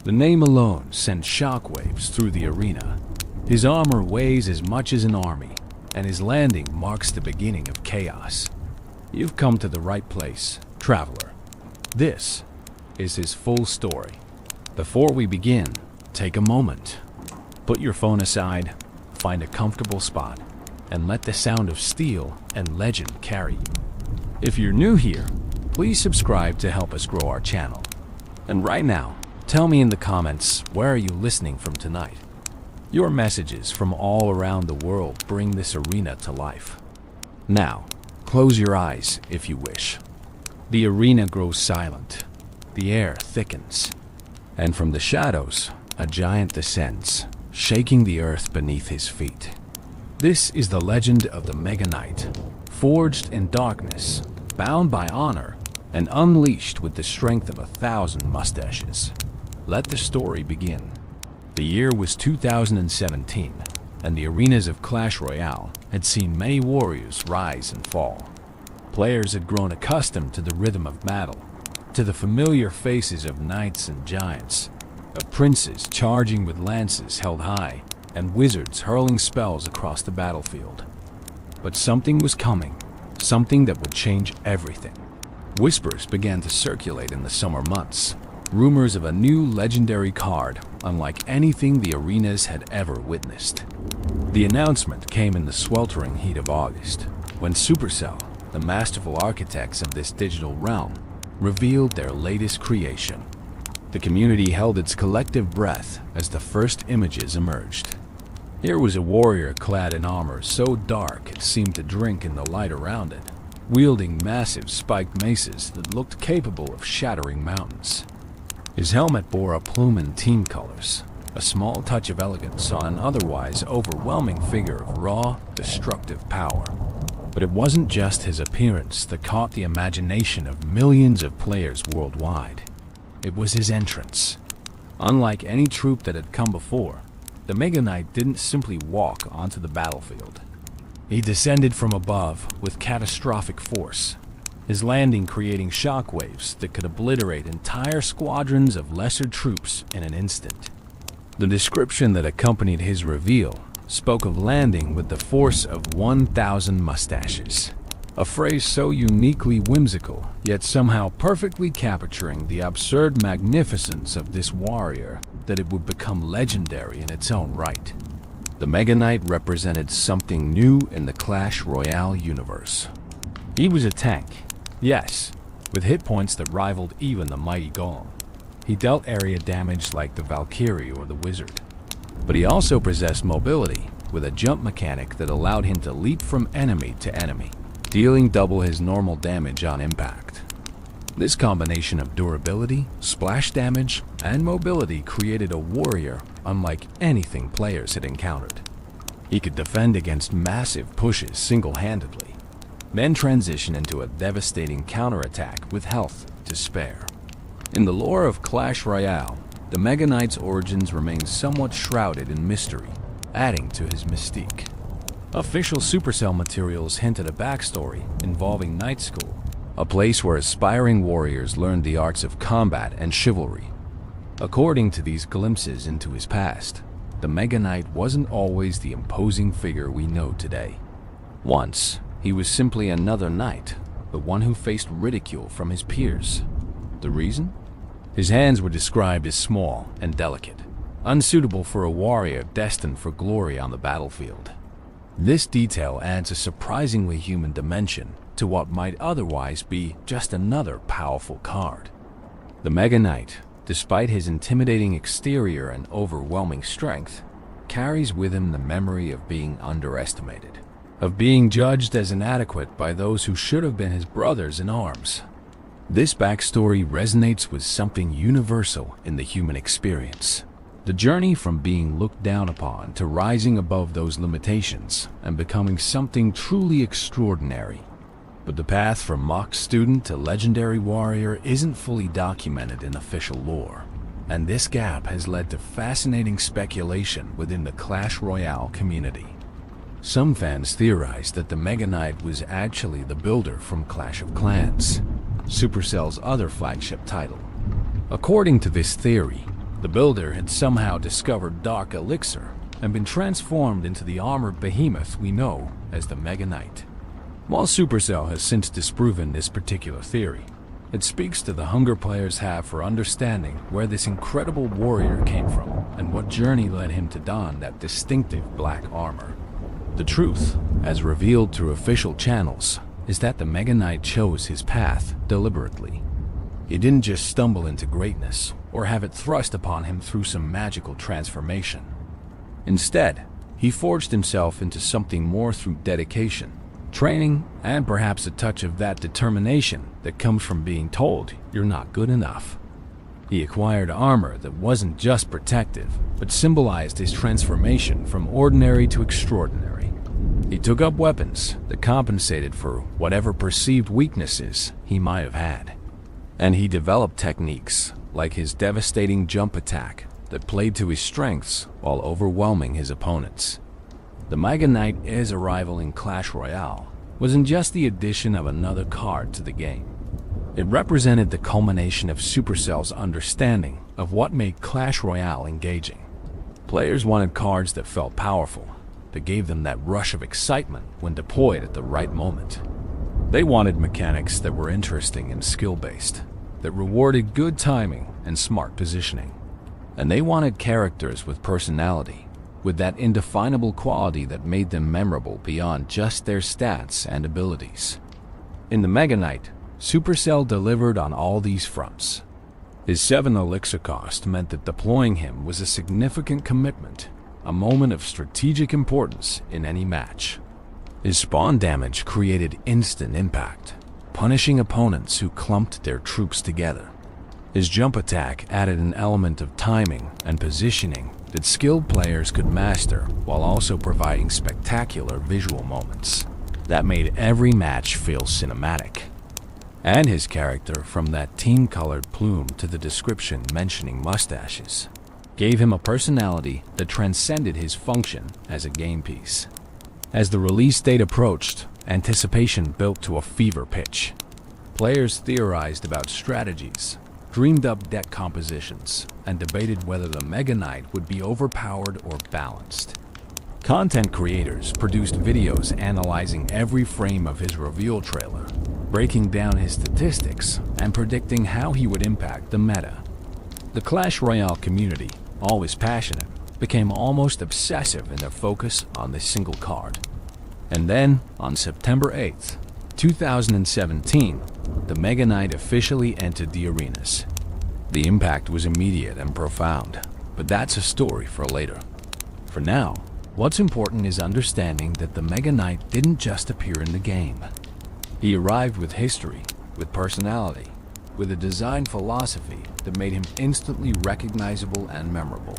The name alone sent shockwaves through the arena. His armor weighs as much as an army, and his landing marks the beginning of chaos. You've come to the right place, traveler. This is his full story. Before we begin, take a moment. Put your phone aside, find a comfortable spot, and let the sound of steel and legend carry you. If you're new here, please subscribe to help us grow our channel. And right now, tell me in the comments, where are you listening from tonight? Your messages from all around the world bring this arena to life. Now, close your eyes if you wish. The arena grows silent. The air thickens. And from the shadows, a giant descends, shaking the earth beneath his feet. This is the legend of the Mega Knight, forged in darkness, bound by honor, and unleashed with the strength of 1,000 mustaches. Let the story begin. The year was 2017, and the arenas of Clash Royale had seen many warriors rise and fall. Players had grown accustomed to the rhythm of battle, to the familiar faces of knights and giants, of princes charging with lances held high, and wizards hurling spells across the battlefield. But something was coming, something that would change everything. Whispers began to circulate in the summer months, rumors of a new legendary card unlike anything the arenas had ever witnessed. The announcement came in the sweltering heat of August, when Supercell, the masterful architects of this digital realm, revealed their latest creation. The community held its collective breath as the first images emerged. Here was a warrior clad in armor so dark it seemed to drink in the light around it, wielding massive spiked maces that looked capable of shattering mountains. His helmet bore a plume in team colors, a small touch of elegance on an otherwise overwhelming figure of raw, destructive power. But it wasn't just his appearance that caught the imagination of millions of players worldwide. It was his entrance. Unlike any troop that had come before, the Mega Knight didn't simply walk onto the battlefield. He descended from above with catastrophic force, his landing creating shockwaves that could obliterate entire squadrons of lesser troops in an instant. The description that accompanied his reveal spoke of landing with the force of 1,000 mustaches, a phrase so uniquely whimsical, yet somehow perfectly capturing the absurd magnificence of this warrior that it would become legendary in its own right. The Mega Knight represented something new in the Clash Royale universe. He was a tank, yes, with hit points that rivaled even the mighty Golem. He dealt area damage like the Valkyrie or the Wizard. But he also possessed mobility, with a jump mechanic that allowed him to leap from enemy to enemy, dealing double his normal damage on impact. This combination of durability, splash damage, and mobility created a warrior unlike anything players had encountered. He could defend against massive pushes single-handedly, then transition into a devastating counterattack with health to spare. In the lore of Clash Royale, the Mega Knight's origins remain somewhat shrouded in mystery, adding to his mystique. Official Supercell materials hint at a backstory involving Knight School, a place where aspiring warriors learned the arts of combat and chivalry. According to these glimpses into his past, the Mega Knight wasn't always the imposing figure we know today. Once, he was simply another knight, but one who faced ridicule from his peers. The reason? His hands were described as small and delicate, unsuitable for a warrior destined for glory on the battlefield. This detail adds a surprisingly human dimension to what might otherwise be just another powerful card. The Mega Knight, despite his intimidating exterior and overwhelming strength, carries with him the memory of being underestimated, of being judged as inadequate by those who should have been his brothers in arms. This backstory resonates with something universal in the human experience. The journey from being looked down upon to rising above those limitations and becoming something truly extraordinary. But the path from mock student to legendary warrior isn't fully documented in official lore, and this gap has led to fascinating speculation within the Clash Royale community. Some fans theorize that the Mega Knight was actually the builder from Clash of Clans, Supercell's other flagship title. According to this theory, The builder had somehow discovered Dark Elixir and been transformed into the armored behemoth we know as the Mega Knight. While Supercell has since disproven this particular theory, it speaks to the hunger players have for understanding where this incredible warrior came from and what journey led him to don that distinctive black armor. The truth, as revealed through official channels, is that the Mega Knight chose his path deliberately. He didn't just stumble into greatness or have it thrust upon him through some magical transformation. Instead, he forged himself into something more through dedication, training, and perhaps a touch of that determination that comes from being told you're not good enough. He acquired armor that wasn't just protective, but symbolized his transformation from ordinary to extraordinary. He took up weapons that compensated for whatever perceived weaknesses he might have had. And he developed techniques like his devastating jump attack that played to his strengths while overwhelming his opponents. The Mega Knight's arrival in Clash Royale wasn't just the addition of another card to the game. It represented the culmination of Supercell's understanding of what made Clash Royale engaging. Players wanted cards that felt powerful, that gave them that rush of excitement when deployed at the right moment. They wanted mechanics that were interesting and skill-based, that rewarded good timing and smart positioning. And they wanted characters with personality, with that indefinable quality that made them memorable beyond just their stats and abilities. In the Mega Knight, Supercell delivered on all these fronts. His 7 elixir cost meant that deploying him was a significant commitment, a moment of strategic importance in any match. His spawn damage created instant impact, punishing opponents who clumped their troops together. His jump attack added an element of timing and positioning that skilled players could master while also providing spectacular visual moments that made every match feel cinematic. And his character, from that team-colored plume to the description mentioning mustaches, gave him a personality that transcended his function as a game piece. As the release date approached, anticipation built to a fever pitch. Players theorized about strategies, dreamed up deck compositions, and debated whether the Mega Knight would be overpowered or balanced. Content creators produced videos analyzing every frame of his reveal trailer, breaking down his statistics and predicting how he would impact the meta. The Clash Royale community, always passionate, became almost obsessive in their focus on this single card. And then, on September 8th, 2017, the Mega Knight officially entered the arenas. The impact was immediate and profound, but that's a story for later. For now, what's important is understanding that the Mega Knight didn't just appear in the game. He arrived with history, with personality, with a design philosophy that made him instantly recognizable and memorable.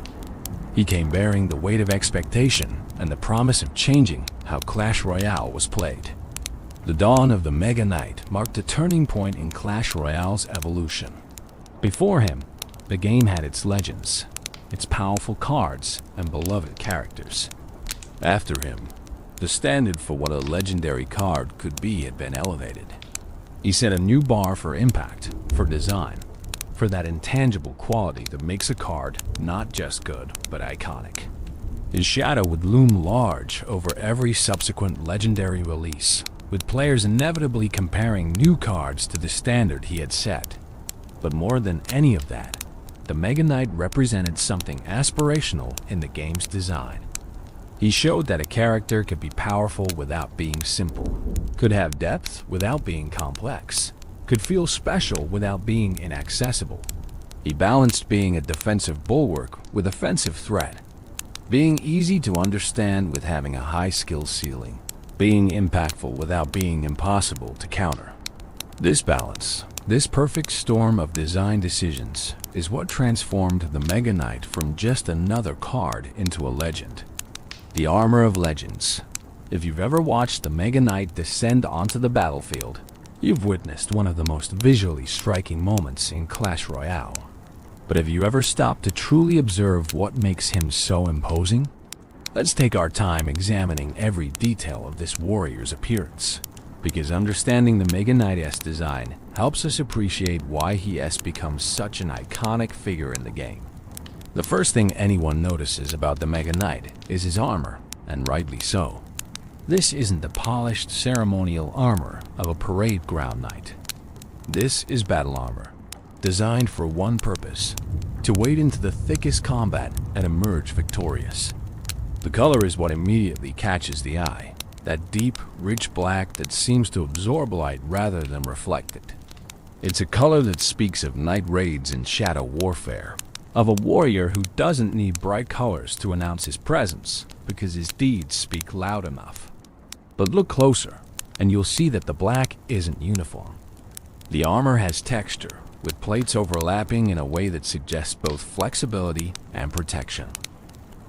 He came bearing the weight of expectation and the promise of changing how Clash Royale was played. The dawn of the Mega Knight marked a turning point in Clash Royale's evolution. Before him, the game had its legends, its powerful cards, and beloved characters. After him, the standard for what a legendary card could be had been elevated. He set a new bar for impact, for design, for that intangible quality that makes a card not just good, but iconic. His shadow would loom large over every subsequent legendary release, with players inevitably comparing new cards to the standard he had set. But more than any of that, the Mega Knight represented something aspirational in the game's design. He showed that a character could be powerful without being simple, could have depth without being complex, could feel special without being inaccessible. He balanced being a defensive bulwark with offensive threat, being easy to understand with having a high skill ceiling, being impactful without being impossible to counter. This balance, this perfect storm of design decisions, is what transformed the Mega Knight from just another card into a legend. The armor of legends. If you've ever watched the Mega Knight descend onto the battlefield, you've witnessed one of the most visually striking moments in Clash Royale. But have you ever stopped to truly observe what makes him so imposing? Let's take our time examining every detail of this warrior's appearance, because understanding the Mega Knight's design helps us appreciate why he has become such an iconic figure in the game. The first thing anyone notices about the Mega Knight is his armor, and rightly so. This isn't the polished ceremonial armor of a parade ground knight. This is battle armor, designed for one purpose: to wade into the thickest combat and emerge victorious. The color is what immediately catches the eye, that deep, rich black that seems to absorb light rather than reflect it. It's a color that speaks of night raids and shadow warfare, of a warrior who doesn't need bright colors to announce his presence because his deeds speak loud enough. But look closer, and you'll see that the black isn't uniform. The armor has texture, with plates overlapping in a way that suggests both flexibility and protection.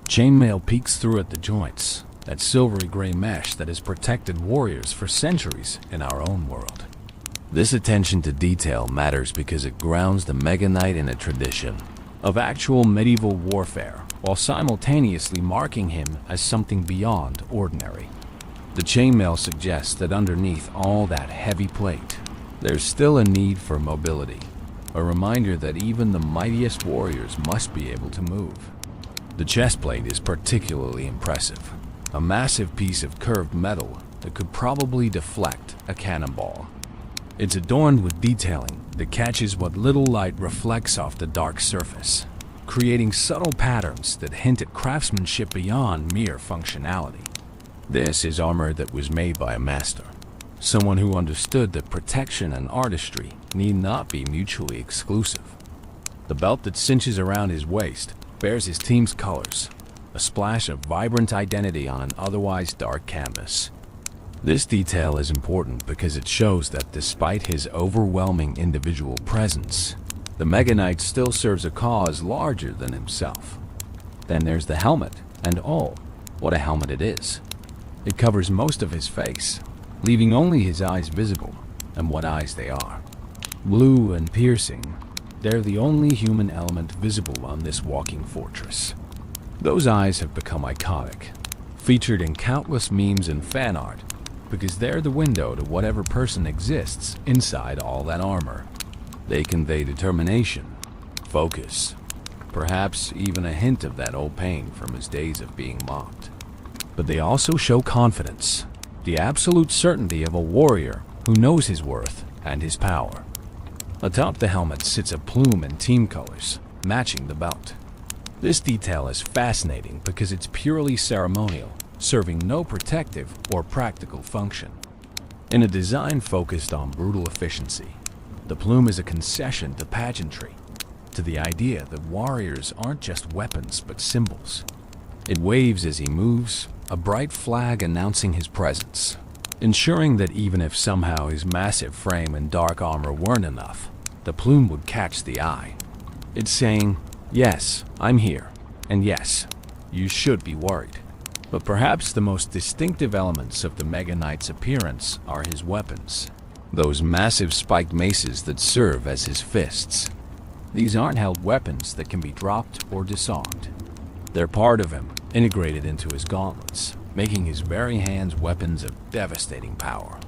Chainmail peeks through at the joints, that silvery gray mesh that has protected warriors for centuries in our own world. This attention to detail matters because it grounds the Mega Knight in a tradition of actual medieval warfare, while simultaneously marking him as something beyond ordinary. The chainmail suggests that underneath all that heavy plate, there's still a need for mobility, a reminder that even the mightiest warriors must be able to move. The chest plate is particularly impressive, a massive piece of curved metal that could probably deflect a cannonball. It's adorned with detailing that catches what little light reflects off the dark surface, creating subtle patterns that hint at craftsmanship beyond mere functionality. This is armor that was made by a master, someone who understood that protection and artistry need not be mutually exclusive. The belt that cinches around his waist bears his team's colors, a splash of vibrant identity on an otherwise dark canvas. This detail is important because it shows that despite his overwhelming individual presence, the Mega Knight still serves a cause larger than himself. Then there's the helmet, and oh, what a helmet it is. It covers most of his face, leaving only his eyes visible, and what eyes they are. Blue and piercing, they're the only human element visible on this walking fortress. Those eyes have become iconic, featured in countless memes and fan art, because they're the window to whatever person exists inside all that armor. They convey determination, focus, perhaps even a hint of that old pain from his days of being mocked. But they also show confidence, the absolute certainty of a warrior who knows his worth and his power. Atop the helmet sits a plume in team colors, matching the belt. This detail is fascinating because it's purely ceremonial, serving no protective or practical function. In a design focused on brutal efficiency, the plume is a concession to pageantry, to the idea that warriors aren't just weapons but symbols. It waves as he moves, a bright flag announcing his presence, ensuring that even if somehow his massive frame and dark armor weren't enough, the plume would catch the eye. It's saying, yes, I'm here, and yes, you should be worried. But perhaps the most distinctive elements of the Mega Knight's appearance are his weapons, those massive spiked maces that serve as his fists. These aren't held weapons that can be dropped or disarmed. They're part of him, integrated into his gauntlets, making his very hands weapons of devastating power.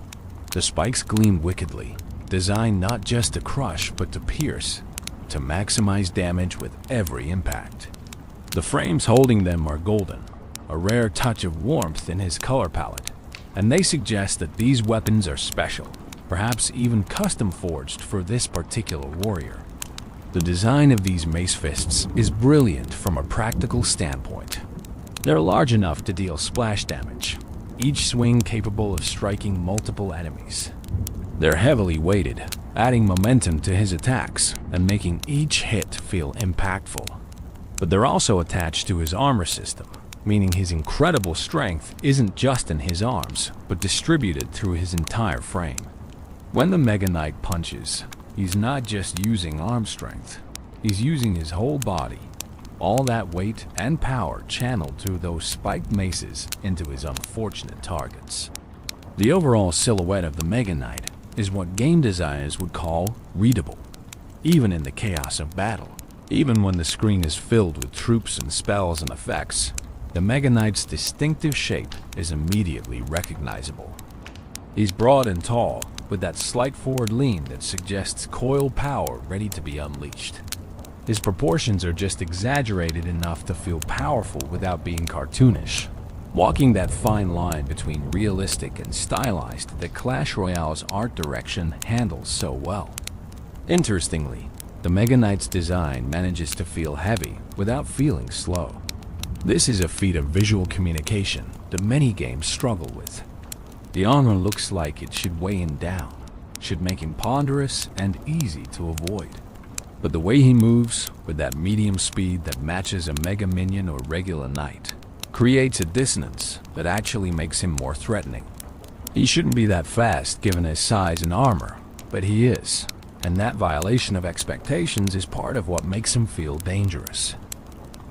The spikes gleam wickedly, designed not just to crush but to pierce, to maximize damage with every impact. The frames holding them are golden, a rare touch of warmth in his color palette, and they suggest that these weapons are special, perhaps even custom forged for this particular warrior. The design of these mace fists is brilliant from a practical standpoint. They're large enough to deal splash damage, each swing capable of striking multiple enemies. They're heavily weighted, adding momentum to his attacks and making each hit feel impactful. But they're also attached to his armor system, meaning his incredible strength isn't just in his arms, but distributed through his entire frame. When the Mega Knight punches, he's not just using arm strength, he's using his whole body, all that weight and power channeled through those spiked maces into his unfortunate targets. The overall silhouette of the Mega Knight is what game designers would call readable, even in the chaos of battle. Even when the screen is filled with troops and spells and effects, the Mega Knight's distinctive shape is immediately recognizable. He's broad and tall, with that slight forward lean that suggests coiled power ready to be unleashed. His proportions are just exaggerated enough to feel powerful without being cartoonish, walking that fine line between realistic and stylized that Clash Royale's art direction handles so well. Interestingly, the Mega Knight's design manages to feel heavy without feeling slow. This is a feat of visual communication that many games struggle with. The armor looks like it should weigh him down, should make him ponderous and easy to avoid. But the way he moves, with that medium speed that matches a Mega Minion or regular Knight, creates a dissonance that actually makes him more threatening. He shouldn't be that fast given his size and armor, but he is, and that violation of expectations is part of what makes him feel dangerous.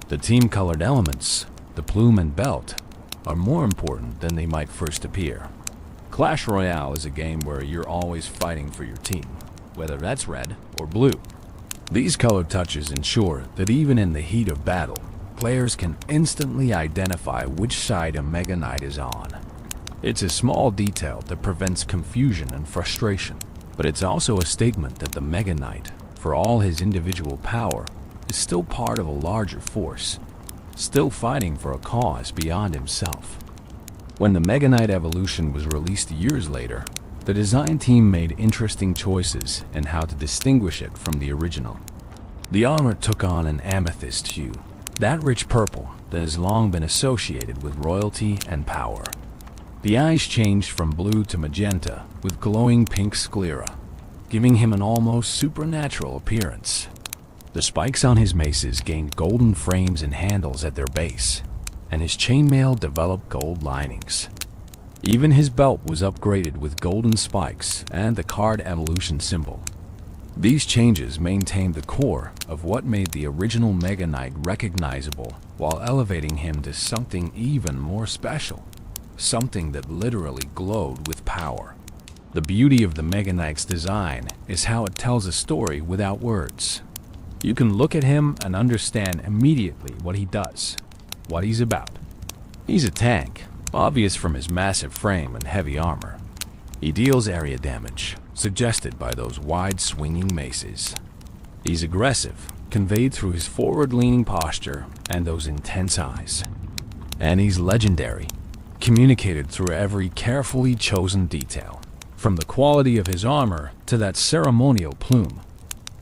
The team-colored elements, the plume and belt, are more important than they might first appear. Clash Royale is a game where you're always fighting for your team, whether that's red or blue. These color touches ensure that even in the heat of battle, players can instantly identify which side a Mega Knight is on. It's a small detail that prevents confusion and frustration, but it's also a statement that the Mega Knight, for all his individual power, is still part of a larger force, still fighting for a cause beyond himself. When the Mega Knight evolution was released years later, the design team made interesting choices in how to distinguish it from the original. The armor took on an amethyst hue, that rich purple that has long been associated with royalty and power. The eyes changed from blue to magenta with glowing pink sclera, giving him an almost supernatural appearance. The spikes on his maces gained golden frames and handles at their base, and his chainmail developed gold linings. Even his belt was upgraded with golden spikes and the card evolution symbol. These changes maintained the core of what made the original Mega Knight recognizable while elevating him to something even more special, something that literally glowed with power. The beauty of the Mega Knight's design is how it tells a story without words. You can look at him and understand immediately what he does, what he's about. He's a tank, obvious from his massive frame and heavy armor. He deals area damage, suggested by those wide swinging maces. He's aggressive, conveyed through his forward-leaning posture and those intense eyes. And he's legendary, communicated through every carefully chosen detail, from the quality of his armor to that ceremonial plume.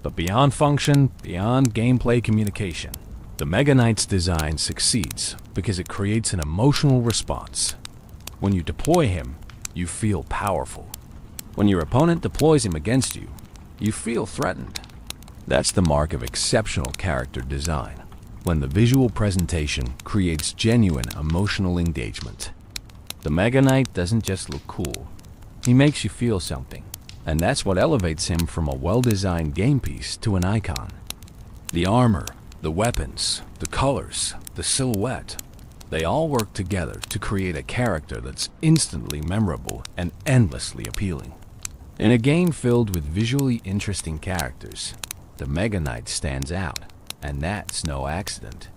But beyond function, beyond gameplay communication, the Mega Knight's design succeeds because it creates an emotional response. When you deploy him, you feel powerful. When your opponent deploys him against you, you feel threatened. That's the mark of exceptional character design, when the visual presentation creates genuine emotional engagement. The Mega Knight doesn't just look cool, he makes you feel something. And that's what elevates him from a well-designed game piece to an icon. The armor, the weapons, the colors, the silhouette, they all work together to create a character that's instantly memorable and endlessly appealing. In a game filled with visually interesting characters, the Mega Knight stands out, and that's no accident.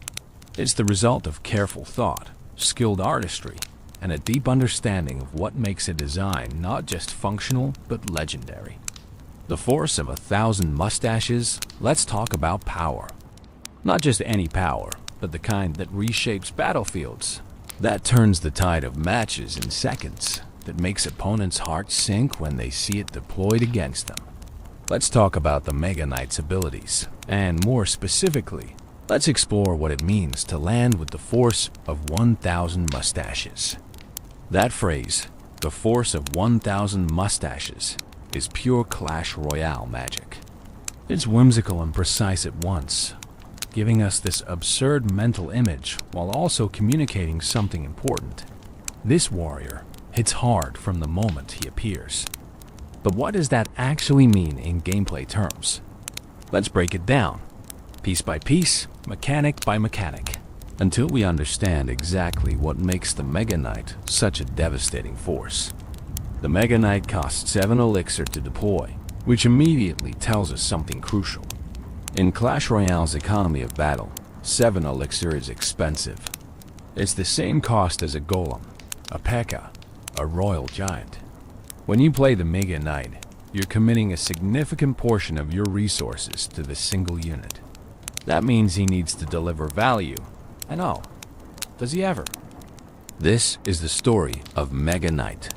It's the result of careful thought, skilled artistry, and a deep understanding of what makes a design not just functional, but legendary. The force of 1,000 mustaches, let's talk about power. Not just any power, but the kind that reshapes battlefields, that turns the tide of matches in seconds, that makes opponents' hearts sink when they see it deployed against them. Let's talk about the Mega Knight's abilities, and more specifically, let's explore what it means to land with the force of 1,000 mustaches. That phrase, the force of 1,000 mustaches, is pure Clash Royale magic. It's whimsical and precise at once, giving us this absurd mental image while also communicating something important. This warrior hits hard from the moment he appears. But what does that actually mean in gameplay terms? Let's break it down, piece by piece, mechanic by mechanic, until we understand exactly what makes the Mega Knight such a devastating force. The Mega Knight costs 7 elixir to deploy, which immediately tells us something crucial. In Clash Royale's economy of battle, 7 elixir is expensive. It's the same cost as a golem, a P.E.K.K.A., a royal giant. When you play the Mega Knight, you're committing a significant portion of your resources to this single unit. That means he needs to deliver value. And oh, does he ever? This is the story of Mega Knight.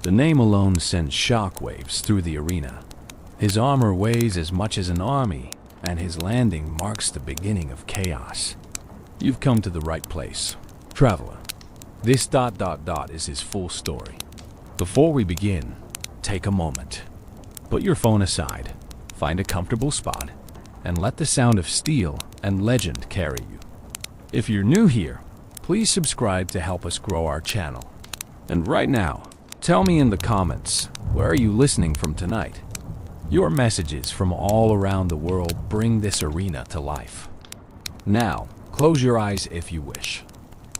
The name alone sends shockwaves through the arena. His armor weighs as much as an army, and his landing marks the beginning of chaos. You've come to the right place, traveler. This ... is his full story. Before we begin, take a moment. Put your phone aside, find a comfortable spot, and let the sound of steel and legend carry you. If you're new here, please subscribe to help us grow our channel. And right now, tell me in the comments, where are you listening from tonight? Your messages from all around the world bring this arena to life. Now, close your eyes if you wish.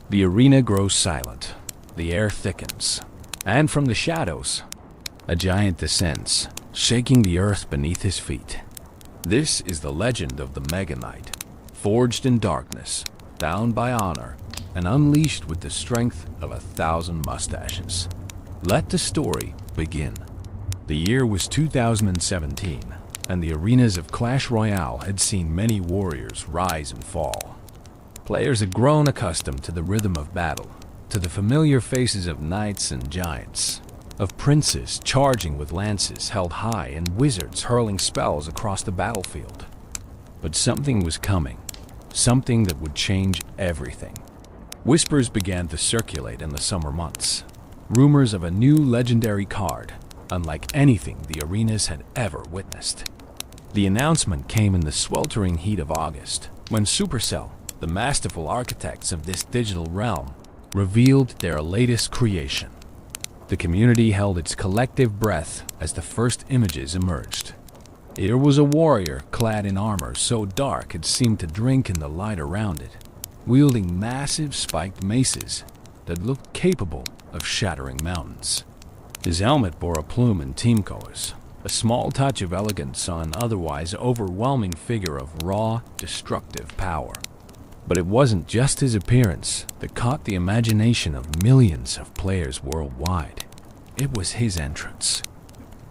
The arena grows silent, the air thickens, and from the shadows, a giant descends, shaking the earth beneath his feet. This is the legend of the Mega Knight, forged in darkness, bound by honor, and unleashed with the strength of 1,000 mustaches. Let the story begin. The year was 2017, and the arenas of Clash Royale had seen many warriors rise and fall. Players had grown accustomed to the rhythm of battle, to the familiar faces of knights and giants, of princes charging with lances held high and wizards hurling spells across the battlefield. But something was coming, something that would change everything. Whispers began to circulate in the summer months, rumors of a new legendary card, unlike anything the arenas had ever witnessed. The announcement came in the sweltering heat of August, when Supercell, the masterful architects of this digital realm, revealed their latest creation. The community held its collective breath as the first images emerged. Here was a warrior clad in armor so dark it seemed to drink in the light around it, wielding massive spiked maces that looked capable of shattering mountains. His helmet bore a plume and team colors, a small touch of elegance on an otherwise overwhelming figure of raw, destructive power. But it wasn't just his appearance that caught the imagination of millions of players worldwide. It was his entrance.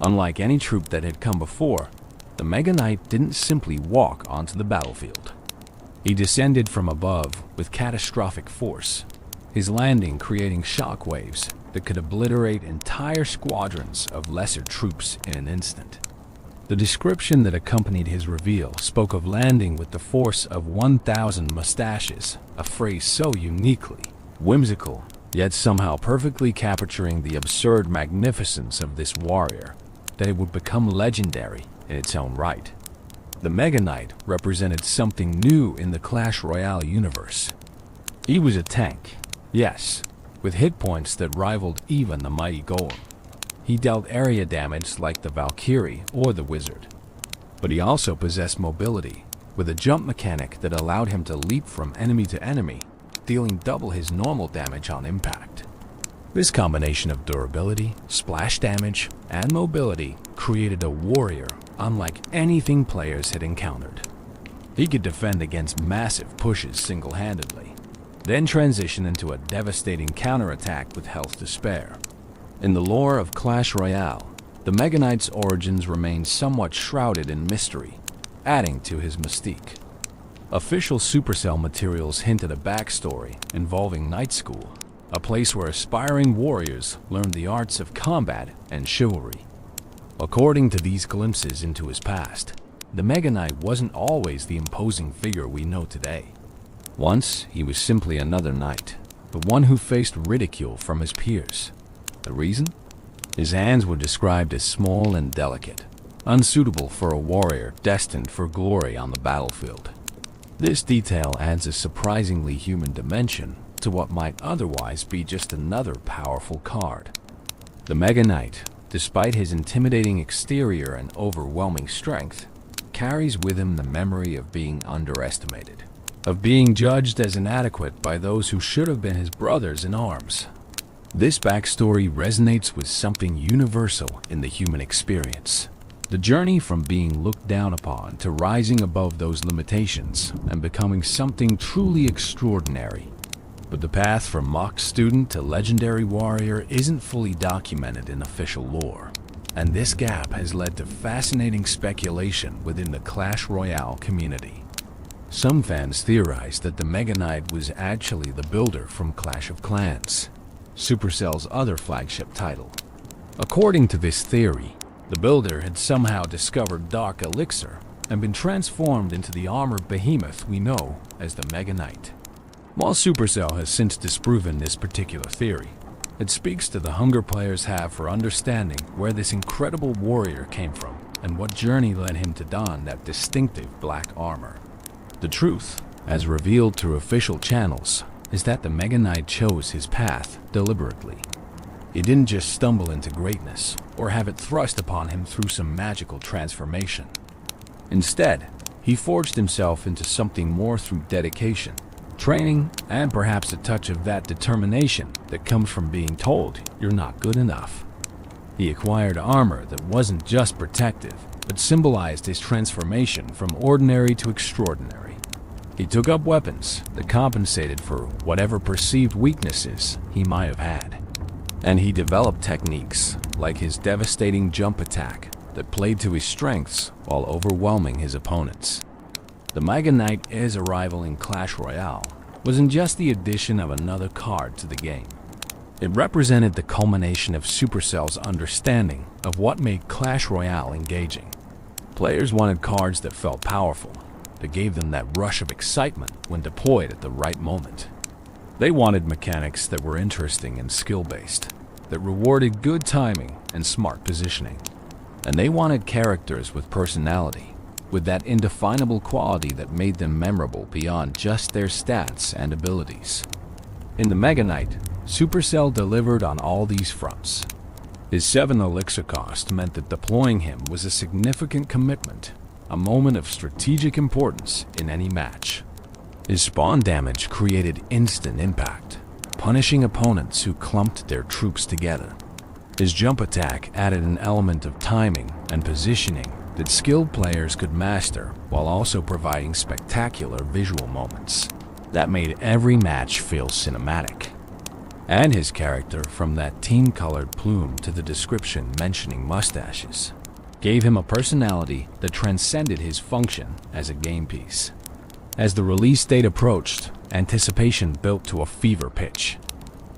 Unlike any troop that had come before, the Mega Knight didn't simply walk onto the battlefield. He descended from above with catastrophic force, his landing creating shockwaves that could obliterate entire squadrons of lesser troops in an instant. The description that accompanied his reveal spoke of landing with the force of 1,000 mustaches, a phrase so uniquely whimsical, yet somehow perfectly capturing the absurd magnificence of this warrior, that it would become legendary in its own right. The Mega Knight represented something new in the Clash Royale universe. He was a tank, yes, with hit points that rivaled even the mighty Golem. He dealt area damage like the Valkyrie or the Wizard. But he also possessed mobility, with a jump mechanic that allowed him to leap from enemy to enemy, dealing double his normal damage on impact. This combination of durability, splash damage, and mobility created a warrior unlike anything players had encountered. He could defend against massive pushes single-handedly, then transition into a devastating counterattack with health to spare. In the lore of Clash Royale, the Mega Knight's origins remain somewhat shrouded in mystery, adding to his mystique. Official Supercell materials hint at a backstory involving Knight School, a place where aspiring warriors learn the arts of combat and chivalry. According to these glimpses into his past, the Mega Knight wasn't always the imposing figure we know today. Once, he was simply another knight, but one who faced ridicule from his peers. The reason? His hands were described as small and delicate, unsuitable for a warrior destined for glory on the battlefield. This detail adds a surprisingly human dimension to what might otherwise be just another powerful card. The Mega Knight, despite his intimidating exterior and overwhelming strength, carries with him the memory of being underestimated, of being judged as inadequate by those who should have been his brothers in arms. This backstory resonates with something universal in the human experience. The journey from being looked down upon to rising above those limitations and becoming something truly extraordinary. But the path from mock student to legendary warrior isn't fully documented in official lore, and this gap has led to fascinating speculation within the Clash Royale community. Some fans theorized that the Mega Knight was actually the builder from Clash of Clans, Supercell's other flagship title. According to this theory, the builder had somehow discovered Dark Elixir and been transformed into the armored behemoth we know as the Mega Knight. While Supercell has since disproven this particular theory, it speaks to the hunger players have for understanding where this incredible warrior came from and what journey led him to don that distinctive black armor. The truth, as revealed through official channels, is that the Mega Knight chose his path deliberately. He didn't just stumble into greatness or have it thrust upon him through some magical transformation. Instead, he forged himself into something more through dedication, training, and perhaps a touch of that determination that comes from being told you're not good enough. He acquired armor that wasn't just protective, but symbolized his transformation from ordinary to extraordinary. He took up weapons that compensated for whatever perceived weaknesses he might have had. And he developed techniques like his devastating jump attack that played to his strengths while overwhelming his opponents. The Mega Knight's arrival in Clash Royale wasn't just the addition of another card to the game. It represented the culmination of Supercell's understanding of what made Clash Royale engaging. Players wanted cards that felt powerful, that gave them that rush of excitement when deployed at the right moment. They wanted mechanics that were interesting and skill-based, that rewarded good timing and smart positioning. And they wanted characters with personality, with that indefinable quality that made them memorable beyond just their stats and abilities. In the Mega Knight, Supercell delivered on all these fronts. His 7 elixir cost meant that deploying him was a significant commitment, a moment of strategic importance in any match. His spawn damage created instant impact, punishing opponents who clumped their troops together. His jump attack added an element of timing and positioning that skilled players could master while also providing spectacular visual moments that made every match feel cinematic. And his character, from that team-colored plume to the description mentioning mustaches, gave him a personality that transcended his function as a game piece. As the release date approached, anticipation built to a fever pitch.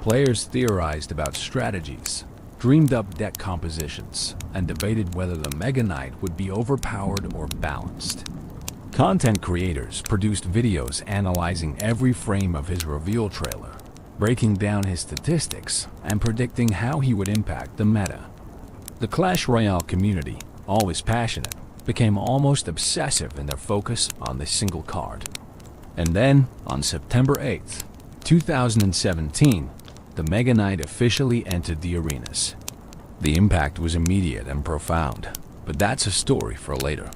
Players theorized about strategies, dreamed up deck compositions, and debated whether the Mega Knight would be overpowered or balanced. Content creators produced videos analyzing every frame of his reveal trailer, breaking down his statistics and predicting how he would impact the meta. The Clash Royale community, always passionate, became almost obsessive in their focus on this single card. And then, on September 8th, 2017, the Mega Knight officially entered the arenas. The impact was immediate and profound, but that's a story for later.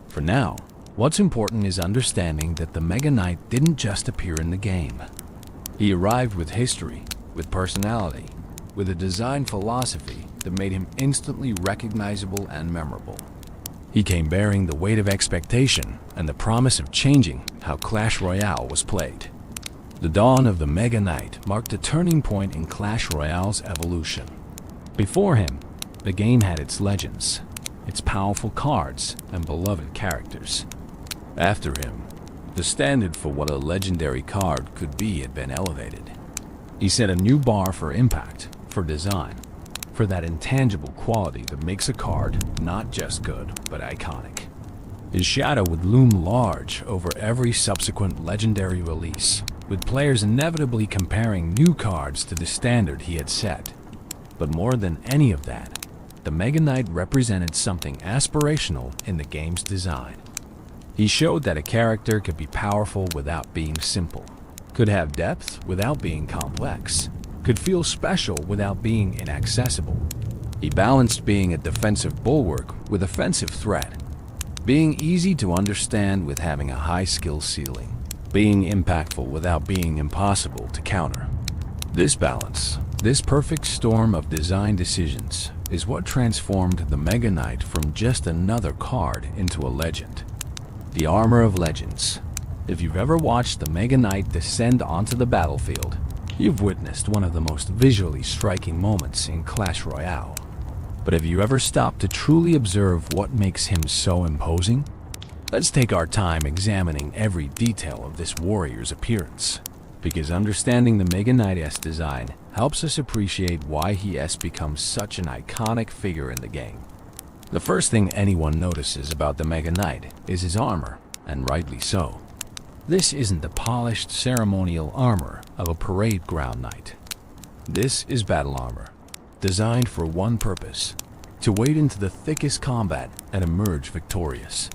For now, what's important is understanding that the Mega Knight didn't just appear in the game. He arrived with history, with personality, with a design philosophy that made him instantly recognizable and memorable. He came bearing the weight of expectation and the promise of changing how Clash Royale was played. The dawn of the Mega Knight marked a turning point in Clash Royale's evolution. Before him, the game had its legends, its powerful cards, and beloved characters. After him, the standard for what a legendary card could be had been elevated. He set a new bar for impact, for design, for that intangible quality that makes a card not just good, but iconic. His shadow would loom large over every subsequent legendary release, with players inevitably comparing new cards to the standard he had set. But more than any of that, the Mega Knight represented something aspirational in the game's design. He showed that a character could be powerful without being simple, could have depth without being complex, could feel special without being inaccessible. He balanced being a defensive bulwark with offensive threat, being easy to understand with having a high skill ceiling, being impactful without being impossible to counter. This balance, this perfect storm of design decisions, is what transformed the Mega Knight from just another card into a legend. The armor of legends. If you've ever watched the Mega Knight descend onto the battlefield, you've witnessed one of the most visually striking moments in Clash Royale. But have you ever stopped to truly observe what makes him so imposing? Let's take our time examining every detail of this warrior's appearance, because understanding the Mega Knight's design helps us appreciate why he has become such an iconic figure in the game. The first thing anyone notices about the Mega Knight is his armor, and rightly so. This isn't the polished ceremonial armor of a parade ground knight. This is battle armor, designed for one purpose: to wade into the thickest combat and emerge victorious.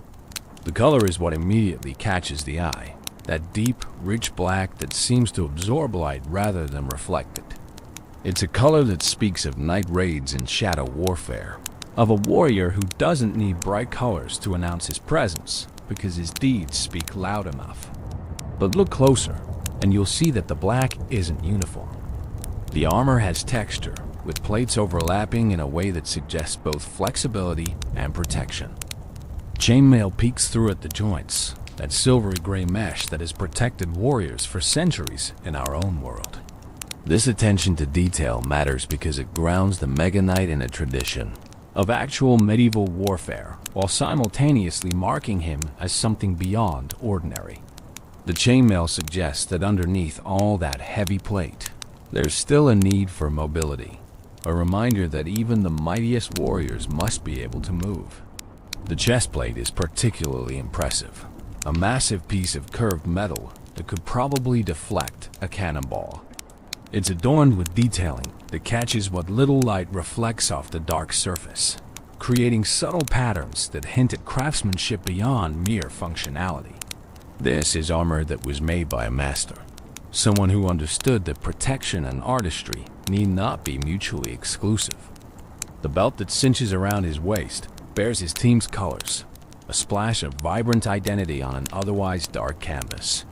The color is what immediately catches the eye, that deep, rich black that seems to absorb light rather than reflect it. It's a color that speaks of night raids and shadow warfare, of a warrior who doesn't need bright colors to announce his presence because his deeds speak loud enough. But look closer, and you'll see that the black isn't uniform. The armor has texture, with plates overlapping in a way that suggests both flexibility and protection. Chainmail peeks through at the joints, that silvery gray mesh that has protected warriors for centuries in our own world. This attention to detail matters because it grounds the Mega Knight in a tradition of actual medieval warfare, while simultaneously marking him as something beyond ordinary. The chainmail suggests that underneath all that heavy plate, there's still a need for mobility, a reminder that even the mightiest warriors must be able to move. The chest plate is particularly impressive, a massive piece of curved metal that could probably deflect a cannonball. It's adorned with detailing that catches what little light reflects off the dark surface, creating subtle patterns that hint at craftsmanship beyond mere functionality. This is armor that was made by a master, someone who understood that protection and artistry need not be mutually exclusive. The belt that cinches around his waist bears his team's colors, a splash of vibrant identity on an otherwise dark canvas.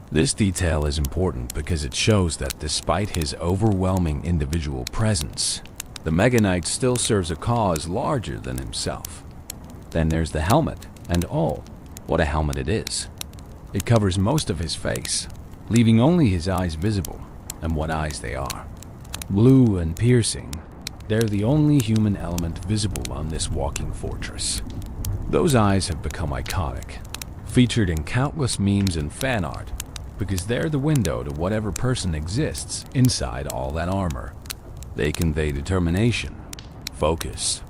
This detail is important because it shows that despite his overwhelming individual presence, the Mega Knight still serves a cause larger than himself. Then there's the helmet, and oh, what a helmet it is. It covers most of his face, leaving only his eyes visible, and what eyes they are. Blue and piercing, they're the only human element visible on this walking fortress. Those eyes have become iconic, featured in countless memes and fan art, because they're the window to whatever person exists inside all that armor. They convey determination, focus,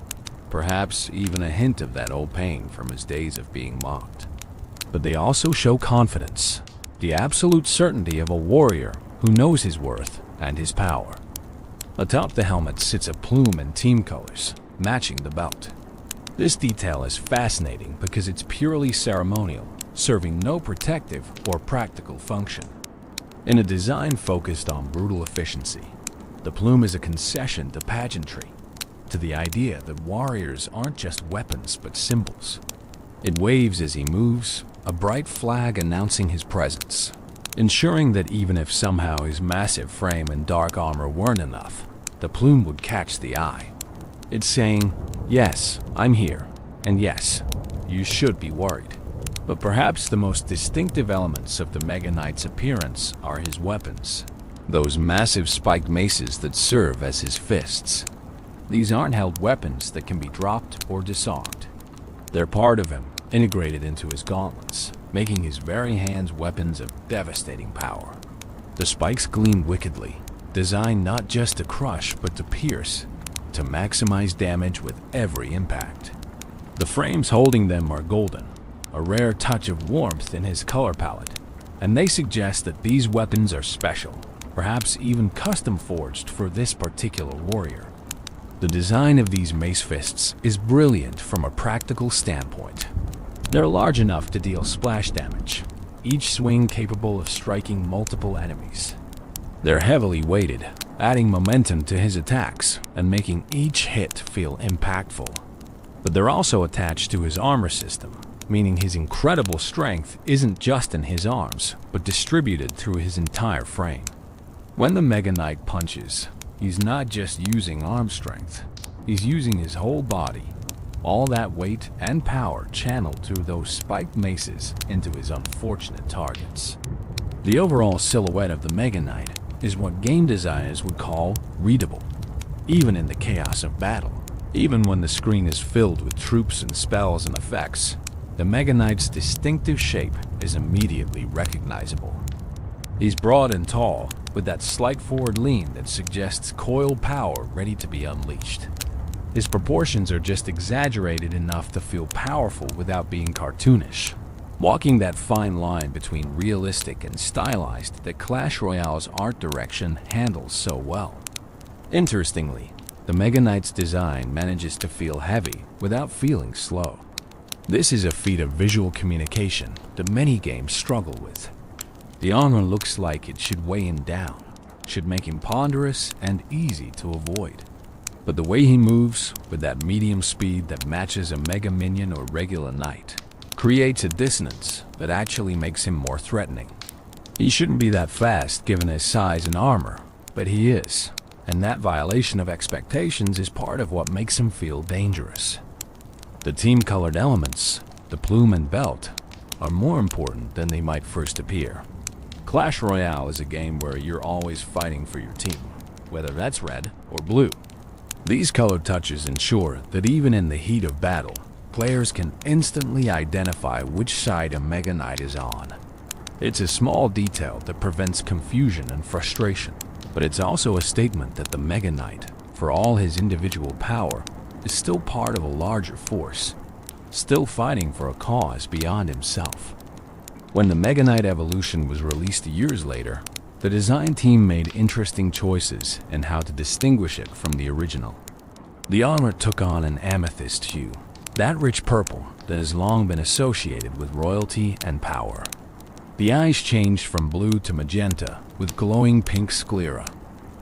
perhaps even a hint of that old pain from his days of being mocked. But they also show confidence, the absolute certainty of a warrior who knows his worth and his power. Atop the helmet sits a plume in team colors, matching the belt. This detail is fascinating because it's purely ceremonial, serving no protective or practical function. In a design focused on brutal efficiency, the plume is a concession to pageantry, to the idea that warriors aren't just weapons but symbols. It waves as he moves, a bright flag announcing his presence, ensuring that even if somehow his massive frame and dark armor weren't enough, the plume would catch the eye. It's saying, yes, I'm here, and yes, you should be worried. But perhaps the most distinctive elements of the Mega Knight's appearance are his weapons, those massive spiked maces that serve as his fists. These aren't held weapons that can be dropped or disarmed. They're part of him, integrated into his gauntlets, making his very hands weapons of devastating power. The spikes gleam wickedly, designed not just to crush but to pierce, to maximize damage with every impact. The frames holding them are golden, a rare touch of warmth in his color palette, and they suggest that these weapons are special, perhaps even custom forged for this particular warrior. The design of these mace fists is brilliant from a practical standpoint. They're large enough to deal splash damage, each swing capable of striking multiple enemies. They're heavily weighted, adding momentum to his attacks and making each hit feel impactful. But they're also attached to his armor system, meaning his incredible strength isn't just in his arms, but distributed through his entire frame. When the Mega Knight punches, he's not just using arm strength, he's using his whole body, all that weight and power channeled through those spiked maces into his unfortunate targets. The overall silhouette of the Mega Knight is what game designers would call readable, even in the chaos of battle. Even when the screen is filled with troops and spells and effects, the Mega Knight's distinctive shape is immediately recognizable. He's broad and tall, with that slight forward lean that suggests coiled power ready to be unleashed. His proportions are just exaggerated enough to feel powerful without being cartoonish, walking that fine line between realistic and stylized that Clash Royale's art direction handles so well. Interestingly, the Mega Knight's design manages to feel heavy without feeling slow. This is a feat of visual communication that many games struggle with. The armor looks like it should weigh him down, should make him ponderous and easy to avoid. But the way he moves, with that medium speed that matches a Mega Minion or regular Knight, creates a dissonance that actually makes him more threatening. He shouldn't be that fast given his size and armor, but he is, and that violation of expectations is part of what makes him feel dangerous. The team-colored elements, the plume and belt, are more important than they might first appear. Clash Royale is a game where you're always fighting for your team, whether that's red or blue. These color touches ensure that even in the heat of battle, players can instantly identify which side a Mega Knight is on. It's a small detail that prevents confusion and frustration, but it's also a statement that the Mega Knight, for all his individual power, is still part of a larger force, still fighting for a cause beyond himself. When the Mega Knight evolution was released years later, the design team made interesting choices in how to distinguish it from the original. The armor took on an amethyst hue, that rich purple that has long been associated with royalty and power. The eyes changed from blue to magenta with glowing pink sclera,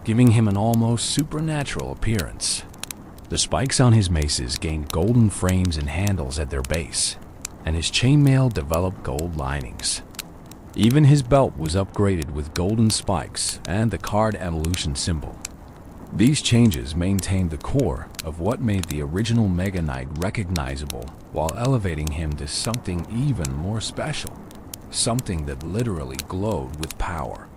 giving him an almost supernatural appearance. The spikes on his maces gained golden frames and handles at their base, and his chainmail developed gold linings. Even his belt was upgraded with golden spikes and the card evolution symbol. These changes maintained the core of what made the original Mega Knight recognizable while elevating him to something even more special, something that literally glowed with power.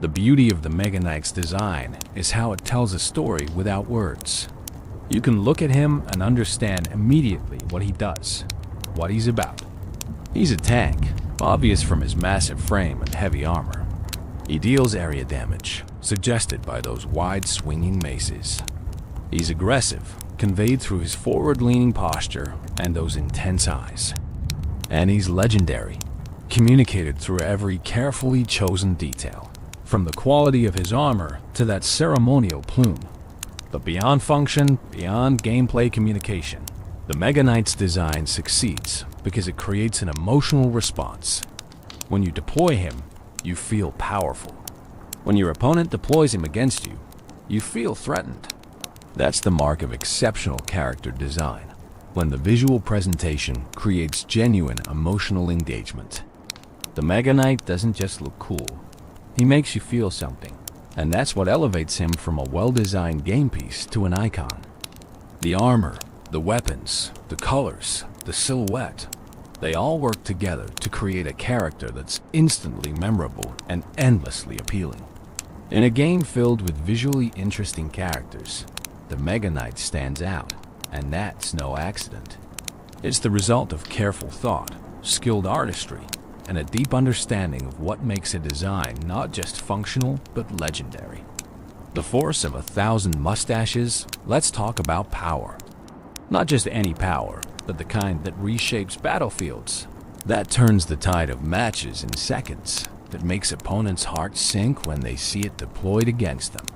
The beauty of the Mega Knight's design is how it tells a story without words. You can look at him and understand immediately what he does, what he's about. He's a tank, obvious from his massive frame and heavy armor. He deals area damage, suggested by those wide swinging maces. He's aggressive, conveyed through his forward-leaning posture and those intense eyes. And he's legendary, communicated through every carefully chosen detail, from the quality of his armor to that ceremonial plume. But beyond function, beyond gameplay communication, the Mega Knight's design succeeds because it creates an emotional response. When you deploy him, you feel powerful. When your opponent deploys him against you, you feel threatened. That's the mark of exceptional character design, when the visual presentation creates genuine emotional engagement. The Mega Knight doesn't just look cool, he makes you feel something, and that's what elevates him from a well-designed game piece to an icon. The armor, the weapons, the colors, the silhouette, they all work together to create a character that's instantly memorable and endlessly appealing. In a game filled with visually interesting characters, the Mega Knight stands out, and that's no accident. It's the result of careful thought, skilled artistry, and a deep understanding of what makes a design not just functional but legendary. The force of 1,000 mustaches, let's talk about power. Not just any power, but the kind that reshapes battlefields, that turns the tide of matches in seconds, that makes opponents' hearts sink when they see it deployed against them.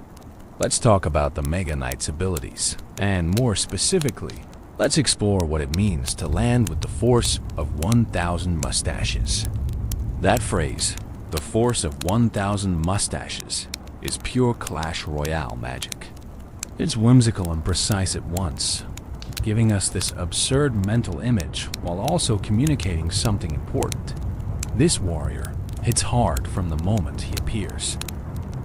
Let's talk about the Mega Knight's abilities, and more specifically, let's explore what it means to land with the force of 1,000 mustaches. That phrase, the force of 1,000 mustaches, is pure Clash Royale magic. It's whimsical and precise at once, giving us this absurd mental image while also communicating something important. This warrior hits hard from the moment he appears.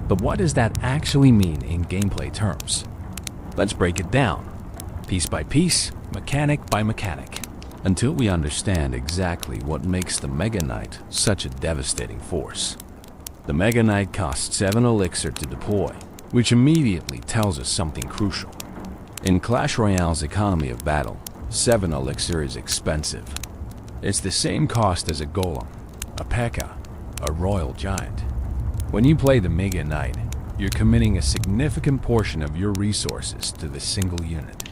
But what does that actually mean in gameplay terms? Let's break it down, piece by piece, mechanic by mechanic, until we understand exactly what makes the Mega Knight such a devastating force. The Mega Knight costs 7 elixir to deploy, which immediately tells us something crucial. In Clash Royale's economy of battle, 7 elixir is expensive. It's the same cost as a golem, a P.E.K.K.A., a royal giant. When you play the Mega Knight, you're committing a significant portion of your resources to this single unit.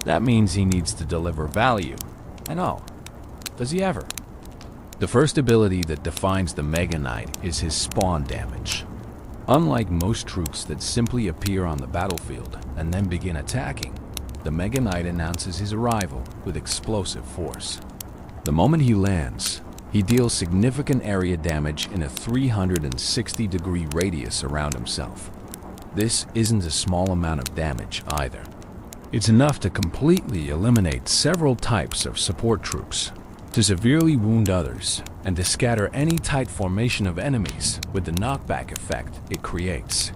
That means he needs to deliver value. And oh, does he ever? The first ability that defines the Mega Knight is his spawn damage. Unlike most troops that simply appear on the battlefield and then begin attacking, the Mega Knight announces his arrival with explosive force. The moment he lands, he deals significant area damage in a 360-degree radius around himself. This isn't a small amount of damage either. It's enough to completely eliminate several types of support troops, to severely wound others, and to scatter any tight formation of enemies with the knockback effect it creates.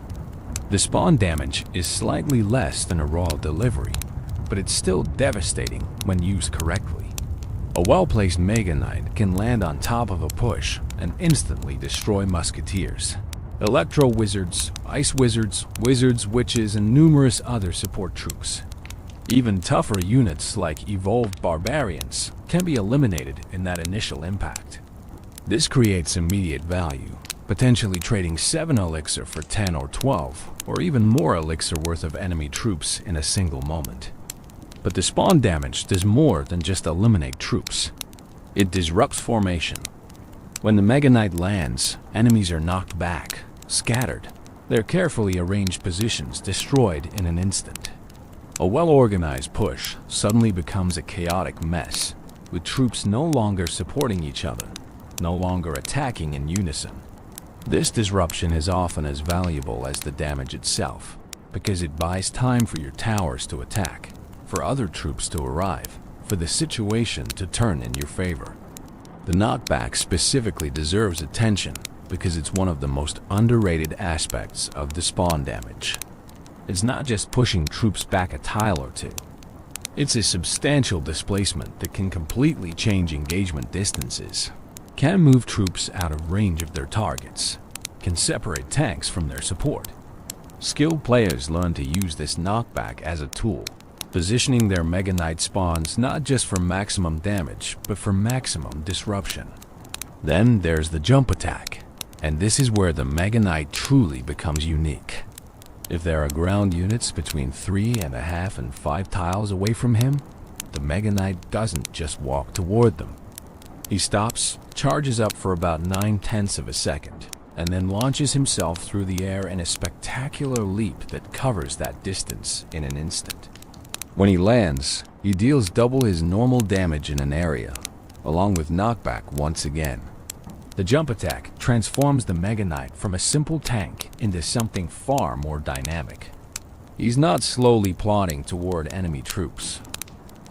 The spawn damage is slightly less than a royal delivery, but it's still devastating when used correctly. A well-placed Mega Knight can land on top of a push and instantly destroy musketeers, electro wizards, ice wizards, wizards, witches, and numerous other support troops. Even tougher units like evolved barbarians can be eliminated in that initial impact. This creates immediate value, potentially trading 7 elixir for 10 or 12, or even more elixir worth of enemy troops in a single moment. But the spawn damage does more than just eliminate troops. It disrupts formation. When the Mega Knight lands, enemies are knocked back, scattered, their carefully arranged positions destroyed in an instant. A well-organized push suddenly becomes a chaotic mess, with troops no longer supporting each other, no longer attacking in unison. This disruption is often as valuable as the damage itself, because it buys time for your towers to attack, for other troops to arrive, for the situation to turn in your favor. The knockback specifically deserves attention because it's one of the most underrated aspects of the spawn damage. It's not just pushing troops back a tile or two. It's a substantial displacement that can completely change engagement distances, can move troops out of range of their targets, can separate tanks from their support. Skilled players learn to use this knockback as a tool, positioning their Mega Knight spawns not just for maximum damage, but for maximum disruption. Then there's the jump attack, and this is where the Mega Knight truly becomes unique. If there are ground units between 3.5 and 5 tiles away from him, the Mega Knight doesn't just walk toward them. He stops, charges up for about 9/10 of a second, and then launches himself through the air in a spectacular leap that covers that distance in an instant. When he lands, he deals double his normal damage in an area, along with knockback once again. The jump attack transforms the Mega Knight from a simple tank into something far more dynamic. He's not slowly plodding toward enemy troops.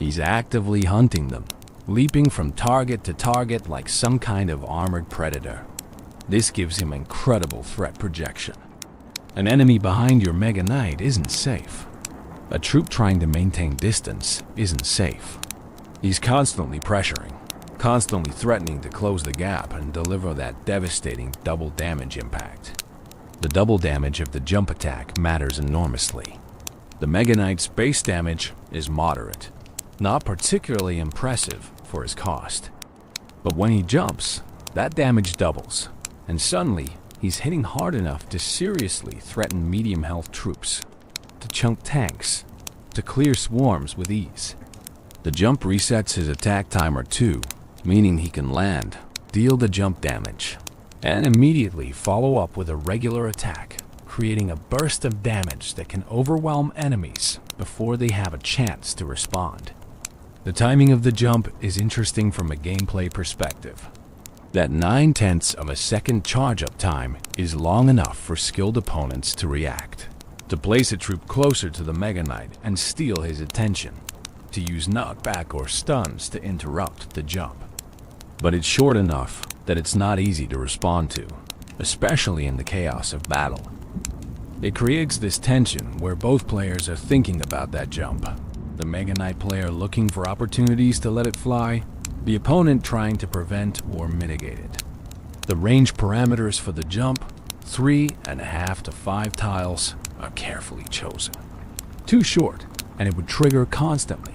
He's actively hunting them, leaping from target to target like some kind of armored predator. This gives him incredible threat projection. An enemy behind your Mega Knight isn't safe. A troop trying to maintain distance isn't safe. He's constantly pressuring, constantly threatening to close the gap and deliver that devastating double damage impact. The double damage of the jump attack matters enormously. The Mega Knight's base damage is moderate, not particularly impressive for his cost. But when he jumps, that damage doubles, and suddenly he's hitting hard enough to seriously threaten medium health troops, to chunk tanks, to clear swarms with ease. The jump resets his attack timer too, meaning he can land, deal the jump damage, and immediately follow up with a regular attack, creating a burst of damage that can overwhelm enemies before they have a chance to respond. The timing of the jump is interesting from a gameplay perspective. That 9/10 of a second charge-up time is long enough for skilled opponents to react, to place a troop closer to the Mega Knight and steal his attention, to use knockback or stuns to interrupt the jump. But it's short enough that it's not easy to respond to, especially in the chaos of battle. It creates this tension where both players are thinking about that jump. The Mega Knight player looking for opportunities to let it fly, the opponent trying to prevent or mitigate it. The range parameters for the jump, 3.5 to 5 tiles, are carefully chosen. Too short, and it would trigger constantly,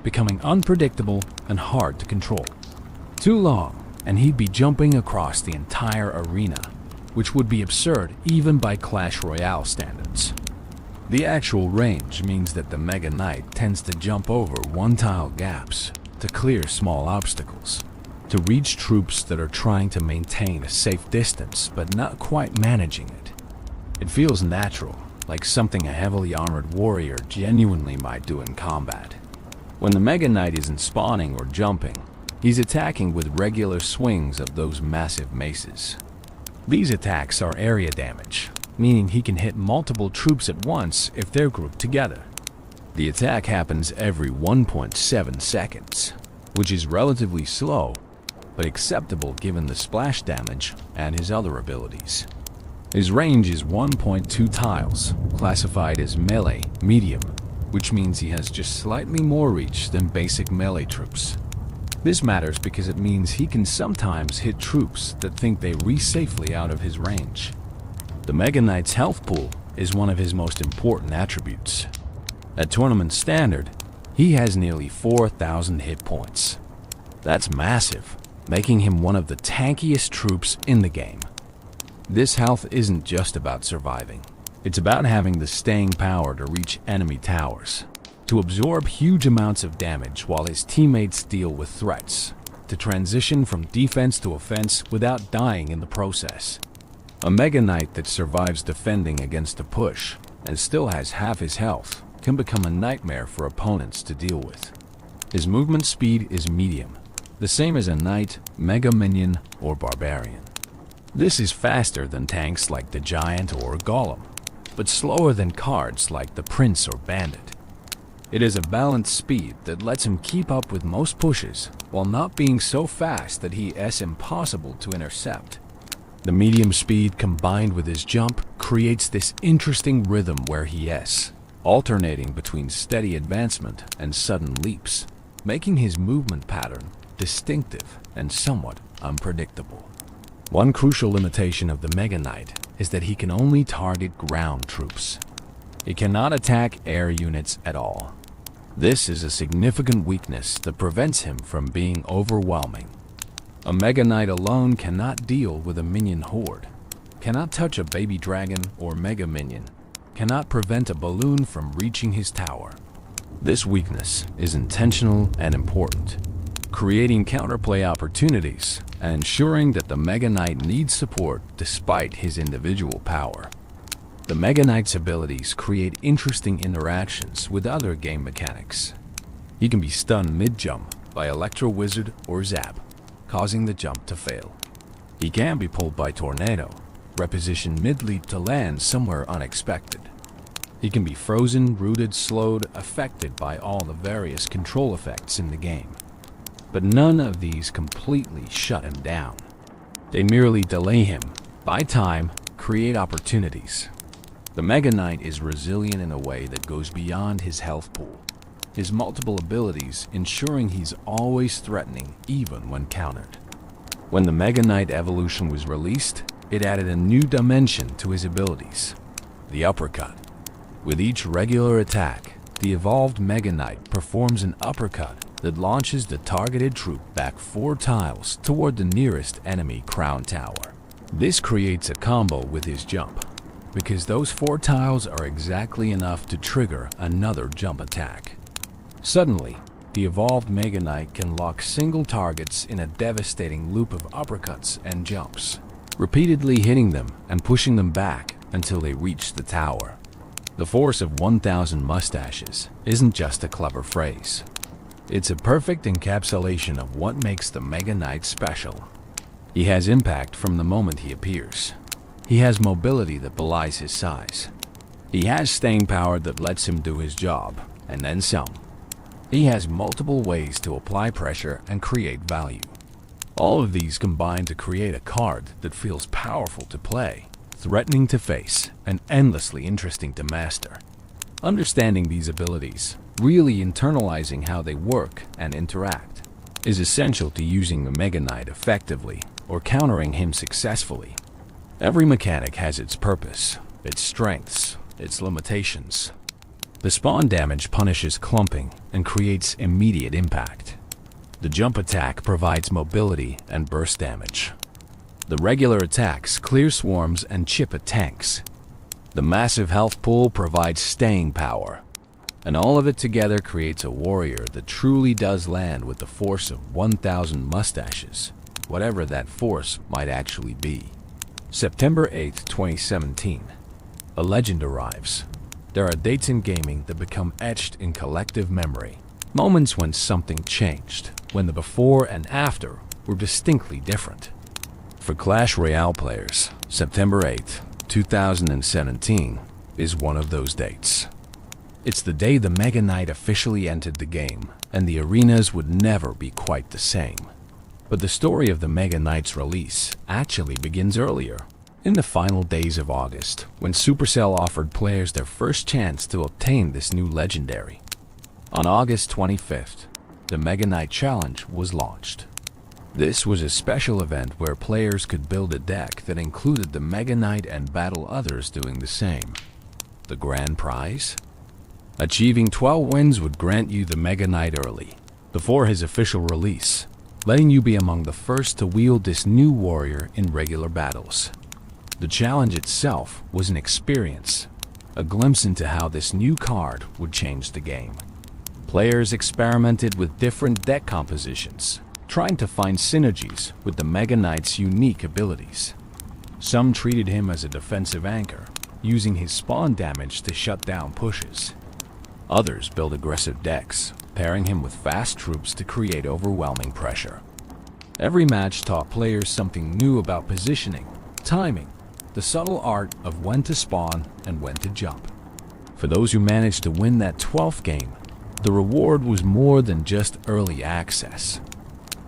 becoming unpredictable and hard to control. Too long, and he'd be jumping across the entire arena, which would be absurd even by Clash Royale standards. The actual range means that the Mega Knight tends to jump over one-tile gaps to clear small obstacles, to reach troops that are trying to maintain a safe distance but not quite managing it. It feels natural, like something a heavily armored warrior genuinely might do in combat. When the Mega Knight isn't spawning or jumping, he's attacking with regular swings of those massive maces. These attacks are area damage, meaning he can hit multiple troops at once if they're grouped together. The attack happens every 1.7 seconds, which is relatively slow, but acceptable given the splash damage and his other abilities. His range is 1.2 tiles, classified as melee medium, which means he has just slightly more reach than basic melee troops. This matters because it means he can sometimes hit troops that think they safely out of his range. The Mega Knight's health pool is one of his most important attributes. At tournament standard, he has nearly 4,000 hit points. That's massive, making him one of the tankiest troops in the game. This health isn't just about surviving. It's about having the staying power to reach enemy towers, to absorb huge amounts of damage while his teammates deal with threats, to transition from defense to offense without dying in the process. A Mega Knight that survives defending against a push and still has half his health can become a nightmare for opponents to deal with. His movement speed is medium, the same as a knight, mega minion, or barbarian. This is faster than tanks like the Giant or Golem, but slower than cards like the Prince or Bandit. It is a balanced speed that lets him keep up with most pushes while not being so fast that he is impossible to intercept. The medium speed combined with his jump creates this interesting rhythm where he is alternating between steady advancement and sudden leaps, making his movement pattern distinctive and somewhat unpredictable. One crucial limitation of the Mega Knight is that he can only target ground troops. He cannot attack air units at all. This is a significant weakness that prevents him from being overwhelming. A Mega Knight alone cannot deal with a minion horde, cannot touch a baby dragon or mega minion, cannot prevent a balloon from reaching his tower. This weakness is intentional and important, creating counterplay opportunities and ensuring that the Mega Knight needs support despite his individual power. The Mega Knight's abilities create interesting interactions with other game mechanics. He can be stunned mid-jump by Electro Wizard or Zap, causing the jump to fail. He can be pulled by Tornado, repositioned mid-leap to land somewhere unexpected. He can be frozen, rooted, slowed, affected by all the various control effects in the game. But none of these completely shut him down. They merely delay him, buy time, create opportunities. The Mega Knight is resilient in a way that goes beyond his health pool, his multiple abilities ensuring he's always threatening even when countered. When the Mega Knight evolution was released, it added a new dimension to his abilities, the uppercut. With each regular attack, the evolved Mega Knight performs an uppercut that launches the targeted troop back 4 tiles toward the nearest enemy crown tower. This creates a combo with his jump, because those 4 tiles are exactly enough to trigger another jump attack. Suddenly, the evolved Mega Knight can lock single targets in a devastating loop of uppercuts and jumps, repeatedly hitting them and pushing them back until they reach the tower. The force of 1,000 mustaches isn't just a clever phrase. It's a perfect encapsulation of what makes the Mega Knight special. He has impact from the moment he appears. He has mobility that belies his size. He has staying power that lets him do his job, and then some. He has multiple ways to apply pressure and create value. All of these combine to create a card that feels powerful to play, threatening to face, and endlessly interesting to master. Understanding these abilities, really internalizing how they work and interact, is essential to using the Mega Knight effectively or countering him successfully. Every mechanic has its purpose, its strengths, its limitations. The spawn damage punishes clumping and creates immediate impact. The jump attack provides mobility and burst damage. The regular attacks clear swarms and chip at tanks. The massive health pool provides staying power. And all of it together creates a warrior that truly does land with the force of 1,000 mustaches, whatever that force might actually be. September 8, 2017. A legend arrives. There are dates in gaming that become etched in collective memory. Moments when something changed, when the before and after were distinctly different. For Clash Royale players, September 8, 2017 is one of those dates. It's the day the Mega Knight officially entered the game, and the arenas would never be quite the same. But the story of the Mega Knight's release actually begins earlier, in the final days of August, when Supercell offered players their first chance to obtain this new legendary. On August 25th, the Mega Knight Challenge was launched. This was a special event where players could build a deck that included the Mega Knight and battle others doing the same. The grand prize? Achieving 12 wins would grant you the Mega Knight early, before his official release, letting you be among the first to wield this new warrior in regular battles. The challenge itself was an experience, a glimpse into how this new card would change the game. Players experimented with different deck compositions, trying to find synergies with the Mega Knight's unique abilities. Some treated him as a defensive anchor, using his spawn damage to shut down pushes. Others built aggressive decks, pairing him with fast troops to create overwhelming pressure. Every match taught players something new about positioning, timing, the subtle art of when to spawn and when to jump. For those who managed to win that 12th game, the reward was more than just early access.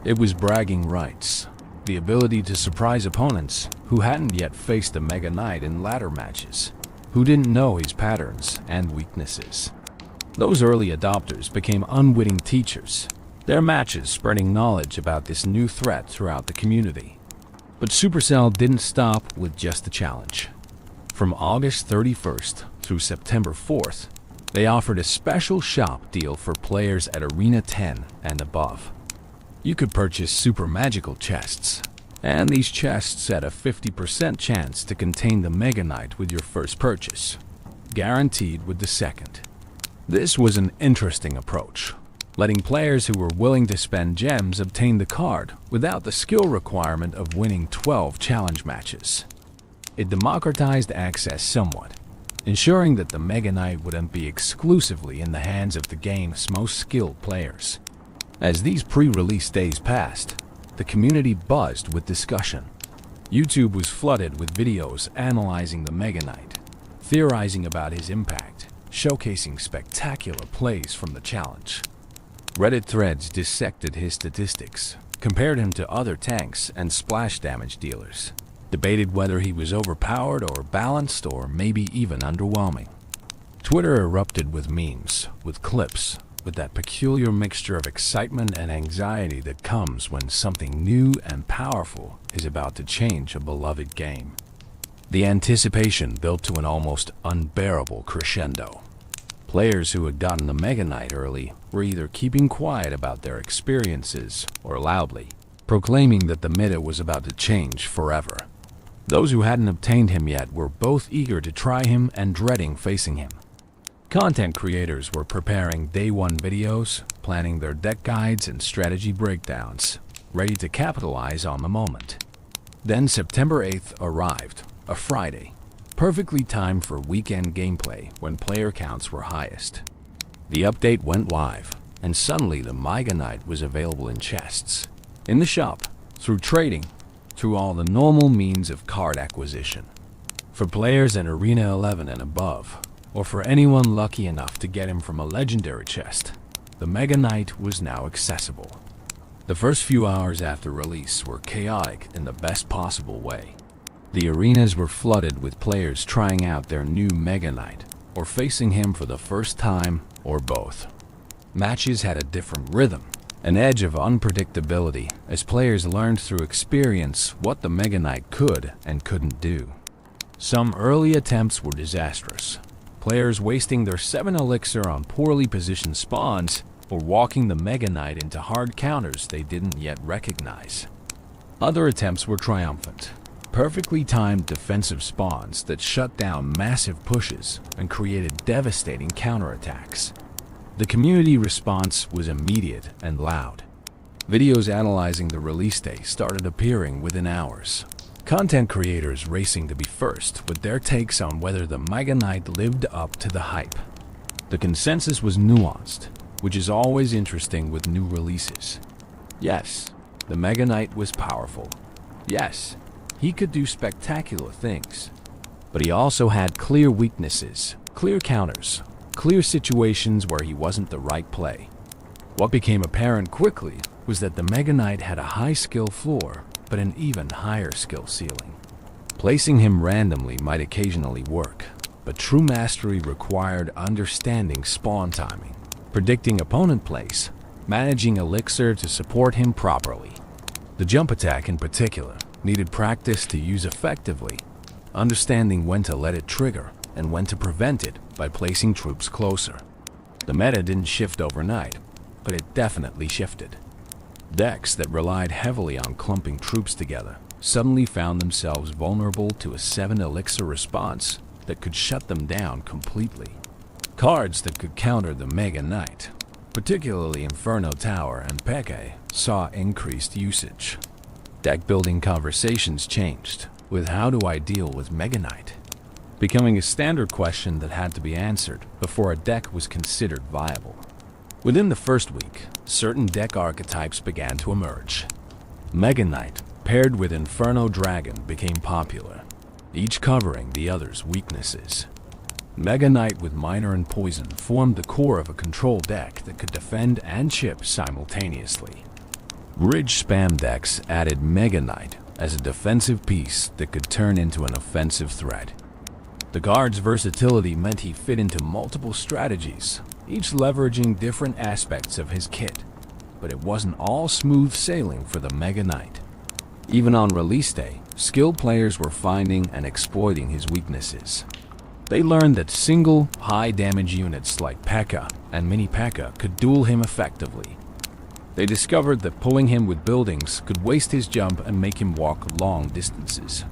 It was bragging rights, the ability to surprise opponents who hadn't yet faced the Mega Knight in ladder matches, who didn't know his patterns and weaknesses. Those early adopters became unwitting teachers, their matches spreading knowledge about this new threat throughout the community. But Supercell didn't stop with just the challenge. From August 31st through September 4th, they offered a special shop deal for players at Arena 10 and above. You could purchase super magical chests, and these chests had a 50% chance to contain the Mega Knight with your first purchase, guaranteed with the second. This was an interesting approach, letting players who were willing to spend gems obtain the card without the skill requirement of winning 12 challenge matches. It democratized access somewhat, ensuring that the Mega Knight wouldn't be exclusively in the hands of the game's most skilled players. As these pre-release days passed, the community buzzed with discussion. YouTube was flooded with videos analyzing the Mega Knight, theorizing about his impact, showcasing spectacular plays from the challenge. Reddit threads dissected his statistics, compared him to other tanks and splash damage dealers, debated whether he was overpowered or balanced or maybe even underwhelming. Twitter erupted with memes, with clips, with that peculiar mixture of excitement and anxiety that comes when something new and powerful is about to change a beloved game. The anticipation built to an almost unbearable crescendo. Players who had gotten the Mega Knight early were either keeping quiet about their experiences or loudly proclaiming that the meta was about to change forever. Those who hadn't obtained him yet were both eager to try him and dreading facing him. Content creators were preparing day one videos, planning their deck guides and strategy breakdowns, ready to capitalize on the moment. Then September 8th arrived, a Friday, perfectly timed for weekend gameplay when player counts were highest. The update went live, and suddenly the Mega Knight was available in chests, in the shop, through trading, through all the normal means of card acquisition. For players in Arena 11 and above, or for anyone lucky enough to get him from a legendary chest, the Mega Knight was now accessible. The first few hours after release were chaotic in the best possible way. The arenas were flooded with players trying out their new Mega Knight, or facing him for the first time, or both. Matches had a different rhythm, an edge of unpredictability, as players learned through experience what the Mega Knight could and couldn't do. Some early attempts were disastrous, players wasting their 7 elixir on poorly positioned spawns or walking the Mega Knight into hard counters they didn't yet recognize. Other attempts were triumphant. Perfectly timed defensive spawns that shut down massive pushes and created devastating counterattacks. The community response was immediate and loud. Videos analyzing the release day started appearing within hours. Content creators racing to be first with their takes on whether the Mega Knight lived up to the hype. The consensus was nuanced, which is always interesting with new releases. Yes, the Mega Knight was powerful. Yes, he could do spectacular things. But he also had clear weaknesses, clear counters, clear situations where he wasn't the right play. What became apparent quickly was that the Mega Knight had a high skill floor, but an even higher skill ceiling. Placing him randomly might occasionally work, but true mastery required understanding spawn timing, predicting opponent plays, managing elixir to support him properly. The jump attack in particular needed practice to use effectively, understanding when to let it trigger and when to prevent it by placing troops closer. The meta didn't shift overnight, but it definitely shifted. Decks that relied heavily on clumping troops together suddenly found themselves vulnerable to a 7 elixir response that could shut them down completely. Cards that could counter the Mega Knight, particularly Inferno Tower and Peke, saw increased usage. Deck building conversations changed, with how do I deal with Mega Knight becoming a standard question that had to be answered before a deck was considered viable. Within the first week, certain deck archetypes began to emerge. Mega Knight paired with Inferno Dragon became popular, each covering the other's weaknesses. Mega Knight with Miner and Poison formed the core of a control deck that could defend and chip simultaneously. Bridge spam decks added Mega Knight as a defensive piece that could turn into an offensive threat. The guard's versatility meant he fit into multiple strategies, each leveraging different aspects of his kit, but it wasn't all smooth sailing for the Mega Knight. Even on release day, skilled players were finding and exploiting his weaknesses. They learned that single, high-damage units like P.E.K.K.A. and Mini P.E.K.K.A. could duel him effectively. They discovered that pulling him with buildings could waste his jump and make him walk long distances.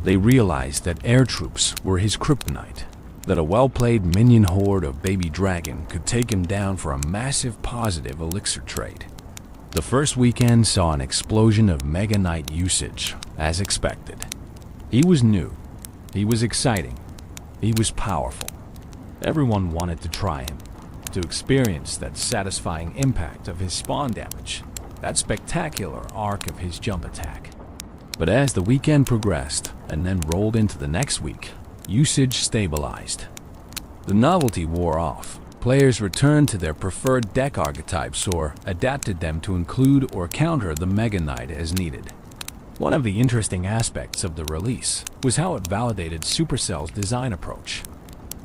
They realized that air troops were his kryptonite, that a well-played minion horde of Baby Dragon could take him down for a massive positive elixir trade. The first weekend saw an explosion of Mega Knight usage, as expected. He was new, he was exciting, he was powerful. Everyone wanted to try him, to experience that satisfying impact of his spawn damage, that spectacular arc of his jump attack. But as the weekend progressed and then rolled into the next week, usage stabilized. The novelty wore off. Players returned to their preferred deck archetypes or adapted them to include or counter the Mega Knight as needed. One of the interesting aspects of the release was how it validated Supercell's design approach.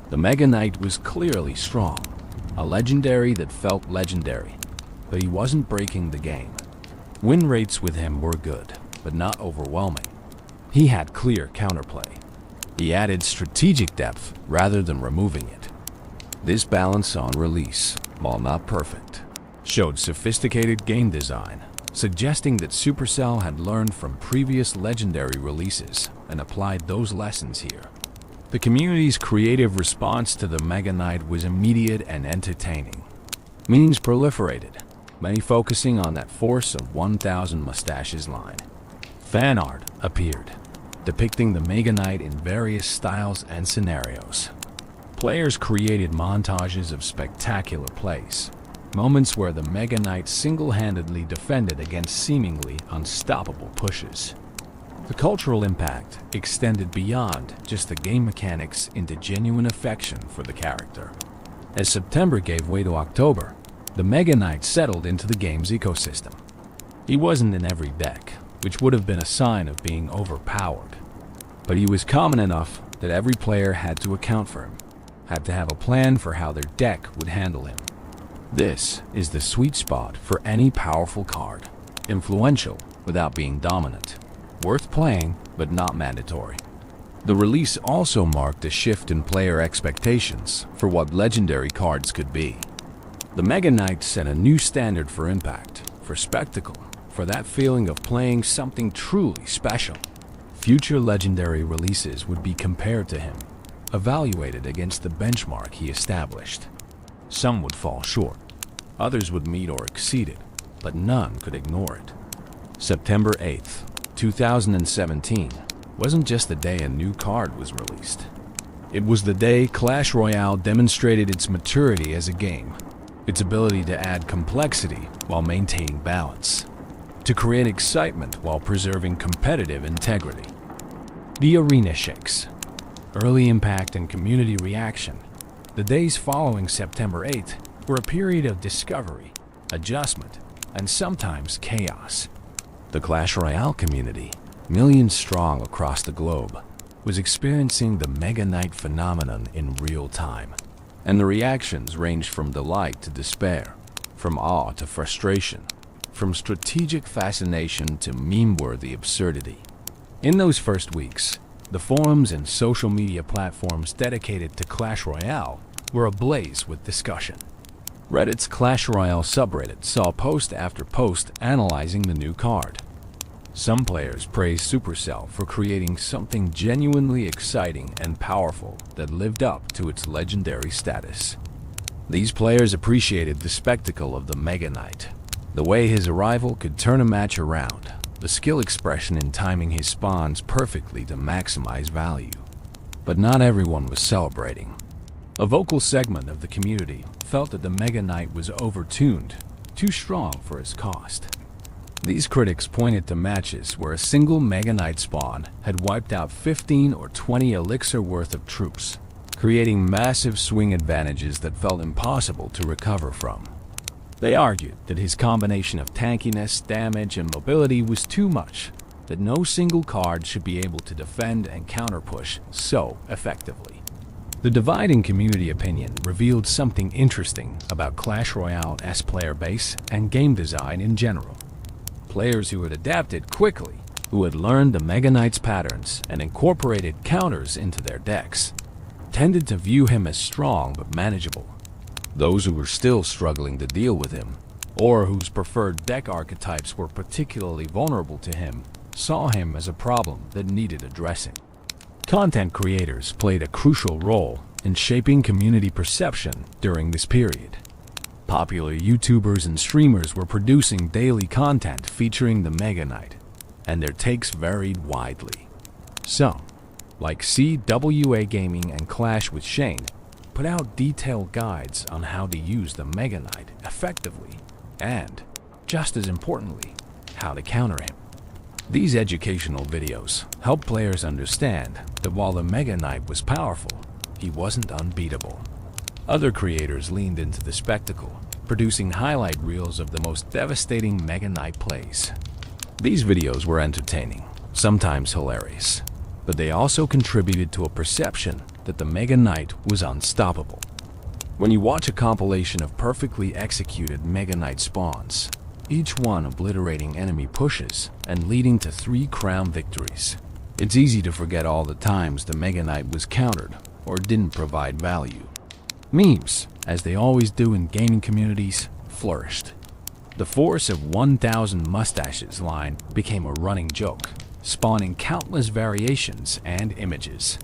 The Mega Knight was clearly strong, a legendary that felt legendary, but he wasn't breaking the game. Win rates with him were good, but not overwhelming. He had clear counterplay. He added strategic depth rather than removing it. This balance on release, while not perfect, showed sophisticated game design, suggesting that Supercell had learned from previous legendary releases and applied those lessons here. The community's creative response to the Mega Knight was immediate and entertaining. Memes proliferated, many focusing on that Force of 1,000 Mustaches line. Fan art appeared, depicting the Mega Knight in various styles and scenarios. Players created montages of spectacular plays, moments where the Mega Knight single-handedly defended against seemingly unstoppable pushes. The cultural impact extended beyond just the game mechanics into genuine affection for the character. As September gave way to October, the Mega Knight settled into the game's ecosystem. He wasn't in every deck, which would have been a sign of being overpowered, but he was common enough that every player had to account for him, had to have a plan for how their deck would handle him. This is the sweet spot for any powerful card, influential without being dominant, worth playing but not mandatory. The release also marked a shift in player expectations for what legendary cards could be. The Mega Knight set a new standard for impact, for spectacle, for that feeling of playing something truly special. Future legendary releases would be compared to him, evaluated against the benchmark he established. Some would fall short, others would meet or exceed it, but none could ignore it. September 8th, 2017 wasn't just the day a new card was released. It was the day Clash Royale demonstrated its maturity as a game, its ability to add complexity while maintaining balance, to create excitement while preserving competitive integrity. The arena shakes, early impact and community reaction. The days following September 8th were a period of discovery, adjustment, and sometimes chaos. The Clash Royale community, millions strong across the globe, was experiencing the Mega Knight phenomenon in real time, and the reactions ranged from delight to despair, from awe to frustration, from strategic fascination to meme-worthy absurdity. In those first weeks, the forums and social media platforms dedicated to Clash Royale were ablaze with discussion. Reddit's Clash Royale subreddit saw post after post analyzing the new card. Some players praised Supercell for creating something genuinely exciting and powerful that lived up to its legendary status. These players appreciated the spectacle of the Mega Knight, the way his arrival could turn a match around, the skill expression in timing his spawns perfectly to maximize value. But not everyone was celebrating. A vocal segment of the community felt that the Mega Knight was overtuned, too strong for his cost. These critics pointed to matches where a single Mega Knight spawn had wiped out 15 or 20 elixir worth of troops, creating massive swing advantages that felt impossible to recover from. They argued that his combination of tankiness, damage, and mobility was too much, that no single card should be able to defend and counterpush so effectively. The dividing community opinion revealed something interesting about Clash Royale's player base and game design in general. Players who had adapted quickly, who had learned the Mega Knight's patterns and incorporated counters into their decks, tended to view him as strong but manageable. Those who were still struggling to deal with him, or whose preferred deck archetypes were particularly vulnerable to him, saw him as a problem that needed addressing. Content creators played a crucial role in shaping community perception during this period. Popular YouTubers and streamers were producing daily content featuring the Mega Knight, and their takes varied widely. Some, like CWA Gaming and Clash with Shane, put out detailed guides on how to use the Mega Knight effectively and, just as importantly, how to counter him. These educational videos help players understand that while the Mega Knight was powerful, he wasn't unbeatable. Other creators leaned into the spectacle, producing highlight reels of the most devastating Mega Knight plays. These videos were entertaining, sometimes hilarious, but they also contributed to a perception that the Mega Knight was unstoppable. When you watch a compilation of perfectly executed Mega Knight spawns, each one obliterating enemy pushes and leading to 3 crown victories, it's easy to forget all the times the Mega Knight was countered or didn't provide value. Memes, as they always do in gaming communities, flourished. The force of 1,000 mustaches line became a running joke, spawning countless variations and images.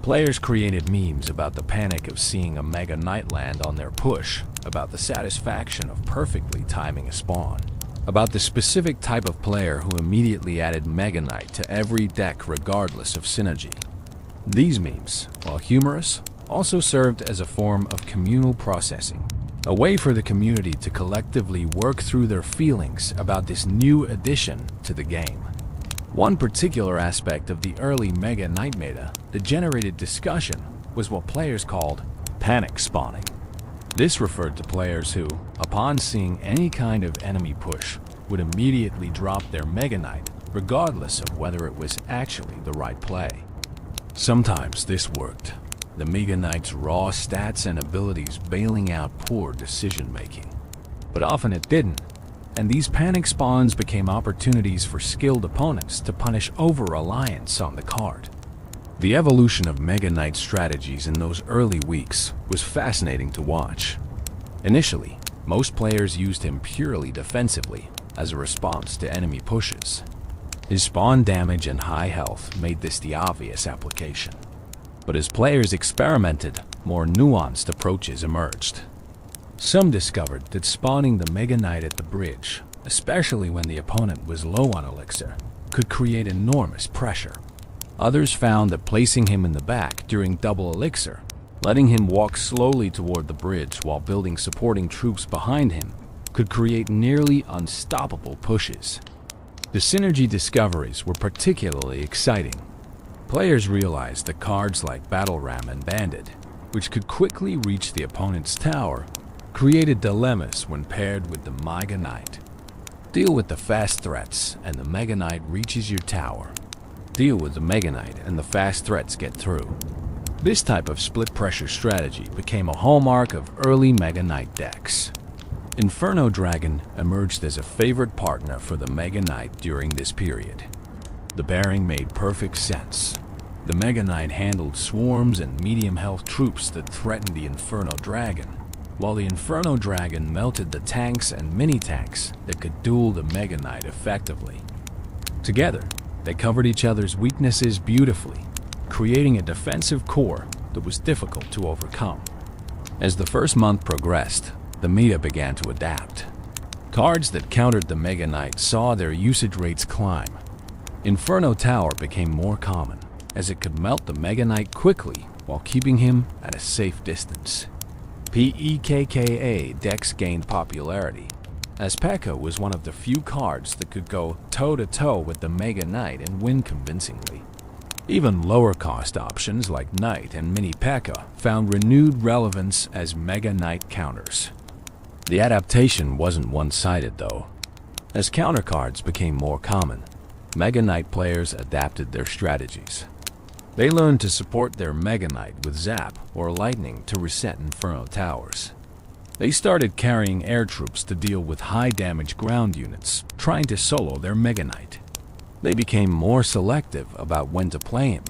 Players created memes about the panic of seeing a Mega Knight land on their push, about the satisfaction of perfectly timing a spawn, about the specific type of player who immediately added Mega Knight to every deck regardless of synergy. These memes, while humorous, also served as a form of communal processing, a way for the community to collectively work through their feelings about this new addition to the game. One particular aspect of the early Mega Knight meta that generated discussion was what players called panic spawning. This referred to players who, upon seeing any kind of enemy push, would immediately drop their Mega Knight, regardless of whether it was actually the right play. Sometimes this worked, the Mega Knight's raw stats and abilities bailing out poor decision-making. But often it didn't, and these panic spawns became opportunities for skilled opponents to punish over-reliance on the card. The evolution of Mega Knight strategies in those early weeks was fascinating to watch. Initially, most players used him purely defensively as a response to enemy pushes. His spawn damage and high health made this the obvious application. But as players experimented, more nuanced approaches emerged. Some discovered that spawning the Mega Knight at the bridge, especially when the opponent was low on elixir, could create enormous pressure. Others found that placing him in the back during double elixir, letting him walk slowly toward the bridge while building supporting troops behind him, could create nearly unstoppable pushes. The synergy discoveries were particularly exciting. Players realized that cards like Battle Ram and Bandit, which could quickly reach the opponent's tower, created dilemmas when paired with the Mega Knight. Deal with the fast threats and the Mega Knight reaches your tower. Deal with the Mega Knight and the fast threats get through. This type of split pressure strategy became a hallmark of early Mega Knight decks. Inferno Dragon emerged as a favorite partner for the Mega Knight during this period. The pairing made perfect sense. The Mega Knight handled swarms and medium health troops that threatened the Inferno Dragon, while the Inferno Dragon melted the tanks and mini-tanks that could duel the Mega Knight effectively. Together, they covered each other's weaknesses beautifully, creating a defensive core that was difficult to overcome. As the first month progressed, the meta began to adapt. Cards that countered the Mega Knight saw their usage rates climb. Inferno Tower became more common, as it could melt the Mega Knight quickly while keeping him at a safe distance. PEKKA decks gained popularity, as P.E.K.K.A. was one of the few cards that could go toe-to-toe with the Mega Knight and win convincingly. Even lower-cost options like Knight and Mini P.E.K.K.A. found renewed relevance as Mega Knight counters. The adaptation wasn't one-sided, though. As counter cards became more common, Mega Knight players adapted their strategies. They learned to support their Mega Knight with Zap or Lightning to reset Inferno Towers. They started carrying air troops to deal with high-damage ground units, trying to solo their Mega Knight. They became more selective about when to play him,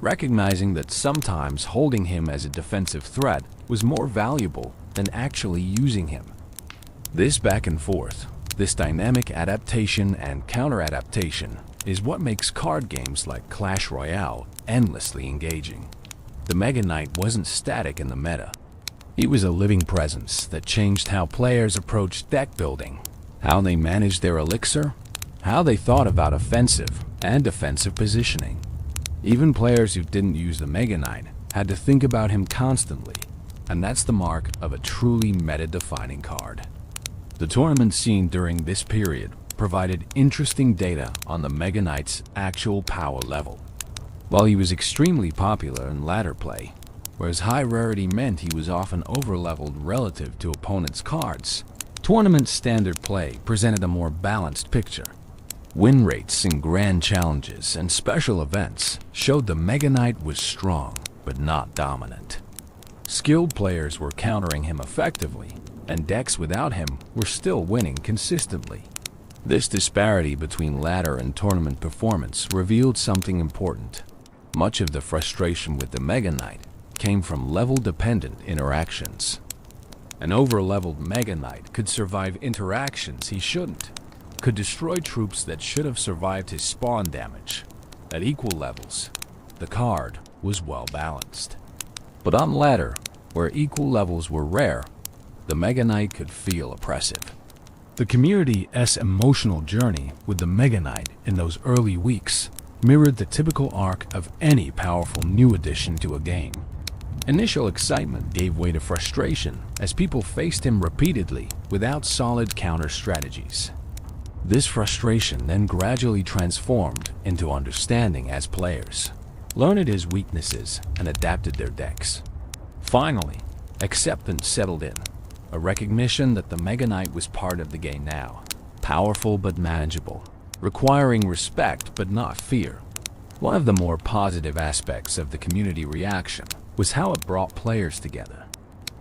recognizing that sometimes holding him as a defensive threat was more valuable than actually using him. This back and forth, this dynamic adaptation and counter-adaptation, is what makes card games like Clash Royale endlessly engaging. The Mega Knight wasn't static in the meta. He was a living presence that changed how players approached deck building, how they managed their elixir, how they thought about offensive and defensive positioning. Even players who didn't use the Mega Knight had to think about him constantly, and that's the mark of a truly meta-defining card. The tournament scene during this period provided interesting data on the Mega Knight's actual power level. While he was extremely popular in ladder play, whereas high rarity meant he was often overleveled relative to opponents' cards, tournament standard play presented a more balanced picture. Win rates in grand challenges and special events showed the Mega Knight was strong, but not dominant. Skilled players were countering him effectively, and decks without him were still winning consistently. This disparity between ladder and tournament performance revealed something important. Much of the frustration with the Mega Knight came from level-dependent interactions. An over-leveled Mega Knight could survive interactions he shouldn't, could destroy troops that should have survived his spawn damage. At equal levels, the card was well-balanced. But on ladder, where equal levels were rare, the Mega Knight could feel oppressive. The community's emotional journey with the Mega Knight in those early weeks mirrored the typical arc of any powerful new addition to a game. Initial excitement gave way to frustration as people faced him repeatedly without solid counter strategies. This frustration then gradually transformed into understanding as players, learned his weaknesses, and adapted their decks. Finally, acceptance settled in, a recognition that the Mega Knight was part of the game now, powerful but manageable, requiring respect but not fear. One of the more positive aspects of the community reaction was how it brought players together.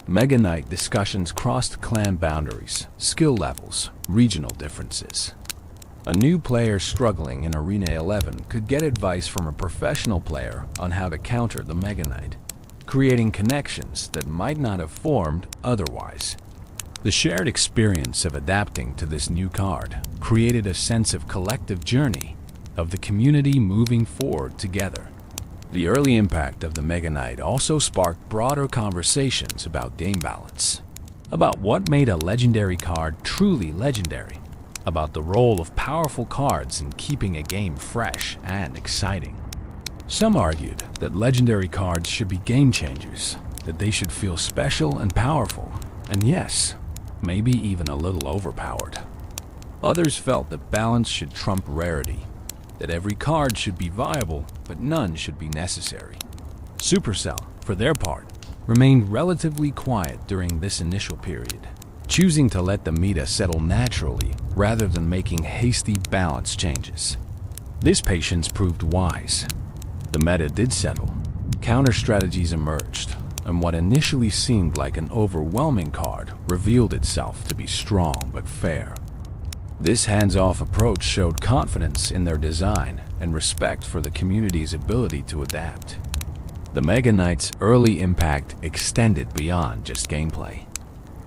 Mega Knight discussions crossed clan boundaries, skill levels, regional differences. A new player struggling in Arena 11 could get advice from a professional player on how to counter the Mega Knight, creating connections that might not have formed otherwise. The shared experience of adapting to this new card created a sense of collective journey, of the community moving forward together. The early impact of the Mega Knight also sparked broader conversations about game balance, about what made a legendary card truly legendary, about the role of powerful cards in keeping a game fresh and exciting. Some argued that legendary cards should be game changers, that they should feel special and powerful, and yes, maybe even a little overpowered. Others felt that balance should trump rarity, that every card should be viable, but none should be necessary. Supercell, for their part, remained relatively quiet during this initial period, choosing to let the meta settle naturally rather than making hasty balance changes. This patience proved wise. The meta did settle, counter strategies emerged, and what initially seemed like an overwhelming card revealed itself to be strong but fair. This hands-off approach showed confidence in their design and respect for the community's ability to adapt. The Mega Knight's early impact extended beyond just gameplay.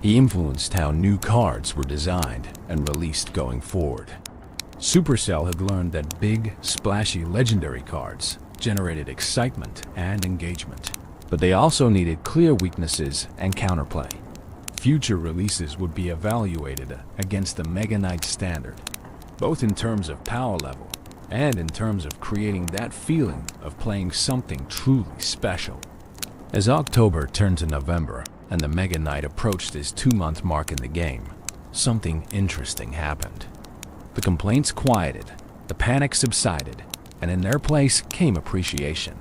He influenced how new cards were designed and released going forward. Supercell had learned that big, splashy legendary cards generated excitement and engagement, but they also needed clear weaknesses and counterplay. Future releases would be evaluated against the Mega Knight standard, both in terms of power level and in terms of creating that feeling of playing something truly special. As October turned to November and the Mega Knight approached his 2-month mark in the game, something interesting happened. The complaints quieted, the panic subsided, and in their place came appreciation.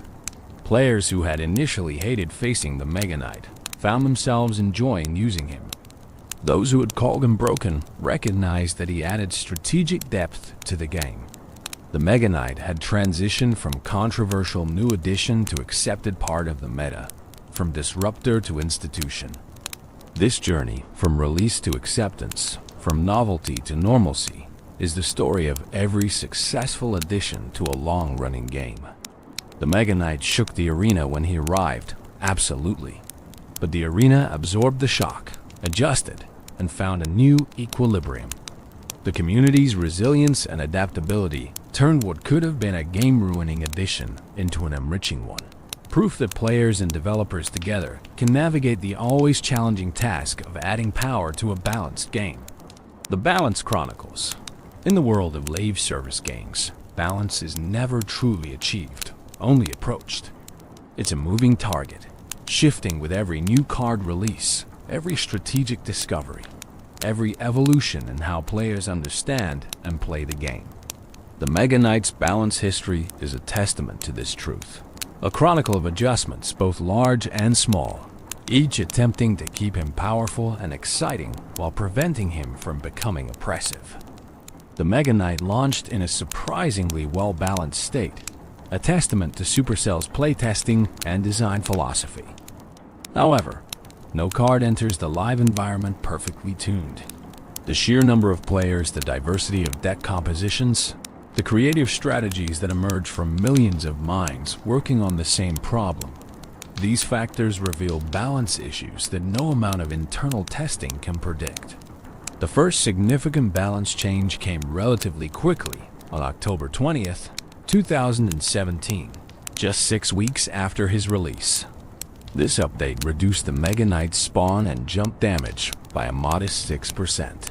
Players who had initially hated facing the Mega Knight found themselves enjoying using him. Those who had called him broken recognized that he added strategic depth to the game. The Mega Knight had transitioned from controversial new addition to accepted part of the meta, from disruptor to institution. This journey, from release to acceptance, from novelty to normalcy, is the story of every successful addition to a long-running game. The Mega Knight shook the arena when he arrived, absolutely. But the arena absorbed the shock, adjusted, and found a new equilibrium. The community's resilience and adaptability turned what could have been a game-ruining addition into an enriching one. Proof that players and developers together can navigate the always challenging task of adding power to a balanced game. The Balance Chronicles. In the world of live service games, balance is never truly achieved, only approached. It's a moving target, shifting with every new card release, every strategic discovery, every evolution in how players understand and play the game. The Mega Knight's balance history is a testament to this truth, a chronicle of adjustments both large and small, each attempting to keep him powerful and exciting while preventing him from becoming oppressive. The Mega Knight launched in a surprisingly well-balanced state, a testament to Supercell's playtesting and design philosophy. However, no card enters the live environment perfectly tuned. The sheer number of players, the diversity of deck compositions, the creative strategies that emerge from millions of minds working on the same problem. These factors reveal balance issues that no amount of internal testing can predict. The first significant balance change came relatively quickly on October 20th, 2017, just 6 weeks after his release. This update reduced the Mega Knight's spawn and jump damage by a modest 6%.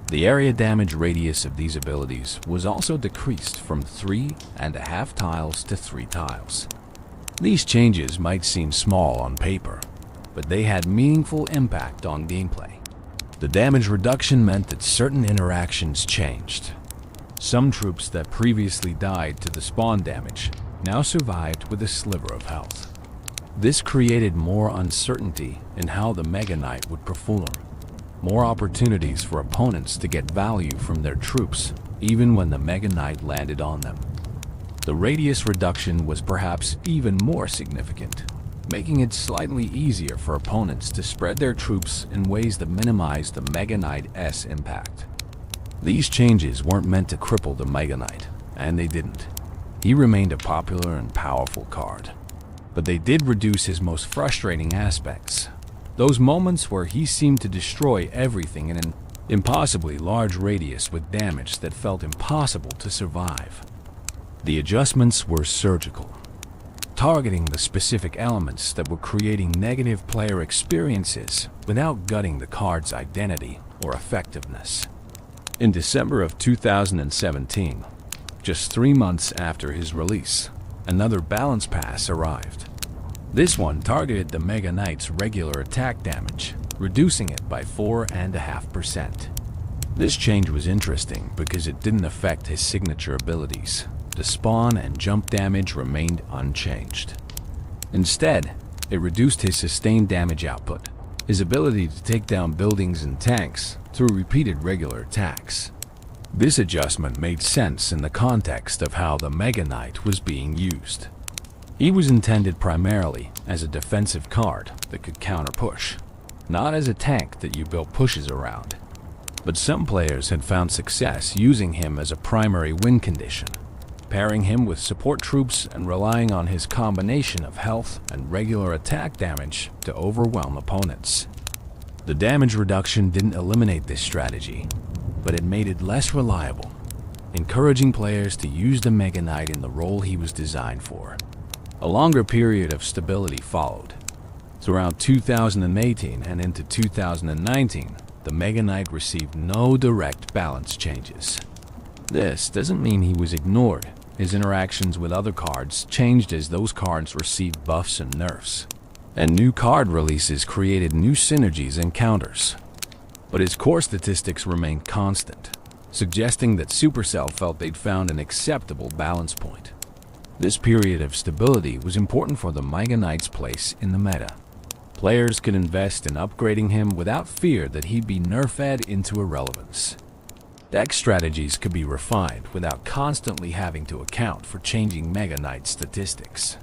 The area damage radius of these abilities was also decreased from 3.5 tiles to 3 tiles. These changes might seem small on paper, but they had meaningful impact on gameplay. The damage reduction meant that certain interactions changed. Some troops that previously died to the spawn damage now survived with a sliver of health. This created more uncertainty in how the Mega Knight would perform, more opportunities for opponents to get value from their troops, even when the Mega Knight landed on them. The radius reduction was perhaps even more significant, making it slightly easier for opponents to spread their troops in ways that minimize the Mega Knight's impact. These changes weren't meant to cripple the Mega Knight, and they didn't. He remained a popular and powerful card. But they did reduce his most frustrating aspects. Those moments where he seemed to destroy everything in an impossibly large radius with damage that felt impossible to survive. The adjustments were surgical, targeting the specific elements that were creating negative player experiences without gutting the card's identity or effectiveness. In December of 2017, just 3 months after his release, another balance pass arrived. This one targeted the Mega Knight's regular attack damage, reducing it by 4.5%. This change was interesting because it didn't affect his signature abilities. The spawn and jump damage remained unchanged. Instead, it reduced his sustained damage output, his ability to take down buildings and tanks through repeated regular attacks. This adjustment made sense in the context of how the Mega Knight was being used. He was intended primarily as a defensive card that could counter-push, not as a tank that you built pushes around. But some players had found success using him as a primary win condition, pairing him with support troops and relying on his combination of health and regular attack damage to overwhelm opponents. The damage reduction didn't eliminate this strategy, but it made it less reliable, encouraging players to use the Mega Knight in the role he was designed for. A longer period of stability followed. Throughout 2018 and into 2019, the Mega Knight received no direct balance changes. This doesn't mean he was ignored. His interactions with other cards changed as those cards received buffs and nerfs, and new card releases created new synergies and counters. But his core statistics remained constant, suggesting that Supercell felt they'd found an acceptable balance point. This period of stability was important for the Mega Knight's place in the meta. Players could invest in upgrading him without fear that he'd be nerfed into irrelevance. Deck strategies could be refined without constantly having to account for changing Mega Knight statistics.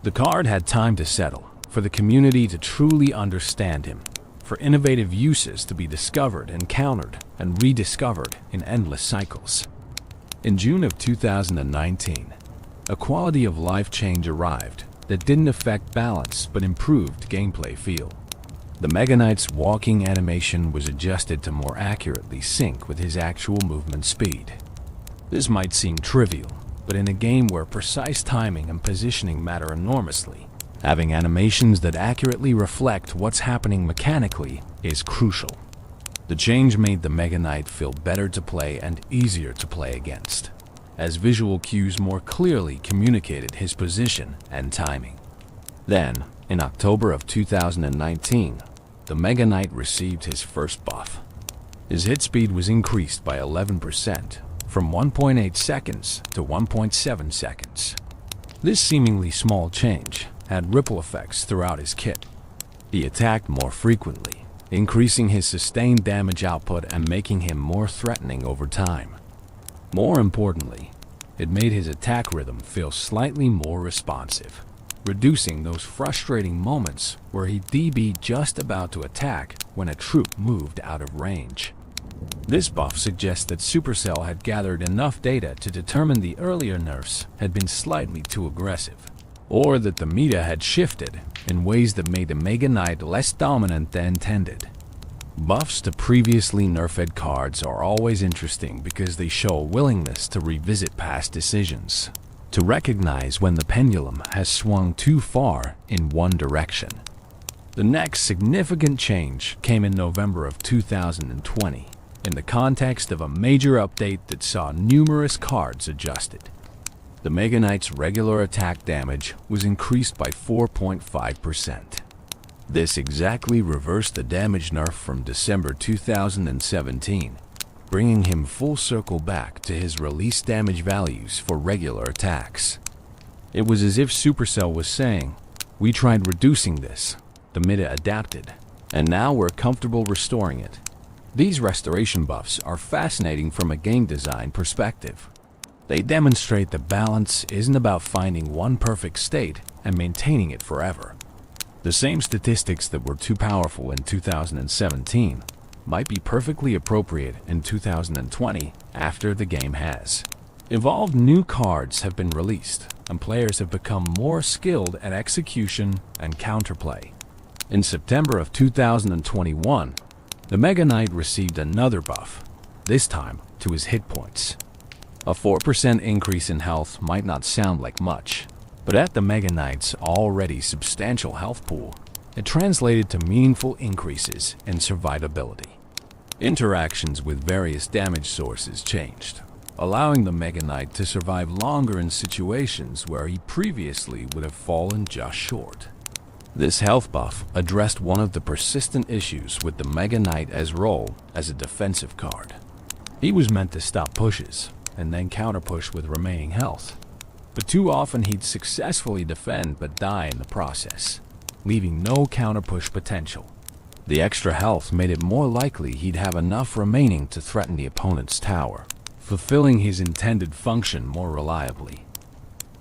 The card had time to settle, for the community to truly understand him, for innovative uses to be discovered and countered and rediscovered in endless cycles. In June of 2019, a quality of life change arrived that didn't affect balance but improved gameplay feel. The Mega Knight's walking animation was adjusted to more accurately sync with his actual movement speed. This might seem trivial, but in a game where precise timing and positioning matter enormously, having animations that accurately reflect what's happening mechanically is crucial. The change made the Mega Knight feel better to play and easier to play against, as visual cues more clearly communicated his position and timing. Then, in October of 2019, the Mega Knight received his first buff. His hit speed was increased by 11%, from 1.8 seconds to 1.7 seconds. This seemingly small change had ripple effects throughout his kit. He attacked more frequently, increasing his sustained damage output and making him more threatening over time. More importantly, it made his attack rhythm feel slightly more responsive, reducing those frustrating moments where he'd be just about to attack when a troop moved out of range. This buff suggests that Supercell had gathered enough data to determine the earlier nerfs had been slightly too aggressive, or that the meta had shifted in ways that made the Mega Knight less dominant than intended. Buffs to previously nerfed cards are always interesting because they show a willingness to revisit past decisions, to recognize when the pendulum has swung too far in one direction. The next significant change came in November of 2020, in the context of a major update that saw numerous cards adjusted. The Mega Knight's regular attack damage was increased by 4.5%. This exactly reversed the damage nerf from December 2017, bringing him full circle back to his release damage values for regular attacks. It was as if Supercell was saying, "We tried reducing this, the meta adapted, and now we're comfortable restoring it." These restoration buffs are fascinating from a game design perspective. They demonstrate that balance isn't about finding one perfect state and maintaining it forever. The same statistics that were too powerful in 2017 might be perfectly appropriate in 2020 after the game has evolved. New cards have been released, and players have become more skilled at execution and counterplay. In September of 2021, the Mega Knight received another buff, this time to his hit points. A 4% increase in health might not sound like much, but at the Mega Knight's already substantial health pool, it translated to meaningful increases in survivability. Interactions with various damage sources changed, allowing the Mega Knight to survive longer in situations where he previously would have fallen just short. This health buff addressed one of the persistent issues with the Mega Knight's role as a defensive card. He was meant to stop pushes and then counter-push with remaining health, but too often he'd successfully defend but die in the process, leaving no counter-push potential. The extra health made it more likely he'd have enough remaining to threaten the opponent's tower, fulfilling his intended function more reliably.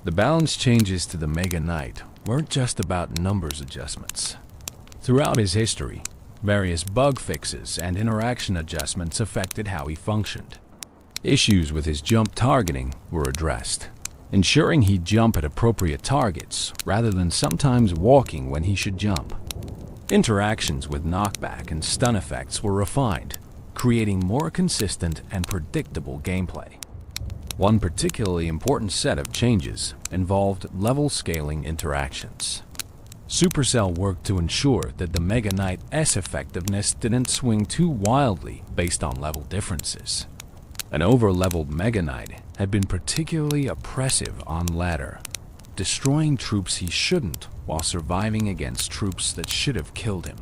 The balance changes to the Mega Knight weren't just about numbers adjustments. Throughout his history, various bug fixes and interaction adjustments affected how he functioned. Issues with his jump targeting were addressed, ensuring he'd jump at appropriate targets rather than sometimes walking when he should jump. Interactions with knockback and stun effects were refined, creating more consistent and predictable gameplay. One particularly important set of changes involved level scaling interactions. Supercell worked to ensure that the Mega Knight's effectiveness didn't swing too wildly based on level differences. An over-leveled Mega Knight had been particularly oppressive on ladder, destroying troops he shouldn't while surviving against troops that should have killed him.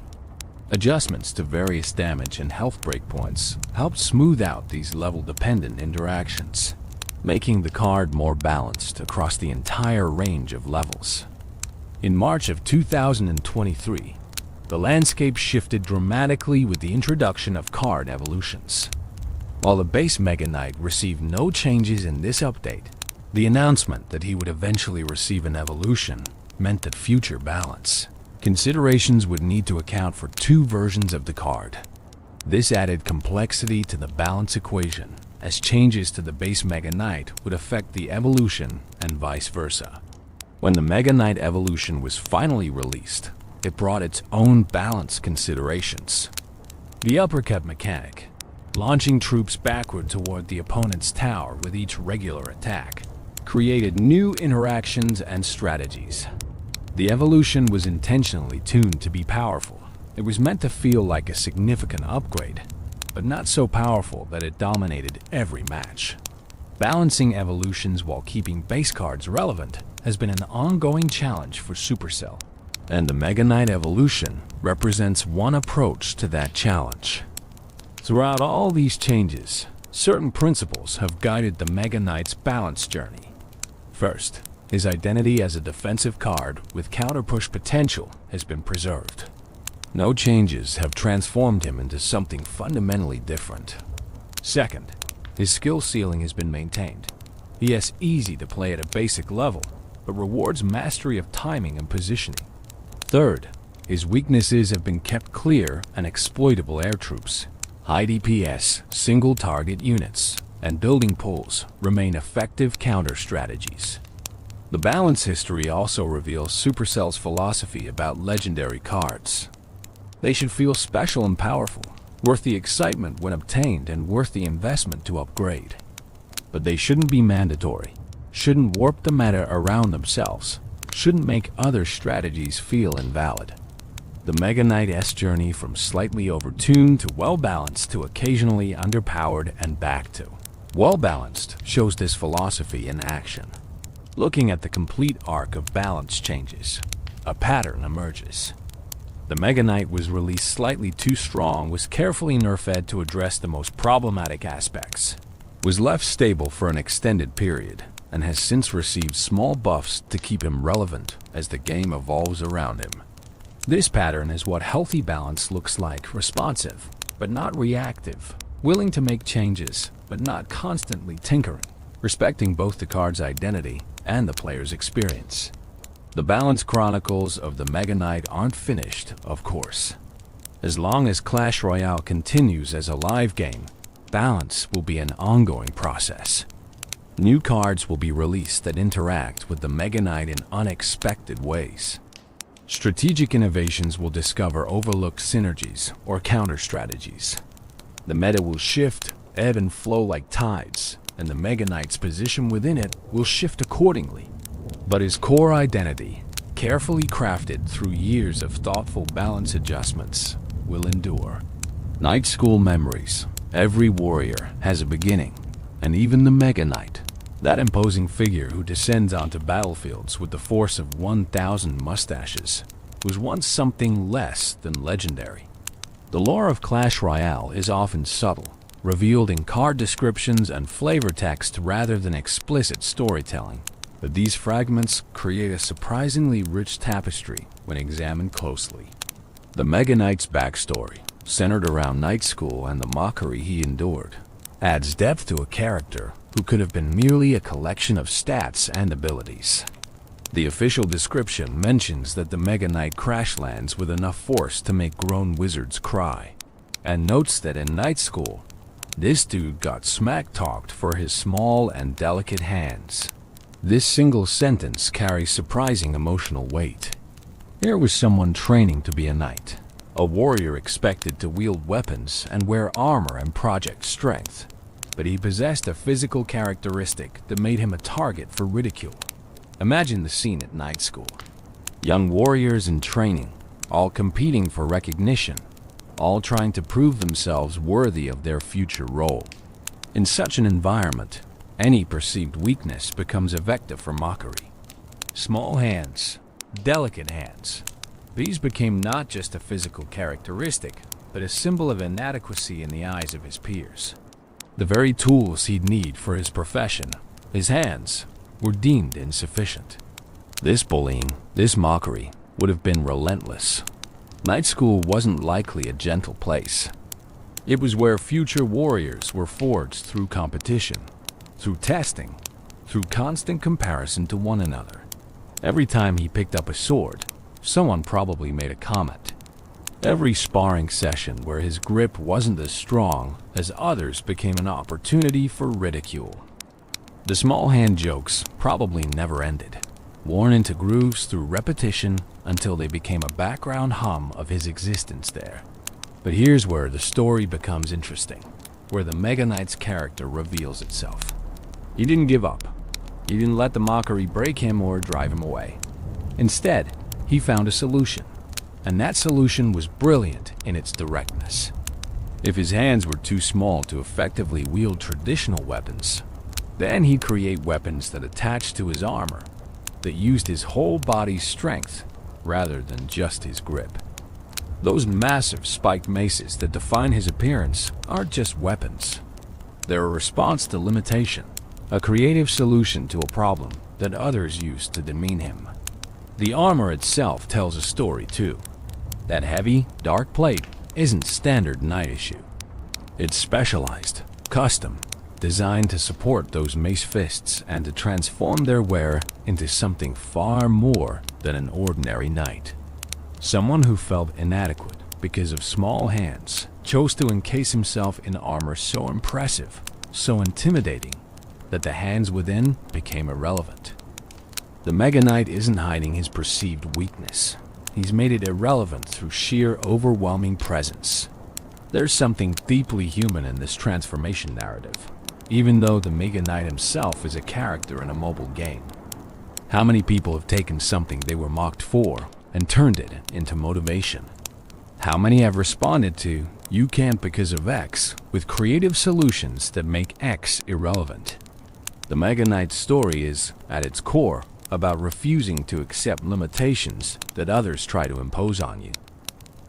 Adjustments to various damage and health breakpoints helped smooth out these level-dependent interactions, making the card more balanced across the entire range of levels. In March of 2023, the landscape shifted dramatically with the introduction of card evolutions. While the base Mega Knight received no changes in this update, the announcement that he would eventually receive an evolution meant that future balance considerations would need to account for two versions of the card. This added complexity to the balance equation, as changes to the base Mega Knight would affect the evolution and vice versa. When the Mega Knight evolution was finally released, it brought its own balance considerations. The uppercut mechanic, launching troops backward toward the opponent's tower with each regular attack, created new interactions and strategies. The evolution was intentionally tuned to be powerful. It was meant to feel like a significant upgrade, but not so powerful that it dominated every match. Balancing evolutions while keeping base cards relevant has been an ongoing challenge for Supercell, and the Mega Knight evolution represents one approach to that challenge. Throughout all these changes, certain principles have guided the Mega Knight's balance journey. First, his identity as a defensive card with counter-push potential has been preserved. No changes have transformed him into something fundamentally different. Second, his skill ceiling has been maintained. He is easy to play at a basic level, but rewards mastery of timing and positioning. Third, his weaknesses have been kept clear and exploitable air troops. High DPS, single-target units, and building pools remain effective counter strategies. The balance history also reveals Supercell's philosophy about legendary cards. They should feel special and powerful, worth the excitement when obtained and worth the investment to upgrade. But they shouldn't be mandatory, shouldn't warp the meta around themselves, shouldn't make other strategies feel invalid. The Mega Knight's journey from slightly overtuned to well-balanced to occasionally underpowered and back to well-balanced shows this philosophy in action. Looking at the complete arc of balance changes, a pattern emerges. The Mega Knight was released slightly too strong, was carefully nerfed to address the most problematic aspects, was left stable for an extended period, and has since received small buffs to keep him relevant as the game evolves around him. This pattern is what healthy balance looks like: responsive, but not reactive, willing to make changes, but not constantly tinkering, respecting both the card's identity and the player's experience. The balance chronicles of the Mega Knight aren't finished, of course. As long as Clash Royale continues as a live game, balance will be an ongoing process. New cards will be released that interact with the Mega Knight in unexpected ways. Strategic innovations will discover overlooked synergies or counter-strategies. The meta will shift, ebb and flow like tides, and the Mega Knight's position within it will shift accordingly. But his core identity, carefully crafted through years of thoughtful balance adjustments, will endure. Knight School memories. Every warrior has a beginning, and even the Mega Knight, that imposing figure who descends onto battlefields with the force of 1,000 mustaches, was once something less than legendary. The lore of Clash Royale is often subtle, revealed in card descriptions and flavor text rather than explicit storytelling. But these fragments create a surprisingly rich tapestry when examined closely. The Mega Knight's backstory, centered around Knight School and the mockery he endured, adds depth to a character who could have been merely a collection of stats and abilities. The official description mentions that the Mega Knight crash lands with enough force to make grown wizards cry, and notes that in Knight School, this dude got smack-talked for his small and delicate hands. This single sentence carries surprising emotional weight. Here was someone training to be a knight, a warrior expected to wield weapons and wear armor and project strength, but he possessed a physical characteristic that made him a target for ridicule. Imagine the scene at Knight School. Young warriors in training, all competing for recognition, all trying to prove themselves worthy of their future role. In such an environment, any perceived weakness becomes a vector for mockery. Small hands, delicate hands. These became not just a physical characteristic, but a symbol of inadequacy in the eyes of his peers. The very tools he'd need for his profession, his hands, were deemed insufficient. This bullying, this mockery, would have been relentless. Knight School wasn't likely a gentle place. It was where future warriors were forged through competition, through testing, through constant comparison to one another. Every time he picked up a sword, someone probably made a comment. Every sparring session where his grip wasn't as strong as others became an opportunity for ridicule. The small hand jokes probably never ended, worn into grooves through repetition until they became a background hum of his existence there. But here's where the story becomes interesting, where the Mega Knight's character reveals itself. He didn't give up. He didn't let the mockery break him or drive him away. Instead, he found a solution, and that solution was brilliant in its directness. If his hands were too small to effectively wield traditional weapons, then he'd create weapons that attached to his armor, that used his whole body's strength rather than just his grip. Those massive spiked maces that define his appearance aren't just weapons. They're a response to limitation, a creative solution to a problem that others used to demean him. The armor itself tells a story too. That heavy, dark plate isn't standard knight issue. It's specialized, custom, designed to support those mace fists and to transform their wearer into something far more than an ordinary knight. Someone who felt inadequate because of small hands chose to encase himself in armor so impressive, so intimidating, that the hands within became irrelevant. The Mega Knight isn't hiding his perceived weakness. He's made it irrelevant through sheer overwhelming presence. There's something deeply human in this transformation narrative, even though the Mega Knight himself is a character in a mobile game. How many people have taken something they were mocked for and turned it into motivation? How many have responded to, "You can't because of X," with creative solutions that make X irrelevant? The Mega Knight's story is, at its core, about refusing to accept limitations that others try to impose on you.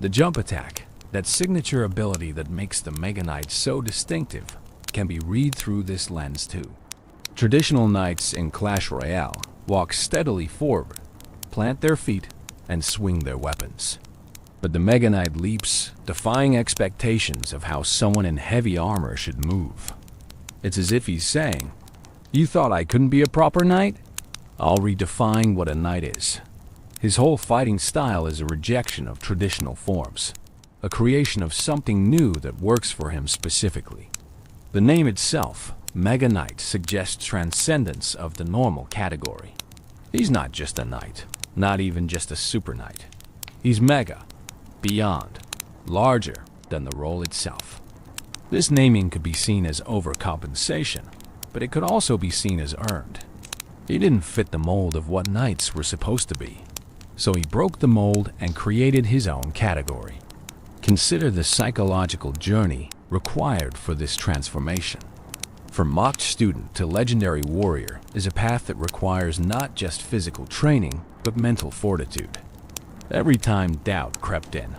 The jump attack, that signature ability that makes the Mega Knight so distinctive, can be read through this lens too. Traditional knights in Clash Royale walk steadily forward, plant their feet, and swing their weapons. But the Mega Knight leaps, defying expectations of how someone in heavy armor should move. It's as if he's saying, "You thought I couldn't be a proper knight? I'll redefine what a knight is." His whole fighting style is a rejection of traditional forms, a creation of something new that works for him specifically. The name itself, Mega Knight, suggests transcendence of the normal category. He's not just a knight. Not even just a super knight. He's mega, beyond, larger than the role itself. This naming could be seen as overcompensation, but it could also be seen as earned. He didn't fit the mold of what knights were supposed to be, so he broke the mold and created his own category. Consider the psychological journey required for this transformation. From mocked student to legendary warrior is a path that requires not just physical training, but mental fortitude. Every time doubt crept in,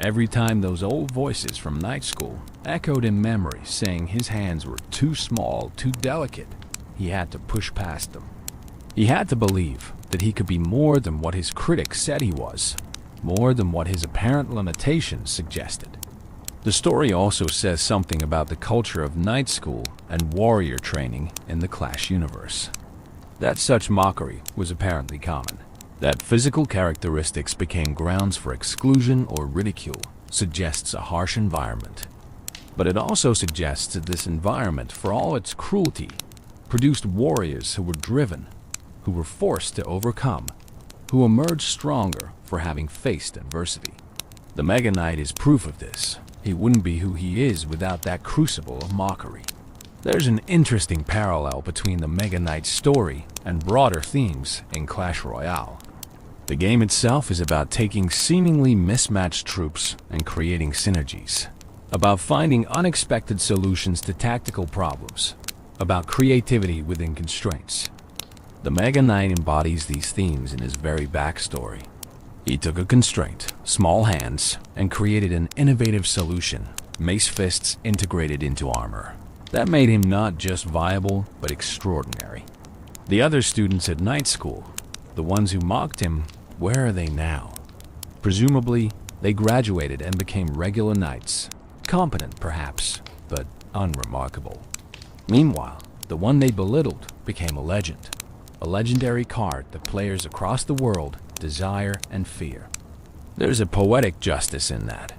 every time those old voices from night school echoed in memory saying his hands were too small, too delicate, he had to push past them. He had to believe that he could be more than what his critics said he was, more than what his apparent limitations suggested. The story also says something about the culture of night school and warrior training in the Clash universe. That such mockery was apparently common. That physical characteristics became grounds for exclusion or ridicule suggests a harsh environment. But it also suggests that this environment, for all its cruelty, produced warriors who were driven, who were forced to overcome, who emerged stronger for having faced adversity. The Mega Knight is proof of this. He wouldn't be who he is without that crucible of mockery. There's an interesting parallel between the Mega Knight's story and broader themes in Clash Royale. The game itself is about taking seemingly mismatched troops and creating synergies, about finding unexpected solutions to tactical problems, about creativity within constraints. The Mega Knight embodies these themes in his very backstory. He took a constraint, small hands, and created an innovative solution, mace fists integrated into armor. That made him not just viable, but extraordinary. The other students at night school, the ones who mocked him, where are they now? Presumably, they graduated and became regular knights. Competent, perhaps, but unremarkable. Meanwhile, the one they belittled became a legend. A legendary card that players across the world desire and fear. There's a poetic justice in that.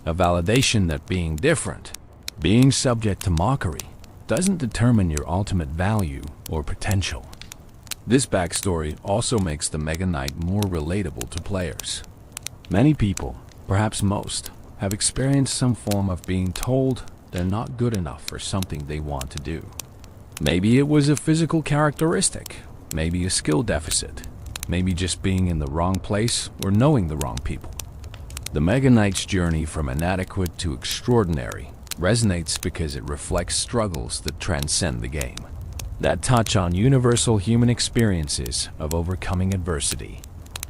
A validation that being different, being subject to mockery, doesn't determine your ultimate value or potential. This backstory also makes the Mega Knight more relatable to players. Many people, perhaps most, have experienced some form of being told they're not good enough for something they want to do. Maybe it was a physical characteristic, maybe a skill deficit, maybe just being in the wrong place or knowing the wrong people. The Mega Knight's journey from inadequate to extraordinary resonates because it reflects struggles that transcend the game, that touch on universal human experiences of overcoming adversity.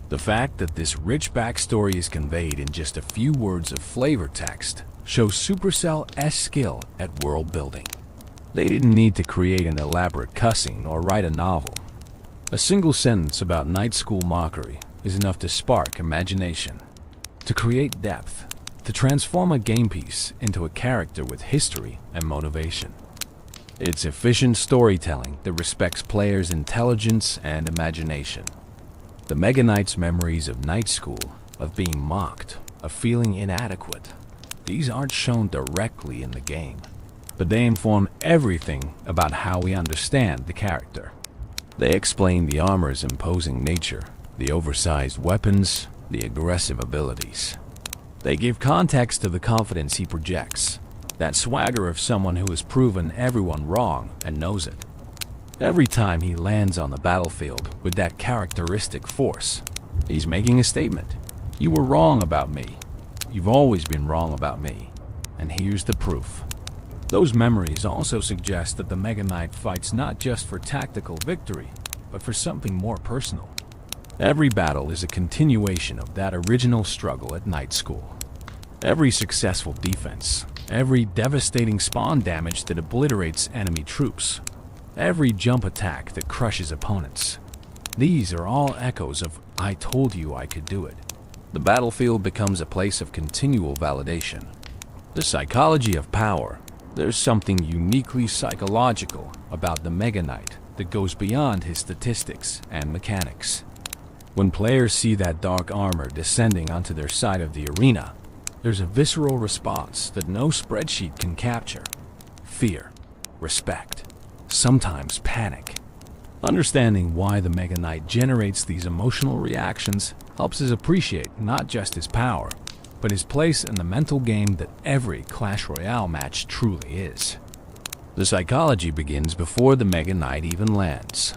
The fact that this rich backstory is conveyed in just a few words of flavor text shows Supercell's skill at world building. They didn't need to create an elaborate cutscene or write a novel. A single sentence about night school mockery is enough to spark imagination, to create depth, to transform a game piece into a character with history and motivation. It's efficient storytelling that respects players' intelligence and imagination. The Mega Knight's memories of night school, of being mocked, of feeling inadequate, these aren't shown directly in the game, but they inform everything about how we understand the character. They explain the armor's imposing nature, the oversized weapons, the aggressive abilities. They give context to the confidence he projects, that swagger of someone who has proven everyone wrong and knows it. Every time he lands on the battlefield with that characteristic force, he's making a statement. You were wrong about me. You've always been wrong about me. And here's the proof. Those memories also suggest that the Mega Knight fights not just for tactical victory, but for something more personal. Every battle is a continuation of that original struggle at night school. Every successful defense, every devastating spawn damage that obliterates enemy troops, every jump attack that crushes opponents. These are all echoes of "I told you I could do it." The battlefield becomes a place of continual validation. The psychology of power. There's something uniquely psychological about the Mega Knight that goes beyond his statistics and mechanics. When players see that dark armor descending onto their side of the arena, there's a visceral response that no spreadsheet can capture. Fear, respect, sometimes panic. Understanding why the Mega Knight generates these emotional reactions helps us appreciate not just his power, but his place in the mental game that every Clash Royale match truly is. The psychology begins before the Mega Knight even lands.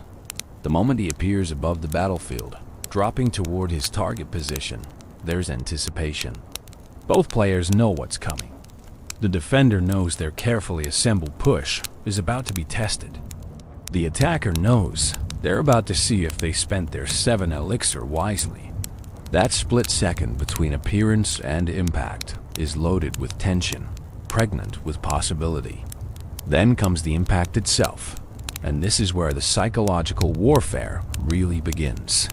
The moment he appears above the battlefield, dropping toward his target position, there's anticipation. Both players know what's coming. The defender knows their carefully assembled push is about to be tested. The attacker knows they're about to see if they spent their 7 elixir wisely. That split second between appearance and impact is loaded with tension, pregnant with possibility. Then comes the impact itself, and this is where the psychological warfare really begins.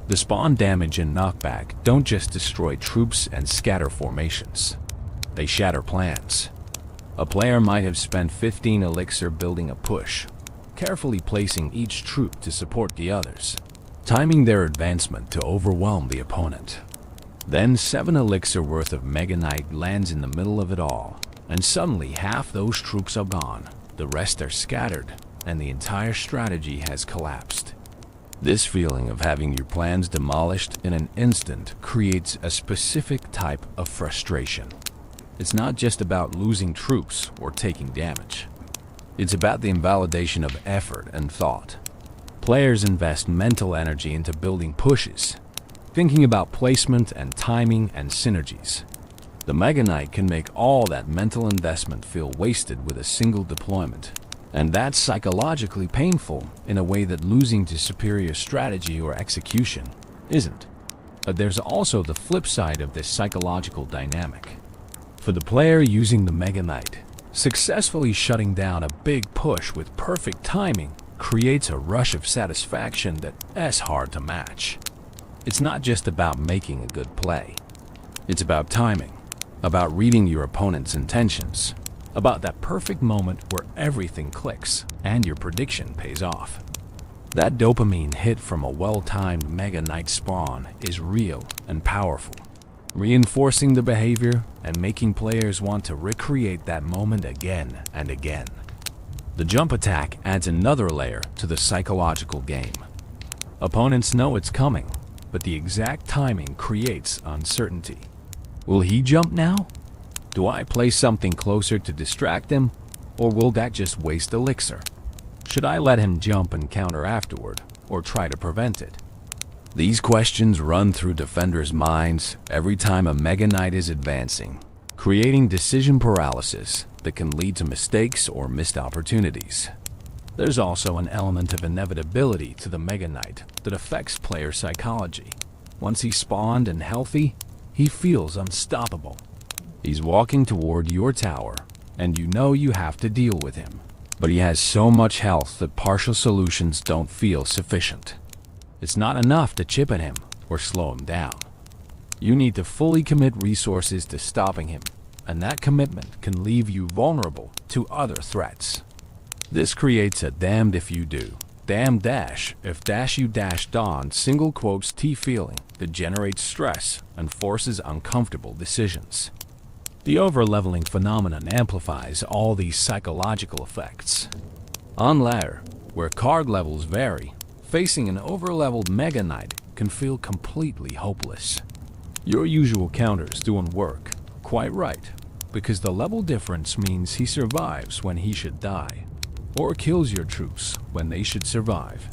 The spawn damage and knockback don't just destroy troops and scatter formations. They shatter plans. A player might have spent 15 elixir building a push, carefully placing each troop to support the others, timing their advancement to overwhelm the opponent. Then 7 elixir worth of Mega Knight lands in the middle of it all, and suddenly half those troops are gone, the rest are scattered, and the entire strategy has collapsed. This feeling of having your plans demolished in an instant creates a specific type of frustration. It's not just about losing troops or taking damage. It's about the invalidation of effort and thought. Players invest mental energy into building pushes, thinking about placement and timing and synergies. The Mega Knight can make all that mental investment feel wasted with a single deployment, and that's psychologically painful in a way that losing to superior strategy or execution isn't. But there's also the flip side of this psychological dynamic. For the player using the Mega Knight, successfully shutting down a big push with perfect timing creates a rush of satisfaction that's hard to match. It's not just about making a good play. It's about timing, about reading your opponent's intentions, about that perfect moment where everything clicks and your prediction pays off. That dopamine hit from a well-timed Mega Knight spawn is real and powerful, reinforcing the behavior and making players want to recreate that moment again and again. The jump attack adds another layer to the psychological game. Opponents know it's coming, but the exact timing creates uncertainty. Will he jump now? Do I place something closer to distract him, or will that just waste elixir? Should I let him jump and counter afterward, or try to prevent it? These questions run through defenders' minds every time a Mega Knight is advancing, creating decision paralysis that can lead to mistakes or missed opportunities. There's also an element of inevitability to the Mega Knight that affects player psychology. Once he's spawned and healthy, he feels unstoppable. He's walking toward your tower, and you know you have to deal with him. But he has so much health that partial solutions don't feel sufficient. It's not enough to chip at him or slow him down. You need to fully commit resources to stopping him, and that commitment can leave you vulnerable to other threats. This creates a damned if you do, damned dash if dash you dashed on single quotes T feeling that generates stress and forces uncomfortable decisions. The overleveling phenomenon amplifies all these psychological effects. On ladder, where card levels vary, facing an overleveled Mega Knight can feel completely hopeless. Your usual counters don't work quite right, because the level difference means he survives when he should die, or kills your troops when they should survive.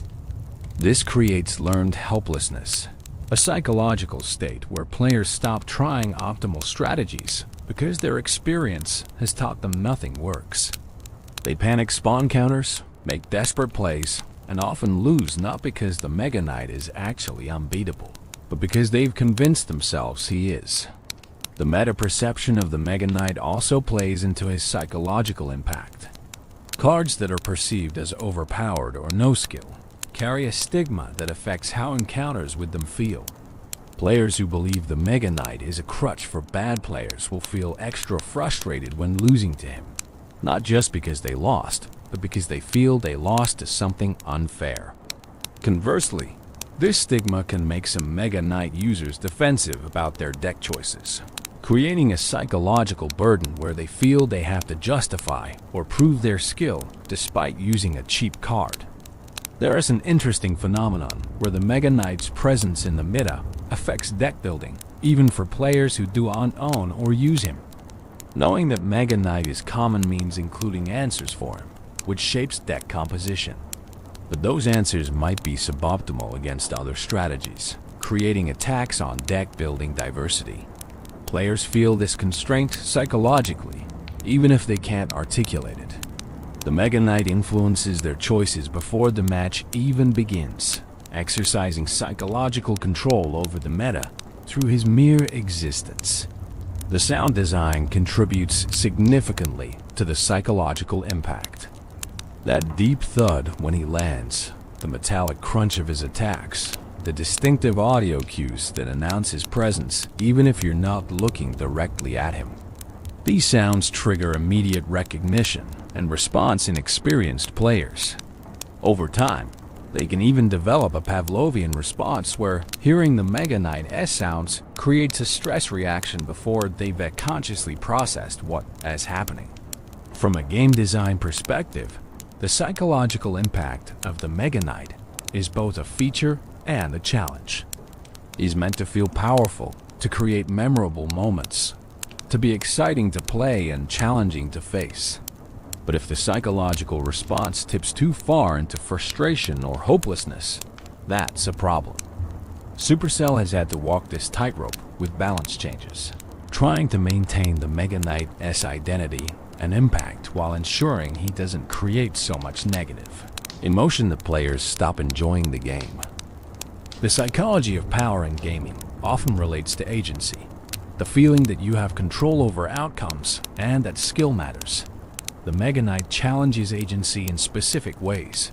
This creates learned helplessness, a psychological state where players stop trying optimal strategies because their experience has taught them nothing works. They panic spawn counters, make desperate plays, and often lose not because the Mega Knight is actually unbeatable, but because they've convinced themselves he is. The meta-perception of the Mega Knight also plays into his psychological impact. Cards that are perceived as overpowered or no skill carry a stigma that affects how encounters with them feel. Players who believe the Mega Knight is a crutch for bad players will feel extra frustrated when losing to him, not just because they lost, but because they feel they lost to something unfair. Conversely, this stigma can make some Mega Knight users defensive about their deck choices, creating a psychological burden where they feel they have to justify or prove their skill despite using a cheap card. There is an interesting phenomenon where the Mega Knight's presence in the meta affects deck building, even for players who do not own or use him. Knowing that Mega Knight is common means including answers for him, which shapes deck composition. But those answers might be suboptimal against other strategies, creating attacks on deck building diversity. Players feel this constraint psychologically, even if they can't articulate it. The Mega Knight influences their choices before the match even begins, exercising psychological control over the meta through his mere existence. The sound design contributes significantly to the psychological impact. That deep thud when he lands, the metallic crunch of his attacks, the distinctive audio cues that announce his presence even if you're not looking directly at him. These sounds trigger immediate recognition and response in experienced players. Over time, they can even develop a Pavlovian response where hearing the Mega Knight S sounds creates a stress reaction before they've consciously processed what is happening. From a game design perspective, the psychological impact of the Mega Knight is both a feature and a challenge. He's meant to feel powerful, to create memorable moments, to be exciting to play and challenging to face. But if the psychological response tips too far into frustration or hopelessness, that's a problem. Supercell has had to walk this tightrope with balance changes, trying to maintain the Mega Knight's identity and impact while ensuring he doesn't create so much negative emotion that players stop enjoying the game. The psychology of power in gaming often relates to agency, the feeling that you have control over outcomes and that skill matters. The Mega Knight challenges agency in specific ways.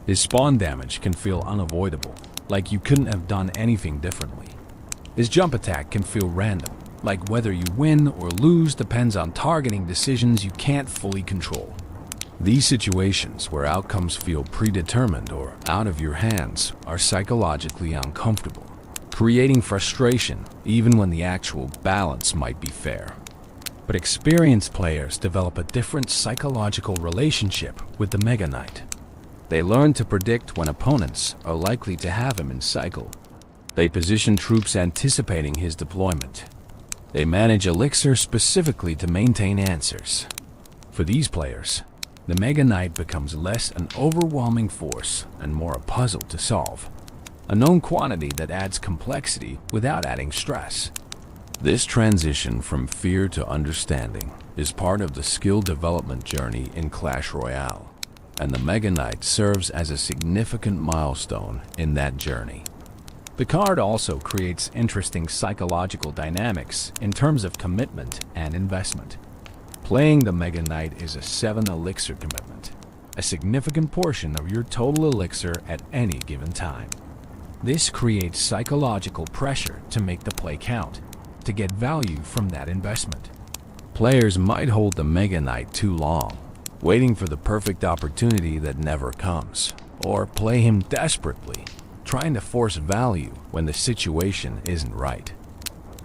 His spawn damage can feel unavoidable, like you couldn't have done anything differently. His jump attack can feel random, like whether you win or lose depends on targeting decisions you can't fully control. These situations where outcomes feel predetermined or out of your hands are psychologically uncomfortable, creating frustration even when the actual balance might be fair. But experienced players develop a different psychological relationship with the Mega Knight. They learn to predict when opponents are likely to have him in cycle. They position troops anticipating his deployment. They manage Elixir specifically to maintain answers. For these players, the Mega Knight becomes less an overwhelming force and more a puzzle to solve, a known quantity that adds complexity without adding stress. This transition from fear to understanding is part of the skill development journey in Clash Royale, and the Mega Knight serves as a significant milestone in that journey. The card also creates interesting psychological dynamics in terms of commitment and investment. Playing the Mega Knight is a 7 Elixir commitment, a significant portion of your total Elixir at any given time. This creates psychological pressure to make the play count, to get value from that investment. Players might hold the Mega Knight too long, waiting for the perfect opportunity that never comes, or play him desperately, trying to force value when the situation isn't right.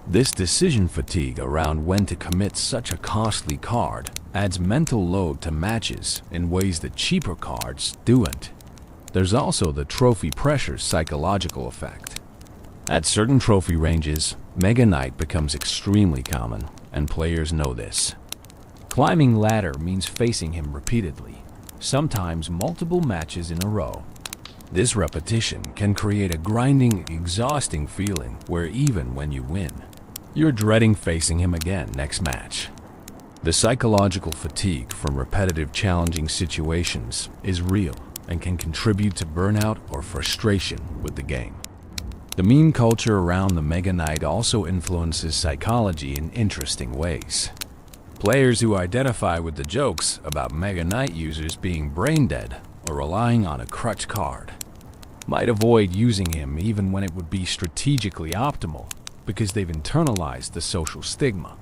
This decision fatigue around when to commit such a costly card adds mental load to matches in ways that cheaper cards don't. There's also the trophy pressure's psychological effect. At certain trophy ranges, Mega Knight becomes extremely common, and players know this. Climbing ladder means facing him repeatedly, sometimes multiple matches in a row. This repetition can create a grinding, exhausting feeling where even when you win, you're dreading facing him again next match. The psychological fatigue from repetitive challenging situations is real and can contribute to burnout or frustration with the game. The meme culture around the Mega Knight also influences psychology in interesting ways. Players who identify with the jokes about Mega Knight users being brain dead or relying on a crutch card might avoid using him even when it would be strategically optimal because they've internalized the social stigma.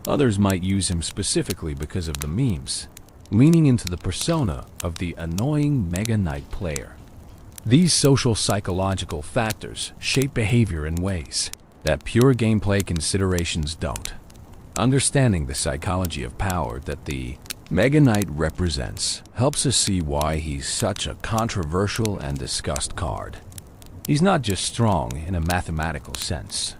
Others might use him specifically because of the memes, leaning into the persona of the annoying Mega Knight player. These social psychological factors shape behavior in ways that pure gameplay considerations don't. Understanding the psychology of power that the Mega Knight represents helps us see why he's such a controversial and discussed card. He's not just strong in a mathematical sense.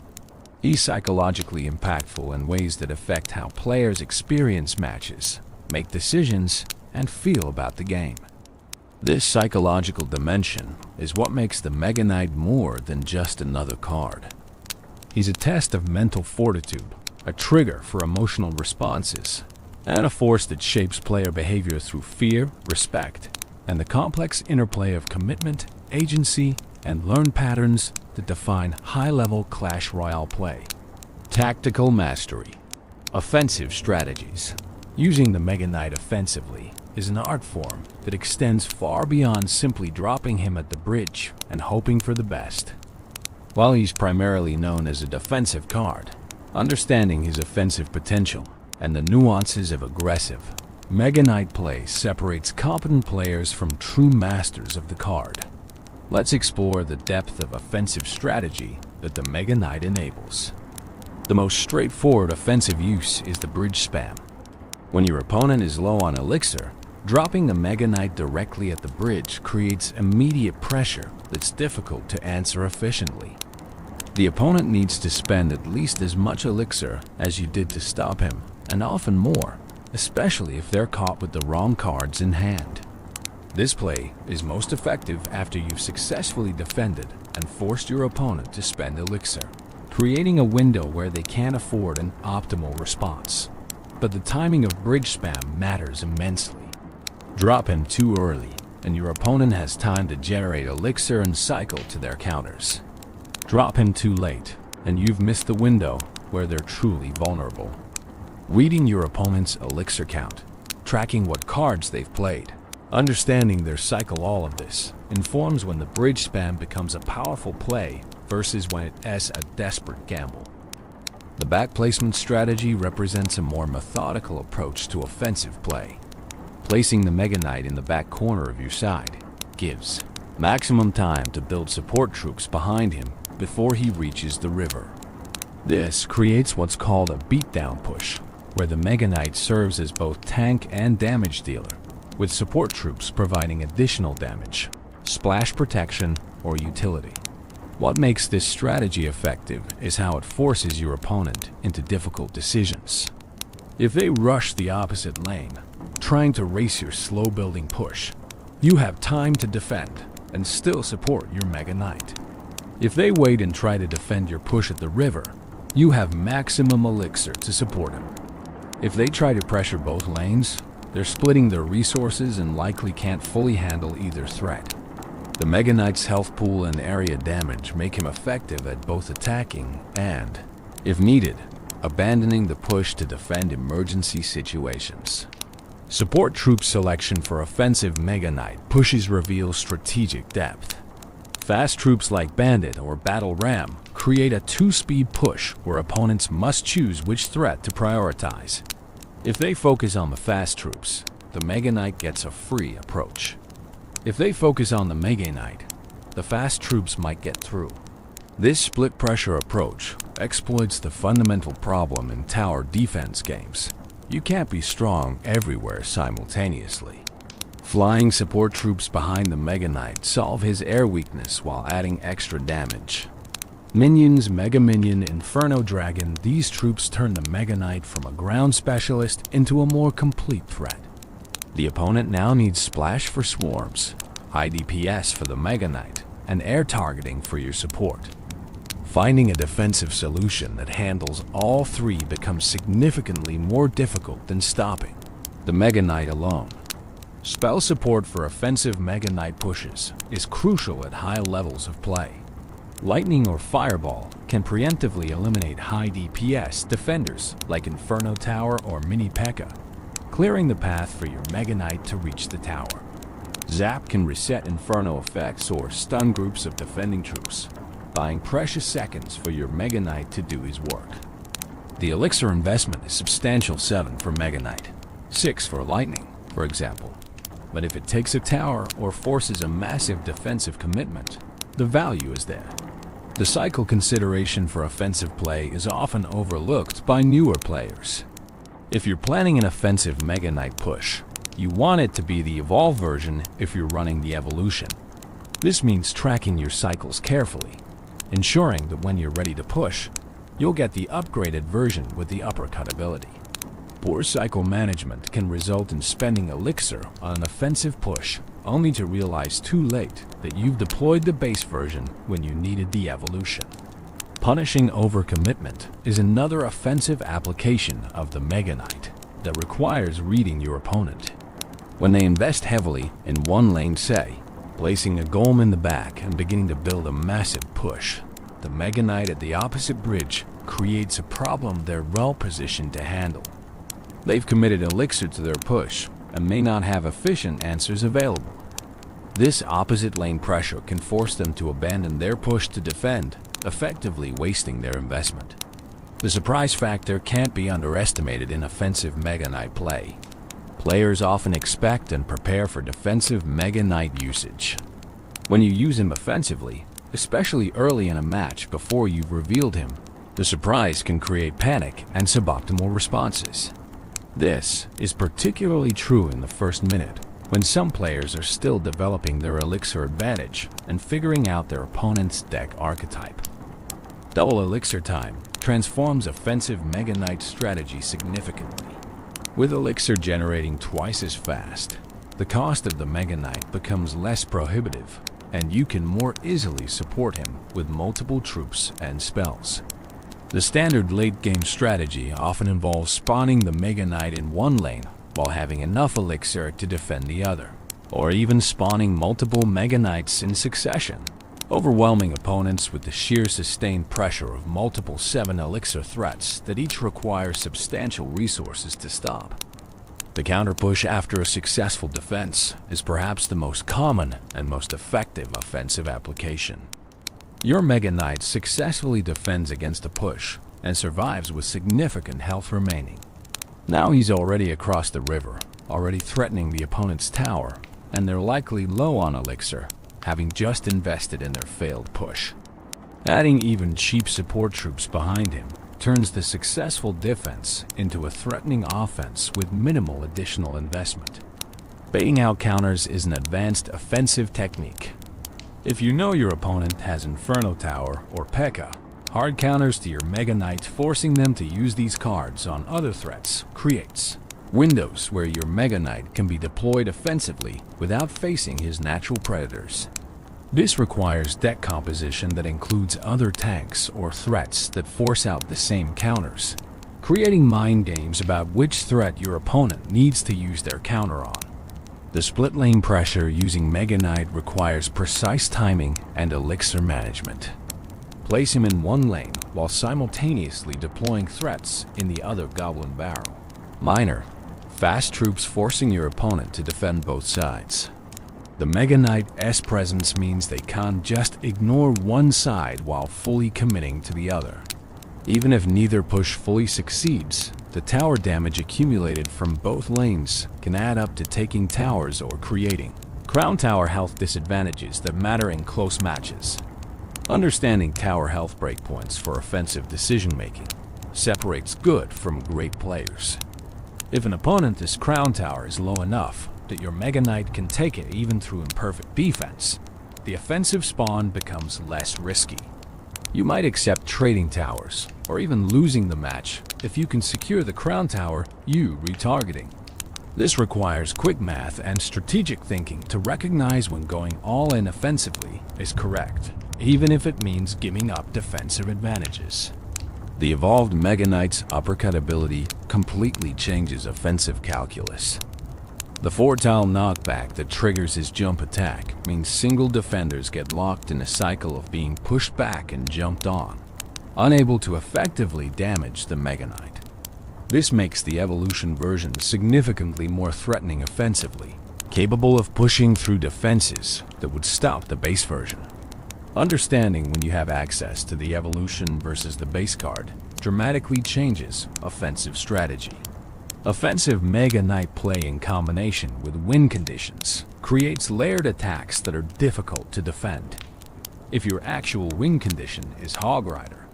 He's psychologically impactful in ways that affect how players experience matches, make decisions, and feel about the game. This psychological dimension is what makes the Mega Knight more than just another card. He's a test of mental fortitude, a trigger for emotional responses, and a force that shapes player behavior through fear, respect, and the complex interplay of commitment, agency, and learned patterns that define high-level Clash Royale play. Tactical mastery. Offensive strategies. Using the Mega Knight offensively is an art form that extends far beyond simply dropping him at the bridge and hoping for the best. While he's primarily known as a defensive card, understanding his offensive potential and the nuances of aggressive Mega Knight play separates competent players from true masters of the card. Let's explore the depth of offensive strategy that the Mega Knight enables. The most straightforward offensive use is the bridge spam. When your opponent is low on elixir, dropping the Mega Knight directly at the bridge creates immediate pressure that's difficult to answer efficiently. The opponent needs to spend at least as much elixir as you did to stop him, and often more, especially if they're caught with the wrong cards in hand. This play is most effective after you've successfully defended and forced your opponent to spend elixir, creating a window where they can't afford an optimal response. But the timing of bridge spam matters immensely. Drop him too early, and your opponent has time to generate elixir and cycle to their counters. Drop him too late, and you've missed the window where they're truly vulnerable. Reading your opponent's elixir count, tracking what cards they've played, understanding their cycle, all of this informs when the bridge spam becomes a powerful play versus when it is a desperate gamble. The back placement strategy represents a more methodical approach to offensive play. Placing the Mega Knight in the back corner of your side gives maximum time to build support troops behind him before he reaches the river. This creates what's called a beatdown push, where the Mega Knight serves as both tank and damage dealer, with support troops providing additional damage, splash protection, or utility. What makes this strategy effective is how it forces your opponent into difficult decisions. If they rush the opposite lane, trying to race your slow-building push, you have time to defend and still support your Mega Knight. If they wait and try to defend your push at the river, you have maximum elixir to support him. If they try to pressure both lanes, they're splitting their resources and likely can't fully handle either threat. The Mega Knight's health pool and area damage make him effective at both attacking and, if needed, abandoning the push to defend emergency situations. Support troop selection for offensive Mega Knight pushes reveal strategic depth. Fast troops like Bandit or Battle Ram create a two-speed push where opponents must choose which threat to prioritize. If they focus on the fast troops, the Mega Knight gets a free approach. If they focus on the Mega Knight, the fast troops might get through. This split pressure approach exploits the fundamental problem in tower defense games. You can't be strong everywhere simultaneously. Flying support troops behind the Mega Knight solve his air weakness while adding extra damage. Minions, Mega Minion, Inferno Dragon, these troops turn the Mega Knight from a ground specialist into a more complete threat. The opponent now needs splash for swarms, high DPS for the Mega Knight, and air targeting for your support. Finding a defensive solution that handles all three becomes significantly more difficult than stopping the Mega Knight alone. Spell support for offensive Mega Knight pushes is crucial at high levels of play. Lightning or Fireball can preemptively eliminate high DPS defenders like Inferno Tower or Mini P.E.K.K.A., clearing the path for your Mega Knight to reach the tower. Zap can reset Inferno effects or stun groups of defending troops, buying precious seconds for your Mega Knight to do his work. The elixir investment is substantial: 7 for Mega Knight, 6 for Lightning, for example. But if it takes a tower or forces a massive defensive commitment, the value is there. The cycle consideration for offensive play is often overlooked by newer players. If you're planning an offensive Mega Knight push, you want it to be the evolved version if you're running the evolution. This means tracking your cycles carefully, ensuring that when you're ready to push, you'll get the upgraded version with the uppercut ability. Poor cycle management can result in spending elixir on an offensive push, only to realize too late that you've deployed the base version when you needed the evolution. Punishing overcommitment is another offensive application of the Mega Knight that requires reading your opponent. When they invest heavily in one lane, say, placing a golem in the back and beginning to build a massive push, the Mega Knight at the opposite bridge creates a problem they're well positioned to handle. They've committed elixir to their push and may not have efficient answers available. This opposite lane pressure can force them to abandon their push to defend, effectively wasting their investment. The surprise factor can't be underestimated in offensive Mega Knight play. Players often expect and prepare for defensive Mega Knight usage. When you use him offensively, especially early in a match before you've revealed him, the surprise can create panic and suboptimal responses. This is particularly true in the first minute, when some players are still developing their elixir advantage and figuring out their opponent's deck archetype. Double elixir time transforms offensive Mega Knight strategy significantly. With elixir generating twice as fast, the cost of the Mega Knight becomes less prohibitive, and you can more easily support him with multiple troops and spells. The standard late-game strategy often involves spawning the Mega Knight in one lane while having enough elixir to defend the other, or even spawning multiple Mega Knights in succession, overwhelming opponents with the sheer sustained pressure of multiple 7 elixir threats that each require substantial resources to stop. The counter-push after a successful defense is perhaps the most common and most effective offensive application. Your Mega Knight successfully defends against a push and survives with significant health remaining. Now he's already across the river, already threatening the opponent's tower, and they're likely low on elixir, having just invested in their failed push. Adding even cheap support troops behind him turns the successful defense into a threatening offense with minimal additional investment. Baiting out counters is an advanced offensive technique. If you know your opponent has Inferno Tower or P.E.K.K.A., hard counters to your Mega Knight forcing them to use these cards on other threats creates windows where your Mega Knight can be deployed offensively without facing his natural predators. This requires deck composition that includes other tanks or threats that force out the same counters, creating mind games about which threat your opponent needs to use their counter on. The split lane pressure using Mega Knight requires precise timing and elixir management. Place him in one lane while simultaneously deploying threats in the other goblin barrel. Minor, fast troops forcing your opponent to defend both sides. The Mega Knight's presence means they can't just ignore one side while fully committing to the other. Even if neither push fully succeeds, the tower damage accumulated from both lanes can add up to taking towers or creating crown tower health disadvantages that matter in close matches. Understanding tower health breakpoints for offensive decision-making separates good from great players. If an opponent's crown tower is low enough that your Mega Knight can take it even through imperfect defense, the offensive spawn becomes less risky. You might accept trading towers, or even losing the match if you can secure the crown tower you retargeting. This requires quick math and strategic thinking to recognize when going all in offensively is correct, even if it means giving up defensive advantages. The evolved Mega Knight's uppercut ability completely changes offensive calculus. The 4-tile knockback that triggers his jump attack means single defenders get locked in a cycle of being pushed back and jumped on, unable to effectively damage the Mega Knight. This makes the evolution version significantly more threatening offensively, capable of pushing through defenses that would stop the base version. Understanding when you have access to the evolution versus the base card dramatically changes offensive strategy. Offensive Mega Knight play in combination with win conditions creates layered attacks that are difficult to defend. If your actual win condition is Hog Rider,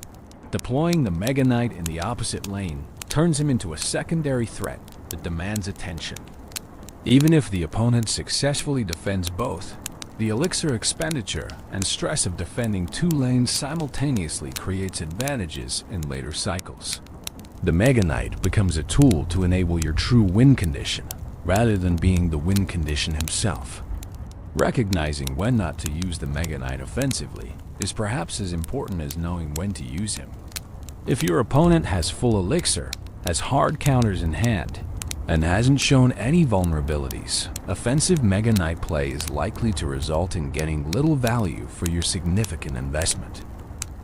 deploying the Mega Knight in the opposite lane turns him into a secondary threat that demands attention. Even if the opponent successfully defends both, the elixir expenditure and stress of defending two lanes simultaneously creates advantages in later cycles. The Mega Knight becomes a tool to enable your true win condition, rather than being the win condition himself. Recognizing when not to use the Mega Knight offensively is perhaps as important as knowing when to use him. If your opponent has full elixir, has hard counters in hand, and hasn't shown any vulnerabilities, offensive Mega Knight play is likely to result in getting little value for your significant investment.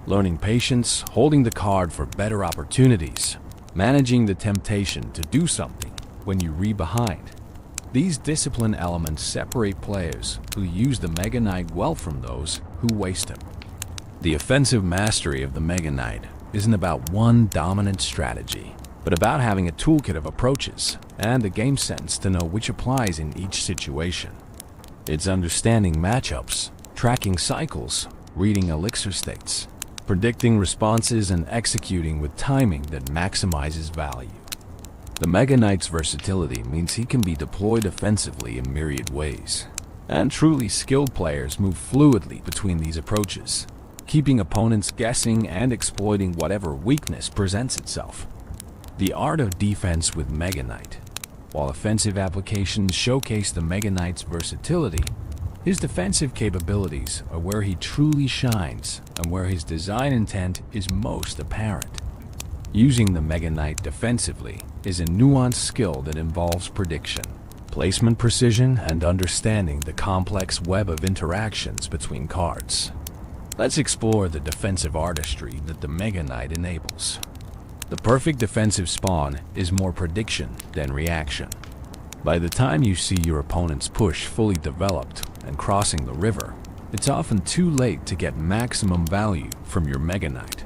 Learning patience, holding the card for better opportunities, managing the temptation to do something when you re-behind. These discipline elements separate players who use the Mega Knight well from those who waste him. The offensive mastery of the Mega Knight isn't about one dominant strategy, but about having a toolkit of approaches and a game sense to know which applies in each situation. It's understanding matchups, tracking cycles, reading elixir states, predicting responses, and executing with timing that maximizes value. The Mega Knight's versatility means he can be deployed offensively in myriad ways, and truly skilled players move fluidly between these approaches, keeping opponents guessing and exploiting whatever weakness presents itself. The art of defense with Mega Knight. While offensive applications showcase the Mega Knight's versatility, his defensive capabilities are where he truly shines and where his design intent is most apparent. Using the Mega Knight defensively is a nuanced skill that involves prediction, placement precision, and understanding the complex web of interactions between cards. Let's explore the defensive artistry that the Mega Knight enables. The perfect defensive spawn is more prediction than reaction. By the time you see your opponent's push fully developed and crossing the river, it's often too late to get maximum value from your Mega Knight.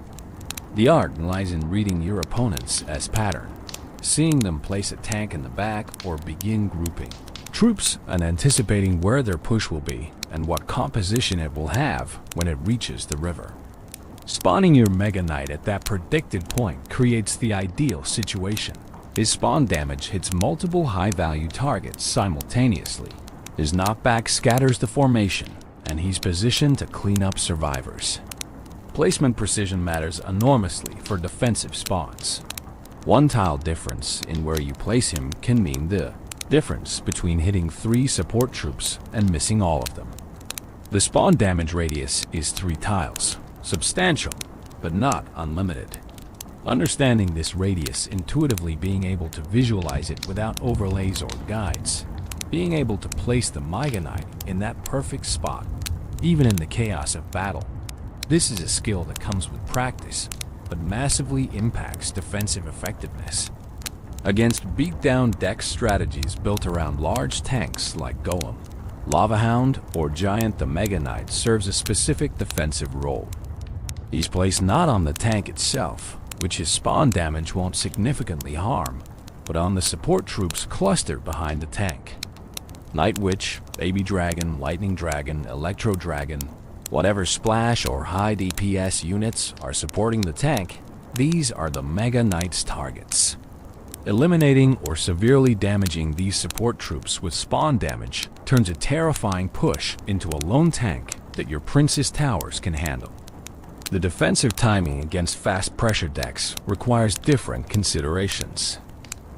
The art lies in reading your opponents as pattern, seeing them place a tank in the back or begin grouping troops and anticipating where their push will be and what composition it will have when it reaches the river. Spawning your Mega Knight at that predicted point creates the ideal situation. His spawn damage hits multiple high-value targets simultaneously. His knockback scatters the formation, and he's positioned to clean up survivors. Placement precision matters enormously for defensive spawns. One tile difference in where you place him can mean the difference between hitting 3 support troops and missing all of them. The spawn damage radius is 3 tiles. Substantial, but not unlimited. Understanding this radius intuitively, being able to visualize it without overlays or guides, being able to place the Mega Knight in that perfect spot, even in the chaos of battle. This is a skill that comes with practice, but massively impacts defensive effectiveness. Against beatdown deck strategies built around large tanks like Golem, Lava Hound, or Giant, the Mega Knight serves a specific defensive role. He's placed not on the tank itself, which his spawn damage won't significantly harm, but on the support troops clustered behind the tank. Night Witch, Baby Dragon, Lightning Dragon, Electro Dragon, whatever splash or high DPS units are supporting the tank, these are the Mega Knight's targets. Eliminating or severely damaging these support troops with spawn damage turns a terrifying push into a lone tank that your Princess Towers can handle. The defensive timing against fast pressure decks requires different considerations.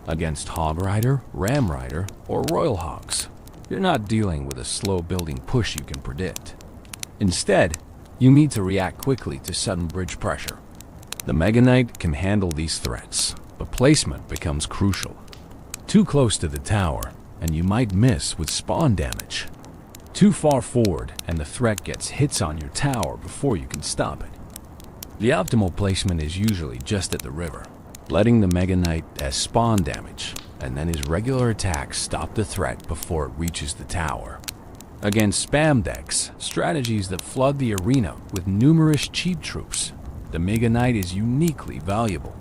Against Hog Rider, Ram Rider, or Royal Hogs, you're not dealing with a slow building push you can predict. Instead, you need to react quickly to sudden bridge pressure. The Mega Knight can handle these threats, but placement becomes crucial. Too close to the tower, and you might miss with spawn damage. Too far forward, and the threat gets hits on your tower before you can stop it. The optimal placement is usually just at the river, letting the Mega Knight as spawn damage, and then his regular attacks stop the threat before it reaches the tower. Against spam decks, strategies that flood the arena with numerous cheap troops, the Mega Knight is uniquely valuable.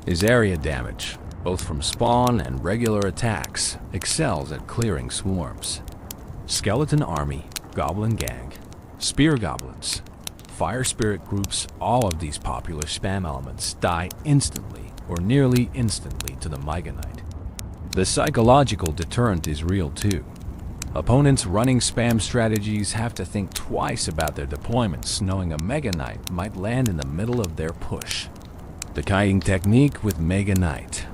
His area damage, both from spawn and regular attacks, excels at clearing swarms. Skeleton Army, Goblin Gang, Spear Goblins, Fire Spirit groups, all of these popular spam elements die instantly or nearly instantly to the Mega Knight. The psychological deterrent is real too. Opponents running spam strategies have to think twice about their deployments, knowing a Mega Knight might land in the middle of their push. The kiting technique with Mega Knight.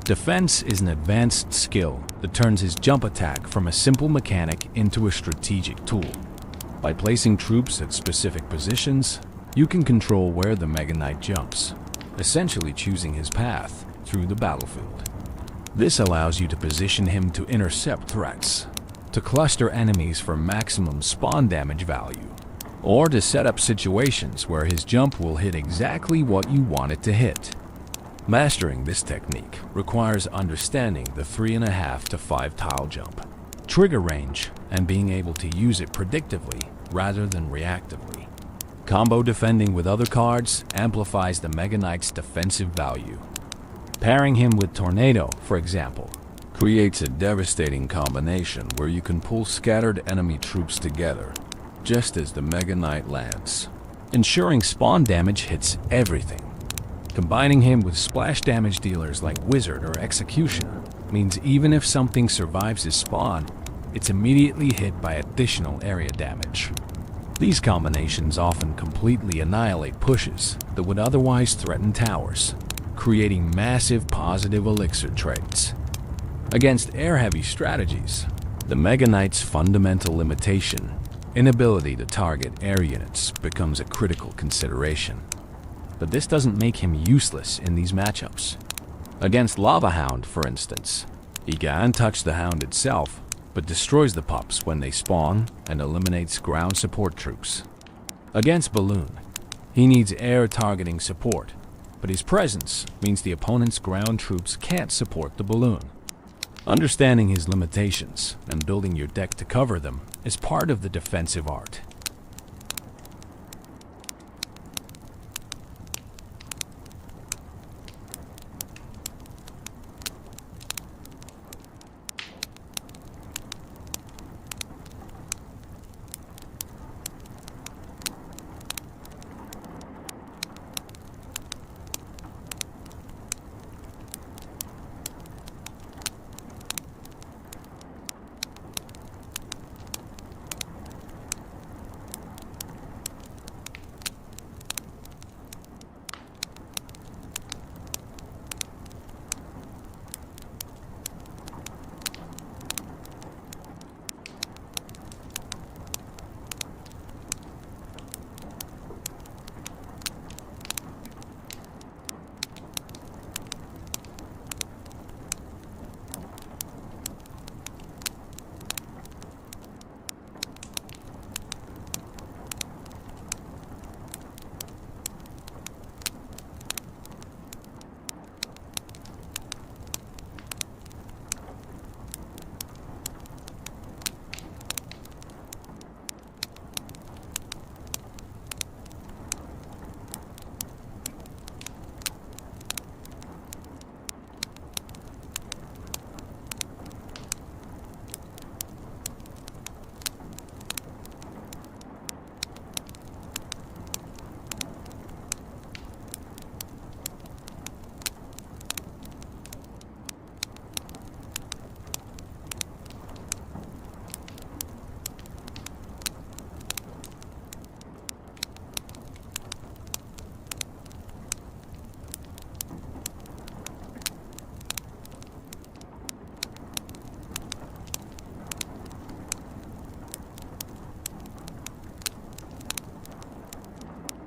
Defense is an advanced skill that turns his jump attack from a simple mechanic into a strategic tool. By placing troops at specific positions, you can control where the Mega Knight jumps, essentially choosing his path through the battlefield. This allows you to position him to intercept threats, to cluster enemies for maximum spawn damage value, or to set up situations where his jump will hit exactly what you want it to hit. Mastering this technique requires understanding the 3.5 to 5 tile jump, trigger range, and being able to use it predictively rather than reactively. Combo defending with other cards amplifies the Mega Knight's defensive value. Pairing him with Tornado, for example, creates a devastating combination where you can pull scattered enemy troops together just as the Mega Knight lands, ensuring spawn damage hits everything. Combining him with splash damage dealers like Wizard or Executioner means even if something survives his spawn, it's immediately hit by additional area damage. These combinations often completely annihilate pushes that would otherwise threaten towers, creating massive positive elixir trades. Against air-heavy strategies, the Mega Knight's fundamental limitation, inability to target air units, becomes a critical consideration. But this doesn't make him useless in these matchups. Against Lava Hound, for instance, he can touch the Hound itself, but destroys the pups when they spawn and eliminates ground support troops. Against Balloon, he needs air targeting support, but his presence means the opponent's ground troops can't support the Balloon. Understanding his limitations and building your deck to cover them is part of the defensive art.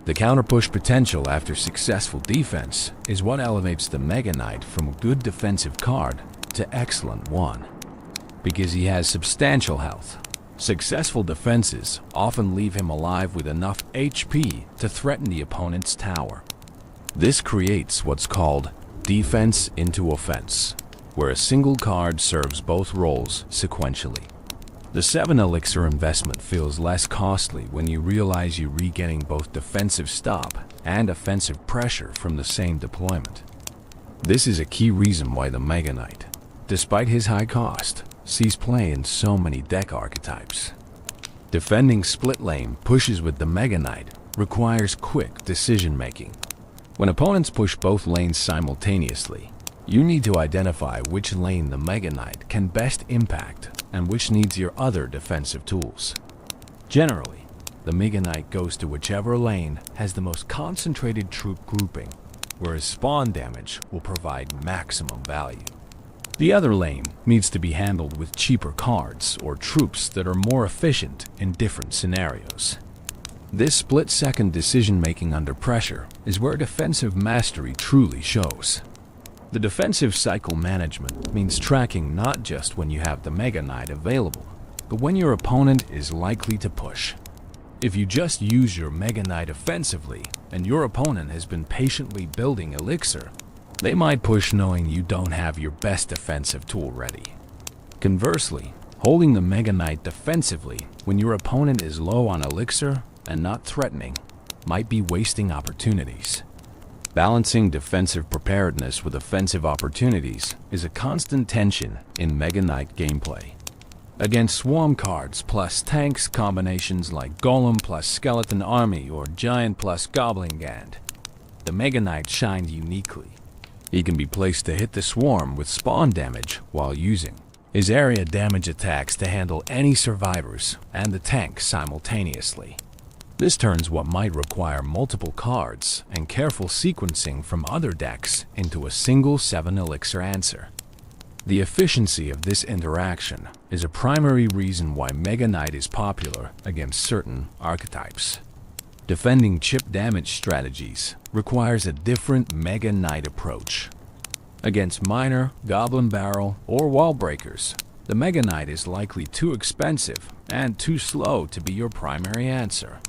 The counter-push potential after successful defense is what elevates the Mega Knight from a good defensive card to excellent one. Because he has substantial health, successful defenses often leave him alive with enough HP to threaten the opponent's tower. This creates what's called defense into offense, where a single card serves both roles sequentially. The 7 elixir investment feels less costly when you realize you're getting both defensive stop and offensive pressure from the same deployment. This is a key reason why the Mega Knight, despite his high cost, sees play in so many deck archetypes. Defending split lane pushes with the Mega Knight requires quick decision-making. When opponents push both lanes simultaneously, you need to identify which lane the Mega Knight can best impact and which needs your other defensive tools. Generally, the Mega Knight goes to whichever lane has the most concentrated troop grouping, whereas spawn damage will provide maximum value. The other lane needs to be handled with cheaper cards or troops that are more efficient in different scenarios. This split-second decision-making under pressure is where defensive mastery truly shows. The defensive cycle management means tracking not just when you have the Mega Knight available, but when your opponent is likely to push. If you just use your Mega Knight offensively and your opponent has been patiently building Elixir, they might push knowing you don't have your best defensive tool ready. Conversely, holding the Mega Knight defensively when your opponent is low on Elixir and not threatening might be wasting opportunities. Balancing defensive preparedness with offensive opportunities is a constant tension in Mega Knight gameplay. Against swarm cards plus tanks combinations like Golem plus Skeleton Army or Giant plus Goblin Gand, the Mega Knight shined uniquely. He can be placed to hit the swarm with spawn damage while using his area damage attacks to handle any survivors and the tank simultaneously. This turns what might require multiple cards and careful sequencing from other decks into a single 7 Elixir answer. The efficiency of this interaction is a primary reason why Mega Knight is popular against certain archetypes. Defending chip damage strategies requires a different Mega Knight approach. Against Miner, Goblin Barrel, or Wall Breakers, the Mega Knight is likely too expensive and too slow to be your primary answer.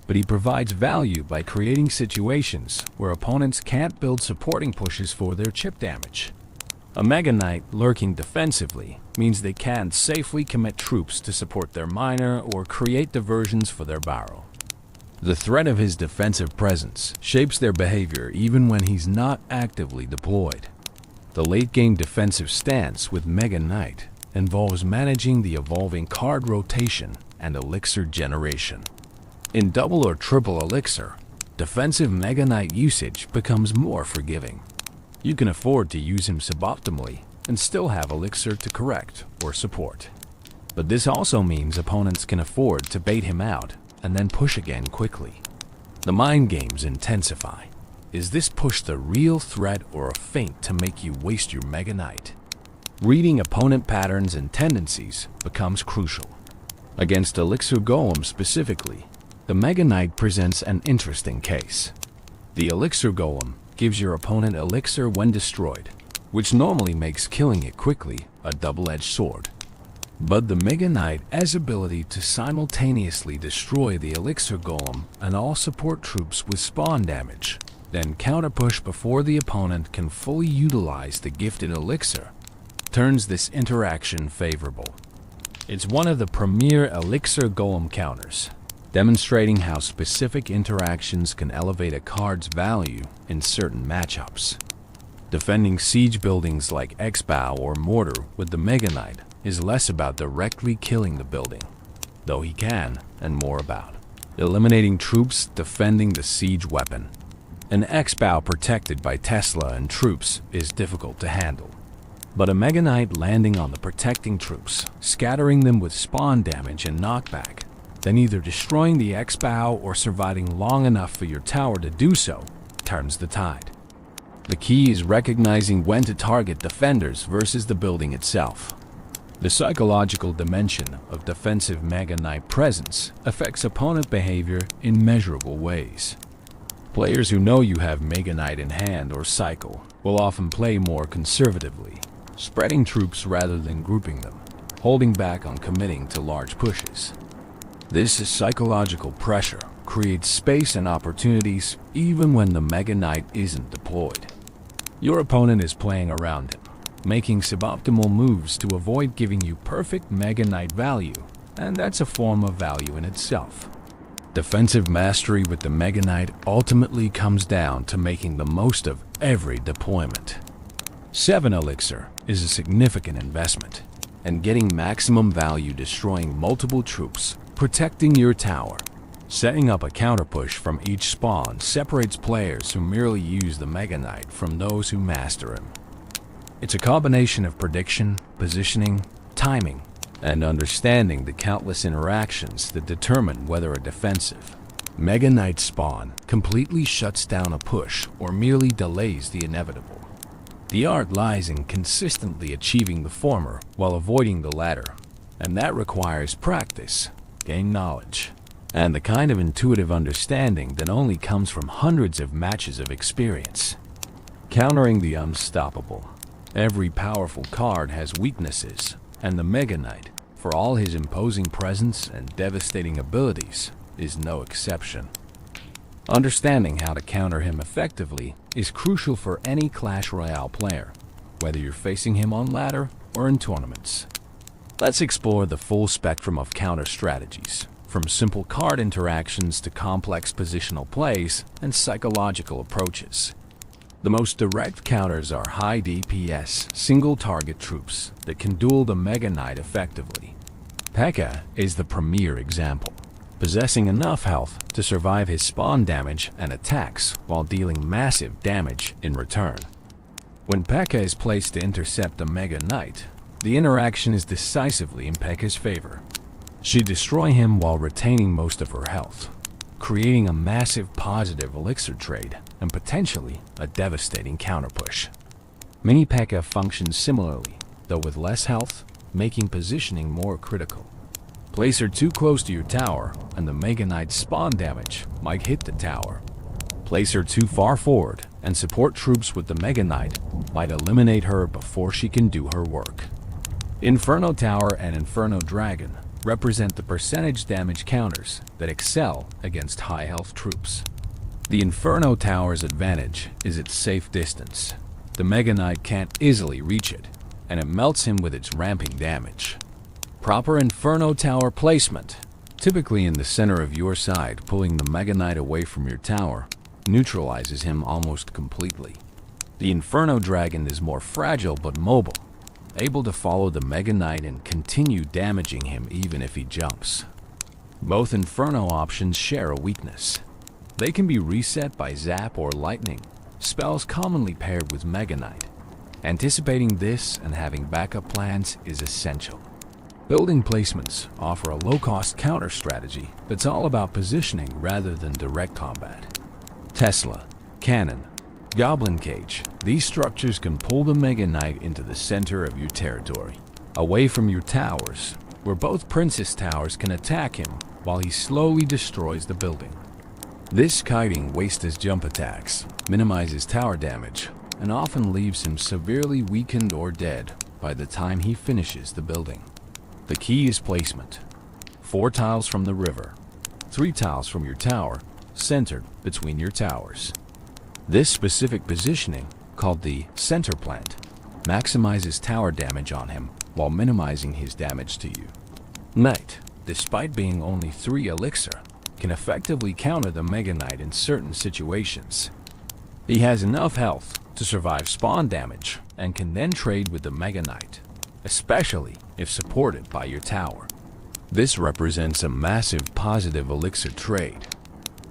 But he provides value by creating situations where opponents can't build supporting pushes for their chip damage. A Mega Knight lurking defensively means they can't safely commit troops to support their miner or create diversions for their barrel. The threat of his defensive presence shapes their behavior even when he's not actively deployed. The late-game defensive stance with Mega Knight involves managing the evolving card rotation and elixir generation. In double or triple elixir, defensive Mega Knight usage becomes more forgiving. You can afford to use him suboptimally and still have elixir to correct or support. But this also means opponents can afford to bait him out and then push again quickly. The mind games intensify. Is this push the real threat or a feint to make you waste your Mega Knight? Reading opponent patterns and tendencies becomes crucial. Against Elixir Golem specifically, the Mega Knight presents an interesting case. The Elixir Golem gives your opponent elixir when destroyed, which normally makes killing it quickly a double-edged sword. But the Mega Knight has ability to simultaneously destroy the Elixir Golem and all support troops with spawn damage, then counter-push before the opponent can fully utilize the gifted elixir, turns this interaction favorable. It's one of the premier Elixir Golem counters, demonstrating how specific interactions can elevate a card's value in certain matchups. Defending siege buildings like X-Bow or Mortar with the Mega Knight is less about directly killing the building, though he can, and more about eliminating troops defending the siege weapon. An X-Bow protected by Tesla and troops is difficult to handle, but a Mega Knight landing on the protecting troops, scattering them with spawn damage and knockback, then either destroying the X-Bow or surviving long enough for your tower to do so, turns the tide. The key is recognizing when to target defenders versus the building itself. The psychological dimension of defensive Mega Knight presence affects opponent behavior in measurable ways. Players who know you have Mega Knight in hand or cycle will often play more conservatively, spreading troops rather than grouping them, holding back on committing to large pushes. This psychological pressure creates space and opportunities even when the Mega Knight isn't deployed. Your opponent is playing around him, making suboptimal moves to avoid giving you perfect Mega Knight value, and that's a form of value in itself. Defensive mastery with the Mega Knight ultimately comes down to making the most of every deployment. 7 Elixir is a significant investment, and getting maximum value destroying multiple troops, protecting your tower, Setting up a counter push from each spawn separates players who merely use the Mega Knight from those who master him. It's a combination of prediction, positioning, timing, and understanding the countless interactions that determine whether a defensive Mega Knight spawn completely shuts down a push or merely delays the inevitable. The art lies in consistently achieving the former while avoiding the latter, and that requires practice, game knowledge, and the kind of intuitive understanding that only comes from hundreds of matches of experience. Countering the unstoppable. Every powerful card has weaknesses, and the Mega Knight, for all his imposing presence and devastating abilities, is no exception. Understanding how to counter him effectively is crucial for any Clash Royale player, whether you're facing him on ladder or in tournaments. Let's explore the full spectrum of counter strategies, from simple card interactions to complex positional plays and psychological approaches. The most direct counters are high DPS, single-target troops that can duel the Mega Knight effectively. P.E.K.K.A. is the premier example, possessing enough health to survive his spawn damage and attacks while dealing massive damage in return. When P.E.K.K.A. is placed to intercept the Mega Knight, the interaction is decisively in P.E.K.K.A.'s favor. She destroys him while retaining most of her health, creating a massive positive elixir trade and potentially a devastating counterpush. Mini P.E.K.K.A. functions similarly, though with less health, making positioning more critical. Place her too close to your tower, and the Mega Knight's spawn damage might hit the tower. Place her too far forward, and support troops with the Mega Knight might eliminate her before she can do her work. Inferno Tower and Inferno Dragon represent the percentage damage counters that excel against high health troops. The Inferno Tower's advantage is its safe distance. The Mega Knight can't easily reach it, and it melts him with its ramping damage. Proper Inferno Tower placement, typically in the center of your side, pulling the Mega Knight away from your tower, neutralizes him almost completely. The Inferno Dragon is more fragile but mobile, able to follow the Mega Knight and continue damaging him even if he jumps. Both Inferno options share a weakness. They can be reset by Zap or Lightning, spells commonly paired with Mega Knight. Anticipating this and having backup plans is essential. Building placements offer a low-cost counter strategy that's all about positioning rather than direct combat. Tesla, Cannon, Goblin Cage, these structures can pull the Mega Knight into the center of your territory, away from your towers, where both Princess Towers can attack him while he slowly destroys the building. This kiting wastes his jump attacks, minimizes tower damage, and often leaves him severely weakened or dead by the time he finishes the building. The key is placement. 4 tiles from the river, 3 tiles from your tower, centered between your towers. This specific positioning, called the center plant, maximizes tower damage on him while minimizing his damage to you. Knight, despite being only 3 elixir, can effectively counter the Mega Knight in certain situations. He has enough health to survive spawn damage and can then trade with the Mega Knight, especially if supported by your tower. This represents a massive positive elixir trade.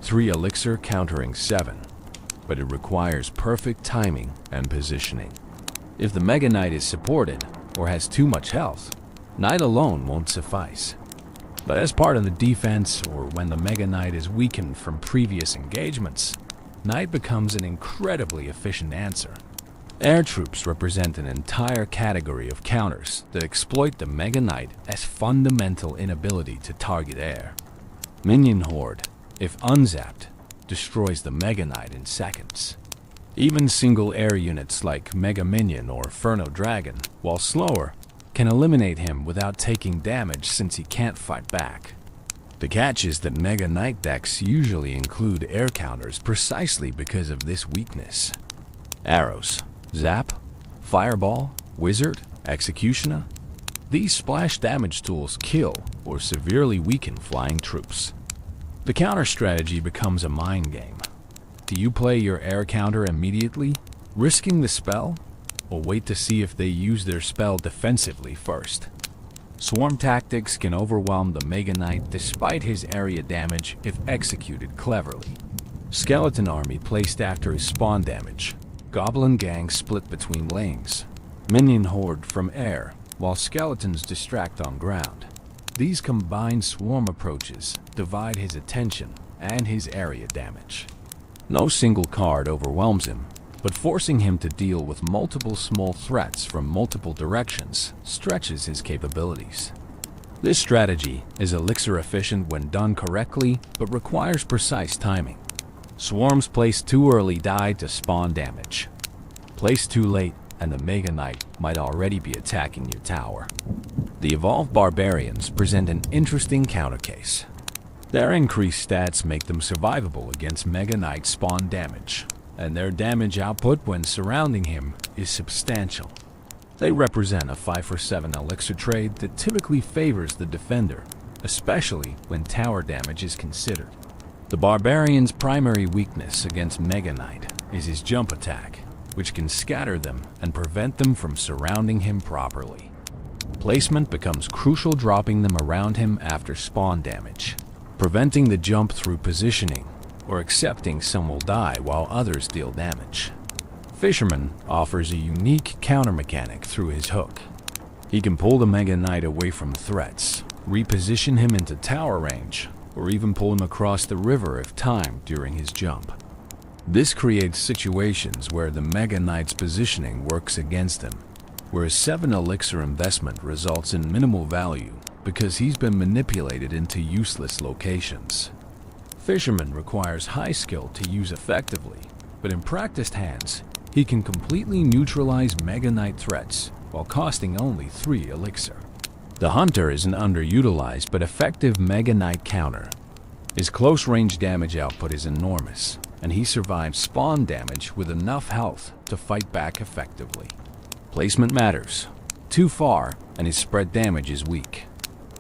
3 elixir countering 7, but it requires perfect timing and positioning. If the Mega Knight is supported or has too much health, Knight alone won't suffice. But as part of the defense or when the Mega Knight is weakened from previous engagements, Knight becomes an incredibly efficient answer. Air troops represent an entire category of counters that exploit the Mega Knight as fundamental inability to target air. Minion Horde, if unzapped, destroys the Mega Knight in seconds. Even single air units like Mega Minion or Inferno Dragon, while slower, can eliminate him without taking damage since he can't fight back. The catch is that Mega Knight decks usually include air counters precisely because of this weakness. Arrows, Zap, Fireball, Wizard, Executioner. These splash damage tools kill or severely weaken flying troops. The counter strategy becomes a mind game. Do you play your air counter immediately, risking the spell, or wait to see if they use their spell defensively first? Swarm tactics can overwhelm the Mega Knight despite his area damage if executed cleverly. Skeleton army placed after his spawn damage. Goblin gang split between lanes. Minion horde from air, while skeletons distract on ground. These combined swarm approaches divide his attention and his area damage. No single card overwhelms him, but forcing him to deal with multiple small threats from multiple directions stretches his capabilities. This strategy is elixir efficient when done correctly, but requires precise timing. Swarms placed too early die to spawn damage. Placed too late, and the Mega Knight might already be attacking your tower. The evolved barbarians present an interesting counter case. Their increased stats make them survivable against Mega Knight spawn damage, and their damage output when surrounding him is substantial. They represent a 5-for-7 elixir trade that typically favors the defender, especially when tower damage is considered. The barbarian's primary weakness against Mega Knight is his jump attack, which can scatter them and prevent them from surrounding him properly. Placement becomes crucial, dropping them around him after spawn damage, preventing the jump through positioning, or accepting some will die while others deal damage. Fisherman offers a unique counter mechanic through his hook. He can pull the Mega Knight away from threats, reposition him into tower range, or even pull him across the river if timed during his jump. This creates situations where the Mega Knight's positioning works against him, whereas 7 elixir investment results in minimal value because he's been manipulated into useless locations. Fisherman requires high skill to use effectively, but in practiced hands, he can completely neutralize Mega Knight threats while costing only 3 elixir. The Hunter is an underutilized but effective Mega Knight counter. His close range damage output is enormous, and he survives spawn damage with enough health to fight back effectively. Placement matters. Too far, and his spread damage is weak.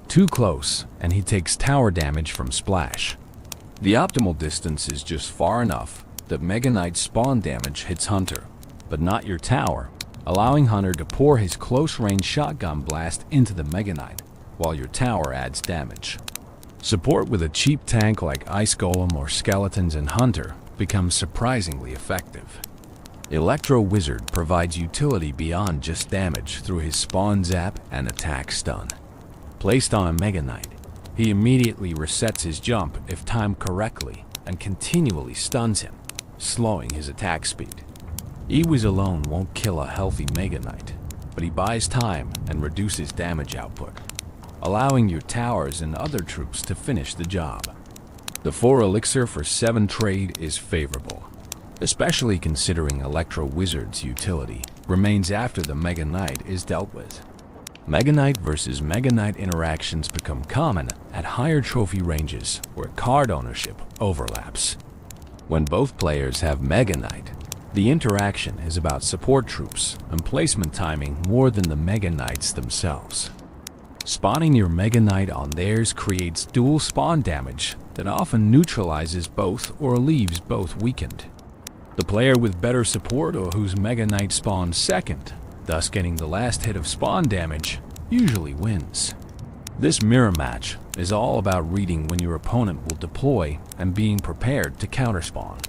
Too close, and he takes tower damage from splash. The optimal distance is just far enough that Mega Knight's spawn damage hits Hunter, but not your tower, allowing Hunter to pour his close-range shotgun blast into the Mega Knight, while your tower adds damage. Support with a cheap tank like Ice Golem or Skeletons and Hunter becomes surprisingly effective. Electro Wizard provides utility beyond just damage through his spawn zap and attack stun. Placed on a Mega Knight, he immediately resets his jump if timed correctly and continually stuns him, slowing his attack speed. Ewiz alone won't kill a healthy Mega Knight, but he buys time and reduces damage output, allowing your towers and other troops to finish the job. The 4 elixir for 7 trade is favorable, especially considering Electro Wizard's utility remains after the Mega Knight is dealt with. Mega Knight versus Mega Knight interactions become common at higher trophy ranges where card ownership overlaps. When both players have Mega Knight, the interaction is about support troops and placement timing more than the Mega Knights themselves. Spawning your Mega Knight on theirs creates dual spawn damage that often neutralizes both or leaves both weakened. The player with better support or whose Mega Knight spawns second, thus getting the last hit of spawn damage, usually wins. This mirror match is all about reading when your opponent will deploy and being prepared to counterspawn.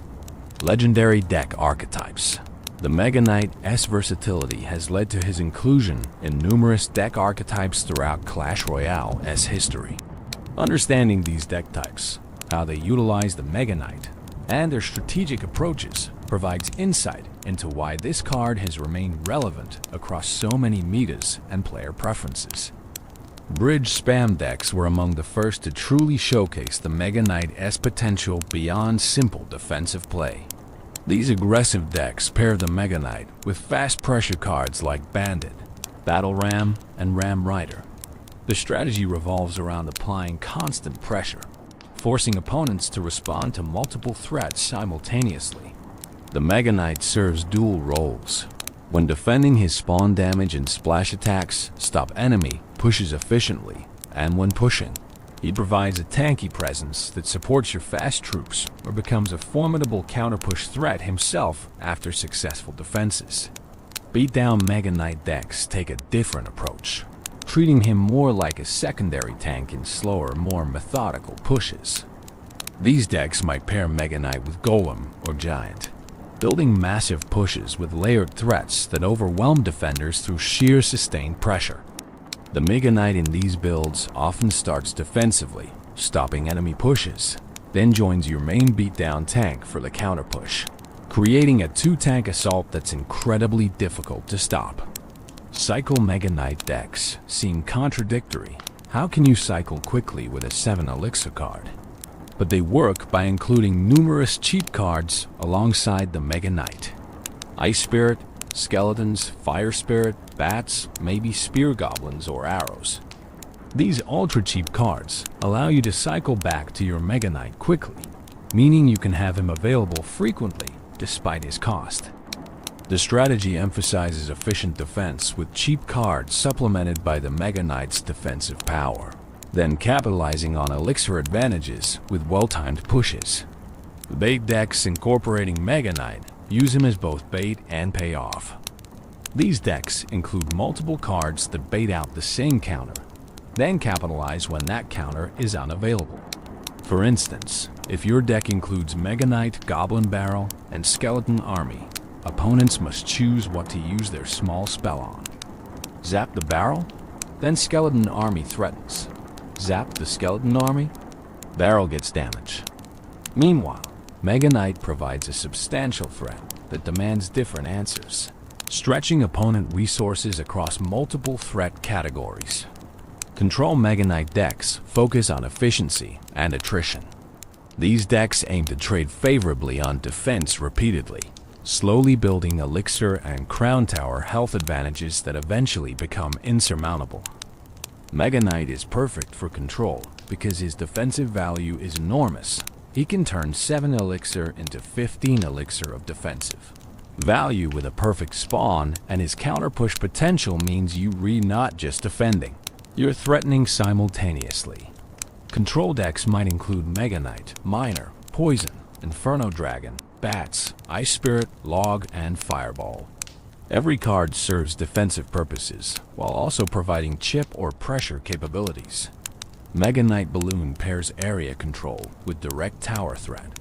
Legendary deck archetypes. The Mega Knight's versatility has led to his inclusion in numerous deck archetypes throughout Clash Royale's history. Understanding these deck types, how they utilize the Mega Knight, and their strategic approaches provides insight into why this card has remained relevant across so many metas and player preferences. Bridge spam decks were among the first to truly showcase the Mega Knight's potential beyond simple defensive play. These aggressive decks pair the Mega Knight with fast pressure cards like Bandit, Battle Ram, and Ram Rider. The strategy revolves around applying constant pressure, forcing opponents to respond to multiple threats simultaneously. The Mega Knight serves dual roles. When defending, his spawn damage and splash attacks stop enemy pushes efficiently, and when pushing, he provides a tanky presence that supports your fast troops or becomes a formidable counter-push threat himself after successful defenses. Beatdown Mega Knight decks take a different approach. treating him more like a secondary tank in slower, more methodical pushes. These decks might pair Mega Knight with Golem or Giant, building massive pushes with layered threats that overwhelm defenders through sheer sustained pressure. The Mega Knight in these builds often starts defensively, stopping enemy pushes, then joins your main beatdown tank for the counter push, creating a two-tank assault that's incredibly difficult to stop. Cycle Mega Knight decks seem contradictory. How can you cycle quickly with a 7 elixir card? But they work by including numerous cheap cards alongside the Mega Knight. Ice Spirit, Skeletons, Fire Spirit, Bats, maybe Spear Goblins or Arrows. These ultra-cheap cards allow you to cycle back to your Mega Knight quickly, meaning you can have him available frequently despite his cost. The strategy emphasizes efficient defense with cheap cards supplemented by the Mega Knight's defensive power, then capitalizing on elixir advantages with well-timed pushes. The bait decks incorporating Mega Knight use him as both bait and payoff. These decks include multiple cards that bait out the same counter, then capitalize when that counter is unavailable. For instance, if your deck includes Mega Knight, Goblin Barrel, and Skeleton Army, opponents must choose what to use their small spell on. Zap the barrel? Then Skeleton Army threatens. Zap the Skeleton Army? Barrel gets damage. Meanwhile, Mega Knight provides a substantial threat that demands different answers, stretching opponent resources across multiple threat categories. Control Mega Knight decks focus on efficiency and attrition. These decks aim to trade favorably on defense repeatedly, slowly building elixir and crown tower health advantages that eventually become insurmountable. Mega Knight is perfect for control because his defensive value is enormous. He can turn 7 elixir into 15 elixir of defensive value with a perfect spawn, and his counter push potential means you're not just defending, you're threatening simultaneously. Control decks might include Mega Knight, Miner, Poison, Inferno Dragon, Bats, Ice Spirit, Log, and Fireball. Every card serves defensive purposes, while also providing chip or pressure capabilities. Mega Knight Balloon pairs area control with direct tower threat.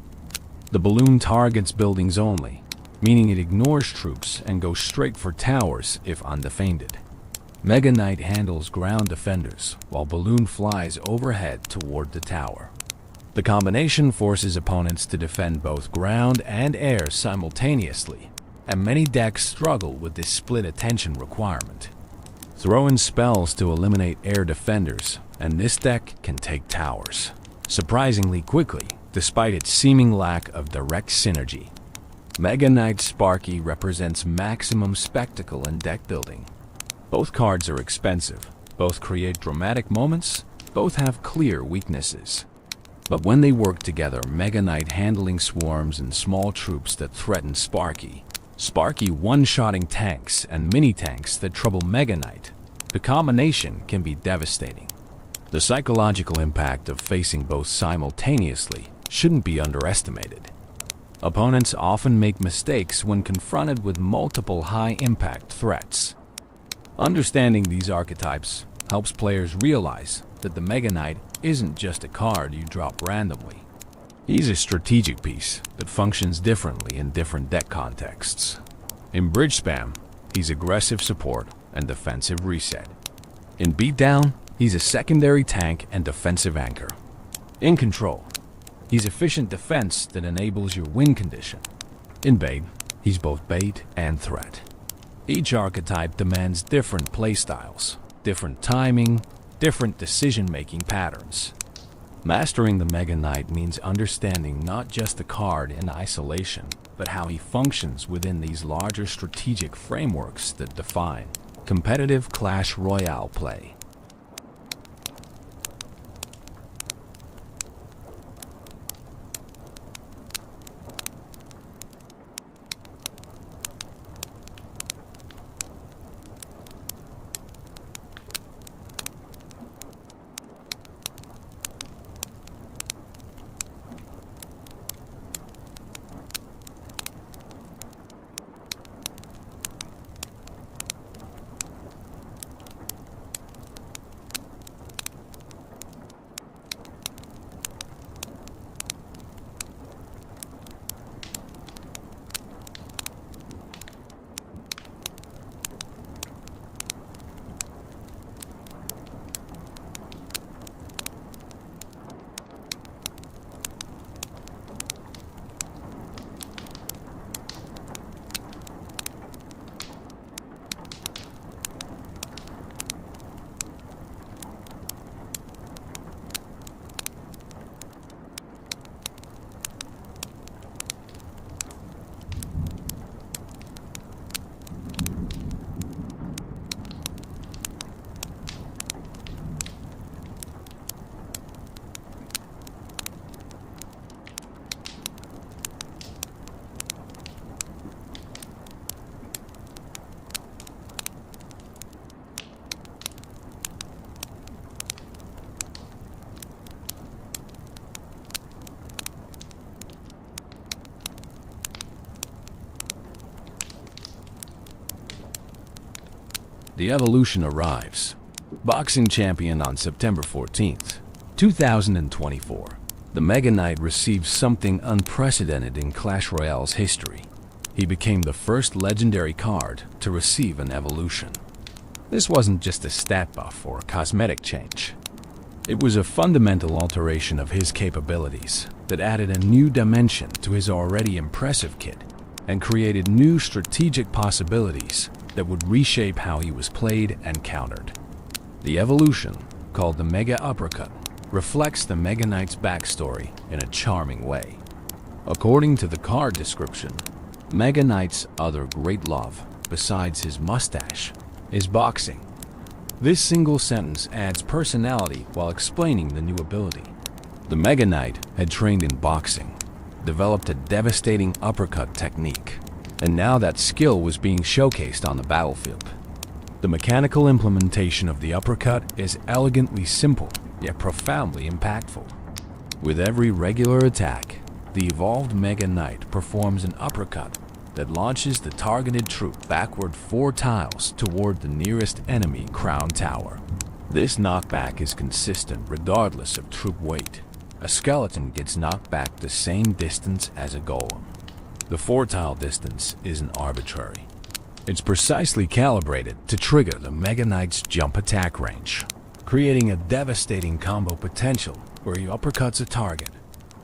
The balloon targets buildings only, meaning it ignores troops and goes straight for towers if undefended. Mega Knight handles ground defenders, while Balloon flies overhead toward the tower. The combination forces opponents to defend both ground and air simultaneously, and many decks struggle with this split attention requirement. Throw in spells to eliminate air defenders, and this deck can take towers surprisingly quickly, despite its seeming lack of direct synergy. Mega Knight Sparky represents maximum spectacle in deck building. Both cards are expensive, both create dramatic moments, both have clear weaknesses. But when they work together, Mega Knight handling swarms and small troops that threaten Sparky, Sparky one-shotting tanks and mini-tanks that trouble Mega Knight, the combination can be devastating. The psychological impact of facing both simultaneously shouldn't be underestimated. Opponents often make mistakes when confronted with multiple high-impact threats. Understanding these archetypes helps players realize that the Mega Knight isn't just a card you drop randomly. He's a strategic piece that functions differently in different deck contexts. In bridge spam, he's aggressive support and defensive reset. In beatdown, he's a secondary tank and defensive anchor. In control, he's efficient defense that enables your win condition. In bait, he's both bait and threat. Each archetype demands different playstyles, different timing, different decision-making patterns. Mastering the Mega Knight means understanding not just the card in isolation, but how he functions within these larger strategic frameworks that define competitive Clash Royale play. The evolution arrives. Boxing champion on September 14th, 2024. The Mega Knight received something unprecedented in Clash Royale's history. He became the first legendary card to receive an evolution. This wasn't just a stat buff or a cosmetic change. It was a fundamental alteration of his capabilities that added a new dimension to his already impressive kit and created new strategic possibilities that would reshape how he was played and countered. The evolution, called the Mega Uppercut, reflects the Mega Knight's backstory in a charming way. According to the card description, Mega Knight's other great love, besides his mustache, is boxing. This single sentence adds personality while explaining the new ability. The Mega Knight had trained in boxing, developed a devastating uppercut technique, and now that skill was being showcased on the battlefield. The mechanical implementation of the uppercut is elegantly simple, yet profoundly impactful. With every regular attack, the evolved Mega Knight performs an uppercut that launches the targeted troop backward 4 tiles toward the nearest enemy crown tower. This knockback is consistent regardless of troop weight. A skeleton gets knocked back the same distance as a golem. The 4-tile distance isn't arbitrary. It's precisely calibrated to trigger the Mega Knight's jump attack range, creating a devastating combo potential where he uppercuts a target.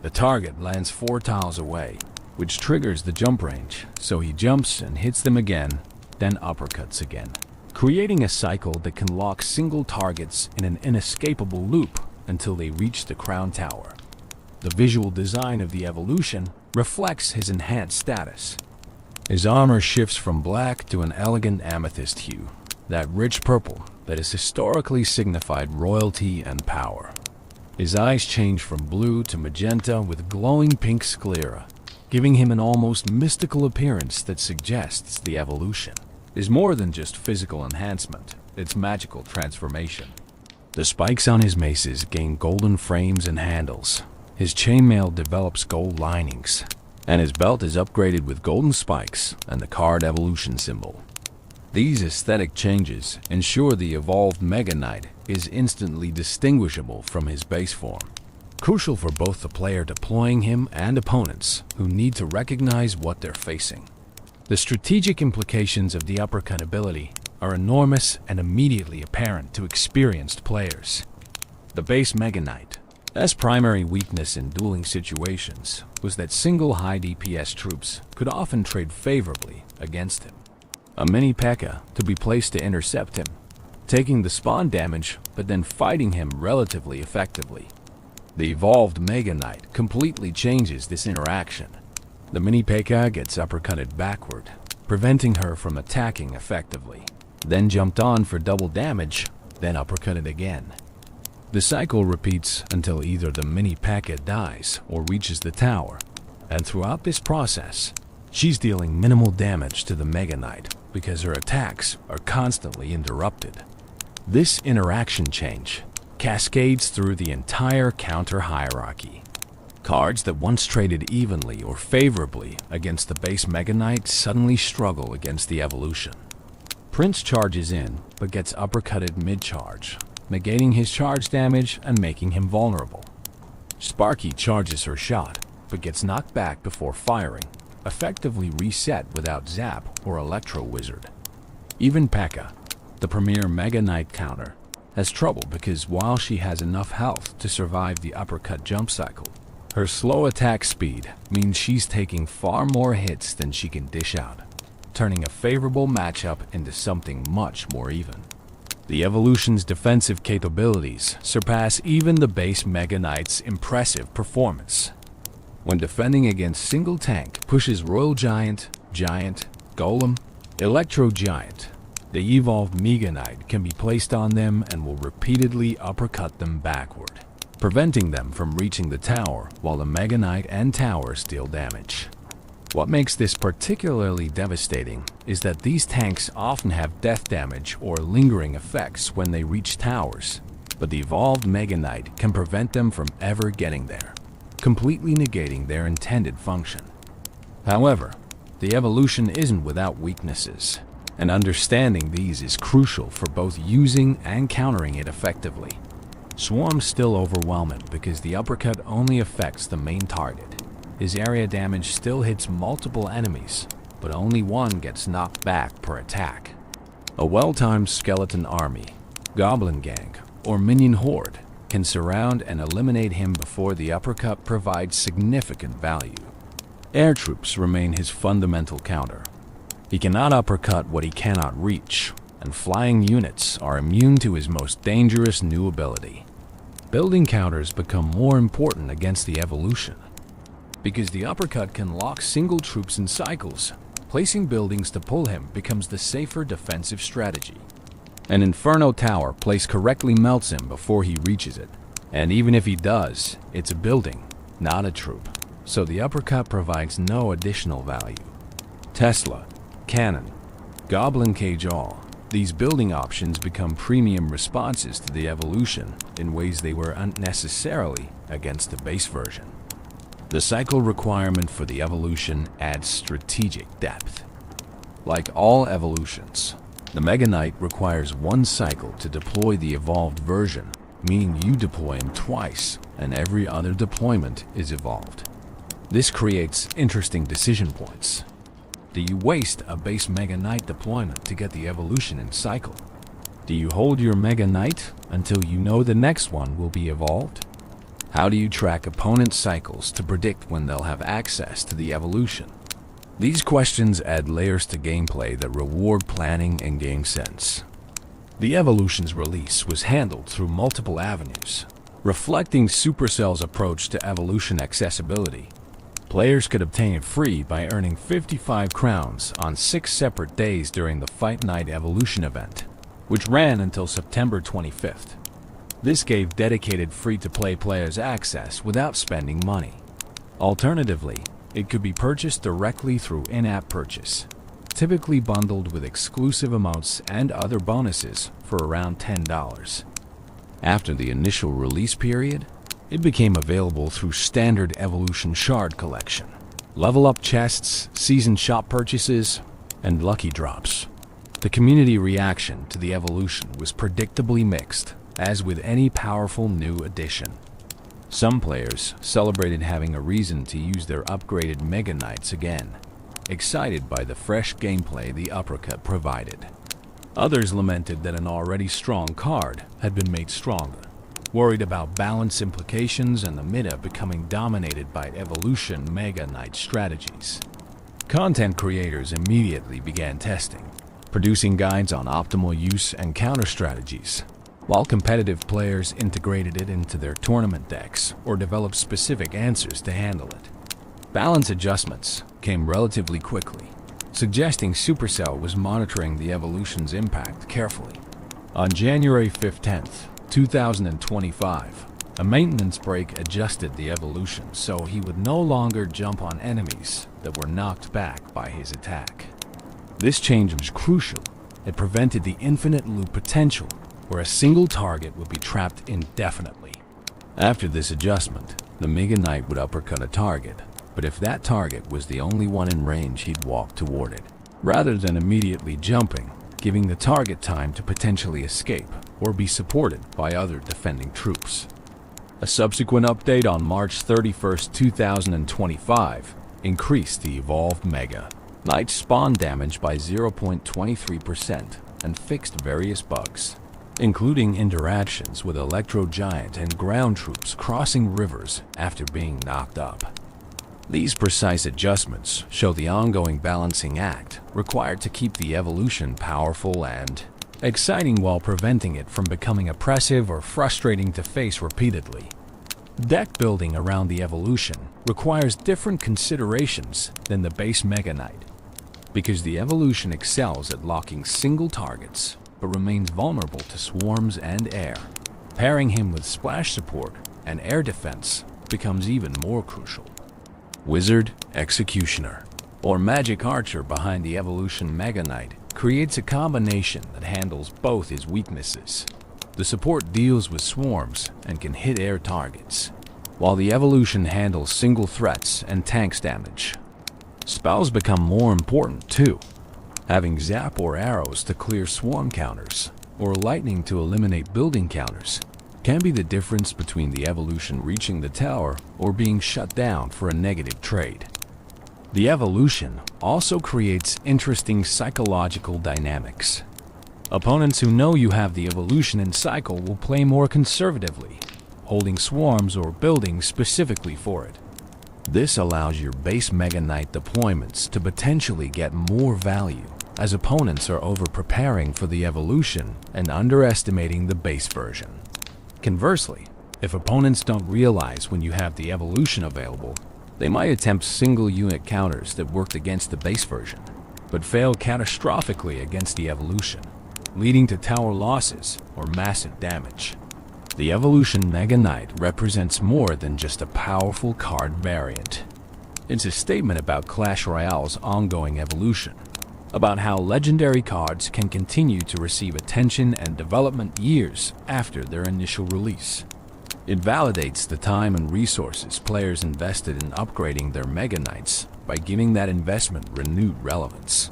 The target lands 4 tiles away, which triggers the jump range, so he jumps and hits them again, then uppercuts again, creating a cycle that can lock single targets in an inescapable loop until they reach the crown tower. The visual design of the evolution reflects his enhanced status. His armor shifts from black to an elegant amethyst hue, that rich purple that has historically signified royalty and power. His eyes change from blue to magenta with glowing pink sclera, giving him an almost mystical appearance that suggests the evolution is more than just physical enhancement, it's magical transformation. The spikes on his maces gain golden frames and handles, his chainmail develops gold linings, and his belt is upgraded with golden spikes and the card evolution symbol. These aesthetic changes ensure the evolved Mega Knight is instantly distinguishable from his base form, crucial for both the player deploying him and opponents who need to recognize what they're facing. The strategic implications of the uppercut ability are enormous and immediately apparent to experienced players. The base Mega Knight's primary weakness in dueling situations was that single high DPS troops could often trade favorably against him. A mini P.E.K.K.A. to be placed to intercept him, taking the spawn damage but then fighting him relatively effectively. The evolved Mega Knight completely changes this interaction. The mini P.E.K.K.A. gets uppercutted backward, preventing her from attacking effectively, then jumped on for double damage, then uppercutted again. The cycle repeats until either the mini P.E.K.K.A. dies or reaches the tower, and throughout this process, she's dealing minimal damage to the Mega Knight because her attacks are constantly interrupted. This interaction change cascades through the entire counter hierarchy. Cards that once traded evenly or favorably against the base Mega Knight suddenly struggle against the evolution. Prince charges in but gets uppercutted mid-charge, negating his charge damage and making him vulnerable. Sparky charges her shot but gets knocked back before firing, effectively reset without Zap or Electro Wizard. Even P.E.K.K.A., the premier Mega Knight counter, has trouble because while she has enough health to survive the uppercut jump cycle, her slow attack speed means she's taking far more hits than she can dish out, turning a favorable matchup into something much more even. The evolution's defensive capabilities surpass even the base Mega Knight's impressive performance. When defending against single tank pushes Royal Giant, Giant, Golem, Electro Giant, the evolved Mega Knight can be placed on them and will repeatedly uppercut them backward, preventing them from reaching the tower while the Mega Knight and towers deal damage. What makes this particularly devastating is that these tanks often have death damage or lingering effects when they reach towers, but the evolved Mega Knight can prevent them from ever getting there, completely negating their intended function. However, the evolution isn't without weaknesses. and understanding these is crucial for both using and countering it effectively. Swarm's still overwhelming because the uppercut only affects the main target. His area damage still hits multiple enemies, but only one gets knocked back per attack. A well-timed skeleton army, goblin gang, or minion horde can surround and eliminate him before the uppercut provides significant value. Air troops remain his fundamental counter. He cannot uppercut what he cannot reach, and flying units are immune to his most dangerous new ability. Building counters become more important against the evolution, because the uppercut can lock single troops in cycles. Placing buildings to pull him becomes the safer defensive strategy. An Inferno Tower placed correctly melts him before he reaches it, and even if he does, it's a building, not a troop, so the uppercut provides no additional value. Tesla, Cannon, Goblin Cage all, these building options become premium responses to the evolution in ways they were unnecessarily against the base version. The cycle requirement for the evolution adds strategic depth. Like all evolutions, the Mega Knight requires one cycle to deploy the evolved version, meaning you deploy him twice, and every other deployment is evolved. This creates interesting decision points. Do you waste a base Mega Knight deployment to get the evolution in cycle? Do you hold your Mega Knight until you know the next one will be evolved? How do you track opponent cycles to predict when they'll have access to the evolution? These questions add layers to gameplay that reward planning and game sense. The evolution's release was handled through multiple avenues, reflecting Supercell's approach to evolution accessibility. Players could obtain it free by earning 55 crowns on 6 separate days during the Fight Night Evolution event, which ran until September 25th. This gave dedicated free-to-play players access without spending money. Alternatively, it could be purchased directly through in-app purchase, typically bundled with exclusive emotes and other bonuses for around $10. After the initial release period, it became available through standard Evolution Shard collection, level-up chests, season shop purchases, and lucky drops. The community reaction to the evolution was predictably mixed, as with any powerful new addition. Some players celebrated having a reason to use their upgraded Mega Knights again, excited by the fresh gameplay the uppercut provided. Others lamented that an already strong card had been made stronger, worried about balance implications and the meta becoming dominated by evolution Mega Knight strategies. Content creators immediately began testing, producing guides on optimal use and counter strategies, while competitive players integrated it into their tournament decks or developed specific answers to handle it. Balance adjustments came relatively quickly, suggesting Supercell was monitoring the evolution's impact carefully. On January 15th, 2025, a maintenance break adjusted the evolution so he would no longer jump on enemies that were knocked back by his attack. This change was crucial. It prevented the infinite loop potential, where a single target would be trapped indefinitely. After this adjustment, the Mega Knight would uppercut a target, but if that target was the only one in range, he'd walk toward it, rather than immediately jumping, giving the target time to potentially escape or be supported by other defending troops. A subsequent update on March 31st, 2025 increased the evolved Mega Knight's spawn damage by 0.23% and fixed various bugs, including interactions with Electro Giant and ground troops crossing rivers after being knocked up. These precise adjustments show the ongoing balancing act required to keep the evolution powerful and exciting while preventing it from becoming oppressive or frustrating to face repeatedly. Deck building around the evolution requires different considerations than the base Mega Knight, because the evolution excels at locking single targets but remains vulnerable to swarms and air. Pairing him with splash support and air defense becomes even more crucial. Wizard, Executioner, or Magic Archer behind the evolution Mega Knight creates a combination that handles both his weaknesses. The support deals with swarms and can hit air targets, while the evolution handles single threats and tanks damage. Spells become more important too. Having zap or arrows to clear swarm counters, or lightning to eliminate building counters, can be the difference between the evolution reaching the tower or being shut down for a negative trade. The evolution also creates interesting psychological dynamics. Opponents who know you have the evolution in cycle will play more conservatively, holding swarms or buildings specifically for it. This allows your base Mega Knight deployments to potentially get more value, as opponents are over-preparing for the evolution and underestimating the base version. Conversely, if opponents don't realize when you have the evolution available, they might attempt single-unit counters that worked against the base version, but fail catastrophically against the evolution, leading to tower losses or massive damage. The Evolution Mega Knight represents more than just a powerful card variant. It's a statement about Clash Royale's ongoing evolution, about how legendary cards can continue to receive attention and development years after their initial release. It validates the time and resources players invested in upgrading their Mega Knights by giving that investment renewed relevance.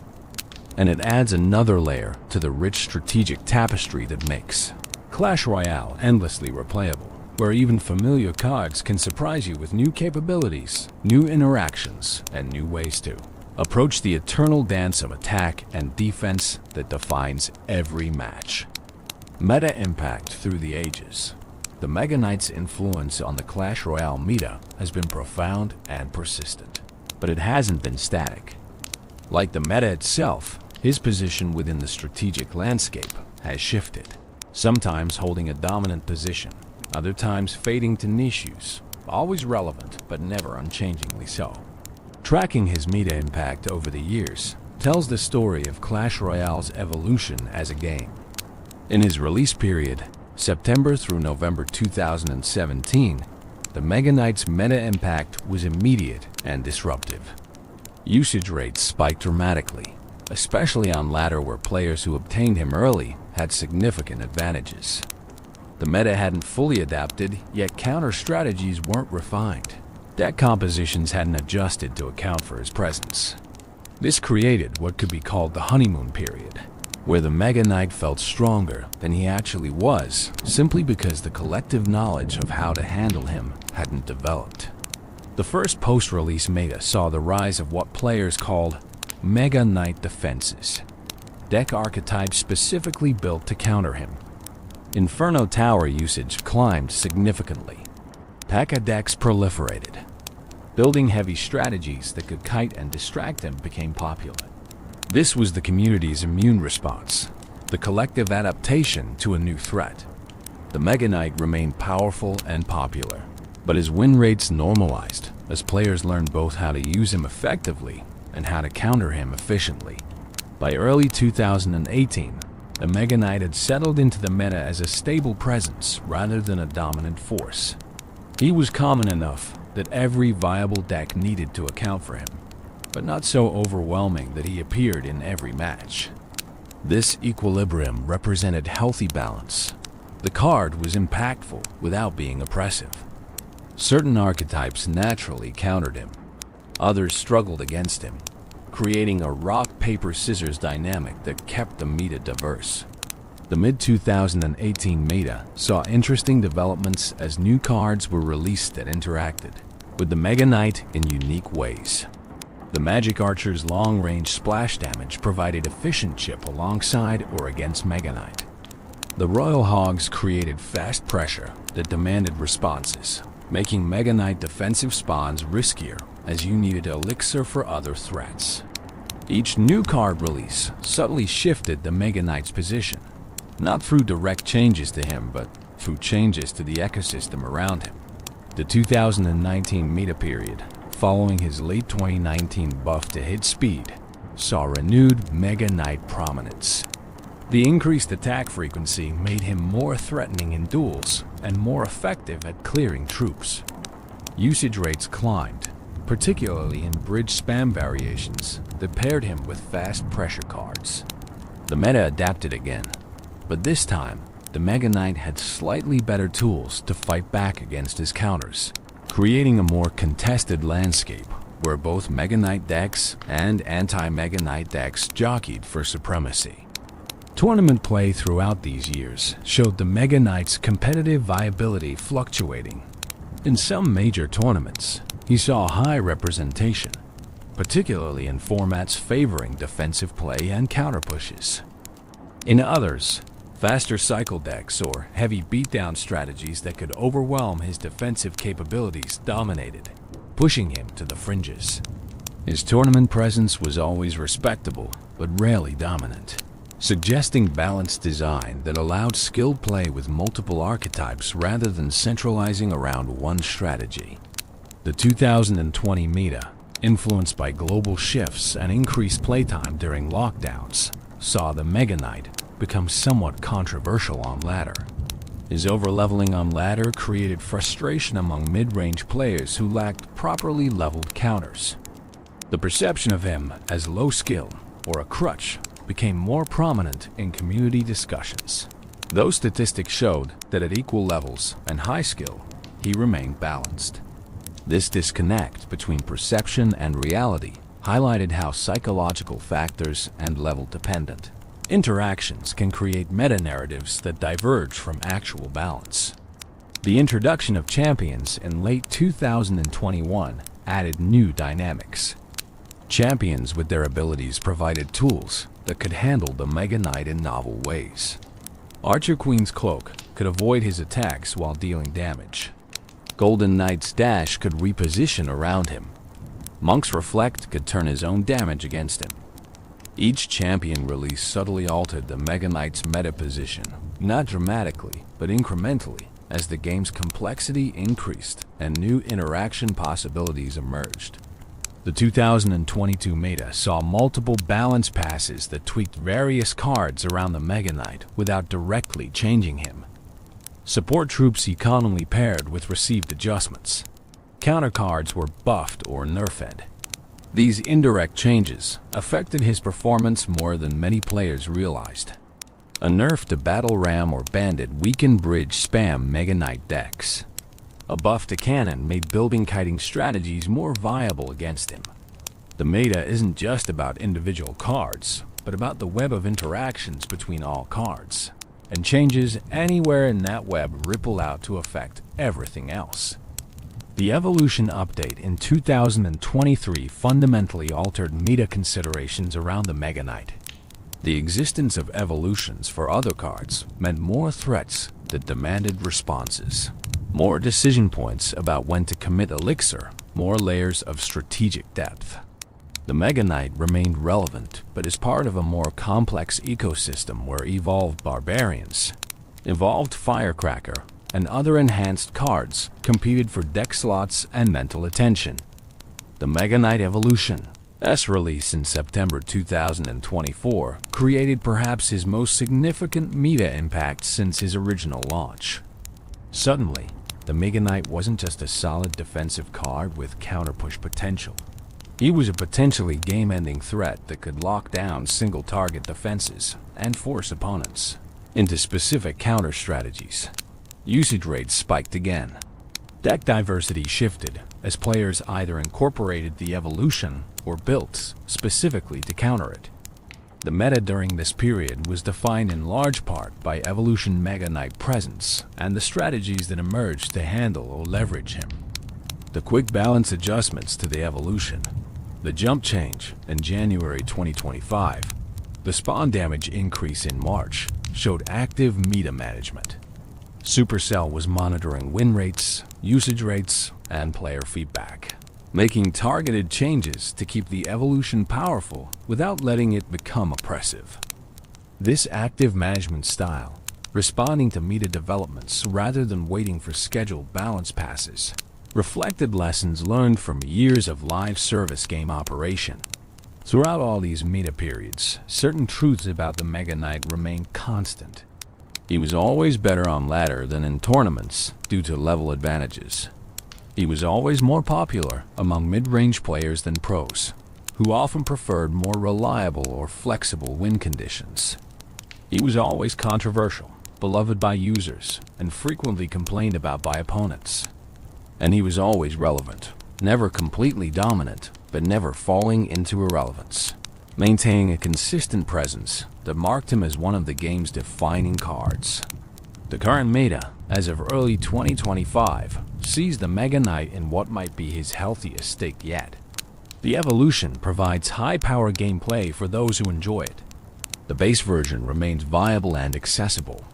And it adds another layer to the rich strategic tapestry that makes Clash Royale endlessly replayable, where even familiar cards can surprise you with new capabilities, new interactions, and new ways to approach the eternal dance of attack and defense that defines every match. Meta impact through the ages. The Mega Knight's influence on the Clash Royale meta has been profound and persistent, but it hasn't been static. Like the meta itself, his position within the strategic landscape has shifted, sometimes holding a dominant position, other times fading to niche use, always relevant but never unchangingly so. Tracking his meta impact over the years tells the story of Clash Royale's evolution as a game. In his release period, September through November 2017, the Mega Knight's meta impact was immediate and disruptive. Usage rates spiked dramatically, especially on ladder where players who obtained him early had significant advantages. The meta hadn't fully adapted, yet counter strategies weren't refined. Deck compositions hadn't adjusted to account for his presence. This created what could be called the honeymoon period, where the Mega Knight felt stronger than he actually was, simply because the collective knowledge of how to handle him hadn't developed. The first post-release meta saw the rise of what players called Mega Knight defenses, deck archetypes specifically built to counter him. Inferno Tower usage climbed significantly. P.E.K.K.A decks proliferated. Building heavy strategies that could kite and distract him became popular. This was the community's immune response, the collective adaptation to a new threat. The Mega Knight remained powerful and popular, but his win rates normalized as players learned both how to use him effectively and how to counter him efficiently. By early 2018, the Mega Knight had settled into the meta as a stable presence rather than a dominant force. He was common enough that every viable deck needed to account for him, but not so overwhelming that he appeared in every match. This equilibrium represented healthy balance. The card was impactful without being oppressive. Certain archetypes naturally countered him. Others struggled against him, creating a rock-paper-scissors dynamic that kept the meta diverse. The mid-2018 meta saw interesting developments as new cards were released that interacted with the Mega Knight in unique ways. The Magic Archer's long-range splash damage provided efficient chip alongside or against Mega Knight. The Royal Hogs created fast pressure that demanded responses, making Mega Knight defensive spawns riskier as you needed elixir for other threats. Each new card release subtly shifted the Mega Knight's position, not through direct changes to him, but through changes to the ecosystem around him. The 2019 meta period, following his late 2019 buff to hit speed, saw renewed Mega Knight prominence. The increased attack frequency made him more threatening in duels and more effective at clearing troops. Usage rates climbed, particularly in bridge spam variations that paired him with fast pressure cards. The meta adapted again, but this time, the Mega Knight had slightly better tools to fight back against his counters, creating a more contested landscape where both Mega Knight decks and anti-Mega Knight decks jockeyed for supremacy. Tournament play throughout these years showed the Mega Knight's competitive viability fluctuating. In some major tournaments, he saw high representation, particularly in formats favoring defensive play and counter pushes. In others, faster cycle decks or heavy beatdown strategies that could overwhelm his defensive capabilities dominated, pushing him to the fringes. His tournament presence was always respectable, but rarely dominant, suggesting balanced design that allowed skilled play with multiple archetypes rather than centralizing around one strategy. The 2020 meta, influenced by global shifts and increased playtime during lockdowns, saw the Mega Knight become somewhat controversial on ladder. His overleveling on ladder created frustration among mid-range players who lacked properly leveled counters. The perception of him as low skill or a crutch became more prominent in community discussions. Those statistics showed that at equal levels and high skill, he remained balanced. This disconnect between perception and reality highlighted how psychological factors and level-dependent interactions can create meta-narratives that diverge from actual balance. The introduction of champions in late 2021 added new dynamics. Champions with their abilities provided tools that could handle the Mega Knight in novel ways. Archer Queen's Cloak could avoid his attacks while dealing damage. Golden Knight's Dash could reposition around him. Monk's Reflect could turn his own damage against him. Each champion release subtly altered the Mega Knight's meta position, not dramatically, but incrementally, as the game's complexity increased and new interaction possibilities emerged. The 2022 meta saw multiple balance passes that tweaked various cards around the Mega Knight without directly changing him. Support troops he commonly paired with received adjustments. Counter cards were buffed or nerfed. These indirect changes affected his performance more than many players realized. A nerf to Battle Ram or Bandit weakened bridge spam Mega Knight decks. A buff to Cannon made building kiting strategies more viable against him. The meta isn't just about individual cards, but about the web of interactions between all cards, and changes anywhere in that web ripple out to affect everything else. The Evolution update in 2023 fundamentally altered meta considerations around the Mega Knight. The existence of evolutions for other cards meant more threats that demanded responses, more decision points about when to commit Elixir, more layers of strategic depth. The Mega Knight remained relevant, but is part of a more complex ecosystem where evolved Barbarians, evolved Firecracker, and other enhanced cards competed for deck slots and mental attention. The Mega Knight Evolution, S release in September 2024, created perhaps his most significant meta impact since his original launch. Suddenly, the Mega Knight wasn't just a solid defensive card with counter-push potential. He was a potentially game-ending threat that could lock down single-target defenses and force opponents into specific counter strategies. Usage rates spiked again. Deck diversity shifted as players either incorporated the evolution or built specifically to counter it. The meta during this period was defined in large part by Evolution Mega Knight presence and the strategies that emerged to handle or leverage him. The quick balance adjustments to the evolution, the jump change in January 2025, the spawn damage increase in March showed active meta management. Supercell was monitoring win rates, usage rates, and player feedback, making targeted changes to keep the evolution powerful without letting it become oppressive. This active management style, responding to meta developments rather than waiting for scheduled balance passes, reflected lessons learned from years of live service game operation. Throughout all these meta periods, certain truths about the Mega Knight remained constant. He was always better on ladder than in tournaments due to level advantages. He was always more popular among mid-range players than pros, who often preferred more reliable or flexible win conditions. He was always controversial, beloved by users, and frequently complained about by opponents. And he was always relevant, never completely dominant, but never falling into irrelevance, maintaining a consistent presence that marked him as one of the game's defining cards. The current meta, as of early 2025, sees the Mega Knight in what might be his healthiest state yet. The evolution provides high-power gameplay for those who enjoy it. The base version remains viable and accessible.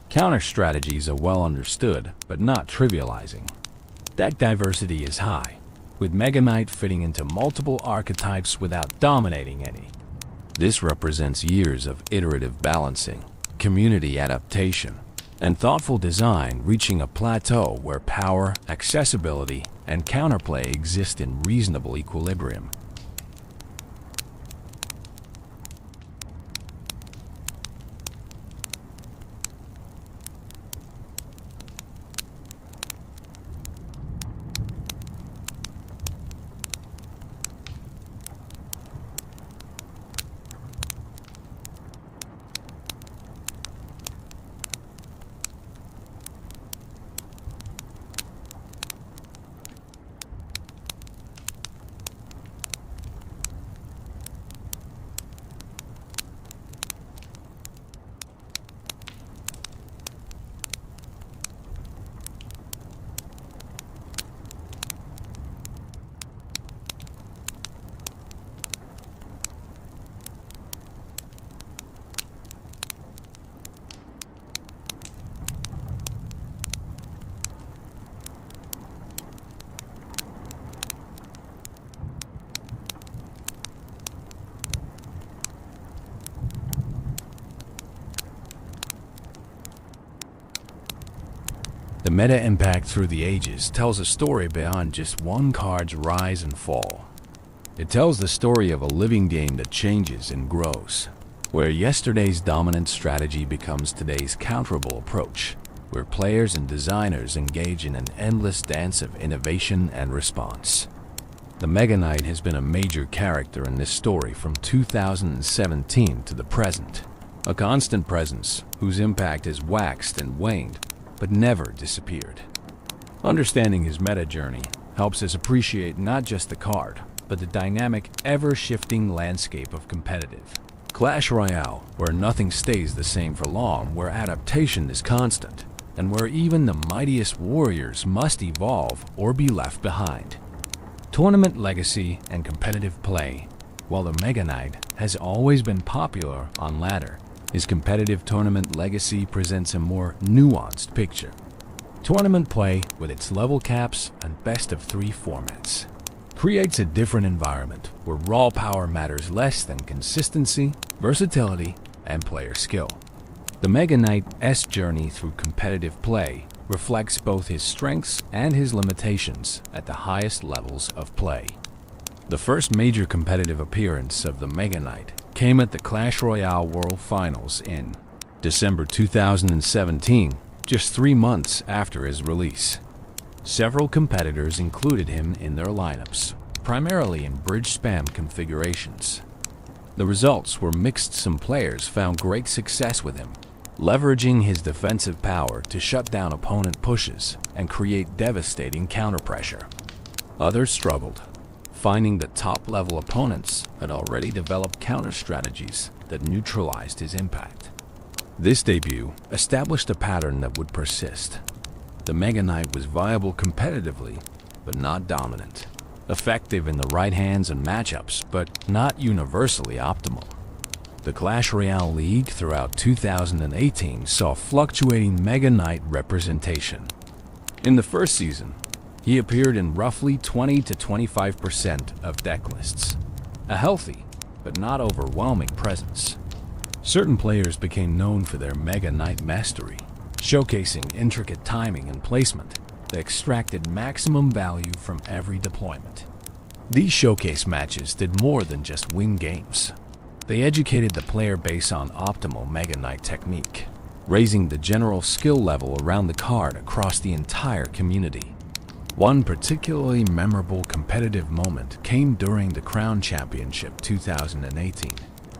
Counter strategies are well understood, but not trivializing. Deck diversity is high, with Mega Knight fitting into multiple archetypes without dominating any. This represents years of iterative balancing, community adaptation, and thoughtful design reaching a plateau where power, accessibility, and counterplay exist in reasonable equilibrium. The meta impact through the ages tells a story beyond just one card's rise and fall. It tells the story of a living game that changes and grows, where yesterday's dominant strategy becomes today's counterable approach, where players and designers engage in an endless dance of innovation and response. The Mega Knight has been a major character in this story from 2017 to the present, a constant presence whose impact has waxed and waned, but never disappeared. Understanding his meta journey helps us appreciate not just the card, but the dynamic, ever-shifting landscape of competitive Clash Royale, where nothing stays the same for long, where adaptation is constant, and where even the mightiest warriors must evolve or be left behind. Tournament legacy and competitive play. While the Mega Knight has always been popular on ladder, his competitive tournament legacy presents a more nuanced picture. Tournament play, with its level caps and best-of-3 formats, creates a different environment where raw power matters less than consistency, versatility, and player skill. The Mega Knight's journey through competitive play reflects both his strengths and his limitations at the highest levels of play. The first major competitive appearance of the Mega Knight came at the Clash Royale World Finals in December 2017, just 3 months after his release. Several competitors included him in their lineups, primarily in bridge spam configurations. The results were mixed. Some players found great success with him, leveraging his defensive power to shut down opponent pushes and create devastating counterpressure. Others struggled, finding that top-level opponents had already developed counter strategies that neutralized his impact. This debut established a pattern that would persist. The Mega Knight was viable competitively, but not dominant. Effective in the right hands and matchups, but not universally optimal. The Clash Royale League throughout 2018 saw fluctuating Mega Knight representation. In the first season, he appeared in roughly 20 to 25% of deck lists, a healthy but not overwhelming presence. Certain players became known for their Mega Knight mastery, showcasing intricate timing and placement that extracted maximum value from every deployment. These showcase matches did more than just win games. They educated the player base on optimal Mega Knight technique, raising the general skill level around the card across the entire community. One particularly memorable competitive moment came during the Crown Championship 2018,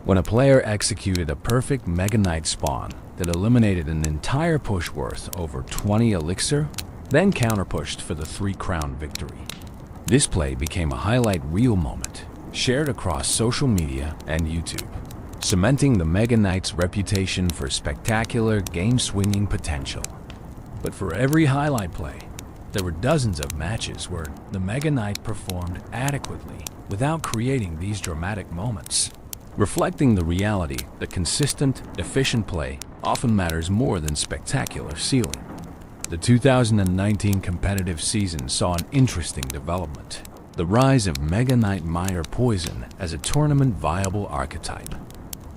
when a player executed a perfect Mega Knight spawn that eliminated an entire push worth over 20 elixir, then counterpushed for the 3 crown victory. This play became a highlight reel moment, shared across social media and YouTube, cementing the Mega Knight's reputation for spectacular game-swinging potential. But for every highlight play, there were dozens of matches where the Mega Knight performed adequately without creating these dramatic moments, reflecting the reality that consistent, efficient play often matters more than spectacular ceiling. The 2019 competitive season saw an interesting development: the rise of Mega Knight Minor Poison as a tournament-viable archetype.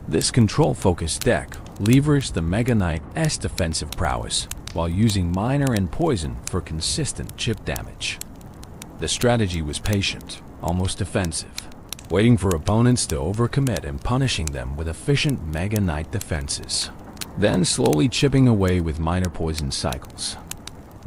This control-focused deck leveraged the Mega Knight's defensive prowess while using Minor and Poison for consistent chip damage. The strategy was patient, almost defensive, waiting for opponents to overcommit and punishing them with efficient Mega Knight defenses, then slowly chipping away with Minor Poison cycles.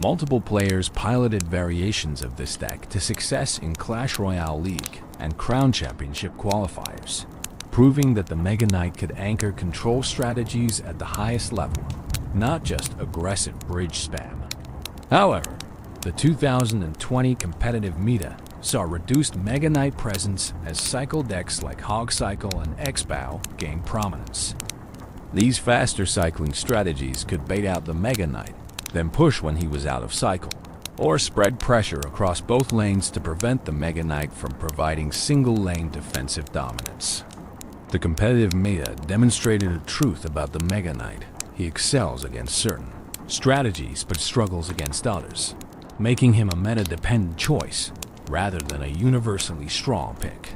Multiple players piloted variations of this deck to success in Clash Royale League and Crown Championship qualifiers, proving that the Mega Knight could anchor control strategies at the highest level, not just aggressive bridge spam. However, the 2020 competitive meta saw reduced Mega Knight presence as cycle decks like Hog Cycle and X-Bow gained prominence. These faster cycling strategies could bait out the Mega Knight, then push when he was out of cycle, or spread pressure across both lanes to prevent the Mega Knight from providing single-lane defensive dominance. The competitive meta demonstrated a truth about the Mega Knight: he excels against certain strategies but struggles against others, making him a meta-dependent choice rather than a universally strong pick.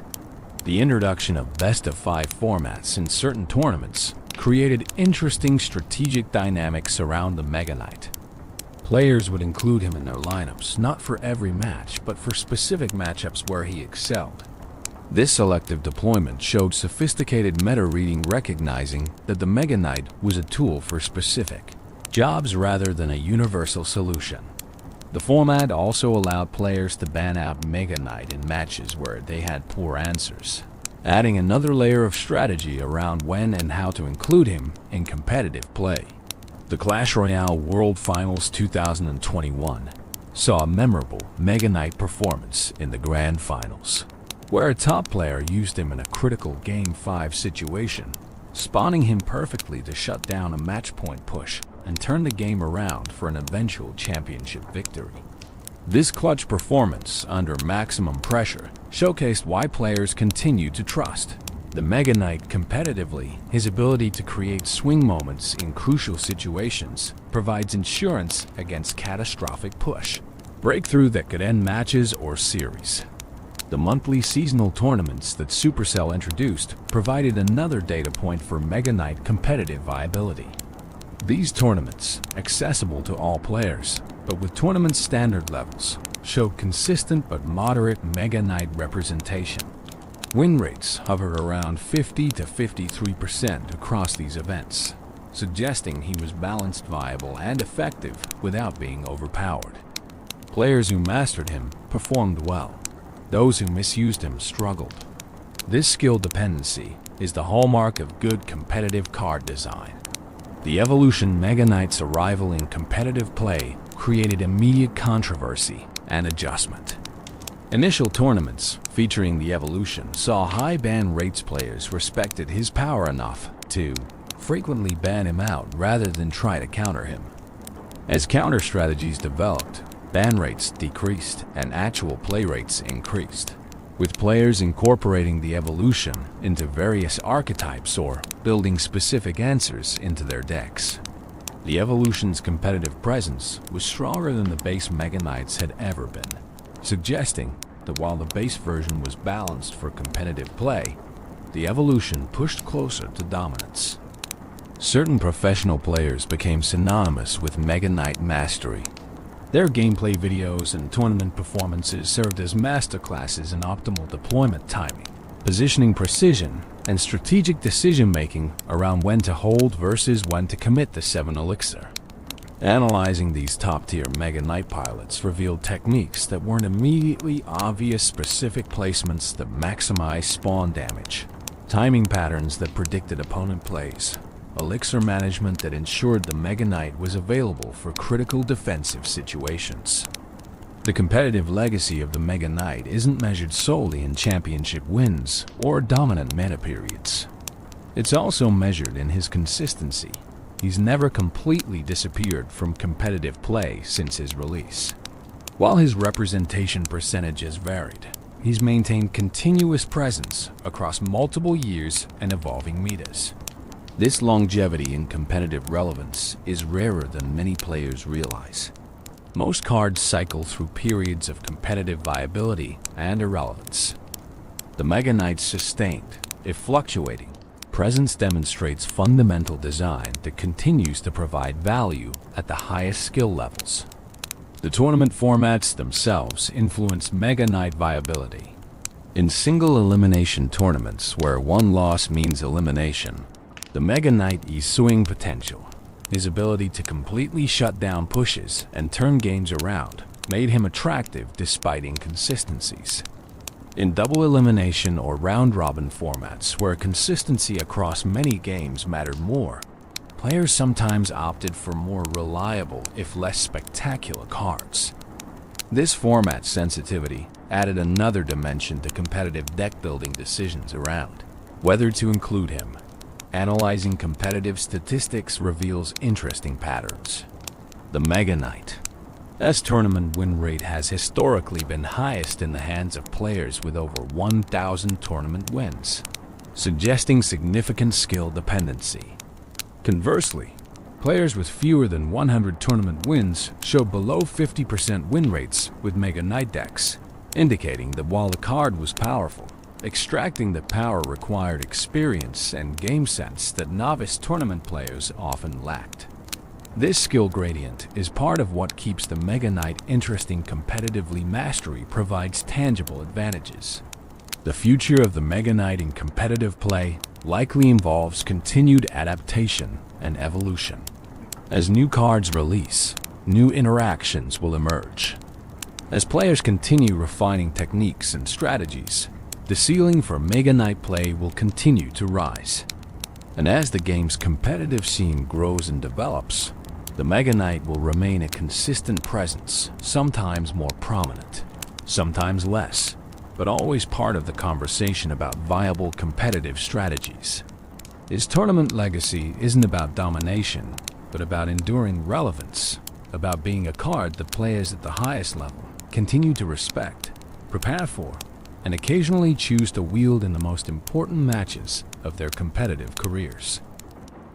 The introduction of best-of-5 formats in certain tournaments created interesting strategic dynamics around the Mega Knight. Players would include him in their lineups not for every match, but for specific matchups where he excelled. This selective deployment showed sophisticated meta reading, recognizing that the Mega Knight was a tool for specific jobs rather than a universal solution. The format also allowed players to ban out Mega Knight in matches where they had poor answers, adding another layer of strategy around when and how to include him in competitive play. The Clash Royale World Finals 2021 saw a memorable Mega Knight performance in the Grand Finals, where a top player used him in a critical Game 5 situation, spawning him perfectly to shut down a match point push and turn the game around for an eventual championship victory. This clutch performance under maximum pressure showcased why players continue to trust the Mega Knight competitively. His ability to create swing moments in crucial situations provides insurance against catastrophic push breakthrough that could end matches or series. The monthly seasonal tournaments that Supercell introduced provided another data point for Mega Knight competitive viability. These tournaments, accessible to all players, but with tournament standard levels, showed consistent but moderate Mega Knight representation. Win rates hovered around 50 to 53% across these events, suggesting he was balanced, viable, and effective without being overpowered. Players who mastered him performed well. Those who misused him struggled. This skill dependency is the hallmark of good competitive card design. The Evolution Mega Knight's arrival in competitive play created immediate controversy and adjustment. Initial tournaments featuring the Evolution saw high ban rates. Players respected his power enough to frequently ban him out rather than try to counter him. As counter strategies developed, ban rates decreased and actual play rates increased, with players incorporating the Evolution into various archetypes or building specific answers into their decks. The Evolution's competitive presence was stronger than the base Mega Knights had ever been, suggesting that while the base version was balanced for competitive play, the Evolution pushed closer to dominance. Certain professional players became synonymous with Mega Knight mastery. Their gameplay videos and tournament performances served as masterclasses in optimal deployment timing, positioning precision, and strategic decision-making around when to hold versus when to commit the 7 elixir. Analyzing these top-tier Mega Knight pilots revealed techniques that weren't immediately obvious: specific placements that maximize spawn damage, timing patterns that predicted opponent plays, elixir management that ensured the Mega Knight was available for critical defensive situations. The competitive legacy of the Mega Knight isn't measured solely in championship wins or dominant meta periods. It's also measured in his consistency. He's never completely disappeared from competitive play since his release. While his representation percentage has varied, he's maintained continuous presence across multiple years and evolving metas. This longevity in competitive relevance is rarer than many players realize. Most cards cycle through periods of competitive viability and irrelevance. The Mega Knight's sustained, if fluctuating, presence demonstrates fundamental design that continues to provide value at the highest skill levels. The tournament formats themselves influence Mega Knight viability. In single elimination tournaments where one loss means elimination, the Mega Knight's swing potential, his ability to completely shut down pushes and turn games around, made him attractive despite inconsistencies. In double elimination or round-robin formats where consistency across many games mattered more, players sometimes opted for more reliable, if less spectacular cards. This format sensitivity added another dimension to competitive deck-building decisions around whether to include him. Analyzing competitive statistics reveals interesting patterns. The Mega Knight. His tournament win rate has historically been highest in the hands of players with over 1,000 tournament wins, suggesting significant skill dependency. Conversely, players with fewer than 100 tournament wins show below 50% win rates with Mega Knight decks, indicating that while the card was powerful, extracting the power required experience and game sense that novice tournament players often lacked. This skill gradient is part of what keeps the Mega Knight interesting competitively. Mastery provides tangible advantages. The future of the Mega Knight in competitive play likely involves continued adaptation and evolution. As new cards release, new interactions will emerge. As players continue refining techniques and strategies, the ceiling for Mega Knight play will continue to rise. And as the game's competitive scene grows and develops, the Mega Knight will remain a consistent presence, sometimes more prominent, sometimes less, but always part of the conversation about viable competitive strategies. His tournament legacy isn't about domination, but about enduring relevance, about being a card that players at the highest level continue to respect, prepare for, and occasionally choose to wield in the most important matches of their competitive careers.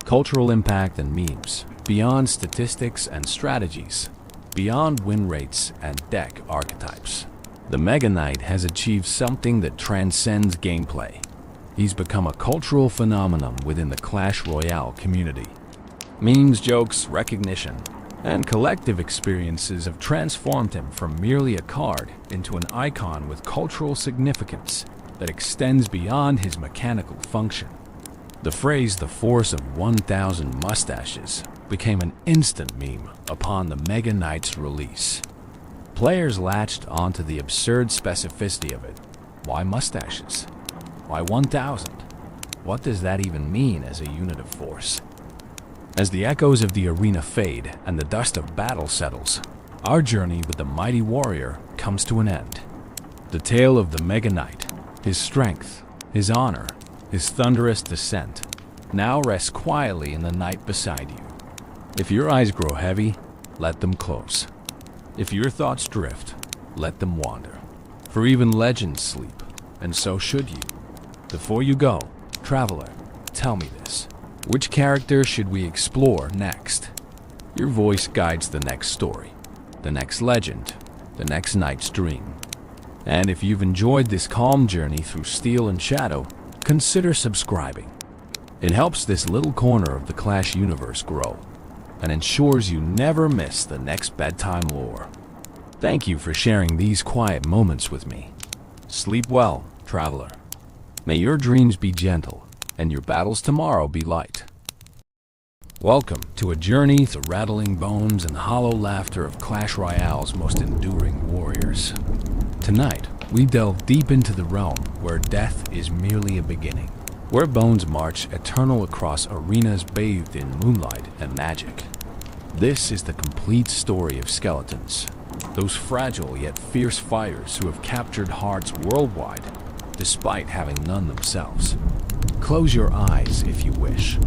Cultural impact and memes, beyond statistics and strategies, beyond win rates and deck archetypes. The Mega Knight has achieved something that transcends gameplay. He's become a cultural phenomenon within the Clash Royale community. Memes, jokes, recognition, and collective experiences have transformed him from merely a card into an icon with cultural significance that extends beyond his mechanical function. The phrase "the force of 1,000 mustaches" became an instant meme upon the Mega Knight's release. Players latched onto the absurd specificity of it. Why mustaches? Why 1,000? What does that even mean as a unit of force? As the echoes of the arena fade and the dust of battle settles, our journey with the mighty warrior comes to an end. The tale of the Mega Knight, his strength, his honor, his thunderous descent, now rests quietly in the night beside you. If your eyes grow heavy, let them close. If your thoughts drift, let them wander. For even legends sleep, and so should you. Before you go, traveler, tell me this. Which character should we explore next? Your voice guides the next story, the next legend, the next night's dream. And if you've enjoyed this calm journey through steel and shadow, consider subscribing. It helps this little corner of the Clash universe grow, and ensures you never miss the next bedtime lore. Thank you for sharing these quiet moments with me. Sleep well, traveler. May your dreams be gentle, and your battles tomorrow be light. Welcome to a journey through rattling bones and hollow laughter of Clash Royale's most enduring warriors. Tonight, we delve deep into the realm where death is merely a beginning, where bones march eternal across arenas bathed in moonlight and magic. This is the complete story of skeletons, Those fragile yet fierce fighters who have captured hearts worldwide, despite having none themselves. Close your eyes if you wish.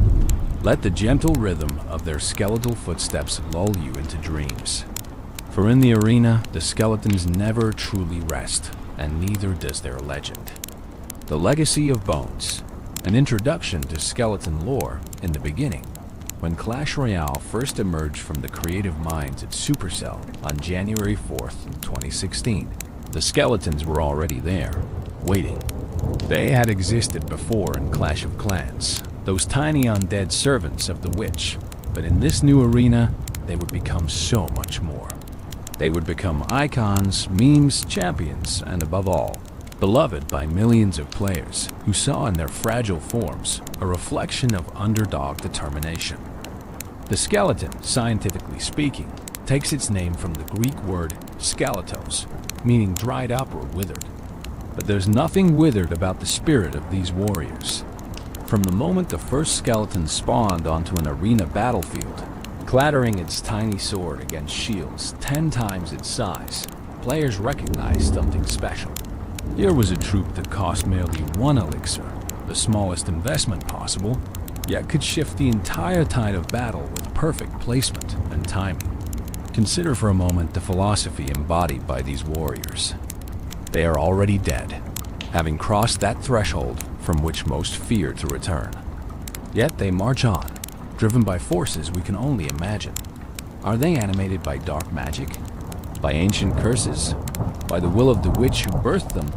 Let the gentle rhythm of their skeletal footsteps lull you into dreams. For in the arena, the skeletons never truly rest, and neither does their legend. The Legacy of Bones, an introduction to skeleton lore in the beginning. When Clash Royale first emerged from the creative minds at Supercell on January 4th, 2016, the skeletons were already there, waiting. They had existed before in Clash of Clans, those tiny undead servants of the witch, but in this new arena, they would become so much more. They would become icons, memes, champions, and above all, beloved by millions of players who saw in their fragile forms a reflection of underdog determination. The skeleton, scientifically speaking, takes its name from the Greek word skeletos, meaning dried up or withered. But there's nothing withered about the spirit of these warriors. From the moment the first skeleton spawned onto an arena battlefield, clattering its tiny sword against shields 10 times its size, players recognized something special. Here was a troop that cost merely 1 elixir, the smallest investment possible, yet could shift the entire tide of battle with perfect placement and timing. Consider for a moment the philosophy embodied by these warriors. They are already dead, having crossed that threshold from which most fear to return. Yet they march on, driven by forces we can only imagine. Are they animated by dark magic? By ancient curses? By the will of the witch who birthed them?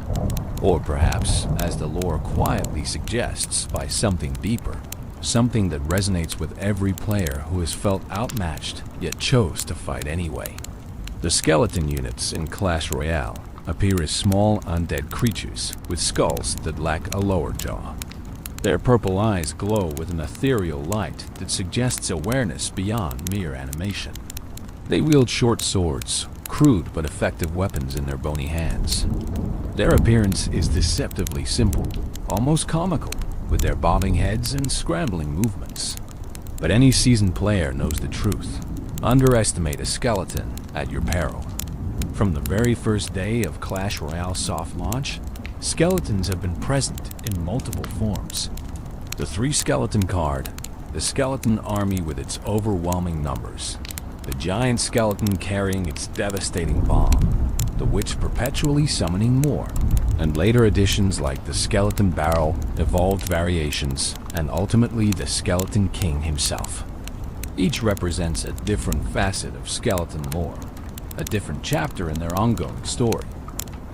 Or perhaps, as the lore quietly suggests, by something deeper, something that resonates with every player who has felt outmatched yet chose to fight anyway. The skeleton units in Clash Royale appear as small undead creatures with skulls that lack a lower jaw. Their purple eyes glow with an ethereal light that suggests awareness beyond mere animation. They wield short swords, crude but effective weapons in their bony hands. Their appearance is deceptively simple, almost comical, with their bobbing heads and scrambling movements. But any seasoned player knows the truth. Underestimate a skeleton at your peril. From the very first day of Clash Royale soft launch, skeletons have been present in multiple forms. The 3-skeleton card, the skeleton army with its overwhelming numbers, the giant skeleton carrying its devastating bomb, the witch perpetually summoning more, and later additions like the skeleton barrel, evolved variations, and ultimately the skeleton king himself. Each represents a different facet of skeleton lore, a different chapter in their ongoing story.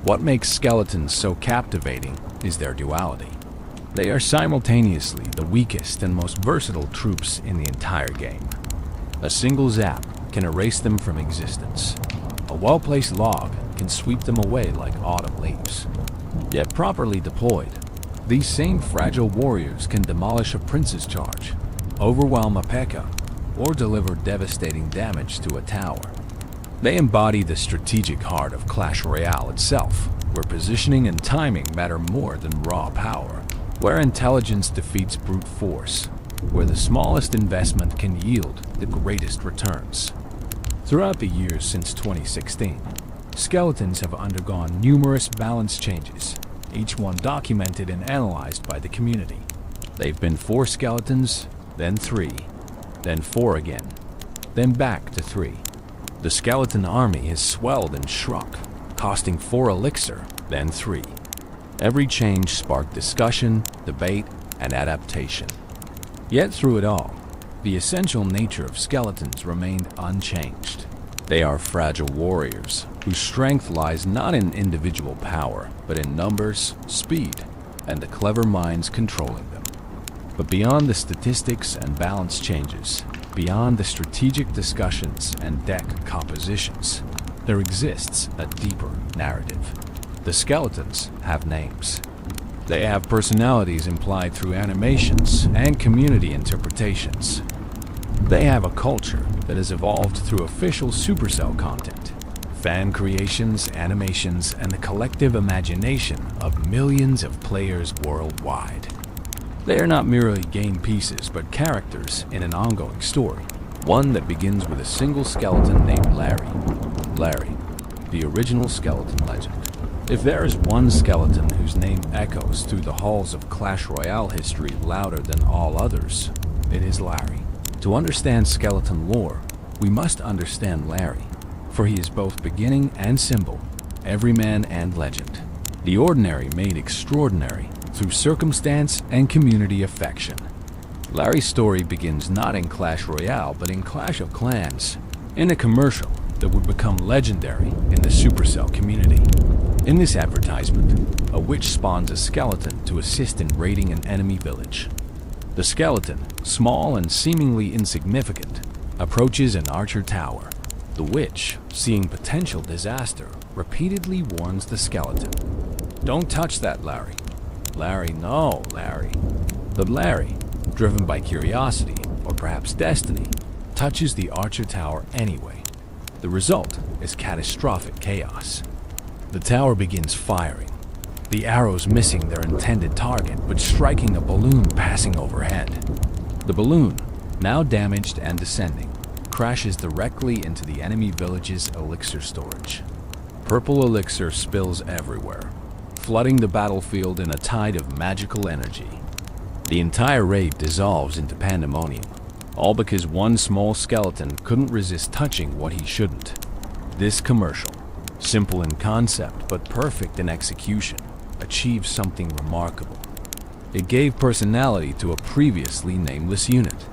What makes skeletons so captivating is their duality. They are simultaneously the weakest and most versatile troops in the entire game. A single zap can erase them from existence. A well-placed log can sweep them away like autumn leaves. Yet properly deployed, these same fragile warriors can demolish a prince's charge, overwhelm a P.E.K.K.A., or deliver devastating damage to a tower. They embody the strategic heart of Clash Royale itself, where positioning and timing matter more than raw power, where intelligence defeats brute force, where the smallest investment can yield the greatest returns. Throughout the years since 2016, skeletons have undergone numerous balance changes, each one documented and analyzed by the community. They've been 4 skeletons, then 3, then 4 again, then back to 3. The skeleton army has swelled and shrunk, costing 4 elixir, then 3. Every change sparked discussion, debate, and adaptation. Yet through it all, the essential nature of skeletons remained unchanged. They are fragile warriors, whose strength lies not in individual power, but in numbers, speed, and the clever minds controlling them. But beyond the statistics and balance changes, beyond the strategic discussions and deck compositions, there exists a deeper narrative. The skeletons have names. They have personalities implied through animations and community interpretations. They have a culture that has evolved through official Supercell content, fan creations, animations, and the collective imagination of millions of players worldwide. They are not merely game pieces, but characters in an ongoing story, one that begins with a single skeleton named Larry. Larry, the original skeleton legend. If there is one skeleton whose name echoes through the halls of Clash Royale history louder than all others, it is Larry. To understand skeleton lore, we must understand Larry, for he is both beginning and symbol, everyman and legend. The ordinary made extraordinary through circumstance and community affection. Larry's story begins not in Clash Royale, but in Clash of Clans, in a commercial that would become legendary in the Supercell community. In this advertisement, a witch spawns a skeleton to assist in raiding an enemy village. The skeleton, small and seemingly insignificant, approaches an archer tower. The witch, seeing potential disaster, repeatedly warns the skeleton. "Don't touch that, Larry." "Larry, no, Larry." But Larry, driven by curiosity, or perhaps destiny, touches the archer tower anyway. The result is catastrophic chaos. The tower begins firing, the arrows missing their intended target but striking a balloon passing overhead. The balloon, now damaged and descending, crashes directly into the enemy village's elixir storage. Purple elixir spills everywhere, flooding the battlefield in a tide of magical energy. The entire raid dissolves into pandemonium, all because one small skeleton couldn't resist touching what he shouldn't. This commercial, simple in concept but perfect in execution, achieved something remarkable. It gave personality to a previously nameless unit.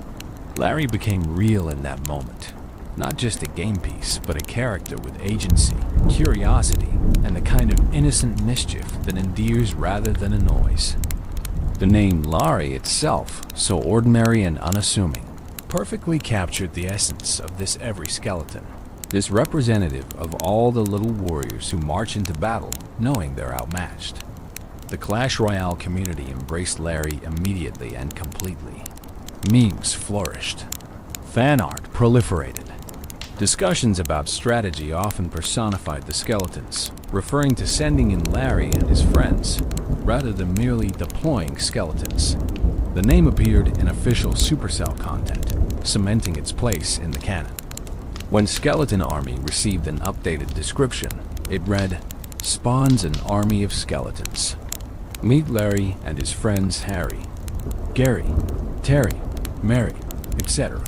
Larry became real in that moment. Not just a game piece, but a character with agency, curiosity, and the kind of innocent mischief that endears rather than annoys. The name Larry itself, so ordinary and unassuming, perfectly captured the essence of this every skeleton. This representative of all the little warriors who march into battle knowing they're outmatched. The Clash Royale community embraced Larry immediately and completely. Memes flourished. Fan art proliferated. Discussions about strategy often personified the skeletons, referring to sending in Larry and his friends, rather than merely deploying skeletons. The name appeared in official Supercell content, cementing its place in the canon. When Skeleton Army received an updated description, it read, "Spawns an army of skeletons. Meet Larry and his friends Harry, Gary, Terry, Mary, etc."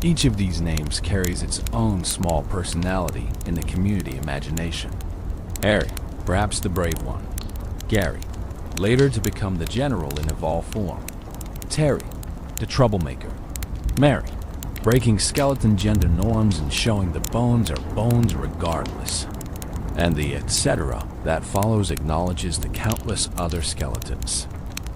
Each of these names carries its own small personality in the community imagination. Harry, perhaps the brave one. Gary, later to become the general in evolved form. Terry, the troublemaker. Mary, breaking skeleton gender norms and showing the bones are bones regardless. And the etc. that follows acknowledges the countless other skeletons,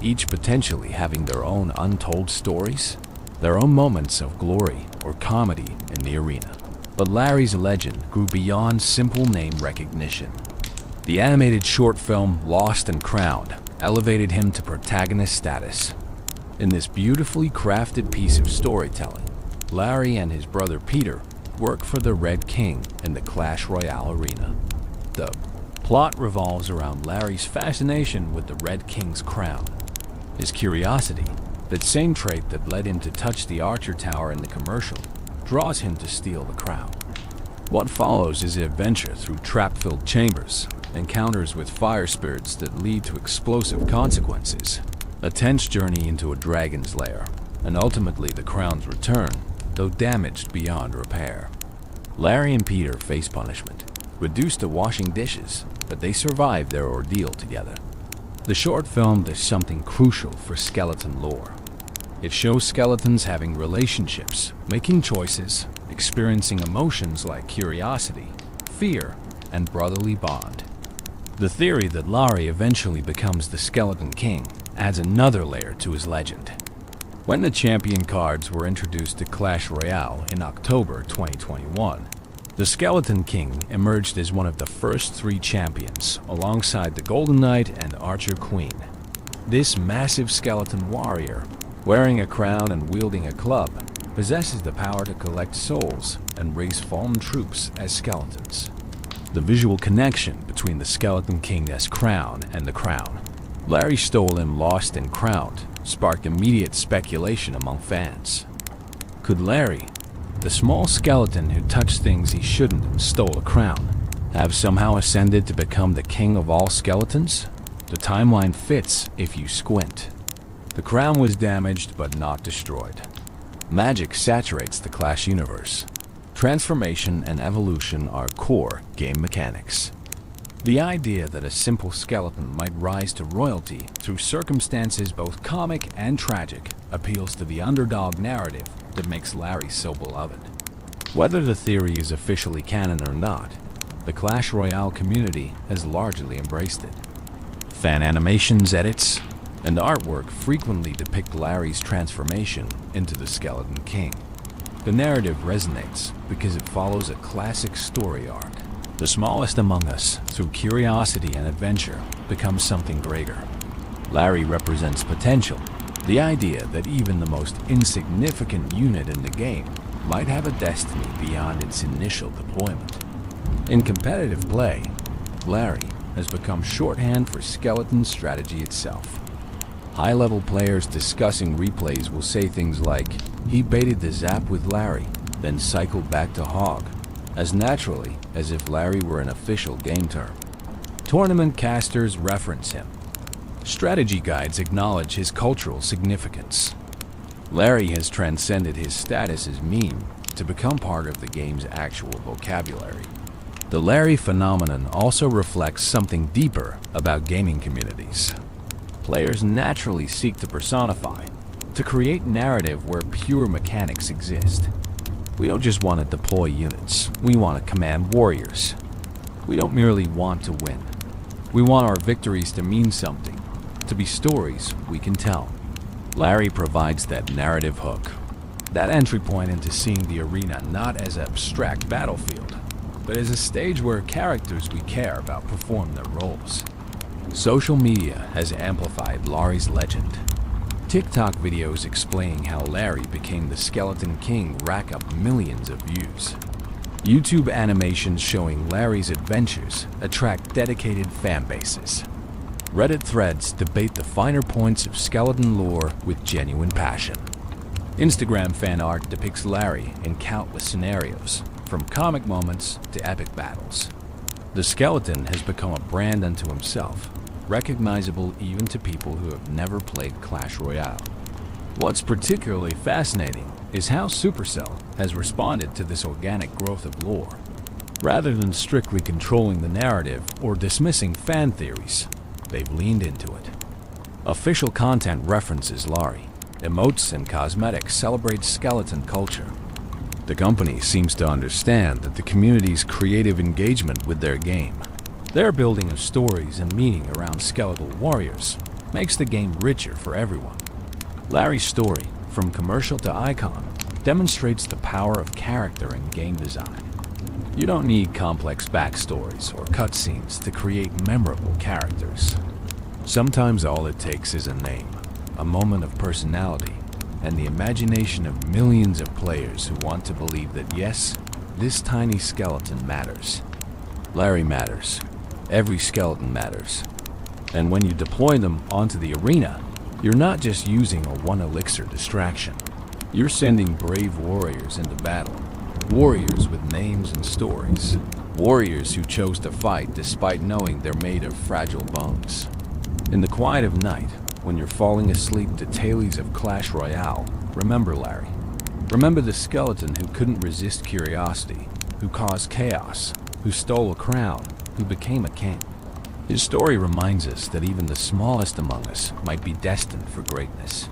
each potentially having their own untold stories, their own moments of glory or comedy in the arena. But Larry's legend grew beyond simple name recognition. The animated short film Lost and Crowned elevated him to protagonist status. In this beautifully crafted piece of storytelling, Larry and his brother Peter work for the Red King in the Clash Royale arena. The plot revolves around Larry's fascination with the Red King's crown, his curiosity, that same trait that led him to touch the Archer Tower in the commercial, draws him to steal the crown. What follows is an adventure through trap-filled chambers, encounters with fire spirits that lead to explosive consequences, a tense journey into a dragon's lair, and ultimately the crown's return, though damaged beyond repair. Larry and Peter face punishment, reduced to washing dishes, but they survive their ordeal together. The short film does something crucial for skeleton lore. It shows skeletons having relationships, making choices, experiencing emotions like curiosity, fear, and brotherly bond. The theory that Larry eventually becomes the Skeleton King adds another layer to his legend. When the champion cards were introduced to Clash Royale in October 2021, the Skeleton King emerged as one of the first 3 champions, alongside the Golden Knight and Archer Queen. This massive skeleton warrior, wearing a crown and wielding a club, possesses the power to collect souls and raise fallen troops as skeletons. The visual connection between the Skeleton King's crown and the crown Larry stole him Lost and Crowned sparked immediate speculation among fans. Could Larry, the small skeleton who touched things he shouldn't and stole a crown, have somehow ascended to become the king of all skeletons? The timeline fits if you squint. The crown was damaged but not destroyed. Magic saturates the Clash universe. Transformation and evolution are core game mechanics. The idea that a simple skeleton might rise to royalty through circumstances both comic and tragic appeals to the underdog narrative that makes Larry so beloved. Whether the theory is officially canon or not, the Clash Royale community has largely embraced it. Fan animations, edits, and artwork frequently depict Larry's transformation into the Skeleton King. The narrative resonates because it follows a classic story arc. The smallest among us, through curiosity and adventure, becomes something greater. Larry represents potential, the idea that even the most insignificant unit in the game might have a destiny beyond its initial deployment. In competitive play, Larry has become shorthand for skeleton strategy itself. High-level players discussing replays will say things like, "He baited the zap with Larry, then cycled back to Hog," as naturally as if Larry were an official game term. Tournament casters reference him. Strategy guides acknowledge his cultural significance. Larry has transcended his status as meme to become part of the game's actual vocabulary. The Larry phenomenon also reflects something deeper about gaming communities. Players naturally seek to personify, to create narrative where pure mechanics exist. We don't just want to deploy units, we want to command warriors. We don't merely want to win. We want our victories to mean something, to be stories we can tell. Larry provides that narrative hook, that entry point into seeing the arena not as an abstract battlefield, but as a stage where characters we care about perform their roles. Social media has amplified Larry's legend. TikTok videos explaining how Larry became the Skeleton King rack up millions of views. YouTube animations showing Larry's adventures attract dedicated fan bases. Reddit threads debate the finer points of skeleton lore with genuine passion. Instagram fan art depicts Larry in countless scenarios, from comic moments to epic battles. The skeleton has become a brand unto himself, recognizable even to people who have never played Clash Royale. What's particularly fascinating is how Supercell has responded to this organic growth of lore. Rather than strictly controlling the narrative or dismissing fan theories, they've leaned into it. Official content references Larry. Emotes and cosmetics celebrate skeleton culture. The company seems to understand that the community's creative engagement with their game, their building of stories and meaning around skeletal warriors, makes the game richer for everyone. Larry's story, from commercial to icon, demonstrates the power of character in game design. You don't need complex backstories or cutscenes to create memorable characters. Sometimes all it takes is a name, a moment of personality, and the imagination of millions of players who want to believe that yes, this tiny skeleton matters. Larry matters. Every skeleton matters. And when you deploy them onto the arena, you're not just using a one elixir distraction. You're sending brave warriors into battle. Warriors with names and stories. Warriors who chose to fight despite knowing they're made of fragile bones. In the quiet of night, when you're falling asleep to tales of Clash Royale, remember Larry. Remember the skeleton who couldn't resist curiosity, who caused chaos, who stole a crown, who became a king. His story reminds us that even the smallest among us might be destined for greatness.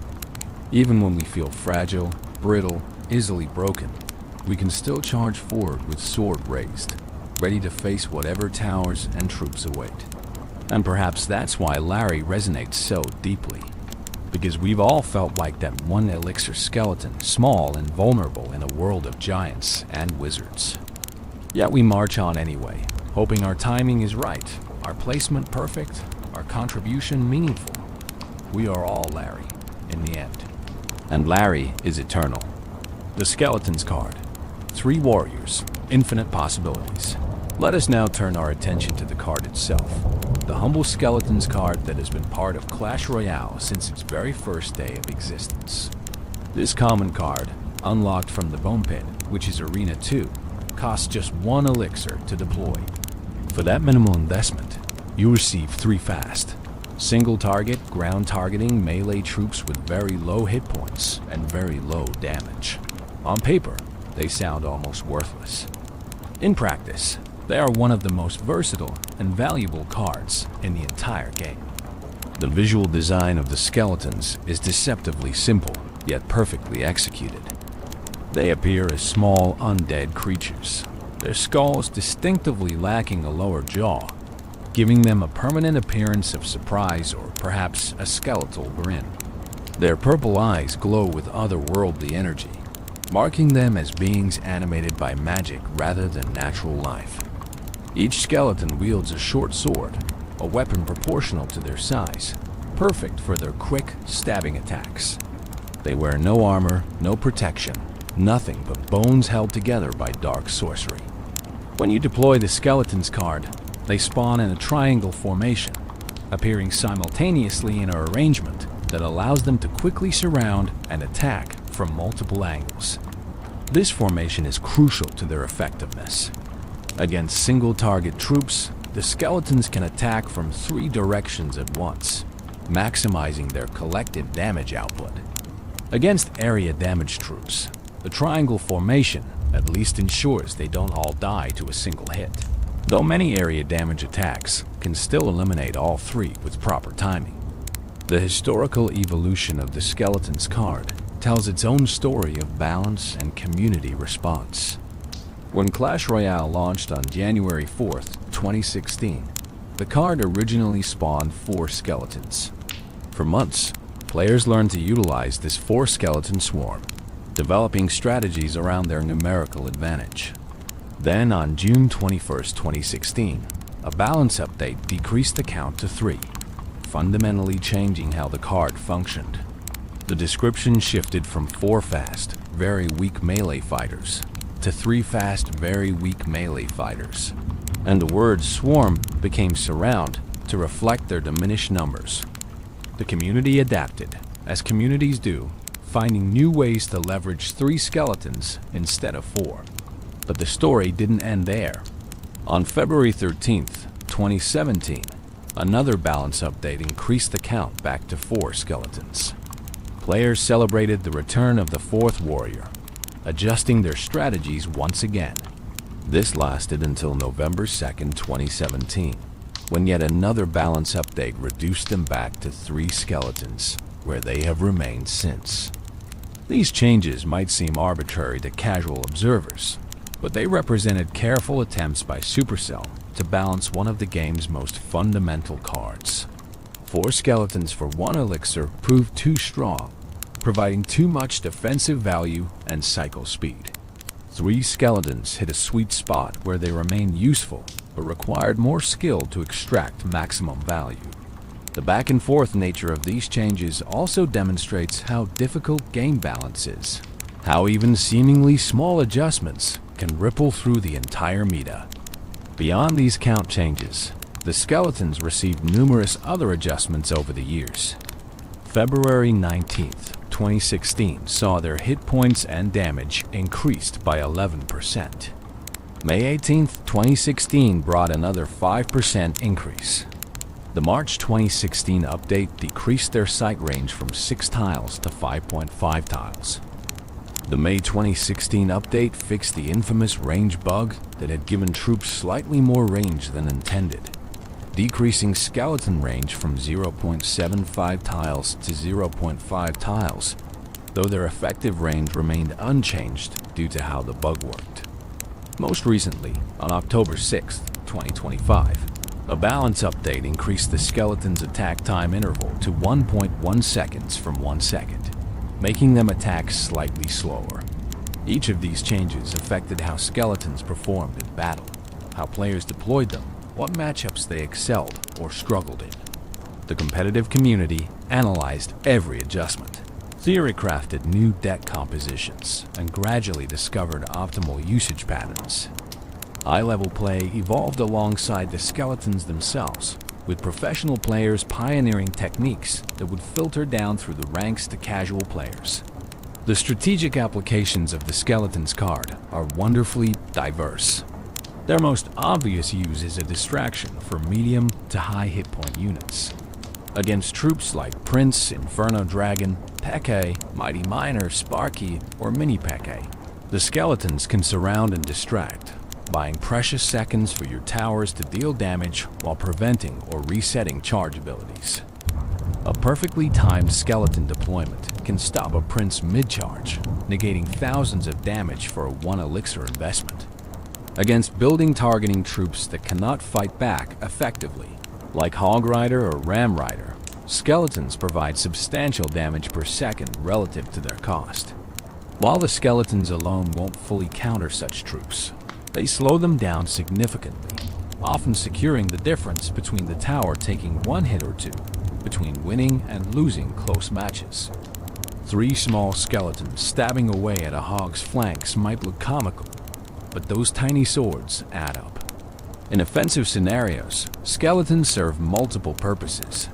Even when we feel fragile, brittle, easily broken, we can still charge forward with sword raised, ready to face whatever towers and troops await. And perhaps that's why Larry resonates so deeply. Because we've all felt like that one elixir skeleton, small and vulnerable in a world of giants and wizards. Yet we march on anyway, hoping our timing is right, our placement perfect, our contribution meaningful. We are all Larry, in the end. And Larry is eternal. The Skeleton's card. 3 warriors, infinite possibilities. Let us now turn our attention to the card itself. The humble Skeleton's card that has been part of Clash Royale since its very first day of existence. This common card, unlocked from the Bone Pit, which is Arena 2, costs just 1 elixir to deploy. For that minimal investment, you receive 3 fast, single target, ground targeting melee troops with very low hit points and very low damage. On paper, they sound almost worthless. In practice, they are one of the most versatile and valuable cards in the entire game. The visual design of the skeletons is deceptively simple, yet perfectly executed. They appear as small undead creatures, their skulls distinctively lacking a lower jaw, giving them a permanent appearance of surprise or perhaps a skeletal grin. Their purple eyes glow with otherworldly energy, marking them as beings animated by magic rather than natural life. Each skeleton wields a short sword, a weapon proportional to their size, perfect for their quick, stabbing attacks. They wear no armor, no protection, nothing but bones held together by dark sorcery. When you deploy the Skeletons card, they spawn in a triangle formation, appearing simultaneously in an arrangement that allows them to quickly surround and attack from multiple angles. This formation is crucial to their effectiveness. Against single-target troops, the Skeletons can attack from 3 directions at once, maximizing their collective damage output. Against area-damaged troops, the triangle formation at least ensures they don't all die to a single hit, though many area damage attacks can still eliminate all 3 with proper timing. The historical evolution of the Skeletons card tells its own story of balance and community response. When Clash Royale launched on January 4th, 2016, the card originally spawned 4 skeletons. For months, players learned to utilize this 4-skeleton swarm, developing strategies around their numerical advantage. Then on June 21st, 2016, a balance update decreased the count to 3, fundamentally changing how the card functioned. The description shifted from 4 fast, very weak melee fighters to 3 fast, very weak melee fighters, and the word swarm became surround to reflect their diminished numbers. The community adapted, as communities do, finding new ways to leverage 3 skeletons instead of 4. But the story didn't end there. On February 13th, 2017, another balance update increased the count back to 4 skeletons. Players celebrated the return of the 4th warrior, adjusting their strategies once again. This lasted until November 2nd, 2017, when yet another balance update reduced them back to 3 skeletons, where they have remained since. These changes might seem arbitrary to casual observers, but they represented careful attempts by Supercell to balance one of the game's most fundamental cards. 4 skeletons for 1 elixir proved too strong, providing too much defensive value and cycle speed. 3 skeletons hit a sweet spot where they remained useful, but required more skill to extract maximum value. The back-and-forth nature of these changes also demonstrates how difficult game balance is, how even seemingly small adjustments can ripple through the entire meta. Beyond these count changes, the skeletons received numerous other adjustments over the years. February 19th, 2016 saw their hit points and damage increased by 11%. May 18th, 2016 brought another 5% increase. The March 2016 update decreased their sight range from 6 tiles to 5.5 tiles. The May 2016 update fixed the infamous range bug that had given troops slightly more range than intended, decreasing skeleton range from 0.75 tiles to 0.5 tiles, though their effective range remained unchanged due to how the bug worked. Most recently, on October 6th, 2025, a balance update increased the skeleton's attack time interval to 1.1 seconds from 1 second, making them attack slightly slower. Each of these changes affected how skeletons performed in battle, how players deployed them, what matchups they excelled or struggled in. The competitive community analyzed every adjustment, theory-crafted new deck compositions, and gradually discovered optimal usage patterns. High-level play evolved alongside the skeletons themselves, with professional players pioneering techniques that would filter down through the ranks to casual players. The strategic applications of the Skeletons card are wonderfully diverse. Their most obvious use is a distraction for medium to high hit point units. Against troops like Prince, Inferno Dragon, Peke, Mighty Miner, Sparky, or Mini Peke, the skeletons can surround and distract, buying precious seconds for your towers to deal damage while preventing or resetting charge abilities. A perfectly timed skeleton deployment can stop a Prince mid-charge, negating thousands of damage for a 1 elixir investment. Against building targeting troops that cannot fight back effectively, like Hog Rider or Ram Rider, skeletons provide substantial damage per second relative to their cost. While the skeletons alone won't fully counter such troops, they slow them down significantly, often securing the difference between the tower taking 1 hit or 2, between winning and losing close matches. 3 small skeletons stabbing away at a hog's flanks might look comical, but those tiny swords add up. In offensive scenarios, skeletons serve multiple purposes.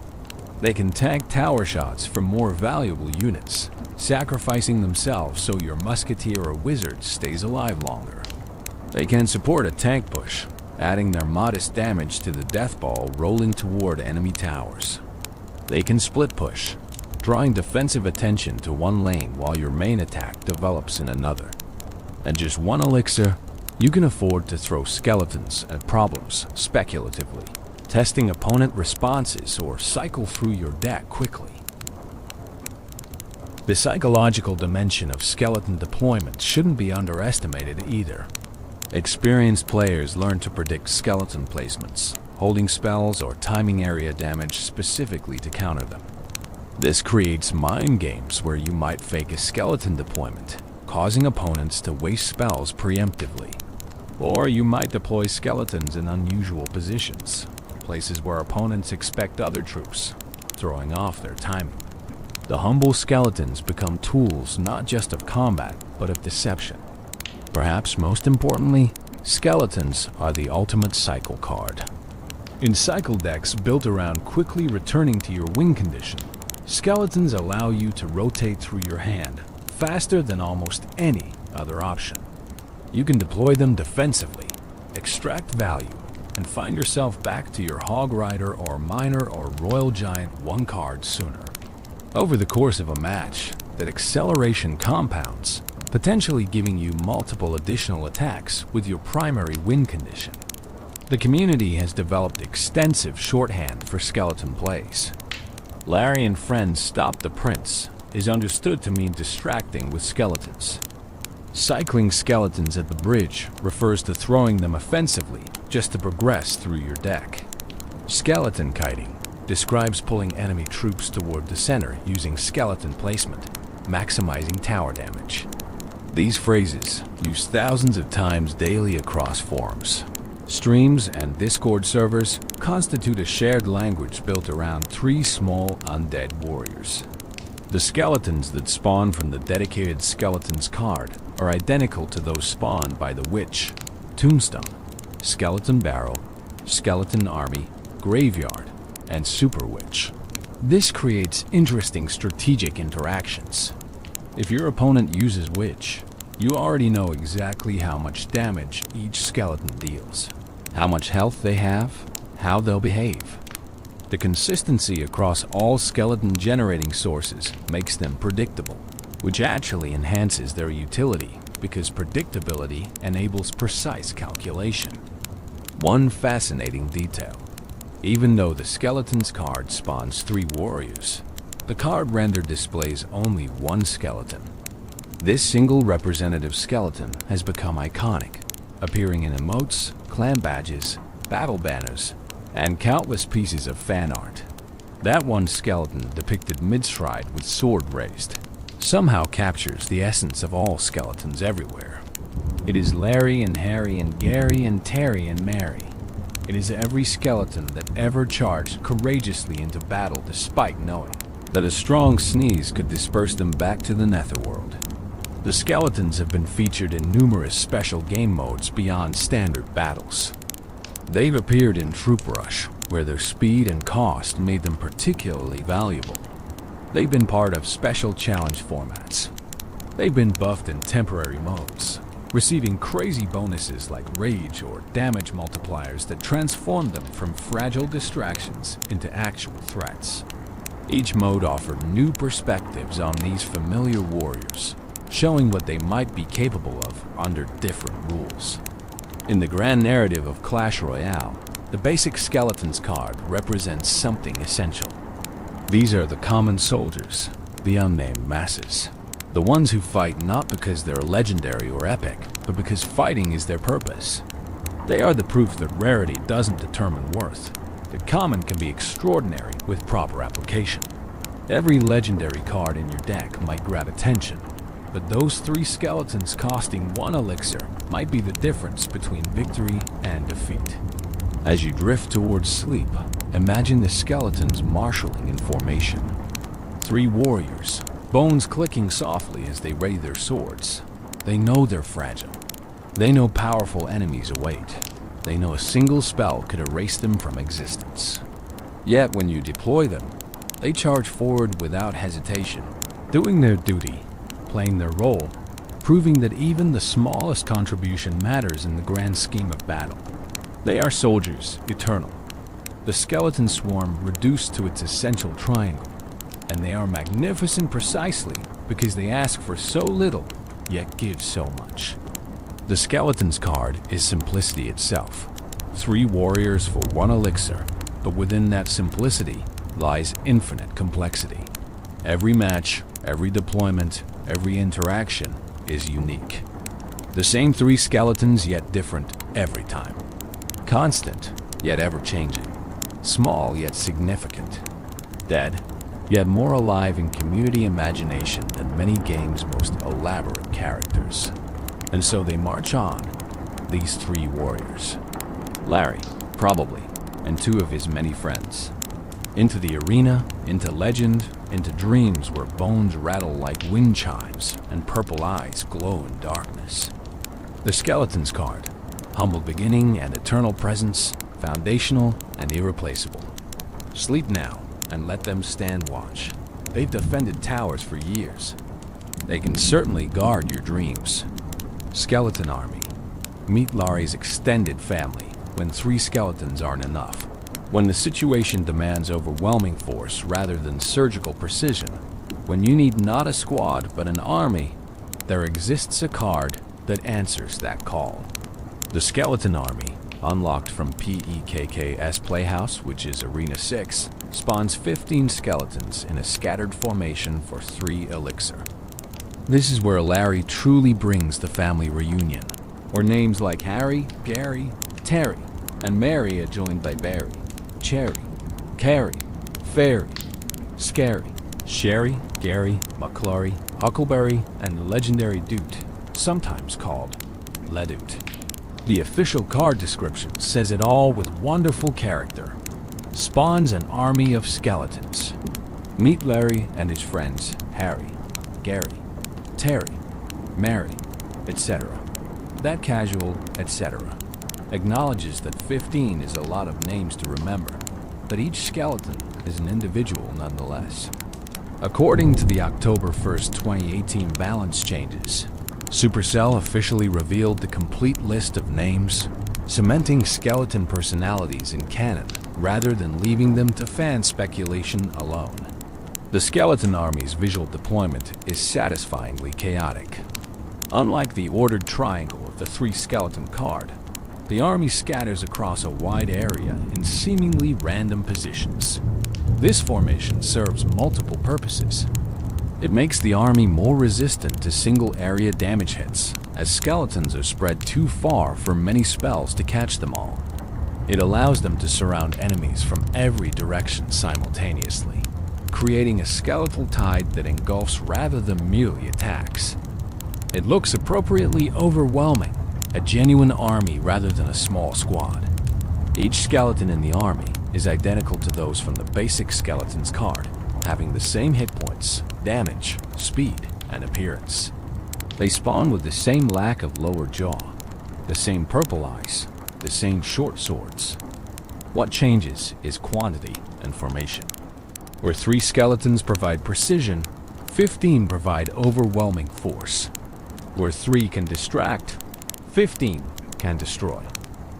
They can tank tower shots from more valuable units, sacrificing themselves so your musketeer or wizard stays alive longer. They can support a tank push, adding their modest damage to the death ball rolling toward enemy towers. They can split push, drawing defensive attention to one lane while your main attack develops in another. And just 1 elixir, you can afford to throw skeletons at problems speculatively, testing opponent responses or cycle through your deck quickly. The psychological dimension of skeleton deployment shouldn't be underestimated either. Experienced players learn to predict skeleton placements, holding spells or timing area damage specifically to counter them. This creates mind games where you might fake a skeleton deployment, causing opponents to waste spells preemptively. Or you might deploy skeletons in unusual positions, places where opponents expect other troops, throwing off their timing. The humble skeletons become tools not just of combat, but of deception. Perhaps most importantly, skeletons are the ultimate cycle card. In cycle decks built around quickly returning to your win condition, skeletons allow you to rotate through your hand faster than almost any other option. You can deploy them defensively, extract value, and find yourself back to your Hog Rider or Miner or Royal Giant 1 card sooner. Over the course of a match, that acceleration compounds, potentially giving you multiple additional attacks with your primary win condition. The community has developed extensive shorthand for skeleton plays. Larry and friends stop the Prince is understood to mean distracting with skeletons. Cycling skeletons at the bridge refers to throwing them offensively just to progress through your deck. Skeleton kiting describes pulling enemy troops toward the center using skeleton placement, maximizing tower damage. These phrases, used thousands of times daily across forums, streams, and Discord servers, constitute a shared language built around 3 small undead warriors. The skeletons that spawn from the dedicated Skeletons card are identical to those spawned by the Witch, Tombstone, Skeleton Barrel, Skeleton Army, Graveyard, and Super Witch. This creates interesting strategic interactions. If your opponent uses Witch, you already know exactly how much damage each skeleton deals, how much health they have, how they'll behave. The consistency across all skeleton generating sources makes them predictable, which actually enhances their utility because predictability enables precise calculation. One fascinating detail: even though the Skeletons card spawns 3 warriors, the card render displays only 1 skeleton. This single representative skeleton has become iconic, appearing in emotes, clan badges, battle banners, and countless pieces of fan art. That one skeleton depicted mid-stride with sword raised somehow captures the essence of all skeletons everywhere. It is Larry and Harry and Gary and Terry and Mary. It is every skeleton that ever charged courageously into battle despite knowing that a strong sneeze could disperse them back to the netherworld. The skeletons have been featured in numerous special game modes beyond standard battles. They've appeared in Troop Rush, where their speed and cost made them particularly valuable. They've been part of special challenge formats. They've been buffed in temporary modes, receiving crazy bonuses like rage or damage multipliers that transform them from fragile distractions into actual threats. Each mode offered new perspectives on these familiar warriors, showing what they might be capable of under different rules. In the grand narrative of Clash Royale, the basic Skeletons card represents something essential. These are the common soldiers, the unnamed masses. The ones who fight not because they're legendary or epic, but because fighting is their purpose. They are the proof that rarity doesn't determine worth, that common can be extraordinary with proper application. Every legendary card in your deck might grab attention, but those 3 skeletons costing 1 elixir might be the difference between victory and defeat. As you drift towards sleep, imagine the skeletons marshalling in formation. 3 warriors, bones clicking softly as they ready their swords. They know they're fragile. They know powerful enemies await. They know a single spell could erase them from existence. Yet when you deploy them, they charge forward without hesitation, doing their duty, playing their role, proving that even the smallest contribution matters in the grand scheme of battle. They are soldiers, eternal. The skeleton swarm reduced to its essential triangle, and they are magnificent precisely because they ask for so little, yet give so much. The Skeletons card is simplicity itself. 3 warriors for 1 elixir, but within that simplicity lies infinite complexity. Every match, every deployment, every interaction is unique. The same 3 skeletons, yet different every time. Constant, yet ever-changing. Small, yet significant. Dead, yet more alive in community imagination than many games' most elaborate characters. And so they march on, these 3 warriors. Larry, probably, and 2 of his many friends. Into the arena, into legend, into dreams where bones rattle like wind chimes and purple eyes glow in darkness. The Skeletons card, humble beginning and eternal presence, foundational and irreplaceable. Sleep now and let them stand watch. They've defended towers for years. They can certainly guard your dreams. Skeleton Army. Meet Larry's extended family when 3 skeletons aren't enough. When the situation demands overwhelming force rather than surgical precision. When you need not a squad but an army, there exists a card that answers that call. The Skeleton Army, unlocked from PEKK's Playhouse, which is Arena 6, spawns 15 skeletons in a scattered formation for 3 elixir. This is where Larry truly brings the family reunion, where names like Harry, Gary, Terry, and Mary are joined by Barry, Cherry, Carrie, Fairy, Scary, Sherry, Gary, McClory, Huckleberry, and the legendary Doot, sometimes called Ledoot. The official card description says it all with wonderful character. Spawns an army of skeletons. Meet Larry and his friends Harry, Gary, Terry, Mary, etc. That casual, etc. acknowledges that 15 is a lot of names to remember, but each skeleton is an individual nonetheless. According to the October 1st, 2018 balance changes, Supercell officially revealed the complete list of names, cementing skeleton personalities in canon rather than leaving them to fan speculation alone. The Skeleton Army's visual deployment is satisfyingly chaotic. Unlike the ordered triangle of the 3 skeleton card, the army scatters across a wide area in seemingly random positions. This formation serves multiple purposes. It makes the army more resistant to single-area damage hits, as skeletons are spread too far for many spells to catch them all. It allows them to surround enemies from every direction simultaneously, creating a skeletal tide that engulfs rather than merely attacks. It looks appropriately overwhelming, a genuine army rather than a small squad. Each skeleton in the army is identical to those from the basic Skeletons card, having the same hit points, damage, speed, and appearance. They spawn with the same lack of lower jaw, the same purple eyes, the same short swords. What changes is quantity and formation. Where 3 skeletons provide precision, 15 provide overwhelming force. Where 3 can distract, 15 can destroy.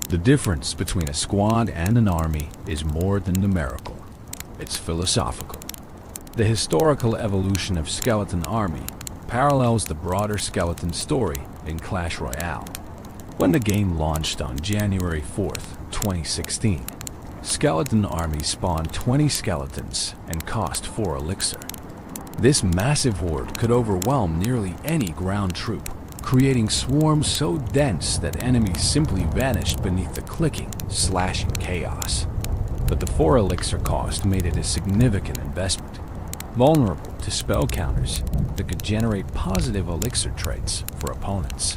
The difference between a squad and an army is more than numerical. It's philosophical. The historical evolution of Skeleton Army parallels the broader Skeleton story in Clash Royale. When the game launched on January 4th, 2016, Skeleton Army spawned 20 skeletons and cost 4 elixir. This massive horde could overwhelm nearly any ground troop, creating swarms so dense that enemies simply vanished beneath the clicking, slashing chaos. But the 4 elixir cost made it a significant investment, vulnerable to spell counters that could generate positive elixir traits for opponents.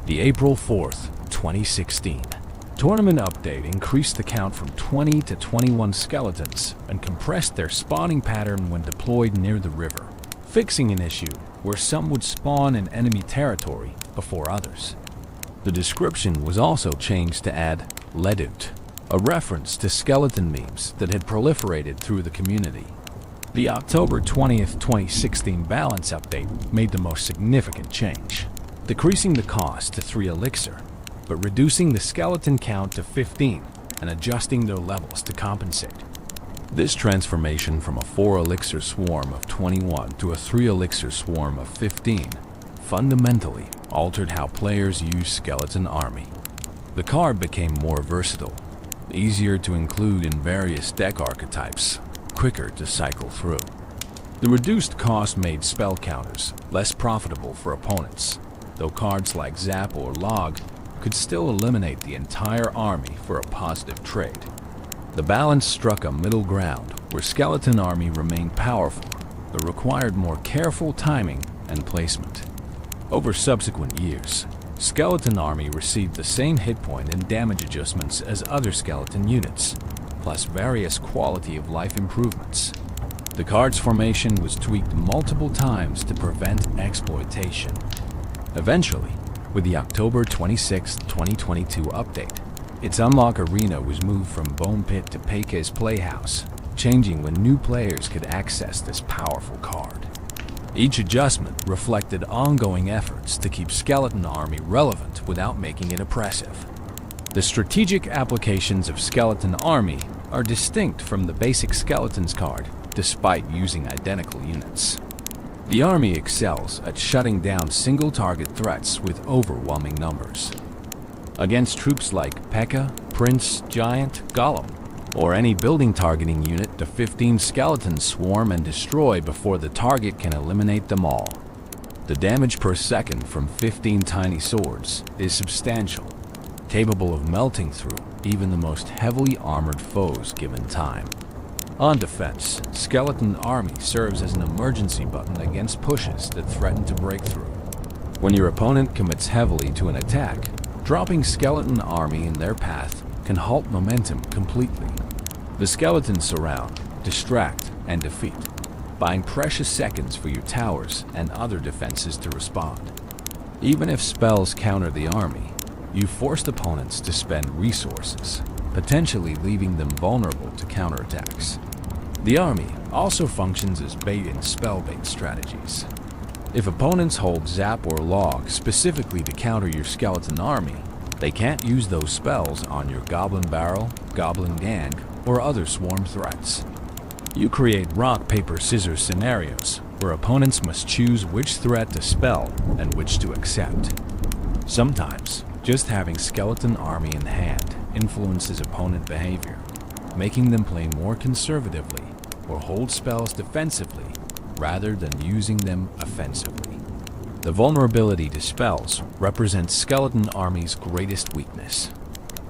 The April 4th, 2016 tournament update increased the count from 20 to 21 skeletons and compressed their spawning pattern when deployed near the river, fixing an issue where some would spawn in enemy territory before others. The description was also changed to add Ledut, a reference to skeleton memes that had proliferated through the community. The October 20th, 2016 balance update made the most significant change, decreasing the cost to 3 elixir, but reducing the skeleton count to 15 and adjusting their levels to compensate. This transformation from a 4 elixir swarm of 21 to a 3 elixir swarm of 15 fundamentally altered how players use Skeleton Army. The card became more versatile, easier to include in various deck archetypes, quicker to cycle through. The reduced cost made spell counters less profitable for opponents, though cards like Zap or Log could still eliminate the entire army for a positive trade. The balance struck a middle ground where Skeleton Army remained powerful, but required more careful timing and placement. Over subsequent years, Skeleton Army received the same hit point and damage adjustments as other skeleton units, plus various quality of life improvements. The card's formation was tweaked multiple times to prevent exploitation. Eventually, with the October 26, 2022 update, its unlock arena was moved from Bone Pit to Peike's Playhouse, changing when new players could access this powerful card. Each adjustment reflected ongoing efforts to keep Skeleton Army relevant without making it oppressive. The strategic applications of Skeleton Army are distinct from the basic Skeletons card, despite using identical units. The army excels at shutting down single-target threats with overwhelming numbers. Against troops like P.E.K.K.A., Prince, Giant, Golem, or any building targeting unit, the 15 skeletons swarm and destroy before the target can eliminate them all. The damage per second from 15 tiny swords is substantial, capable of melting through even the most heavily armored foes given time. On defense, Skeleton Army serves as an emergency button against pushes that threaten to break through. When your opponent commits heavily to an attack, dropping Skeleton Army in their path can halt momentum completely. The skeletons surround, distract, and defeat, buying precious seconds for your towers and other defenses to respond. Even if spells counter the army, you forced opponents to spend resources, potentially leaving them vulnerable to counterattacks. The army also functions as bait in spell bait strategies. If opponents hold Zap or Log specifically to counter your Skeleton Army, they can't use those spells on your Goblin Barrel, Goblin Gang, or other swarm threats. You create rock, paper, scissors scenarios where opponents must choose which threat to spell and which to accept. Sometimes, just having Skeleton Army in hand influences opponent behavior, making them play more conservatively or hold spells defensively rather than using them offensively. The vulnerability to spells represents Skeleton Army's greatest weakness.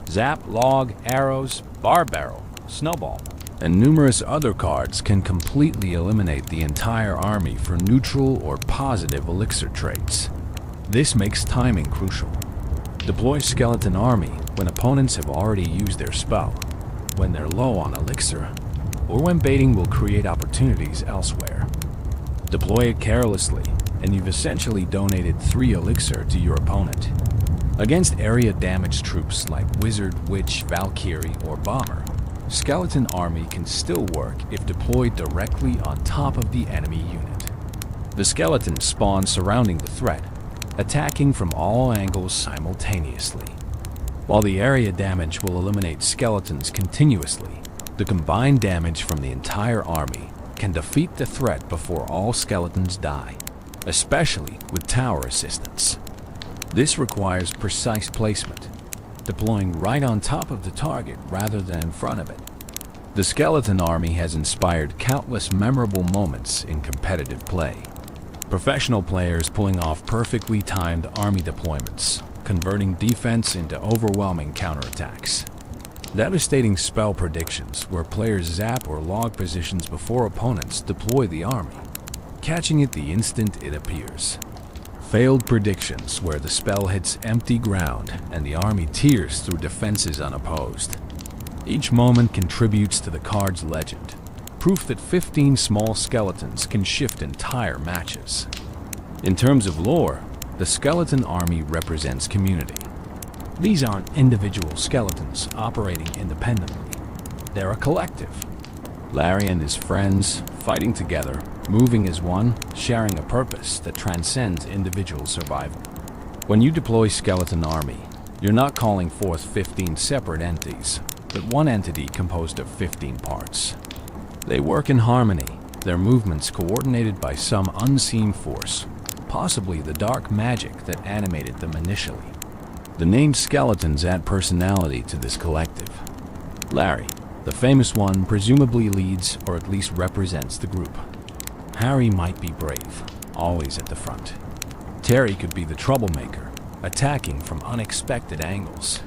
Zap, Log, Arrows, Bar Barrel, Snowball, and numerous other cards can completely eliminate the entire army for neutral or positive elixir traits. This makes timing crucial. Deploy Skeleton Army when opponents have already used their spell, when they're low on elixir, or when baiting will create opportunities elsewhere. Deploy it carelessly, and you've essentially donated 3 elixir to your opponent. Against area-damaged troops like Wizard, Witch, Valkyrie, or Bomber, Skeleton Army can still work if deployed directly on top of the enemy unit. The skeletons spawn surrounding the threat, attacking from all angles simultaneously. While the area damage will eliminate skeletons continuously, the combined damage from the entire army can defeat the threat before all skeletons die, especially with tower assistance. This requires precise placement, deploying right on top of the target rather than in front of it. The skeleton army has inspired countless memorable moments in competitive play. Professional players pulling off perfectly timed army deployments, converting defense into overwhelming counterattacks. Devastating spell predictions where players zap or log positions before opponents deploy the army, catching it the instant it appears. Failed predictions where the spell hits empty ground and the army tears through defenses unopposed. Each moment contributes to the card's legend, proof that 15 small skeletons can shift entire matches. In terms of lore, the skeleton army represents community. These aren't individual skeletons operating independently. They're a collective. Larry and his friends, fighting together, moving as one, sharing a purpose that transcends individual survival. When you deploy Skeleton Army, you're not calling forth 15 separate entities, but one entity composed of 15 parts. They work in harmony, their movements coordinated by some unseen force, possibly the dark magic that animated them initially. The named skeletons add personality to this collective. Larry, the famous one, presumably leads or at least represents the group. Harry might be brave, always at the front. Terry could be the troublemaker, attacking from unexpected angles.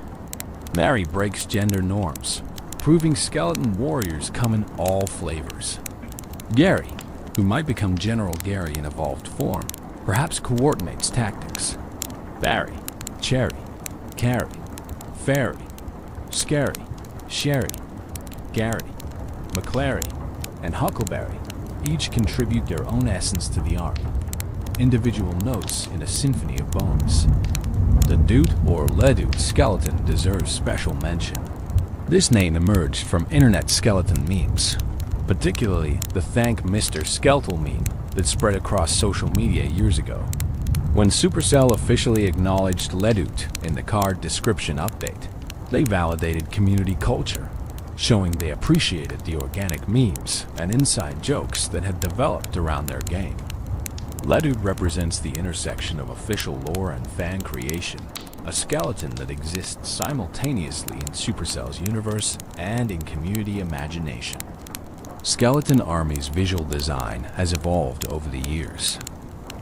Mary breaks gender norms, proving skeleton warriors come in all flavors. Gary, who might become General Gary in evolved form, perhaps coordinates tactics. Barry, Cherry, Carrie, Fairy, Scary, Sherry, Gary, McClary, and Huckleberry each contribute their own essence to the army, individual notes in a symphony of bones. The Doot or Ledoot skeleton deserves special mention. This name emerged from internet skeleton memes, particularly the Thank Mr. Skeletal meme that spread across social media years ago. When Supercell officially acknowledged Ledoot in the card description update, they validated community culture, showing they appreciated the organic memes and inside jokes that had developed around their game. Ledoot represents the intersection of official lore and fan creation, a skeleton that exists simultaneously in Supercell's universe and in community imagination. Skeleton Army's visual design has evolved over the years.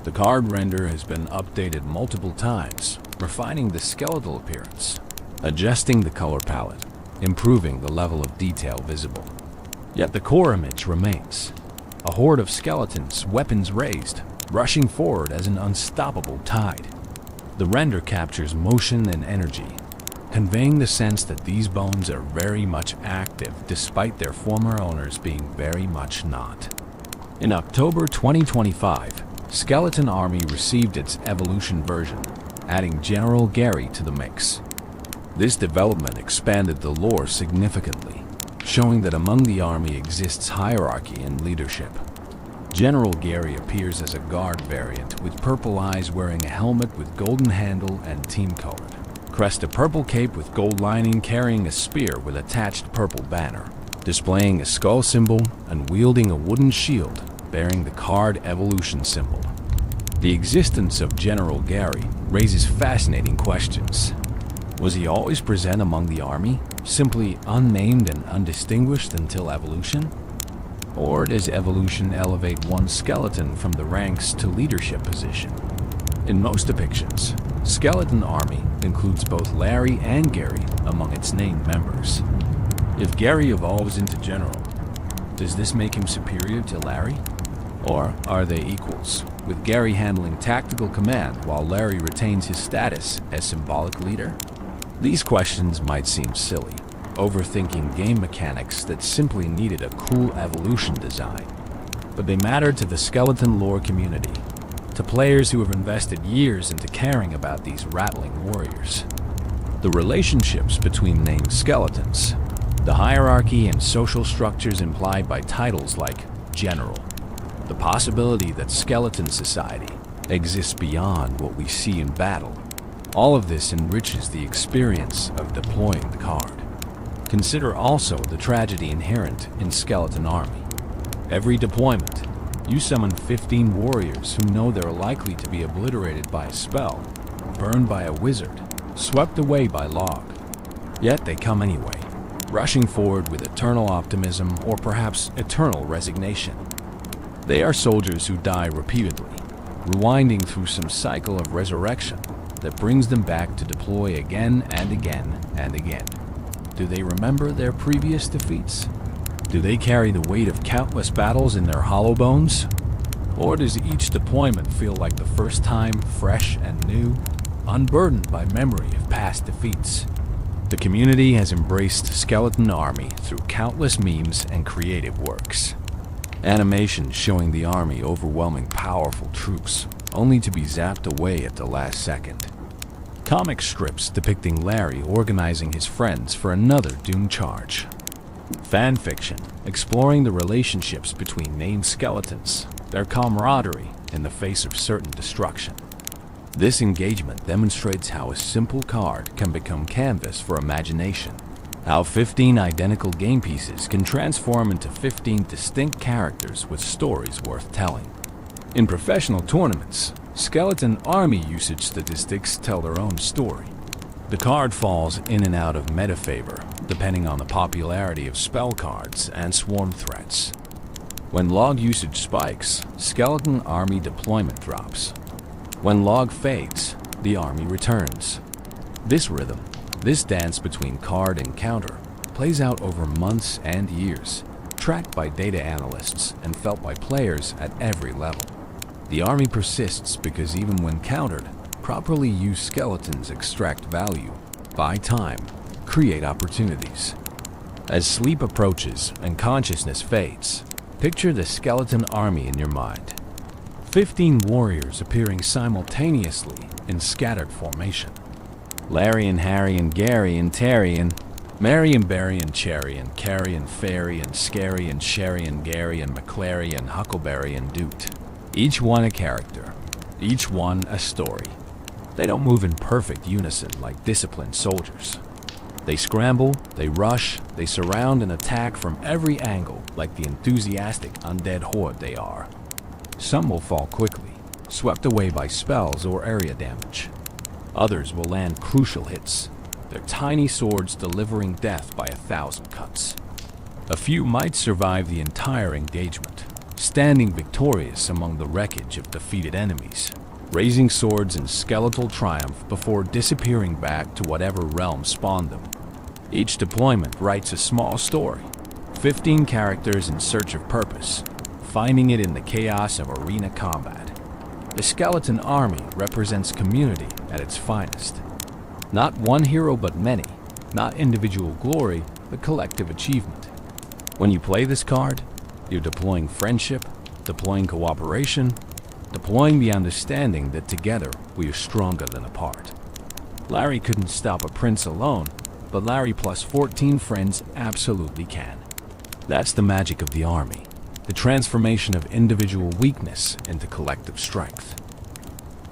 The card render has been updated multiple times, refining the skeletal appearance, adjusting the color palette, improving the level of detail visible. Yet the core image remains, a horde of skeletons, weapons raised, rushing forward as an unstoppable tide. The render captures motion and energy, conveying the sense that these bones are very much active despite their former owners being very much not. In October 2025, Skeleton Army received its evolution version, adding General Gary to the mix. This development expanded the lore significantly, showing that among the army exists hierarchy and leadership. General Gary appears as a guard variant with purple eyes, wearing a helmet with golden handle and team-colored. Crest a purple cape with gold lining, carrying a spear with attached purple banner, displaying a skull symbol and wielding a wooden shield bearing the card evolution symbol. The existence of General Gary raises fascinating questions. Was he always present among the army, simply unnamed and undistinguished until evolution? Or does evolution elevate one skeleton from the ranks to leadership position? In most depictions, Skeleton Army includes both Larry and Gary among its named members. If Gary evolves into General, does this make him superior to Larry? Or are they equals, with Gary handling tactical command while Larry retains his status as symbolic leader? These questions might seem silly, overthinking game mechanics that simply needed a cool evolution design. But they matter to the skeleton lore community, to players who have invested years into caring about these rattling warriors. The relationships between named skeletons, the hierarchy and social structures implied by titles like General, the possibility that skeleton society, exists beyond what we see in battle. All of this enriches the experience of deploying the card. Consider also the tragedy inherent in Skeleton Army. Every deployment, you summon 15 warriors who know they're likely to be obliterated by a spell, burned by a wizard, swept away by log. Yet they come anyway, rushing forward with eternal optimism or perhaps eternal resignation. They are soldiers who die repeatedly, rewinding through some cycle of resurrection that brings them back to deploy again and again and again. Do they remember their previous defeats? Do they carry the weight of countless battles in their hollow bones? Or does each deployment feel like the first time, fresh and new, unburdened by memory of past defeats? The community has embraced Skeleton Army through countless memes and creative works. Animations showing the army overwhelming powerful troops, only to be zapped away at the last second. Comic strips depicting Larry organizing his friends for another doom charge. Fan fiction exploring the relationships between named skeletons, their camaraderie in the face of certain destruction. This engagement demonstrates how a simple card can become canvas for imagination, how 15 identical game pieces can transform into 15 distinct characters with stories worth telling. In professional tournaments, Skeleton Army usage statistics tell their own story. The card falls in and out of meta favor, depending on the popularity of spell cards and swarm threats. When log usage spikes, Skeleton Army deployment drops. When log fades, the army returns. This rhythm, this dance between card and counter, plays out over months and years, tracked by data analysts and felt by players at every level. The army persists because even when countered, properly used skeletons extract value, buy time, create opportunities. As sleep approaches and consciousness fades, picture the Skeleton Army in your mind. 15 warriors appearing simultaneously in scattered formation. Larry and Harry and Gary and Terry and Mary and Barry and Cherry and Carrie and Fairy and Scary and Sherry and Gary and McClary and Huckleberry and Doot. Each one a character, each one a story. They don't move in perfect unison like disciplined soldiers. They scramble, they rush, they surround and attack from every angle like the enthusiastic undead horde they are. Some will fall quickly, swept away by spells or area damage. Others will land crucial hits, their tiny swords delivering death by 1,000 cuts. A few might survive the entire engagement, standing victorious among the wreckage of defeated enemies, raising swords in skeletal triumph before disappearing back to whatever realm spawned them. Each deployment writes a small story, 15 characters in search of purpose, finding it in the chaos of arena combat. The Skeleton Army represents community at its finest. Not one hero but many, not individual glory, but collective achievement. When you play this card, you're deploying friendship, deploying cooperation, deploying the understanding that together we are stronger than apart. Larry couldn't stop a prince alone, but Larry plus 14 friends absolutely can. That's the magic of the army. The transformation of individual weakness into collective strength.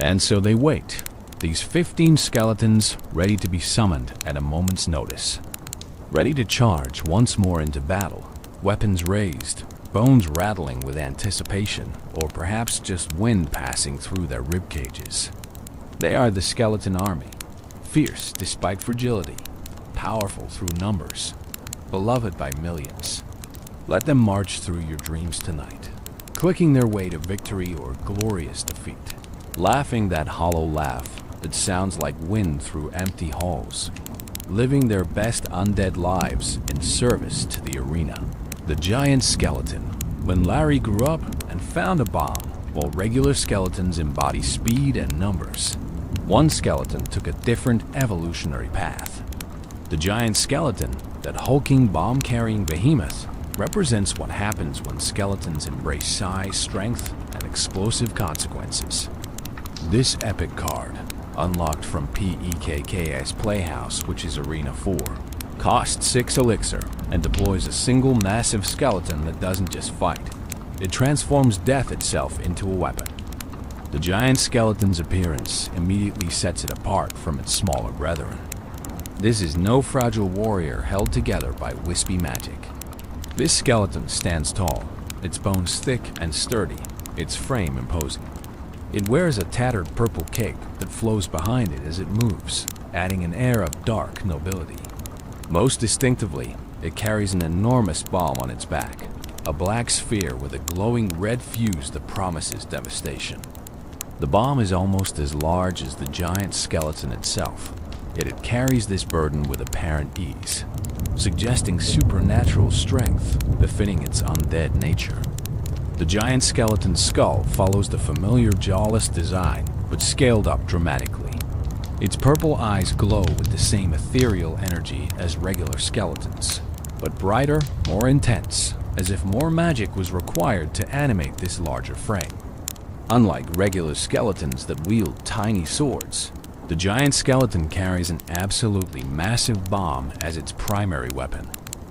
And so they wait, these 15 skeletons ready to be summoned at a moment's notice. Ready to charge once more into battle, weapons raised, bones rattling with anticipation, or perhaps just wind passing through their rib cages. They are the Skeleton Army, fierce despite fragility, powerful through numbers, beloved by millions. Let them march through your dreams tonight, clicking their way to victory or glorious defeat, laughing that hollow laugh that sounds like wind through empty halls, living their best undead lives in service to the arena. The giant skeleton, when Larry grew up and found a bomb, while regular skeletons embody speed and numbers. One skeleton took a different evolutionary path. The giant skeleton, that hulking bomb-carrying behemoth, represents what happens when skeletons embrace size, strength, and explosive consequences. This epic card, unlocked from PEKK's Playhouse, which is Arena 4, costs 6 elixir and deploys a single massive skeleton that doesn't just fight. It transforms death itself into a weapon. The giant skeleton's appearance immediately sets it apart from its smaller brethren. This is no fragile warrior held together by wispy magic. This skeleton stands tall, its bones thick and sturdy, its frame imposing. It wears a tattered purple cape that flows behind it as it moves, adding an air of dark nobility. Most distinctively, it carries an enormous bomb on its back, a black sphere with a glowing red fuse that promises devastation. The bomb is almost as large as the giant skeleton itself, yet it carries this burden with apparent ease, suggesting supernatural strength befitting its undead nature. The giant skeleton's skull follows the familiar jawless design, but scaled up dramatically. Its purple eyes glow with the same ethereal energy as regular skeletons, but brighter, more intense, as if more magic was required to animate this larger frame. Unlike regular skeletons that wield tiny swords, the giant skeleton carries an absolutely massive bomb as its primary weapon,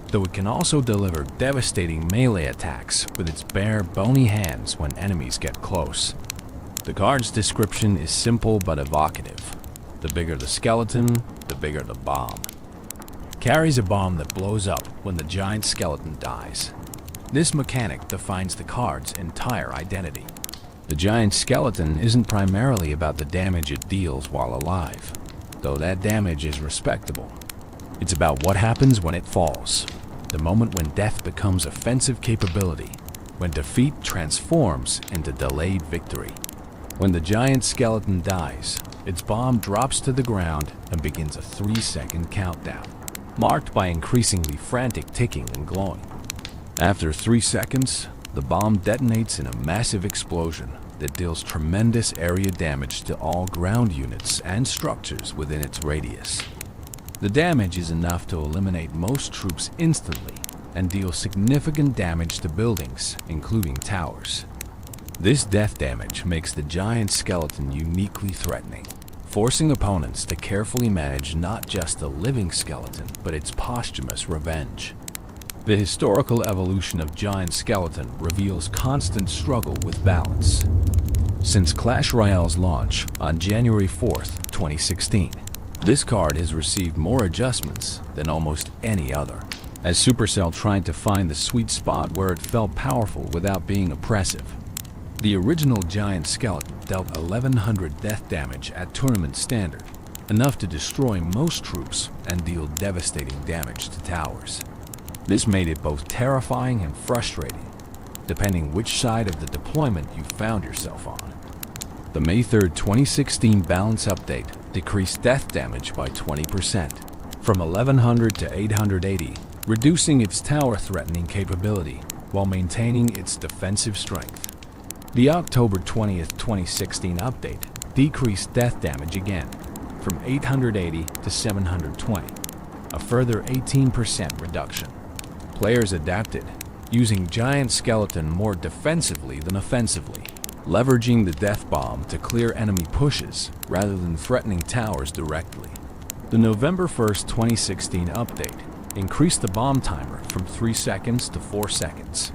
though it can also deliver devastating melee attacks with its bare, bony hands when enemies get close. The card's description is simple but evocative. The bigger the skeleton, the bigger the bomb. Carries a bomb that blows up when the giant skeleton dies. This mechanic defines the card's entire identity. The giant skeleton isn't primarily about the damage it deals while alive, though that damage is respectable. It's about what happens when it falls, the moment when death becomes offensive capability, when defeat transforms into delayed victory. When the giant skeleton dies, its bomb drops to the ground and begins a 3-second countdown, marked by increasingly frantic ticking and glowing. After 3 seconds, the bomb detonates in a massive explosion that deals tremendous area damage to all ground units and structures within its radius. The damage is enough to eliminate most troops instantly and deal significant damage to buildings, including towers. This death damage makes the giant skeleton uniquely threatening, forcing opponents to carefully manage not just the living skeleton, but its posthumous revenge. The historical evolution of giant skeleton reveals constant struggle with balance. Since Clash Royale's launch on January 4th, 2016, this card has received more adjustments than almost any other, as Supercell tried to find the sweet spot where it felt powerful without being oppressive. The original giant skeleton dealt 1100 death damage at tournament standard, enough to destroy most troops and deal devastating damage to towers. This made it both terrifying and frustrating, depending which side of the deployment you found yourself on. The May 3rd, 2016 balance update decreased death damage by 20%, from 1100 to 880, reducing its tower-threatening capability while maintaining its defensive strength. The October 20th, 2016 update decreased death damage again, from 880 to 720, a further 18% reduction. Players adapted, using giant skeleton more defensively than offensively, leveraging the death bomb to clear enemy pushes rather than threatening towers directly. The November 1st, 2016 update increased the bomb timer from 3 seconds to 4 seconds,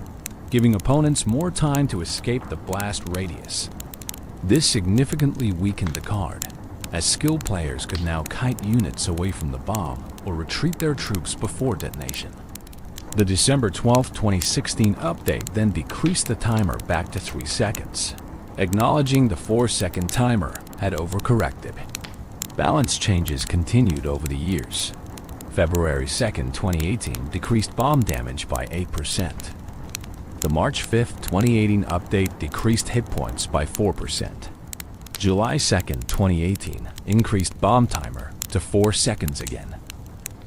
giving opponents more time to escape the blast radius. This significantly weakened the card, as skilled players could now kite units away from the bomb or retreat their troops before detonation. The December 12, 2016 update then decreased the timer back to 3 seconds, acknowledging the 4-second timer had overcorrected. Balance changes continued over the years. February 2, 2018 decreased bomb damage by 8%. The March 5, 2018 update decreased hit points by 4%. July 2, 2018 increased bomb timer to 4 seconds again.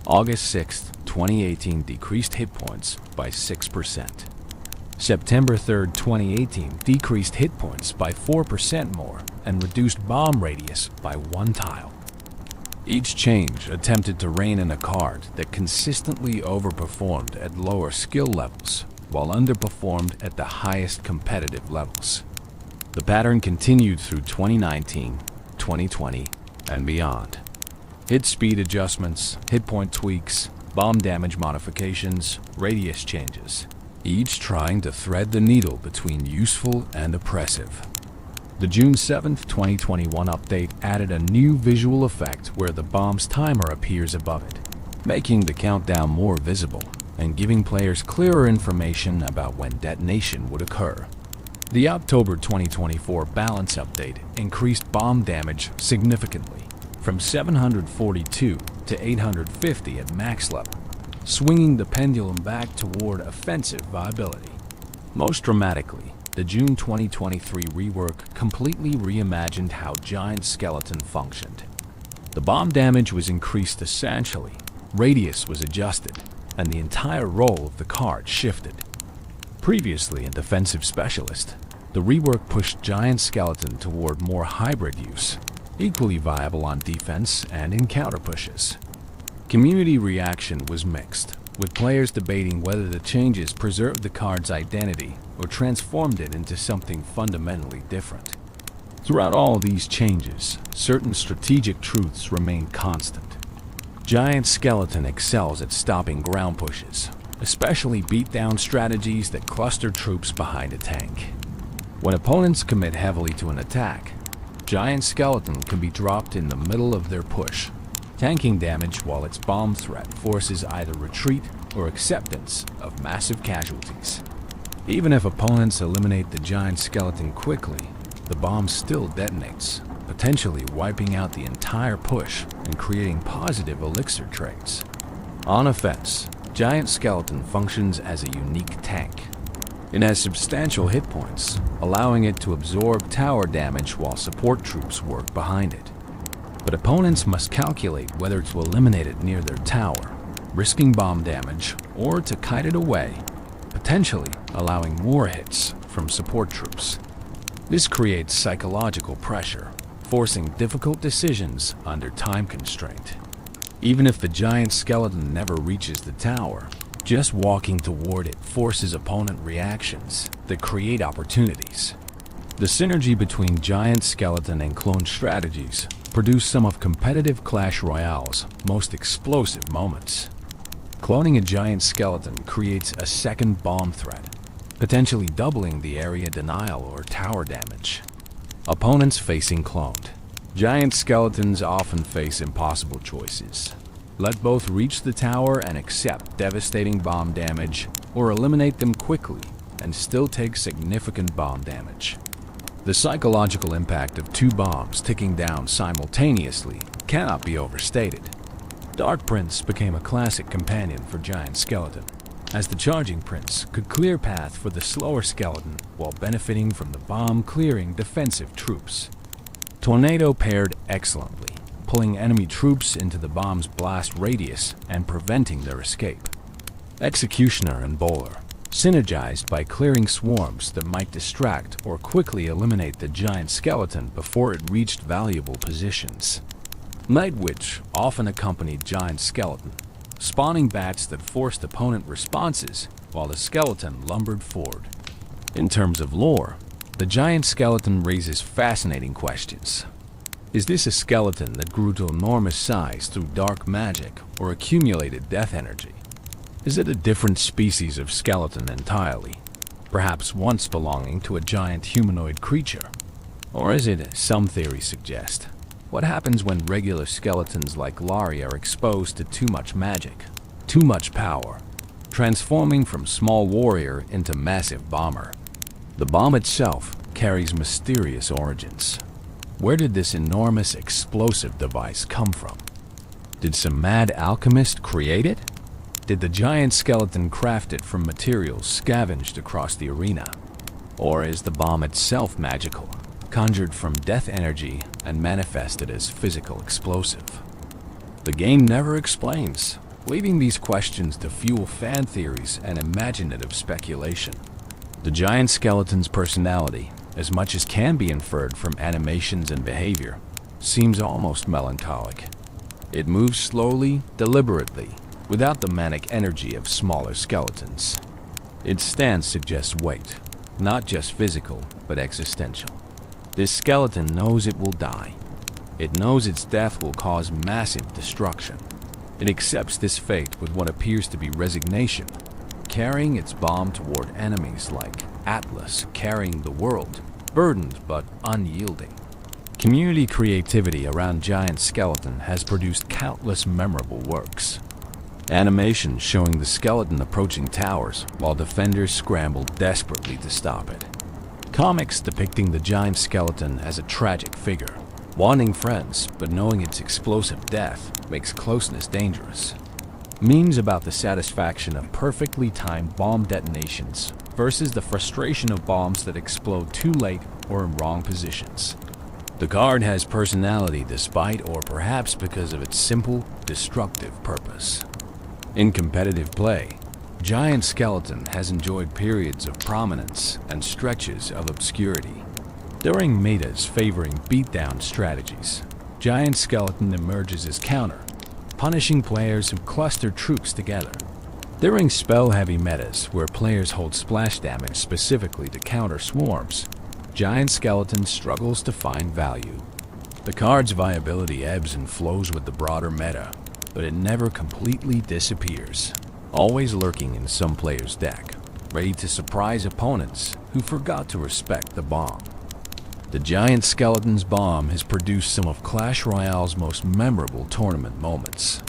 August 6, 2018 decreased hit points by 6%. September 3, 2018 decreased hit points by 4% more and reduced bomb radius by 1 tile. Each change attempted to rein in a card that consistently overperformed at lower skill levels while underperformed at the highest competitive levels. The pattern continued through 2019, 2020, and beyond. Hit speed adjustments, hit point tweaks, bomb damage modifications, radius changes, each trying to thread the needle between useful and oppressive. The June 7th, 2021 update added a new visual effect where the bomb's timer appears above it, making the countdown more visible and giving players clearer information about when detonation would occur. The October 2024 balance update increased bomb damage significantly, from 742 to 850 at max level, swinging the pendulum back toward offensive viability. Most dramatically, the June 2023 rework completely reimagined how Giant Skeleton functioned. The bomb damage was increased essentially, radius was adjusted, and the entire role of the card shifted. Previously a defensive specialist, the rework pushed Giant Skeleton toward more hybrid use, equally viable on defense and in counter pushes. Community reaction was mixed, with players debating whether the changes preserved the card's identity or transformed it into something fundamentally different. Throughout all these changes, certain strategic truths remain constant. Giant Skeleton excels at stopping ground pushes, especially beatdown strategies that cluster troops behind a tank. When opponents commit heavily to an attack, Giant Skeleton can be dropped in the middle of their push, tanking damage while its bomb threat forces either retreat or acceptance of massive casualties. Even if opponents eliminate the Giant Skeleton quickly, the bomb still detonates, potentially wiping out the entire push and creating positive elixir trades. On offense, Giant Skeleton functions as a unique tank. It has substantial hit points, allowing it to absorb tower damage while support troops work behind it. But opponents must calculate whether to eliminate it near their tower, risking bomb damage, or to kite it away, potentially allowing more hits from support troops. This creates psychological pressure, forcing difficult decisions under time constraint. Even if the Giant Skeleton never reaches the tower, just walking toward it forces opponent reactions that create opportunities. The synergy between Giant Skeleton and clone strategies produce some of competitive Clash Royale's most explosive moments. Cloning a Giant Skeleton creates a second bomb threat, potentially doubling the area denial or tower damage. Opponents facing cloned. Giant Skeletons often face impossible choices. Let both reach the tower and accept devastating bomb damage, or eliminate them quickly and still take significant bomb damage. The psychological impact of two bombs ticking down simultaneously cannot be overstated. Dark Prince became a classic companion for Giant Skeleton, as the Charging Prince could clear path for the slower skeleton while benefiting from the bomb-clearing defensive troops. Tornado paired excellently, pulling enemy troops into the bomb's blast radius and preventing their escape. Executioner and Bowler synergized by clearing swarms that might distract or quickly eliminate the Giant Skeleton before it reached valuable positions. Night Witch often accompanied Giant Skeleton, spawning bats that forced opponent responses while the skeleton lumbered forward. In terms of lore, the Giant Skeleton raises fascinating questions. Is this a skeleton that grew to enormous size through dark magic or accumulated death energy? Is it a different species of skeleton entirely, perhaps once belonging to a giant humanoid creature? Or is it, as some theories suggest, what happens when regular skeletons like Lari are exposed to too much magic, too much power, transforming from small warrior into massive bomber? The bomb itself carries mysterious origins. Where did this enormous explosive device come from? Did some mad alchemist create it? Did the Giant Skeleton craft it from materials scavenged across the arena? Or is the bomb itself magical, conjured from death energy and manifested as physical explosive? The game never explains, leaving these questions to fuel fan theories and imaginative speculation. The Giant Skeleton's personality, as much as can be inferred from animations and behavior, seems almost melancholic. It moves slowly, deliberately, without the manic energy of smaller skeletons. Its stance suggests weight, not just physical, but existential. This skeleton knows it will die. It knows its death will cause massive destruction. It accepts this fate with what appears to be resignation, carrying its bomb toward enemies like Atlas carrying the world, burdened but unyielding. Community creativity around Giant Skeleton has produced countless memorable works. Animations showing the skeleton approaching towers while defenders scramble desperately to stop it. Comics depicting the giant skeleton as a tragic figure, wanting friends but knowing its explosive death makes closeness dangerous. Memes about the satisfaction of perfectly timed bomb detonations versus the frustration of bombs that explode too late or in wrong positions. The card has personality despite or perhaps because of its simple, destructive purpose. In competitive play, Giant Skeleton has enjoyed periods of prominence and stretches of obscurity. During metas favoring beatdown strategies, Giant Skeleton emerges as counter, punishing players who cluster troops together. During spell-heavy metas where players hold splash damage specifically to counter swarms, Giant Skeleton struggles to find value. The card's viability ebbs and flows with the broader meta, but it never completely disappears, always lurking in some player's deck, ready to surprise opponents who forgot to respect the bomb. The Giant Skeleton's bomb has produced some of Clash Royale's most memorable tournament moments.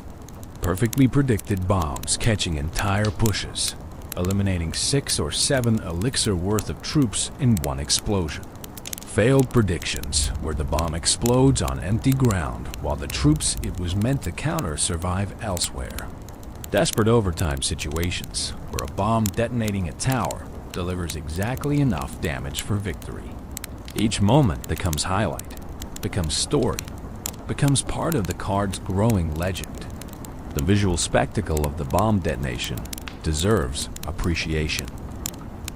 Perfectly predicted bombs catching entire pushes, eliminating 6 or 7 elixir worth of troops in one explosion. Failed predictions, where the bomb explodes on empty ground while the troops it was meant to counter survive elsewhere. Desperate overtime situations, where a bomb detonating a tower delivers exactly enough damage for victory. Each moment becomes highlight, becomes story, becomes part of the card's growing legend. The visual spectacle of the bomb detonation deserves appreciation.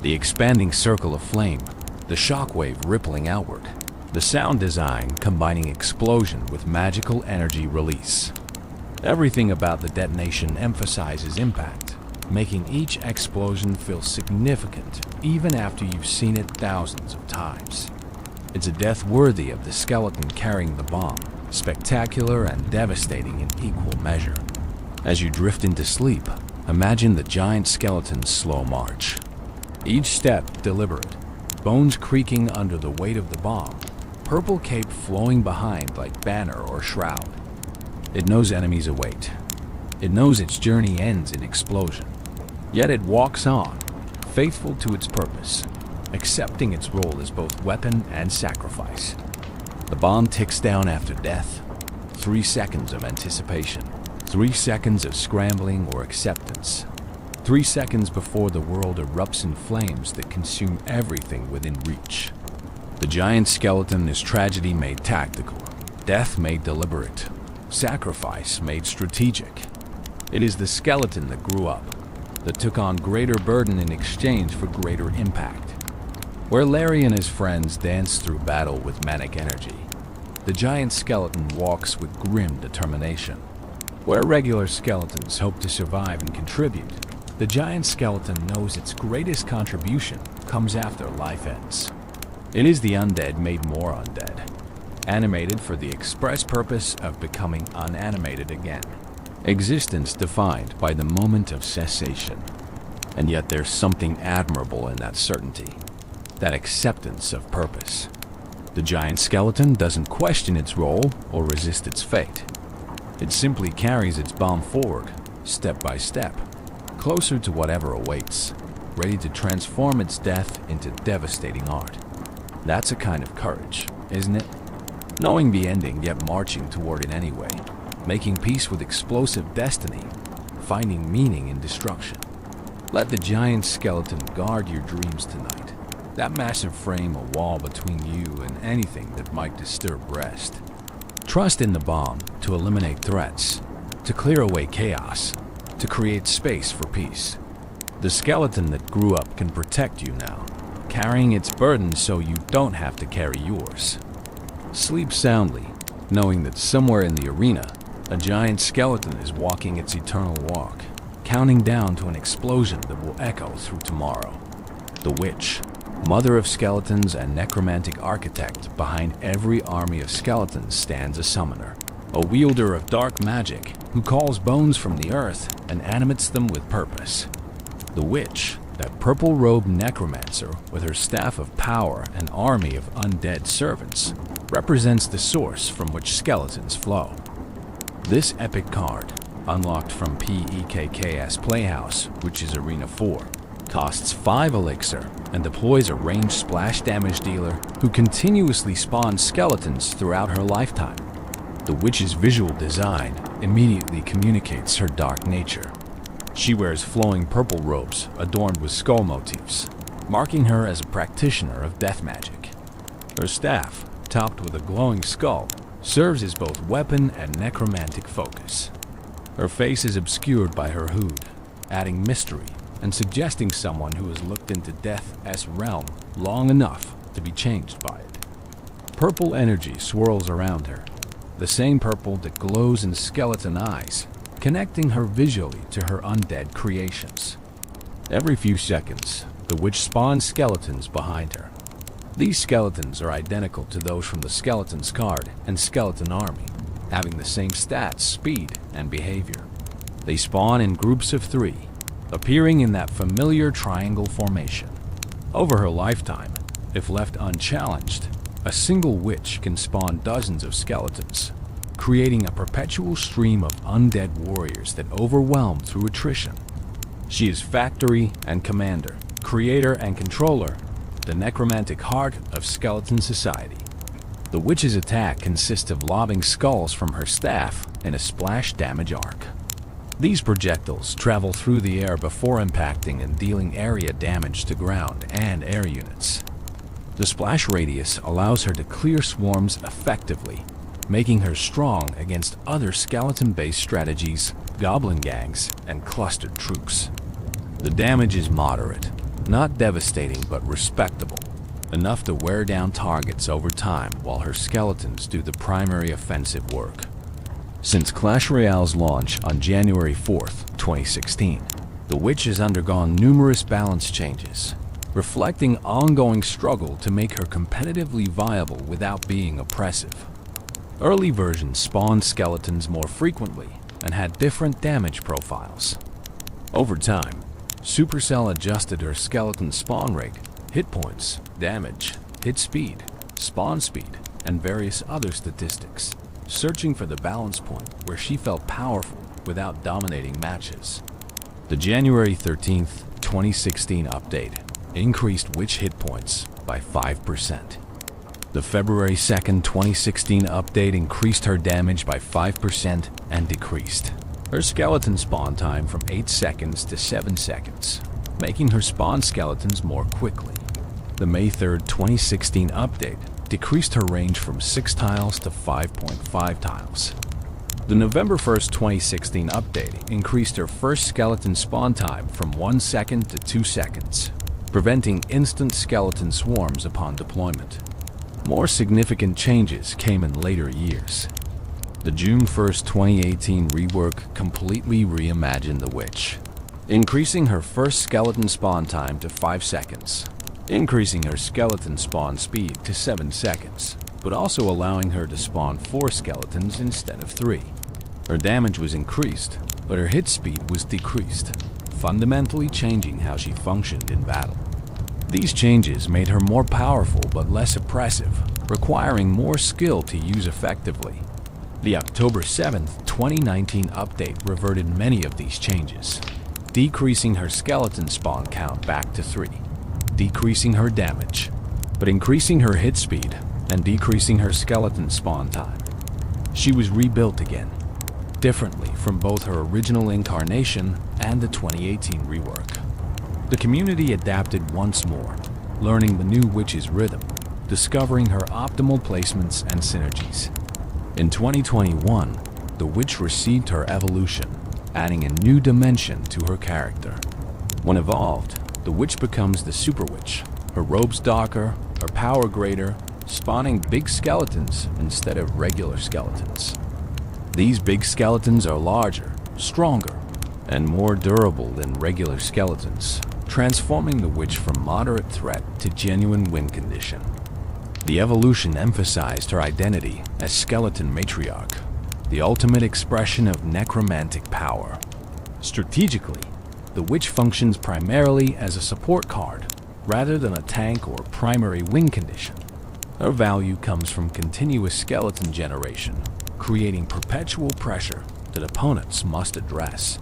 The expanding circle of flame, the shockwave rippling outward, the sound design combining explosion with magical energy release. Everything about the detonation emphasizes impact, making each explosion feel significant even after you've seen it thousands of times. It's a death worthy of the skeleton carrying the bomb, spectacular and devastating in equal measure. As you drift into sleep, imagine the giant skeleton's slow march. Each step deliberate, bones creaking under the weight of the bomb, purple cape flowing behind like banner or shroud. It knows enemies await. It knows its journey ends in explosion. Yet it walks on, faithful to its purpose, accepting its role as both weapon and sacrifice. The bomb ticks down after death. 3 seconds of anticipation. 3 seconds of scrambling or acceptance. 3 seconds before the world erupts in flames that consume everything within reach. The giant skeleton is tragedy made tactical, death made deliberate, sacrifice made strategic. It is the skeleton that grew up, that took on greater burden in exchange for greater impact. Where Larry and his friends dance through battle with manic energy, the giant skeleton walks with grim determination. Where regular skeletons hope to survive and contribute, the giant skeleton knows its greatest contribution comes after life ends. It is the undead made more undead, animated for the express purpose of becoming unanimated again. Existence defined by the moment of cessation. And yet there's something admirable in that certainty, that acceptance of purpose. The giant skeleton doesn't question its role or resist its fate. It simply carries its bomb forward, step by step, closer to whatever awaits, ready to transform its death into devastating art. That's a kind of courage, isn't it? Knowing the ending yet marching toward it anyway, making peace with explosive destiny, finding meaning in destruction. Let the giant skeleton guard your dreams tonight. That massive frame a wall between you and anything that might disturb rest. Trust in the bomb to eliminate threats, to clear away chaos, to create space for peace. The skeleton that grew up can protect you now, carrying its burden so you don't have to carry yours. Sleep soundly, knowing that somewhere in the arena, a giant skeleton is walking its eternal walk, counting down to an explosion that will echo through tomorrow. The witch, mother of skeletons and necromantic architect behind every army of skeletons, stands a summoner, a wielder of dark magic who calls bones from the earth and animates them with purpose. The witch, That purple-robed necromancer with her staff of power and army of undead servants represents the source from which skeletons flow. This epic card, unlocked from PEKK's Playhouse, which is Arena 4, costs 5 elixir and deploys a ranged splash damage dealer who continuously spawns skeletons throughout her lifetime. The witch's visual design immediately communicates her dark nature. She wears flowing purple robes adorned with skull motifs, marking her as a practitioner of death magic. Her staff, topped with a glowing skull, serves as both weapon and necromantic focus. Her face is obscured by her hood, adding mystery and suggesting someone who has looked into death's realm long enough to be changed by it. Purple energy swirls around her, the same purple that glows in skeleton eyes, connecting her visually to her undead creations. Every few seconds, the witch spawns skeletons behind her. These skeletons are identical to those from the Skeleton's card and Skeleton Army, having the same stats, speed, and behavior. They spawn in groups of 3, appearing in that familiar triangle formation. Over her lifetime, if left unchallenged, a single witch can spawn dozens of skeletons, creating a perpetual stream of undead warriors that overwhelm through attrition. She is Factory and Commander, Creator and Controller, the necromantic heart of skeleton society. The witch's attack consists of lobbing skulls from her staff in a splash damage arc. These projectiles travel through the air before impacting and dealing area damage to ground and air units. The splash radius allows her to clear swarms effectively, making her strong against other skeleton-based strategies, goblin gangs, and clustered troops. The damage is moderate, not devastating but respectable, enough to wear down targets over time while her skeletons do the primary offensive work. Since Clash Royale's launch on January 4th, 2016, the witch has undergone numerous balance changes, reflecting ongoing struggle to make her competitively viable without being oppressive. Early versions spawned skeletons more frequently and had different damage profiles. Over time, Supercell adjusted her skeleton spawn rate, hit points, damage, hit speed, spawn speed, and various other statistics, searching for the balance point where she felt powerful without dominating matches. The January 13th, 2016 update increased witch hit points by 5%. The February 2nd, 2016 update increased her damage by 5% and decreased her skeleton spawn time from 8 seconds to 7 seconds, making her spawn skeletons more quickly. The May 3rd, 2016 update decreased her range from 6 tiles to 5.5 tiles. The November 1st, 2016 update increased her first skeleton spawn time from 1 second to 2 seconds, preventing instant skeleton swarms upon deployment. More significant changes came in later years. The June 1st, 2018 rework completely reimagined the witch, increasing her first skeleton spawn time to 5 seconds, increasing her skeleton spawn speed to 7 seconds, but also allowing her to spawn 4 skeletons instead of 3. Her damage was increased, but her hit speed was decreased, fundamentally changing how she functioned in battle. These changes made her more powerful but less oppressive, requiring more skill to use effectively. The October 7th, 2019 update reverted many of these changes, decreasing her skeleton spawn count back to 3, decreasing her damage, but increasing her hit speed and decreasing her skeleton spawn time. She was rebuilt again, differently from both her original incarnation and the 2018 rework. The community adapted once more, learning the new witch's rhythm, discovering her optimal placements and synergies. In 2021, the witch received her evolution, adding a new dimension to her character. When evolved, the witch becomes the Super Witch, her robes darker, her power greater, spawning big skeletons instead of regular skeletons. These big skeletons are larger, stronger, and more durable than regular skeletons, transforming the witch from moderate threat to genuine win condition. The evolution emphasized her identity as skeleton matriarch, the ultimate expression of necromantic power. Strategically, the the witch functions primarily as a support card, rather than a tank or primary win condition. Her value comes from continuous skeleton generation, creating perpetual pressure that opponents must address.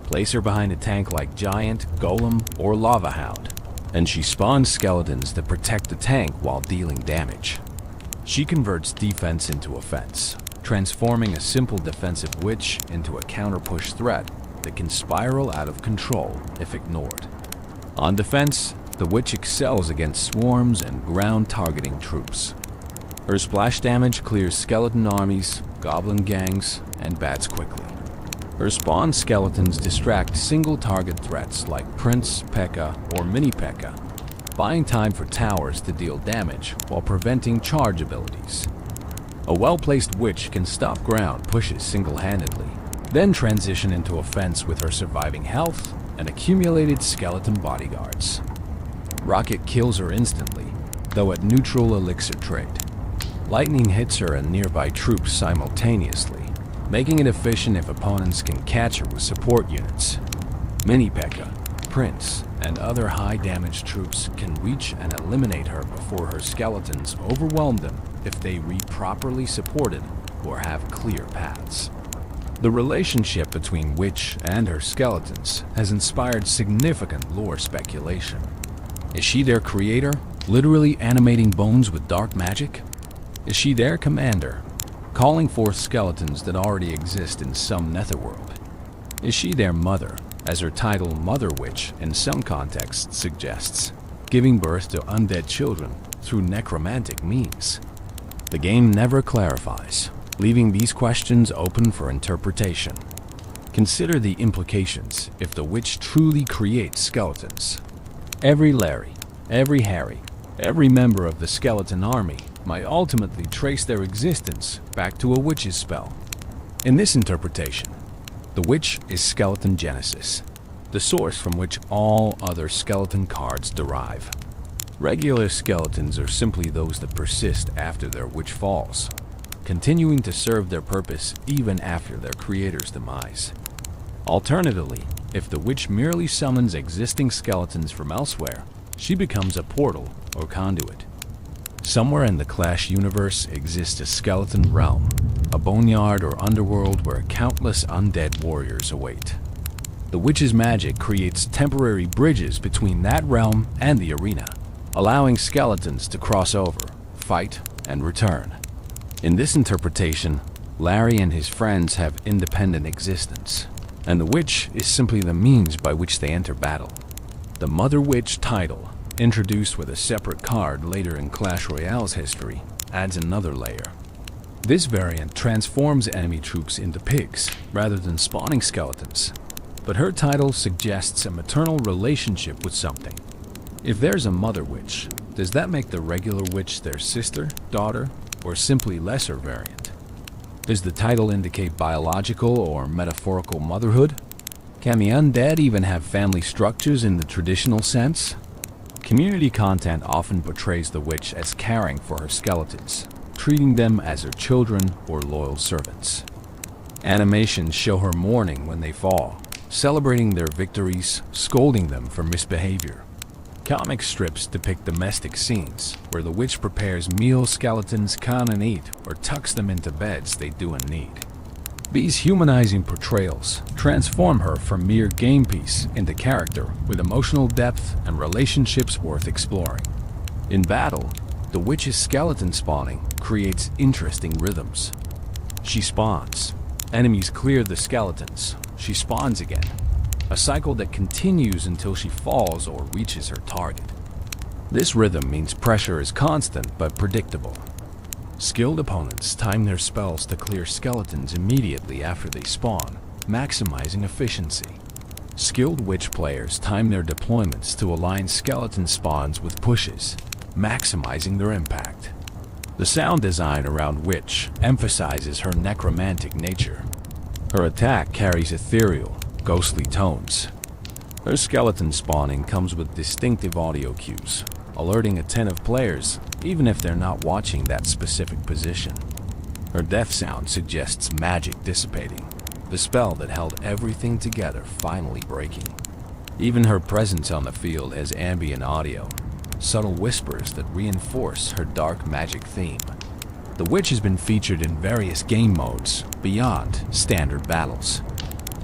Place her behind a tank like Giant, Golem, or Lava Hound, and she spawns skeletons that protect the tank while dealing damage. She converts defense into offense, transforming a simple defensive witch into a counter-push threat that can spiral out of control if ignored. On defense, the witch excels against swarms and ground-targeting troops. Her splash damage clears skeleton armies, goblin gangs, and bats quickly. Her spawn skeletons distract single-target threats like Prince, P.E.K.K.A., or Mini P.E.K.K.A., buying time for towers to deal damage while preventing charge abilities. A well-placed witch can stop ground pushes single-handedly, then transition into offense with her surviving health and accumulated skeleton bodyguards. Rocket kills her instantly, though at neutral elixir trade. Lightning hits her and nearby troops simultaneously, making it efficient if opponents can catch her with support units. Mini P.E.K.K.A., Prince, and other high-damage troops can reach and eliminate her before her skeletons overwhelm them if they read properly supported or have clear paths. The relationship between Witch and her skeletons has inspired significant lore speculation. Is she their creator, literally animating bones with dark magic? Is she their commander, calling forth skeletons that already exist in some netherworld? Is she their mother, as her title Mother Witch in some contexts suggests, giving birth to undead children through necromantic means? The game never clarifies, leaving these questions open for interpretation. Consider the implications if the witch truly creates skeletons. Every Larry, every Harry, every member of the skeleton army might ultimately trace their existence back to a witch's spell. In this interpretation, the witch is skeleton genesis, the source from which all other skeleton cards derive. Regular skeletons are simply those that persist after their witch falls, continuing to serve their purpose even after their creator's demise. Alternatively, if the witch merely summons existing skeletons from elsewhere, she becomes a portal or conduit. Somewhere in the Clash universe exists a skeleton realm, a boneyard or underworld where countless undead warriors await. The witch's magic creates temporary bridges between that realm and the arena, allowing skeletons to cross over, fight, and return. In this interpretation, Larry and his friends have independent existence, and the witch is simply the means by which they enter battle. The Mother Witch title, introduced with a separate card later in Clash Royale's history, adds another layer. This variant transforms enemy troops into pigs rather than spawning skeletons, but her title suggests a maternal relationship with something. If there's a Mother Witch, does that make the regular witch their sister, daughter, or simply lesser variant? Does the title indicate biological or metaphorical motherhood? Can the undead even have family structures in the traditional sense? Community content often portrays the witch as caring for her skeletons, treating them as her children or loyal servants. Animations show her mourning when they fall, celebrating their victories, scolding them for misbehavior. Comic strips depict domestic scenes where the witch prepares meals skeletons can't eat or tucks them into beds they do in need. These humanizing portrayals transform her from mere game piece into character with emotional depth and relationships worth exploring. In battle, the witch's skeleton spawning creates interesting rhythms. She spawns. Enemies clear the skeletons. She spawns again. A cycle that continues until she falls or reaches her target. This rhythm means pressure is constant but predictable. Skilled opponents time their spells to clear skeletons immediately after they spawn, maximizing efficiency. Skilled witch players time their deployments to align skeleton spawns with pushes, maximizing their impact. The sound design around Witch emphasizes her necromantic nature. Her attack carries ethereal, ghostly tones. Her skeleton spawning comes with distinctive audio cues, alerting attentive players even if they're not watching that specific position. Her death sound suggests magic dissipating, the spell that held everything together finally breaking. Even her presence on the field has ambient audio, subtle whispers that reinforce her dark magic theme. The witch has been featured in various game modes beyond standard battles.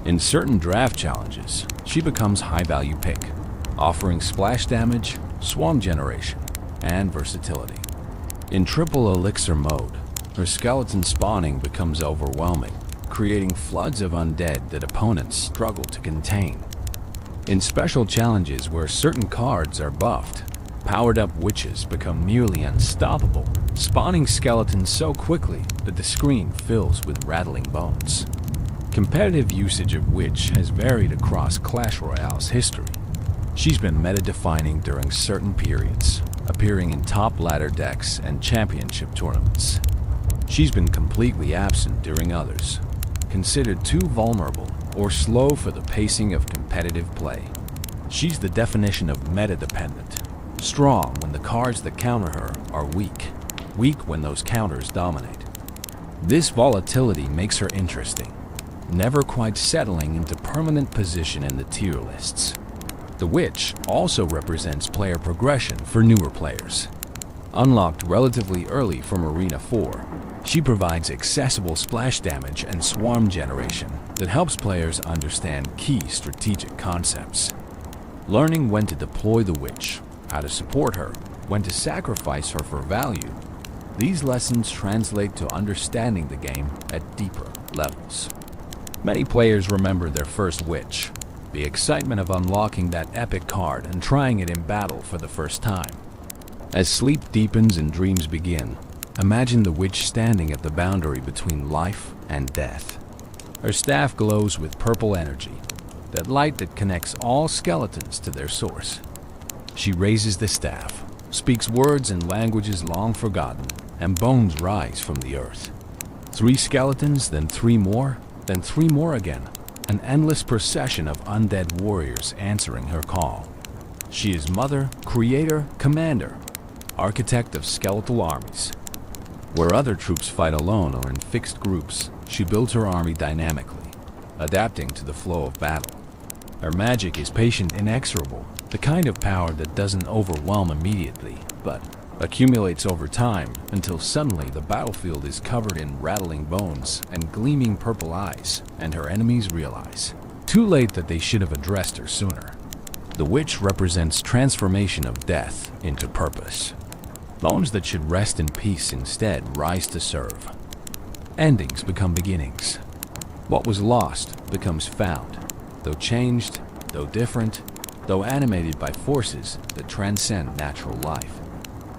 In certain draft challenges, she becomes high-value pick, offering splash damage, swarm generation, and versatility. In triple elixir mode, her skeleton spawning becomes overwhelming, creating floods of undead that opponents struggle to contain. In special challenges where certain cards are buffed, powered-up witches become nearly unstoppable, spawning skeletons so quickly that the screen fills with rattling bones. Competitive usage of witch has varied across Clash Royale's history. She's been meta-defining during certain periods, appearing in top ladder decks and championship tournaments. She's been completely absent during others, considered too vulnerable or slow for the pacing of competitive play. She's the definition of meta-dependent, strong when the cards that counter her are weak, weak when those counters dominate. This volatility makes her interesting, never quite settling into permanent position in the tier lists. The Witch also represents player progression for newer players. Unlocked relatively early from Arena 4, she provides accessible splash damage and swarm generation that helps players understand key strategic concepts. Learning when to deploy the Witch, how to support her, when to sacrifice her for value, these lessons translate to understanding the game at deeper levels. Many players remember their first Witch, the excitement of unlocking that epic card and trying it in battle for the first time. As sleep deepens and dreams begin, imagine the Witch standing at the boundary between life and death. Her staff glows with purple energy, that light that connects all skeletons to their source. She raises the staff, speaks words in languages long forgotten, and bones rise from the earth. 3 skeletons, then 3 more, then 3 more again, an endless procession of undead warriors answering her call. She is mother, creator, commander, architect of skeletal armies. Where other troops fight alone or in fixed groups, she builds her army dynamically, adapting to the flow of battle. Her magic is patient, inexorable, the kind of power that doesn't overwhelm immediately, but accumulates over time until suddenly the battlefield is covered in rattling bones and gleaming purple eyes, and her enemies realize, too late, that they should have addressed her sooner. The Witch represents transformation of death into purpose. Bones that should rest in peace instead rise to serve. Endings become beginnings. What was lost becomes found, though changed, though different, though animated by forces that transcend natural life.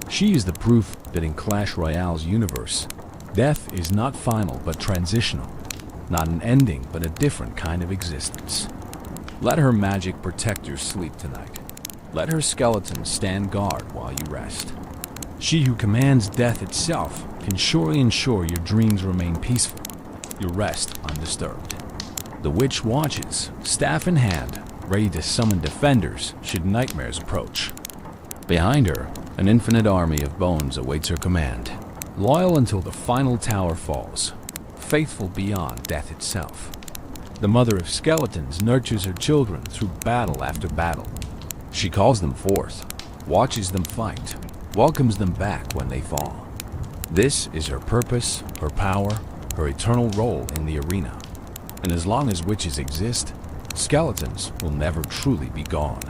She is the proof that in Clash Royale's universe, death is not final but transitional, not an ending but a different kind of existence. Let her magic protect your sleep tonight. Let her skeleton stand guard while you rest. She who commands death itself can surely ensure your dreams remain peaceful, your rest undisturbed. The Witch watches, staff in hand, ready to summon defenders should nightmares approach. Behind her, an infinite army of bones awaits her command, loyal until the final tower falls, faithful beyond death itself. The mother of skeletons nurtures her children through battle after battle. She calls them forth, watches them fight, welcomes them back when they fall. This is her purpose, her power, her eternal role in the arena. And as long as witches exist, skeletons will never truly be gone.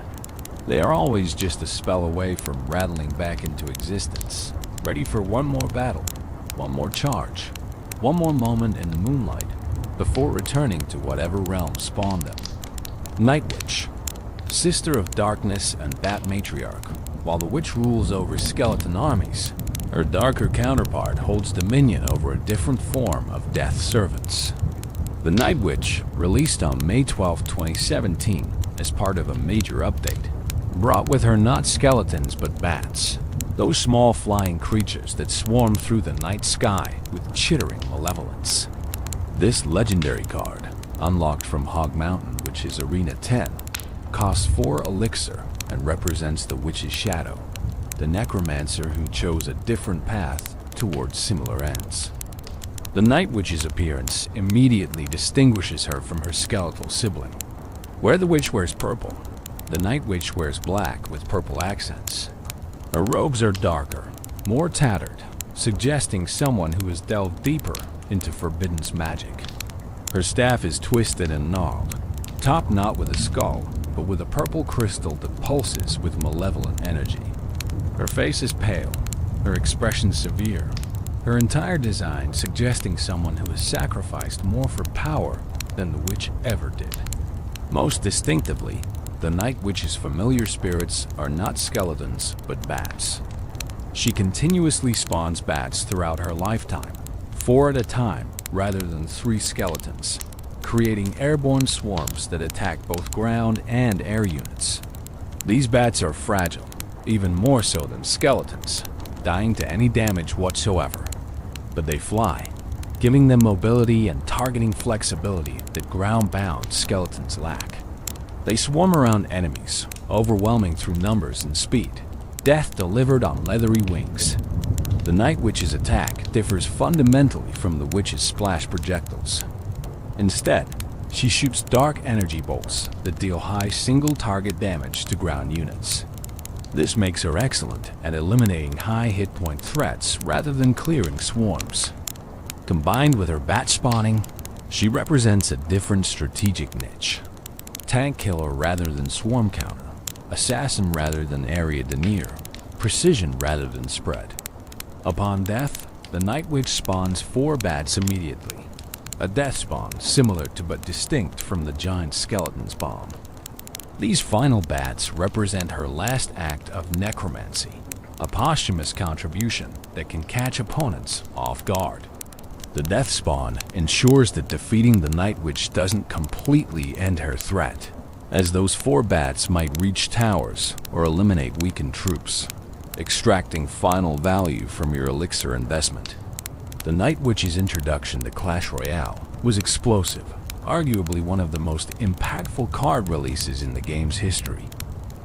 They are always just a spell away from rattling back into existence, ready for one more battle, one more charge, one more moment in the moonlight, before returning to whatever realm spawned them. Night Witch, sister of darkness and bat matriarch. While the witch rules over skeleton armies, her darker counterpart holds dominion over a different form of death servants. The Night Witch, released on May 12, 2017, as part of a major update, brought with her not skeletons but bats, those small flying creatures that swarm through the night sky with chittering malevolence. This legendary card, unlocked from Hog Mountain, which is Arena 10, costs 4 elixir and represents the Witch's shadow, the necromancer who chose a different path towards similar ends. The Night Witch's appearance immediately distinguishes her from her skeletal sibling. Where the witch wears purple, The Night Witch wears black with purple accents. Her robes are darker, more tattered, suggesting someone who has delved deeper into Forbidden's magic. Her staff is twisted and gnarled, topped not with a skull, but with a purple crystal that pulses with malevolent energy. Her face is pale, her expression severe, her entire design suggesting someone who has sacrificed more for power than the witch ever did. Most distinctively, the Night Witch's familiar spirits are not skeletons, but bats. She continuously spawns bats throughout her lifetime, 4 at a time rather than 3 skeletons, creating airborne swarms that attack both ground and air units. These bats are fragile, even more so than skeletons, dying to any damage whatsoever. But they fly, giving them mobility and targeting flexibility that ground-bound skeletons lack. They swarm around enemies, overwhelming through numbers and speed, death delivered on leathery wings. The Night Witch's attack differs fundamentally from the witch's splash projectiles. Instead, she shoots dark energy bolts that deal high single-target damage to ground units. This makes her excellent at eliminating high hit point threats rather than clearing swarms. Combined with her bat spawning, she represents a different strategic niche. Tank killer rather than swarm counter, assassin rather than area denier, precision rather than spread. Upon death, the Night Witch spawns 4 bats immediately, a death spawn similar to but distinct from the giant skeleton spawn. These final bats represent her last act of necromancy, a posthumous contribution that can catch opponents off guard. The death spawn ensures that defeating the Night Witch doesn't completely end her threat, as those 4 bats might reach towers or eliminate weakened troops, extracting final value from your elixir investment. The Night Witch's introduction to Clash Royale was explosive, arguably one of the most impactful card releases in the game's history.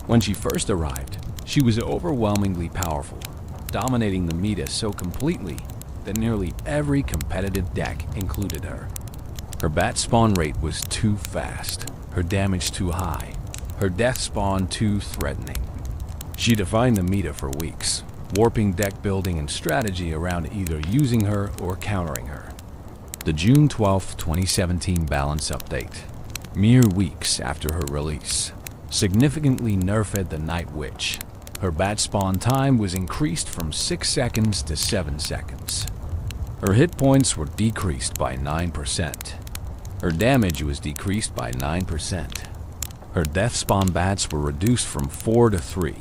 When she first arrived, she was overwhelmingly powerful, dominating the meta so completely that nearly every competitive deck included her. Her bat spawn rate was too fast, her damage too high, her death spawn too threatening. She defined the meta for weeks, warping deck building and strategy around either using her or countering her. The June 12, 2017 balance update, mere weeks after her release, significantly nerfed the Night Witch. Her bat spawn time was increased from 6 seconds to 7 seconds. Her hit points were decreased by 9%. Her damage was decreased by 9%. Her death spawn bats were reduced from 4 to 3.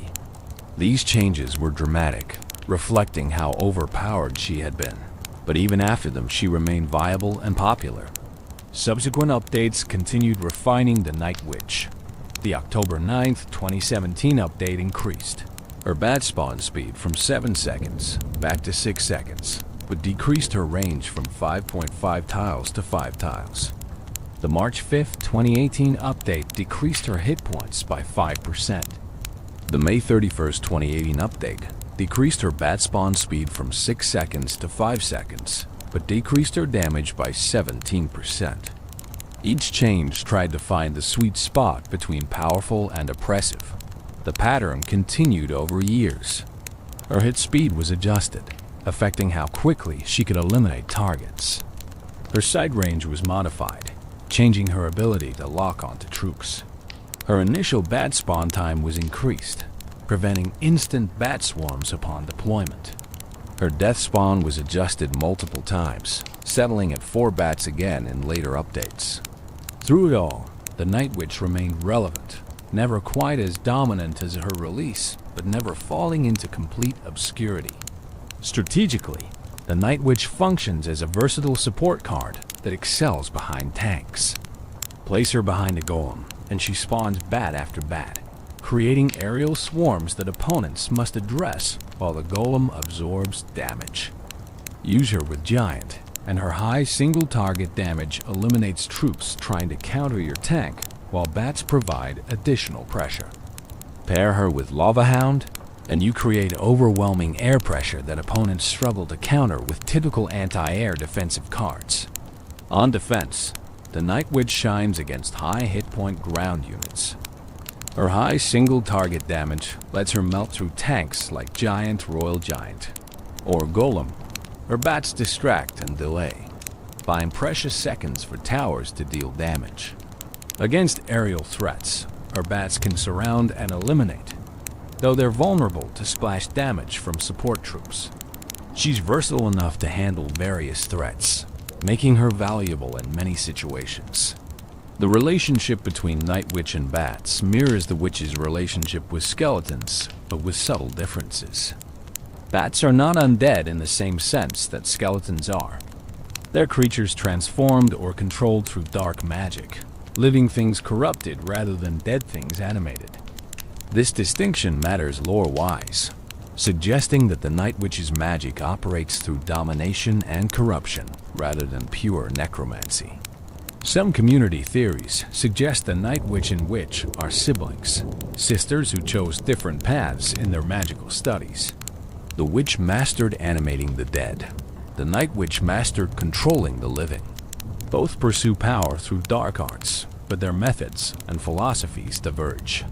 These changes were dramatic, reflecting how overpowered she had been. But even after them, she remained viable and popular. Subsequent updates continued refining the Night Witch. The October 9, 2017 update increased her bat spawn speed from 7 seconds back to 6 seconds, but decreased her range from 5.5 tiles to 5 tiles. The March 5, 2018 update decreased her hit points by 5%. The May 31, 2018 update decreased her bat spawn speed from 6 seconds to 5 seconds, but decreased her damage by 17%. Each change tried to find the sweet spot between powerful and oppressive. The pattern continued over years. Her hit speed was adjusted, affecting how quickly she could eliminate targets. Her sight range was modified, changing her ability to lock onto troops. Her initial bat spawn time was increased, preventing instant bat swarms upon deployment. Her death spawn was adjusted multiple times, settling at 4 bats again in later updates. Through it all, the Night Witch remained relevant, never quite as dominant as her release, but never falling into complete obscurity. Strategically, the Night Witch functions as a versatile support card that excels behind tanks. Place her behind a golem, and she spawns bat after bat, creating aerial swarms that opponents must address while the golem absorbs damage. Use her with giant, and her high single-target damage eliminates troops trying to counter your tank, while bats provide additional pressure. Pair her with Lava Hound, and you create overwhelming air pressure that opponents struggle to counter with typical anti-air defensive cards. On defense, the Night Witch shines against high hit point ground units. Her high single-target damage lets her melt through tanks like Giant Royal Giant. Or Golem, her bats distract and delay, buying precious seconds for towers to deal damage. Against aerial threats, her bats can surround and eliminate, though they're vulnerable to splash damage from support troops. She's versatile enough to handle various threats, making her valuable in many situations. The relationship between Night Witch and bats mirrors the witch's relationship with skeletons, but with subtle differences. Bats are not undead in the same sense that skeletons are. They're creatures transformed or controlled through dark magic, living things corrupted rather than dead things animated. This distinction matters lore-wise, suggesting that the Night Witch's magic operates through domination and corruption rather than pure necromancy. Some community theories suggest the Night Witch and Witch are siblings, sisters who chose different paths in their magical studies. The Witch mastered animating the dead. The Night Witch mastered controlling the living. Both pursue power through dark arts, but their methods and philosophies diverge.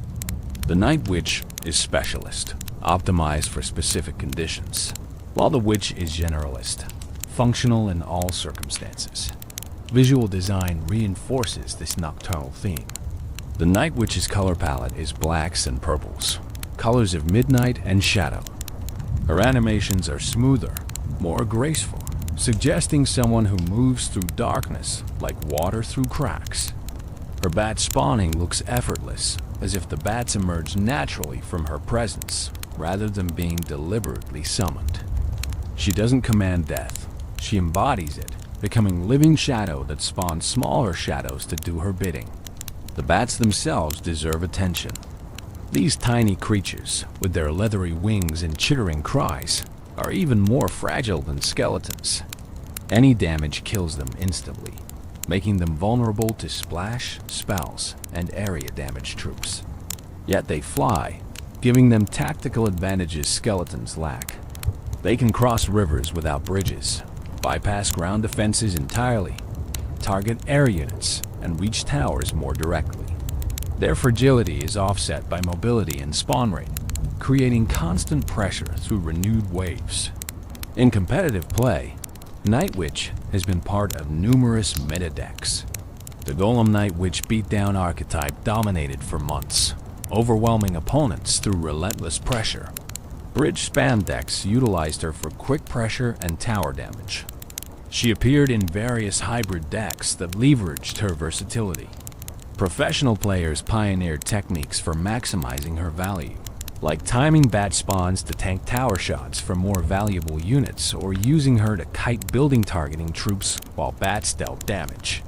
The Night Witch is specialist, optimized for specific conditions, while the Witch is generalist, functional in all circumstances. Visual design reinforces this nocturnal theme. The Night Witch's color palette is blacks and purples, colors of midnight and shadow. Her animations are smoother, more graceful, suggesting someone who moves through darkness like water through cracks. Her bat spawning looks effortless, as if the bats emerge naturally from her presence, rather than being deliberately summoned. She doesn't command death, she embodies it, becoming living shadow that spawns smaller shadows to do her bidding. The bats themselves deserve attention. These tiny creatures, with their leathery wings and chittering cries, are even more fragile than skeletons. Any damage kills them instantly, making them vulnerable to splash, spells, and area damage troops. Yet they fly, giving them tactical advantages skeletons lack. They can cross rivers without bridges, bypass ground defenses entirely, target air units, and reach towers more directly. Their fragility is offset by mobility and spawn rate, creating constant pressure through renewed waves. In competitive play, Night Witch has been part of numerous meta decks. The Golem Night Witch beatdown archetype dominated for months, overwhelming opponents through relentless pressure. Bridge spam decks utilized her for quick pressure and tower damage. She appeared in various hybrid decks that leveraged her versatility. Professional players pioneered techniques for maximizing her value, like timing bat spawns to tank tower shots for more valuable units or using her to kite building targeting troops while bats dealt damage.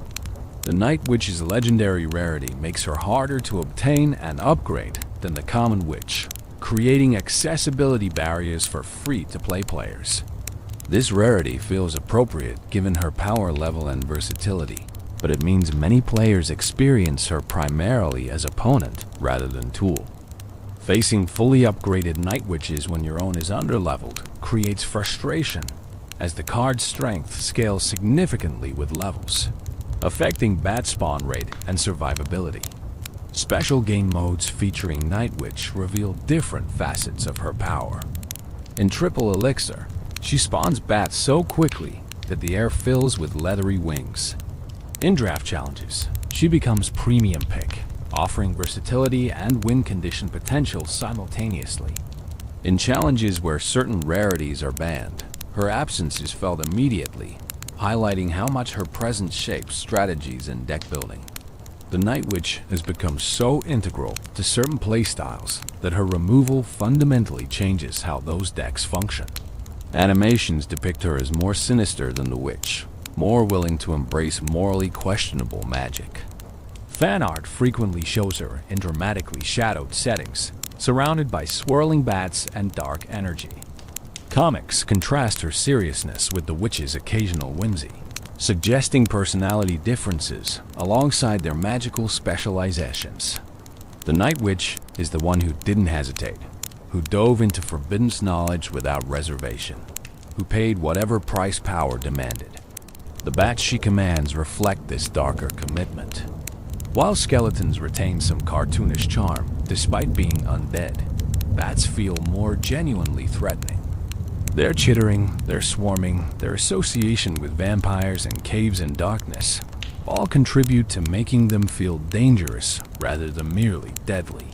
The Night Witch's legendary rarity makes her harder to obtain and upgrade than the common witch, creating accessibility barriers for free-to-play players. This rarity feels appropriate given her power level and versatility, but it means many players experience her primarily as opponent rather than tool. Facing fully upgraded Night Witches when your own is underleveled creates frustration, as the card's strength scales significantly with levels, affecting bat spawn rate and survivability. Special game modes featuring Night Witch reveal different facets of her power. In Triple Elixir, she spawns bats so quickly that the air fills with leathery wings. In draft challenges, she becomes premium pick, offering versatility and win condition potential simultaneously. In challenges where certain rarities are banned, her absence is felt immediately, highlighting how much her presence shapes strategies and deck building. The Night Witch has become so integral to certain playstyles that her removal fundamentally changes how those decks function. Animations depict her as more sinister than the Witch, more willing to embrace morally questionable magic. Fan art frequently shows her in dramatically shadowed settings, surrounded by swirling bats and dark energy. Comics contrast her seriousness with the Witch's occasional whimsy, suggesting personality differences alongside their magical specializations. The Night Witch is the one who didn't hesitate, who dove into forbidden knowledge without reservation, who paid whatever price power demanded. The bats she commands reflect this darker commitment. While skeletons retain some cartoonish charm, despite being undead, bats feel more genuinely threatening. Their chittering, their swarming, their association with vampires and caves in darkness all contribute to making them feel dangerous rather than merely deadly.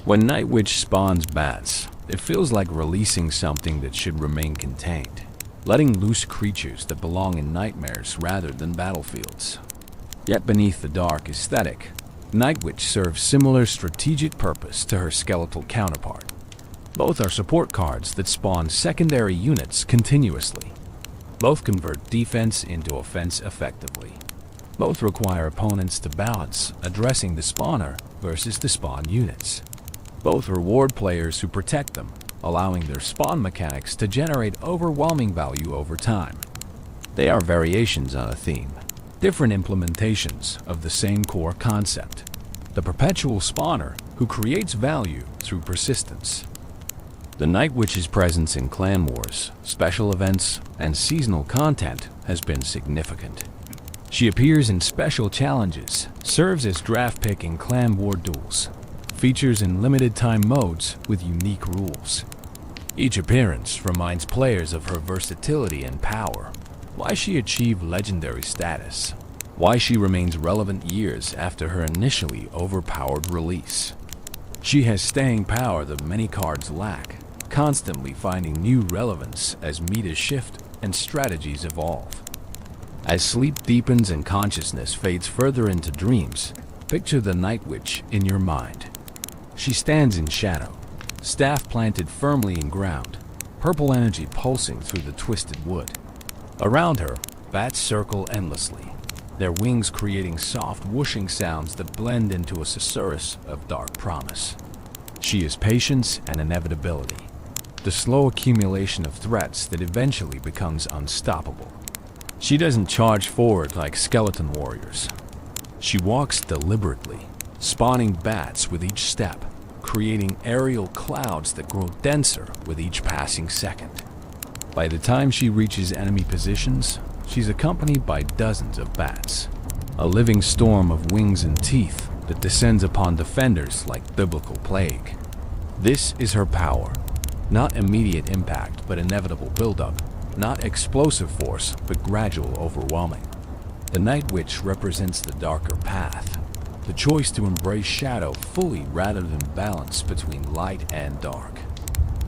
When Night Witch spawns bats, it feels like releasing something that should remain contained, letting loose creatures that belong in nightmares rather than battlefields. Yet beneath the dark aesthetic, Night Witch serves similar strategic purpose to her skeletal counterpart. Both are support cards that spawn secondary units continuously. Both convert defense into offense effectively. Both require opponents to balance addressing the spawner versus the spawn units. Both reward players who protect them, allowing their spawn mechanics to generate overwhelming value over time. They are variations on a theme, different implementations of the same core concept. The perpetual spawner who creates value through persistence. The Night Witch's presence in clan wars, special events, and seasonal content has been significant. She appears in special challenges, serves as draft pick in clan war duels, features in limited time modes with unique rules. Each appearance reminds players of her versatility and power, why she achieved legendary status, why she remains relevant years after her initially overpowered release. She has staying power that many cards lack, constantly finding new relevance as meta shift and strategies evolve. As sleep deepens and consciousness fades further into dreams, picture the Night Witch in your mind. She stands in shadow, staff planted firmly in ground, purple energy pulsing through the twisted wood. Around her, bats circle endlessly, their wings creating soft whooshing sounds that blend into a susurrus of dark promise. She is patience and inevitability, the slow accumulation of threats that eventually becomes unstoppable. She doesn't charge forward like skeleton warriors. She walks deliberately, spawning bats with each step, creating aerial clouds that grow denser with each passing second. By the time she reaches enemy positions, she's accompanied by dozens of bats, a living storm of wings and teeth that descends upon defenders like biblical plague. This is her power, not immediate impact but inevitable buildup, not explosive force but gradual overwhelming. The Night Witch represents the darker path, the choice to embrace shadow fully rather than balance between light and dark.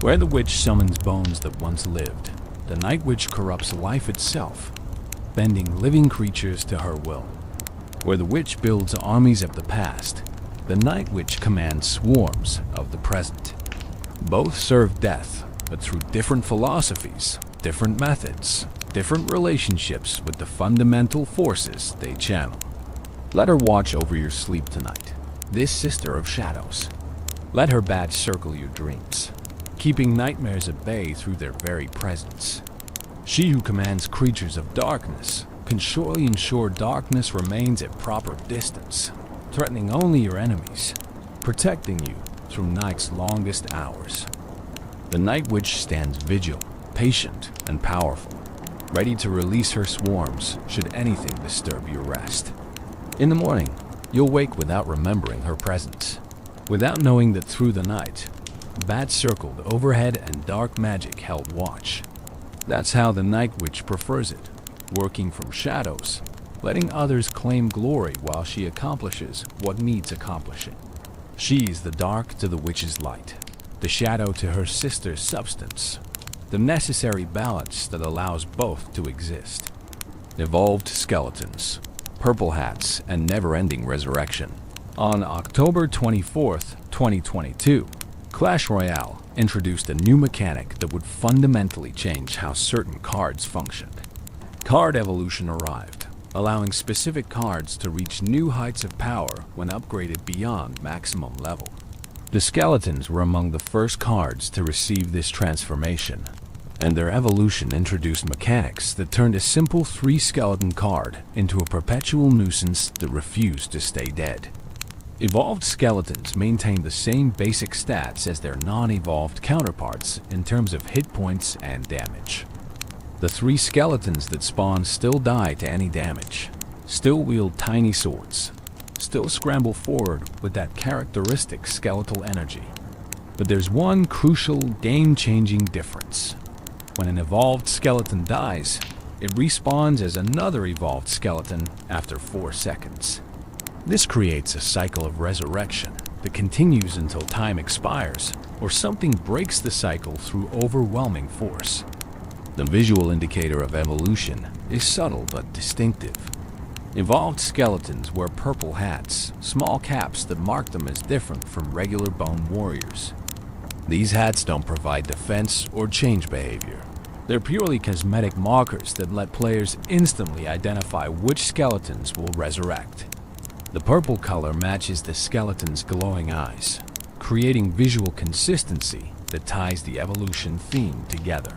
Where the witch summons bones that once lived, the Night Witch corrupts life itself, bending living creatures to her will. Where the witch builds armies of the past, the Night Witch commands swarms of the present. Both serve death, but through different philosophies, different methods, different relationships with the fundamental forces they channel. Let her watch over your sleep tonight, this sister of shadows. Let her bats circle your dreams, keeping nightmares at bay through their very presence. She who commands creatures of darkness can surely ensure darkness remains at proper distance, threatening only your enemies, protecting you through night's longest hours. The Night Witch stands vigil, patient and powerful, ready to release her swarms should anything disturb your rest. In the morning, you'll wake without remembering her presence, without knowing that through the night, bats circled overhead and dark magic held watch. That's how the Night Witch prefers it, working from shadows, letting others claim glory while she accomplishes what needs accomplishing. She's the dark to the witch's light, the shadow to her sister's substance, the necessary balance that allows both to exist. Evolved skeletons, purple hats, and never-ending resurrection. On October 24th, 2022, Clash Royale introduced a new mechanic that would fundamentally change how certain cards functioned. Card evolution arrived, allowing specific cards to reach new heights of power when upgraded beyond maximum level. The skeletons were among the first cards to receive this transformation, and their evolution introduced mechanics that turned a simple 3-skeleton card into a perpetual nuisance that refused to stay dead. Evolved skeletons maintain the same basic stats as their non-evolved counterparts in terms of hit points and damage. The 3 skeletons that spawn still die to any damage, still wield tiny swords, still scramble forward with that characteristic skeletal energy. But there's one crucial, game-changing difference. When an evolved skeleton dies, it respawns as another evolved skeleton after 4 seconds. This creates a cycle of resurrection that continues until time expires or something breaks the cycle through overwhelming force. The visual indicator of evolution is subtle but distinctive. Evolved skeletons wear purple hats, small caps that mark them as different from regular bone warriors. These hats don't provide defense or change behavior. They're purely cosmetic markers that let players instantly identify which skeletons will resurrect. The purple color matches the skeleton's glowing eyes, creating visual consistency that ties the evolution theme together.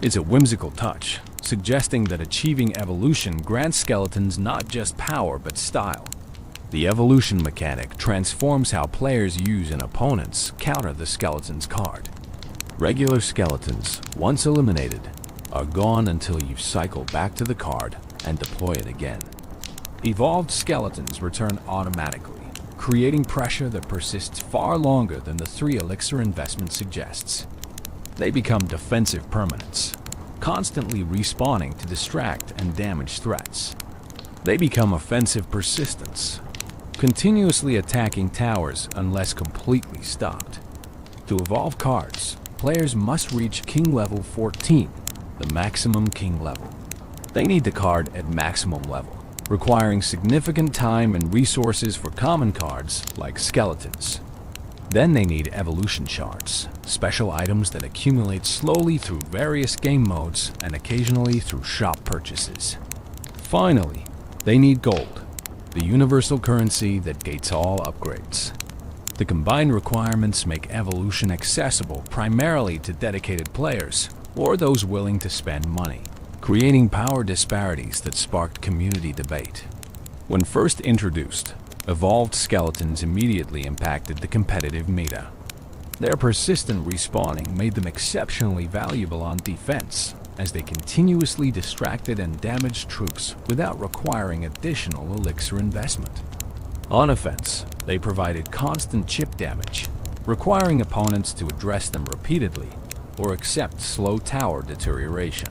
It's a whimsical touch, suggesting that achieving evolution grants skeletons not just power but style. The evolution mechanic transforms how players use and opponents counter the skeleton's card. Regular skeletons, once eliminated, are gone until you cycle back to the card and deploy it again. Evolved skeletons return automatically, creating pressure that persists far longer than the 3 elixir investment suggests. They become defensive permanents, constantly respawning to distract and damage threats. They become offensive persistence, continuously attacking towers unless completely stopped. To evolve cards, players must reach King level 14, the maximum King level. They need the card at maximum level, requiring significant time and resources for common cards like skeletons. Then they need evolution shards, special items that accumulate slowly through various game modes and occasionally through shop purchases. Finally, they need gold, the universal currency that gates all upgrades. The combined requirements make evolution accessible primarily to dedicated players or those willing to spend money, creating power disparities that sparked community debate. When first introduced, evolved skeletons immediately impacted the competitive meta. Their persistent respawning made them exceptionally valuable on defense, as they continuously distracted and damaged troops without requiring additional elixir investment. On offense, they provided constant chip damage, requiring opponents to address them repeatedly or accept slow tower deterioration.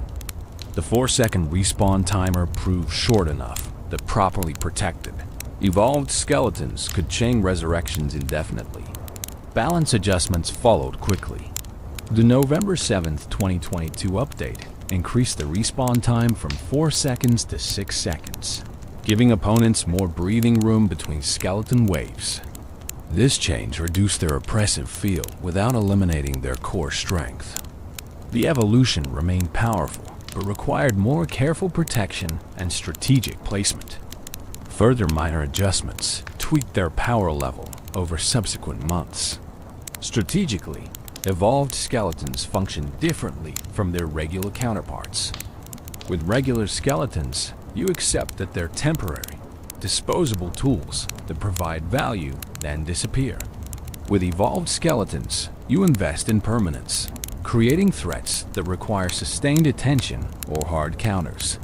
The 4-second respawn timer proved short enough that properly protected, evolved skeletons could chain resurrections indefinitely. Balance adjustments followed quickly. The November 7, 2022 update increased the respawn time from 4 seconds to 6 seconds, giving opponents more breathing room between skeleton waves. This change reduced their oppressive feel without eliminating their core strength. The evolution remained powerful, but required more careful protection and strategic placement. Further minor adjustments tweaked their power level over subsequent months. Strategically, evolved skeletons function differently from their regular counterparts. With regular skeletons, you accept that they're temporary, disposable tools that provide value then disappear. With evolved skeletons, you invest in permanence, creating threats that require sustained attention or hard counters.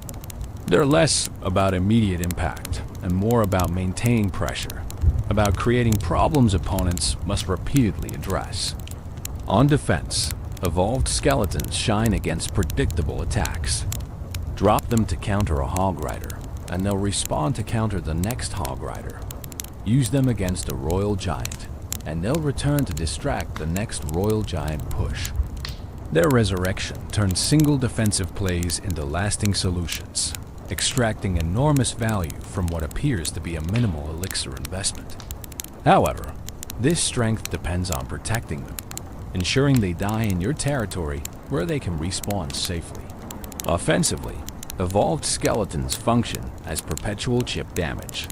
They're less about immediate impact and more about maintaining pressure, about creating problems opponents must repeatedly address. On defense, evolved skeletons shine against predictable attacks. Drop them to counter a hog rider, and they'll respawn to counter the next hog rider. Use them against a royal giant, and they'll return to distract the next royal giant push. Their resurrection turns single defensive plays into lasting solutions, extracting enormous value from what appears to be a minimal elixir investment. However, this strength depends on protecting them, ensuring they die in your territory where they can respawn safely. Offensively, evolved skeletons function as perpetual chip damage.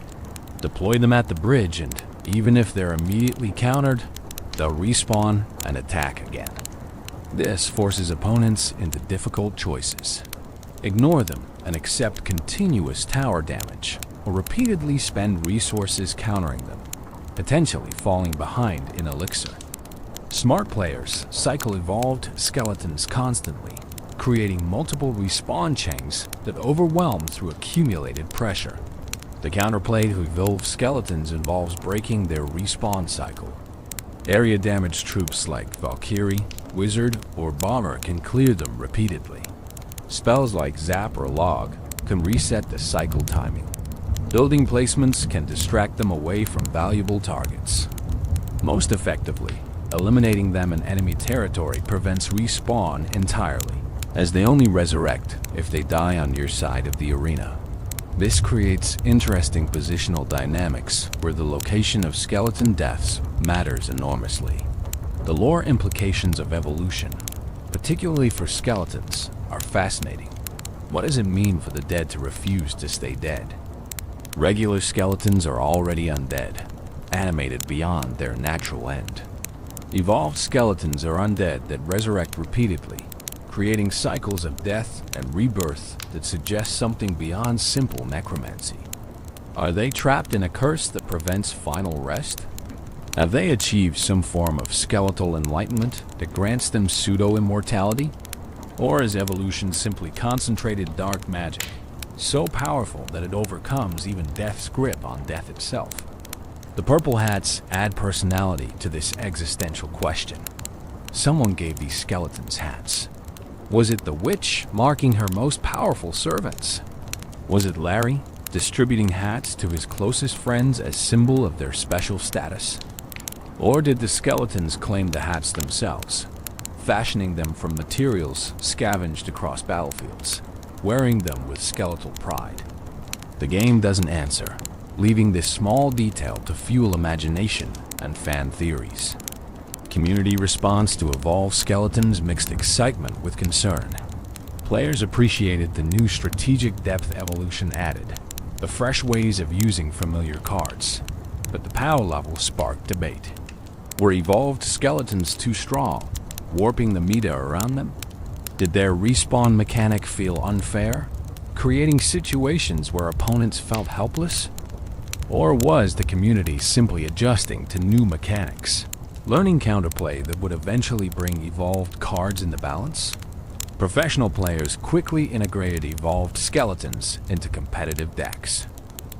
Deploy them at the bridge and, even if they're immediately countered, they'll respawn and attack again. This forces opponents into difficult choices. Ignore them and accept continuous tower damage, or repeatedly spend resources countering them, potentially falling behind in elixir. Smart players cycle evolved skeletons constantly, creating multiple respawn chains that overwhelm through accumulated pressure. The counterplay to evolved skeletons involves breaking their respawn cycle. Area-damaged troops like Valkyrie, Wizard, or Bomber can clear them repeatedly. Spells like Zap or Log can reset the cycle timing. Building placements can distract them away from valuable targets. Most effectively, eliminating them in enemy territory prevents respawn entirely, as they only resurrect if they die on your side of the arena. This creates interesting positional dynamics where the location of skeleton deaths matters enormously. The lore implications of evolution, particularly for skeletons, are fascinating. What does it mean for the dead to refuse to stay dead? Regular skeletons are already undead, animated beyond their natural end. Evolved skeletons are undead that resurrect repeatedly, creating cycles of death and rebirth that suggest something beyond simple necromancy. Are they trapped in a curse that prevents final rest? Have they achieved some form of skeletal enlightenment that grants them pseudo-immortality? Or is evolution simply concentrated dark magic, so powerful that it overcomes even death's grip on death itself? The purple hats add personality to this existential question. Someone gave these skeletons hats. Was it the witch marking her most powerful servants? Was it Larry distributing hats to his closest friends as symbol of their special status? Or did the skeletons claim the hats themselves, fashioning them from materials scavenged across battlefields, wearing them with skeletal pride? The game doesn't answer, leaving this small detail to fuel imagination and fan theories. Community response to evolved skeletons mixed excitement with concern. Players appreciated the new strategic depth evolution added, the fresh ways of using familiar cards, but the power level sparked debate. Were evolved skeletons too strong, warping the meta around them? Did their respawn mechanic feel unfair, creating situations where opponents felt helpless? Or was the community simply adjusting to new mechanics, learning counterplay that would eventually bring evolved cards into balance? Professional players quickly integrated evolved skeletons into competitive decks.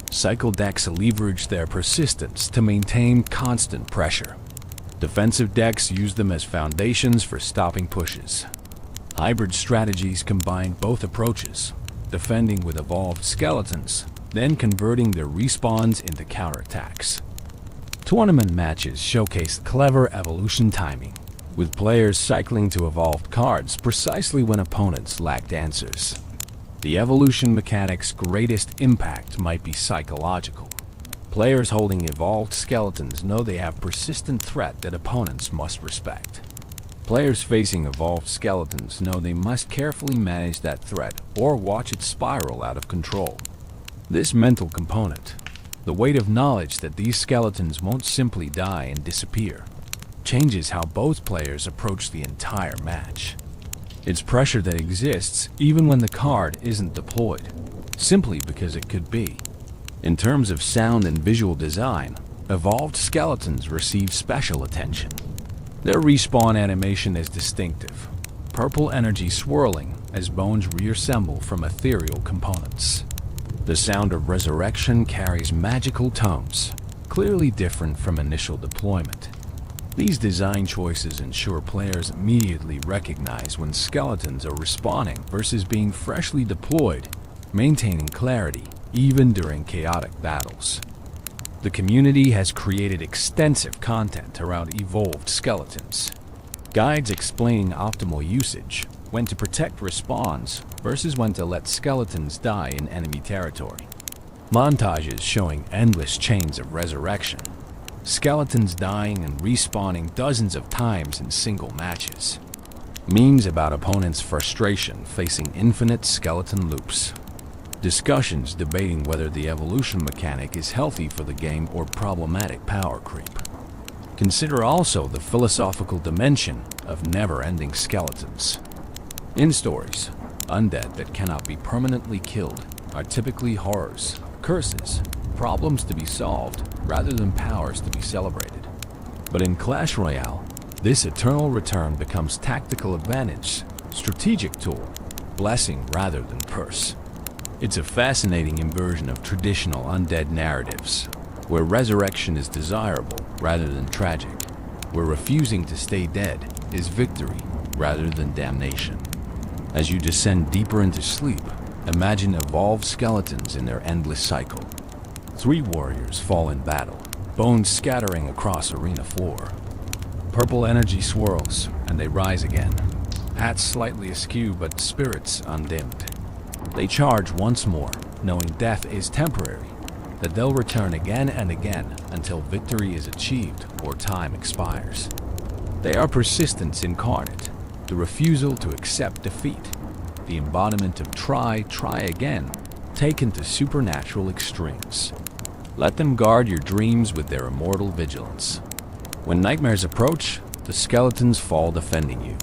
Cycle decks leveraged their persistence to maintain constant pressure. Defensive decks used them as foundations for stopping pushes. Hybrid strategies combined both approaches, defending with evolved skeletons, then converting their respawns into counterattacks. Tournament matches showcased clever evolution timing, with players cycling to evolved cards precisely when opponents lacked answers. The evolution mechanic's greatest impact might be psychological. Players holding evolved skeletons know they have persistent threat that opponents must respect. Players facing evolved skeletons know they must carefully manage that threat or watch it spiral out of control. This mental component, the weight of knowledge that these skeletons won't simply die and disappear, changes how both players approach the entire match. It's pressure that exists even when the card isn't deployed, simply because it could be. In terms of sound and visual design, evolved skeletons receive special attention. Their respawn animation is distinctive, purple energy swirling as bones reassemble from ethereal components. The sound of resurrection carries magical tones, clearly different from initial deployment. These design choices ensure players immediately recognize when skeletons are respawning versus being freshly deployed, maintaining clarity even during chaotic battles. The community has created extensive content around evolved skeletons. Guides explaining optimal usage, when to protect respawns versus when to let skeletons die in enemy territory. Montages showing endless chains of resurrection. Skeletons dying and respawning dozens of times in single matches. Memes about opponents' frustration facing infinite skeleton loops. Discussions debating whether the evolution mechanic is healthy for the game or problematic power creep. Consider also the philosophical dimension of never-ending skeletons. In stories, undead that cannot be permanently killed are typically horrors, curses, problems to be solved rather than powers to be celebrated. But in Clash Royale, this eternal return becomes tactical advantage, strategic tool, blessing rather than curse. It's a fascinating inversion of traditional undead narratives, where resurrection is desirable rather than tragic, where refusing to stay dead is victory rather than damnation. As you descend deeper into sleep, imagine evolved skeletons in their endless cycle. 3 warriors fall in battle, bones scattering across arena floor. Purple energy swirls, and they rise again. Hats slightly askew, but spirits undimmed. They charge once more, knowing death is temporary, that they'll return again and again until victory is achieved or time expires. They are persistence incarnate, the refusal to accept defeat, the embodiment of try again, taken to supernatural extremes. Let them guard your dreams with their immortal vigilance. When nightmares approach, the skeletons fall defending you.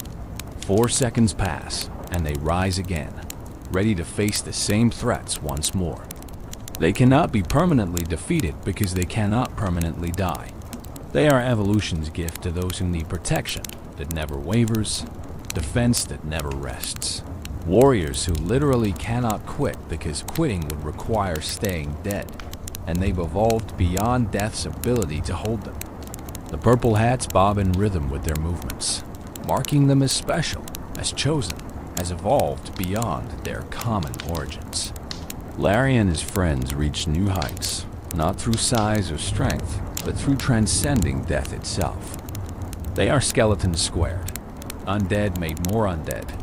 4 seconds pass, and they rise again, ready to face the same threats once more. They cannot be permanently defeated because they cannot permanently die. They are evolution's gift to those who need protection that never wavers, defense that never rests. Warriors who literally cannot quit because quitting would require staying dead, and they've evolved beyond death's ability to hold them. The purple hats bob in rhythm with their movements, marking them as special, as chosen, as evolved beyond their common origins. Larry and his friends reach new heights, not through size or strength, but through transcending death itself. They are skeletons squared, undead made more undead,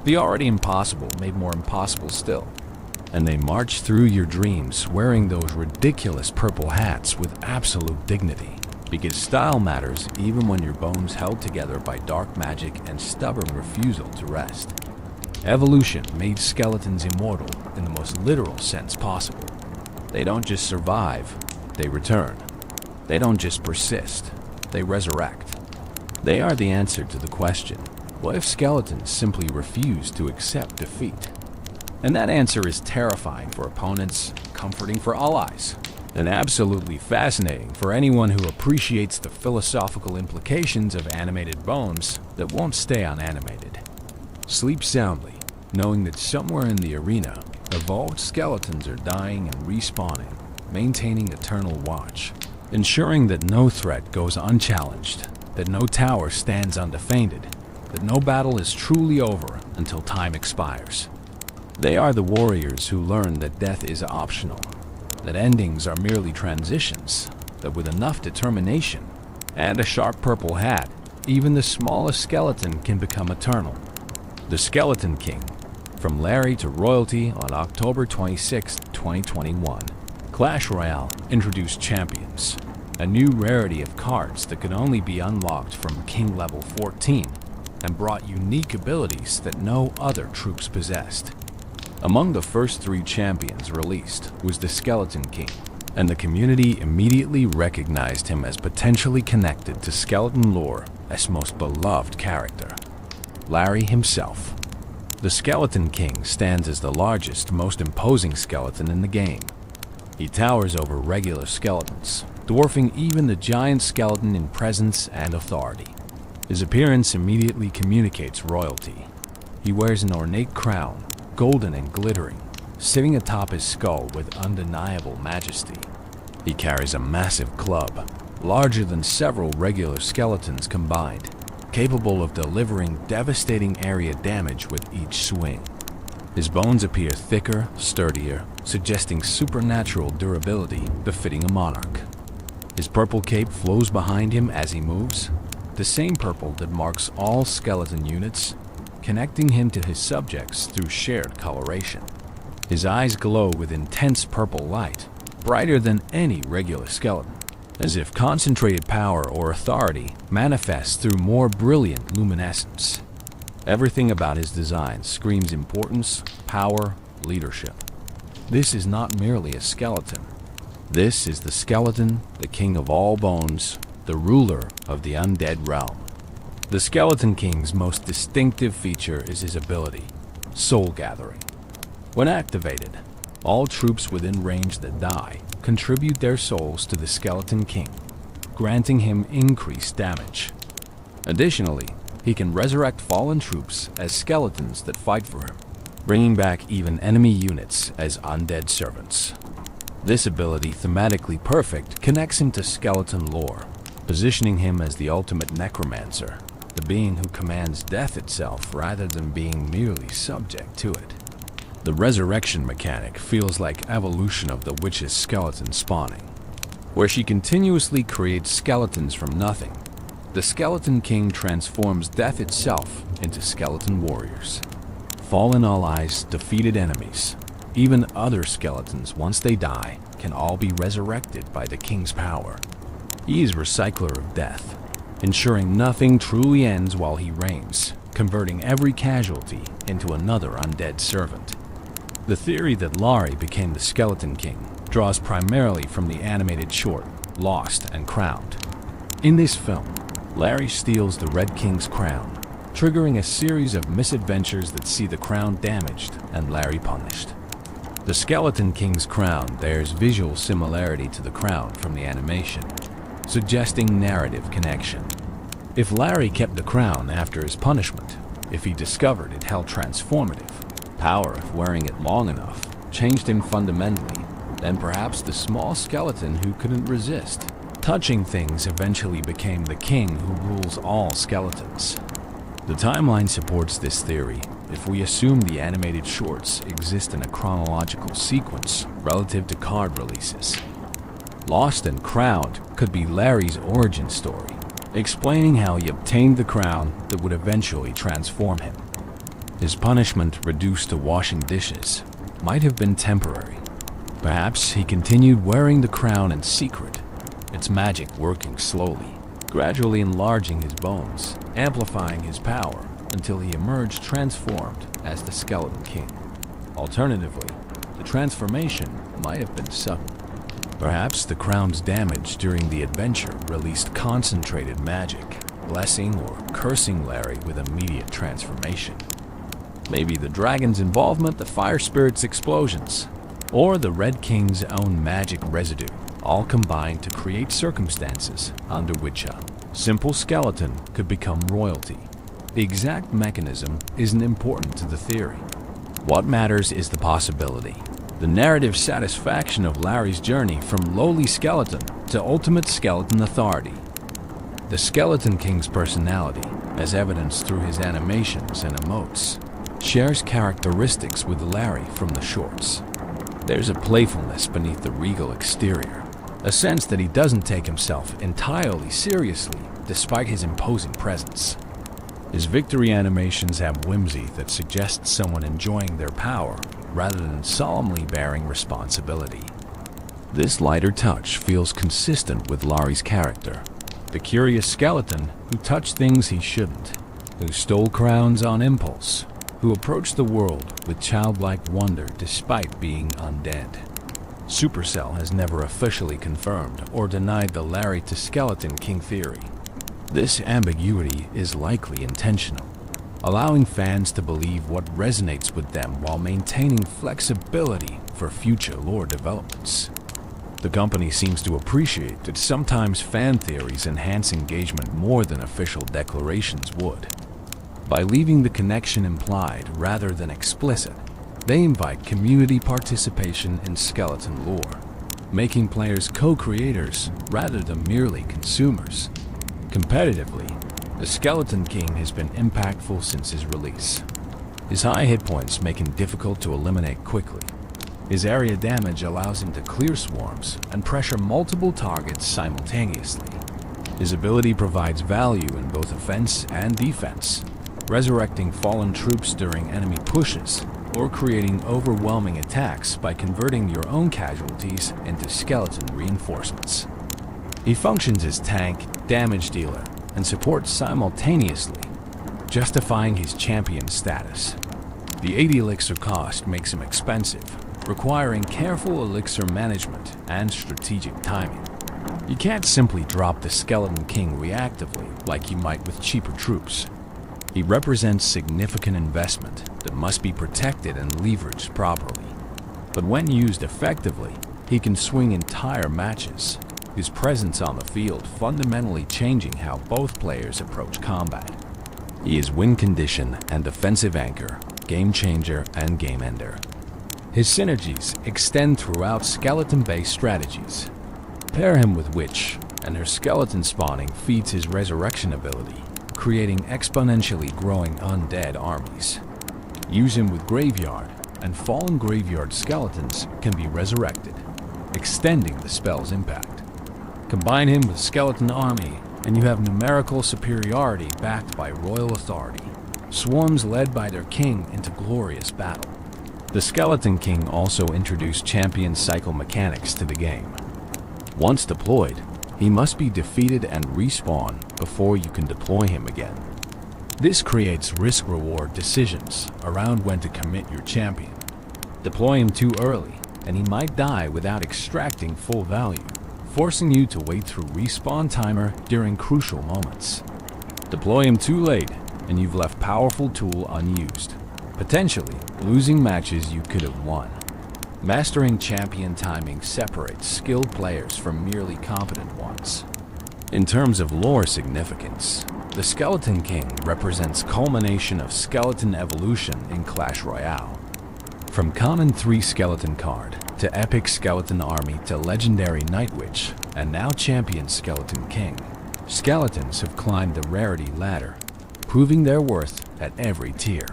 the already impossible made more impossible still. And they march through your dreams wearing those ridiculous purple hats with absolute dignity, because style matters even when your bones held together by dark magic and stubborn refusal to rest. Evolution made skeletons immortal in the most literal sense possible. They don't just survive, they return. They don't just persist, they resurrect. They are the answer to the question, what if skeletons simply refuse to accept defeat? And that answer is terrifying for opponents, comforting for allies, and absolutely fascinating for anyone who appreciates the philosophical implications of animated bones that won't stay unanimated. Sleep soundly, knowing that somewhere in the arena, evolved skeletons are dying and respawning, maintaining eternal watch, ensuring that no threat goes unchallenged, that no tower stands undefended, that no battle is truly over until time expires. They are the warriors who learn that death is optional, that endings are merely transitions, that with enough determination and a sharp purple hat, even the smallest skeleton can become eternal. The Skeleton King, from Larry to royalty on October 26, 2021. Clash Royale introduced champions, a new rarity of cards that could only be unlocked from King level 14, and brought unique abilities that no other troops possessed. Among the first 3 champions released was the Skeleton King, and the community immediately recognized him as potentially connected to skeleton lore as most beloved character, Larry himself. The Skeleton King stands as the largest, most imposing skeleton in the game. He towers over regular skeletons, dwarfing even the giant skeleton in presence and authority. His appearance immediately communicates royalty. He wears an ornate crown, golden and glittering, sitting atop his skull with undeniable majesty. He carries a massive club, larger than several regular skeletons combined, capable of delivering devastating area damage with each swing. His bones appear thicker, sturdier, suggesting supernatural durability befitting a monarch. His purple cape flows behind him as he moves, the same purple that marks all skeleton units, connecting him to his subjects through shared coloration. His eyes glow with intense purple light, brighter than any regular skeleton, as if concentrated power or authority manifests through more brilliant luminescence. Everything about his design screams importance, power, leadership. This is not merely a skeleton. This is the skeleton, the king of all bones, the ruler of the undead realm. The Skeleton King's most distinctive feature is his ability, Soul Gathering. When activated, all troops within range that die contribute their souls to the Skeleton King, granting him increased damage. Additionally, he can resurrect fallen troops as skeletons that fight for him, bringing back even enemy units as undead servants. This ability, thematically perfect, connects him to skeleton lore, positioning him as the ultimate necromancer, the being who commands death itself rather than being merely subject to it. The resurrection mechanic feels like evolution of the witch's skeleton spawning, where she continuously creates skeletons from nothing. The Skeleton King transforms death itself into skeleton warriors. Fallen allies, defeated enemies, even other skeletons once they die can all be resurrected by the king's power. He is recycler of death, ensuring nothing truly ends while he reigns, converting every casualty into another undead servant. The theory that Laurie became the Skeleton King draws primarily from the animated short, Lost and Crowned. In this film, Larry steals the Red King's crown, triggering a series of misadventures that see the crown damaged and Larry punished. The Skeleton King's crown bears visual similarity to the crown from the animation, suggesting narrative connection. If Larry kept the crown after his punishment, if he discovered it held transformative power if wearing it long enough changed him fundamentally, then perhaps the small skeleton who couldn't resist touching things eventually became the king who rules all skeletons. The timeline supports this theory if we assume the animated shorts exist in a chronological sequence relative to card releases. Lost and Crowned could be Larry's origin story, explaining how he obtained the crown that would eventually transform him. His punishment, reduced to washing dishes, might have been temporary. Perhaps he continued wearing the crown in secret, its magic working slowly, gradually enlarging his bones, amplifying his power until he emerged transformed as the Skeleton King. Alternatively, the transformation might have been sudden. Perhaps the crown's damage during the adventure released concentrated magic, blessing or cursing Larry with immediate transformation. Maybe the dragon's involvement, the fire spirit's explosions, or the Red King's own magic residue all combined to create circumstances under which a simple skeleton could become royalty. The exact mechanism isn't important to the theory. What matters is the possibility, the narrative satisfaction of Larry's journey from lowly skeleton to ultimate skeleton authority. The Skeleton King's personality, as evidenced through his animations and emotes, shares characteristics with Larry from the shorts. There's a playfulness beneath the regal exterior, a sense that he doesn't take himself entirely seriously despite his imposing presence. His victory animations have whimsy that suggests someone enjoying their power rather than solemnly bearing responsibility. This lighter touch feels consistent with Laurie's character, the curious skeleton who touched things he shouldn't, who stole crowns on impulse, who approached the world with childlike wonder despite being undead. Supercell has never officially confirmed or denied the Larry to Skeleton King theory. This ambiguity is likely intentional, allowing fans to believe what resonates with them while maintaining flexibility for future lore developments. The company seems to appreciate that sometimes fan theories enhance engagement more than official declarations would. By leaving the connection implied rather than explicit, they invite community participation in skeleton lore, making players co-creators rather than merely consumers. Competitively, the Skeleton King has been impactful since his release. His high hit points make him difficult to eliminate quickly. His area damage allows him to clear swarms and pressure multiple targets simultaneously. His ability provides value in both offense and defense, resurrecting fallen troops during enemy pushes, or creating overwhelming attacks by converting your own casualties into skeleton reinforcements. He functions as tank, damage dealer, and support simultaneously, justifying his champion status. The 80 elixir cost makes him expensive, requiring careful elixir management and strategic timing. You can't simply drop the Skeleton King reactively like you might with cheaper troops. He represents significant investment that must be protected and leveraged properly. But when used effectively, he can swing entire matches, his presence on the field fundamentally changing how both players approach combat. He is win condition and defensive anchor, game changer and game ender. His synergies extend throughout skeleton-based strategies. Pair him with Witch, and her skeleton spawning feeds his resurrection ability, creating exponentially growing undead armies. Use him with Graveyard, and fallen graveyard skeletons can be resurrected, extending the spell's impact. Combine him with Skeleton Army, and you have numerical superiority backed by royal authority. Swarms led by their king into glorious battle. The Skeleton King also introduced champion cycle mechanics to the game. Once deployed, he must be defeated and respawn before you can deploy him again. This creates risk-reward decisions around when to commit your champion. Deploy him too early, and he might die without extracting full value, forcing you to wait through respawn timer during crucial moments. Deploy him too late, and you've left powerful tool unused, potentially losing matches you could have won. Mastering champion timing separates skilled players from merely competent ones. In terms of lore significance, the Skeleton King represents culmination of skeleton evolution in Clash Royale. From common 3 skeleton card, to epic skeleton army, to legendary Night Witch, and now champion Skeleton King, skeletons have climbed the rarity ladder, proving their worth at every tier.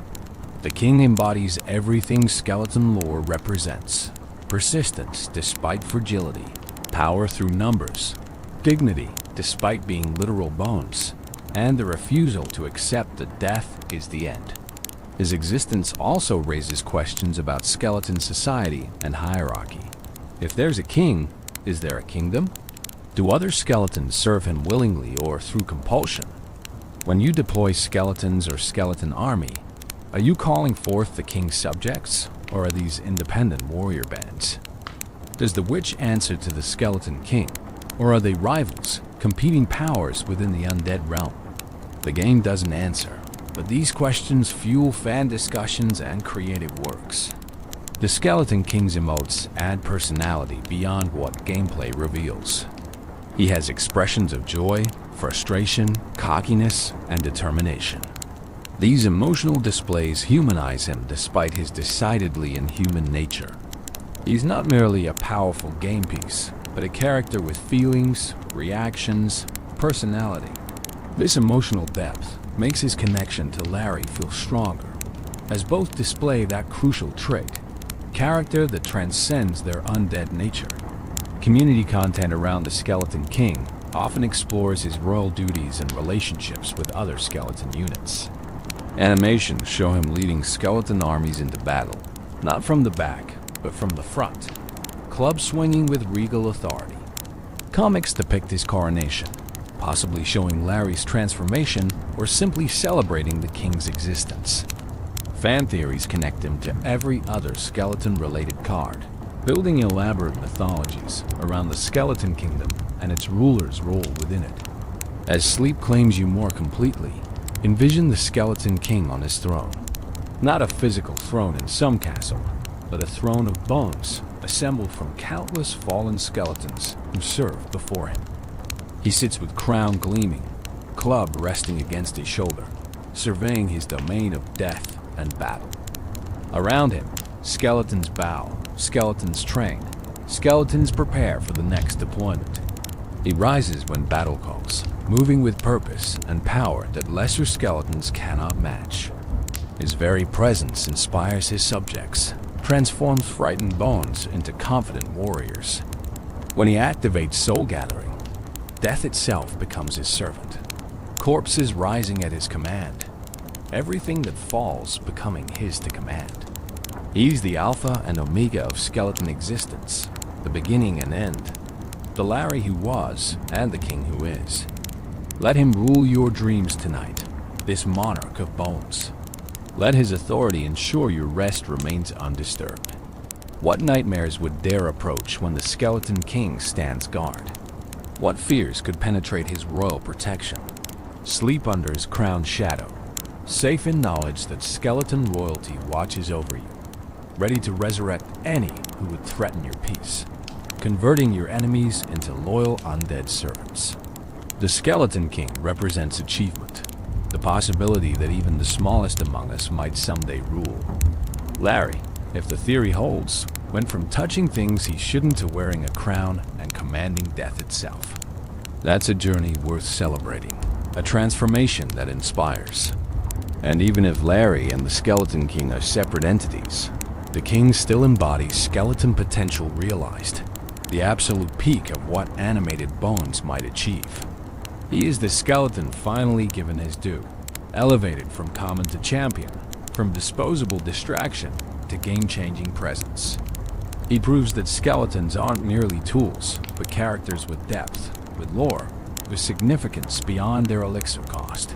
The King embodies everything skeleton lore represents: persistence despite fragility, power through numbers, dignity despite being literal bones, and the refusal to accept that death is the end. His existence also raises questions about skeleton society and hierarchy. If there's a king, is there a kingdom? Do other skeletons serve him willingly or through compulsion? When you deploy skeletons or skeleton army, are you calling forth the king's subjects, or are these independent warrior bands? Does the witch answer to the Skeleton King, or are they rivals, competing powers within the undead realm? The game doesn't answer, but these questions fuel fan discussions and creative works. The Skeleton King's emotes add personality beyond what gameplay reveals. He has expressions of joy, frustration, cockiness, and determination. These emotional displays humanize him despite his decidedly inhuman nature. He's not merely a powerful game piece, but a character with feelings, reactions, personality. This emotional depth makes his connection to Larry feel stronger, as both display that crucial trait, character that transcends their undead nature. Community content around the Skeleton King often explores his royal duties and relationships with other skeleton units. Animations show him leading skeleton armies into battle, not from the back, but from the front, club swinging with regal authority. Comics depict his coronation, possibly showing Larry's transformation or simply celebrating the king's existence. Fan theories connect him to every other skeleton-related card, building elaborate mythologies around the Skeleton Kingdom and its ruler's role within it. As sleep claims you more completely, envision the Skeleton King on his throne. Not a physical throne in some castle, but a throne of bones assembled from countless fallen skeletons who served before him. He sits with crown gleaming, club resting against his shoulder, surveying his domain of death and battle. Around him, skeletons bow, skeletons train, skeletons prepare for the next deployment. He rises when battle calls, moving with purpose and power that lesser skeletons cannot match. His very presence inspires his subjects, transforms frightened bones into confident warriors. When he activates Soul Gathering, death itself becomes his servant, corpses rising at his command, everything that falls becoming his to command. He's the alpha and omega of skeleton existence, the beginning and end, the Larry who was and the king who is. Let him rule your dreams tonight, this monarch of bones. Let his authority ensure your rest remains undisturbed. What nightmares would dare approach when the Skeleton King stands guard? What fears could penetrate his royal protection? Sleep under his crowned shadow, safe in knowledge that skeleton royalty watches over you, ready to resurrect any who would threaten your peace, converting your enemies into loyal undead servants. The Skeleton King represents achievement, the possibility that even the smallest among us might someday rule. Larry, if the theory holds, went from touching things he shouldn't to wearing a crown and commanding death itself. That's a journey worth celebrating, a transformation that inspires. And even if Larry and the Skeleton King are separate entities, the King still embodies skeleton potential realized, the absolute peak of what animated bones might achieve. He is the skeleton finally given his due, elevated from common to champion, from disposable distraction to game-changing presence. He proves that skeletons aren't merely tools, but characters with depth, with lore, with significance beyond their elixir cost.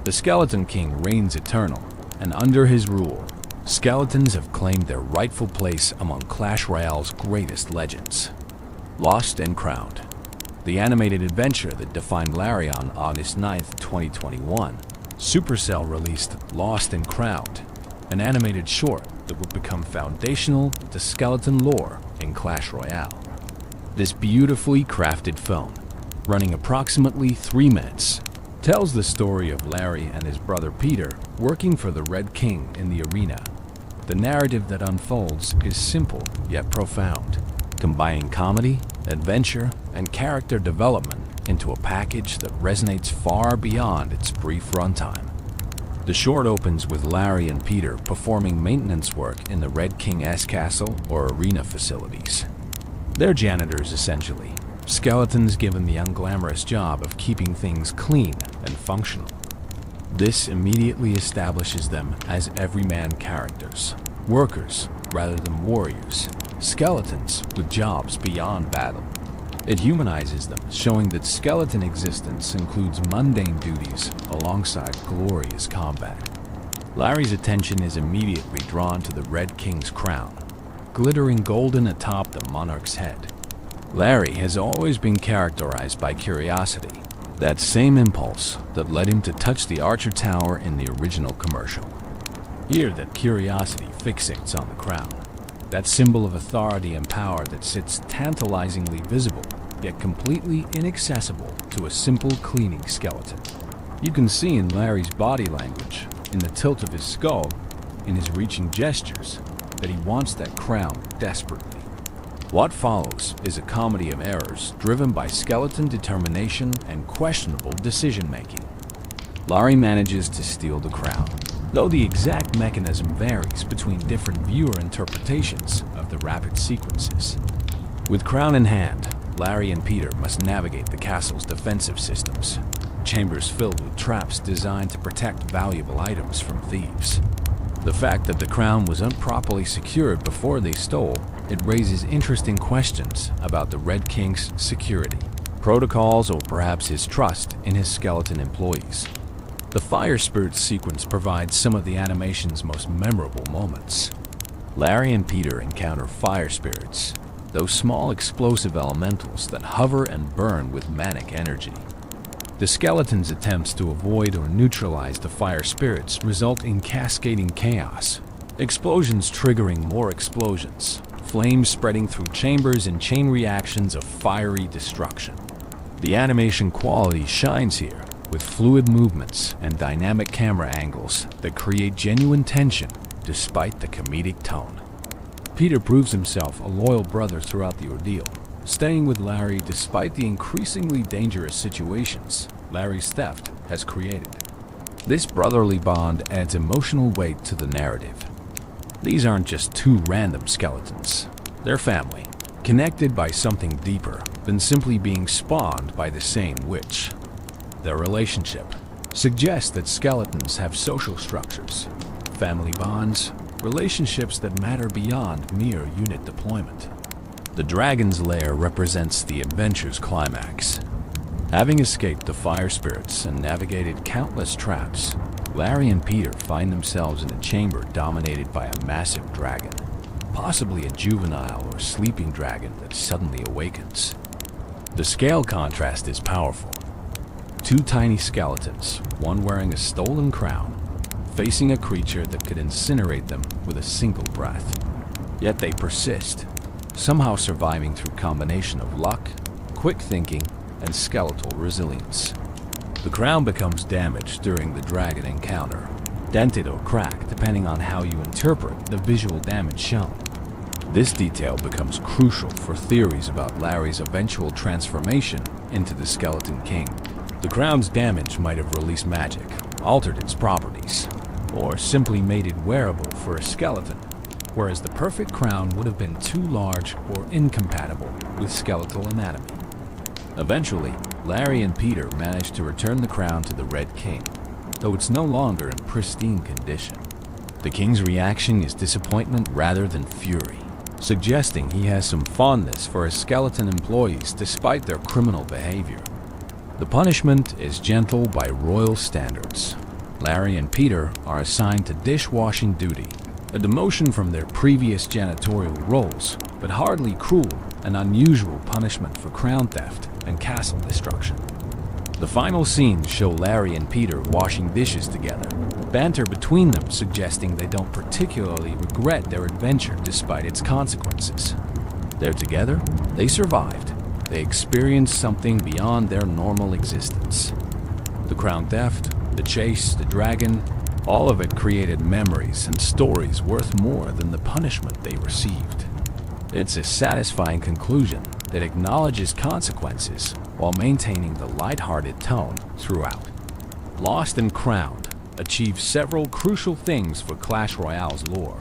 The Skeleton King reigns eternal, and under his rule, skeletons have claimed their rightful place among Clash Royale's greatest legends. Lost and Crowned, the animated adventure that defined Larry on August 9th, 2021, Supercell released Lost and Crowned, an animated short that would become foundational to skeleton lore in Clash Royale. This beautifully crafted film, running approximately 3 minutes, tells the story of Larry and his brother Peter working for the Red King in the arena. The narrative that unfolds is simple yet profound, combining comedy, adventure, and character development into a package that resonates far beyond its brief runtime. The short opens with Larry and Peter performing maintenance work in the Red King's castle or arena facilities. They're janitors, essentially, skeletons given the unglamorous job of keeping things clean and functional. This immediately establishes them as everyman characters, workers rather than warriors, skeletons with jobs beyond battle. It humanizes them, showing that skeleton existence includes mundane duties alongside glorious combat. Larry's attention is immediately drawn to the Red King's crown, glittering golden atop the monarch's head. Larry has always been characterized by curiosity, that same impulse that led him to touch the Archer Tower in the original commercial. Here, that curiosity fixates on the crown, that symbol of authority and power that sits tantalizingly visible, yet completely inaccessible to a simple cleaning skeleton. You can see in Larry's body language, in the tilt of his skull, in his reaching gestures, that he wants that crown desperately. What follows is a comedy of errors driven by skeleton determination and questionable decision-making. Larry manages to steal the crown, though the exact mechanism varies between different viewer interpretations of the rapid sequences. With crown in hand, Larry and Peter must navigate the castle's defensive systems, chambers filled with traps designed to protect valuable items from thieves. The fact that the crown was improperly secured before they stole, it raises interesting questions about the Red King's security, protocols, or perhaps his trust in his skeleton employees. The Fire Spirits sequence provides some of the animation's most memorable moments. Larry and Peter encounter fire spirits, those small explosive elementals that hover and burn with manic energy. The skeleton's attempts to avoid or neutralize the fire spirits result in cascading chaos, explosions triggering more explosions, flames spreading through chambers and chain reactions of fiery destruction. The animation quality shines here, with fluid movements and dynamic camera angles that create genuine tension despite the comedic tone. Peter proves himself a loyal brother throughout the ordeal, staying with Larry despite the increasingly dangerous situations Larry's theft has created. This brotherly bond adds emotional weight to the narrative. These aren't just two random skeletons. They're family, connected by something deeper than simply being spawned by the same witch. Their relationship suggests that skeletons have social structures, family bonds, relationships that matter beyond mere unit deployment. The dragon's lair represents the adventure's climax. Having escaped the fire spirits and navigated countless traps, Larry and Peter find themselves in a chamber dominated by a massive dragon, possibly a juvenile or sleeping dragon that suddenly awakens. The scale contrast is powerful. Two tiny skeletons, one wearing a stolen crown, facing a creature that could incinerate them with a single breath. Yet they persist, somehow surviving through combination of luck, quick thinking, and skeletal resilience. The crown becomes damaged during the dragon encounter, dented or cracked depending on how you interpret the visual damage shown. This detail becomes crucial for theories about Larry's eventual transformation into the Skeleton King. The crown's damage might have released magic, altered its properties, or simply made it wearable for a skeleton, whereas the perfect crown would have been too large or incompatible with skeletal anatomy. Eventually, Larry and Peter managed to return the crown to the Red King, though it's no longer in pristine condition. The king's reaction is disappointment rather than fury, suggesting he has some fondness for his skeleton employees despite their criminal behavior. The punishment is gentle by royal standards. Larry and Peter are assigned to dishwashing duty, a demotion from their previous janitorial roles, but hardly cruel and unusual punishment for crown theft and castle destruction. The final scenes show Larry and Peter washing dishes together, banter between them suggesting they don't particularly regret their adventure despite its consequences. They're together, they survived, they experienced something beyond their normal existence. The crown theft, the chase, the dragon, all of it created memories and stories worth more than the punishment they received. It's a satisfying conclusion that acknowledges consequences while maintaining the lighthearted tone throughout. Lost and Crowned achieves several crucial things for Clash Royale's lore.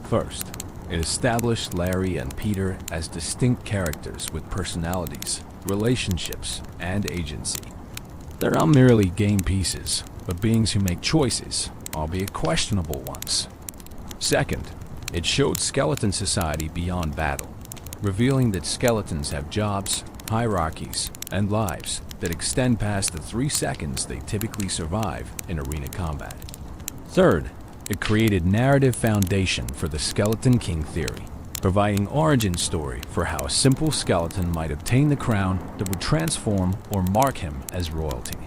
First, it established Larry and Peter as distinct characters with personalities, relationships, and agency. They're not merely game pieces, but beings who make choices, albeit questionable ones. Second, it showed skeleton society beyond battle, revealing that skeletons have jobs, hierarchies, and lives that extend past the 3 seconds they typically survive in arena combat. Third, it created narrative foundation for the Skeleton King theory, providing origin story for how a simple skeleton might obtain the crown that would transform or mark him as royalty.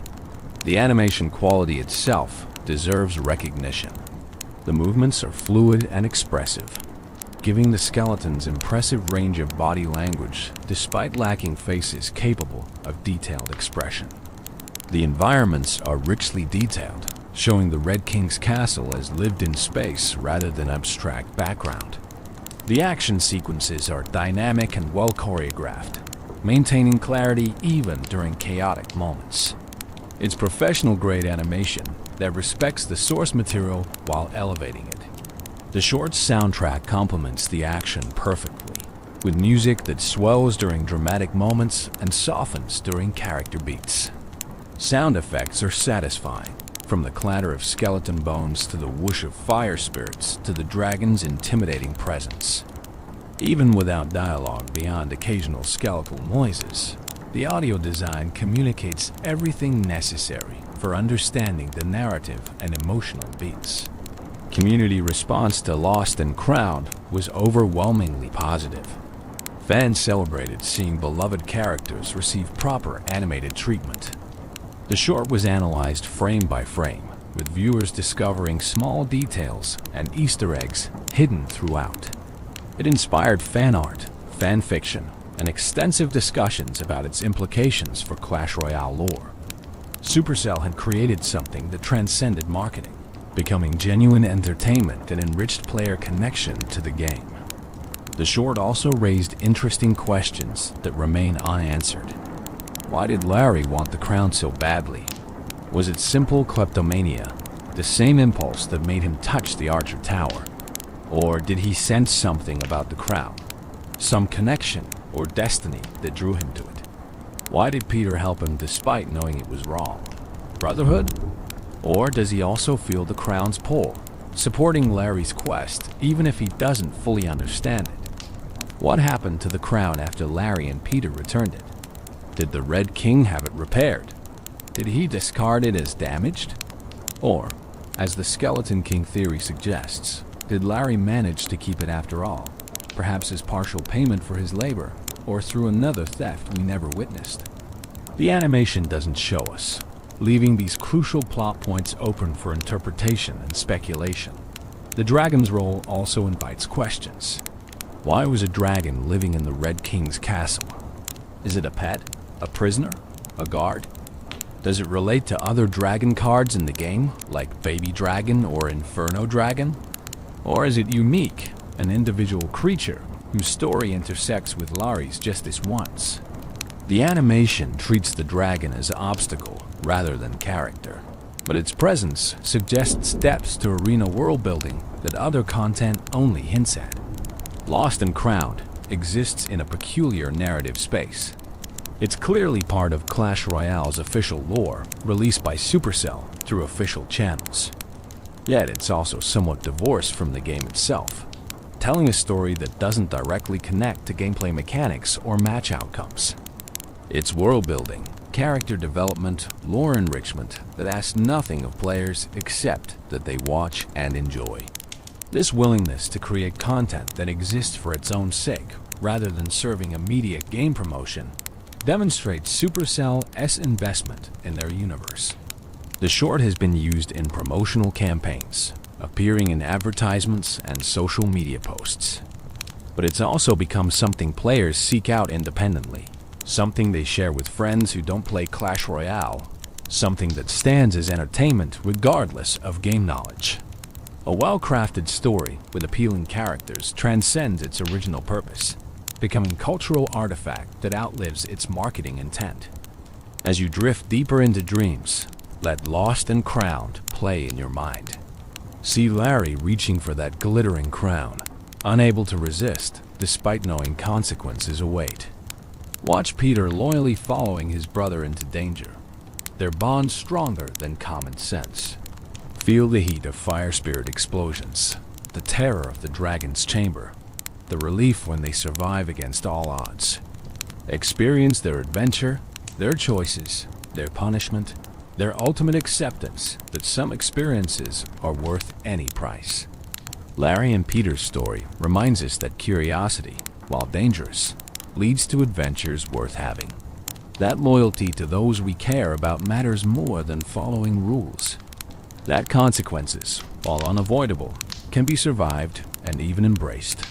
The animation quality itself deserves recognition. The movements are fluid and expressive, giving the skeletons impressive range of body language despite lacking faces capable of detailed expression. The environments are richly detailed, showing the Red King's castle as lived in space rather than abstract background. The action sequences are dynamic and well choreographed, maintaining clarity even during chaotic moments. It's professional-grade animation that respects the source material while elevating it. The short's soundtrack complements the action perfectly, with music that swells during dramatic moments and softens during character beats. Sound effects are satisfying, from the clatter of skeleton bones to the whoosh of fire spirits to the dragon's intimidating presence. Even without dialogue beyond occasional skeletal noises, the audio design communicates everything necessary for understanding the narrative and emotional beats. Community response to Lost and Crowned was overwhelmingly positive. Fans celebrated seeing beloved characters receive proper animated treatment. The short was analyzed frame by frame, with viewers discovering small details and Easter eggs hidden throughout. It inspired fan art, fan fiction, and extensive discussions about its implications for Clash Royale lore. Supercell had created something that transcended marketing, becoming genuine entertainment and enriched player connection to the game. The short also raised interesting questions that remain unanswered. Why did Larry want the crown so badly? Was it simple kleptomania, the same impulse that made him touch the Archer Tower? Or did he sense something about the crown, some connection or destiny that drew him to it? Why did Peter help him despite knowing it was wrong? Brotherhood? Or does he also feel the crown's pull, supporting Larry's quest even if he doesn't fully understand it? What happened to the crown after Larry and Peter returned it? Did the Red King have it repaired? Did he discard it as damaged? Or, as the Skeleton King theory suggests, did Larry manage to keep it after all, perhaps as partial payment for his labor, or through another theft we never witnessed? The animation doesn't show us, leaving these crucial plot points open for interpretation and speculation. The dragon's role also invites questions. Why was a dragon living in the Red King's castle? Is it a pet? A prisoner? A guard? Does it relate to other dragon cards in the game, like Baby Dragon or Inferno Dragon? Or is it unique, an individual creature whose story intersects with Larry's just this once? The animation treats the dragon as obstacle rather than character, but its presence suggests depths to arena world building that other content only hints at. Lost and Crowned exists in a peculiar narrative space. It's clearly part of Clash Royale's official lore, released by Supercell through official channels. Yet it's also somewhat divorced from the game itself, telling a story that doesn't directly connect to gameplay mechanics or match outcomes. It's world building, character development, lore enrichment that asks nothing of players except that they watch and enjoy. This willingness to create content that exists for its own sake, rather than serving immediate game promotion, demonstrates Supercell's investment in their universe. The short has been used in promotional campaigns, appearing in advertisements and social media posts. But it's also become something players seek out independently, something they share with friends who don't play Clash Royale, something that stands as entertainment regardless of game knowledge. A well-crafted story with appealing characters transcends its original purpose, becoming a cultural artifact that outlives its marketing intent. As you drift deeper into dreams, let Lost and Crowned play in your mind. See Larry reaching for that glittering crown, unable to resist despite knowing consequences await. Watch Peter loyally following his brother into danger, their bond stronger than common sense. Feel the heat of fire spirit explosions, the terror of the dragon's chamber, the relief when they survive against all odds. Experience their adventure, their choices, their punishment, their ultimate acceptance that some experiences are worth any price. Larry and Peter's story reminds us that curiosity, while dangerous, leads to adventures worth having. That loyalty to those we care about matters more than following rules. That consequences, while unavoidable, can be survived and even embraced.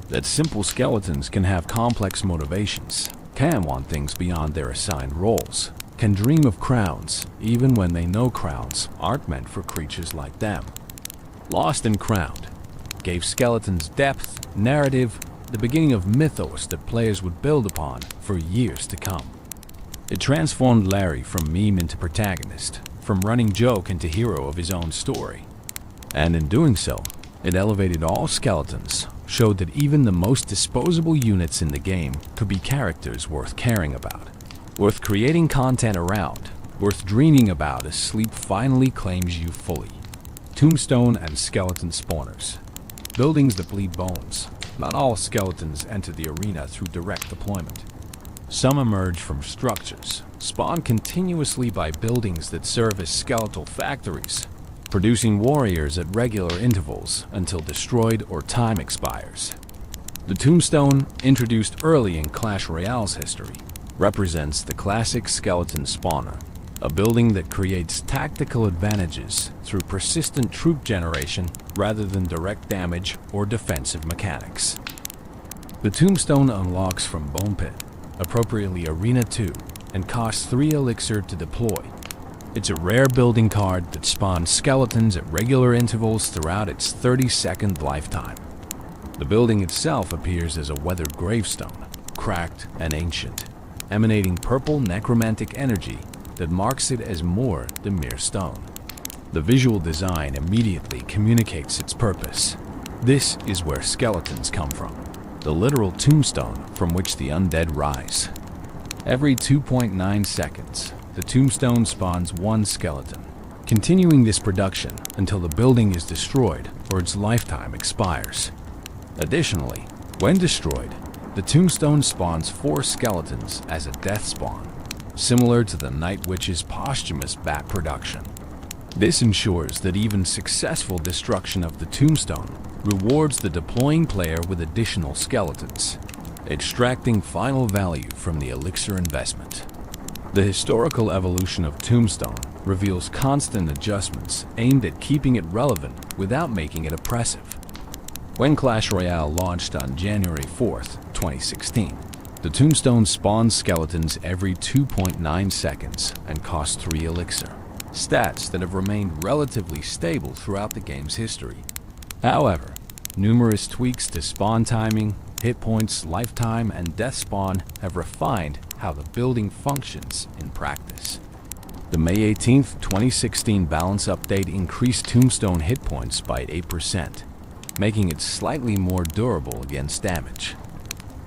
That simple skeletons can have complex motivations, can want things beyond their assigned roles, can dream of crowns even when they know crowns aren't meant for creatures like them. Lost and Crowned gave skeletons depth, narrative, the beginning of mythos that players would build upon for years to come. It transformed Larry from meme into protagonist, from running joke into hero of his own story. And in doing so, it elevated all skeletons, showed that even the most disposable units in the game could be characters worth caring about, worth creating content around, worth dreaming about as sleep finally claims you fully. Tombstone and skeleton spawners. Buildings that bleed bones. Not all skeletons enter the arena through direct deployment. Some emerge from structures, spawn continuously by buildings that serve as skeletal factories, producing warriors at regular intervals until destroyed or time expires. The Tombstone, introduced early in Clash Royale's history, represents the classic skeleton spawner, a building that creates tactical advantages through persistent troop generation rather than direct damage or defensive mechanics. The Tombstone unlocks from Bone Pit, appropriately Arena 2, and costs 3 elixir to deploy. It's a rare building card that spawns skeletons at regular intervals throughout its 30-second lifetime. The building itself appears as a weathered gravestone, cracked and ancient, emanating purple necromantic energy that marks it as more than mere stone. The visual design immediately communicates its purpose. This is where skeletons come from, the literal tombstone from which the undead rise. Every 2.9 seconds, the tombstone spawns one skeleton, continuing this production until the building is destroyed or its lifetime expires. Additionally, when destroyed, the tombstone spawns 4 skeletons as a death spawn, similar to the Night Witch's posthumous bat production. This ensures that even successful destruction of the tombstone rewards the deploying player with additional skeletons, extracting final value from the elixir investment. The historical evolution of Tombstone reveals constant adjustments aimed at keeping it relevant without making it oppressive. When Clash Royale launched on January 4th, 2016, The tombstone spawns skeletons every 2.9 seconds and costs 3 elixir, stats that have remained relatively stable throughout the game's history. However, numerous tweaks to spawn timing, hit points, lifetime, and death spawn have refined how the building functions in practice. The May 18, 2016 balance update increased tombstone hit points by 8%, making it slightly more durable against damage.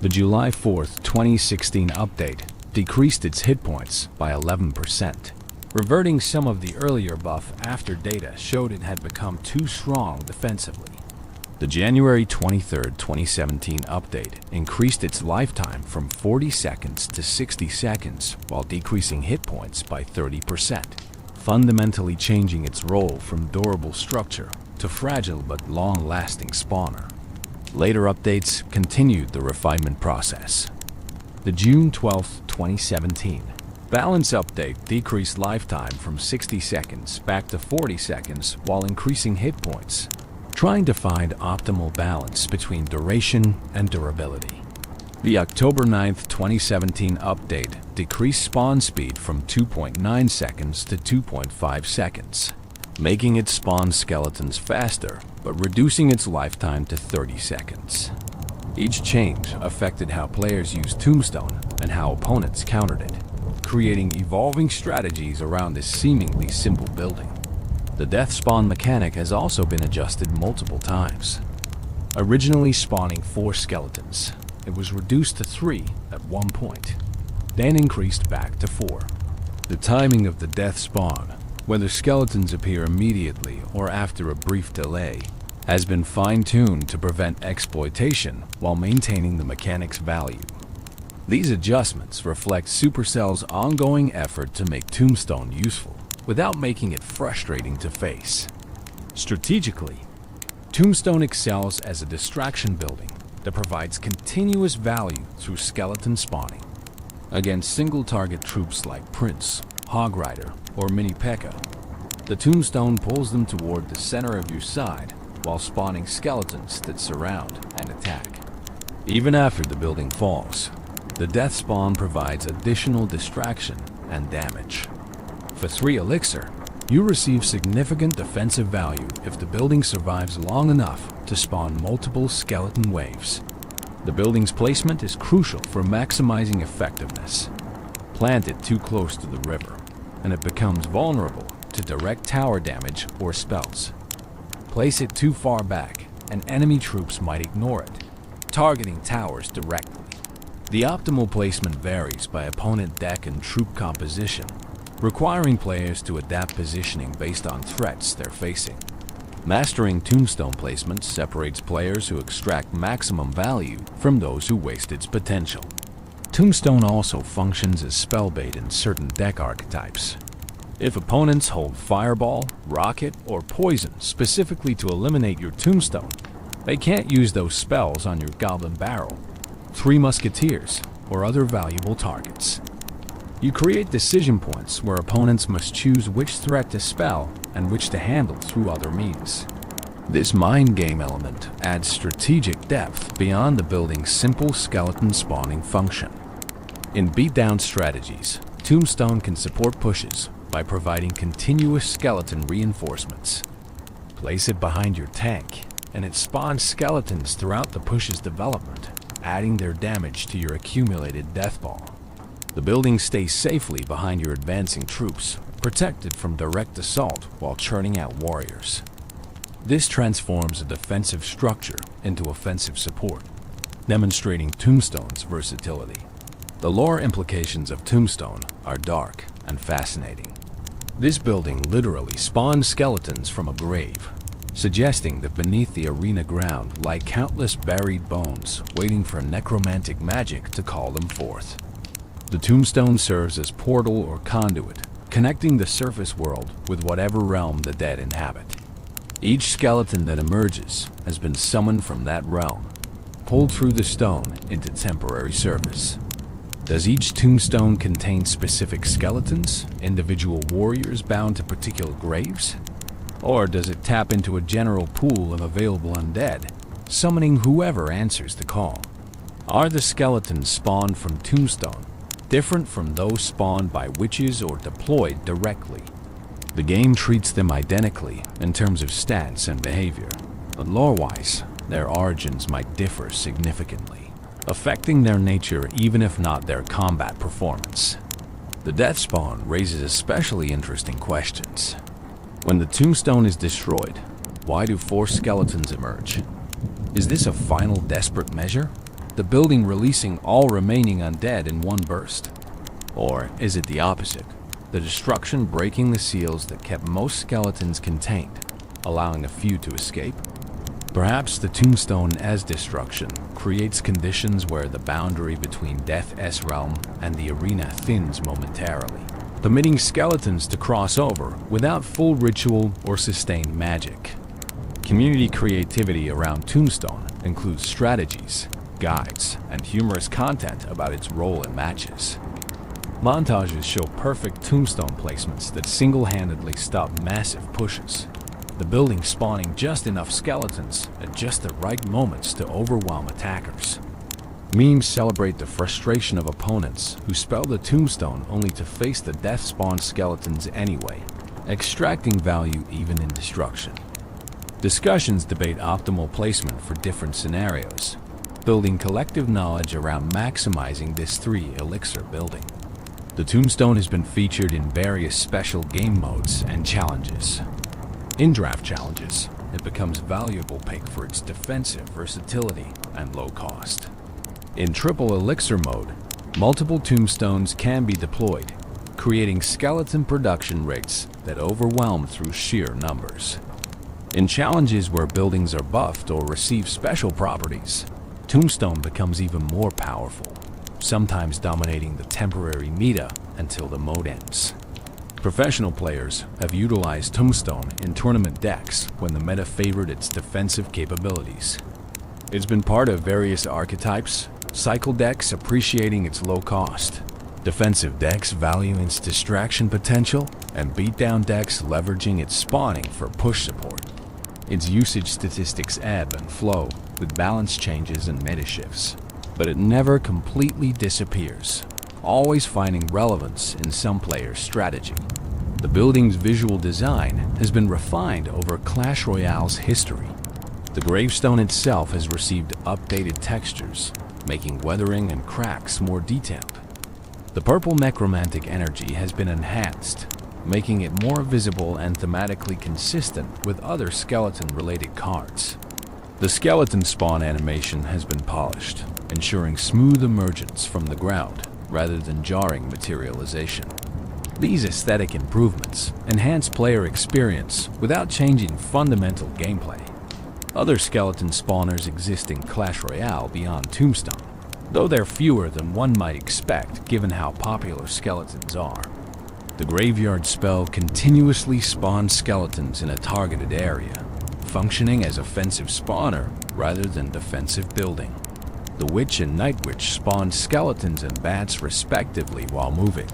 The July 4, 2016 update decreased its hit points by 11%, reverting some of the earlier buff after data showed it had become too strong defensively. The January 23, 2017 update increased its lifetime from 40 seconds to 60 seconds while decreasing hit points by 30%, fundamentally changing its role from durable structure to fragile but long-lasting spawner. Later updates continued the refinement process. The June 12, 2017 balance update decreased lifetime from 60 seconds back to 40 seconds while increasing hit points, trying to find optimal balance between duration and durability. The October 9, 2017 update decreased spawn speed from 2.9 seconds to 2.5 seconds, making it spawn skeletons faster, but reducing its lifetime to 30 seconds. Each change affected how players used Tombstone and how opponents countered it, creating evolving strategies around this seemingly simple building. The death spawn mechanic has also been adjusted multiple times. Originally spawning 4 skeletons, it was reduced to 3 at one point, then increased back to 4. The timing of the death spawn, whether skeletons appear immediately or after a brief delay, has been fine-tuned to prevent exploitation while maintaining the mechanic's value. These adjustments reflect Supercell's ongoing effort to make Tombstone useful without making it frustrating to face. Strategically, Tombstone excels as a distraction building that provides continuous value through skeleton spawning. Against single-target troops like Prince, Hog Rider, or Mini P.E.K.K.A., the Tombstone pulls them toward the center of your side while spawning skeletons that surround and attack. Even after the building falls, the death spawn provides additional distraction and damage. For 3 elixir, you receive significant defensive value if the building survives long enough to spawn multiple skeleton waves. The building's placement is crucial for maximizing effectiveness. Plant it too close to the river, and it becomes vulnerable to direct tower damage or spells. Place it too far back, and enemy troops might ignore it, targeting towers directly. The optimal placement varies by opponent deck and troop composition, requiring players to adapt positioning based on threats they're facing. Mastering Tombstone placement separates players who extract maximum value from those who waste its potential. Tombstone also functions as spell bait in certain deck archetypes. If opponents hold Fireball, Rocket, or Poison specifically to eliminate your Tombstone, they can't use those spells on your Goblin Barrel, 3 Musketeers, or other valuable targets. You create decision points where opponents must choose which threat to spell and which to handle through other means. This mind game element adds strategic depth beyond the building's simple skeleton spawning function. In beatdown strategies, Tombstone can support pushes by providing continuous skeleton reinforcements. Place it behind your tank, and it spawns skeletons throughout the push's development, adding their damage to your accumulated death ball. The building stays safely behind your advancing troops, protected from direct assault while churning out warriors. This transforms a defensive structure into offensive support, demonstrating Tombstone's versatility. The lore implications of Tombstone are dark and fascinating. This building literally spawns skeletons from a grave, suggesting that beneath the arena ground lie countless buried bones waiting for necromantic magic to call them forth. The Tombstone serves as portal or conduit, connecting the surface world with whatever realm the dead inhabit. Each skeleton that emerges has been summoned from that realm, pulled through the stone into temporary service. Does each tombstone contain specific skeletons, individual warriors bound to particular graves? Or does it tap into a general pool of available undead, summoning whoever answers the call? Are the skeletons spawned from tombstone different from those spawned by witches or deployed directly? The game treats them identically in terms of stats and behavior, but lore-wise, their origins might differ significantly, affecting their nature even if not their combat performance. The death spawn raises especially interesting questions. When the tombstone is destroyed, why do 4 skeletons emerge? Is this a final desperate measure? The building releasing all remaining undead in one burst? Or is it the opposite? The destruction breaking the seals that kept most skeletons contained, allowing a few to escape? Perhaps the tombstone as destruction creates conditions where the boundary between Death's realm and the arena thins momentarily, permitting skeletons to cross over without full ritual or sustained magic. Community creativity around Tombstone includes strategies, guides, and humorous content about its role in matches. Montages show perfect tombstone placements that single-handedly stop massive pushes, the building spawning just enough skeletons at just the right moments to overwhelm attackers. Memes celebrate the frustration of opponents who spell the tombstone only to face the death-spawned skeletons anyway, extracting value even in destruction. Discussions debate optimal placement for different scenarios, building collective knowledge around maximizing this 3 elixir building. The tombstone has been featured in various special game modes and challenges. In draft challenges, it becomes a valuable pick for its defensive versatility and low cost. In triple elixir mode, multiple tombstones can be deployed, creating skeleton production rates that overwhelm through sheer numbers. In challenges where buildings are buffed or receive special properties, Tombstone becomes even more powerful, sometimes dominating the temporary meta until the mode ends. Professional players have utilized Tombstone in tournament decks when the meta favored its defensive capabilities. It's been part of various archetypes, cycle decks appreciating its low cost, defensive decks valuing its distraction potential, and beatdown decks leveraging its spawning for push support. Its usage statistics ebb and flow with balance changes and meta shifts, but it never completely disappears, always finding relevance in some players' strategy. The building's visual design has been refined over Clash Royale's history. The gravestone itself has received updated textures, making weathering and cracks more detailed. The purple necromantic energy has been enhanced, making it more visible and thematically consistent with other skeleton-related cards. The skeleton spawn animation has been polished, ensuring smooth emergence from the ground rather than jarring materialization. These aesthetic improvements enhance player experience without changing fundamental gameplay. Other skeleton spawners exist in Clash Royale beyond Tombstone, though they're fewer than one might expect given how popular skeletons are. The graveyard spell continuously spawns skeletons in a targeted area, functioning as offensive spawner rather than defensive building. The witch and night witch spawn skeletons and bats respectively while moving,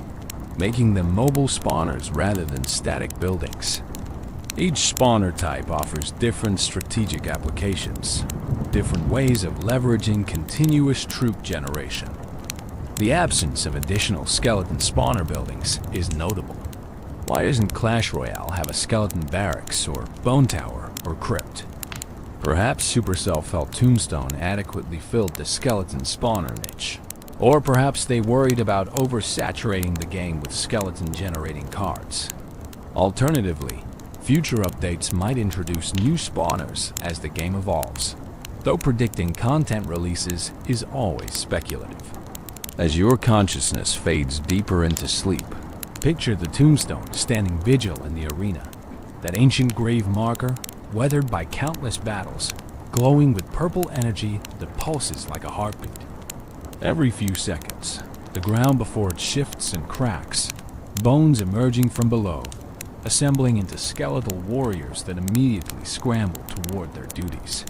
making them mobile spawners rather than static buildings. Each spawner type offers different strategic applications, different ways of leveraging continuous troop generation. The absence of additional skeleton spawner buildings is notable. Why doesn't Clash Royale have a skeleton barracks or bone tower or crypt? Perhaps Supercell felt Tombstone adequately filled the skeleton spawner niche. Or perhaps they worried about oversaturating the game with skeleton-generating cards. Alternatively, future updates might introduce new spawners as the game evolves, though predicting content releases is always speculative. As your consciousness fades deeper into sleep, picture the tombstone standing vigil in the arena, that ancient grave marker, weathered by countless battles, glowing with purple energy that pulses like a heartbeat. Every few seconds, the ground before it shifts and cracks, bones emerging from below, assembling into skeletal warriors that immediately scramble toward their duties.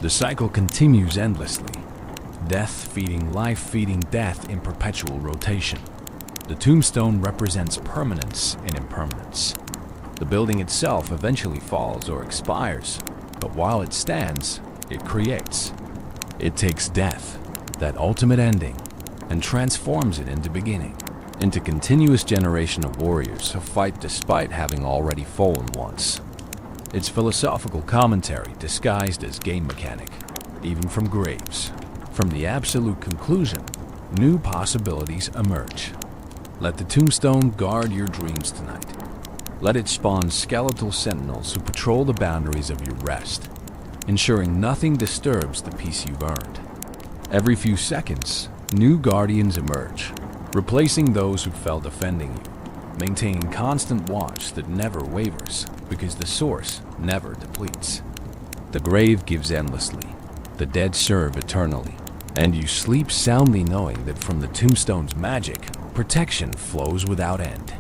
The cycle continues endlessly, death feeding life feeding death in perpetual rotation. The tombstone represents permanence in impermanence. The building itself eventually falls or expires, but while it stands, it creates. It takes death, that ultimate ending and transforms it into beginning, into continuous generation of warriors who fight despite having already fallen once. It's philosophical commentary disguised as game mechanic, even from graves. From the absolute conclusion, new possibilities emerge. Let the tombstone guard your dreams tonight. Let it spawn skeletal sentinels who patrol the boundaries of your rest, ensuring nothing disturbs the peace you've earned. Every few seconds, new guardians emerge, replacing those who fell defending you, maintaining constant watch that never wavers, because the source never depletes. The grave gives endlessly, the dead serve eternally, and you sleep soundly knowing that from the tombstone's magic, protection flows without end.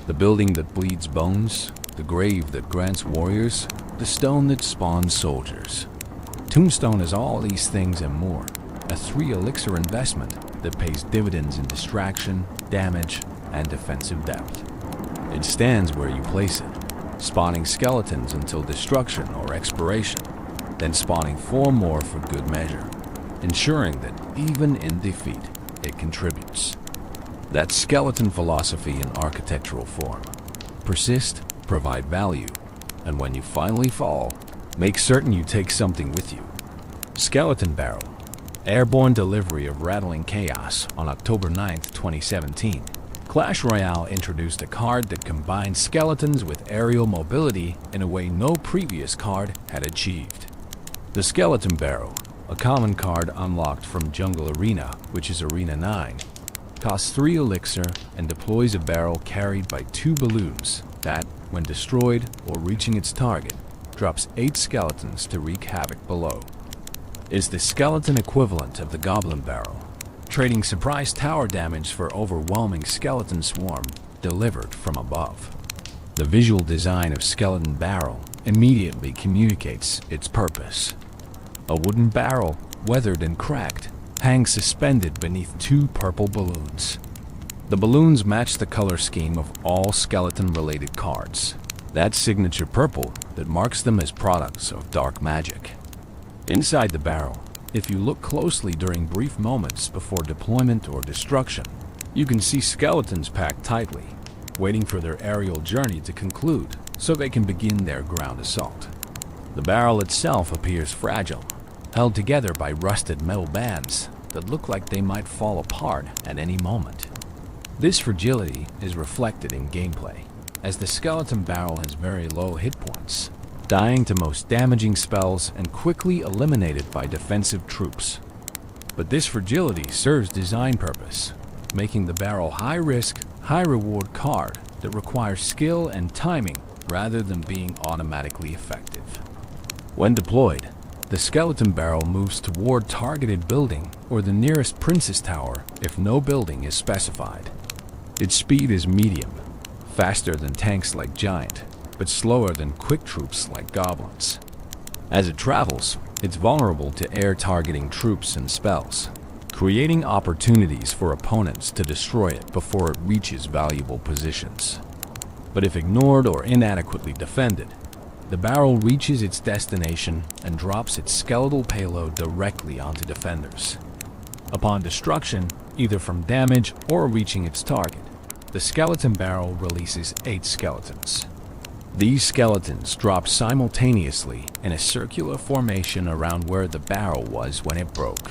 The building that bleeds bones, the grave that grants warriors, the stone that spawns soldiers. Tombstone is all these things and more, a 3-elixir investment that pays dividends in distraction, damage, and defensive depth. It stands where you place it, spawning skeletons until destruction or expiration, then spawning 4 more for good measure, ensuring that even in defeat, it contributes. That's skeleton philosophy in architectural form. Persist, provide value, and when you finally fall, make certain you take something with you. Skeleton Barrel. Airborne delivery of rattling chaos on October 9th, 2017. Clash Royale introduced a card that combines skeletons with aerial mobility in a way no previous card had achieved. The Skeleton Barrel, a common card unlocked from Jungle Arena, which is Arena 9, costs 3 elixir and deploys a barrel carried by 2 balloons that, when destroyed or reaching its target, drops 8 skeletons to wreak havoc below. Is the skeleton equivalent of the Goblin Barrel, trading surprise tower damage for overwhelming skeleton swarm delivered from above. The visual design of Skeleton Barrel immediately communicates its purpose. A wooden barrel, weathered and cracked, hangs suspended beneath 2 purple balloons. The balloons match the color scheme of all skeleton-related cards, that signature purple that marks them as products of dark magic. Inside the barrel, if you look closely during brief moments before deployment or destruction, you can see skeletons packed tightly, waiting for their aerial journey to conclude so they can begin their ground assault. The barrel itself appears fragile, held together by rusted metal bands that look like they might fall apart at any moment. This fragility is reflected in gameplay, as the Skeleton Barrel has very low hit points, dying to most damaging spells and quickly eliminated by defensive troops. But this fragility serves design purpose, making the barrel high-risk, high-reward card that requires skill and timing rather than being automatically effective. When deployed, the Skeleton Barrel moves toward targeted building or the nearest Princess Tower if no building is specified. Its speed is medium, faster than tanks like Giant, but slower than quick troops like Goblins. As it travels, it's vulnerable to air targeting troops and spells, creating opportunities for opponents to destroy it before it reaches valuable positions. But if ignored or inadequately defended, the barrel reaches its destination and drops its skeletal payload directly onto defenders. Upon destruction, either from damage or reaching its target, the Skeleton Barrel releases 8 skeletons. These skeletons drop simultaneously in a circular formation around where the barrel was when it broke,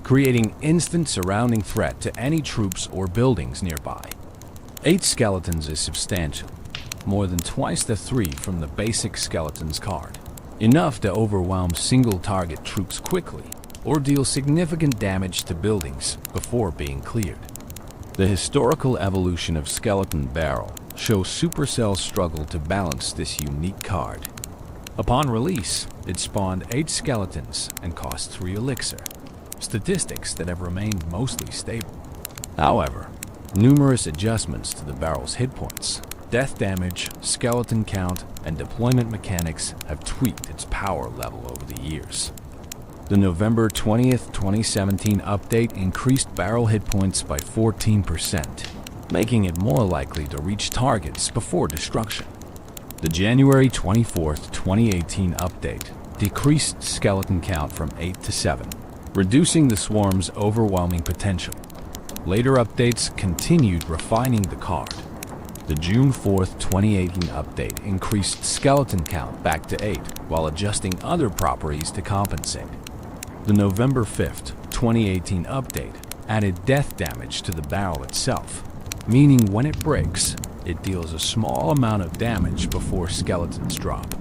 creating instant surrounding threat to any troops or buildings nearby. 8 skeletons is substantial, more than twice the 3 from the basic Skeletons card, enough to overwhelm single-target troops quickly or deal significant damage to buildings before being cleared. The historical evolution of Skeleton Barrel shows Supercell's struggle to balance this unique card. Upon release, it spawned 8 skeletons and cost 3 elixir, statistics that have remained mostly stable. However, numerous adjustments to the barrel's hit points, death damage, skeleton count, and deployment mechanics have tweaked its power level over the years. The November 20th, 2017 update increased barrel hit points by 14%, making it more likely to reach targets before destruction. The January 24th, 2018 update decreased skeleton count from 8 to 7, reducing the swarm's overwhelming potential. Later updates continued refining the card. The June 4th, 2018 update increased skeleton count back to 8, while adjusting other properties to compensate. The November 5th, 2018 update added death damage to the barrel itself, meaning when it breaks, it deals a small amount of damage before skeletons drop.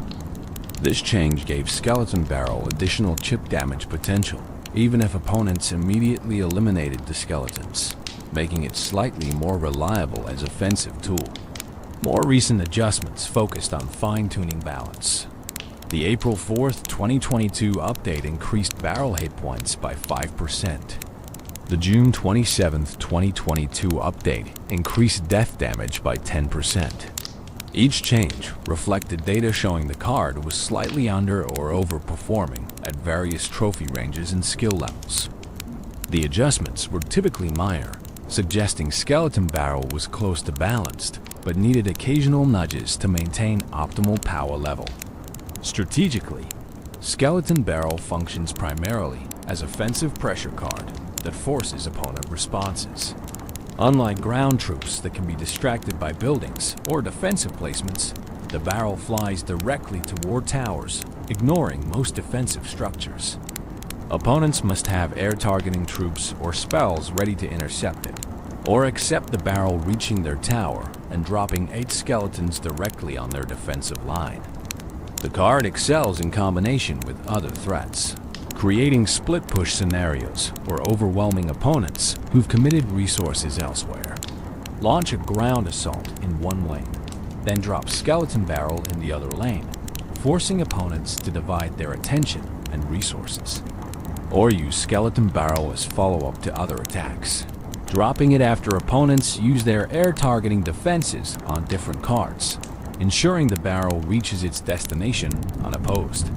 This change gave Skeleton Barrel additional chip damage potential, even if opponents immediately eliminated the skeletons, making it slightly more reliable as offensive tool. More recent adjustments focused on fine-tuning balance. The April 4th, 2022 update increased barrel hit points by 5%. The June 27th, 2022 update increased death damage by 10%. Each change reflected data showing the card was slightly under or overperforming at various trophy ranges and skill levels. The adjustments were typically minor, suggesting Skeleton Barrel was close to balanced, but needed occasional nudges to maintain optimal power level. Strategically, Skeleton Barrel functions primarily as offensive pressure card that forces opponent responses. Unlike ground troops that can be distracted by buildings or defensive placements, the barrel flies directly toward towers, ignoring most defensive structures. Opponents must have air targeting troops or spells ready to intercept it, or accept the barrel reaching their tower and dropping 8 skeletons directly on their defensive line. The card excels in combination with other threats, creating split-push scenarios or overwhelming opponents who've committed resources elsewhere. Launch a ground assault in one lane, then drop Skeleton Barrel in the other lane, forcing opponents to divide their attention and resources. Or use Skeleton Barrel as follow-up to other attacks, dropping it after opponents use their air-targeting defenses on different cards, ensuring the barrel reaches its destination unopposed.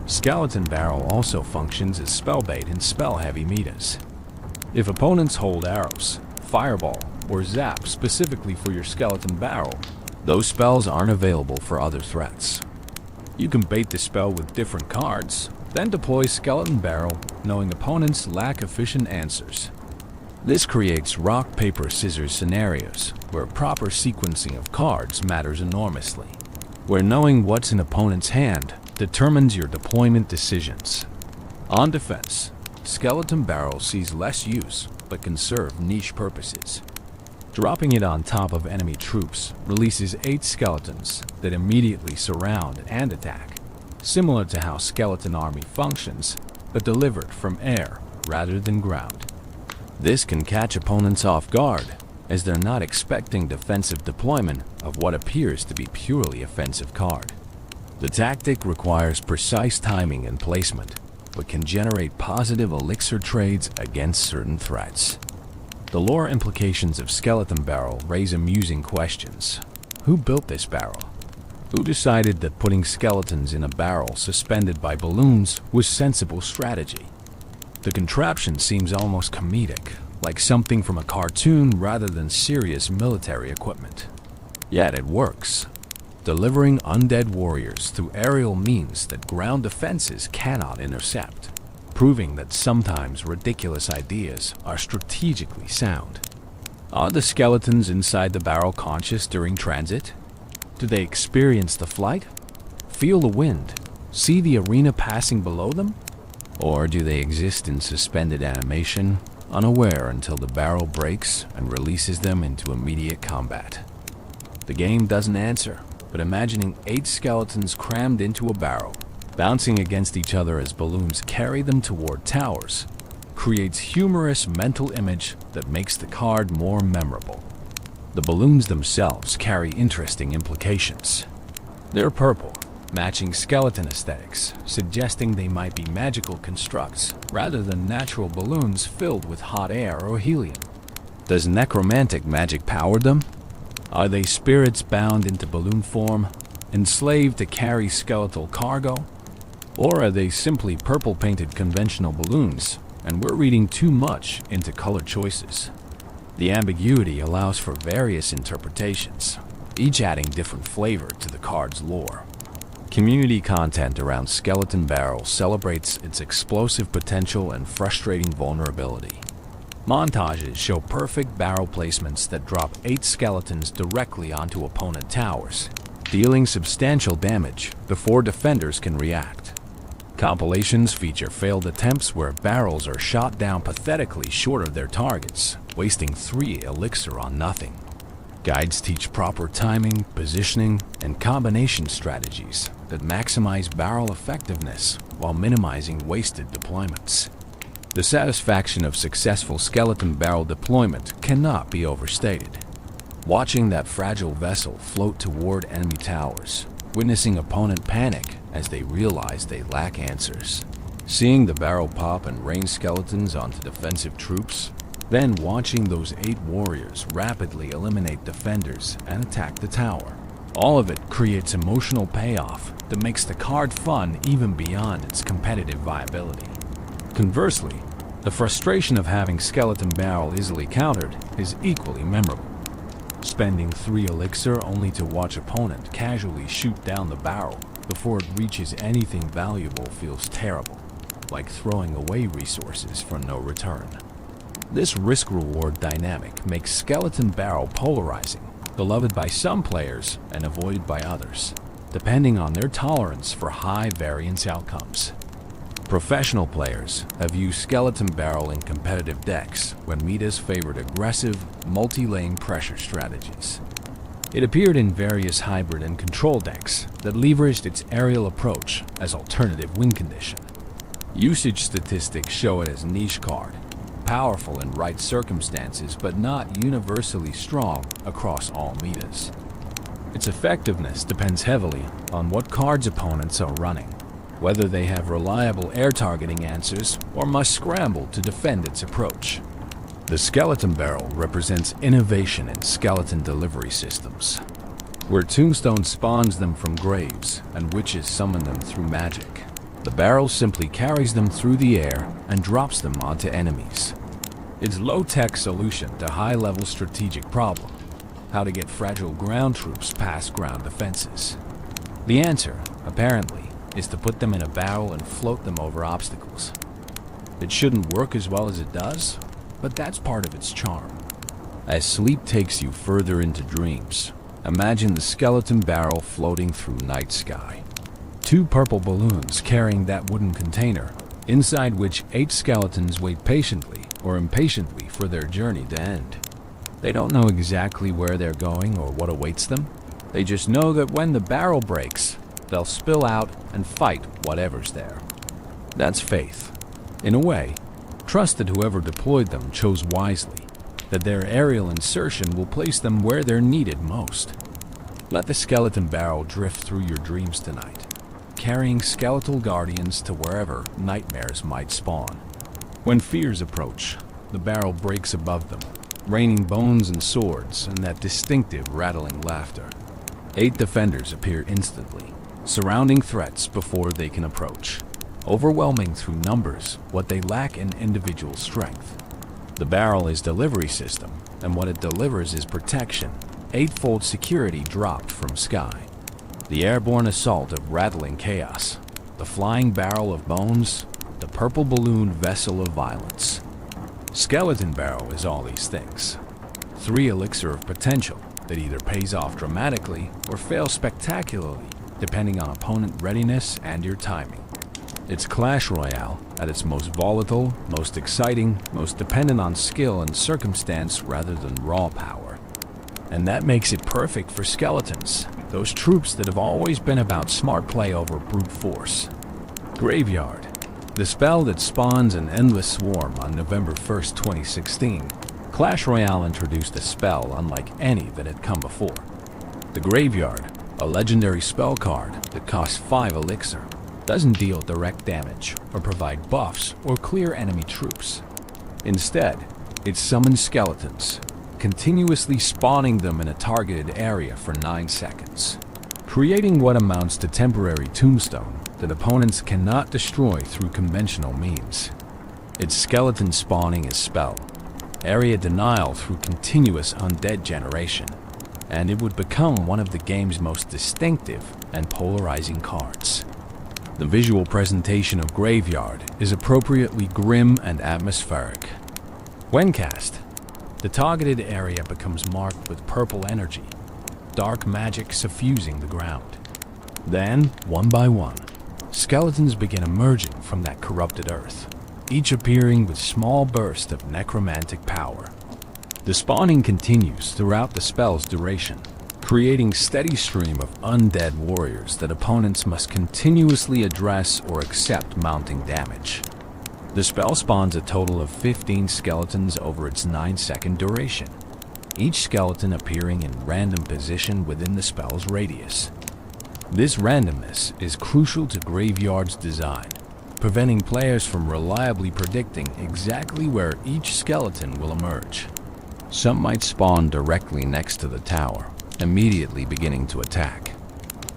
Skeleton Barrel also functions as spellbait in spell-heavy metas. If opponents hold arrows, fireball, or zap specifically for your Skeleton Barrel, those spells aren't available for other threats. You can bait the spell with different cards, then deploy Skeleton Barrel, knowing opponents lack efficient answers. This creates rock, paper, scissors scenarios where proper sequencing of cards matters enormously, where knowing what's in opponent's hand determines your deployment decisions. On defense, Skeleton Barrel sees less use but can serve niche purposes. Dropping it on top of enemy troops releases 8 skeletons that immediately surround and attack, similar to how Skeleton Army functions, but delivered from air rather than ground. This can catch opponents off guard, as they're not expecting defensive deployment of what appears to be purely offensive card. The tactic requires precise timing and placement, but can generate positive elixir trades against certain threats. The lore implications of Skeleton Barrel raise amusing questions. Who built this barrel? Who decided that putting skeletons in a barrel suspended by balloons was sensible strategy? The contraption seems almost comedic, like something from a cartoon rather than serious military equipment. Yet it works, delivering undead warriors through aerial means that ground defenses cannot intercept, proving that sometimes ridiculous ideas are strategically sound. Are the skeletons inside the barrel conscious during transit? Do they experience the flight? Feel the wind? See the arena passing below them? Or do they exist in suspended animation, unaware until the barrel breaks and releases them into immediate combat? The game doesn't answer, but imagining 8 skeletons crammed into a barrel, bouncing against each other as balloons carry them toward towers, creates humorous mental image that makes the card more memorable. The balloons themselves carry interesting implications. They're purple, matching skeleton aesthetics, suggesting they might be magical constructs rather than natural balloons filled with hot air or helium. Does necromantic magic power them? Are they spirits bound into balloon form, enslaved to carry skeletal cargo? Or are they simply purple-painted conventional balloons, and we're reading too much into color choices? The ambiguity allows for various interpretations, each adding different flavor to the card's lore. Community content around Skeleton Barrel celebrates its explosive potential and frustrating vulnerability. Montages show perfect barrel placements that drop 8 skeletons directly onto opponent towers, dealing substantial damage before defenders can react. Compilations feature failed attempts where barrels are shot down pathetically short of their targets, wasting 3 elixir on nothing. Guides teach proper timing, positioning, and combination strategies that maximize barrel effectiveness while minimizing wasted deployments. The satisfaction of successful skeleton barrel deployment cannot be overstated. Watching that fragile vessel float toward enemy towers, witnessing opponent panic as they realize they lack answers, seeing the barrel pop and rain skeletons onto defensive troops, then watching those 8 warriors rapidly eliminate defenders and attack the tower. All of it creates emotional payoff that makes the card fun even beyond its competitive viability. Conversely, the frustration of having Skeleton Barrel easily countered is equally memorable. Spending 3 elixir only to watch opponent casually shoot down the barrel before it reaches anything valuable feels terrible, like throwing away resources for no return. This risk-reward dynamic makes Skeleton Barrel polarizing, beloved by some players and avoided by others, depending on their tolerance for high variance outcomes. Professional players have used Skeleton Barrel in competitive decks when metas favored aggressive, multi-lane pressure strategies. It appeared in various hybrid and control decks that leveraged its aerial approach as alternative win condition. Usage statistics show it as a niche card, powerful in right circumstances but not universally strong across all metas. Its effectiveness depends heavily on what cards opponents are running, whether they have reliable air targeting answers or must scramble to defend its approach. The Skeleton Barrel represents innovation in skeleton delivery systems, where Tombstone spawns them from graves and witches summon them through magic. The barrel simply carries them through the air and drops them onto enemies. Its low-tech solution to high-level strategic problem: how to get fragile ground troops past ground defenses. The answer, apparently, is to put them in a barrel and float them over obstacles. It shouldn't work as well as it does, but that's part of its charm. As sleep takes you further into dreams, imagine the Skeleton Barrel floating through night sky. 2 purple balloons carrying that wooden container, inside which 8 skeletons wait patiently or impatiently for their journey to end. They don't know exactly where they're going or what awaits them. They just know that when the barrel breaks, they'll spill out and fight whatever's there. That's faith. In a way, trust that whoever deployed them chose wisely, that their aerial insertion will place them where they're needed most. Let the Skeleton Barrel drift through your dreams tonight, carrying skeletal guardians to wherever nightmares might spawn. When fears approach, the barrel breaks above them, raining bones and swords and that distinctive rattling laughter. 8 defenders appear instantly, surrounding threats before they can approach, overwhelming through numbers what they lack in individual strength. The barrel is delivery system, and what it delivers is protection, 8-fold security dropped from sky. The airborne assault of rattling chaos, the flying barrel of bones, the purple balloon vessel of violence. Skeleton Barrel is all these things. 3 elixir of potential that either pays off dramatically or fails spectacularly, depending on opponent readiness and your timing. It's Clash Royale at its most volatile, most exciting, most dependent on skill and circumstance rather than raw power. And that makes it perfect for skeletons, those troops that have always been about smart play over brute force. Graveyard, the spell that spawns an endless swarm on November 1st, 2016. Clash Royale introduced a spell unlike any that had come before. The Graveyard, a legendary spell card that costs 5 elixir, doesn't deal direct damage or provide buffs or clear enemy troops. Instead, it summons skeletons, continuously spawning them in a targeted area for 9 seconds, creating what amounts to temporary tombstone that opponents cannot destroy through conventional means. Its skeleton spawning is spell, area denial through continuous undead generation, and it would become one of the game's most distinctive and polarizing cards. The visual presentation of Graveyard is appropriately grim and atmospheric. When cast, the targeted area becomes marked with purple energy, dark magic suffusing the ground. Then, one by one, skeletons begin emerging from that corrupted earth, each appearing with small bursts of necromantic power. The spawning continues throughout the spell's duration, creating a steady stream of undead warriors that opponents must continuously address or accept mounting damage. The spell spawns a total of 15 skeletons over its 9-second duration, each skeleton appearing in random position within the spell's radius. This randomness is crucial to Graveyard's design, preventing players from reliably predicting exactly where each skeleton will emerge. Some might spawn directly next to the tower, immediately beginning to attack.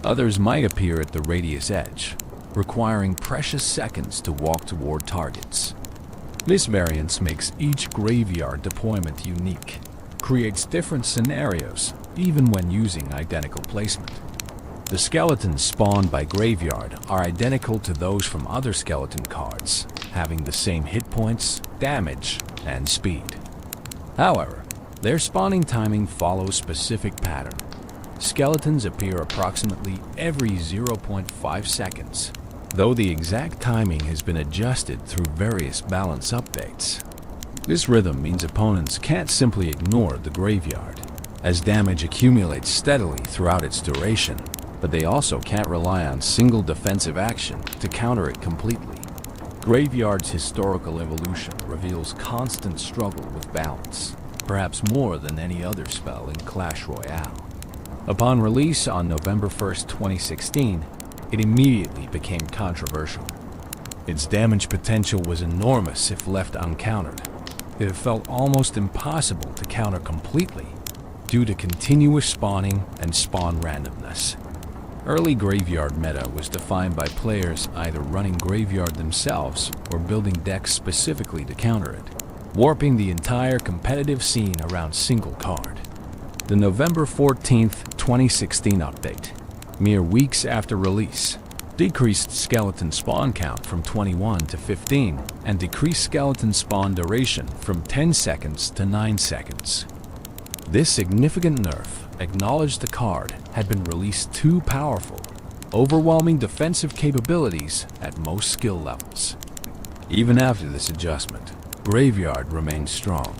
Others might appear at the radius edge, requiring precious seconds to walk toward targets. This variance makes each Graveyard deployment unique, creates different scenarios even when using identical placement. The skeletons spawned by Graveyard are identical to those from other skeleton cards, having the same hit points, damage, and speed. However, their spawning timing follows specific pattern. Skeletons appear approximately every 0.5 seconds, though the exact timing has been adjusted through various balance updates. This rhythm means opponents can't simply ignore the Graveyard, as damage accumulates steadily throughout its duration, but they also can't rely on single defensive action to counter it completely. Graveyard's historical evolution reveals constant struggle with balance, perhaps more than any other spell in Clash Royale. Upon release on November 1st, 2016, it immediately became controversial. Its damage potential was enormous if left uncountered. It felt almost impossible to counter completely due to continuous spawning and spawn randomness. Early Graveyard meta was defined by players either running Graveyard themselves or building decks specifically to counter it, warping the entire competitive scene around single card. The November 14th, 2016 update, mere weeks after release, decreased skeleton spawn count from 21 to 15 and decreased skeleton spawn duration from 10 seconds to 9 seconds. This significant nerf acknowledged the card had been released too powerful, overwhelming defensive capabilities at most skill levels. Even after this adjustment, Graveyard remained strong,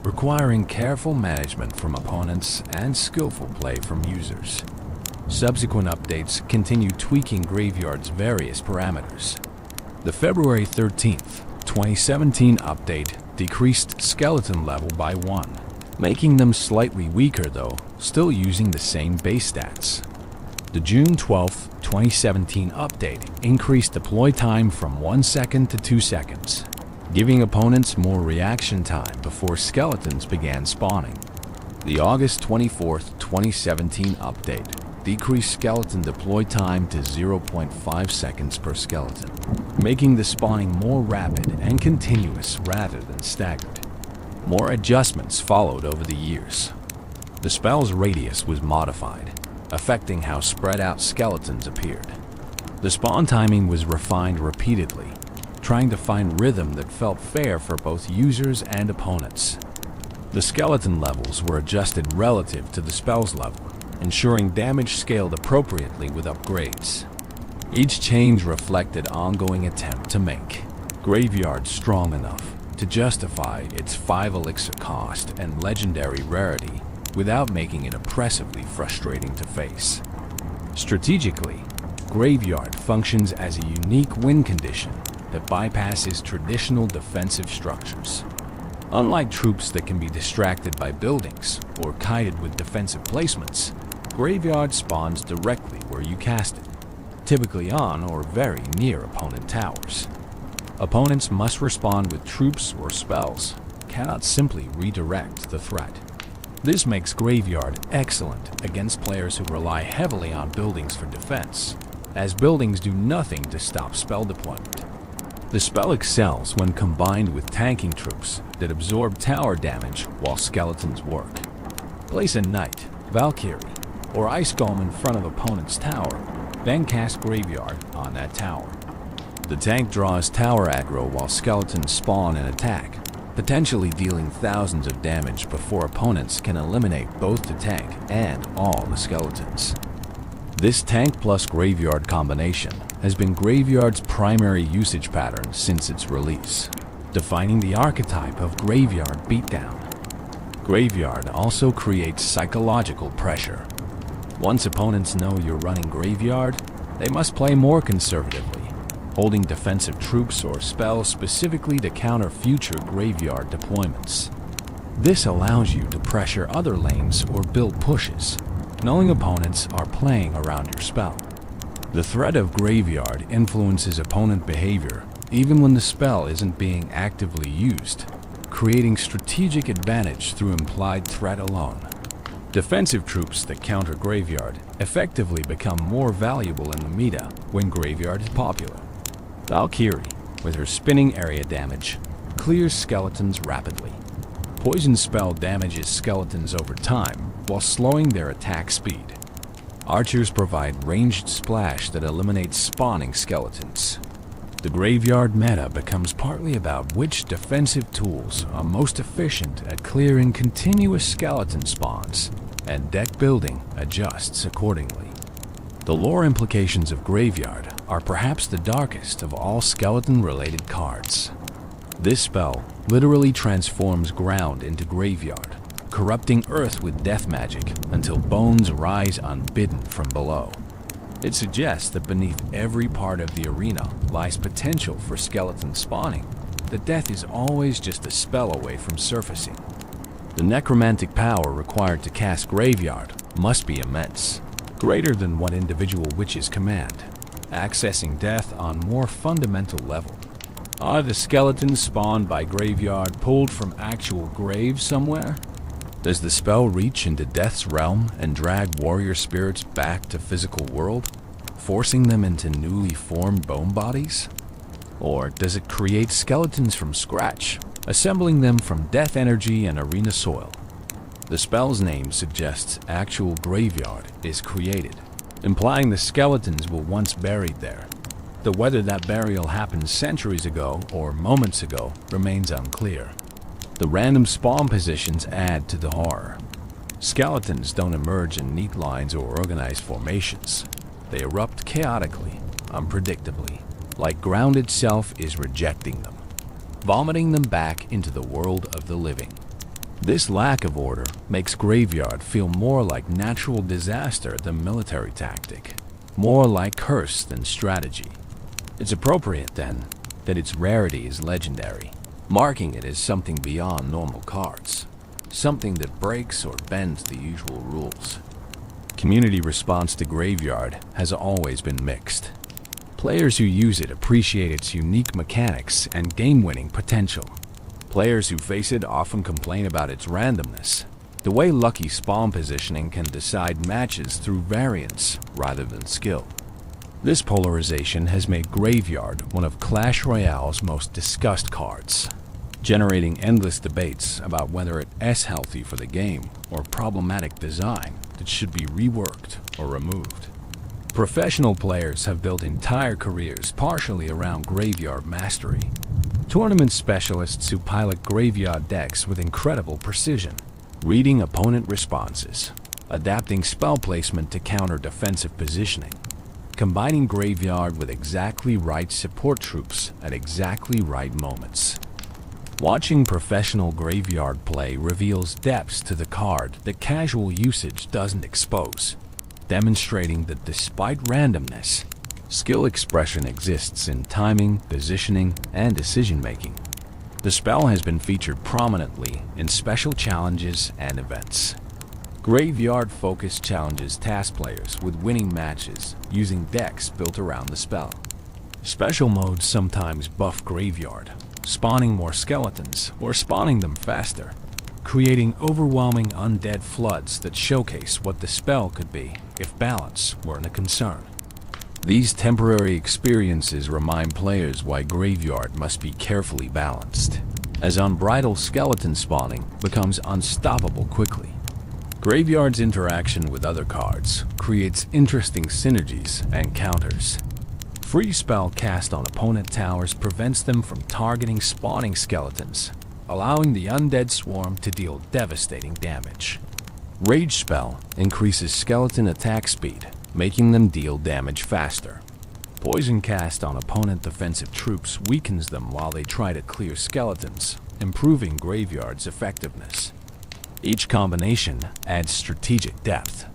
requiring careful management from opponents and skillful play from users. Subsequent updates continue tweaking Graveyard's various parameters. The February 13th, 2017 update decreased skeleton level by 1, making them slightly weaker though, still using the same base stats. The June 12th, 2017 update increased deploy time from 1 second to 2 seconds, giving opponents more reaction time before skeletons began spawning. The August 24th, 2017 update decreased skeleton deploy time to 0.5 seconds per skeleton, making the spawning more rapid and continuous rather than staggered. More adjustments followed over the years. The spell's radius was modified, affecting how spread out skeletons appeared. The spawn timing was refined repeatedly, trying to find rhythm that felt fair for both users and opponents. The skeleton levels were adjusted relative to the spell's level, ensuring damage scaled appropriately with upgrades. Each change reflected ongoing attempt to make Graveyard strong enough to justify its 5 elixir cost and legendary rarity without making it oppressively frustrating to face. Strategically, Graveyard functions as a unique win condition that bypasses traditional defensive structures. Unlike troops that can be distracted by buildings or kited with defensive placements, Graveyard spawns directly where you cast it, typically on or very near opponent towers. Opponents must respond with troops or spells, cannot simply redirect the threat. This makes Graveyard excellent against players who rely heavily on buildings for defense, as buildings do nothing to stop spell deployment. The spell excels when combined with tanking troops that absorb tower damage while skeletons work. Place a knight, Valkyrie, or Ice Golem in front of opponent's tower, then cast Graveyard on that tower. The tank draws tower aggro while skeletons spawn and attack, potentially dealing thousands of damage before opponents can eliminate both the tank and all the skeletons. This tank plus graveyard combination has been Graveyard's primary usage pattern since its release, defining the archetype of Graveyard beatdown. Graveyard also creates psychological pressure. Once opponents know you're running Graveyard, they must play more conservatively, holding defensive troops or spells specifically to counter future Graveyard deployments. This allows you to pressure other lanes or build pushes, knowing opponents are playing around your spell. The threat of Graveyard influences opponent behavior even when the spell isn't being actively used, creating strategic advantage through implied threat alone. Defensive troops that counter Graveyard effectively become more valuable in the meta when Graveyard is popular. Valkyrie, with her spinning area damage, clears skeletons rapidly. Poison spell damages skeletons over time while slowing their attack speed. Archers provide ranged splash that eliminates spawning skeletons. The Graveyard meta becomes partly about which defensive tools are most efficient at clearing continuous skeleton spawns, and deck building adjusts accordingly. The lore implications of Graveyard are perhaps the darkest of all skeleton-related cards. This spell literally transforms ground into Graveyard, corrupting earth with death magic until bones rise unbidden from below. It suggests that beneath every part of the arena lies potential for skeleton spawning, that death is always just a spell away from surfacing. The necromantic power required to cast Graveyard must be immense, greater than what individual witches command, accessing death on more fundamental level. Are the skeletons spawned by Graveyard pulled from actual graves somewhere? Does the spell reach into Death's realm and drag warrior spirits back to physical world, forcing them into newly formed bone bodies? Or does it create skeletons from scratch, assembling them from death energy and arena soil? The spell's name suggests actual Graveyard is created, implying the skeletons were once buried there. Though whether that burial happened centuries ago or moments ago remains unclear. The random spawn positions add to the horror. Skeletons don't emerge in neat lines or organized formations. They erupt chaotically, unpredictably, like ground itself is rejecting them, vomiting them back into the world of the living. This lack of order makes Graveyard feel more like natural disaster than military tactic, more like curse than strategy. It's appropriate, then, that its rarity is legendary, marking it as something beyond normal cards, something that breaks or bends the usual rules. Community response to Graveyard has always been mixed. Players who use it appreciate its unique mechanics and game-winning potential. Players who face it often complain about its randomness, the way lucky spawn positioning can decide matches through variance rather than skill. This polarization has made Graveyard one of Clash Royale's most discussed cards, generating endless debates about whether it is healthy for the game or problematic design that should be reworked or removed. Professional players have built entire careers partially around Graveyard mastery. Tournament specialists who pilot Graveyard decks with incredible precision, reading opponent responses, adapting spell placement to counter defensive positioning, combining Graveyard with exactly right support troops at exactly right moments. Watching professional Graveyard play reveals depths to the card that casual usage doesn't expose, demonstrating that despite randomness, skill expression exists in timing, positioning, and decision-making. The spell has been featured prominently in special challenges and events. Graveyard Focus challenges task players with winning matches using decks built around the spell. Special modes sometimes buff Graveyard, spawning more skeletons or spawning them faster, creating overwhelming undead floods that showcase what the spell could be if balance weren't a concern. These temporary experiences remind players why Graveyard must be carefully balanced, as unbridled skeleton spawning becomes unstoppable quickly. Graveyard's interaction with other cards creates interesting synergies and counters. Freeze spell cast on opponent towers prevents them from targeting spawning skeletons, allowing the undead swarm to deal devastating damage. Rage spell increases skeleton attack speed, making them deal damage faster. Poison cast on opponent defensive troops weakens them while they try to clear skeletons, improving Graveyard's effectiveness. Each combination adds strategic depth,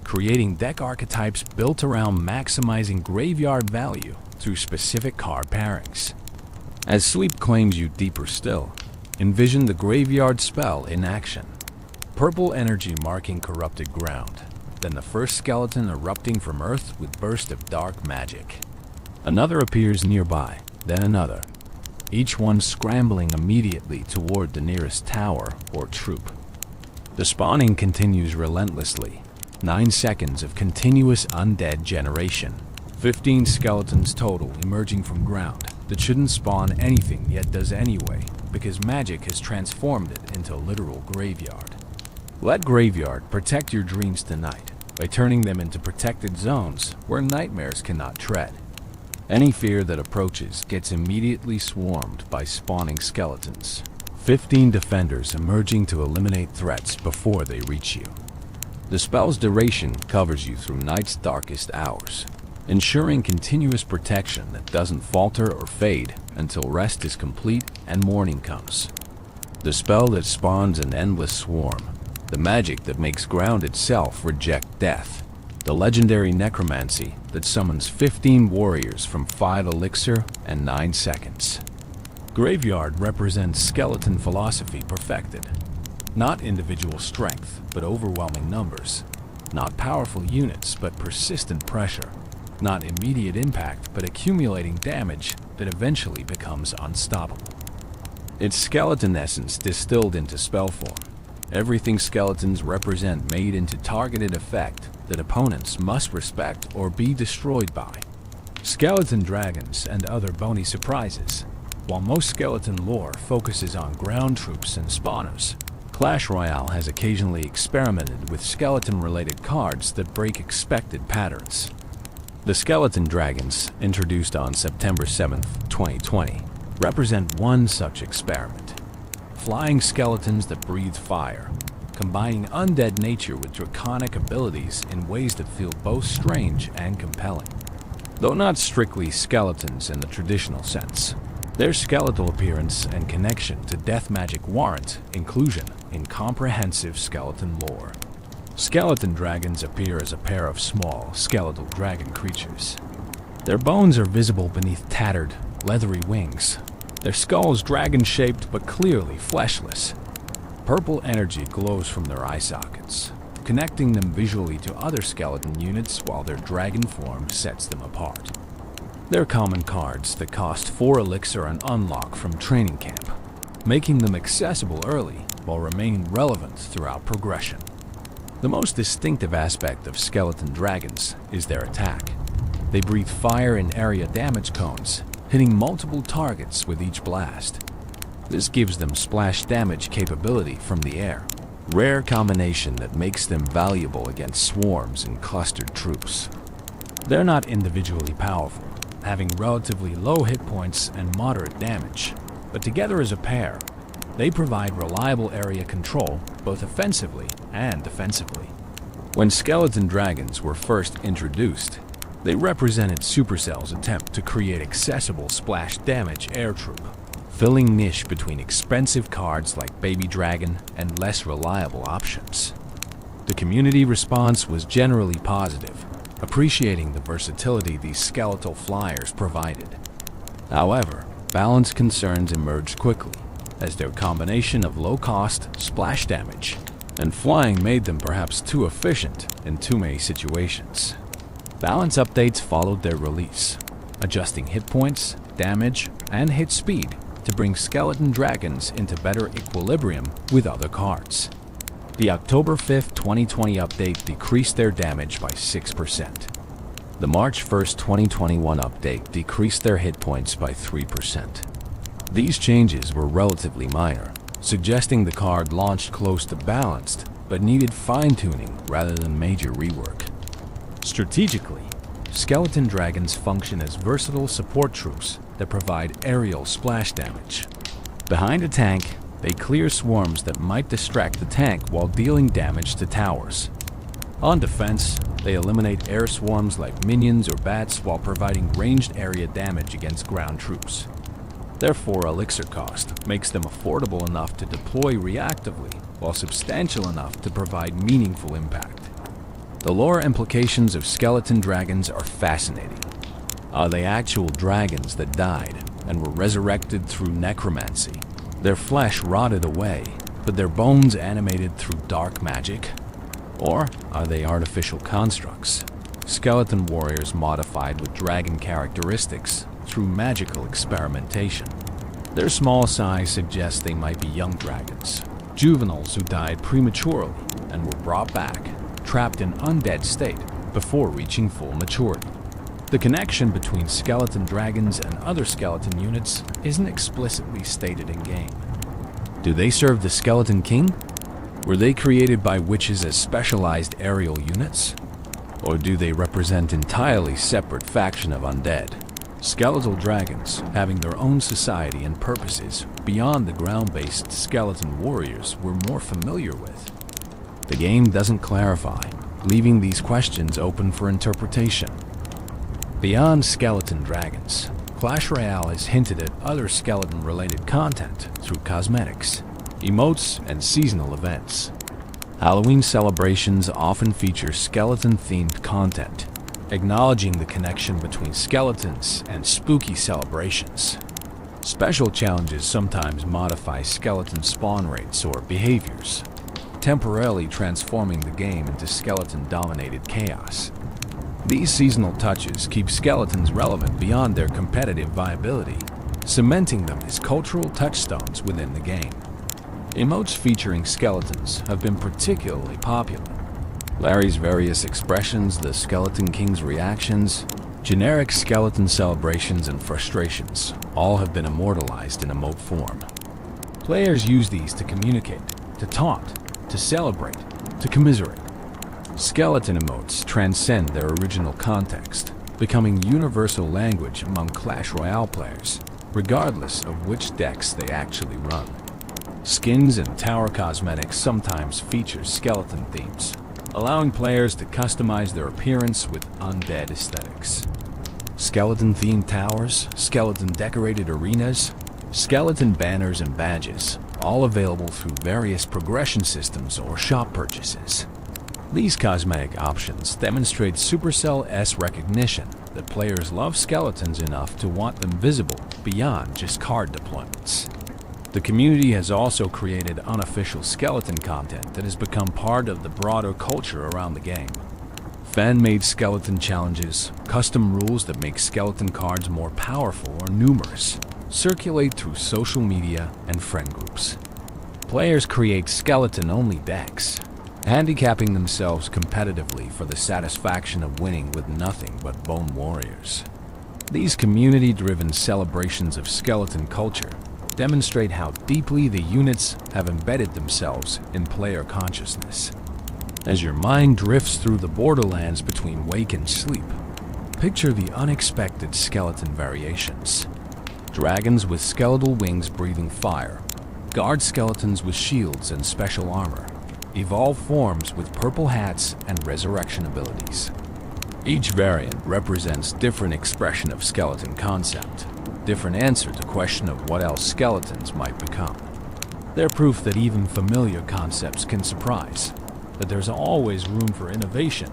creating deck archetypes built around maximizing Graveyard value through specific card pairings. As Sleep claims you deeper still, envision the Graveyard spell in action. Purple energy marking corrupted ground, then the first skeleton erupting from earth with burst of dark magic. Another appears nearby, then another, each one scrambling immediately toward the nearest tower or troop. The spawning continues relentlessly. 9 seconds of continuous undead generation. 15 skeletons total emerging from ground that shouldn't spawn anything yet does anyway, because magic has transformed it into a literal graveyard. Let Graveyard protect your dreams tonight by turning them into protected zones where nightmares cannot tread. Any fear that approaches gets immediately swarmed by spawning skeletons. 15 defenders emerging to eliminate threats before they reach you. The spell's duration covers you through night's darkest hours, ensuring continuous protection that doesn't falter or fade until rest is complete and morning comes. The spell that spawns an endless swarm, the magic that makes ground itself reject death, the legendary necromancy that summons 15 warriors from 5 elixir and 9 seconds. Graveyard represents skeleton philosophy perfected. Not individual strength, but overwhelming numbers. Not powerful units, but persistent pressure. Not immediate impact, but accumulating damage that eventually becomes unstoppable. It's skeleton essence distilled into spell form. Everything skeletons represent made into targeted effect that opponents must respect or be destroyed by. Skeleton dragons and other bony surprises. While most skeleton lore focuses on ground troops and spawners, Clash Royale has occasionally experimented with skeleton-related cards that break expected patterns. The skeleton dragons, introduced on September 7, 2020, represent one such experiment. Flying skeletons that breathe fire, combining undead nature with draconic abilities in ways that feel both strange and compelling. Though not strictly skeletons in the traditional sense, their skeletal appearance and connection to death magic warrant inclusion in comprehensive skeleton lore. Skeleton dragons appear as a pair of small, skeletal dragon creatures. Their bones are visible beneath tattered, leathery wings. Their skulls dragon-shaped but clearly fleshless. Purple energy glows from their eye sockets, connecting them visually to other skeleton units while their dragon form sets them apart. They're common cards that cost 4 elixir and unlock from training camp, making them accessible early while remaining relevant throughout progression. The most distinctive aspect of skeleton dragons is their attack. They breathe fire in area damage cones, hitting multiple targets with each blast. This gives them splash damage capability from the air, rare combination that makes them valuable against swarms and clustered troops. They're not individually powerful, having relatively low hit points and moderate damage, but together as a pair, they provide reliable area control both offensively and defensively. When skeleton dragons were first introduced, they represented Supercell's attempt to create accessible splash damage air troop, filling niche between expensive cards like Baby Dragon and less reliable options. The community response was generally positive, appreciating the versatility these skeletal flyers provided. However, balance concerns emerged quickly, as their combination of low-cost, splash damage, and flying made them perhaps too efficient in too many situations. Balance updates followed their release, adjusting hit points, damage, and hit speed to bring skeleton dragons into better equilibrium with other cards. The October 5, 2020 update decreased their damage by 6%. The March 1, 2021 update decreased their hit points by 3%. These changes were relatively minor, suggesting the card launched close to balanced, but needed fine-tuning rather than major rework. Strategically, skeleton dragons function as versatile support troops that provide aerial splash damage. Behind a tank, they clear swarms that might distract the tank while dealing damage to towers. On defense, they eliminate air swarms like minions or bats while providing ranged area damage against ground troops. Therefore, elixir cost makes them affordable enough to deploy reactively while substantial enough to provide meaningful impact. The lore implications of skeleton dragons are fascinating. Are they actual dragons that died and were resurrected through necromancy? Their flesh rotted away, but their bones animated through dark magic? Or are they artificial constructs? Skeleton warriors modified with dragon characteristics through magical experimentation. Their small size suggests they might be young dragons, juveniles who died prematurely and were brought back, trapped in undead state before reaching full maturity. The connection between skeleton dragons and other skeleton units isn't explicitly stated in-game. Do they serve the Skeleton King? Were they created by witches as specialized aerial units? Or do they represent entirely separate faction of undead? Skeletal dragons, having their own society and purposes beyond the ground-based skeleton warriors we're more familiar with. The game doesn't clarify, leaving these questions open for interpretation. Beyond skeleton dragons, Clash Royale has hinted at other skeleton-related content through cosmetics, emotes, and seasonal events. Halloween celebrations often feature skeleton-themed content, acknowledging the connection between skeletons and spooky celebrations. Special challenges sometimes modify skeleton spawn rates or behaviors, temporarily transforming the game into skeleton-dominated chaos. These seasonal touches keep skeletons relevant beyond their competitive viability, cementing them as cultural touchstones within the game. Emotes featuring skeletons have been particularly popular. Larry's various expressions, the Skeleton King's reactions, generic skeleton celebrations and frustrations all have been immortalized in emote form. Players use these to communicate, to taunt, to celebrate, to commiserate. Skeleton emotes transcend their original context, becoming universal language among Clash Royale players, regardless of which decks they actually run. Skins and tower cosmetics sometimes feature skeleton themes, allowing players to customize their appearance with undead aesthetics. Skeleton-themed towers, skeleton-decorated arenas, skeleton banners and badges, all available through various progression systems or shop purchases. These cosmetic options demonstrate Supercell's recognition that players love skeletons enough to want them visible beyond just card deployments. The community has also created unofficial skeleton content that has become part of the broader culture around the game. Fan-made skeleton challenges, custom rules that make skeleton cards more powerful or numerous, circulate through social media and friend groups. Players create skeleton-only decks, handicapping themselves competitively for the satisfaction of winning with nothing but bone warriors. These community-driven celebrations of skeleton culture demonstrate how deeply the units have embedded themselves in player consciousness. As your mind drifts through the borderlands between wake and sleep, picture the unexpected skeleton variations. Dragons with skeletal wings breathing fire, guard skeletons with shields and special armor, evolved forms with purple hats and resurrection abilities. Each variant represents different expression of skeleton concept, different answer to question of what else skeletons might become. They're proof that even familiar concepts can surprise, that there's always room for innovation,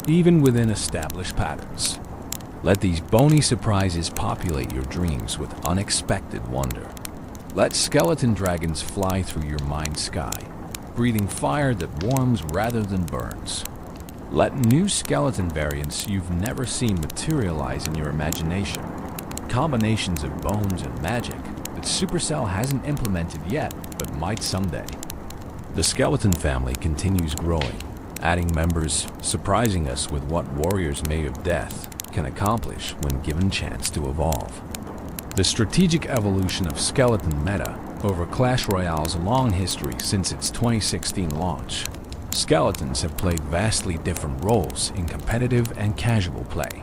even within established patterns. Let these bony surprises populate your dreams with unexpected wonder. Let skeleton dragons fly through your mind sky, breathing fire that warms rather than burns. Let new skeleton variants you've never seen materialize in your imagination. Combinations of bones and magic that Supercell hasn't implemented yet, but might someday. The skeleton family continues growing, adding members, surprising us with what warriors made of death can accomplish when given chance to evolve. The strategic evolution of skeleton meta over Clash Royale's long history since its 2016 launch skeletons have played vastly different roles in competitive and casual play.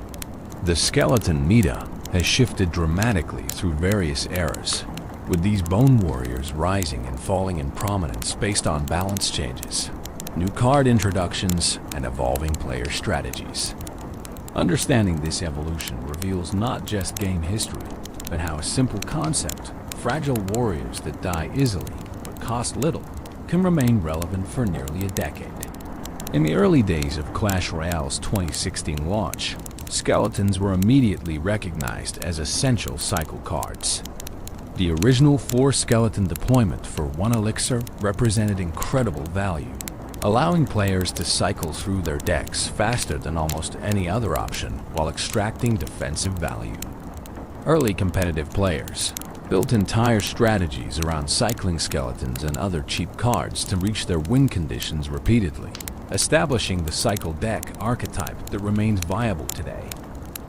The skeleton meta has shifted dramatically through various eras, with these bone warriors rising and falling in prominence based on balance changes, new card introductions, and evolving player strategies. Understanding this evolution reveals not just game history, but how a simple concept, fragile warriors that die easily but cost little, can remain relevant for nearly a decade. In the early days of Clash Royale's 2016 launch, skeletons were immediately recognized as essential cycle cards. The original 4-skeleton deployment for 1 elixir represented incredible value, allowing players to cycle through their decks faster than almost any other option while extracting defensive value. Early competitive players built entire strategies around cycling skeletons and other cheap cards to reach their win conditions repeatedly, establishing the cycle deck archetype that remains viable today.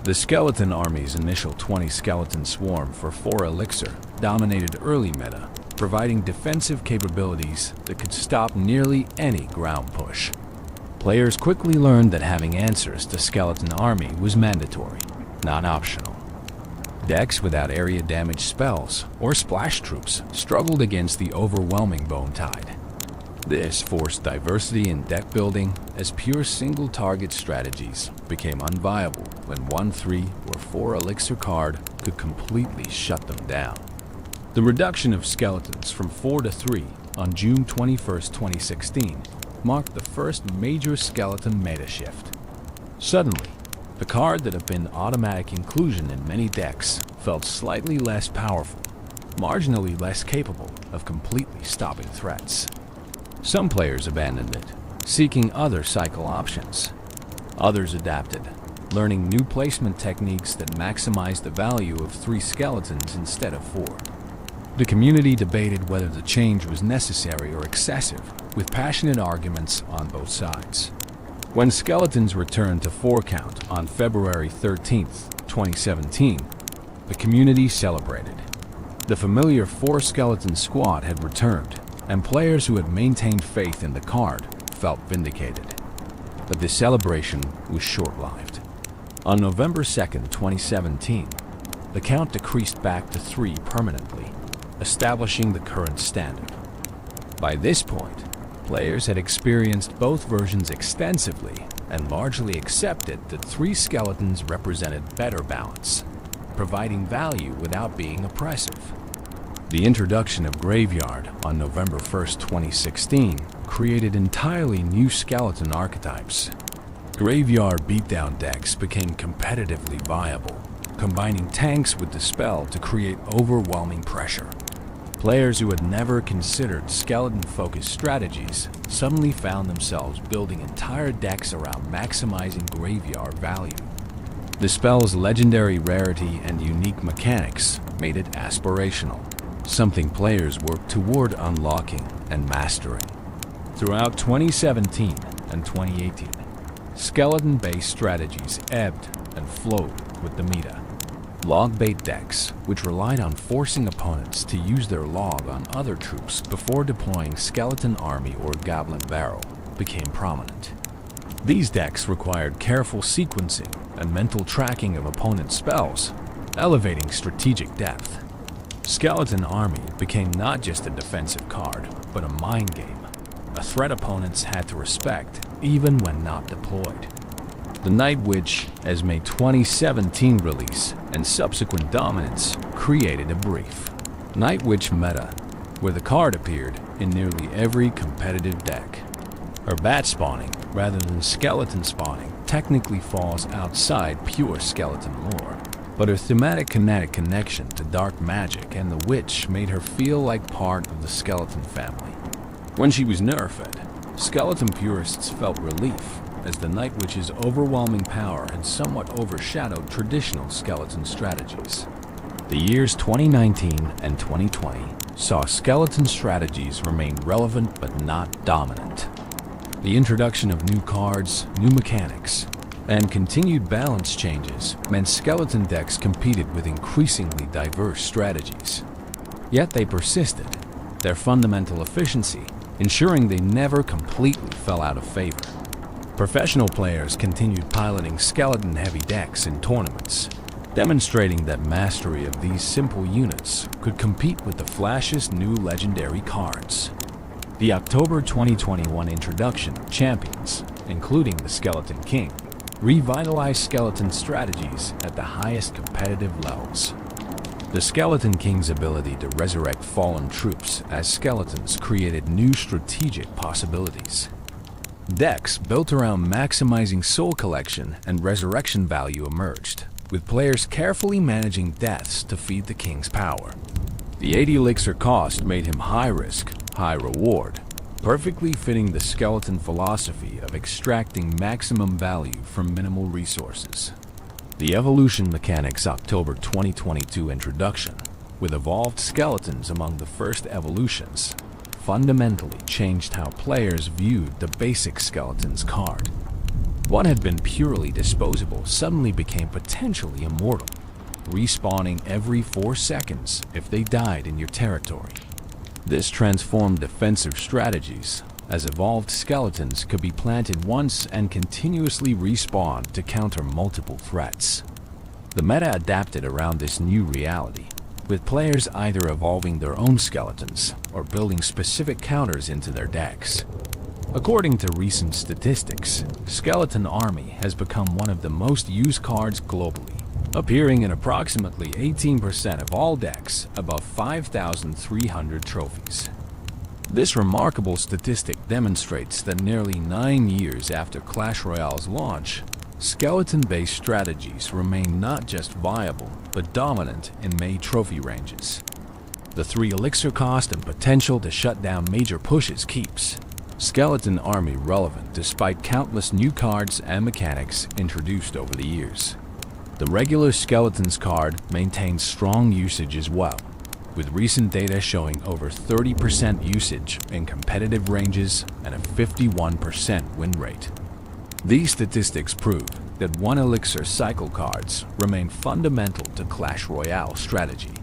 The skeleton army's initial 20-skeleton swarm for 4 elixir dominated early meta, providing defensive capabilities that could stop nearly any ground push. Players quickly learned that having answers to skeleton army was mandatory, not optional. Decks without area damage spells or splash troops struggled against the overwhelming bone tide. This forced diversity in deck building, as pure single-target strategies became unviable when 1, 3, or 4 elixir card could completely shut them down. The reduction of skeletons from 4 to 3 on June 21, 2016 marked the first major skeleton meta shift. Suddenly, the card that had been automatic inclusion in many decks felt slightly less powerful, marginally less capable of completely stopping threats. Some players abandoned it, seeking other cycle options. Others adapted, learning new placement techniques that maximized the value of 3 skeletons instead of 4. The community debated whether the change was necessary or excessive, with passionate arguments on both sides. When skeletons returned to 4 count on February 13, 2017, the community celebrated. The familiar 4-skeleton squad had returned, and players who had maintained faith in the card felt vindicated. But this celebration was short-lived. On November 2, 2017, the count decreased back to 3 permanently, establishing the current standard. By this point, players had experienced both versions extensively and largely accepted that 3 skeletons represented better balance, providing value without being oppressive. The introduction of Graveyard on November 1, 2016 created entirely new skeleton archetypes. Graveyard beatdown decks became competitively viable, combining tanks with the spell to create overwhelming pressure. Players who had never considered skeleton-focused strategies suddenly found themselves building entire decks around maximizing Graveyard value. The spell's legendary rarity and unique mechanics made it aspirational, something players worked toward unlocking and mastering. Throughout 2017 and 2018, skeleton-based strategies ebbed and flowed with the meta. Log-bait decks, which relied on forcing opponents to use their log on other troops before deploying skeleton army or goblin barrel, became prominent. These decks required careful sequencing and mental tracking of opponent spells, elevating strategic depth. Skeleton Army became not just a defensive card, but a mind game, a threat opponents had to respect even when not deployed. The Night Witch, as May 2017 release and subsequent dominance, created a brief Night Witch meta, where the card appeared in nearly every competitive deck. Her bat spawning, rather than skeleton spawning, technically falls outside pure skeleton lore, but her thematic kinetic connection to dark magic and the witch made her feel like part of the skeleton family. When she was nerfed, skeleton purists felt relief, as the Night Witch's overwhelming power had somewhat overshadowed traditional skeleton strategies. The years 2019 and 2020 saw skeleton strategies remain relevant but not dominant. The introduction of new cards, new mechanics, and continued balance changes meant skeleton decks competed with increasingly diverse strategies. Yet they persisted, their fundamental efficiency ensuring they never completely fell out of favor. Professional players continued piloting skeleton-heavy decks in tournaments, demonstrating that mastery of these simple units could compete with the flashiest new legendary cards. The October 2021 introduction of champions, including the Skeleton King, revitalized skeleton strategies at the highest competitive levels. The Skeleton King's ability to resurrect fallen troops as skeletons created new strategic possibilities. Decks built around maximizing soul collection and resurrection value emerged, with players carefully managing deaths to feed the king's power. The 80 elixir cost made him high risk, high reward, perfectly fitting the skeleton philosophy of extracting maximum value from minimal resources. The Evolution Mechanics October 2022 introduction, with evolved skeletons among the first evolutions, fundamentally changed how players viewed the basic skeleton's card. What had been purely disposable suddenly became potentially immortal, respawning every 4 seconds if they died in your territory. This transformed defensive strategies, as evolved skeletons could be planted once and continuously respawn to counter multiple threats. The meta adapted around this new reality, with players either evolving their own skeletons or building specific counters into their decks. According to recent statistics, Skeleton Army has become one of the most used cards globally, appearing in approximately 18% of all decks above 5,300 trophies. This remarkable statistic demonstrates that nearly 9 years after Clash Royale's launch, skeleton-based strategies remain not just viable, but dominant in made trophy ranges. The 3 elixir cost and potential to shut down major pushes keeps Skeleton Army relevant despite countless new cards and mechanics introduced over the years. The regular Skeletons card maintains strong usage as well, with recent data showing over 30% usage in competitive ranges and a 51% win rate. These statistics prove that 1 elixir cycle cards remain fundamental to Clash Royale strategy.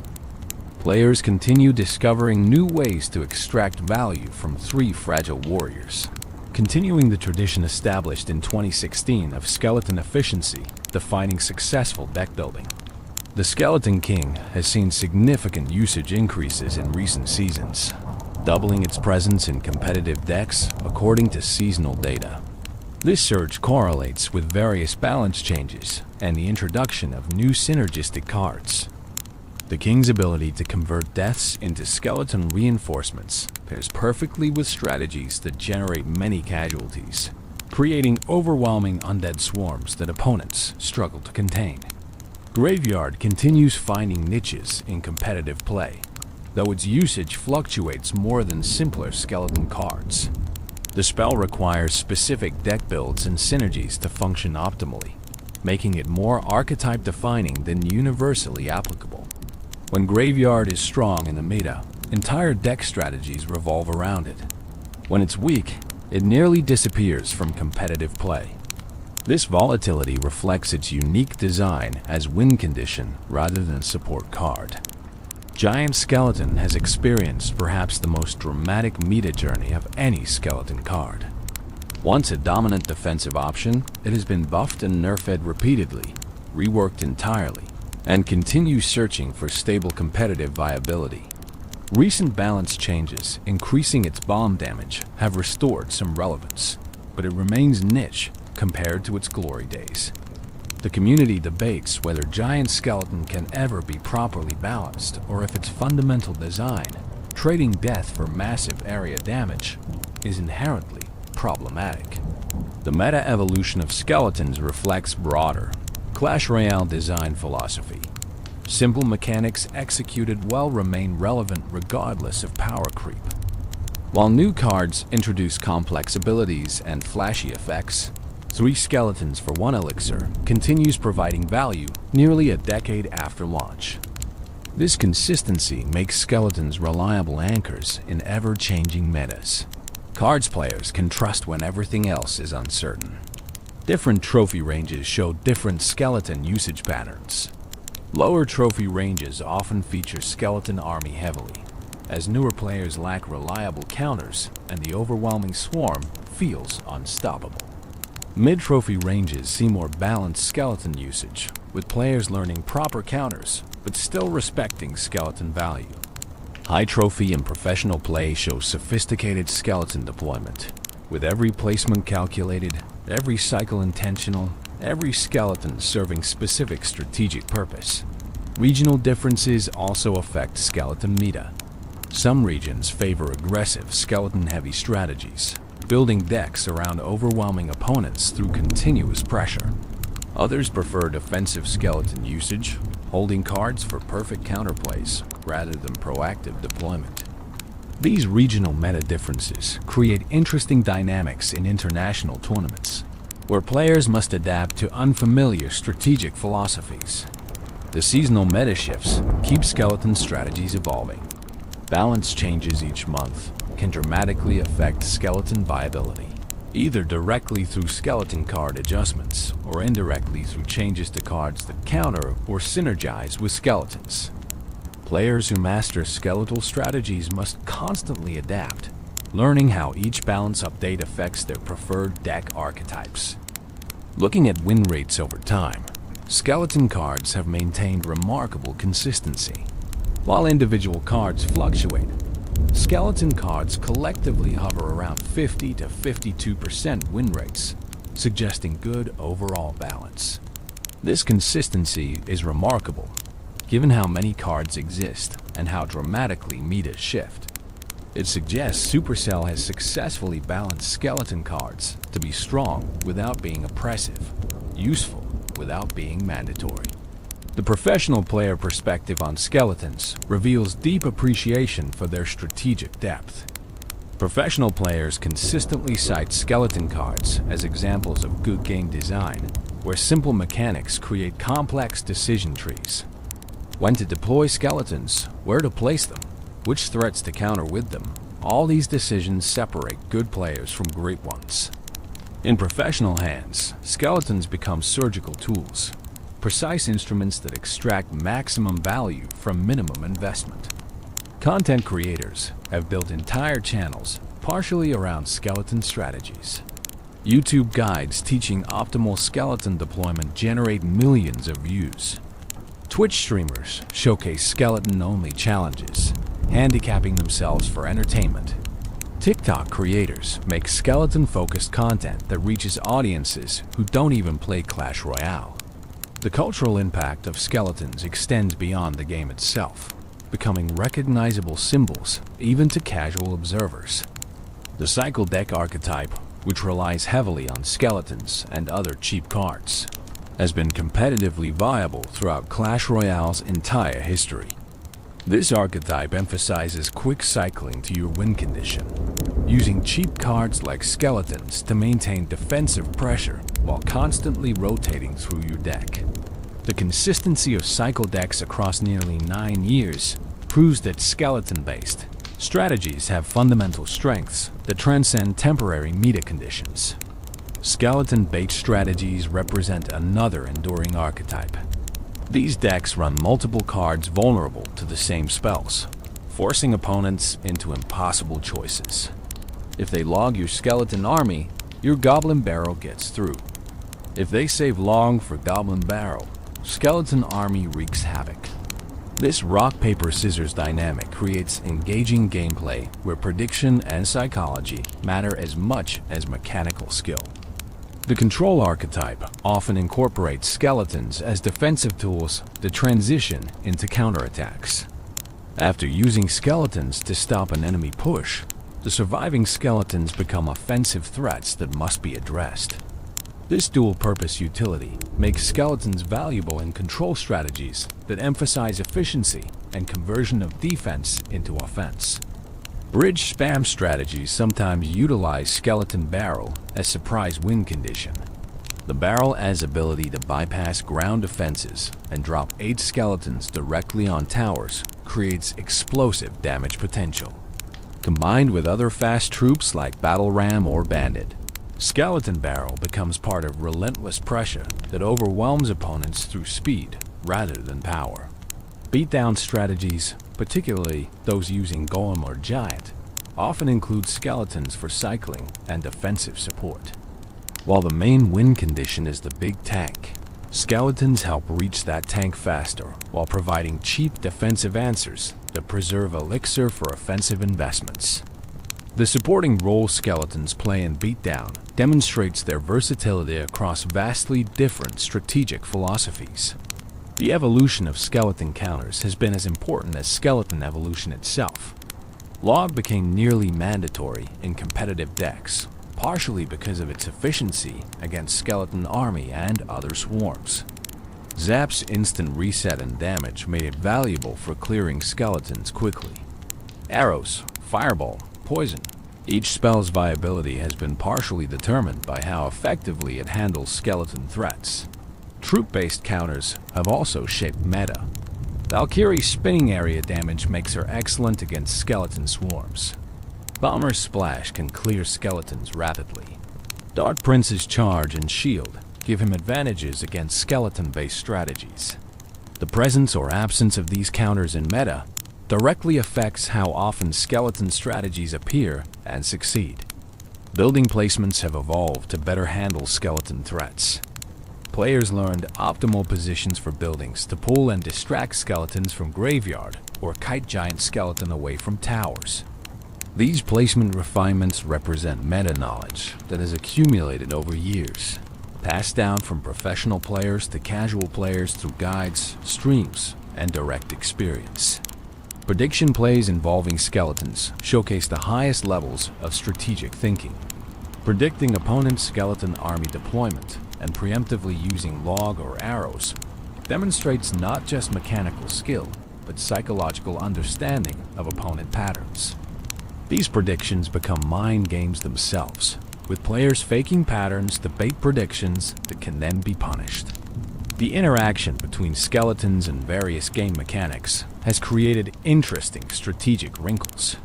Players continue discovering new ways to extract value from 3 fragile warriors, continuing the tradition established in 2016 of skeleton efficiency defining successful deck building. The Skeleton King has seen significant usage increases in recent seasons, doubling its presence in competitive decks according to seasonal data. This surge correlates with various balance changes and the introduction of new synergistic cards. The King's ability to convert deaths into skeleton reinforcements pairs perfectly with strategies that generate many casualties, creating overwhelming undead swarms that opponents struggle to contain. Graveyard continues finding niches in competitive play, though its usage fluctuates more than simpler skeleton cards. The spell requires specific deck builds and synergies to function optimally, making it more archetype-defining than universally applicable. When Graveyard is strong in the meta, entire deck strategies revolve around it. When it's weak, it nearly disappears from competitive play. This volatility reflects its unique design as win condition rather than support card. Giant Skeleton has experienced perhaps the most dramatic meta journey of any skeleton card. Once a dominant defensive option, it has been buffed and nerfed repeatedly, reworked entirely, and continues searching for stable competitive viability. Recent balance changes, increasing its bomb damage, have restored some relevance, but it remains niche compared to its glory days. The community debates whether Giant Skeleton can ever be properly balanced or if its fundamental design, trading death for massive area damage, is inherently problematic. The meta evolution of skeletons reflects broader Clash Royale design philosophy. Simple mechanics executed well remain relevant regardless of power creep. While new cards introduce complex abilities and flashy effects, 3 skeletons for 1 elixir continues providing value nearly a decade after launch. This consistency makes skeletons reliable anchors in ever-changing metas. Cards players can trust when everything else is uncertain. Different trophy ranges show different skeleton usage patterns. Lower trophy ranges often feature Skeleton Army heavily, as newer players lack reliable counters and the overwhelming swarm feels unstoppable. Mid-trophy ranges see more balanced skeleton usage, with players learning proper counters but still respecting skeleton value. High trophy and professional play show sophisticated skeleton deployment, with every placement calculated, every cycle intentional, every skeleton serving specific strategic purpose. Regional differences also affect skeleton meta. Some regions favor aggressive, skeleton-heavy strategies, building decks around overwhelming opponents through continuous pressure. Others prefer defensive skeleton usage, holding cards for perfect counterplays rather than proactive deployment. These regional meta differences create interesting dynamics in international tournaments, where players must adapt to unfamiliar strategic philosophies. The seasonal meta shifts keep skeleton strategies evolving. Balance changes each month can dramatically affect skeleton viability, either directly through skeleton card adjustments or indirectly through changes to cards that counter or synergize with skeletons. Players who master skeletal strategies must constantly adapt, learning how each balance update affects their preferred deck archetypes. Looking at win rates over time, skeleton cards have maintained remarkable consistency. While individual cards fluctuate, skeleton cards collectively hover around 50 to 52% win rates, suggesting good overall balance. This consistency is remarkable, given how many cards exist and how dramatically meta shift. It suggests Supercell has successfully balanced skeleton cards to be strong without being oppressive, useful without being mandatory. The professional player perspective on skeletons reveals deep appreciation for their strategic depth. Professional players consistently cite skeleton cards as examples of good game design, where simple mechanics create complex decision trees. When to deploy skeletons, where to place them, which threats to counter with them, all these decisions separate good players from great ones. In professional hands, skeletons become surgical tools, precise instruments that extract maximum value from minimum investment. Content creators have built entire channels partially around skeleton strategies. YouTube guides teaching optimal skeleton deployment generate millions of views. Twitch streamers showcase skeleton-only challenges, handicapping themselves for entertainment. TikTok creators make skeleton-focused content that reaches audiences who don't even play Clash Royale. The cultural impact of skeletons extends beyond the game itself, becoming recognizable symbols even to casual observers. The cycle deck archetype, which relies heavily on skeletons and other cheap cards, has been competitively viable throughout Clash Royale's entire history. This archetype emphasizes quick cycling to your win condition, using cheap cards like skeletons to maintain defensive pressure while constantly rotating through your deck. The consistency of cycle decks across nearly 9 years proves that skeleton-based strategies have fundamental strengths that transcend temporary meta conditions. Skeleton bait strategies represent another enduring archetype. These decks run multiple cards vulnerable to the same spells, forcing opponents into impossible choices. If they log your skeleton army, your goblin barrel gets through. If they save long for goblin barrel, skeleton army wreaks havoc. This rock-paper-scissors dynamic creates engaging gameplay where prediction and psychology matter as much as mechanical skill. The control archetype often incorporates skeletons as defensive tools that transition into counterattacks. After using skeletons to stop an enemy push, the surviving skeletons become offensive threats that must be addressed. This dual-purpose utility makes skeletons valuable in control strategies that emphasize efficiency and conversion of defense into offense. Bridge spam strategies sometimes utilize skeleton barrel as surprise win condition. The barrel has ability to bypass ground defenses and drop 8 skeletons directly on towers creates explosive damage potential. Combined with other fast troops like Battle Ram or Bandit, Skeleton Barrel becomes part of relentless pressure that overwhelms opponents through speed rather than power. Beatdown strategies particularly those using golem or giant, often include skeletons for cycling and defensive support. While the main win condition is the big tank, skeletons help reach that tank faster while providing cheap defensive answers that preserve elixir for offensive investments. The supporting role skeletons play in Beatdown demonstrates their versatility across vastly different strategic philosophies. The evolution of skeleton counters has been as important as skeleton evolution itself. Log became nearly mandatory in competitive decks, partially because of its efficiency against skeleton army and other swarms. Zap's instant reset and damage made it valuable for clearing skeletons quickly. Arrows, Fireball, Poison. Each spell's viability has been partially determined by how effectively it handles skeleton threats. Troop-based counters have also shaped meta. Valkyrie's spinning area damage makes her excellent against skeleton swarms. Bomber's Splash can clear skeletons rapidly. Dart Prince's Charge and Shield give him advantages against skeleton-based strategies. The presence or absence of these counters in meta directly affects how often skeleton strategies appear and succeed. Building placements have evolved to better handle skeleton threats. Players learned optimal positions for buildings to pull and distract skeletons from graveyard or kite giant skeleton away from towers. These placement refinements represent meta knowledge that has accumulated over years, passed down from professional players to casual players through guides, streams, and direct experience. Prediction plays involving skeletons showcase the highest levels of strategic thinking. Predicting opponent's skeleton army deployment and preemptively using log or arrows demonstrates not just mechanical skill, but psychological understanding of opponent patterns. These predictions become mind games themselves, with players faking patterns to bait predictions that can then be punished. The interaction between skeletons and various game mechanics has created interesting strategic wrinkles.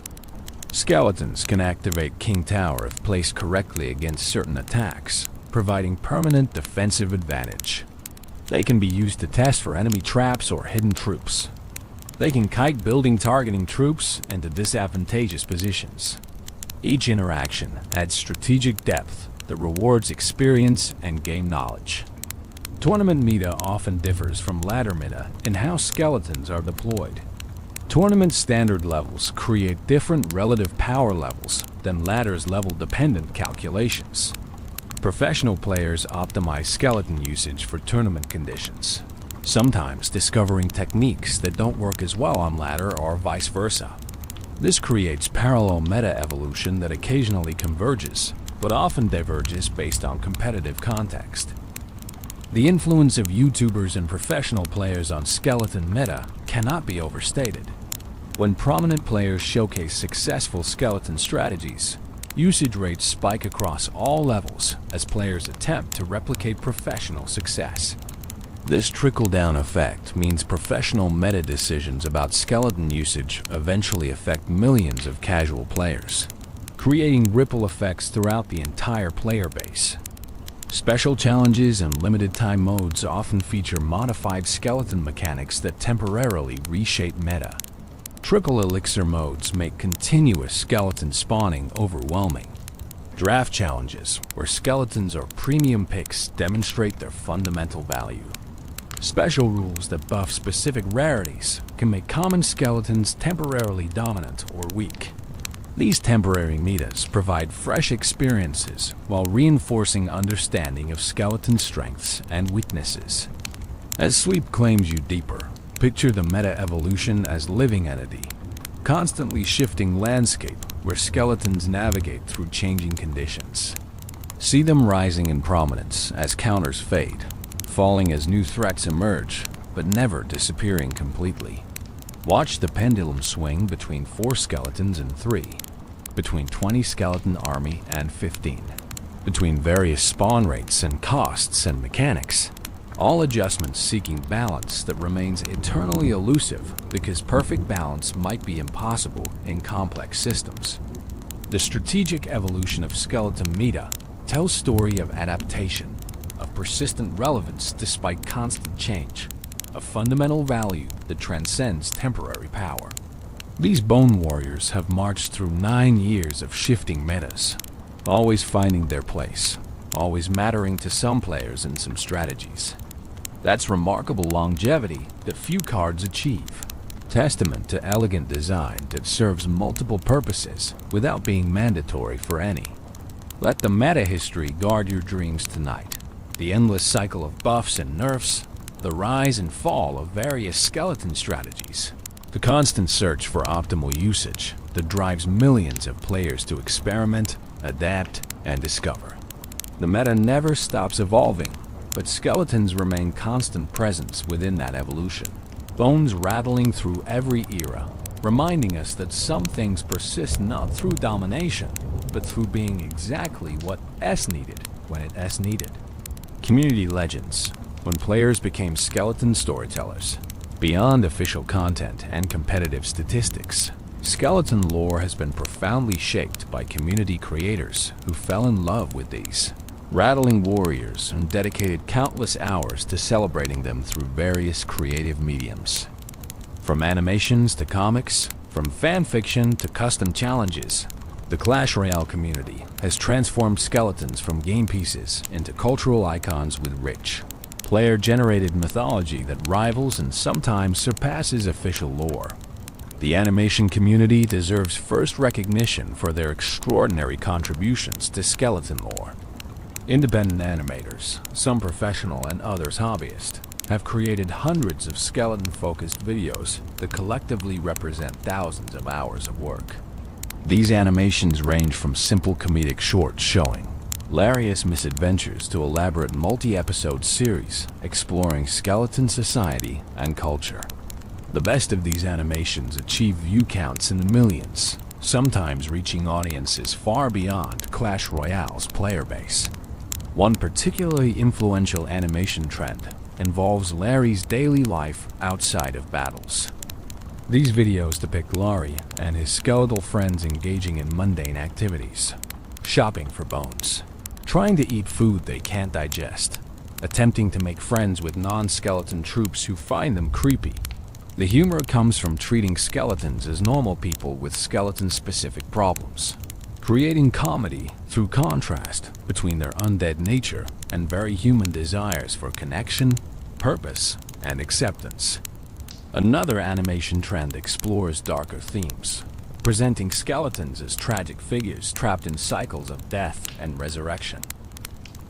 Skeletons can activate King Tower if placed correctly against certain attacks, providing permanent defensive advantage. They can be used to test for enemy traps or hidden troops. They can kite building targeting troops into disadvantageous positions. Each interaction adds strategic depth that rewards experience and game knowledge. Tournament meta often differs from ladder meta in how skeletons are deployed. Tournament standard levels create different relative power levels than ladder's level-dependent calculations. Professional players optimize skeleton usage for tournament conditions, sometimes discovering techniques that don't work as well on ladder or vice versa. This creates parallel meta evolution that occasionally converges, but often diverges based on competitive context. The influence of YouTubers and professional players on skeleton meta cannot be overstated. When prominent players showcase successful skeleton strategies, usage rates spike across all levels as players attempt to replicate professional success. This trickle-down effect means professional meta decisions about skeleton usage eventually affect millions of casual players, creating ripple effects throughout the entire player base. Special challenges and limited-time modes often feature modified skeleton mechanics that temporarily reshape meta. Triple elixir modes make continuous skeleton spawning overwhelming. Draft challenges, where skeletons are premium picks, demonstrate their fundamental value. Special rules that buff specific rarities can make common skeletons temporarily dominant or weak. These temporary metas provide fresh experiences while reinforcing understanding of skeleton strengths and weaknesses. As Sleep claims you deeper, picture the meta evolution as living entity, constantly shifting landscape where skeletons navigate through changing conditions. See them rising in prominence as counters fade, falling as new threats emerge, but never disappearing completely. Watch the pendulum swing between 4 skeletons and 3, between 20 skeleton army and 15, between various spawn rates and costs and mechanics, all adjustments seeking balance that remains eternally elusive because perfect balance might be impossible in complex systems. The strategic evolution of skeleton meta tells story of adaptation, of persistent relevance despite constant change. a fundamental value that transcends temporary power. These Bone Warriors have marched through 9 years of shifting metas, always finding their place, always mattering to some players and some strategies. That's remarkable longevity that few cards achieve. Testament to elegant design that serves multiple purposes without being mandatory for any. Let the meta history guard your dreams tonight. The endless cycle of buffs and nerfs, the rise and fall of various skeleton strategies, the constant search for optimal usage that drives millions of players to experiment, adapt, and discover. The meta never stops evolving, but skeletons remain constant presence within that evolution. Bones rattling through every era, reminding us that some things persist not through domination, but through being exactly what S needed when it S needed. Community legends, when players became skeleton storytellers. Beyond official content and competitive statistics, skeleton lore has been profoundly shaped by community creators who fell in love with these rattling warriors and dedicated countless hours to celebrating them through various creative mediums. From animations to comics, from fan fiction to custom challenges, the Clash Royale community has transformed skeletons from game pieces into cultural icons with rich, player-generated mythology that rivals and sometimes surpasses official lore. The animation community deserves first recognition for their extraordinary contributions to skeleton lore. Independent animators, some professional and others hobbyist, have created hundreds of skeleton-focused videos that collectively represent thousands of hours of work. These animations range from simple comedic shorts showing hilarious misadventures to elaborate multi-episode series exploring skeleton society and culture. The best of these animations achieve view counts in the millions, sometimes reaching audiences far beyond Clash Royale's player base. One particularly influential animation trend involves Larry's daily life outside of battles. These videos depict Larry and his skeletal friends engaging in mundane activities, shopping for bones, trying to eat food they can't digest, attempting to make friends with non-skeleton troops who find them creepy. The humor comes from treating skeletons as normal people with skeleton-specific problems, creating comedy through contrast between their undead nature and very human desires for connection, purpose, and acceptance. Another animation trend explores darker themes, presenting skeletons as tragic figures trapped in cycles of death and resurrection.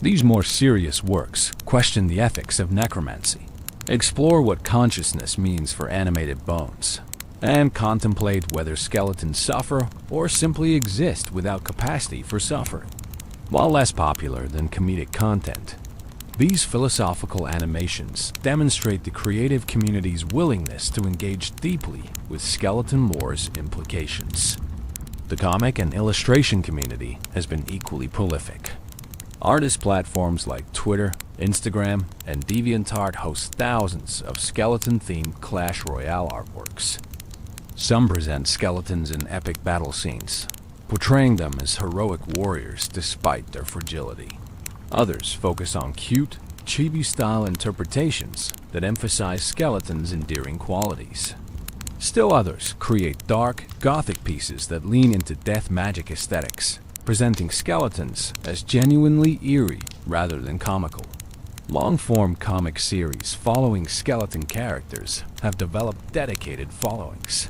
These more serious works question the ethics of necromancy, explore what consciousness means for animated bones, and contemplate whether skeletons suffer or simply exist without capacity for suffering. While less popular than comedic content, these philosophical animations demonstrate the creative community's willingness to engage deeply with skeleton lore's implications. The comic and illustration community has been equally prolific. Artist platforms like Twitter, Instagram, and DeviantArt host thousands of skeleton-themed Clash Royale artworks. Some present skeletons in epic battle scenes, portraying them as heroic warriors despite their fragility. Others focus on cute, chibi-style interpretations that emphasize skeletons' endearing qualities. Still others create dark, gothic pieces that lean into death magic aesthetics, presenting skeletons as genuinely eerie rather than comical. Long-form comic series following skeleton characters have developed dedicated followings.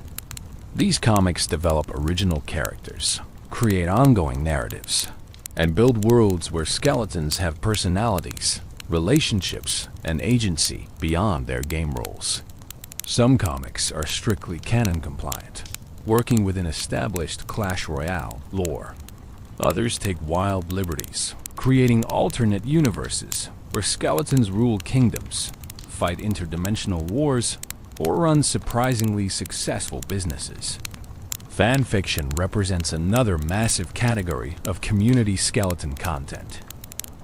These comics develop original characters, create ongoing narratives, and build worlds where skeletons have personalities, relationships, and agency beyond their game roles. Some comics are strictly canon compliant, working within established Clash Royale lore. Others take wild liberties, creating alternate universes where skeletons rule kingdoms, fight interdimensional wars, or run surprisingly successful businesses. Fan fiction represents another massive category of community skeleton content.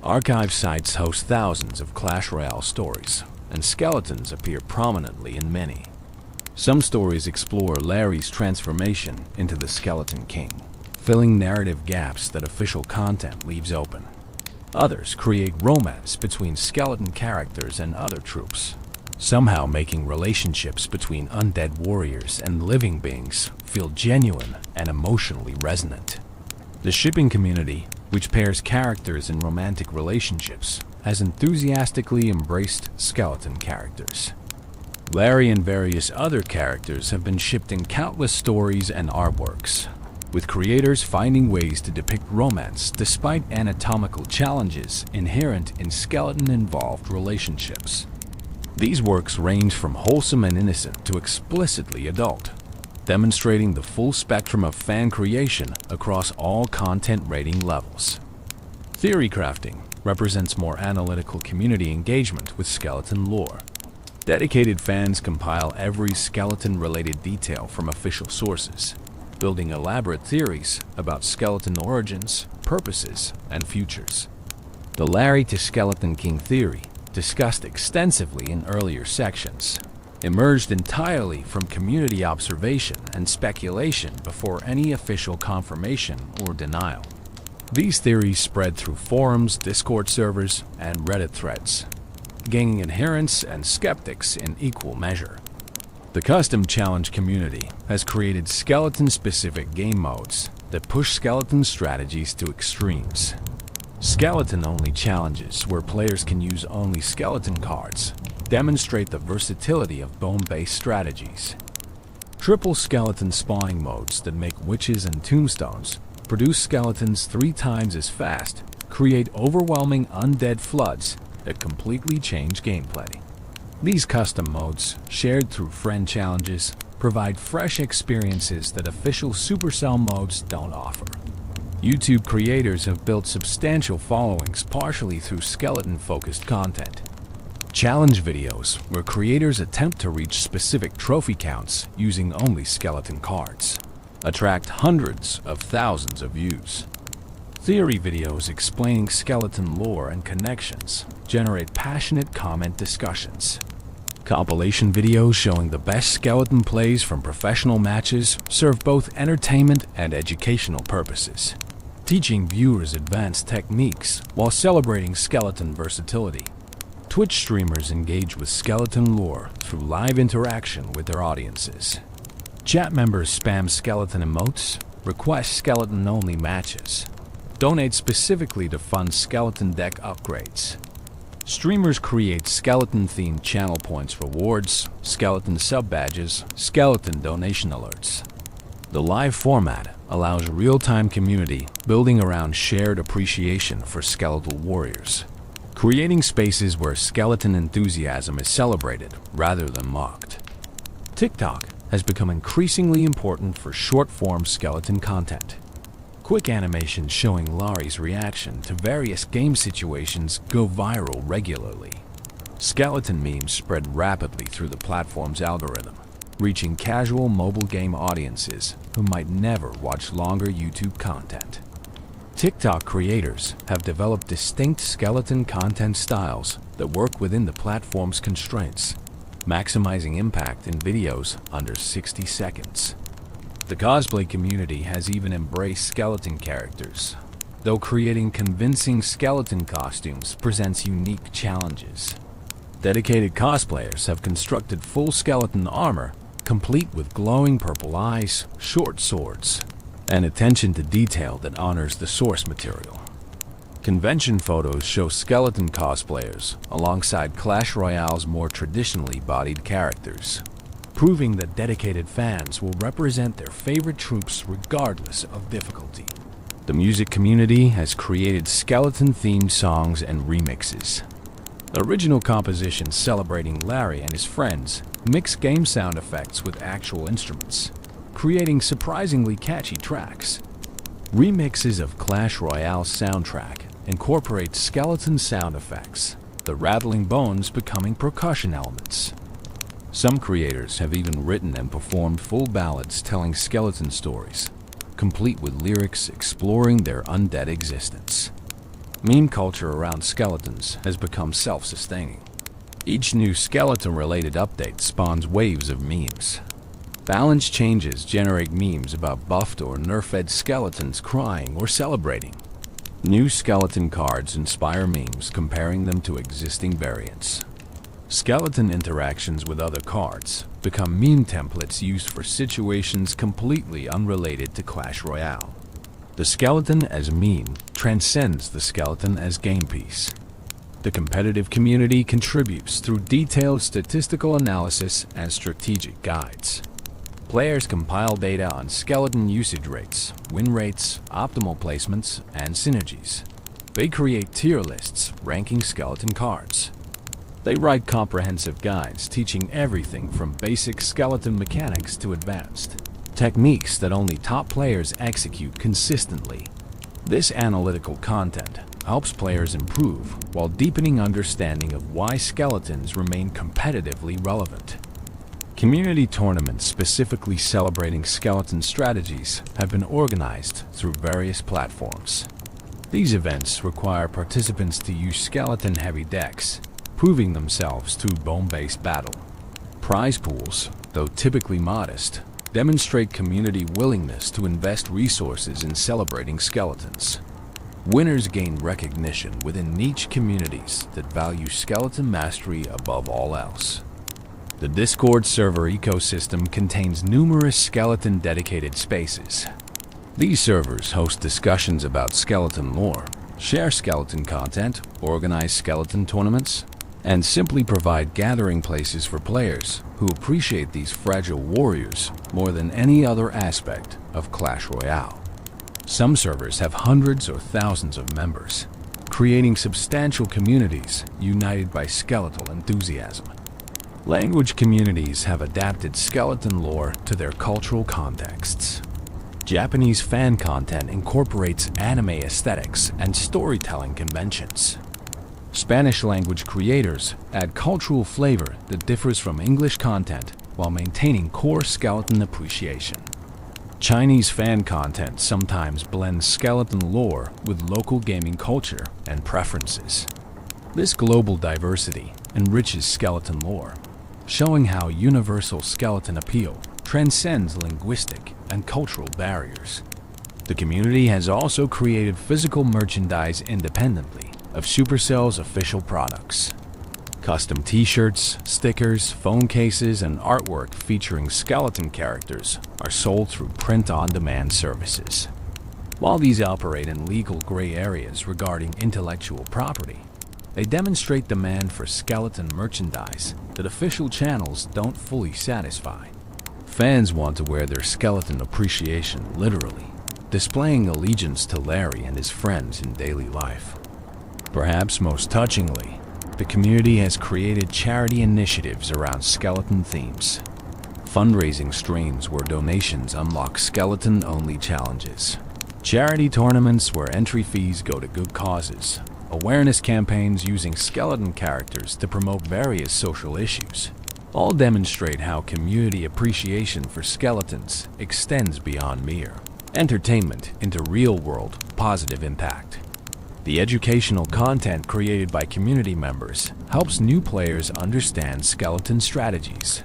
Archive sites host thousands of Clash Royale stories, and skeletons appear prominently in many. Some stories explore Larry's transformation into the Skeleton King, filling narrative gaps that official content leaves open. Others create romance between skeleton characters and other troops, somehow making relationships between undead warriors and living beings feel genuine and emotionally resonant. The shipping community, which pairs characters in romantic relationships, has enthusiastically embraced skeleton characters. Larry and various other characters have been shipped in countless stories and artworks, with creators finding ways to depict romance despite anatomical challenges inherent in skeleton-involved relationships. These works range from wholesome and innocent to explicitly adult, demonstrating the full spectrum of fan creation across all content rating levels. Theory crafting represents more analytical community engagement with skeleton lore. Dedicated fans compile every skeleton-related detail from official sources, building elaborate theories about skeleton origins, purposes, and futures. The Larry to Skeleton King theory, discussed extensively in earlier sections, emerged entirely from community observation and speculation before any official confirmation or denial. These theories spread through forums, Discord servers, and Reddit threads, gaining adherents and skeptics in equal measure. The custom challenge community has created skeleton-specific game modes that push skeleton strategies to extremes. Skeleton-only challenges, where players can use only skeleton cards, demonstrate the versatility of bone-based strategies. Triple skeleton spawning modes that make witches and tombstones, produce skeletons 3 times as fast, create overwhelming undead floods that completely change gameplay. These custom modes, shared through friend challenges, provide fresh experiences that official Supercell modes don't offer. YouTube creators have built substantial followings partially through skeleton-focused content. Challenge videos, where creators attempt to reach specific trophy counts using only skeleton cards, attract hundreds of thousands of views. Theory videos explaining skeleton lore and connections generate passionate comment discussions. Compilation videos showing the best skeleton plays from professional matches serve both entertainment and educational purposes, teaching viewers advanced techniques while celebrating skeleton versatility. Twitch streamers engage with skeleton lore through live interaction with their audiences. Chat members spam skeleton emotes, request skeleton-only matches, donate specifically to fund skeleton deck upgrades. Streamers create skeleton-themed channel points rewards, skeleton sub-badges, skeleton donation alerts. The live format allows real-time community building around shared appreciation for skeletal warriors, creating spaces where skeleton enthusiasm is celebrated rather than mocked. TikTok has become increasingly important for short-form skeleton content. Quick animations showing Larry's reaction to various game situations go viral regularly. Skeleton memes spread rapidly through the platform's algorithm, reaching casual mobile game audiences who might never watch longer YouTube content. TikTok creators have developed distinct skeleton content styles that work within the platform's constraints, maximizing impact in videos under 60 seconds. The cosplay community has even embraced skeleton characters, though creating convincing skeleton costumes presents unique challenges. Dedicated cosplayers have constructed full skeleton armor, complete with glowing purple eyes, short swords, and attention to detail that honors the source material. Convention photos show skeleton cosplayers alongside Clash Royale's more traditionally bodied characters, proving that dedicated fans will represent their favorite troops regardless of difficulty. The music community has created skeleton-themed songs and remixes. Original compositions celebrating Larry and his friends mix game sound effects with actual instruments, creating surprisingly catchy tracks. Remixes of Clash Royale's soundtrack incorporate skeleton sound effects, the rattling bones becoming percussion elements. Some creators have even written and performed full ballads telling skeleton stories, complete with lyrics exploring their undead existence. Meme culture around skeletons has become self-sustaining. Each new skeleton-related update spawns waves of memes. Balance changes generate memes about buffed or nerfed skeletons crying or celebrating. New skeleton cards inspire memes comparing them to existing variants. Skeleton interactions with other cards become meme templates used for situations completely unrelated to Clash Royale. The skeleton as meme transcends the skeleton as game piece. The competitive community contributes through detailed statistical analysis and strategic guides. Players compile data on skeleton usage rates, win rates, optimal placements, and synergies. They create tier lists ranking skeleton cards. They write comprehensive guides teaching everything from basic skeleton mechanics to advanced techniques that only top players execute consistently. This analytical content helps players improve while deepening understanding of why skeletons remain competitively relevant. Community tournaments specifically celebrating skeleton strategies have been organized through various platforms. These events require participants to use skeleton-heavy decks, proving themselves through bone-based battle. Prize pools, though typically modest, demonstrate community willingness to invest resources in celebrating skeletons. Winners gain recognition within niche communities that value skeleton mastery above all else. The Discord server ecosystem contains numerous skeleton-dedicated spaces. These servers host discussions about skeleton lore, share skeleton content, organize skeleton tournaments, and simply provide gathering places for players who appreciate these fragile warriors more than any other aspect of Clash Royale. Some servers have hundreds or thousands of members, creating substantial communities united by skeletal enthusiasm. Language communities have adapted skeleton lore to their cultural contexts. Japanese fan content incorporates anime aesthetics and storytelling conventions. Spanish language creators add cultural flavor that differs from English content while maintaining core skeleton appreciation. Chinese fan content sometimes blends skeleton lore with local gaming culture and preferences. This global diversity enriches skeleton lore, showing how universal skeleton appeal transcends linguistic and cultural barriers. The community has also created physical merchandise independently of Supercell's official products. Custom t-shirts, stickers, phone cases, and artwork featuring skeleton characters are sold through print-on-demand services. While these operate in legal gray areas regarding intellectual property, they demonstrate demand for skeleton merchandise that official channels don't fully satisfy. Fans want to wear their skeleton appreciation literally, displaying allegiance to Larry and his friends in daily life. Perhaps most touchingly, the community has created charity initiatives around skeleton themes. Fundraising streams where donations unlock skeleton-only challenges. Charity tournaments where entry fees go to good causes. Awareness campaigns using skeleton characters to promote various social issues. All demonstrate how community appreciation for skeletons extends beyond mere entertainment into real-world positive impact. The educational content created by community members helps new players understand skeleton strategies.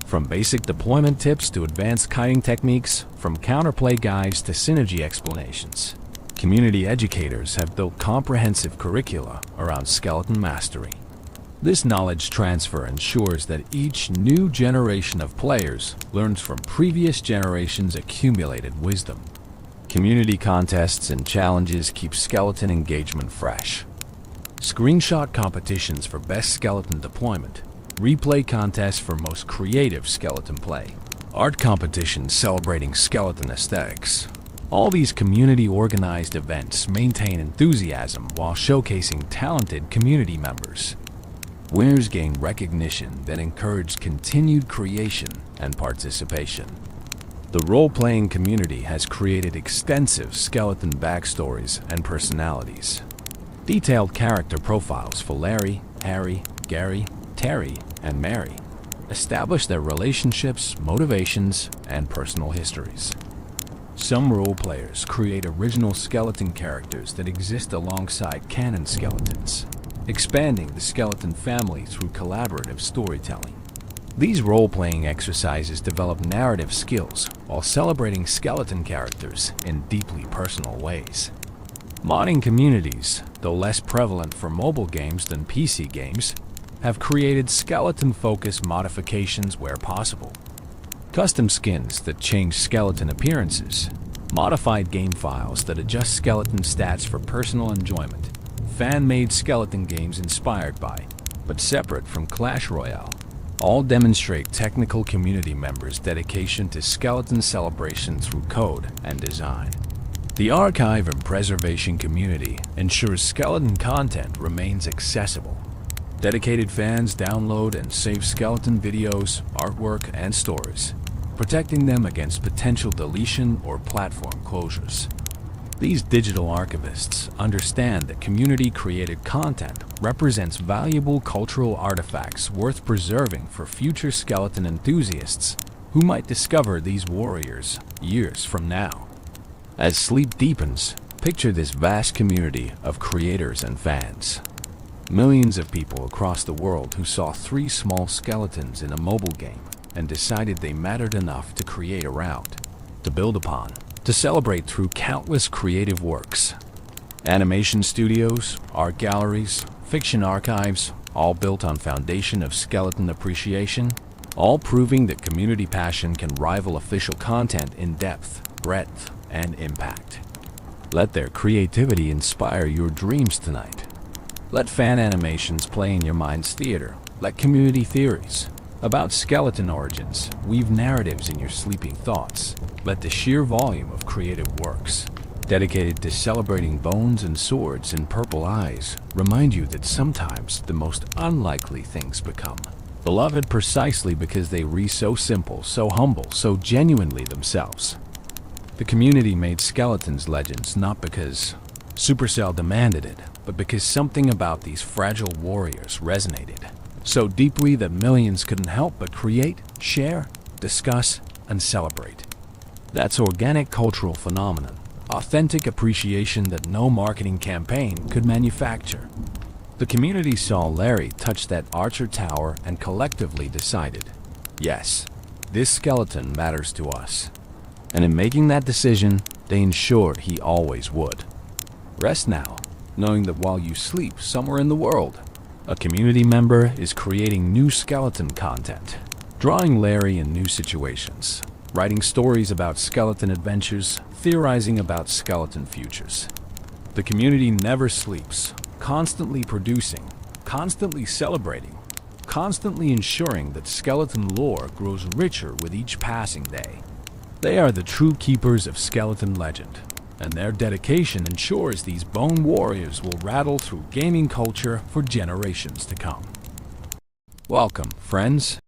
From basic deployment tips to advanced kiting techniques, from counterplay guides to synergy explanations, community educators have built comprehensive curricula around skeleton mastery. This knowledge transfer ensures that each new generation of players learns from previous generations' accumulated wisdom. Community contests and challenges keep skeleton engagement fresh. Screenshot competitions for best skeleton deployment, replay contests for most creative skeleton play, art competitions celebrating skeleton aesthetics. All these community-organized events maintain enthusiasm while showcasing talented community members. Winners gain recognition that encourages continued creation and participation. The role-playing community has created extensive skeleton backstories and personalities. Detailed character profiles for Larry, Harry, Gary, Terry, and Mary establish their relationships, motivations, and personal histories. Some role players create original skeleton characters that exist alongside canon skeletons, expanding the skeleton family through collaborative storytelling. These role-playing exercises develop narrative skills while celebrating skeleton characters in deeply personal ways. Modding communities, though less prevalent for mobile games than PC games, have created skeleton-focused modifications where possible. Custom skins that change skeleton appearances, modified game files that adjust skeleton stats for personal enjoyment, fan-made skeleton games inspired by, but separate from Clash Royale, all demonstrate technical community members' dedication to skeleton celebration through code and design. The archive and preservation community ensures skeleton content remains accessible. Dedicated fans download and save skeleton videos, artwork, and stories, protecting them against potential deletion or platform closures. These digital archivists understand that community-created content represents valuable cultural artifacts worth preserving for future skeleton enthusiasts who might discover these warriors years from now. As Sleep deepens, picture this vast community of creators and fans. Millions of people across the world who saw 3 small skeletons in a mobile game and decided they mattered enough to create around, to build upon, to celebrate through countless creative works. Animation studios, art galleries, fiction archives, all built on foundation of skeleton appreciation, all proving that community passion can rival official content in depth, breadth, and impact. Let their creativity inspire your dreams tonight. Let fan animations play in your mind's theater. Let community theories about skeleton origins weave narratives in your sleeping thoughts. Let the sheer volume of creative works dedicated to celebrating bones and swords and purple eyes remind you that sometimes the most unlikely things become beloved precisely because they re so simple, so humble, so genuinely themselves. The community made skeletons legends not because Supercell demanded it, but because something about these fragile warriors resonated so deeply that millions couldn't help but create, share, discuss, and celebrate. That's organic cultural phenomenon, authentic appreciation that no marketing campaign could manufacture. The community saw Larry touch that Archer Tower and collectively decided, yes, this skeleton matters to us. And in making that decision, they ensured he always would. Rest now, knowing that while you sleep somewhere in the world, a community member is creating new skeleton content, drawing Larry in new situations, writing stories about skeleton adventures, theorizing about skeleton futures. The community never sleeps, constantly producing, constantly celebrating, constantly ensuring that skeleton lore grows richer with each passing day. They are the true keepers of skeleton legend, and their dedication ensures these bone warriors will rattle through gaming culture for generations to come. Welcome, friends.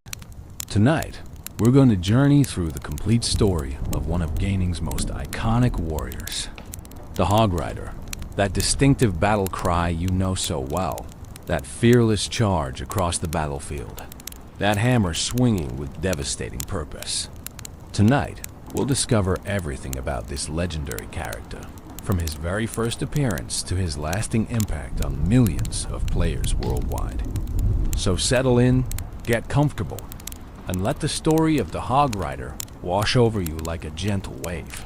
Tonight, we're going to journey through the complete story of one of gaming's most iconic warriors, the Hog Rider, that distinctive battle cry you know so well, that fearless charge across the battlefield, that hammer swinging with devastating purpose. Tonight, we'll discover everything about this legendary character, from his very first appearance to his lasting impact on millions of players worldwide. So settle in, get comfortable, and let the story of the Hog Rider wash over you like a gentle wave.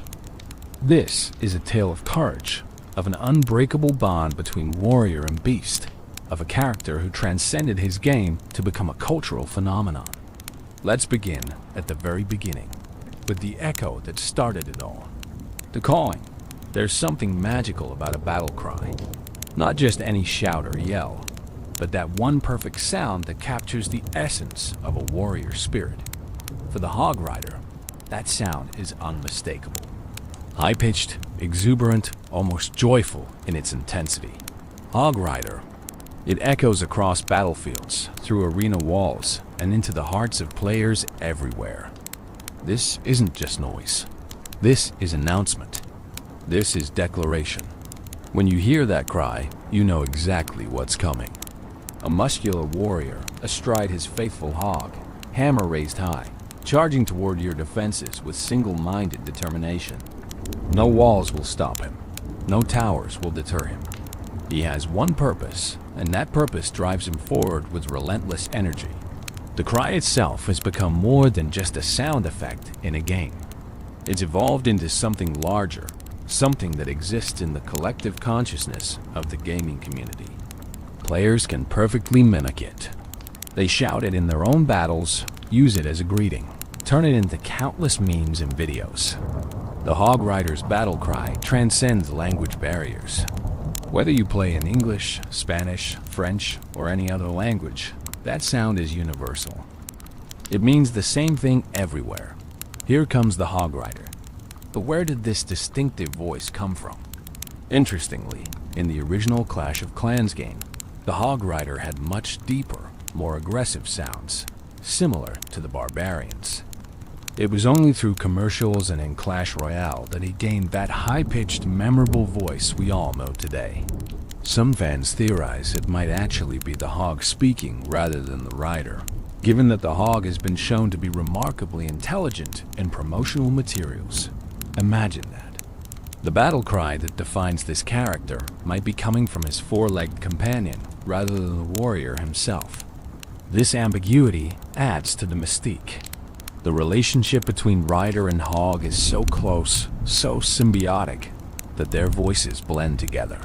This is a tale of courage, of an unbreakable bond between warrior and beast, of a character who transcended his game to become a cultural phenomenon. Let's begin at the very beginning, with the echo that started it all. The calling. There's something magical about a battle cry. Not just any shout or yell, but that one perfect sound that captures the essence of a warrior spirit. For the Hog Rider, that sound is unmistakable. High-pitched, exuberant, almost joyful in its intensity. Hog Rider. It echoes across battlefields, through arena walls, and into the hearts of players everywhere. This isn't just noise. This is announcement. This is declaration. When you hear that cry, you know exactly what's coming. A muscular warrior astride his faithful hog, hammer raised high, charging toward your defenses with single-minded determination. No walls will stop him. No towers will deter him. He has one purpose, and that purpose drives him forward with relentless energy. The cry itself has become more than just a sound effect in a game. It's evolved into something larger, something that exists in the collective consciousness of the gaming community. Players can perfectly mimic it. They shout it in their own battles, use it as a greeting, turn it into countless memes and videos. The Hog Rider's battle cry transcends language barriers. Whether you play in English, Spanish, French, or any other language, that sound is universal. It means the same thing everywhere. Here comes the Hog Rider. But where did this distinctive voice come from? Interestingly, in the original Clash of Clans game, the Hog Rider had much deeper, more aggressive sounds, similar to the barbarians. It was only through commercials and in Clash Royale that he gained that high-pitched, memorable voice we all know today. Some fans theorize it might actually be the Hog speaking rather than the Rider, given that the Hog has been shown to be remarkably intelligent in promotional materials. Imagine that. The battle cry that defines this character might be coming from his four-legged companion rather than the warrior himself. This ambiguity adds to the mystique. The relationship between Rider and Hog is so close, so symbiotic, that their voices blend together.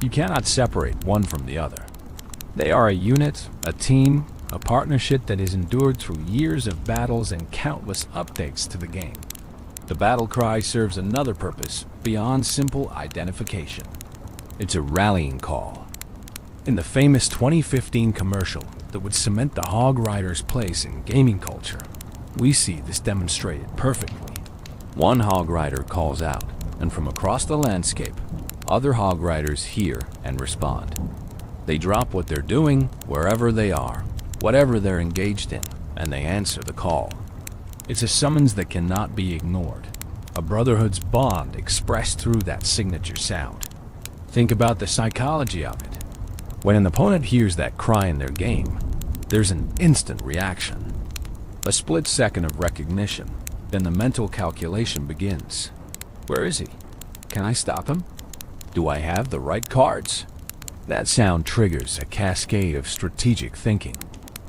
You cannot separate one from the other. They are a unit, a team, a partnership that has endured through years of battles and countless updates to the game. The battle cry serves another purpose beyond simple identification. It's a rallying call. In the famous 2015 commercial that would cement the Hog Rider's place in gaming culture, we see this demonstrated perfectly. One Hog Rider calls out, and from across the landscape, other Hog Riders hear and respond. They drop what they're doing wherever they are, whatever they're engaged in, and they answer the call. It's a summons that cannot be ignored, a brotherhood's bond expressed through that signature sound. Think about the psychology of it. When an opponent hears that cry in their game, there's an instant reaction. A split second of recognition, then the mental calculation begins. Where is he? Can I stop him? Do I have the right cards? That sound triggers a cascade of strategic thinking,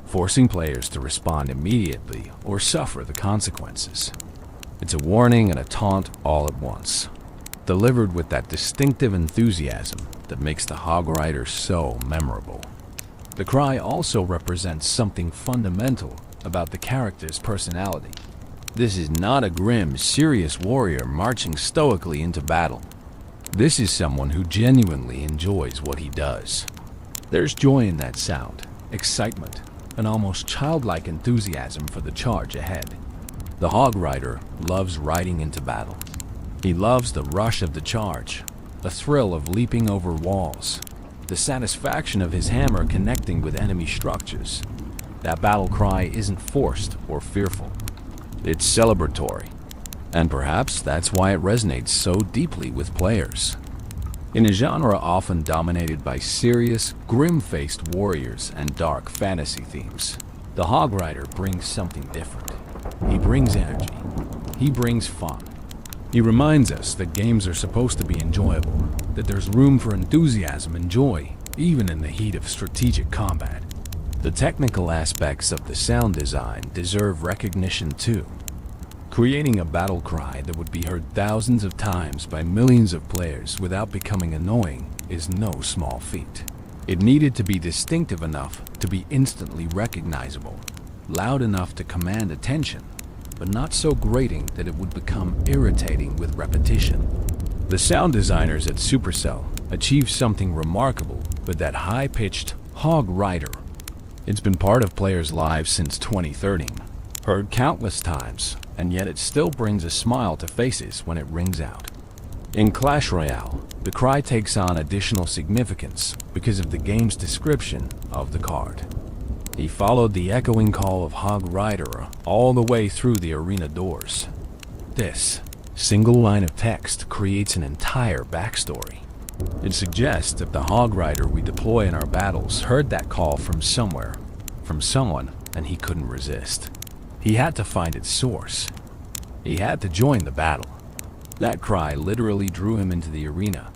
forcing players to respond immediately or suffer the consequences. It's a warning and a taunt all at once, delivered with that distinctive enthusiasm that makes the Hog Rider so memorable. The cry also represents something fundamental about the character's personality. This is not a grim, serious warrior marching stoically into battle. This is someone who genuinely enjoys what he does. There's joy in that sound, excitement, and almost childlike enthusiasm for the charge ahead. The Hog Rider loves riding into battle. He loves the rush of the charge, the thrill of leaping over walls, the satisfaction of his hammer connecting with enemy structures. That battle cry isn't forced or fearful. It's celebratory, and perhaps that's why it resonates so deeply with players. In a genre often dominated by serious, grim-faced warriors and dark fantasy themes, the Hog Rider brings something different. He brings energy. He brings fun. He reminds us that games are supposed to be enjoyable, that there's room for enthusiasm and joy, even in the heat of strategic combat. The technical aspects of the sound design deserve recognition too. Creating a battle cry that would be heard thousands of times by millions of players without becoming annoying is no small feat. It needed to be distinctive enough to be instantly recognizable, loud enough to command attention, but not so grating that it would become irritating with repetition. The sound designers at Supercell achieved something remarkable with that high-pitched Hog Rider. It's been part of players' lives since 2013, heard countless times, and yet it still brings a smile to faces when it rings out. In Clash Royale, the cry takes on additional significance because of the game's description of the card. He followed the echoing call of Hog Rider all the way through the arena doors. This single line of text creates an entire backstory. It suggests that the Hog Rider we deploy in our battles heard that call from somewhere, from someone, and he couldn't resist. He had to find its source. He had to join the battle. That cry literally drew him into the arena,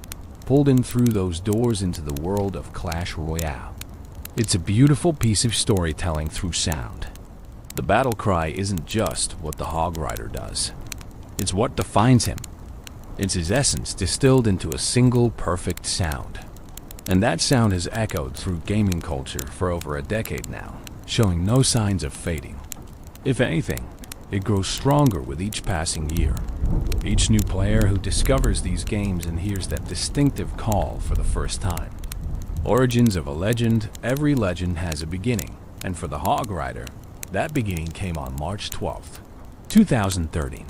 pulled him through those doors into the world of Clash Royale. It's a beautiful piece of storytelling through sound. The battle cry isn't just what the Hog Rider does. It's what defines him. It's his essence distilled into a single perfect sound. And that sound has echoed through gaming culture for over a decade now. showing no signs of fading. If anything, it grows stronger with each passing year. Each new player who discovers these games and hears that distinctive call for the first time. Origins of a legend, every legend has a beginning, and for the Hog Rider, that beginning came on March 12th, 2013.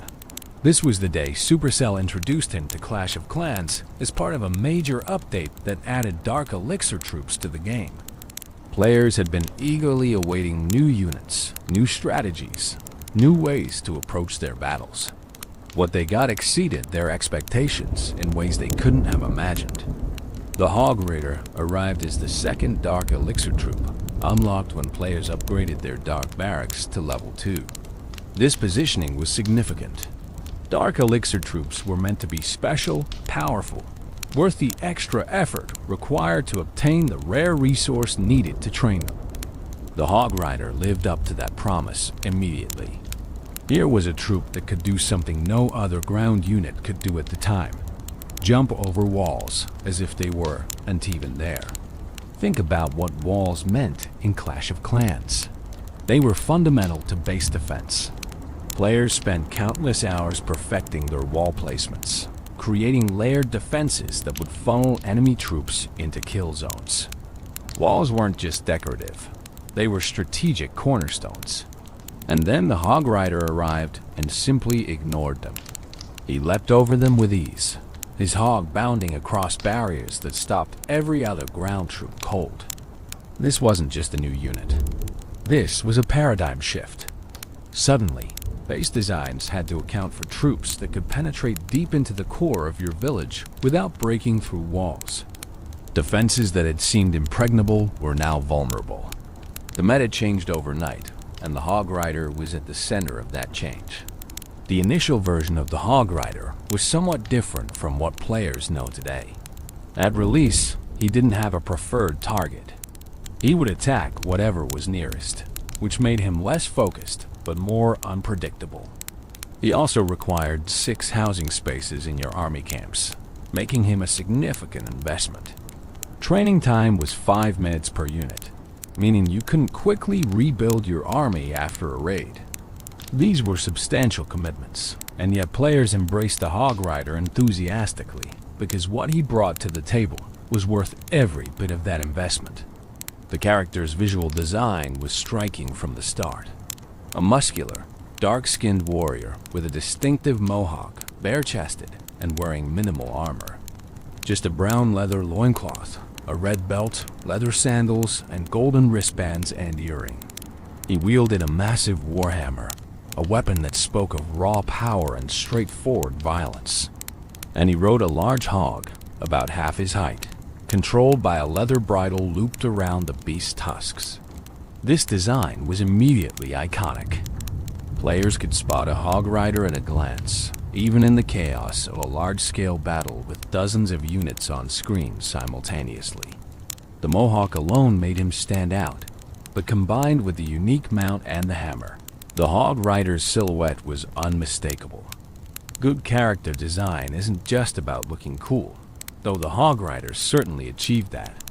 This was the day Supercell introduced him to Clash of Clans as part of a major update that added Dark Elixir troops to the game. Players had been eagerly awaiting new units, new strategies, new ways to approach their battles. What they got exceeded their expectations in ways they couldn't have imagined. The Hog Rider arrived as the second Dark Elixir troop, unlocked when players upgraded their Dark Barracks to level 2. This positioning was significant. Dark Elixir troops were meant to be special, powerful, worth the extra effort required to obtain the rare resource needed to train them. The Hog Rider lived up to that promise immediately. Here was a troop that could do something no other ground unit could do at the time. Jump over walls as if they weren't even there. Think about what walls meant in Clash of Clans. They were fundamental to base defense. Players spent countless hours perfecting their wall placements, creating layered defenses that would funnel enemy troops into kill zones. Walls weren't just decorative, they were strategic cornerstones. And then the Hog Rider arrived and simply ignored them. He leapt over them with ease, his hog bounding across barriers that stopped every other ground troop cold. This wasn't just a new unit. This was a paradigm shift. Suddenly, base designs had to account for troops that could penetrate deep into the core of your village without breaking through walls. Defenses that had seemed impregnable were now vulnerable. The meta changed overnight, and the Hog Rider was at the center of that change. The initial version of the Hog Rider was somewhat different from what players know today. At release, he didn't have a preferred target. He would attack whatever was nearest, which made him less focused but more unpredictable. He also required 6 housing spaces in your army camps, making him a significant investment. Training time was 5 minutes per unit, meaning you couldn't quickly rebuild your army after a raid. These were substantial commitments, and yet players embraced the Hog Rider enthusiastically because what he brought to the table was worth every bit of that investment. The character's visual design was striking from the start. A muscular, dark-skinned warrior with a distinctive mohawk, bare-chested, and wearing minimal armor. Just a brown leather loincloth, a red belt, leather sandals, and golden wristbands and earring. He wielded a massive warhammer, a weapon that spoke of raw power and straightforward violence. And he rode a large hog, about half his height, controlled by a leather bridle looped around the beast's tusks. This design was immediately iconic. Players could spot a Hog Rider at a glance, even in the chaos of a large-scale battle with dozens of units on screen simultaneously. The mohawk alone made him stand out, but combined with the unique mount and the hammer, the Hog Rider's silhouette was unmistakable. Good character design isn't just about looking cool, though the Hog Rider certainly achieved that.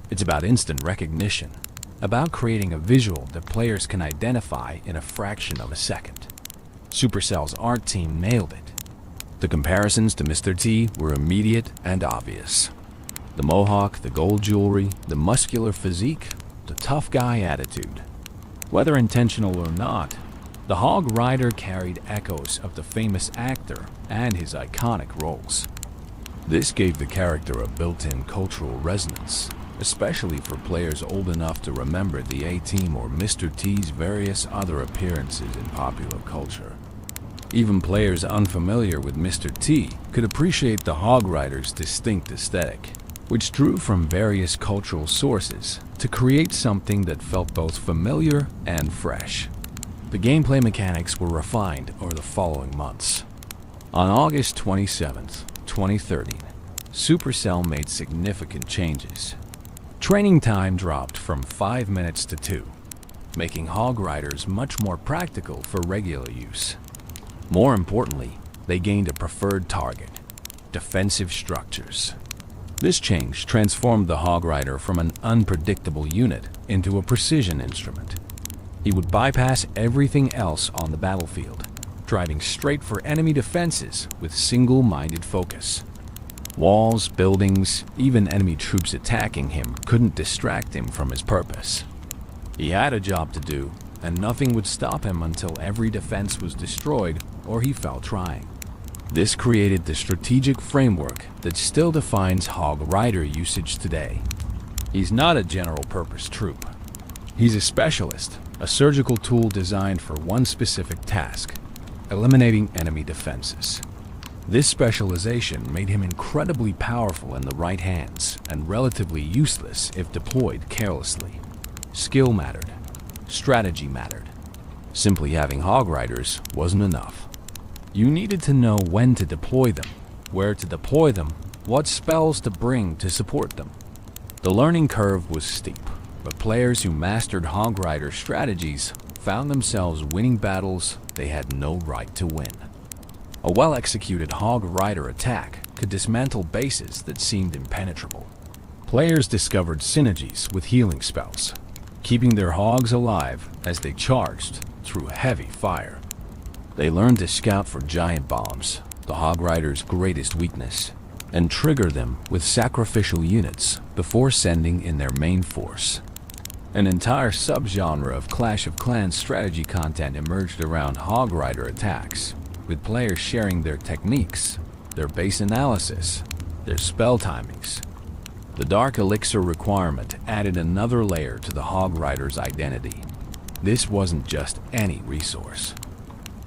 It's about instant recognition, about creating a visual that players can identify in a fraction of a second. Supercell's art team nailed it. The comparisons to Mr. T were immediate and obvious. The mohawk, the gold jewelry, the muscular physique, the tough guy attitude. Whether intentional or not, the Hog Rider carried echoes of the famous actor and his iconic roles. This gave the character a built-in cultural resonance, especially for players old enough to remember the A-Team or Mr. T's various other appearances in popular culture. Even players unfamiliar with Mr. T could appreciate the Hog Rider's distinct aesthetic, which drew from various cultural sources to create something that felt both familiar and fresh. The gameplay mechanics were refined over the following months. On August 27, 2013, Supercell made significant changes. Training time dropped from 5 minutes to 2, making Hog Riders much more practical for regular use. More importantly, they gained a preferred target: defensive structures. This change transformed the Hog Rider from an unpredictable unit into a precision instrument. He would bypass everything else on the battlefield, driving straight for enemy defenses with single-minded focus. Walls, buildings, even enemy troops attacking him couldn't distract him from his purpose. He had a job to do, and nothing would stop him until every defense was destroyed or he fell trying. This created the strategic framework that still defines Hog Rider usage today. He's not a general-purpose troop. He's a specialist, a surgical tool designed for one specific task: eliminating enemy defenses. This specialization made him incredibly powerful in the right hands and relatively useless if deployed carelessly. Skill mattered. Strategy mattered. Simply having Hog Riders wasn't enough. You needed to know when to deploy them, where to deploy them, what spells to bring to support them. The learning curve was steep, but players who mastered Hog Rider strategies found themselves winning battles they had no right to win. A well-executed Hog Rider attack could dismantle bases that seemed impenetrable. Players discovered synergies with healing spells, keeping their hogs alive as they charged through heavy fire. They learned to scout for giant bombs, the Hog Rider's greatest weakness, and trigger them with sacrificial units before sending in their main force. An entire subgenre of Clash of Clans strategy content emerged around Hog Rider attacks, with players sharing their techniques, their base analysis, their spell timings. The Dark Elixir requirement added another layer to the Hog Rider's identity. This wasn't just any resource.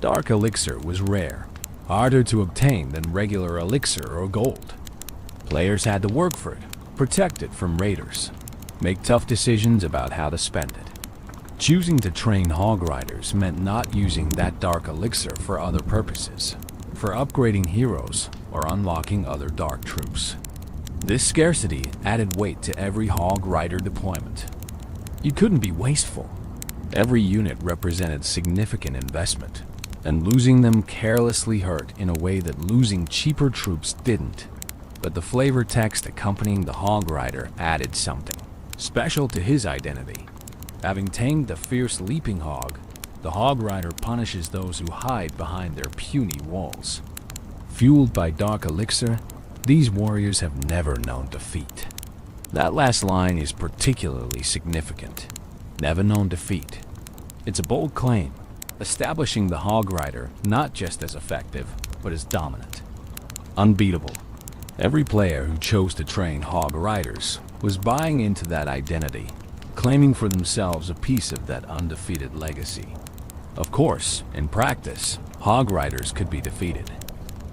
Dark Elixir was rare, harder to obtain than regular elixir or gold. Players had to work for it, protect it from raiders, make tough decisions about how to spend it. Choosing to train Hog Riders meant not using that dark elixir for other purposes, for upgrading heroes or unlocking other dark troops. This scarcity added weight to every Hog Rider deployment. You couldn't be wasteful. Every unit represented significant investment, and losing them carelessly hurt in a way that losing cheaper troops didn't. But the flavor text accompanying the Hog Rider added something special to his identity. Having tamed the fierce leaping hog, the Hog Rider punishes those who hide behind their puny walls. Fueled by Dark Elixir, these warriors have never known defeat. That last line is particularly significant. Never known defeat. It's a bold claim, establishing the Hog Rider not just as effective, but as dominant. Unbeatable. Every player who chose to train Hog Riders was buying into that identity, claiming for themselves a piece of that undefeated legacy. Of course, in practice, Hog Riders could be defeated.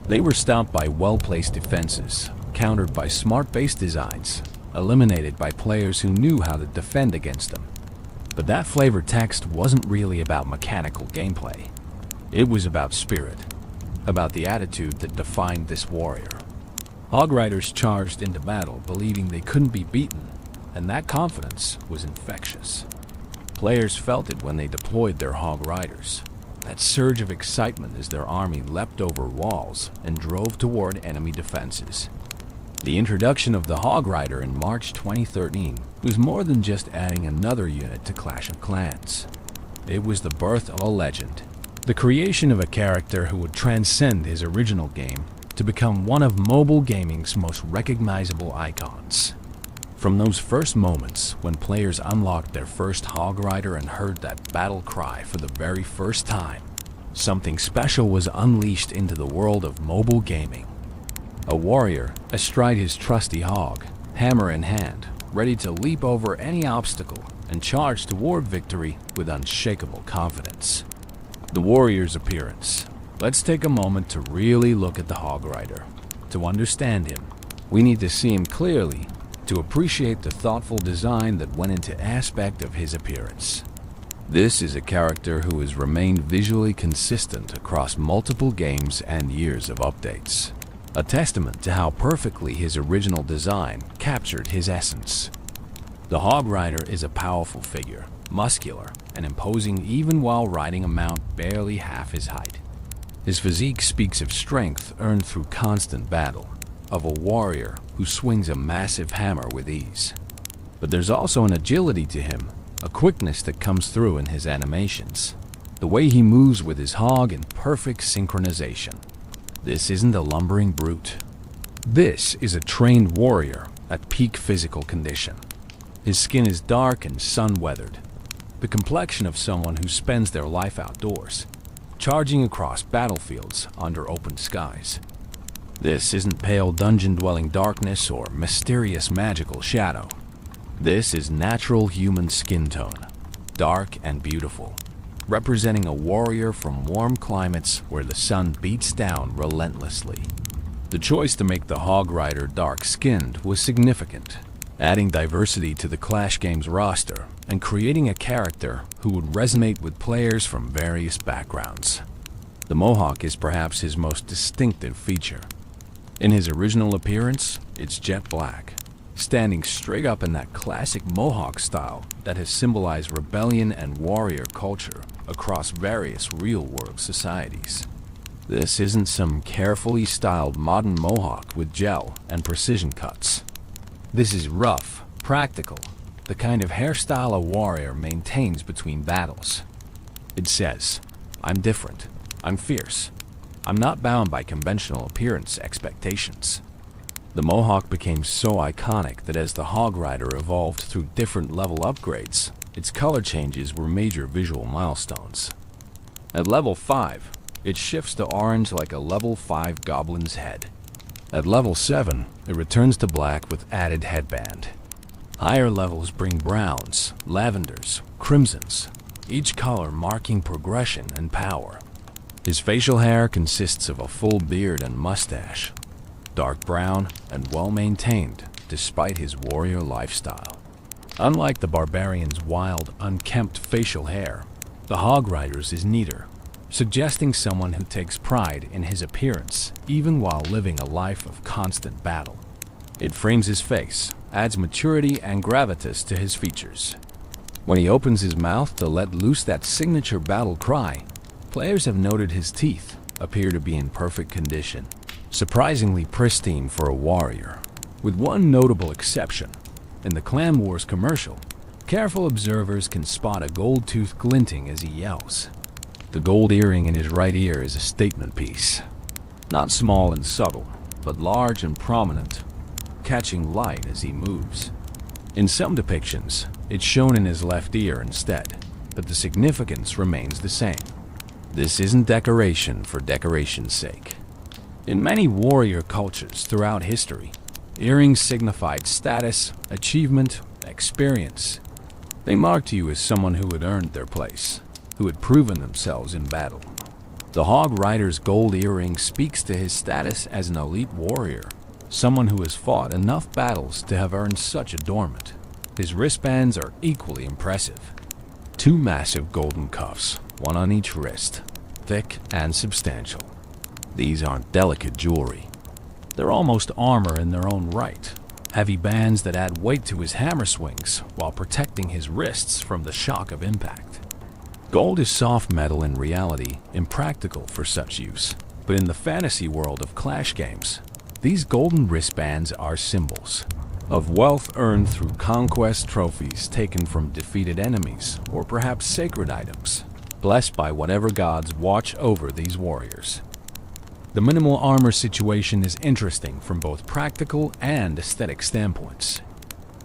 They were stopped by well-placed defenses, countered by smart base designs, eliminated by players who knew how to defend against them. But that flavor text wasn't really about mechanical gameplay. It was about spirit, about the attitude that defined this warrior. Hog Riders charged into battle believing they couldn't be beaten, and that confidence was infectious. Players felt it when they deployed their Hog Riders. That surge of excitement as their army leapt over walls and drove toward enemy defenses. The introduction of the Hog Rider in March 2013 was more than just adding another unit to Clash of Clans. It was the birth of a legend, the creation of a character who would transcend his original game to become one of mobile gaming's most recognizable icons. From those first moments when players unlocked their first Hog Rider and heard that battle cry for the very first time, something special was unleashed into the world of mobile gaming. A warrior astride his trusty hog, hammer in hand, ready to leap over any obstacle and charge toward victory with unshakable confidence. The warrior's appearance. Let's take a moment to really look at the Hog Rider. To understand him, we need to see him clearly, to appreciate the thoughtful design that went into aspect of his appearance. This is a character who has remained visually consistent across multiple games and years of updates, a testament to how perfectly his original design captured his essence. The Hog Rider is a powerful figure, muscular and imposing even while riding a mount barely half his height. His physique speaks of strength earned through constant battle, of a warrior who swings a massive hammer with ease. But there's also an agility to him, a quickness that comes through in his animations, the way he moves with his hog in perfect synchronization. This isn't a lumbering brute. This is a trained warrior at peak physical condition. His skin is dark and sun-weathered, the complexion of someone who spends their life outdoors, charging across battlefields under open skies. This isn't pale dungeon-dwelling darkness or mysterious magical shadow. This is natural human skin tone, dark and beautiful, representing a warrior from warm climates where the sun beats down relentlessly. The choice to make the Hog Rider dark-skinned was significant, adding diversity to the Clash games roster and creating a character who would resonate with players from various backgrounds. The Mohawk is perhaps his most distinctive feature. In his original appearance, it's jet black, standing straight up in that classic Mohawk style that has symbolized rebellion and warrior culture across various real-world societies. This isn't some carefully styled modern Mohawk with gel and precision cuts. This is rough, practical, the kind of hairstyle a warrior maintains between battles. It says, "I'm different, I'm fierce, I'm not bound by conventional appearance expectations." The Mohawk became so iconic that as the Hog Rider evolved through different level upgrades, its color changes were major visual milestones. At level 5, it shifts to orange like a level 5 goblin's head. At level 7, it returns to black with added headband. Higher levels bring browns, lavenders, crimsons, each color marking progression and power. His facial hair consists of a full beard and mustache, dark brown and well-maintained despite his warrior lifestyle. Unlike the barbarian's wild, unkempt facial hair, the Hog Rider's is neater, suggesting someone who takes pride in his appearance even while living a life of constant battle. It frames his face, adds maturity and gravitas to his features. When he opens his mouth to let loose that signature battle cry, players have noted his teeth appear to be in perfect condition, surprisingly pristine for a warrior, with one notable exception. In the Clan Wars commercial, careful observers can spot a gold tooth glinting as he yells. The gold earring in his right ear is a statement piece. Not small and subtle, but large and prominent, catching light as he moves. In some depictions, it's shown in his left ear instead, but the significance remains the same. This isn't decoration for decoration's sake. In many warrior cultures throughout history, earrings signified status, achievement, experience. They marked you as someone who had earned their place, who had proven themselves in battle. The Hog Rider's gold earring speaks to his status as an elite warrior, someone who has fought enough battles to have earned such adornment. His wristbands are equally impressive. 2 massive golden cuffs, one on each wrist, thick and substantial. These aren't delicate jewelry. They're almost armor in their own right, heavy bands that add weight to his hammer swings while protecting his wrists from the shock of impact. Gold is soft metal in reality, impractical for such use, but in the fantasy world of Clash games, these golden wristbands are symbols of wealth earned through conquest trophies taken from defeated enemies, or perhaps sacred items, blessed by whatever gods watch over these warriors. The minimal armor situation is interesting from both practical and aesthetic standpoints.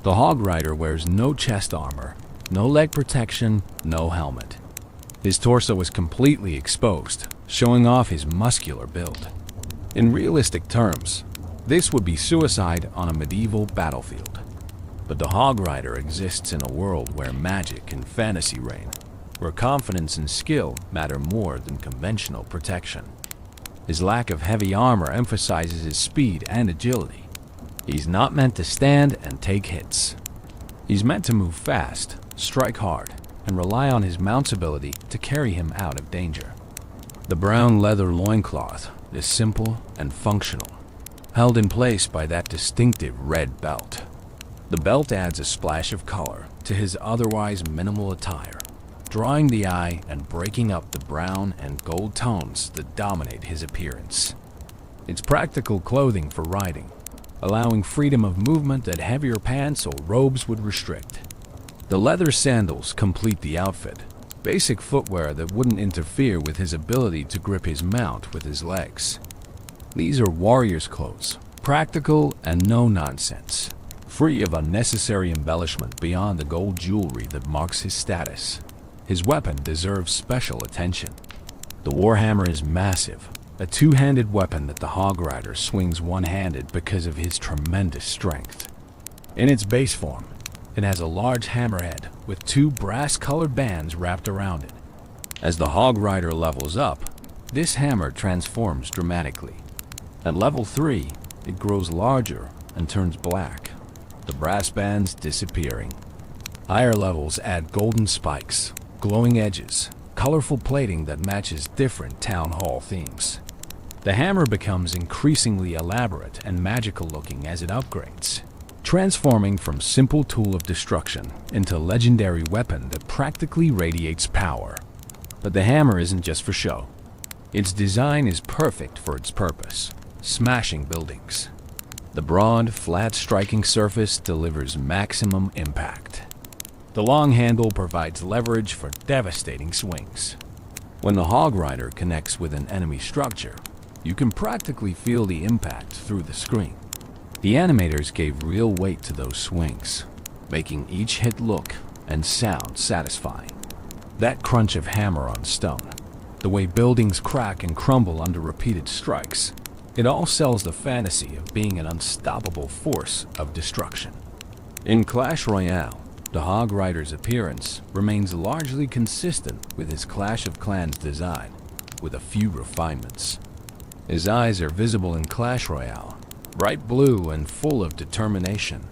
The Hog Rider wears no chest armor, no leg protection, no helmet. His torso is completely exposed, showing off his muscular build. In realistic terms, this would be suicide on a medieval battlefield. But the Hog Rider exists in a world where magic and fantasy reign, where confidence and skill matter more than conventional protection. His lack of heavy armor emphasizes his speed and agility. He's not meant to stand and take hits. He's meant to move fast, strike hard, and rely on his mount's ability to carry him out of danger. The brown leather loincloth is simple and functional, held in place by that distinctive red belt. The belt adds a splash of color to his otherwise minimal attire, drawing the eye and breaking up the brown and gold tones that dominate his appearance. It's practical clothing for riding, allowing freedom of movement that heavier pants or robes would restrict. The leather sandals complete the outfit, basic footwear that wouldn't interfere with his ability to grip his mount with his legs. These are warrior's clothes, practical and no nonsense, free of unnecessary embellishment beyond the gold jewelry that marks his status. His weapon deserves special attention. The warhammer is massive, a two-handed weapon that the Hog Rider swings one-handed because of his tremendous strength. In its base form, it has a large hammerhead with two brass-colored bands wrapped around it. As the Hog Rider levels up, this hammer transforms dramatically. At level 3, it grows larger and turns black, the brass bands disappearing. Higher levels add golden spikes, glowing edges, colorful plating that matches different town hall themes. The hammer becomes increasingly elaborate and magical looking as it upgrades, transforming from simple tool of destruction into legendary weapon that practically radiates power. But the hammer isn't just for show. Its design is perfect for its purpose, smashing buildings. The broad, flat striking surface delivers maximum impact. The long handle provides leverage for devastating swings. When the Hog Rider connects with an enemy structure, you can practically feel the impact through the screen. The animators gave real weight to those swings, making each hit look and sound satisfying. That crunch of hammer on stone, the way buildings crack and crumble under repeated strikes, it all sells the fantasy of being an unstoppable force of destruction. In Clash Royale, the Hog Rider's appearance remains largely consistent with his Clash of Clans design, with a few refinements. His eyes are visible in Clash Royale, bright blue and full of determination.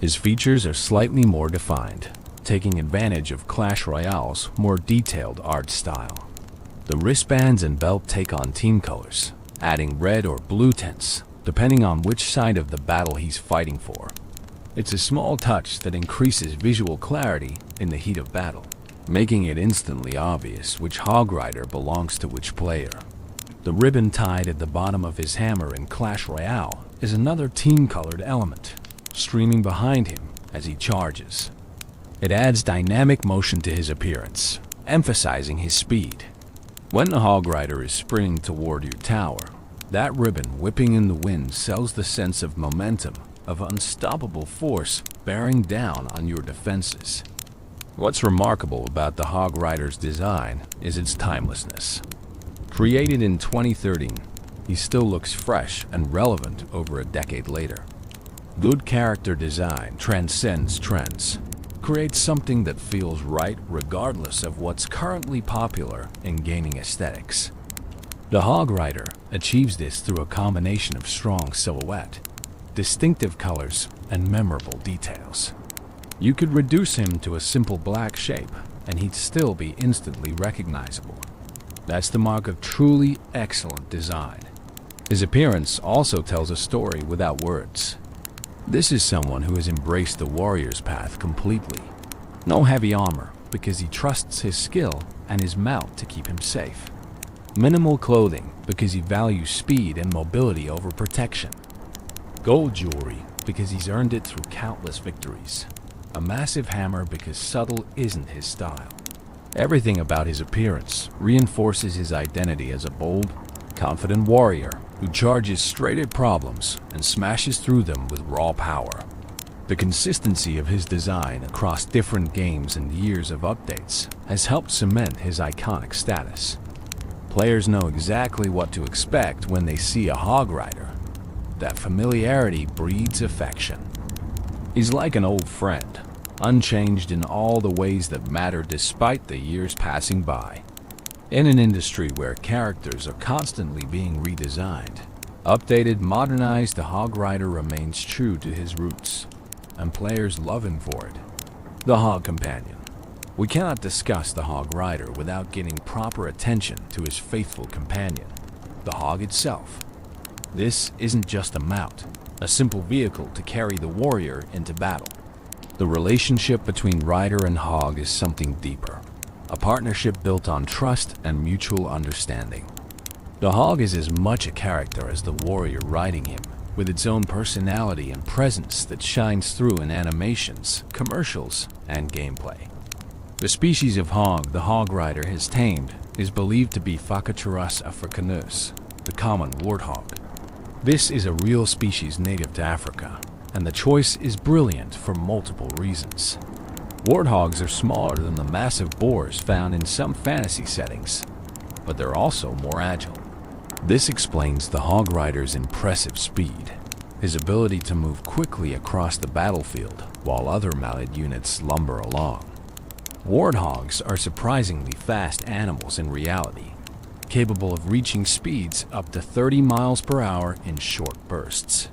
His features are slightly more defined, taking advantage of Clash Royale's more detailed art style. The wristbands and belt take on team colors, adding red or blue tints, depending on which side of the battle he's fighting for. It's a small touch that increases visual clarity in the heat of battle, making it instantly obvious which Hog Rider belongs to which player. The ribbon tied at the bottom of his hammer in Clash Royale is another team-colored element, streaming behind him as he charges. It adds dynamic motion to his appearance, emphasizing his speed. When the Hog Rider is sprinting toward your tower, that ribbon whipping in the wind sells the sense of momentum, of unstoppable force bearing down on your defenses. What's remarkable about the Hog Rider's design is its timelessness. Created in 2013, he still looks fresh and relevant over a decade later. Good character design transcends trends, creates something that feels right regardless of what's currently popular in gaming aesthetics. The Hog Rider achieves this through a combination of strong silhouette, distinctive colors, and memorable details. You could reduce him to a simple black shape, and he'd still be instantly recognizable. That's the mark of truly excellent design. His appearance also tells a story without words. This is someone who has embraced the warrior's path completely. No heavy armor, because he trusts his skill and his mount to keep him safe. Minimal clothing, because he values speed and mobility over protection. Gold jewelry, because he's earned it through countless victories. A massive hammer, because subtle isn't his style. Everything about his appearance reinforces his identity as a bold, confident warrior who charges straight at problems and smashes through them with raw power. The consistency of his design across different games and years of updates has helped cement his iconic status. Players know exactly what to expect when they see a Hog Rider. That familiarity breeds affection. He's like an old friend, unchanged in all the ways that matter despite the years passing by. In an industry where characters are constantly being redesigned, updated, modernized, the Hog Rider remains true to his roots, and players love him for it. The Hog Companion. We cannot discuss the Hog Rider without giving proper attention to his faithful companion, the Hog itself. This isn't just a mount, a simple vehicle to carry the warrior into battle. The relationship between rider and hog is something deeper, a partnership built on trust and mutual understanding. The hog is as much a character as the warrior riding him, with its own personality and presence that shines through in animations, commercials, and gameplay. The species of hog the hog rider has tamed is believed to be Phacochirus africanus, the common warthog. This is a real species native to Africa, and the choice is brilliant for multiple reasons. Warthogs are smaller than the massive boars found in some fantasy settings, but they're also more agile. This explains the hog rider's impressive speed, his ability to move quickly across the battlefield while other mounted units lumber along. Warthogs are surprisingly fast animals in reality, capable of reaching speeds up to 30 miles per hour in short bursts.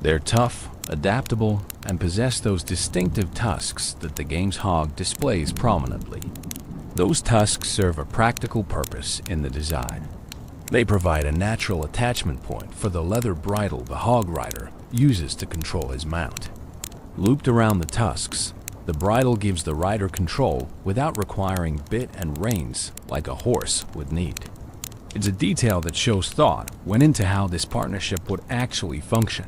They're tough, adaptable, and possess those distinctive tusks that the game's hog displays prominently. Those tusks serve a practical purpose in the design. They provide a natural attachment point for the leather bridle the hog rider uses to control his mount. Looped around the tusks, the bridle gives the rider control without requiring bit and reins like a horse would need. It's a detail that shows thought went into how this partnership would actually function.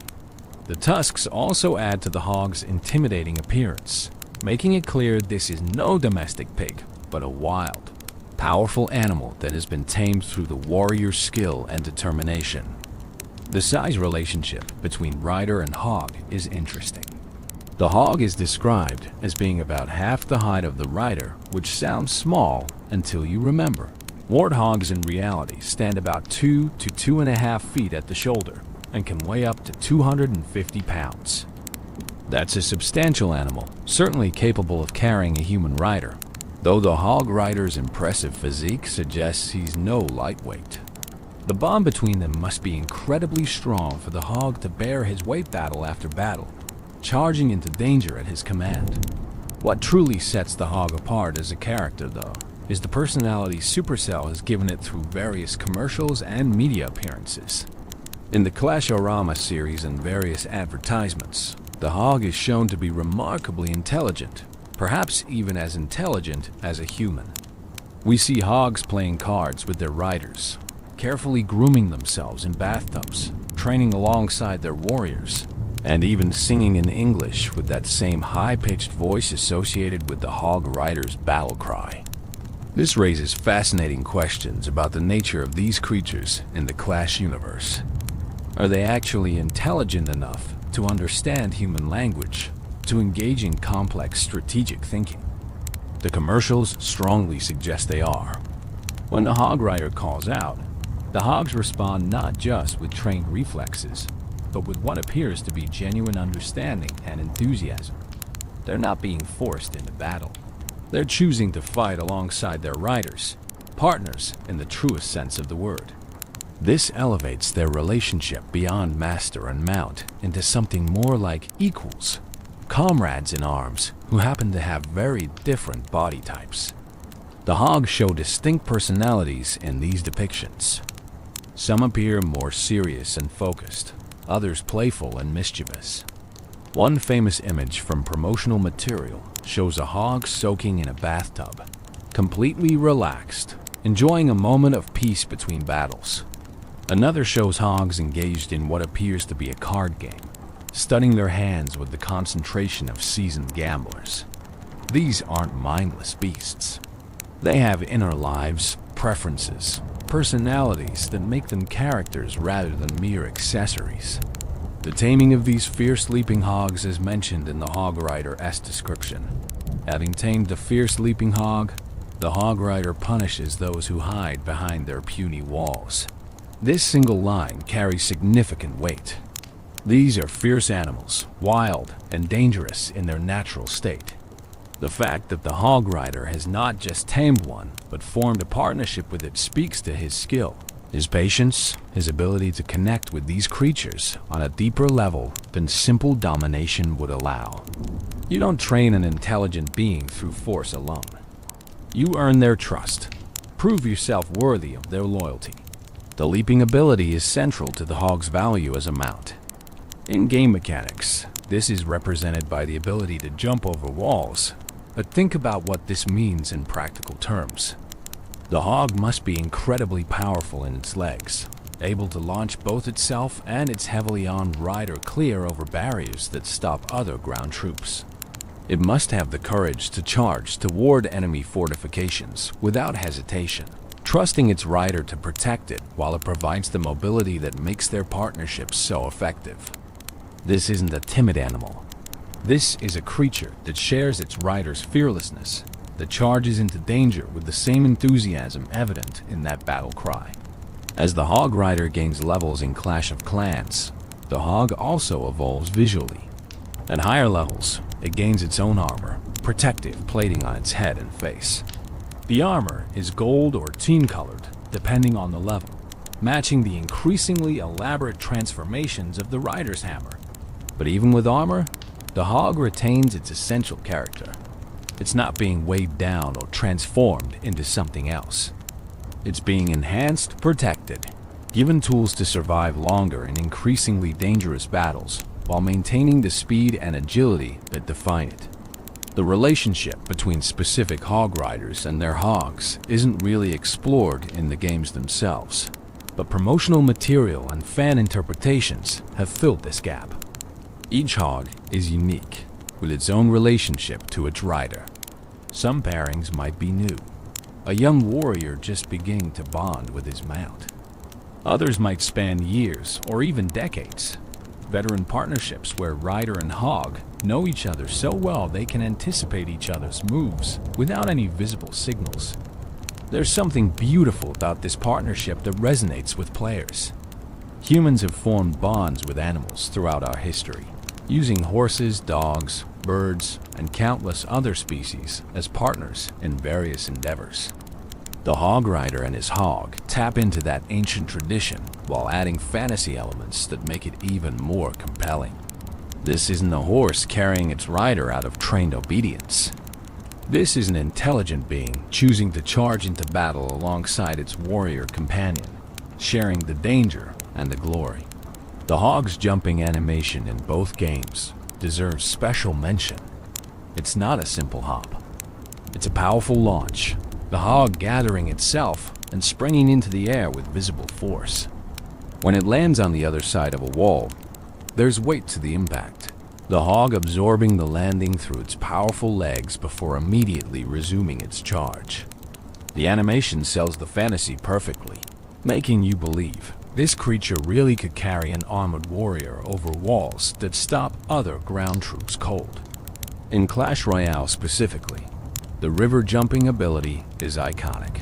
The tusks also add to the hog's intimidating appearance, making it clear this is no domestic pig, but a wild, powerful animal that has been tamed through the warrior's skill and determination. The size relationship between rider and hog is interesting. The hog is described as being about half the height of the rider, which sounds small until you remember. Warthogs in reality stand about 2 to 2.5 feet at the shoulder and can weigh up to 250 pounds. That's a substantial animal, certainly capable of carrying a human rider, though the hog rider's impressive physique suggests he's no lightweight. The bond between them must be incredibly strong for the hog to bear his weight battle after battle, charging into danger at his command. What truly sets the hog apart as a character, though, is the personality Supercell has given it through various commercials and media appearances. In the Clash Royale series and various advertisements, the hog is shown to be remarkably intelligent, perhaps even as intelligent as a human. We see hogs playing cards with their riders, carefully grooming themselves in bathtubs, training alongside their warriors, and even singing in English with that same high-pitched voice associated with the hog rider's battle cry. This raises fascinating questions about the nature of these creatures in the Clash universe. Are they actually intelligent enough to understand human language, to engage in complex strategic thinking? The commercials strongly suggest they are. When the hog rider calls out, the hogs respond not just with trained reflexes, but with what appears to be genuine understanding and enthusiasm. They're not being forced into battle. They're choosing to fight alongside their riders, partners in the truest sense of the word. This elevates their relationship beyond master and mount into something more like equals, comrades in arms who happen to have very different body types. The hogs show distinct personalities in these depictions. Some appear more serious and focused, others playful and mischievous. One famous image from promotional material shows a hog soaking in a bathtub, completely relaxed, enjoying a moment of peace between battles. Another shows hogs engaged in what appears to be a card game, studying their hands with the concentration of seasoned gamblers. These aren't mindless beasts. They have inner lives, preferences, personalities that make them characters rather than mere accessories. The taming of these fierce leaping hogs is mentioned in the hog rider's description. Having tamed a fierce leaping hog, the hog rider punishes those who hide behind their puny walls. This single line carries significant weight. These are fierce animals, wild and dangerous in their natural state. The fact that the hog rider has not just tamed one, but formed a partnership with it speaks to his skill, his patience, his ability to connect with these creatures on a deeper level than simple domination would allow. You don't train an intelligent being through force alone. You earn their trust, prove yourself worthy of their loyalty. The leaping ability is central to the hog's value as a mount. In game mechanics, this is represented by the ability to jump over walls, but think about what this means in practical terms. The hog must be incredibly powerful in its legs, able to launch both itself and its heavily armed rider clear over barriers that stop other ground troops. It must have the courage to charge toward enemy fortifications without hesitation, trusting its rider to protect it while it provides the mobility that makes their partnership so effective. This isn't a timid animal. This is a creature that shares its rider's fearlessness, that charges into danger with the same enthusiasm evident in that battle cry. As the Hog Rider gains levels in Clash of Clans, the Hog also evolves visually. At higher levels, it gains its own armor, protective plating on its head and face. The armor is gold or team-colored, depending on the level, matching the increasingly elaborate transformations of the rider's hammer. But even with armor, the Hog retains its essential character. It's not being weighed down or transformed into something else. It's being enhanced, protected, given tools to survive longer in increasingly dangerous battles, while maintaining the speed and agility that define it. The relationship between specific Hog Riders and their hogs isn't really explored in the games themselves, but promotional material and fan interpretations have filled this gap. Each hog is unique, with its own relationship to its rider. Some pairings might be new, a young warrior just beginning to bond with his mount. Others might span years or even decades. Veteran partnerships where rider and hog know each other so well they can anticipate each other's moves without any visible signals. There's something beautiful about this partnership that resonates with players. Humans have formed bonds with animals throughout our history, using horses, dogs, birds, and countless other species as partners in various endeavors. The Hog Rider and his hog tap into that ancient tradition while adding fantasy elements that make it even more compelling. This isn't a horse carrying its rider out of trained obedience. This is an intelligent being choosing to charge into battle alongside its warrior companion, sharing the danger and the glory. The hog's jumping animation in both games deserves special mention. It's not a simple hop. It's a powerful launch, the hog gathering itself and springing into the air with visible force. When it lands on the other side of a wall, there's weight to the impact, the hog absorbing the landing through its powerful legs before immediately resuming its charge. The animation sells the fantasy perfectly, making you believe this creature really could carry an armored warrior over walls that stop other ground troops cold. In Clash Royale specifically, the river jumping ability is iconic.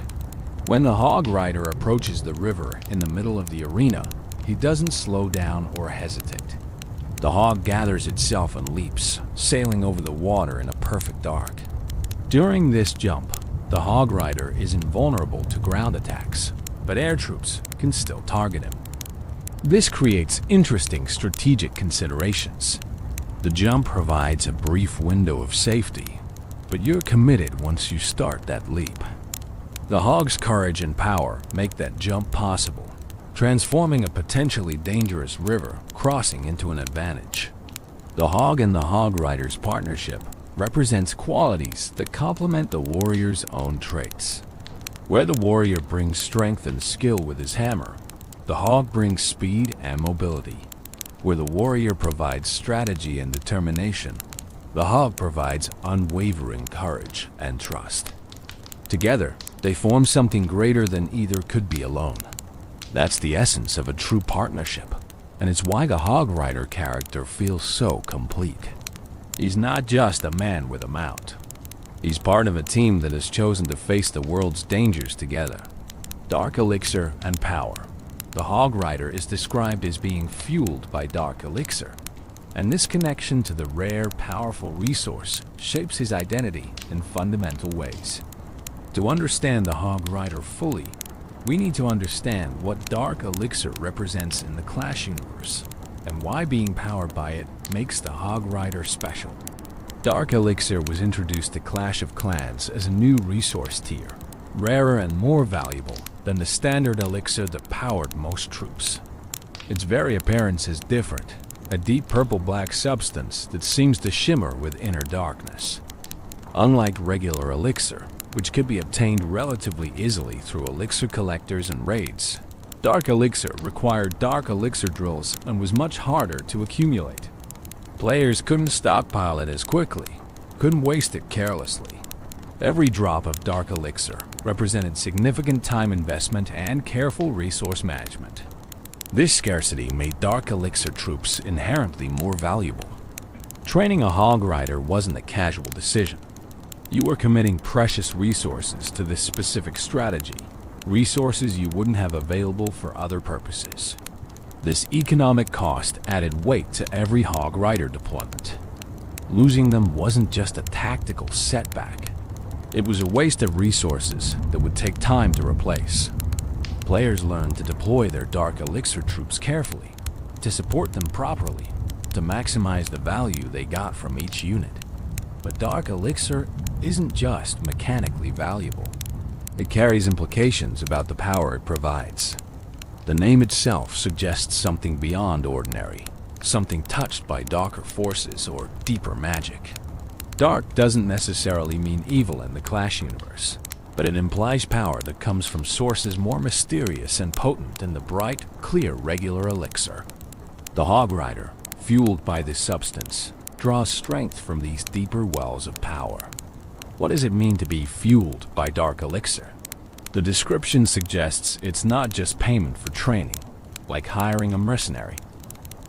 When the Hog Rider approaches the river in the middle of the arena, he doesn't slow down or hesitate. The hog gathers itself and leaps, sailing over the water in a perfect arc. During this jump, the Hog Rider is invulnerable to ground attacks, but air troops can still target him. This creates interesting strategic considerations. The jump provides a brief window of safety, but you're committed once you start that leap. The hog's courage and power make that jump possible, transforming a potentially dangerous river crossing into an advantage. The hog and the Hog Rider's partnership represents qualities that complement the warrior's own traits. Where the warrior brings strength and skill with his hammer, the hog brings speed and mobility. Where the warrior provides strategy and determination, the hog provides unwavering courage and trust. Together, they form something greater than either could be alone. That's the essence of a true partnership, and it's why the Hog Rider character feels so complete. He's not just a man with a mount. He's part of a team that has chosen to face the world's dangers together. Dark elixir and power. The Hog Rider is described as being fueled by dark elixir, and this connection to the rare, powerful resource shapes his identity in fundamental ways. To understand the Hog Rider fully, we need to understand what dark elixir represents in the Clash universe, and why being powered by it makes the Hog Rider special. Dark elixir was introduced to Clash of Clans as a new resource tier, rarer and more valuable than the standard elixir that powered most troops. Its very appearance is different, a deep purple-black substance that seems to shimmer with inner darkness. Unlike regular elixir, which could be obtained relatively easily through elixir collectors and raids, Dark Elixir required Dark Elixir drills and was much harder to accumulate. Players couldn't stockpile it as quickly, couldn't waste it carelessly. Every drop of Dark Elixir represented significant time investment and careful resource management. This scarcity made Dark Elixir troops inherently more valuable. Training a Hog Rider wasn't a casual decision. You were committing precious resources to this specific strategy, resources you wouldn't have available for other purposes. This economic cost added weight to every Hog Rider deployment. Losing them wasn't just a tactical setback. It was a waste of resources that would take time to replace. Players learned to deploy their Dark Elixir troops carefully, to support them properly, to maximize the value they got from each unit. But Dark Elixir isn't just mechanically valuable. It carries implications about the power it provides. The name itself suggests something beyond ordinary, something touched by darker forces or deeper magic. Dark doesn't necessarily mean evil in the Clash universe, but it implies power that comes from sources more mysterious and potent than the bright, clear regular elixir. The Hog Rider, fueled by this substance, draws strength from these deeper wells of power. What does it mean to be fueled by Dark Elixir? The description suggests it's not just payment for training, like hiring a mercenary.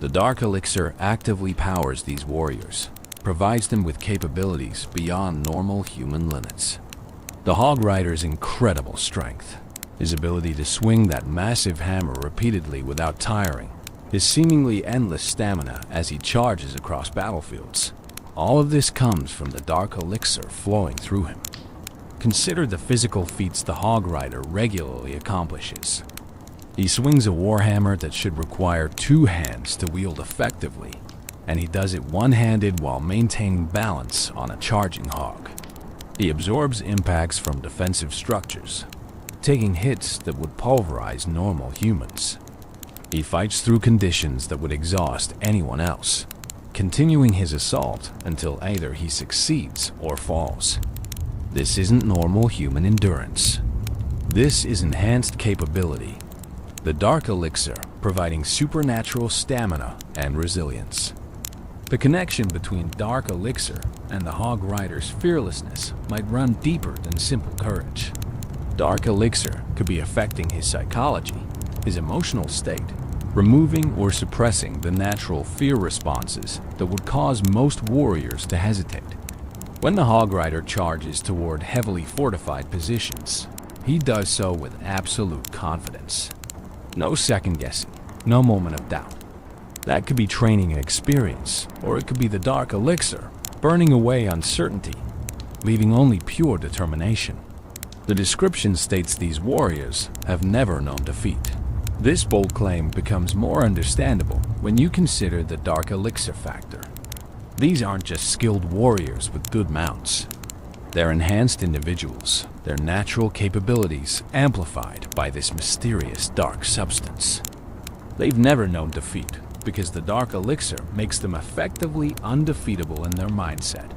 The Dark Elixir actively powers these warriors, provides them with capabilities beyond normal human limits. The Hog Rider's incredible strength, his ability to swing that massive hammer repeatedly without tiring, his seemingly endless stamina as he charges across battlefields. All of this comes from the Dark Elixir flowing through him. Consider the physical feats the Hog Rider regularly accomplishes. He swings a warhammer that should require 2 hands to wield effectively, and he does it one-handed while maintaining balance on a charging hog. He absorbs impacts from defensive structures, taking hits that would pulverize normal humans. He fights through conditions that would exhaust anyone else, continuing his assault until either he succeeds or falls. This isn't normal human endurance. This is enhanced capability. The Dark Elixir providing supernatural stamina and resilience. The connection between Dark Elixir and the Hog Rider's fearlessness might run deeper than simple courage. Dark Elixir could be affecting his psychology, his emotional state, removing or suppressing the natural fear responses that would cause most warriors to hesitate. When the Hog Rider charges toward heavily fortified positions, he does so with absolute confidence. No second guessing, no moment of doubt. That could be training and experience, or it could be the Dark Elixir, burning away uncertainty, leaving only pure determination. The description states these warriors have never known defeat. This bold claim becomes more understandable when you consider the Dark Elixir factor. These aren't just skilled warriors with good mounts. They're enhanced individuals, their natural capabilities amplified by this mysterious dark substance. They've never known defeat because the Dark Elixir makes them effectively undefeatable in their mindset.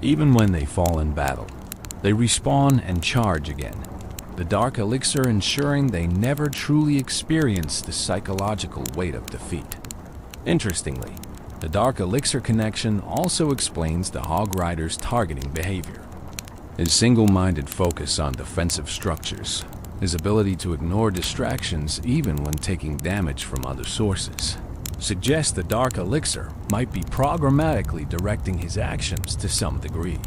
Even when they fall in battle, they respawn and charge again. The Dark Elixir ensuring they never truly experience the psychological weight of defeat. Interestingly, the Dark Elixir connection also explains the Hog Rider's targeting behavior. His single-minded focus on defensive structures, his ability to ignore distractions even when taking damage from other sources, suggests the Dark Elixir might be programmatically directing his actions to some degree.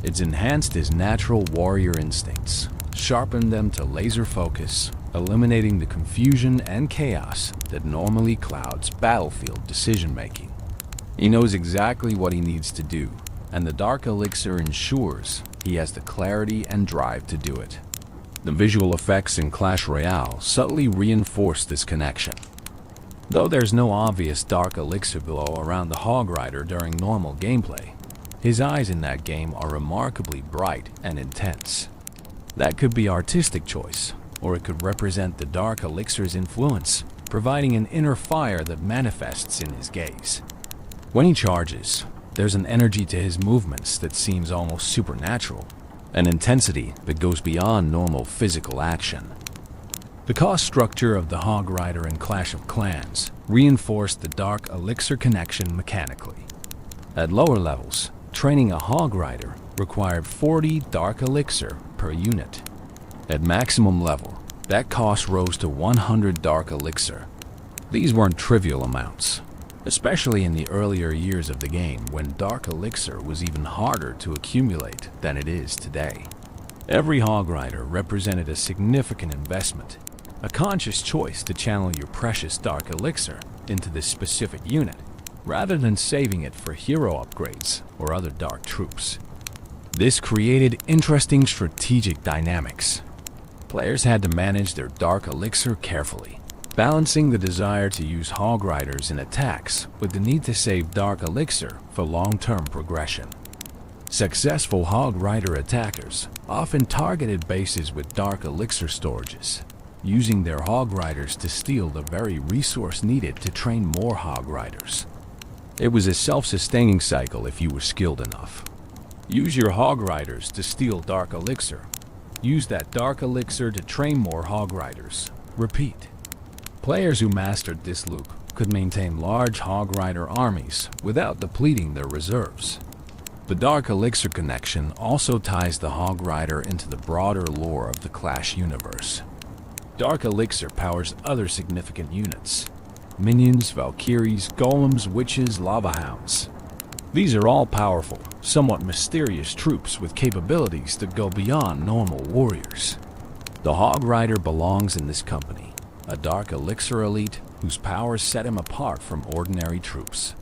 It's enhanced his natural warrior instincts, sharpened them to laser focus, eliminating the confusion and chaos that normally clouds battlefield decision-making. He knows exactly what he needs to do, and the Dark Elixir ensures he has the clarity and drive to do it. The visual effects in Clash Royale subtly reinforce this connection. Though there's no obvious Dark Elixir glow around the Hog Rider during normal gameplay, his eyes in that game are remarkably bright and intense. That could be artistic choice, or it could represent the Dark Elixir's influence, providing an inner fire that manifests in his gaze. When he charges, there's an energy to his movements that seems almost supernatural, an intensity that goes beyond normal physical action. The cost structure of the Hog Rider in Clash of Clans reinforced the Dark Elixir connection mechanically. At lower levels, training a Hog Rider required 40 Dark Elixir per unit. At maximum level, that cost rose to 100 Dark Elixir. These weren't trivial amounts, especially in the earlier years of the game when Dark Elixir was even harder to accumulate than it is today. Every Hog Rider represented a significant investment, a conscious choice to channel your precious Dark Elixir into this specific unit, rather than saving it for hero upgrades or other dark troops. This created interesting strategic dynamics. Players had to manage their Dark Elixir carefully, balancing the desire to use Hog Riders in attacks with the need to save Dark Elixir for long-term progression. Successful Hog Rider attackers often targeted bases with Dark Elixir storages, using their Hog Riders to steal the very resource needed to train more Hog Riders. It was a self-sustaining cycle if you were skilled enough. Use your Hog Riders to steal Dark Elixir. Use that Dark Elixir to train more Hog Riders. Repeat. Players who mastered this loop could maintain large Hog Rider armies without depleting their reserves. The Dark Elixir connection also ties the Hog Rider into the broader lore of the Clash universe. Dark Elixir powers other significant units: minions, Valkyries, golems, witches, lava hounds. These are all powerful, somewhat mysterious troops with capabilities that go beyond normal warriors. The Hog Rider belongs in this company, a Dark Elixir elite whose powers set him apart from ordinary troops.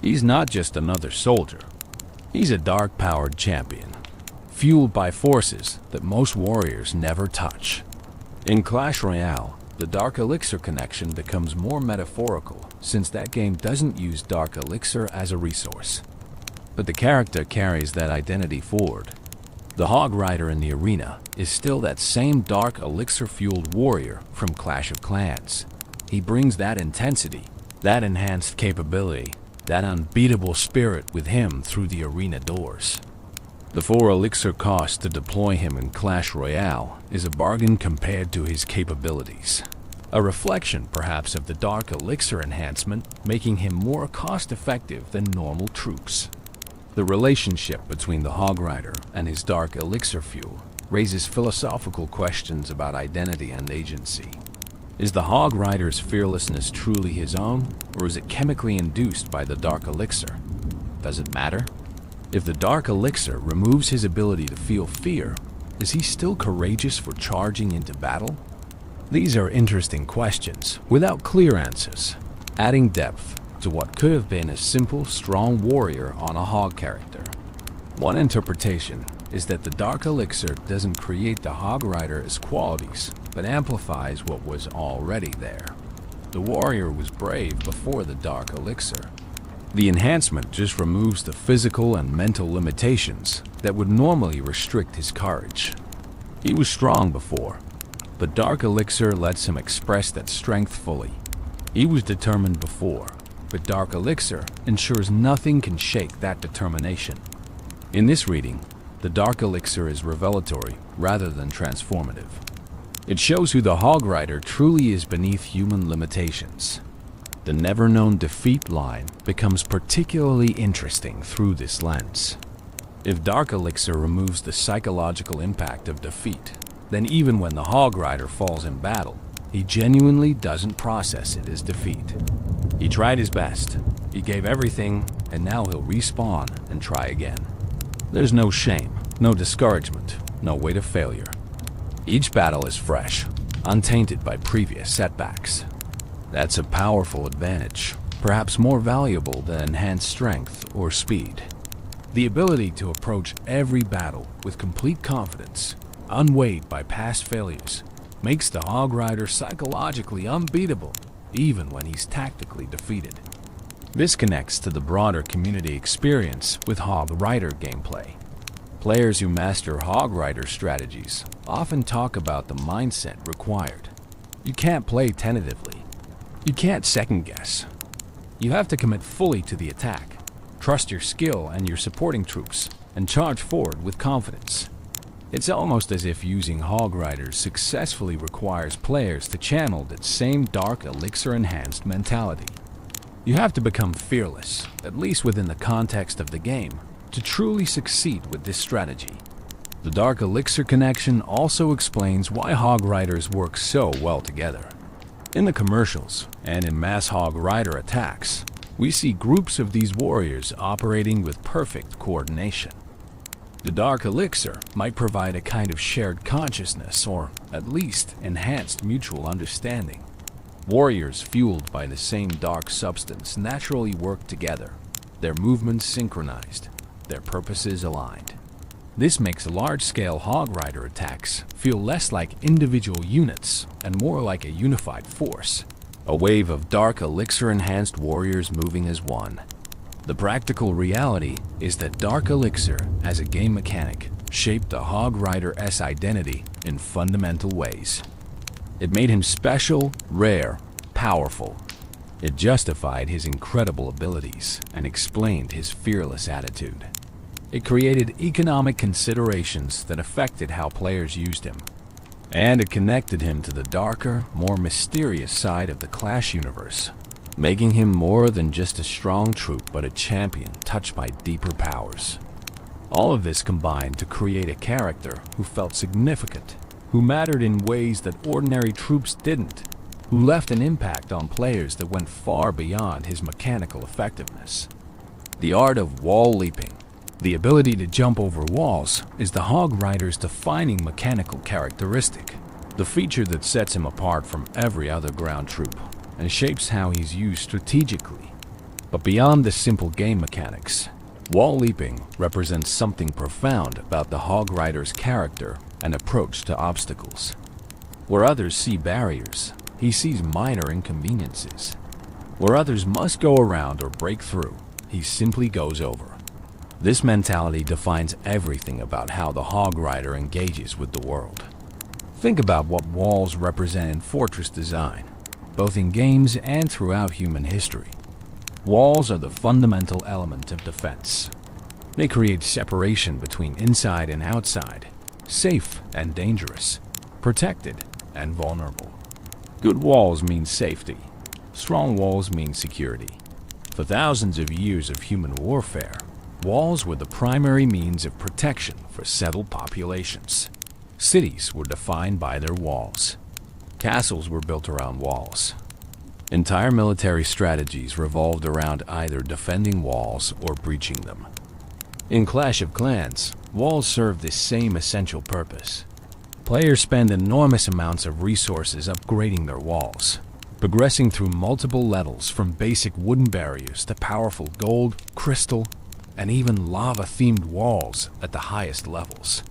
He's not just another soldier. He's a dark-powered champion, fueled by forces that most warriors never touch. In Clash Royale, the Dark Elixir connection becomes more metaphorical since that game doesn't use Dark Elixir as a resource. But the character carries that identity forward. The Hog Rider in the arena is still that same Dark Elixir-fueled warrior from Clash of Clans. He brings that intensity, that enhanced capability, that unbeatable spirit with him through the arena doors. The 4 elixir cost to deploy him in Clash Royale is a bargain compared to his capabilities. A reflection, perhaps, of the Dark Elixir enhancement, making him more cost-effective than normal troops. The relationship between the Hog Rider and his Dark Elixir fuel raises philosophical questions about identity and agency. Is the Hog Rider's fearlessness truly his own, or is it chemically induced by the Dark Elixir? Does it matter? If the Dark Elixir removes his ability to feel fear, is he still courageous for charging into battle? These are interesting questions without clear answers, adding depth to what could have been a simple, strong warrior on a Hog character. One interpretation is that the Dark Elixir doesn't create the Hog Rider as qualities, but amplifies what was already there. The warrior was brave before the Dark Elixir. The enhancement just removes the physical and mental limitations that would normally restrict his courage. He was strong before, but Dark Elixir lets him express that strength fully. He was determined before, but Dark Elixir ensures nothing can shake that determination. In this reading, the Dark Elixir is revelatory rather than transformative. It shows who the Hog Rider truly is beneath human limitations. The never-known defeat line becomes particularly interesting through this lens. If Dark Elixir removes the psychological impact of defeat, then even when the Hog Rider falls in battle, he genuinely doesn't process it as defeat. He tried his best, he gave everything, and now he'll respawn and try again. There's no shame, no discouragement, no way to failure. Each battle is fresh, untainted by previous setbacks. That's a powerful advantage, perhaps more valuable than enhanced strength or speed. The ability to approach every battle with complete confidence, unweighed by past failures, makes the Hog Rider psychologically unbeatable, even when he's tactically defeated. This connects to the broader community experience with Hog Rider gameplay. Players who master Hog Rider strategies often talk about the mindset required. You can't play tentatively. You can't second-guess. You have to commit fully to the attack, trust your skill and your supporting troops, and charge forward with confidence. It's almost as if using Hog Riders successfully requires players to channel that same dark elixir-enhanced mentality. You have to become fearless, at least within the context of the game, to truly succeed with this strategy. The Dark Elixir connection also explains why Hog Riders work so well together. In the commercials, and in mass Hog Rider attacks, we see groups of these warriors operating with perfect coordination. The Dark Elixir might provide a kind of shared consciousness, or at least enhanced mutual understanding. Warriors fueled by the same dark substance naturally work together, their movements synchronized, their purposes aligned. This makes large-scale Hog Rider attacks feel less like individual units and more like a unified force, a wave of dark elixir-enhanced warriors moving as one. The practical reality is that Dark Elixir, as a game mechanic, shaped the Hog Rider's identity in fundamental ways. It made him special, rare, powerful. It justified his incredible abilities and explained his fearless attitude. It created economic considerations that affected how players used him. And it connected him to the darker, more mysterious side of the Clash universe, making him more than just a strong troop but a champion touched by deeper powers. All of this combined to create a character who felt significant, who mattered in ways that ordinary troops didn't, who left an impact on players that went far beyond his mechanical effectiveness. The art of wall leaping, the ability to jump over walls, is the Hog Rider's defining mechanical characteristic, the feature that sets him apart from every other ground troop and shapes how he's used strategically. But beyond the simple game mechanics, wall leaping represents something profound about the Hog Rider's character and approach to obstacles. Where others see barriers, he sees minor inconveniences. Where others must go around or break through, he simply goes over. This mentality defines everything about how the Hog Rider engages with the world. Think about what walls represent in fortress design, both in games and throughout human history. Walls are the fundamental element of defense. They create separation between inside and outside, safe and dangerous, protected and vulnerable. Good walls mean safety. Strong walls mean security. For thousands of years of human warfare, walls were the primary means of protection for settled populations. Cities were defined by their walls. Castles were built around walls. Entire military strategies revolved around either defending walls or breaching them. In Clash of Clans, walls serve this same essential purpose. Players spend enormous amounts of resources upgrading their walls, progressing through multiple levels from basic wooden barriers to powerful gold, crystal, and even lava-themed walls at the highest levels.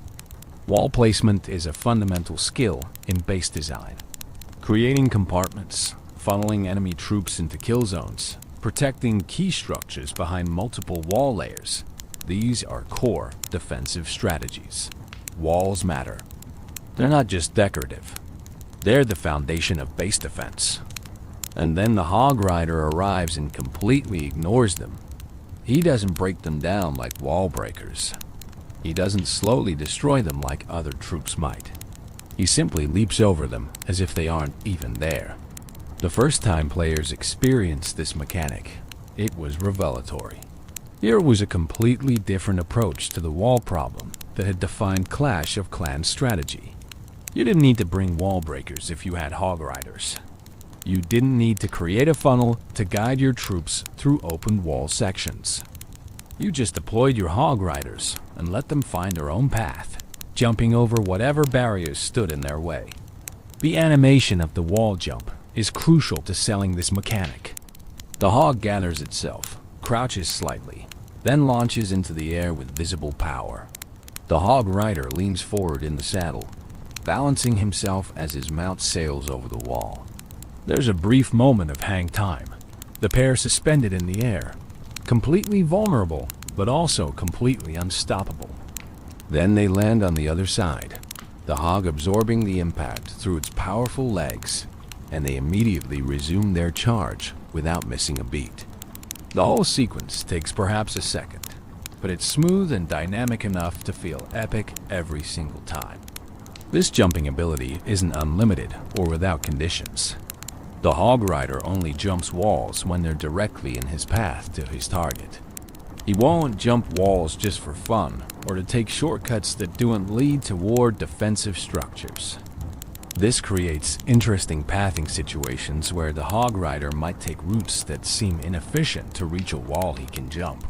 Wall placement is a fundamental skill in base design. Creating compartments, funneling enemy troops into kill zones, protecting key structures behind multiple wall layers. These are core defensive strategies. Walls matter. They're not just decorative. They're the foundation of base defense. And then the Hog Rider arrives and completely ignores them. He doesn't break them down like wall breakers. He doesn't slowly destroy them like other troops might. He simply leaps over them as if they aren't even there. The first time players experienced this mechanic, it was revelatory. Here was a completely different approach to the wall problem that had defined Clash of Clans strategy. You didn't need to bring wall breakers if you had Hog Riders. You didn't need to create a funnel to guide your troops through open wall sections. You just deployed your Hog Riders and let them find their own path, jumping over whatever barriers stood in their way. The animation of the wall jump is crucial to selling this mechanic. The hog gathers itself, crouches slightly, then launches into the air with visible power. The Hog Rider leans forward in the saddle, balancing himself as his mount sails over the wall. There's a brief moment of hang time, the pair suspended in the air, completely vulnerable, but also completely unstoppable. Then they land on the other side, the hog absorbing the impact through its powerful legs, and they immediately resume their charge without missing a beat. The whole sequence takes perhaps a second, but it's smooth and dynamic enough to feel epic every single time. This jumping ability isn't unlimited or without conditions. The Hog Rider only jumps walls when they're directly in his path to his target. He won't jump walls just for fun or to take shortcuts that don't lead toward defensive structures. This creates interesting pathing situations where the Hog Rider might take routes that seem inefficient to reach a wall he can jump,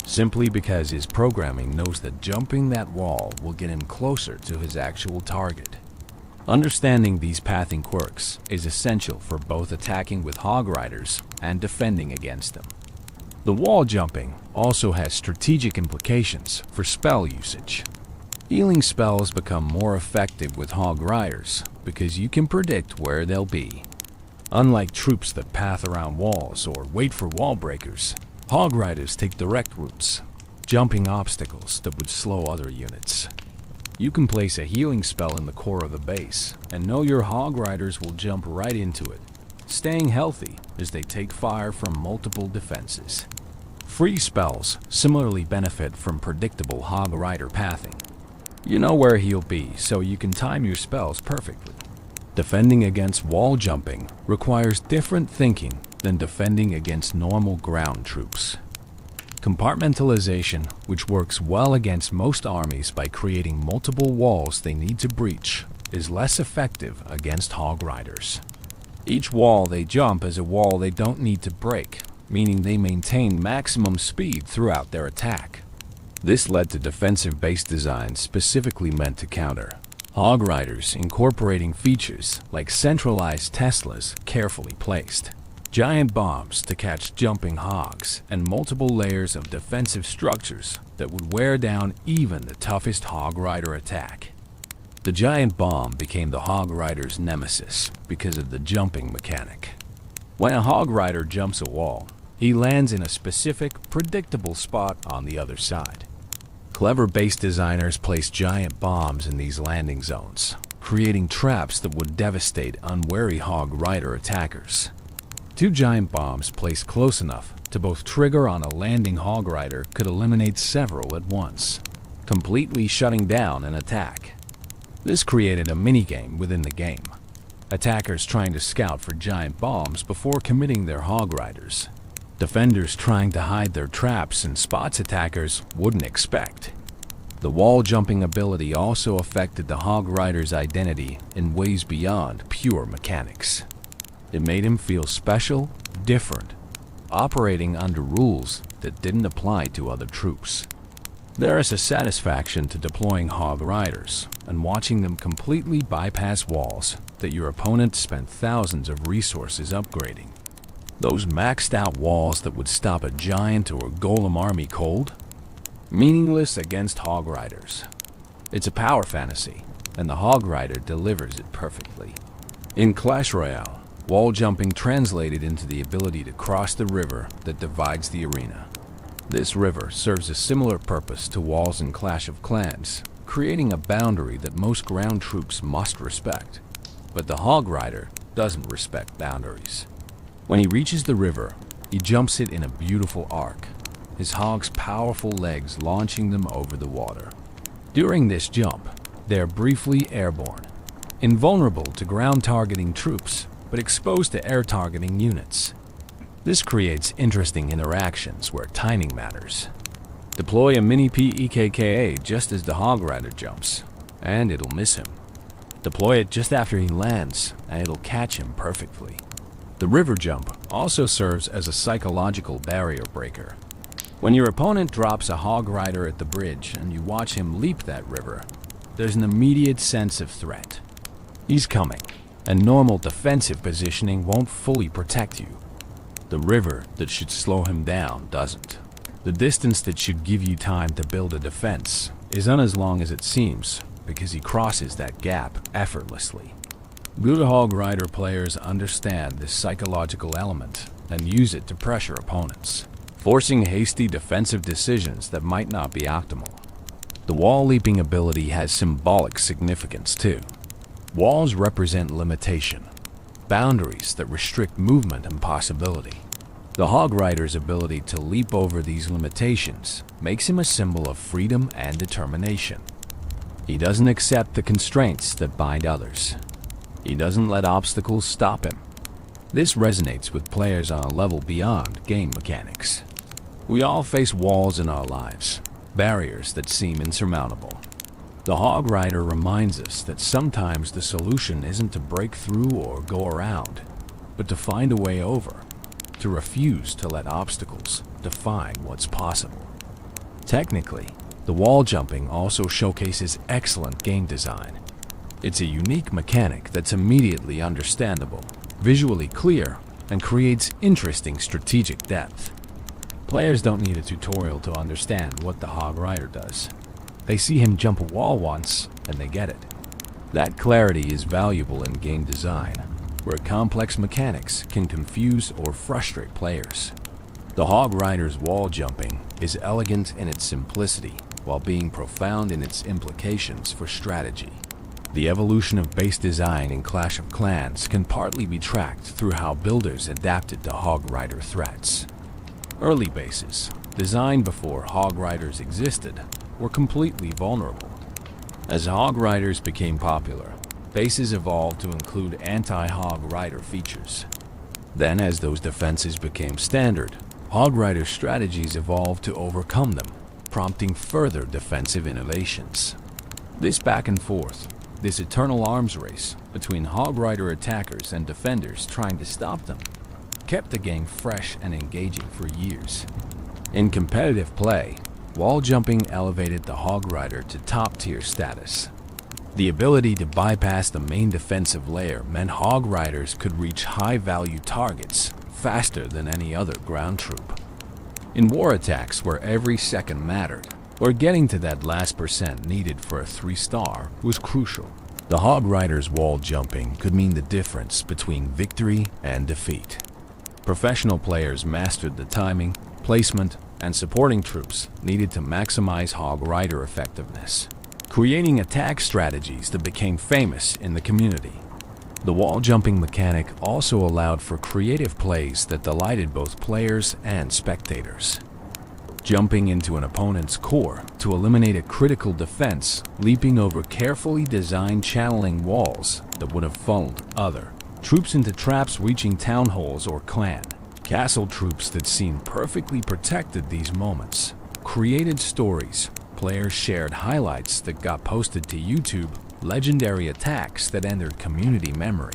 simply because his programming knows that jumping that wall will get him closer to his actual target. Understanding these pathing quirks is essential for both attacking with Hog Riders and defending against them. The wall jumping also has strategic implications for spell usage. Healing spells become more effective with Hog Riders because you can predict where they'll be. Unlike troops that path around walls or wait for wall breakers, Hog Riders take direct routes, jumping obstacles that would slow other units. You can place a healing spell in the core of the base and know your Hog Riders will jump right into it, staying healthy as they take fire from multiple defenses. Free spells similarly benefit from predictable Hog Rider pathing. You know where he'll be, so you can time your spells perfectly. Defending against wall jumping requires different thinking than defending against normal ground troops. Compartmentalization, which works well against most armies by creating multiple walls they need to breach, is less effective against Hog Riders. Each wall they jump is a wall they don't need to break, meaning they maintain maximum speed throughout their attack. This led to defensive base designs specifically meant to counter Hog Riders, incorporating features like centralized Teslas carefully placed, giant bombs to catch jumping hogs, and multiple layers of defensive structures that would wear down even the toughest Hog Rider attack. The giant bomb became the Hog Rider's nemesis because of the jumping mechanic. When a Hog Rider jumps a wall, he lands in a specific, predictable spot on the other side. Clever base designers place giant bombs in these landing zones, creating traps that would devastate unwary Hog Rider attackers. Two giant bombs placed close enough to both trigger on a landing Hog Rider could eliminate several at once, completely shutting down an attack. This created a minigame within the game. Attackers trying to scout for giant bombs before committing their Hog Riders. Defenders trying to hide their traps in spots attackers wouldn't expect. The wall jumping ability also affected the Hog Rider's identity in ways beyond pure mechanics. It made him feel special, different, operating under rules that didn't apply to other troops. There is a satisfaction to deploying Hog Riders and watching them completely bypass walls that your opponent spent thousands of resources upgrading. Those maxed out walls that would stop a giant or golem army cold? Meaningless against Hog Riders. It's a power fantasy, and the Hog Rider delivers it perfectly. In Clash Royale, wall jumping translated into the ability to cross the river that divides the arena. This river serves a similar purpose to walls in Clash of Clans, creating a boundary that most ground troops must respect. But the Hog Rider doesn't respect boundaries. When he reaches the river, he jumps it in a beautiful arc, his hog's powerful legs launching them over the water. During this jump, they are briefly airborne, invulnerable to ground targeting troops, but exposed to air targeting units. This creates interesting interactions where timing matters. Deploy a mini PEKKA just as the Hog Rider jumps, and it'll miss him. Deploy it just after he lands, and it'll catch him perfectly. The river jump also serves as a psychological barrier breaker. When your opponent drops a Hog Rider at the bridge and you watch him leap that river, there's an immediate sense of threat. He's coming, and normal defensive positioning won't fully protect you. The river that should slow him down doesn't. The distance that should give you time to build a defense isn't as long as it seems because he crosses that gap effortlessly. Good Hog Rider players understand this psychological element and use it to pressure opponents, forcing hasty defensive decisions that might not be optimal. The wall leaping ability has symbolic significance too. Walls represent limitation, boundaries that restrict movement and possibility. The Hog Rider's ability to leap over these limitations makes him a symbol of freedom and determination. He doesn't accept the constraints that bind others. He doesn't let obstacles stop him. This resonates with players on a level beyond game mechanics. We all face walls in our lives, barriers that seem insurmountable. The Hog Rider reminds us that sometimes the solution isn't to break through or go around, but to find a way over, to refuse to let obstacles define what's possible. Technically, the wall jumping also showcases excellent game design. It's a unique mechanic that's immediately understandable, visually clear, and creates interesting strategic depth. Players don't need a tutorial to understand what the Hog Rider does. They see him jump a wall once, and they get it. That clarity is valuable in game design, where complex mechanics can confuse or frustrate players. The Hog Rider's wall jumping is elegant in its simplicity, while being profound in its implications for strategy. The evolution of base design in Clash of Clans can partly be tracked through how builders adapted to Hog Rider threats. Early bases, designed before Hog Riders existed, were completely vulnerable. As Hog Riders became popular, bases evolved to include anti-Hog Rider features. Then, as those defenses became standard, Hog Rider strategies evolved to overcome them, prompting further defensive innovations. This back and forth, this eternal arms race between Hog Rider attackers and defenders trying to stop them, kept the game fresh and engaging for years. In competitive play, wall jumping elevated the Hog Rider to top-tier status. The ability to bypass the main defensive layer meant Hog Riders could reach high-value targets faster than any other ground troop. In war attacks where every second mattered, or getting to that last percent needed for a 3-star was crucial, the Hog Rider's wall jumping could mean the difference between victory and defeat. Professional players mastered the timing, placement, and supporting troops needed to maximize Hog Rider effectiveness, creating attack strategies that became famous in the community. The wall jumping mechanic also allowed for creative plays that delighted both players and spectators. Jumping into an opponent's core to eliminate a critical defense, leaping over carefully designed channeling walls that would have funneled other troops into traps reaching town halls or clan. Castle troops that seemed perfectly protected these moments. Created stories, players shared highlights that got posted to YouTube, legendary attacks that entered community memory.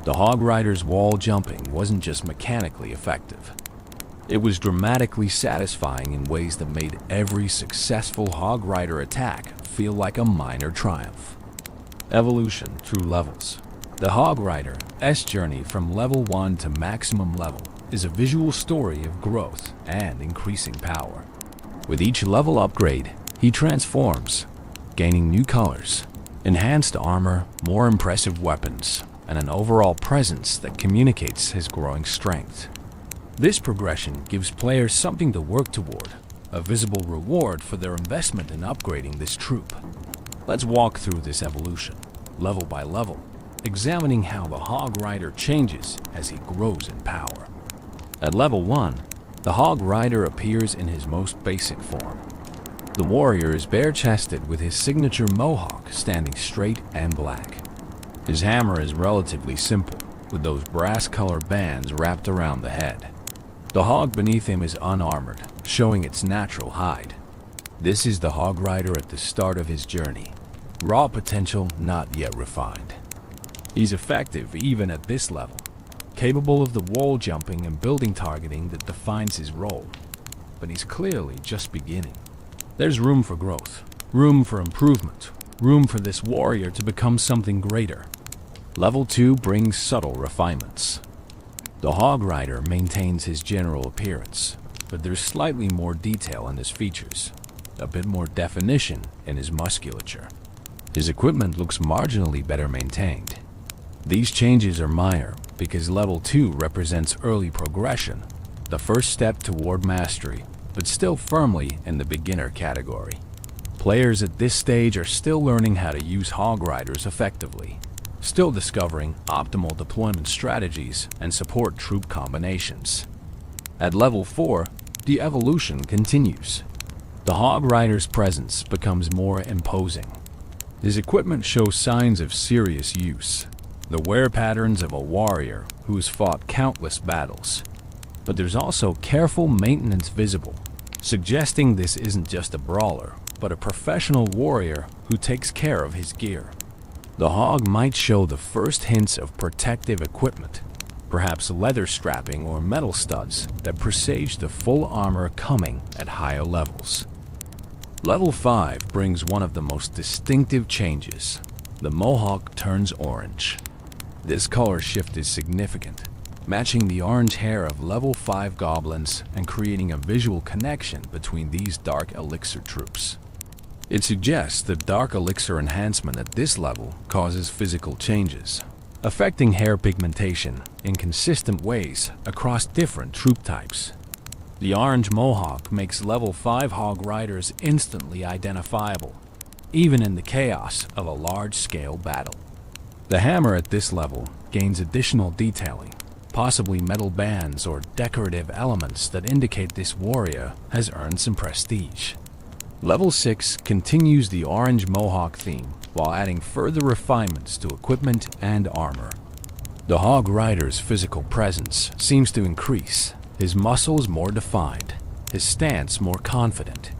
The Hog Rider's wall jumping wasn't just mechanically effective. It was dramatically satisfying in ways that made every successful Hog Rider attack feel like a minor triumph. Evolution through levels. The Hog Rider's journey from level 1 to maximum level is a visual story of growth and increasing power. With each level upgrade, he transforms, gaining new colors, enhanced armor, more impressive weapons, and an overall presence that communicates his growing strength. This progression gives players something to work toward, a visible reward for their investment in upgrading this troop. Let's walk through this evolution, level by level, examining how the Hog Rider changes as he grows in power. At level 1, the Hog Rider appears in his most basic form. The warrior is bare-chested with his signature mohawk standing straight and black. His hammer is relatively simple, with those brass-colored bands wrapped around the head. The hog beneath him is unarmored, showing its natural hide. This is the Hog Rider at the start of his journey. Raw potential not yet refined. He's effective even at this level, capable of the wall jumping and building targeting that defines his role. But he's clearly just beginning. There's room for growth, room for improvement, room for this warrior to become something greater. Level 2 brings subtle refinements. The Hog Rider maintains his general appearance, but there's slightly more detail in his features, a bit more definition in his musculature. His equipment looks marginally better maintained. These changes are minor because level 2 represents early progression, the first step toward mastery, but still firmly in the beginner category. Players at this stage are still learning how to use Hog Riders effectively, still discovering optimal deployment strategies and support troop combinations. At level 4, the evolution continues. The Hog Rider's presence becomes more imposing. His equipment shows signs of serious use, the wear patterns of a warrior who has fought countless battles. But there's also careful maintenance visible, suggesting this isn't just a brawler, but a professional warrior who takes care of his gear. The hog might show the first hints of protective equipment, perhaps leather strapping or metal studs that presage the full armor coming at higher levels. Level 5 brings one of the most distinctive changes. The mohawk turns orange. This color shift is significant, matching the orange hair of level 5 goblins and creating a visual connection between these dark elixir troops. It suggests that dark elixir enhancement at this level causes physical changes, affecting hair pigmentation in consistent ways across different troop types. The orange mohawk makes level 5 hog riders instantly identifiable, even in the chaos of a large-scale battle. The hammer at this level gains additional detailing, possibly metal bands or decorative elements that indicate this warrior has earned some prestige. Level 6 continues the orange mohawk theme while adding further refinements to equipment and armor. The hog rider's physical presence seems to increase, his muscles more defined, his stance more confident.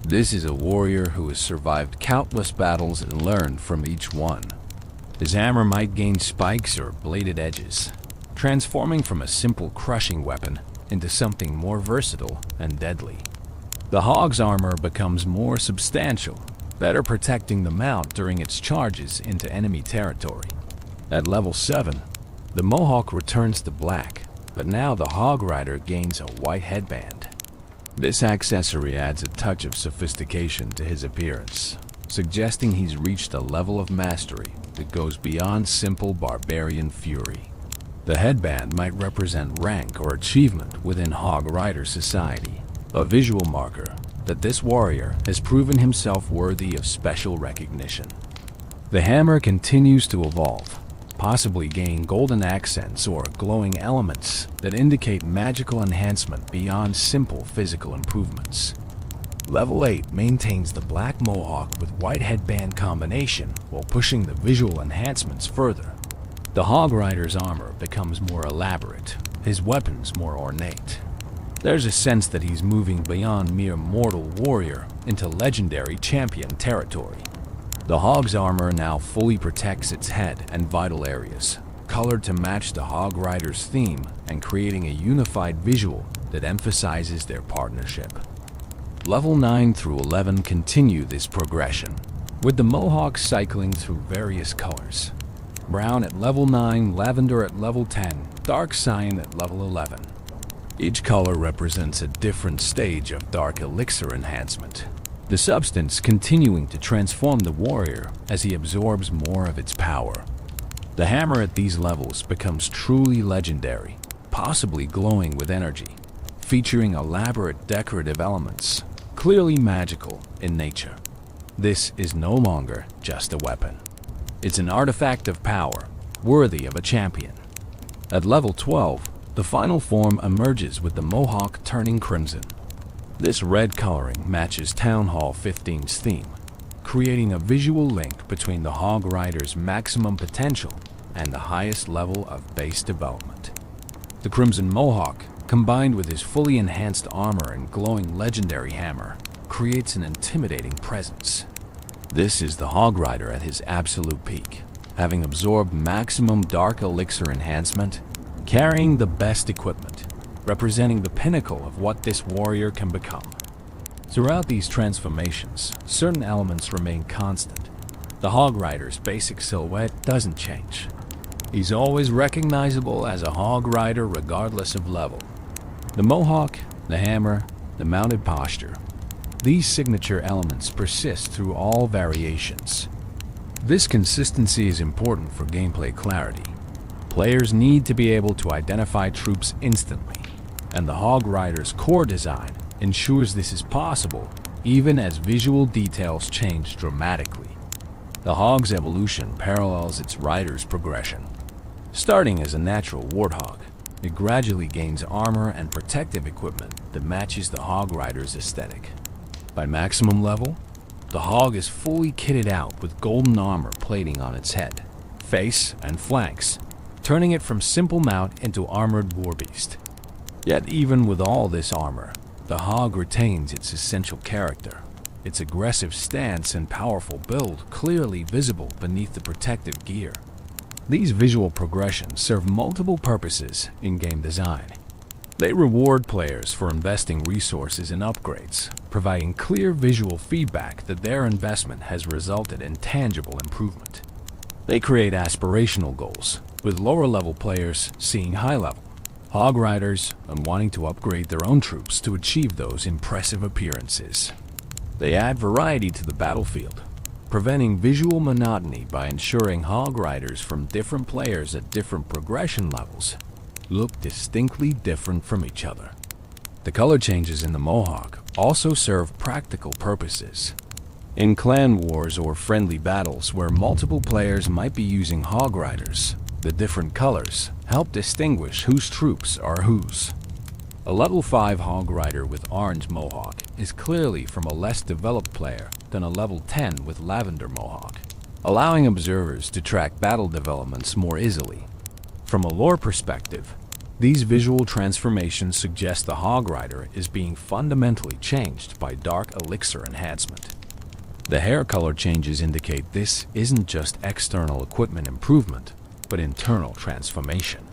This is a warrior who has survived countless battles and learned from each one. His hammer might gain spikes or bladed edges, transforming from a simple crushing weapon into something more versatile and deadly. The hog's armor becomes more substantial, better protecting the mount during its charges into enemy territory. At level 7, the mohawk returns to black, but now the hog rider gains a white headband. This accessory adds a touch of sophistication to his appearance, suggesting he's reached a level of mastery that goes beyond simple barbarian fury. The headband might represent rank or achievement within hog rider society, a visual marker that this warrior has proven himself worthy of special recognition. The hammer continues to evolve, possibly gaining golden accents or glowing elements that indicate magical enhancement beyond simple physical improvements. Level 8 maintains the black mohawk with white headband combination while pushing the visual enhancements further. The hog rider's armor becomes more elaborate, his weapons more ornate. There's a sense that he's moving beyond mere mortal warrior into legendary champion territory. The hog's armor now fully protects its head and vital areas, colored to match the hog rider's theme and creating a unified visual that emphasizes their partnership. Level 9 through 11 continue this progression, with the mohawk cycling through various colors. Brown at level 9, lavender at level 10, dark cyan at level 11. Each color represents a different stage of dark elixir enhancement, the substance continuing to transform the warrior as he absorbs more of its power. The hammer at these levels becomes truly legendary, possibly glowing with energy, featuring elaborate decorative elements, clearly magical in nature. This is no longer just a weapon. It's an artifact of power, worthy of a champion. At level 12, the final form emerges with the mohawk turning crimson. This red coloring matches Town Hall 15's theme, creating a visual link between the hog rider's maximum potential and the highest level of base development. The crimson mohawk, combined with his fully enhanced armor and glowing legendary hammer, creates an intimidating presence. This is the hog rider at his absolute peak, having absorbed maximum dark elixir enhancement, carrying the best equipment, representing the pinnacle of what this warrior can become. Throughout these transformations, certain elements remain constant. The hog rider's basic silhouette doesn't change. He's always recognizable as a hog rider regardless of level. The mohawk, the hammer, the mounted posture, these signature elements persist through all variations. This consistency is important for gameplay clarity. Players need to be able to identify troops instantly, and the hog rider's core design ensures this is possible even as visual details change dramatically. The hog's evolution parallels its rider's progression. Starting as a natural warthog, it gradually gains armor and protective equipment that matches the Hog Rider's aesthetic. By maximum level, the Hog is fully kitted out with golden armor plating on its head, face, and flanks, turning it from simple mount into armored warbeast. Yet even with all this armor, the Hog retains its essential character, its aggressive stance and powerful build clearly visible beneath the protective gear. These visual progressions serve multiple purposes in game design. They reward players for investing resources in upgrades, providing clear visual feedback that their investment has resulted in tangible improvement. They create aspirational goals, with lower-level players seeing high-level Hog Riders and wanting to upgrade their own troops to achieve those impressive appearances. They add variety to the battlefield, preventing visual monotony by ensuring Hog Riders from different players at different progression levels look distinctly different from each other. The color changes in the Mohawk also serve practical purposes. In clan wars or friendly battles where multiple players might be using Hog Riders, the different colors help distinguish whose troops are whose. A level 5 Hog Rider with orange Mohawk is clearly from a less developed player than a level 10 with lavender Mohawk, allowing observers to track battle developments more easily. From a lore perspective, these visual transformations suggest the Hog Rider is being fundamentally changed by dark elixir enhancement. The hair color changes indicate this isn't just external equipment improvement, but internal transformation.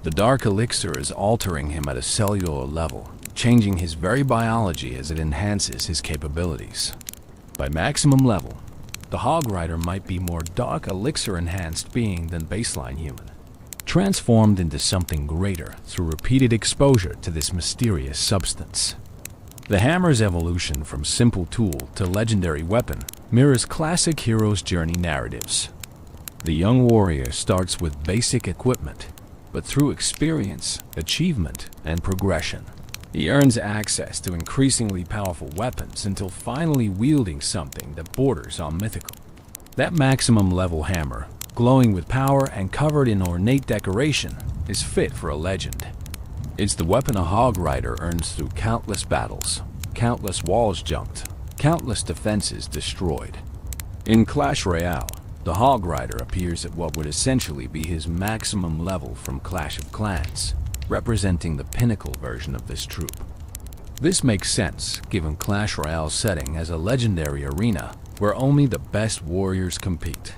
The dark elixir is altering him at a cellular level, changing his very biology as it enhances his capabilities. By maximum level, the Hog Rider might be more dark elixir enhanced being than baseline human, transformed into something greater through repeated exposure to this mysterious substance. The hammer's evolution from simple tool to legendary weapon mirrors classic hero's journey narratives. The young warrior starts with basic equipment, but through experience, achievement, and progression, he earns access to increasingly powerful weapons until finally wielding something that borders on mythical. That maximum level hammer, glowing with power and covered in ornate decoration, is fit for a legend. It's the weapon a Hog Rider earns through countless battles, countless walls jumped, countless defenses destroyed. In Clash Royale, the Hog Rider appears at what would essentially be his maximum level from Clash of Clans, representing the pinnacle version of this troop. This makes sense, given Clash Royale's setting as a legendary arena where only the best warriors compete.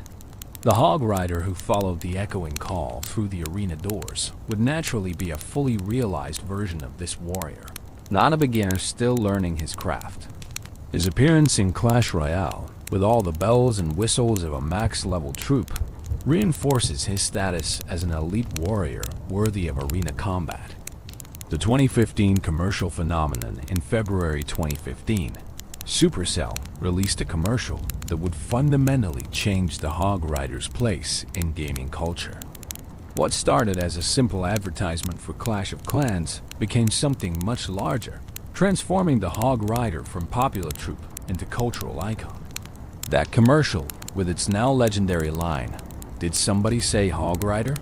The Hog Rider who followed the echoing call through the arena doors would naturally be a fully realized version of this warrior, not a beginner still learning his craft. His appearance in Clash Royale, with all the bells and whistles of a max-level troop, reinforces his status as an elite warrior worthy of arena combat. The 2015 commercial phenomenon in February 2015, Supercell released a commercial that would fundamentally change the Hog Rider's place in gaming culture. What started as a simple advertisement for Clash of Clans became something much larger, transforming the Hog Rider from popular troop into cultural icon. That commercial, with its now legendary line, "Did somebody say Hog Rider?"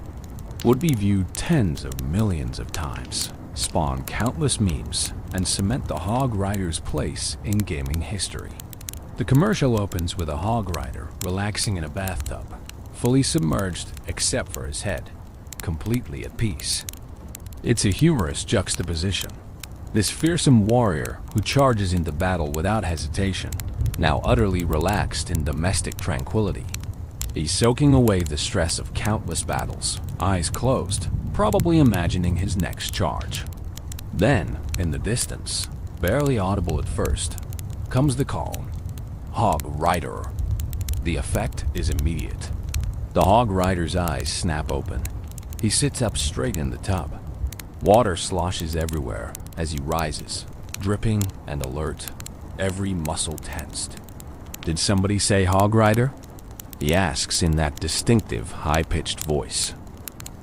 would be viewed tens of millions of times, spawn countless memes, and cement the Hog Rider's place in gaming history. The commercial opens with a Hog Rider relaxing in a bathtub, fully submerged except for his head, completely at peace. It's a humorous juxtaposition. This fearsome warrior who charges into battle without hesitation, now utterly relaxed in domestic tranquility. He's soaking away the stress of countless battles, eyes closed, probably imagining his next charge. Then, in the distance, barely audible at first, comes the call, "Hog Rider." The effect is immediate. The Hog Rider's eyes snap open. He sits up straight in the tub. Water sloshes everywhere as he rises, dripping and alert, every muscle tensed. "Did somebody say Hog Rider?" he asks in that distinctive, high-pitched voice.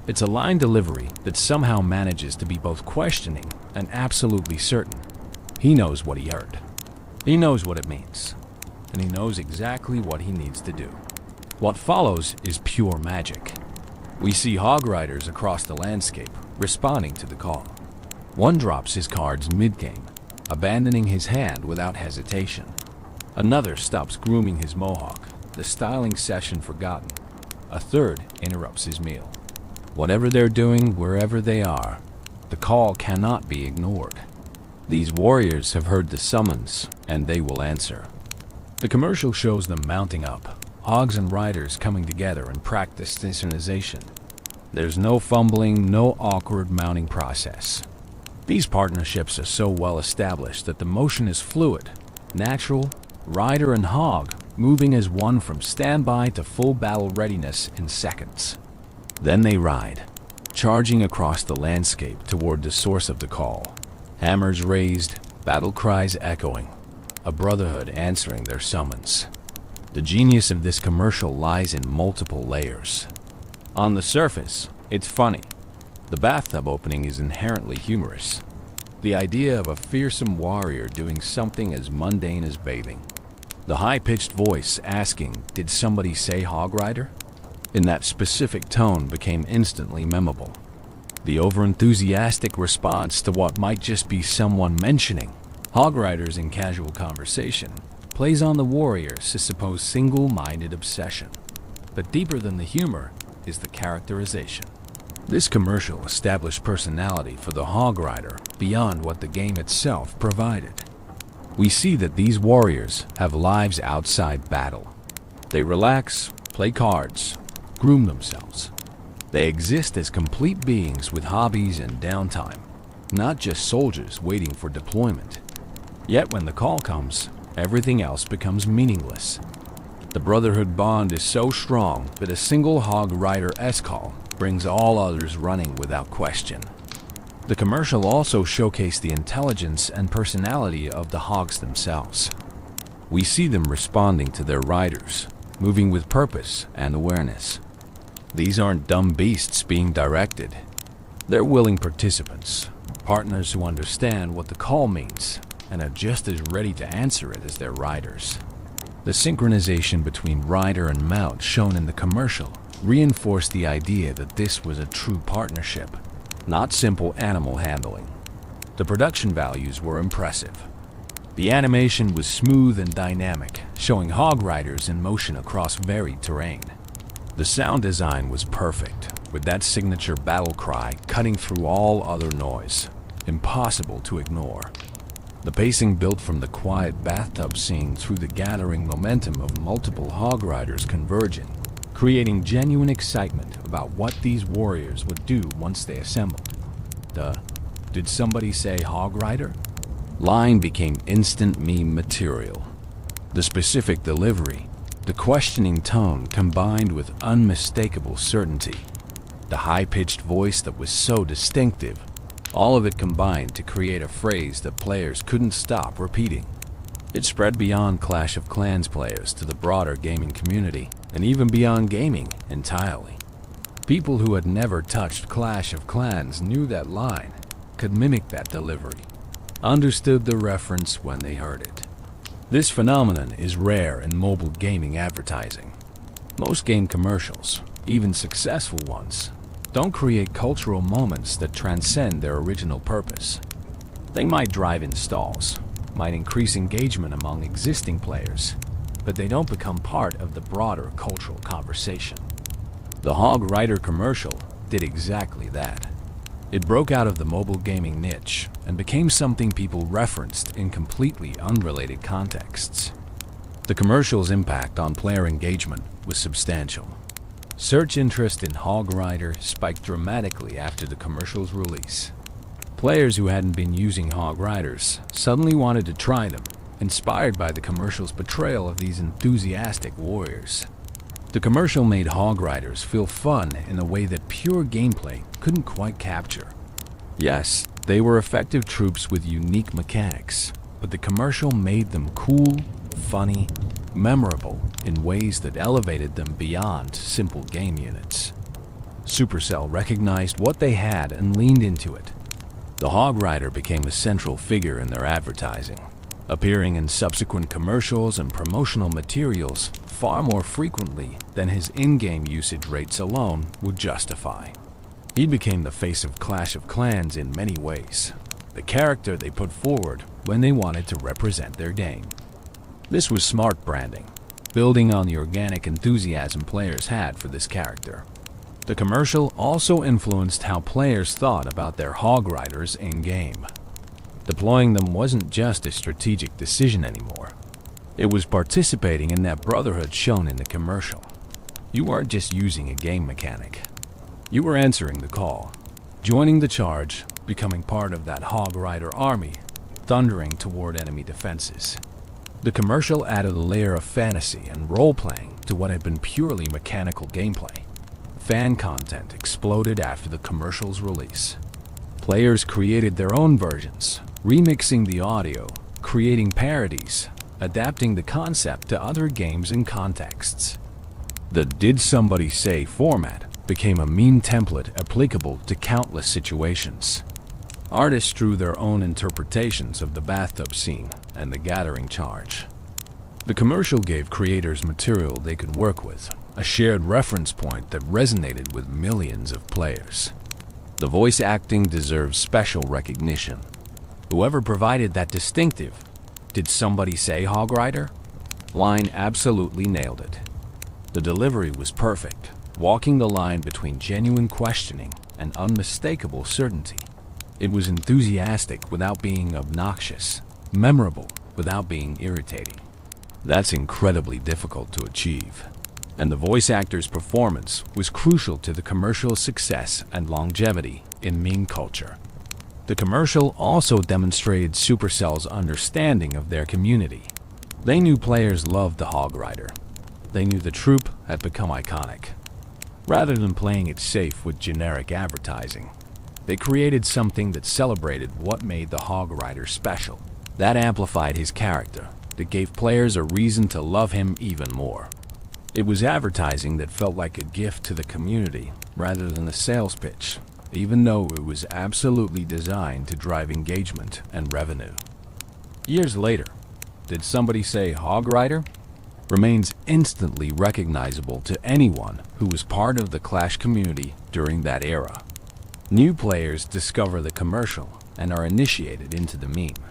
It's a line delivery that somehow manages to be both questioning and absolutely certain. He knows what he heard. He knows what it means. And he knows exactly what he needs to do. What follows is pure magic. We see Hog Riders across the landscape, responding to the call. One drops his cards mid-game, abandoning his hand without hesitation. Another stops grooming his mohawk, the styling session forgotten. A third interrupts his meal. Whatever they're doing, wherever they are, the call cannot be ignored. These warriors have heard the summons, and they will answer. The commercial shows them mounting up, hogs and riders coming together in practice synchronization. There's no fumbling, no awkward mounting process. These partnerships are so well established that the motion is fluid, natural, rider and hog moving as one from standby to full battle readiness in seconds. Then they ride, charging across the landscape toward the source of the call. Hammers raised, battle cries echoing, a brotherhood answering their summons. The genius of this commercial lies in multiple layers. On the surface, it's funny. The bathtub opening is inherently humorous. The idea of a fearsome warrior doing something as mundane as bathing. The high-pitched voice asking, "Did somebody say hog rider?" in that specific tone became instantly memorable. The over-enthusiastic response to what might just be someone mentioning hog riders in casual conversation plays on the warrior's supposed single-minded obsession. But deeper than the humor is the characterization. This commercial established personality for the hog rider beyond what the game itself provided. We see that these warriors have lives outside battle. They relax, play cards, groom themselves. They exist as complete beings with hobbies and downtime, not just soldiers waiting for deployment. Yet when the call comes, everything else becomes meaningless. The brotherhood bond is so strong that a single hog rider S-call brings all others running without question. The commercial also showcased the intelligence and personality of the hogs themselves. We see them responding to their riders, moving with purpose and awareness. These aren't dumb beasts being directed. They're willing participants, partners who understand what the call means and are just as ready to answer it as their riders. The synchronization between rider and mount shown in the commercial reinforced the idea that this was a true partnership, not simple animal handling. The production values were impressive. The animation was smooth and dynamic, showing hog riders in motion across varied terrain. The sound design was perfect, with that signature battle cry cutting through all other noise, impossible to ignore. The pacing built from the quiet bathtub scene through the gathering momentum of multiple hog riders converging, creating genuine excitement about what these warriors would do once they assembled. The "Did somebody say hog rider?" line became instant meme material. The specific delivery, the questioning tone combined with unmistakable certainty, the high-pitched voice that was so distinctive, all of it combined to create a phrase that players couldn't stop repeating. It spread beyond Clash of Clans players to the broader gaming community, and even beyond gaming entirely. People who had never touched Clash of Clans knew that line, could mimic that delivery, understood the reference when they heard it. This phenomenon is rare in mobile gaming advertising. Most game commercials, even successful ones, don't create cultural moments that transcend their original purpose. They might drive installs, might increase engagement among existing players, but they don't become part of the broader cultural conversation. The Hog Rider commercial did exactly that. It broke out of the mobile gaming niche and became something people referenced in completely unrelated contexts. The commercial's impact on player engagement was substantial. Search interest in Hog Rider spiked dramatically after the commercial's release. Players who hadn't been using Hog Riders suddenly wanted to try them, inspired by the commercial's portrayal of these enthusiastic warriors. The commercial made Hog Riders feel fun in a way that pure gameplay couldn't quite capture. Yes, they were effective troops with unique mechanics, but the commercial made them cool, funny, memorable in ways that elevated them beyond simple game units. Supercell recognized what they had and leaned into it. The Hog Rider became a central figure in their advertising, appearing in subsequent commercials and promotional materials far more frequently than his in-game usage rates alone would justify. He became the face of Clash of Clans in many ways, the character they put forward when they wanted to represent their game. This was smart branding, building on the organic enthusiasm players had for this character. The commercial also influenced how players thought about their hog riders in-game. Deploying them wasn't just a strategic decision anymore. It was participating in that brotherhood shown in the commercial. You weren't just using a game mechanic. You were answering the call, joining the charge, becoming part of that hog rider army, thundering toward enemy defenses. The commercial added a layer of fantasy and role-playing to what had been purely mechanical gameplay. Fan content exploded after the commercial's release. Players created their own versions, remixing the audio, creating parodies, adapting the concept to other games and contexts. The "Did Somebody Say" format became a meme template applicable to countless situations. Artists drew their own interpretations of the bathtub scene and the gathering charge. The commercial gave creators material they could work with, a shared reference point that resonated with millions of players. The voice acting deserves special recognition. Whoever provided that distinctive "Did somebody say hog rider?" line absolutely nailed it. The delivery was perfect, walking the line between genuine questioning and unmistakable certainty. It was enthusiastic without being obnoxious, memorable without being irritating. That's incredibly difficult to achieve. And the voice actor's performance was crucial to the commercial's success and longevity in meme culture. The commercial also demonstrated Supercell's understanding of their community. They knew players loved the hog rider. They knew the troop had become iconic. Rather than playing it safe with generic advertising, they created something that celebrated what made the hog rider special. That amplified his character, that gave players a reason to love him even more. It was advertising that felt like a gift to the community rather than a sales pitch, even though it was absolutely designed to drive engagement and revenue. Years later, "Did Somebody Say Hog Rider?" remains instantly recognizable to anyone who was part of the Clash community during that era. New players discover the commercial and are initiated into the meme.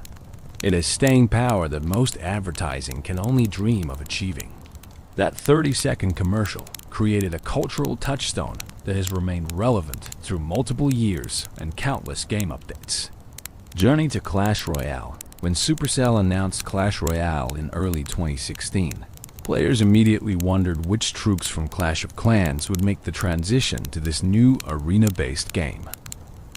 It has staying power that most advertising can only dream of achieving. That 30-second commercial created a cultural touchstone that has remained relevant through multiple years and countless game updates. Journey to Clash Royale. When Supercell announced Clash Royale in early 2016, players immediately wondered which troops from Clash of Clans would make the transition to this new arena-based game.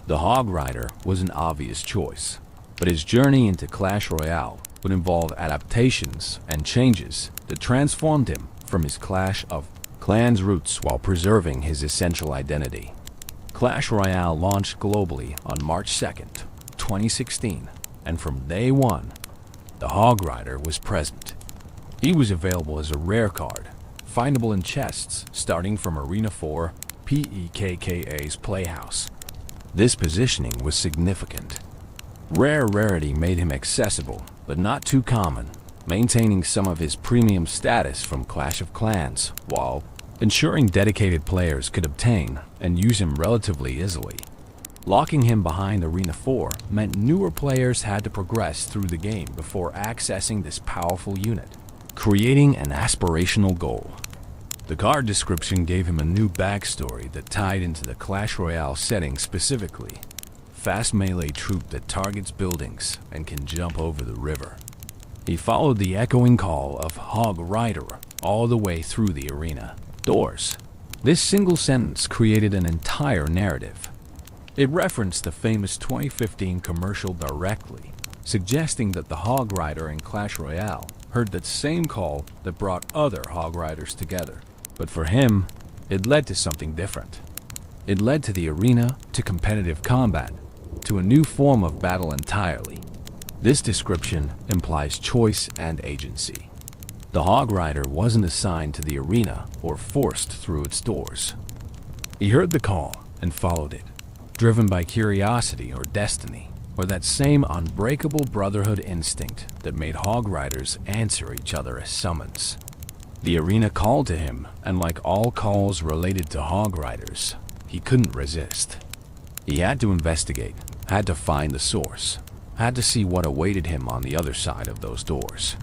The Hog Rider was an obvious choice, but his journey into Clash Royale would involve adaptations and changes that transformed him from his Clash of Clans roots while preserving his essential identity. Clash Royale launched globally on March 2nd, 2016, and from day one, the Hog Rider was present. He was available as a rare card, findable in chests starting from Arena 4 PEKKA's Playhouse. This positioning was significant. Rare rarity made him accessible, but not too common, maintaining some of his premium status from Clash of Clans, while ensuring dedicated players could obtain and use him relatively easily. Locking him behind Arena 4 meant newer players had to progress through the game before accessing this powerful unit, creating an aspirational goal. The card description gave him a new backstory that tied into the Clash Royale setting specifically. Fast melee troop that targets buildings and can jump over the river. He followed the echoing call of Hog Rider all the way through the arena doors. This single sentence created an entire narrative. It referenced the famous 2015 commercial directly, suggesting that the Hog Rider in Clash Royale heard that same call that brought other Hog Riders together. But for him, it led to something different. It led to the arena, to competitive combat, to a new form of battle entirely. This description implies choice and agency. The Hog Rider wasn't assigned to the arena or forced through its doors. He heard the call and followed it, driven by curiosity or destiny, or that same unbreakable brotherhood instinct that made Hog Riders answer each other as summons. The arena called to him, and like all calls related to Hog Riders, he couldn't resist. He had to investigate, had to find the source, had to see what awaited him on the other side of those doors.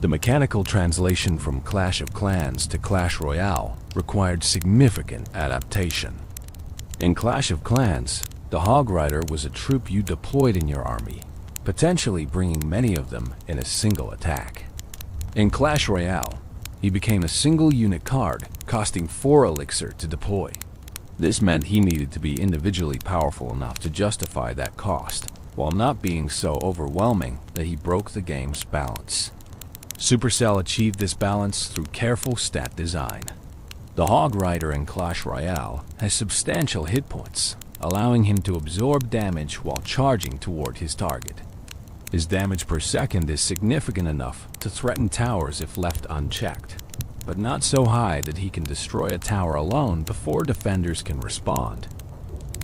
The mechanical translation from Clash of Clans to Clash Royale required significant adaptation. In Clash of Clans, the Hog Rider was a troop you deployed in your army, potentially bringing many of them in a single attack. In Clash Royale, he became a single unit card, costing 4 elixir to deploy. This meant he needed to be individually powerful enough to justify that cost, while not being so overwhelming that he broke the game's balance. Supercell achieved this balance through careful stat design. The Hog Rider in Clash Royale has substantial hit points, allowing him to absorb damage while charging toward his target. His damage per second is significant enough to threaten towers if left unchecked, but not so high that he can destroy a tower alone before defenders can respond.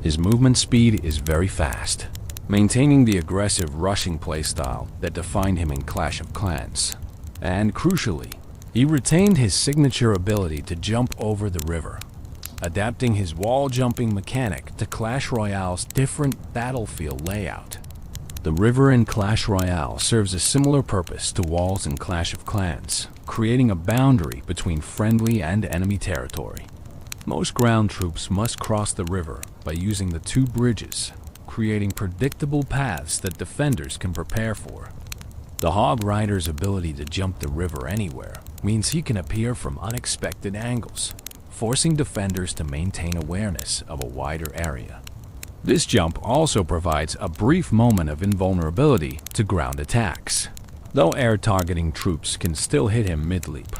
His movement speed is very fast, maintaining the aggressive rushing playstyle that defined him in Clash of Clans. And crucially, he retained his signature ability to jump over the river, adapting his wall-jumping mechanic to Clash Royale's different battlefield layout. The river in Clash Royale serves a similar purpose to walls in Clash of Clans, creating a boundary between friendly and enemy territory. Most ground troops must cross the river by using the 2 bridges, creating predictable paths that defenders can prepare for. The Hog Rider's ability to jump the river anywhere means he can appear from unexpected angles, forcing defenders to maintain awareness of a wider area. This jump also provides a brief moment of invulnerability to ground attacks, though air targeting troops can still hit him mid-leap.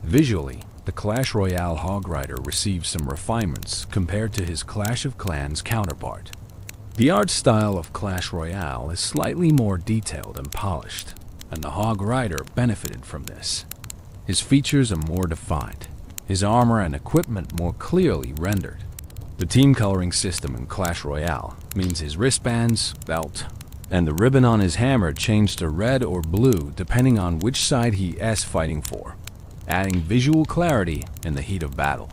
Visually, the Clash Royale Hog Rider receives some refinements compared to his Clash of Clans counterpart. The art style of Clash Royale is slightly more detailed and polished, and the Hog Rider benefited from this. His features are more defined, his armor and equipment more clearly rendered. The team coloring system in Clash Royale means his wristbands, belt, and the ribbon on his hammer change to red or blue depending on which side he is fighting for, adding visual clarity in the heat of battle.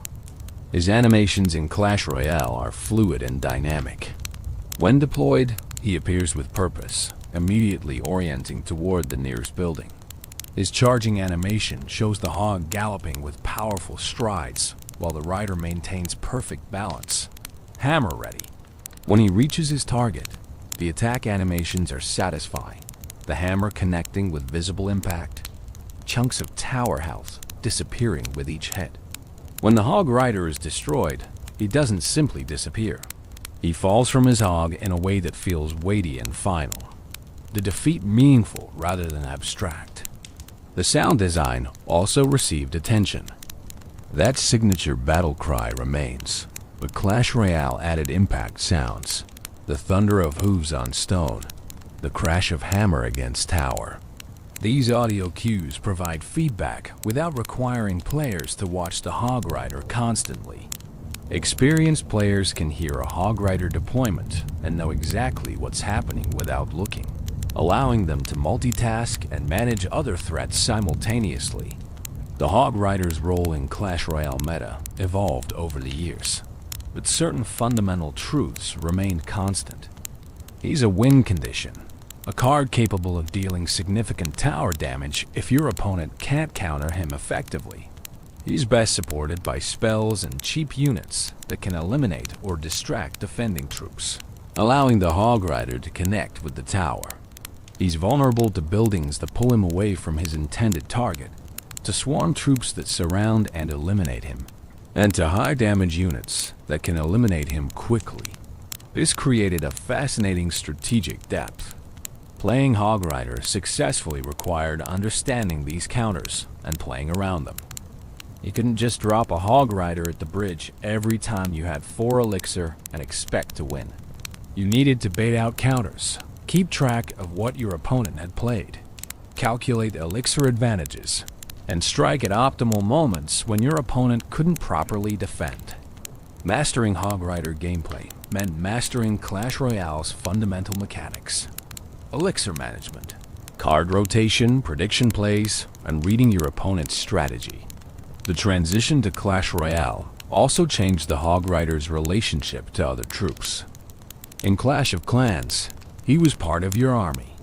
His animations in Clash Royale are fluid and dynamic. When deployed, he appears with purpose, immediately orienting toward the nearest building. His charging animation shows the hog galloping with powerful strides, while the rider maintains perfect balance, hammer ready. When he reaches his target, the attack animations are satisfying, the hammer connecting with visible impact, chunks of tower health disappearing with each hit. When the Hog Rider is destroyed, he doesn't simply disappear. He falls from his hog in a way that feels weighty and final, the defeat meaningful rather than abstract. The sound design also received attention. That signature battle cry remains, but Clash Royale added impact sounds, the thunder of hooves on stone, the crash of hammer against tower. These audio cues provide feedback without requiring players to watch the Hog Rider constantly. Experienced players can hear a Hog Rider deployment and know exactly what's happening without looking, allowing them to multitask and manage other threats simultaneously. The Hog Rider's role in Clash Royale meta evolved over the years, but certain fundamental truths remained constant. He's a win condition, a card capable of dealing significant tower damage if your opponent can't counter him effectively. He's best supported by spells and cheap units that can eliminate or distract defending troops, allowing the Hog Rider to connect with the tower. He's vulnerable to buildings that pull him away from his intended target, to swarm troops that surround and eliminate him, and to high damage units that can eliminate him quickly. This created a fascinating strategic depth. Playing Hog Rider successfully required understanding these counters and playing around them. You couldn't just drop a Hog Rider at the bridge every time you had 4 elixir and expect to win. You needed to bait out counters, keep track of what your opponent had played, calculate elixir advantages, and strike at optimal moments when your opponent couldn't properly defend. Mastering Hog Rider gameplay meant mastering Clash Royale's fundamental mechanics. Elixir management, card rotation, prediction plays, and reading your opponent's strategy. The transition to Clash Royale also changed the Hog Rider's relationship to other troops. In Clash of Clans, he was part of your army,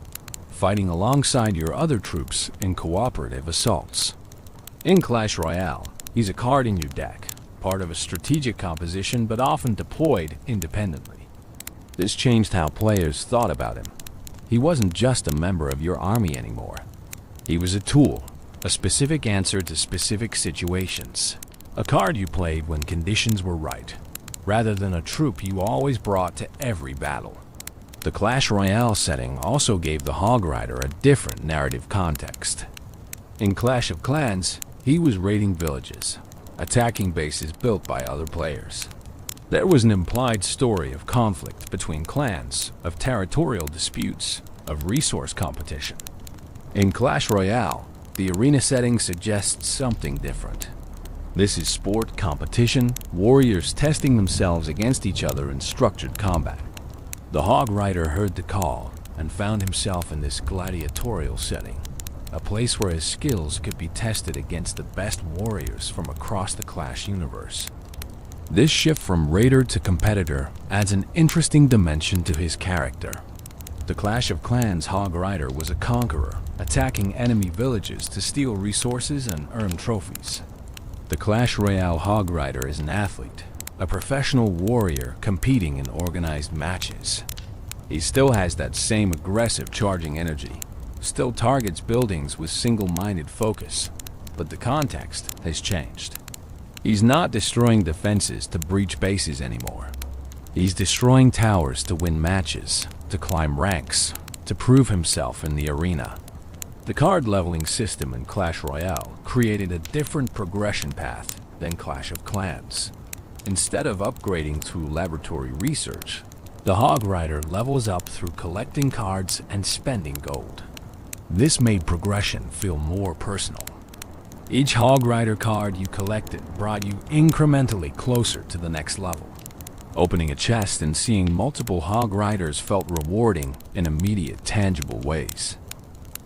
fighting alongside your other troops in cooperative assaults. In Clash Royale, he's a card in your deck, part of a strategic composition but often deployed independently. This changed how players thought about him. He wasn't just a member of your army anymore. He was a tool, a specific answer to specific situations. A card you played when conditions were right, rather than a troop you always brought to every battle. The Clash Royale setting also gave the Hog Rider a different narrative context. In Clash of Clans, he was raiding villages, attacking bases built by other players. There was an implied story of conflict between clans, of territorial disputes, of resource competition. In Clash Royale, the arena setting suggests something different. This is sport competition, warriors testing themselves against each other in structured combat. The Hog Rider heard the call and found himself in this gladiatorial setting, a place where his skills could be tested against the best warriors from across the Clash universe. This shift from raider to competitor adds an interesting dimension to his character. The Clash of Clans Hog Rider was a conqueror, attacking enemy villages to steal resources and earn trophies. The Clash Royale Hog Rider is an athlete, a professional warrior competing in organized matches. He still has that same aggressive charging energy, still targets buildings with single-minded focus, but the context has changed. He's not destroying defenses to breach bases anymore. He's destroying towers to win matches, to climb ranks, to prove himself in the arena. The card leveling system in Clash Royale created a different progression path than Clash of Clans. Instead of upgrading through laboratory research, the Hog Rider levels up through collecting cards and spending gold. This made progression feel more personal. Each Hog Rider card you collected brought you incrementally closer to the next level. Opening a chest and seeing multiple Hog Riders felt rewarding in immediate, tangible ways.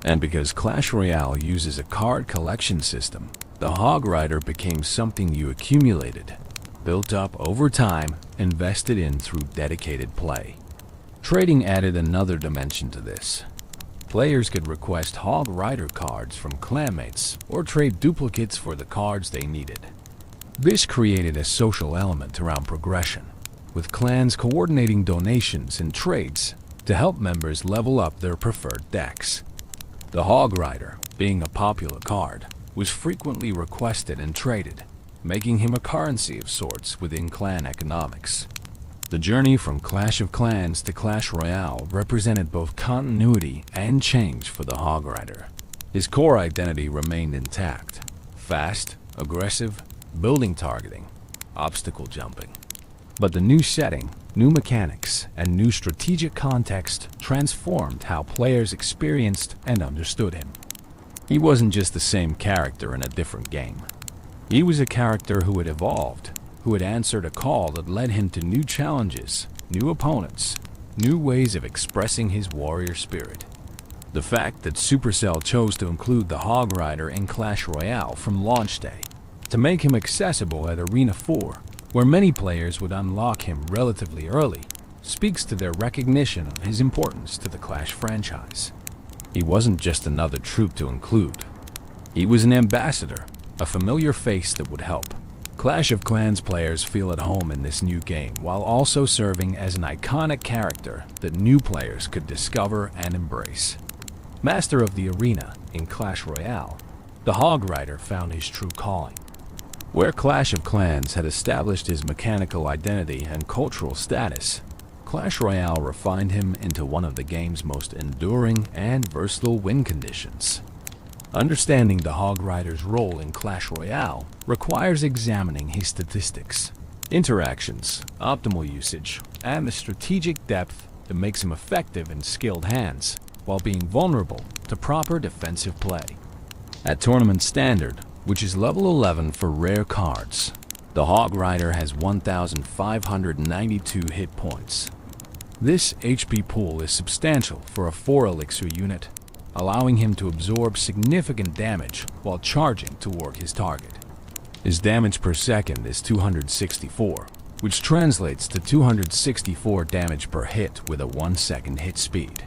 And because Clash Royale uses a card collection system, the Hog Rider became something you accumulated, built up over time, invested in through dedicated play. Trading added another dimension to this. Players could request Hog Rider cards from clanmates or trade duplicates for the cards they needed. This created a social element around progression, with clans coordinating donations and trades to help members level up their preferred decks. The Hog Rider, being a popular card, was frequently requested and traded, making him a currency of sorts within clan economics. The journey from Clash of Clans to Clash Royale represented both continuity and change for the Hog Rider. His core identity remained intact: fast, aggressive, building targeting, obstacle jumping. But the new setting, new mechanics, and new strategic context transformed how players experienced and understood him. He wasn't just the same character in a different game. He was a character who had evolved, who had answered a call that led him to new challenges, new opponents, new ways of expressing his warrior spirit. The fact that Supercell chose to include the Hog Rider in Clash Royale from launch day, to make him accessible at Arena 4, where many players would unlock him relatively early, speaks to their recognition of his importance to the Clash franchise. He wasn't just another troop to include. He was an ambassador, a familiar face that would help. Clash of Clans players feel at home in this new game while also serving as an iconic character that new players could discover and embrace. Master of the Arena in Clash Royale, the Hog Rider found his true calling. Where Clash of Clans had established his mechanical identity and cultural status, Clash Royale refined him into one of the game's most enduring and versatile win conditions. Understanding the Hog Rider's role in Clash Royale requires examining his statistics, interactions, optimal usage, and the strategic depth that makes him effective in skilled hands, while being vulnerable to proper defensive play. At Tournament Standard, which is level 11 for rare cards, the Hog Rider has 1,592 hit points. This HP pool is substantial for a 4-elixir unit, allowing him to absorb significant damage while charging toward his target. His damage per second is 264, which translates to 264 damage per hit with a 1-second hit speed.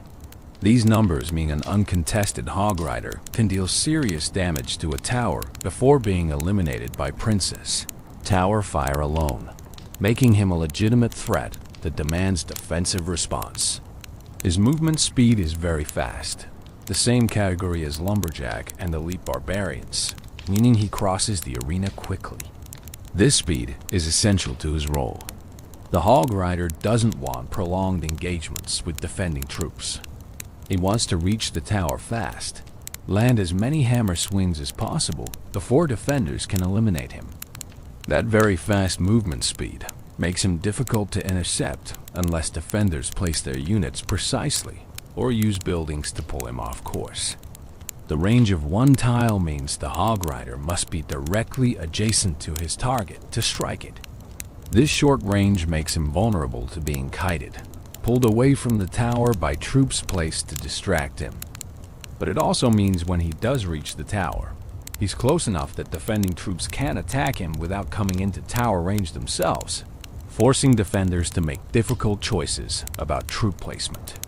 These numbers mean an uncontested Hog Rider can deal serious damage to a tower before being eliminated by Princess Tower Fire alone, making him a legitimate threat that demands defensive response. His movement speed is very fast, the same category as Lumberjack and Elite Barbarians, meaning he crosses the arena quickly. This speed is essential to his role. The Hog Rider doesn't want prolonged engagements with defending troops. He wants to reach the tower fast, land as many hammer swings as possible before defenders can eliminate him. That very fast movement speed makes him difficult to intercept unless defenders place their units precisely or use buildings to pull him off course. The range of one tile means the Hog Rider must be directly adjacent to his target to strike it. This short range makes him vulnerable to being kited, pulled away from the tower by troops placed to distract him. But it also means when he does reach the tower, he's close enough that defending troops can't attack him without coming into tower range themselves, forcing defenders to make difficult choices about troop placement.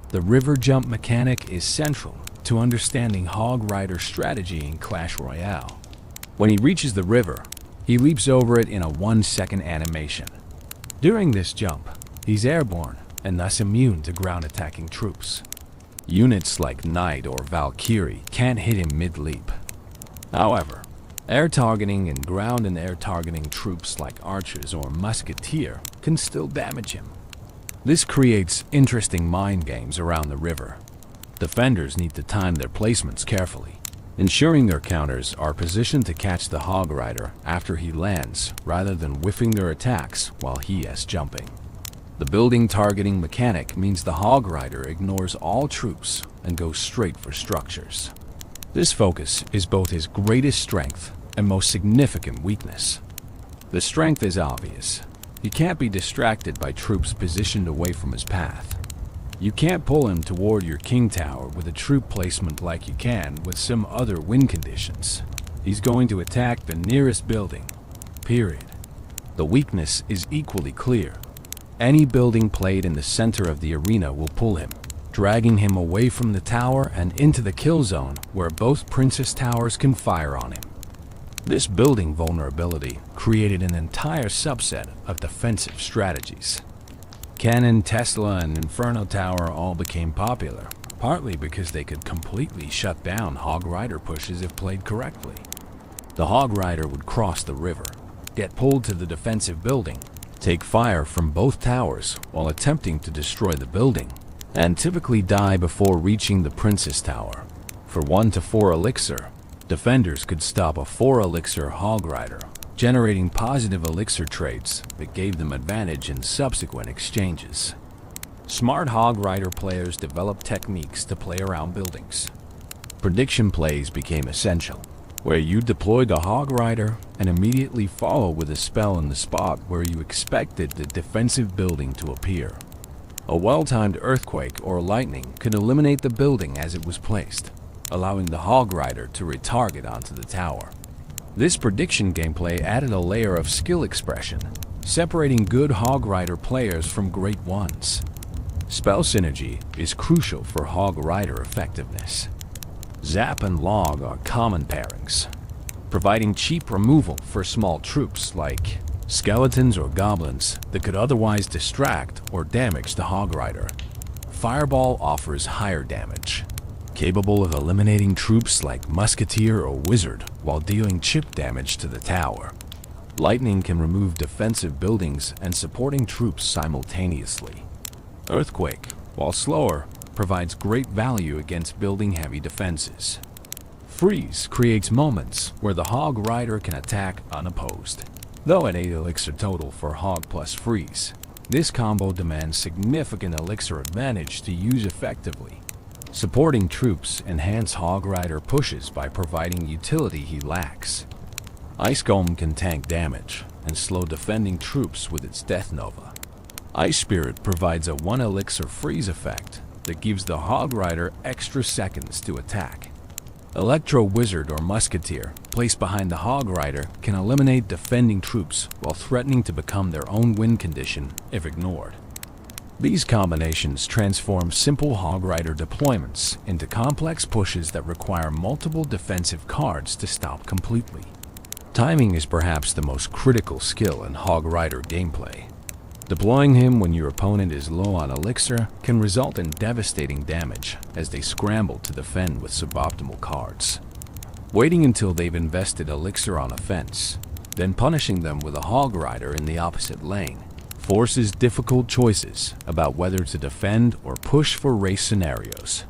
The river jump mechanic is central to understanding Hog Rider strategy in Clash Royale. When he reaches the river, he leaps over it in a 1-second animation. During this jump, he's airborne and thus immune to ground attacking troops. Units like Knight or Valkyrie can't hit him mid-leap. However, air targeting and ground and air targeting troops like archers or musketeer can still damage him. This creates interesting mind games around the river. Defenders need to time their placements carefully, ensuring their counters are positioned to catch the Hog Rider after he lands rather than whiffing their attacks while he is jumping. The building targeting mechanic means the Hog Rider ignores all troops and goes straight for structures. This focus is both his greatest strength and most significant weakness. The strength is obvious. He can't be distracted by troops positioned away from his path. You can't pull him toward your king tower with a troop placement like you can with some other win conditions. He's going to attack the nearest building, period. The weakness is equally clear. Any building played in the center of the arena will pull him, dragging him away from the tower and into the kill zone where both Princess Towers can fire on him. This building vulnerability created an entire subset of defensive strategies. Cannon, Tesla, and Inferno Tower all became popular, partly because they could completely shut down Hog Rider pushes if played correctly. The Hog Rider would cross the river, get pulled to the defensive building, take fire from both towers while attempting to destroy the building, and typically die before reaching the Princess Tower. For 1 to 4 elixir, defenders could stop a 4 elixir Hog Rider, generating positive elixir traits that gave them advantage in subsequent exchanges. Smart Hog Rider players developed techniques to play around buildings. Prediction plays became essential, where you deploy the Hog Rider and immediately follow with a spell in the spot where you expected the defensive building to appear. A well-timed earthquake or lightning could eliminate the building as it was placed, allowing the Hog Rider to retarget onto the tower. This prediction gameplay added a layer of skill expression, separating good Hog Rider players from great ones. Spell synergy is crucial for Hog Rider effectiveness. Zap and Log are common pairings, providing cheap removal for small troops like skeletons or goblins that could otherwise distract or damage the Hog Rider. Fireball offers higher damage, capable of eliminating troops like Musketeer or Wizard while dealing chip damage to the tower. Lightning can remove defensive buildings and supporting troops simultaneously. Earthquake, while slower, provides great value against building heavy defenses. Freeze creates moments where the Hog Rider can attack unopposed. Though at 8 elixir total for Hog plus Freeze, this combo demands significant elixir advantage to use effectively. Supporting troops enhance Hog Rider pushes by providing utility he lacks. Ice Golem can tank damage and slow defending troops with its Death Nova. Ice Spirit provides a 1 elixir freeze effect that gives the Hog Rider extra seconds to attack. Electro Wizard or Musketeer, placed behind the Hog Rider, can eliminate defending troops while threatening to become their own win condition if ignored. These combinations transform simple Hog Rider deployments into complex pushes that require multiple defensive cards to stop completely. Timing is perhaps the most critical skill in Hog Rider gameplay. Deploying him when your opponent is low on elixir can result in devastating damage as they scramble to defend with suboptimal cards. Waiting until they've invested elixir on offense, then punishing them with a Hog Rider in the opposite lane, forces difficult choices about whether to defend or push for race scenarios.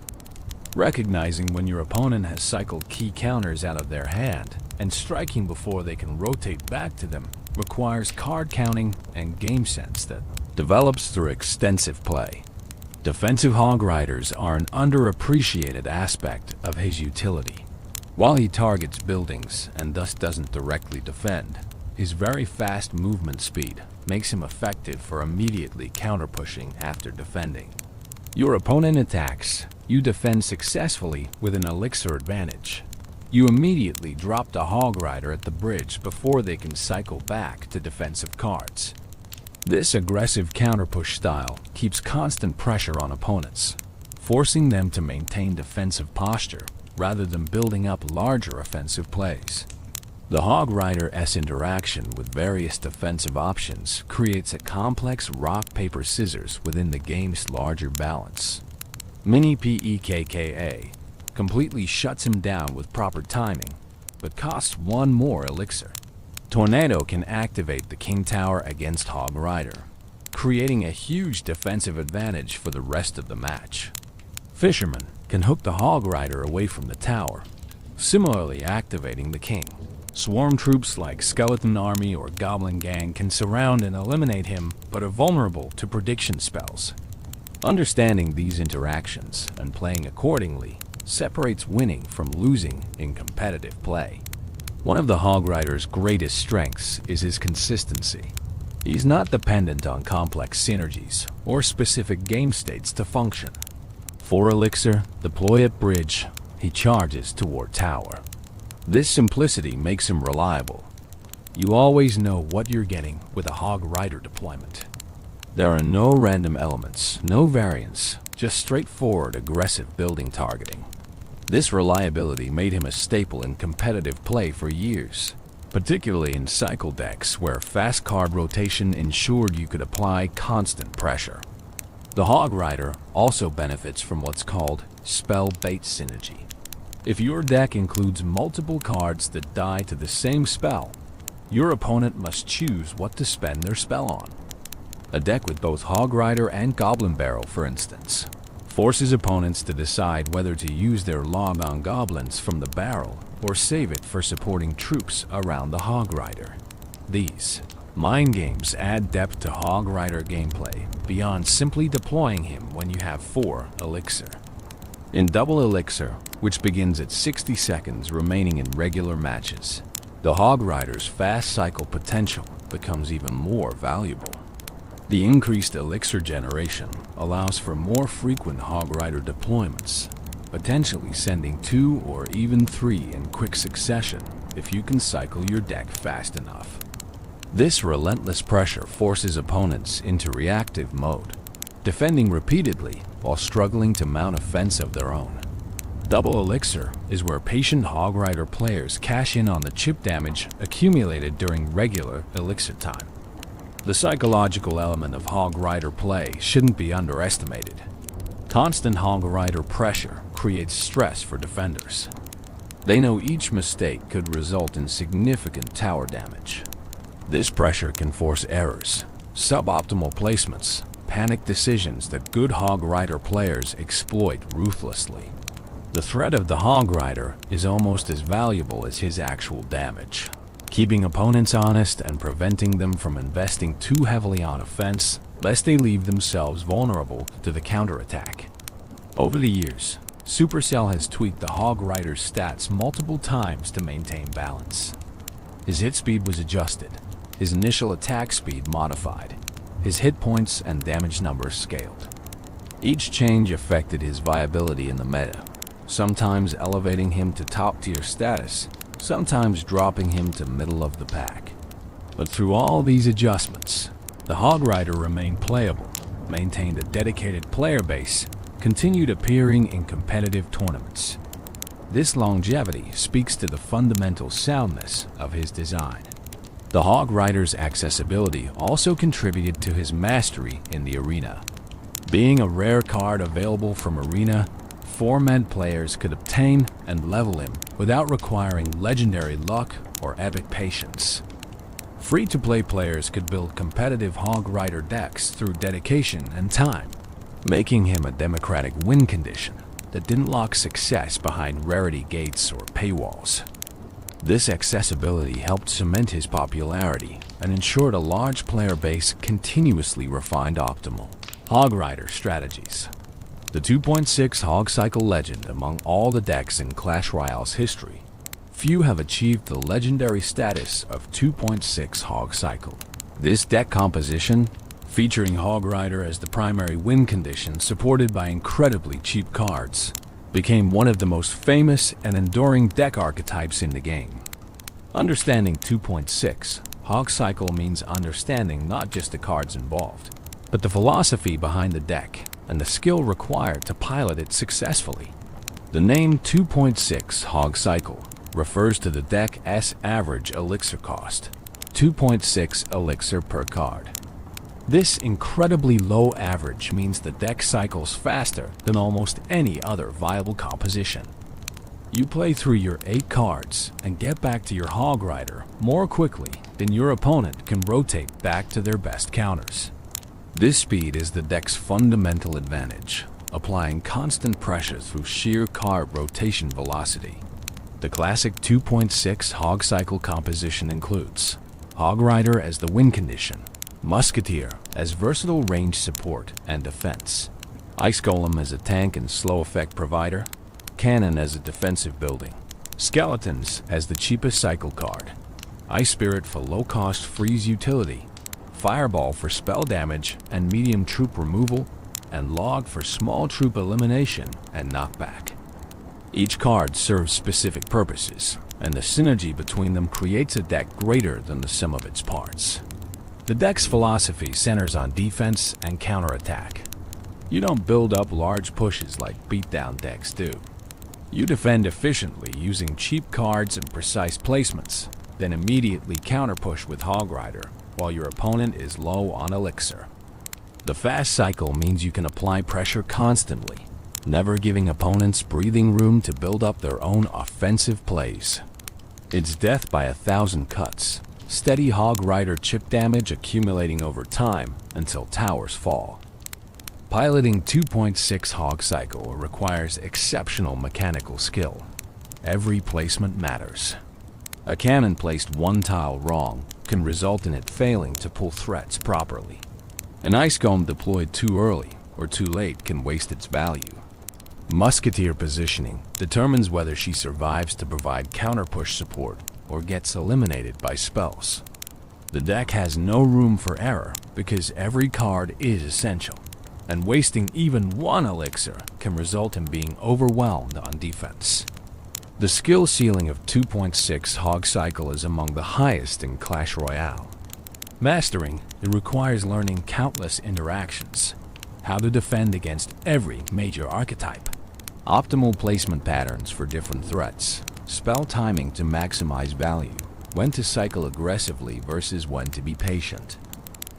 Recognizing when your opponent has cycled key counters out of their hand and striking before they can rotate back to them requires card counting and game sense that develops through extensive play. Defensive Hog Riders are an underappreciated aspect of his utility. While he targets buildings and thus doesn't directly defend, his very fast movement speed makes him effective for immediately counter-pushing after defending. Your opponent attacks, you defend successfully with an elixir advantage. You immediately drop the Hog Rider at the bridge before they can cycle back to defensive cards. This aggressive counter-push style keeps constant pressure on opponents, forcing them to maintain defensive posture rather than building up larger offensive plays. The Hog Rider-S interaction with various defensive options creates a complex rock-paper-scissors within the game's larger balance. Mini PEKKA completely shuts him down with proper timing, but costs one more elixir. Tornado can activate the King Tower against Hog Rider, creating a huge defensive advantage for the rest of the match. Fisherman can hook the Hog Rider away from the tower, similarly activating the King. Swarm troops like Skeleton Army or Goblin Gang can surround and eliminate him, but are vulnerable to prediction spells. Understanding these interactions and playing accordingly separates winning from losing in competitive play. One of the Hog Rider's greatest strengths is his consistency. He's not dependent on complex synergies or specific game states to function. For elixir, deploy at bridge, he charges toward tower. This simplicity makes him reliable. You always know what you're getting with a Hog Rider deployment. There are no random elements, no variants, just straightforward aggressive building targeting. This reliability made him a staple in competitive play for years, particularly in cycle decks where fast card rotation ensured you could apply constant pressure. The Hog Rider also benefits from what's called spell bait synergy. If your deck includes multiple cards that die to the same spell, your opponent must choose what to spend their spell on. A deck with both Hog Rider and Goblin Barrel, for instance, forces opponents to decide whether to use their log on goblins from the barrel or save it for supporting troops around the Hog Rider. These mind games add depth to Hog Rider gameplay beyond simply deploying him when you have 4 elixir. In double elixir, which begins at 60 seconds remaining in regular matches, the Hog Rider's fast cycle potential becomes even more valuable. The increased elixir generation allows for more frequent Hog Rider deployments, potentially sending 2 or even 3 in quick succession if you can cycle your deck fast enough. This relentless pressure forces opponents into reactive mode, defending repeatedly while struggling to mount a fence of their own. Double elixir is where patient Hog Rider players cash in on the chip damage accumulated during regular elixir time. The psychological element of Hog Rider play shouldn't be underestimated. Constant Hog Rider pressure creates stress for defenders. They know each mistake could result in significant tower damage. This pressure can force errors, suboptimal placements, panic decisions that good Hog Rider players exploit ruthlessly. The threat of the Hog Rider is almost as valuable as his actual damage, keeping opponents honest and preventing them from investing too heavily on offense lest they leave themselves vulnerable to the counterattack. Over the years, Supercell has tweaked the Hog Rider's stats multiple times to maintain balance. His hit speed was adjusted, his initial attack speed modified, his hit points and damage numbers scaled. Each change affected his viability in the meta, sometimes elevating him to top-tier status, sometimes dropping him to middle of the pack. But through all these adjustments, the Hog Rider remained playable, maintained a dedicated player base, continued appearing in competitive tournaments. This longevity speaks to the fundamental soundness of his design. The Hog Rider's accessibility also contributed to his mastery in the arena. Being a rare card available from Arena, format players could obtain and level him without requiring legendary luck or epic patience. Free-to-play players could build competitive Hog Rider decks through dedication and time, making him a democratic win condition that didn't lock success behind rarity gates or paywalls. This accessibility helped cement his popularity and ensured a large player base continuously refined optimal Hog Rider strategies. The 2.6 Hog Cycle legend among all the decks in Clash Royale's history. Few have achieved the legendary status of 2.6 Hog Cycle. This deck composition, featuring Hog Rider as the primary win condition supported by incredibly cheap cards, became one of the most famous and enduring deck archetypes in the game. Understanding 2.6 Hog Cycle means understanding not just the cards involved, but the philosophy behind the deck and the skill required to pilot it successfully. The name 2.6 Hog Cycle refers to the deck's average elixir cost, 2.6 elixir per card. This incredibly low average means the deck cycles faster than almost any other viable composition. You play through your 8 cards and get back to your Hog Rider more quickly than your opponent can rotate back to their best counters. This speed is the deck's fundamental advantage, applying constant pressure through sheer card rotation velocity. The classic 2.6 Hog Cycle composition includes Hog Rider as the win condition, Musketeer as versatile range support and defense, Ice Golem as a tank and slow effect provider, Cannon as a defensive building, Skeletons as the cheapest cycle card, Ice Spirit for low-cost freeze utility, Fireball for spell damage and medium troop removal, and Log for small troop elimination and knockback. Each card serves specific purposes, and the synergy between them creates a deck greater than the sum of its parts. The deck's philosophy centers on defense and counterattack. You don't build up large pushes like beatdown decks do. You defend efficiently using cheap cards and precise placements, then immediately counterpush with Hog Rider while your opponent is low on elixir. The fast cycle means you can apply pressure constantly, never giving opponents breathing room to build up their own offensive plays. It's death by 1,000 cuts. Steady Hog Rider chip damage accumulating over time until towers fall. Piloting 2.6 Hog Cycle requires exceptional mechanical skill. Every placement matters. A cannon placed one tile wrong can result in it failing to pull threats properly. An Ice Golem deployed too early or too late can waste its value. Musketeer positioning determines whether she survives to provide counter-push support or gets eliminated by spells. The deck has no room for error because every card is essential, and wasting even one elixir can result in being overwhelmed on defense. The skill ceiling of 2.6 Hog Cycle is among the highest in Clash Royale. Mastering it requires learning countless interactions, how to defend against every major archetype, optimal placement patterns for different threats, spell timing to maximize value, when to cycle aggressively versus when to be patient.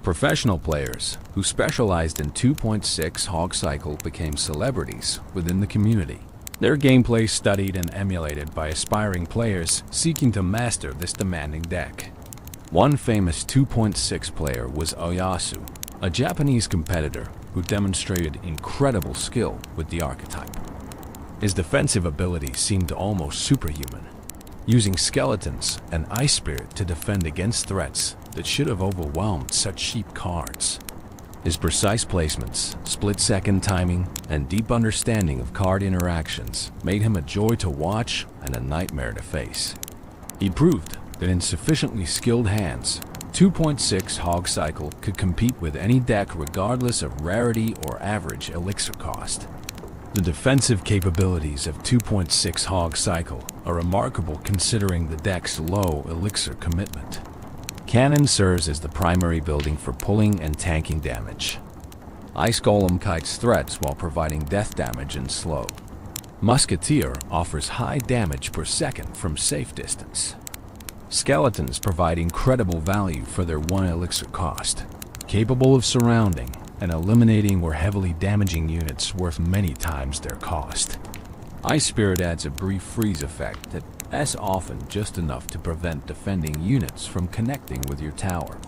Professional players who specialized in 2.6 Hog Cycle became celebrities within the community. Their gameplay studied and emulated by aspiring players seeking to master this demanding deck. One famous 2.6 player was Oyasu, a Japanese competitor who demonstrated incredible skill with the archetype. His defensive abilities seemed almost superhuman, using Skeletons and Ice Spirit to defend against threats that should have overwhelmed such cheap cards. His precise placements, split-second timing, and deep understanding of card interactions made him a joy to watch and a nightmare to face. He proved that in sufficiently skilled hands, 2.6 Hog Cycle could compete with any deck regardless of rarity or average elixir cost. The defensive capabilities of 2.6 Hog Cycle are remarkable considering the deck's low elixir commitment. Cannon serves as the primary building for pulling and tanking damage. Ice Golem kites threats while providing death damage and slow. Musketeer offers high damage per second from safe distance. Skeletons provide incredible value for their 1 elixir cost, capable of surrounding and eliminating or heavily damaging units worth many times their cost. Ice Spirit adds a brief freeze effect that's often just enough to prevent defending units from connecting with your tower.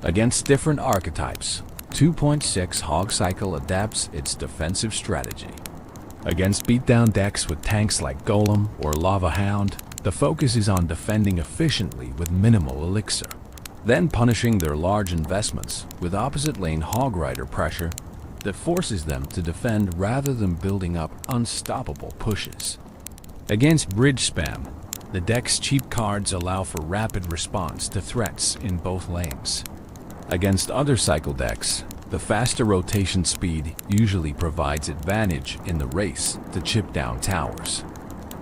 Against different archetypes, 2.6 Hog Cycle adapts its defensive strategy. Against beatdown decks with tanks like Golem or Lava Hound, the focus is on defending efficiently with minimal elixir, then punishing their large investments with opposite lane Hog Rider pressure that forces them to defend rather than building up unstoppable pushes. Against bridge spam, the deck's cheap cards allow for rapid response to threats in both lanes. Against other cycle decks, the faster rotation speed usually provides advantage in the race to chip down towers.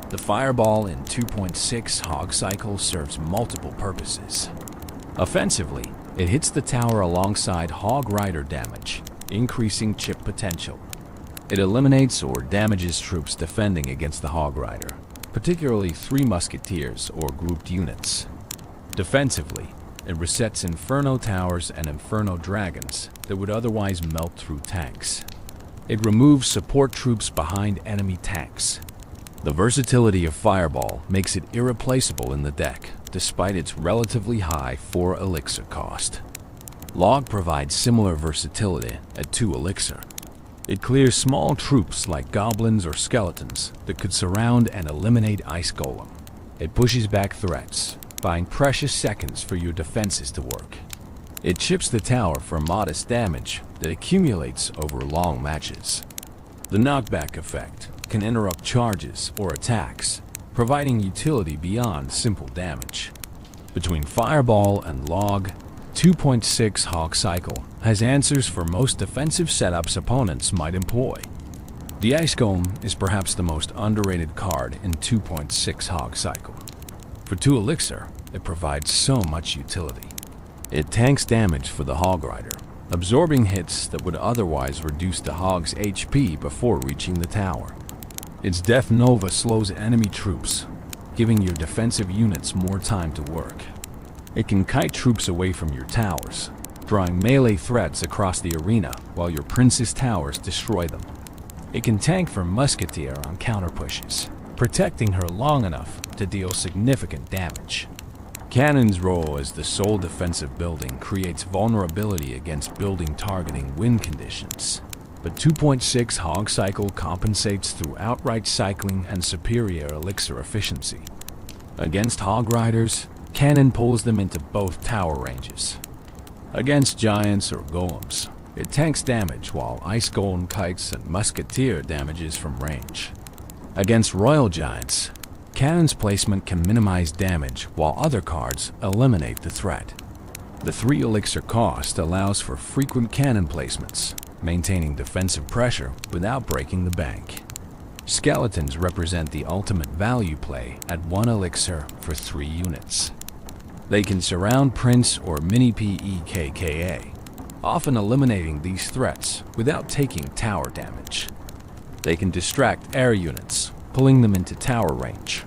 The Fireball in 2.6 Hog Cycle serves multiple purposes. Offensively, it hits the tower alongside Hog Rider damage, increasing chip potential. It eliminates or damages troops defending against the Hog Rider, particularly 3 Musketeers or grouped units. Defensively, it resets Inferno Towers and Inferno Dragons that would otherwise melt through tanks. It removes support troops behind enemy tanks. The versatility of Fireball makes it irreplaceable in the deck, despite its relatively high 4 elixir cost. Log provides similar versatility at 2 elixir. It clears small troops like goblins or skeletons that could surround and eliminate Ice Golem. It pushes back threats, buying precious seconds for your defenses to work. It chips the tower for modest damage that accumulates over long matches. The knockback effect can interrupt charges or attacks, providing utility beyond simple damage. Between Fireball and Log, 2.6 Hog Cycle has answers for most defensive setups opponents might employ. The Ice Golem is perhaps the most underrated card in 2.6 Hog Cycle. For 2 elixir, it provides so much utility. It tanks damage for the Hog Rider, absorbing hits that would otherwise reduce the Hog's HP before reaching the tower. Its Death Nova slows enemy troops, giving your defensive units more time to work. It can kite troops away from your towers, drawing melee threats across the arena while your Prince's towers destroy them. It can tank for Musketeer on counter pushes, protecting her long enough to deal significant damage. Cannon's role as the sole defensive building creates vulnerability against building targeting wind conditions, but 2.6 Hog Cycle compensates through outright cycling and superior elixir efficiency. Against Hog Riders, Cannon pulls them into both tower ranges. Against giants or golems, it tanks damage while Ice Golem kites and Musketeer damages from range. Against royal giants, Cannon's placement can minimize damage while other cards eliminate the threat. The 3 elixir cost allows for frequent cannon placements, maintaining defensive pressure without breaking the bank. Skeletons represent the ultimate value play at 1 elixir for 3 units. They can surround Prince or Mini PEKKA, often eliminating these threats without taking tower damage. They can distract air units, pulling them into tower range.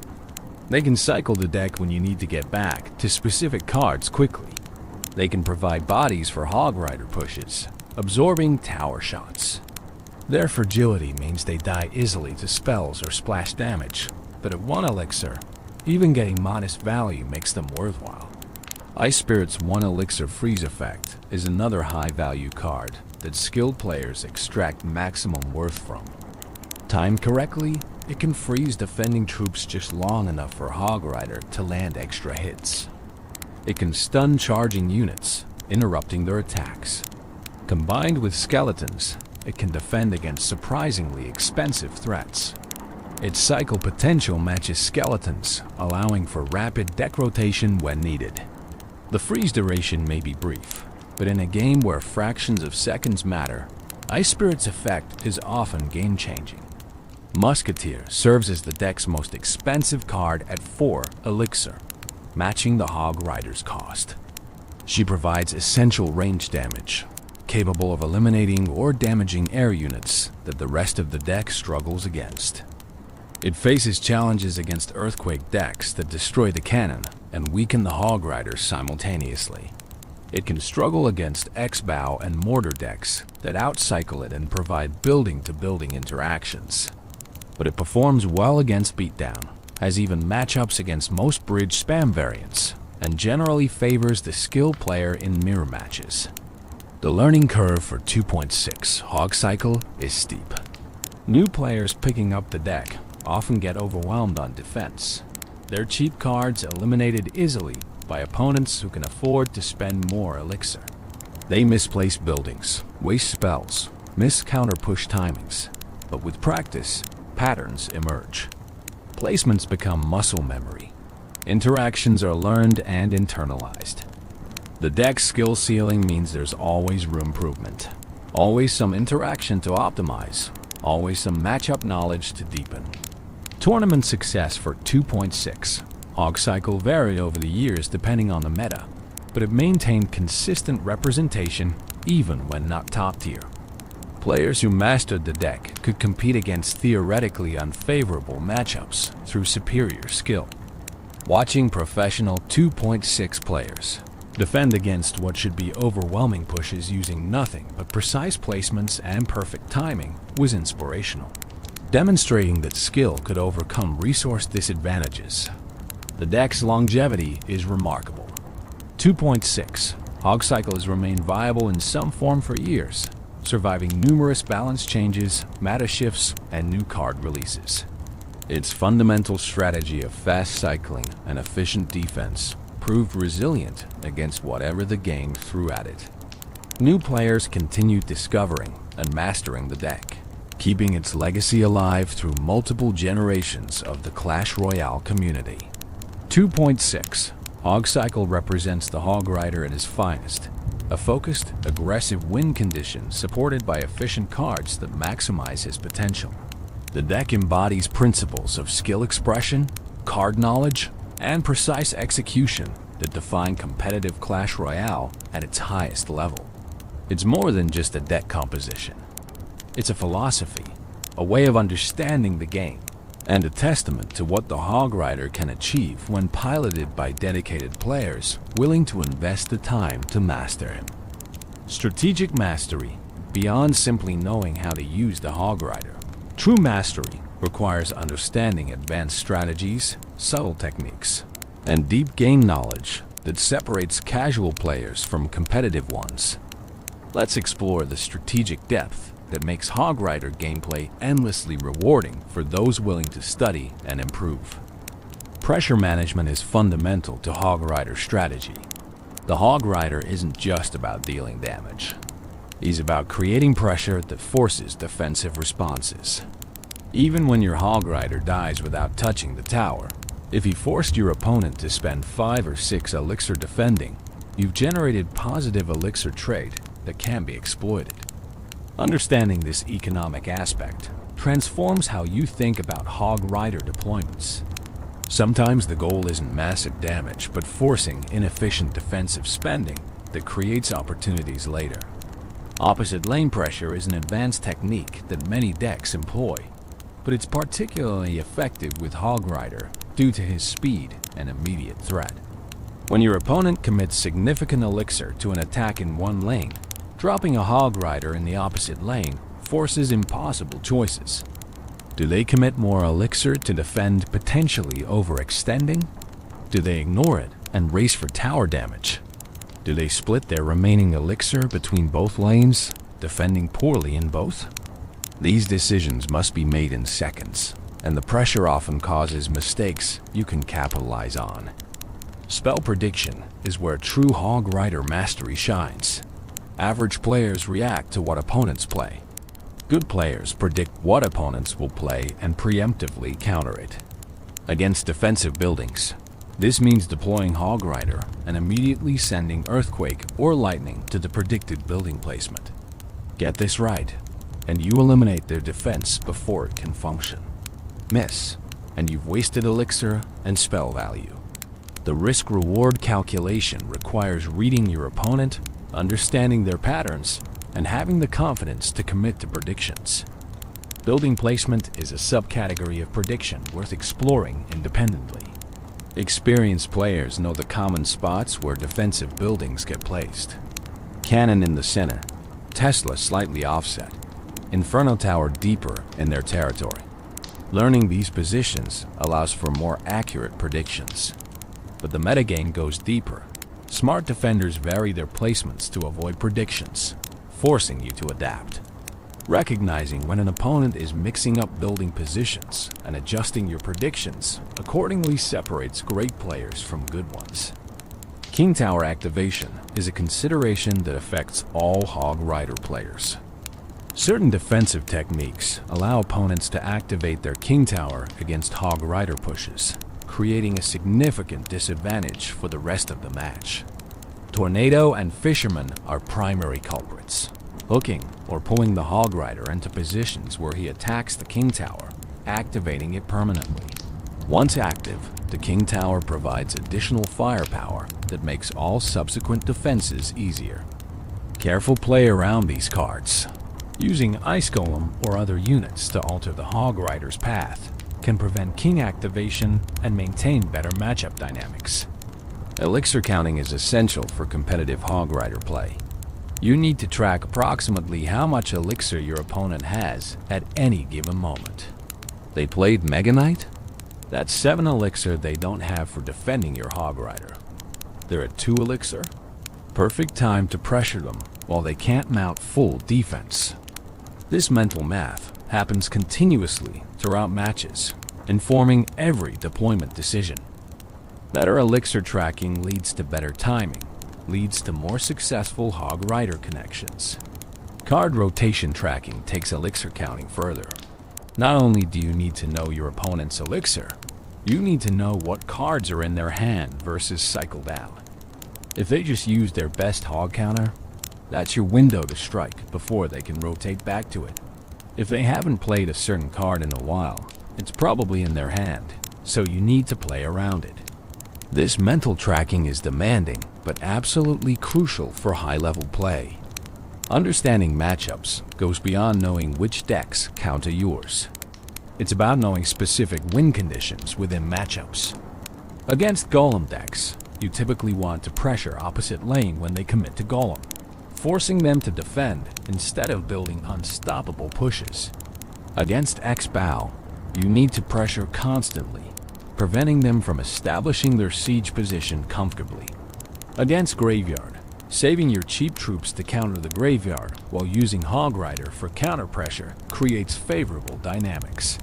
They can cycle the deck when you need to get back to specific cards quickly. They can provide bodies for Hog Rider pushes, absorbing tower shots. Their fragility means they die easily to spells or splash damage, but at 1 elixir, even getting modest value makes them worthwhile. Ice Spirit's 1 elixir freeze effect is another high-value card that skilled players extract maximum worth from. Timed correctly, it can freeze defending troops just long enough for Hog Rider to land extra hits. It can stun charging units, interrupting their attacks. Combined with skeletons, it can defend against surprisingly expensive threats. Its cycle potential matches skeletons, allowing for rapid deck rotation when needed. The freeze duration may be brief, but in a game where fractions of seconds matter, Ice Spirit's effect is often game-changing. Musketeer serves as the deck's most expensive card at 4 elixir, matching the Hog Rider's cost. She provides essential range damage, capable of eliminating or damaging air units that the rest of the deck struggles against. It faces challenges against Earthquake decks that destroy the cannon and weaken the Hog Rider simultaneously. It can struggle against X-Bow and Mortar decks that outcycle it and provide building-to-building interactions. But it performs well against Beatdown, has even matchups against most bridge spam variants, and generally favors the skilled player in mirror matches. The learning curve for 2.6 Hog Cycle is steep. New players picking up the deck often get overwhelmed on defense. Their cheap cards eliminated easily by opponents who can afford to spend more elixir. They misplace buildings, waste spells, miss counter-push timings, but with practice, patterns emerge. Placements become muscle memory. Interactions are learned and internalized. The deck's skill ceiling means there's always room for improvement, always some interaction to optimize, always some matchup knowledge to deepen. Tournament success for 2.6 Hog Cycle varied over the years depending on the meta, but it maintained consistent representation even when not top tier. Players who mastered the deck could compete against theoretically unfavorable matchups through superior skill. Watching professional 2.6 players defend against what should be overwhelming pushes using nothing but precise placements and perfect timing was inspirational, demonstrating that skill could overcome resource disadvantages. The deck's longevity is remarkable. 2.6 Hog Cycle has remained viable in some form for years, surviving numerous balance changes, meta shifts, and new card releases. Its fundamental strategy of fast cycling and efficient defense proved resilient against whatever the game threw at it. New players continued discovering and mastering the deck, keeping its legacy alive through multiple generations of the Clash Royale community. 2.6 Hog Cycle represents the Hog Rider at his finest, a focused, aggressive win condition supported by efficient cards that maximize his potential. The deck embodies principles of skill expression, card knowledge, and precise execution that define competitive Clash Royale at its highest level. It's more than just a deck composition. It's a philosophy, a way of understanding the game, and a testament to what the Hog Rider can achieve when piloted by dedicated players willing to invest the time to master him. Strategic mastery, beyond simply knowing how to use the Hog Rider. True mastery requires understanding advanced strategies, subtle techniques, and deep game knowledge that separates casual players from competitive ones. Let's explore the strategic depth that makes Hog Rider gameplay endlessly rewarding for those willing to study and improve. Pressure management is fundamental to Hog Rider strategy. The Hog Rider isn't just about dealing damage. He's about creating pressure that forces defensive responses. Even when your Hog Rider dies without touching the tower, if he forced your opponent to spend 5 or 6 elixir defending, you've generated positive elixir trade that can be exploited. Understanding this economic aspect transforms how you think about Hog Rider deployments. Sometimes the goal isn't massive damage, but forcing inefficient defensive spending that creates opportunities later. Opposite lane pressure is an advanced technique that many decks employ, but it's particularly effective with Hog Rider due to his speed and immediate threat. When your opponent commits significant elixir to an attack in one lane, dropping a Hog Rider in the opposite lane forces impossible choices. Do they commit more elixir to defend, potentially overextending? Do they ignore it and race for tower damage? Do they split their remaining elixir between both lanes, defending poorly in both? These decisions must be made in seconds, and the pressure often causes mistakes you can capitalize on. Spell prediction is where true Hog Rider mastery shines. Average players react to what opponents play. Good players predict what opponents will play and preemptively counter it. Against defensive buildings, this means deploying Hog Rider and immediately sending Earthquake or Lightning to the predicted building placement. Get this right. and you eliminate their defense before it can function. Miss, and you've wasted elixir and spell value. The risk-reward calculation requires reading your opponent, understanding their patterns, and having the confidence to commit to predictions. Building placement is a subcategory of prediction worth exploring independently. Experienced players know the common spots where defensive buildings get placed. Cannon in the center, Tesla slightly offset, Inferno Tower deeper in their territory. Learning these positions allows for more accurate predictions. But the metagame goes deeper. Smart defenders vary their placements to avoid predictions, forcing you to adapt. Recognizing when an opponent is mixing up building positions and adjusting your predictions accordingly separates great players from good ones. King Tower activation is a consideration that affects all Hog Rider players. Certain defensive techniques allow opponents to activate their King Tower against Hog Rider pushes, creating a significant disadvantage for the rest of the match. Tornado and Fisherman are primary culprits, hooking or pulling the Hog Rider into positions where he attacks the King Tower, activating it permanently. Once active, the King Tower provides additional firepower that makes all subsequent defenses easier. Careful play around these cards. Using Ice Golem or other units to alter the Hog Rider's path can prevent King activation and maintain better matchup dynamics. Elixir counting is essential for competitive Hog Rider play. You need to track approximately how much elixir your opponent has at any given moment. They played Mega Knight? That's 7 elixir they don't have for defending your Hog Rider. They're at 2 elixir? Perfect time to pressure them while they can't mount full defense. This mental math happens continuously throughout matches, informing every deployment decision. Better elixir tracking leads to better timing, leads to more successful Hog Rider connections. Card rotation tracking takes elixir counting further. Not only do you need to know your opponent's elixir, you need to know what cards are in their hand versus cycled out. If they just use their best hog counter, that's your window to strike before they can rotate back to it. If they haven't played a certain card in a while, it's probably in their hand, so you need to play around it. This mental tracking is demanding, but absolutely crucial for high-level play. Understanding matchups goes beyond knowing which decks counter yours. It's about knowing specific win conditions within matchups. Against Golem decks, you typically want to pressure opposite lane when they commit to Golem, forcing them to defend instead of building unstoppable pushes. Against X-Bow, you need to pressure constantly, preventing them from establishing their siege position comfortably. Against Graveyard, saving your cheap troops to counter the Graveyard while using Hog Rider for counter pressure creates favorable dynamics.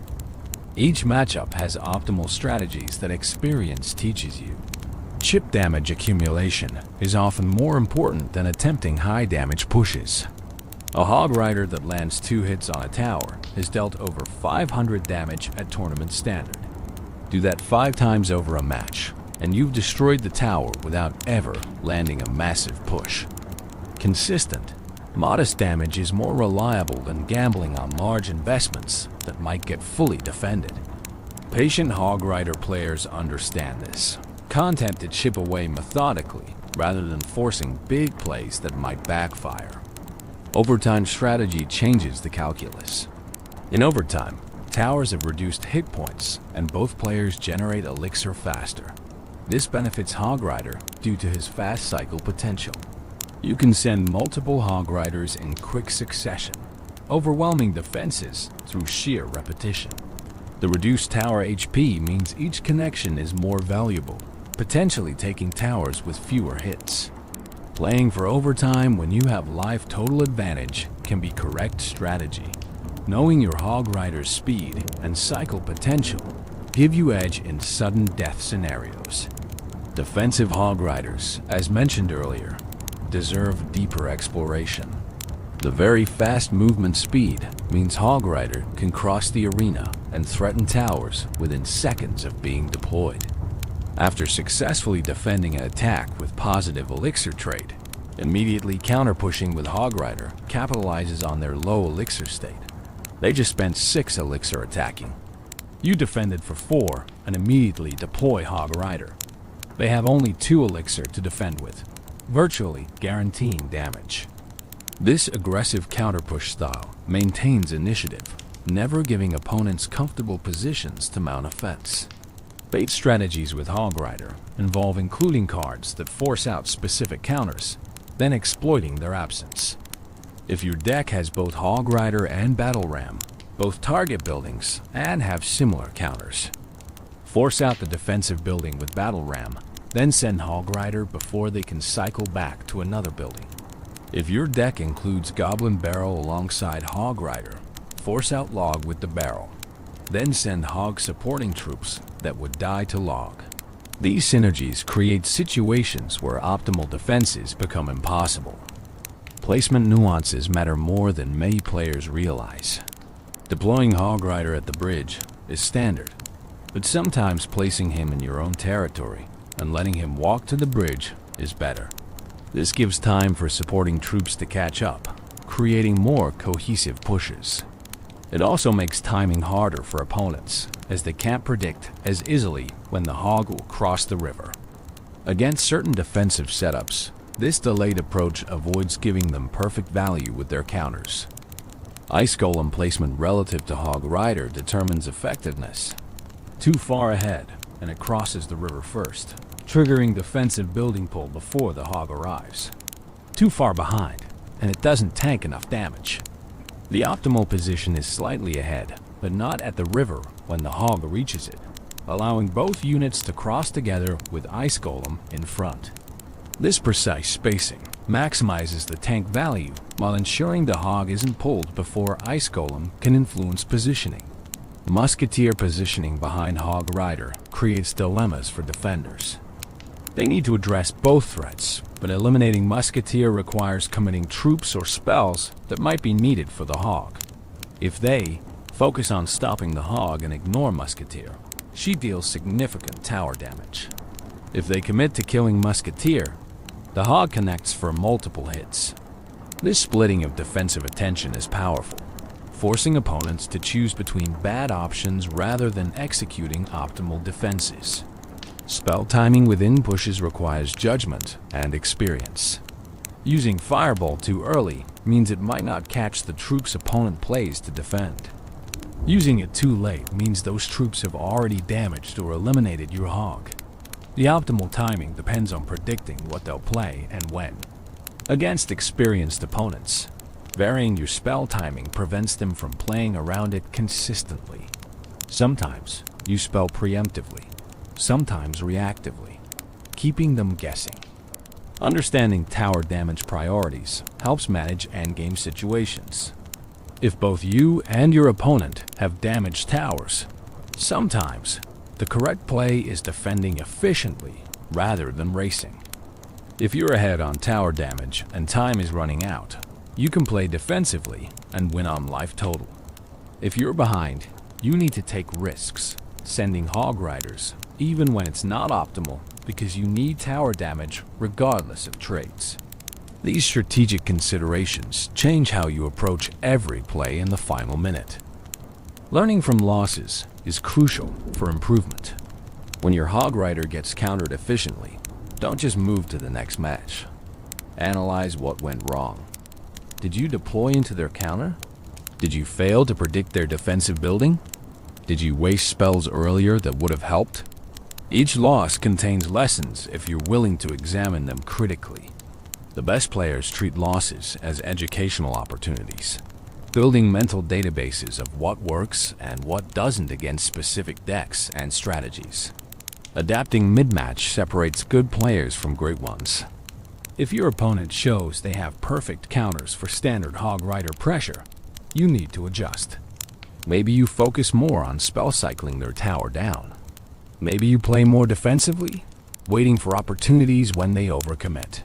Each matchup has optimal strategies that experience teaches you. Chip damage accumulation is often more important than attempting high damage pushes. A Hog Rider that lands 2 hits on a tower has dealt over 500 damage at tournament standard. Do that 5 times over a match, and you've destroyed the tower without ever landing a massive push. Consistent, modest damage is more reliable than gambling on large investments that might get fully defended. Patient Hog Rider players understand this. Content to chip away methodically rather than forcing big plays that might backfire. Overtime strategy changes the calculus. In overtime, towers have reduced hit points and both players generate elixir faster. This benefits Hog Rider due to his fast cycle potential. You can send multiple Hog Riders in quick succession, overwhelming defenses through sheer repetition. The reduced tower HP means each connection is more valuable, potentially taking towers with fewer hits. Playing for overtime when you have life total advantage can be correct strategy. Knowing your Hog Rider's speed and cycle potential give you edge in sudden death scenarios. Defensive Hog Riders, as mentioned earlier, deserve deeper exploration. The very fast movement speed means Hog Rider can cross the arena and threaten towers within seconds of being deployed. After successfully defending an attack with positive elixir trade, Immediately counter-pushing with Hog Rider capitalizes on their low elixir state. They just spent 6 elixir attacking. You defended for 4 and immediately deploy Hog Rider. They have only 2 elixir to defend with, virtually guaranteeing damage. This aggressive counter-push style maintains initiative, never giving opponents comfortable positions to mount offense. Bait strategies with Hog Rider involve including cards that force out specific counters, then exploiting their absence. If your deck has both Hog Rider and Battle Ram, both target buildings, and have similar counters, force out the defensive building with Battle Ram, then send Hog Rider before they can cycle back to another building. If your deck includes Goblin Barrel alongside Hog Rider, force out Log with the barrel, then send Hog supporting troops that would die to Log. These synergies create situations where optimal defenses become impossible. Placement nuances matter more than many players realize. Deploying Hog Rider at the bridge is standard, but sometimes placing him in your own territory and letting him walk to the bridge is better. This gives time for supporting troops to catch up, creating more cohesive pushes. It also makes timing harder for opponents, as they can't predict as easily when the Hog will cross the river. Against certain defensive setups, this delayed approach avoids giving them perfect value with their counters. Ice Golem placement relative to Hog Rider determines effectiveness. Too far ahead, and it crosses the river first, triggering defensive building pull before the Hog arrives. Too far behind, and it doesn't tank enough damage. The optimal position is slightly ahead, but not at the river when the Hog reaches it, allowing both units to cross together with Ice Golem in front. This precise spacing maximizes the tank value while ensuring the Hog isn't pulled before Ice Golem can influence positioning. Musketeer positioning behind Hog Rider creates dilemmas for defenders. They need to address both threats, but eliminating Musketeer requires committing troops or spells that might be needed for the Hog. If they focus on stopping the Hog and ignore Musketeer, she deals significant tower damage. If they commit to killing Musketeer, the Hog connects for multiple hits. This splitting of defensive attention is powerful, forcing opponents to choose between bad options rather than executing optimal defenses. Spell timing within pushes requires judgment and experience. Using Fireball too early means it might not catch the troops opponent plays to defend. Using it too late means those troops have already damaged or eliminated your Hog. The optimal timing depends on predicting what they'll play and when. Against experienced opponents, varying your spell timing prevents them from playing around it consistently. Sometimes you spell preemptively, sometimes reactively, keeping them guessing. Understanding tower damage priorities helps manage endgame situations. If both you and your opponent have damaged towers, sometimes the correct play is defending efficiently rather than racing. If you're ahead on tower damage and time is running out, you can play defensively and win on life total. If you're behind, you need to take risks, sending Hog Riders even when it's not optimal because you need tower damage regardless of traits. These strategic considerations change how you approach every play in the final minute. Learning from losses is crucial for improvement. When your Hog Rider gets countered efficiently, don't just move to the next match. Analyze what went wrong. Did you deploy into their counter? Did you fail to predict their defensive building? Did you waste spells earlier that would have helped? Each loss contains lessons if you're willing to examine them critically. The best players treat losses as educational opportunities, building mental databases of what works and what doesn't against specific decks and strategies. Adapting mid-match separates good players from great ones. If your opponent shows they have perfect counters for standard Hog Rider pressure, you need to adjust. Maybe you focus more on spell cycling their tower down. Maybe you play more defensively, waiting for opportunities when they overcommit.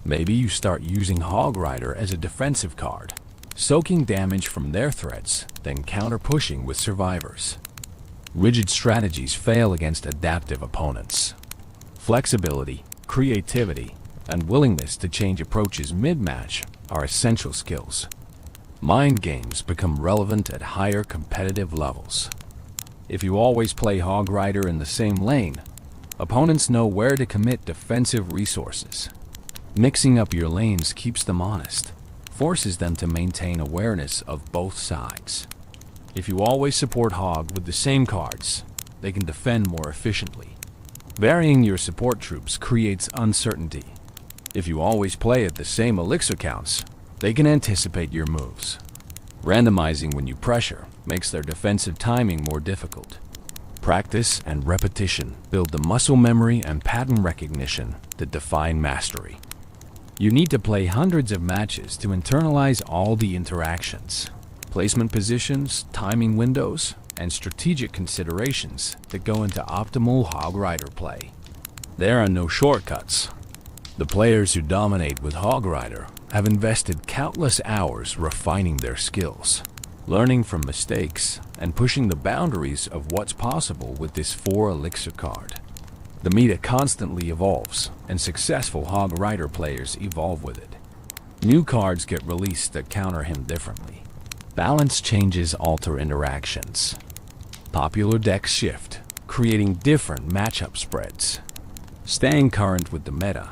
Maybe you start using Hog Rider as a defensive card, soaking damage from their threats, then counter-pushing with survivors. Rigid strategies fail against adaptive opponents. Flexibility, creativity, and willingness to change approaches mid-match are essential skills. Mind games become relevant at higher competitive levels. If you always play Hog Rider in the same lane, opponents know where to commit defensive resources. Mixing up your lanes keeps them honest, forces them to maintain awareness of both sides. If you always support Hog with the same cards, they can defend more efficiently. Varying your support troops creates uncertainty. If you always play at the same elixir counts, they can anticipate your moves. Randomizing when you pressure makes their defensive timing more difficult. Practice and repetition build the muscle memory and pattern recognition that define mastery. You need to play hundreds of matches to internalize all the interactions, placement positions, timing windows, and strategic considerations that go into optimal Hog Rider play. There are no shortcuts. The players who dominate with Hog Rider have invested countless hours refining their skills, learning from mistakes, and pushing the boundaries of what's possible with this 4 elixir card. The meta constantly evolves, and successful Hog Rider players evolve with it. New cards get released that counter him differently. Balance changes alter interactions. Popular decks shift, creating different matchup spreads. Staying current with the meta,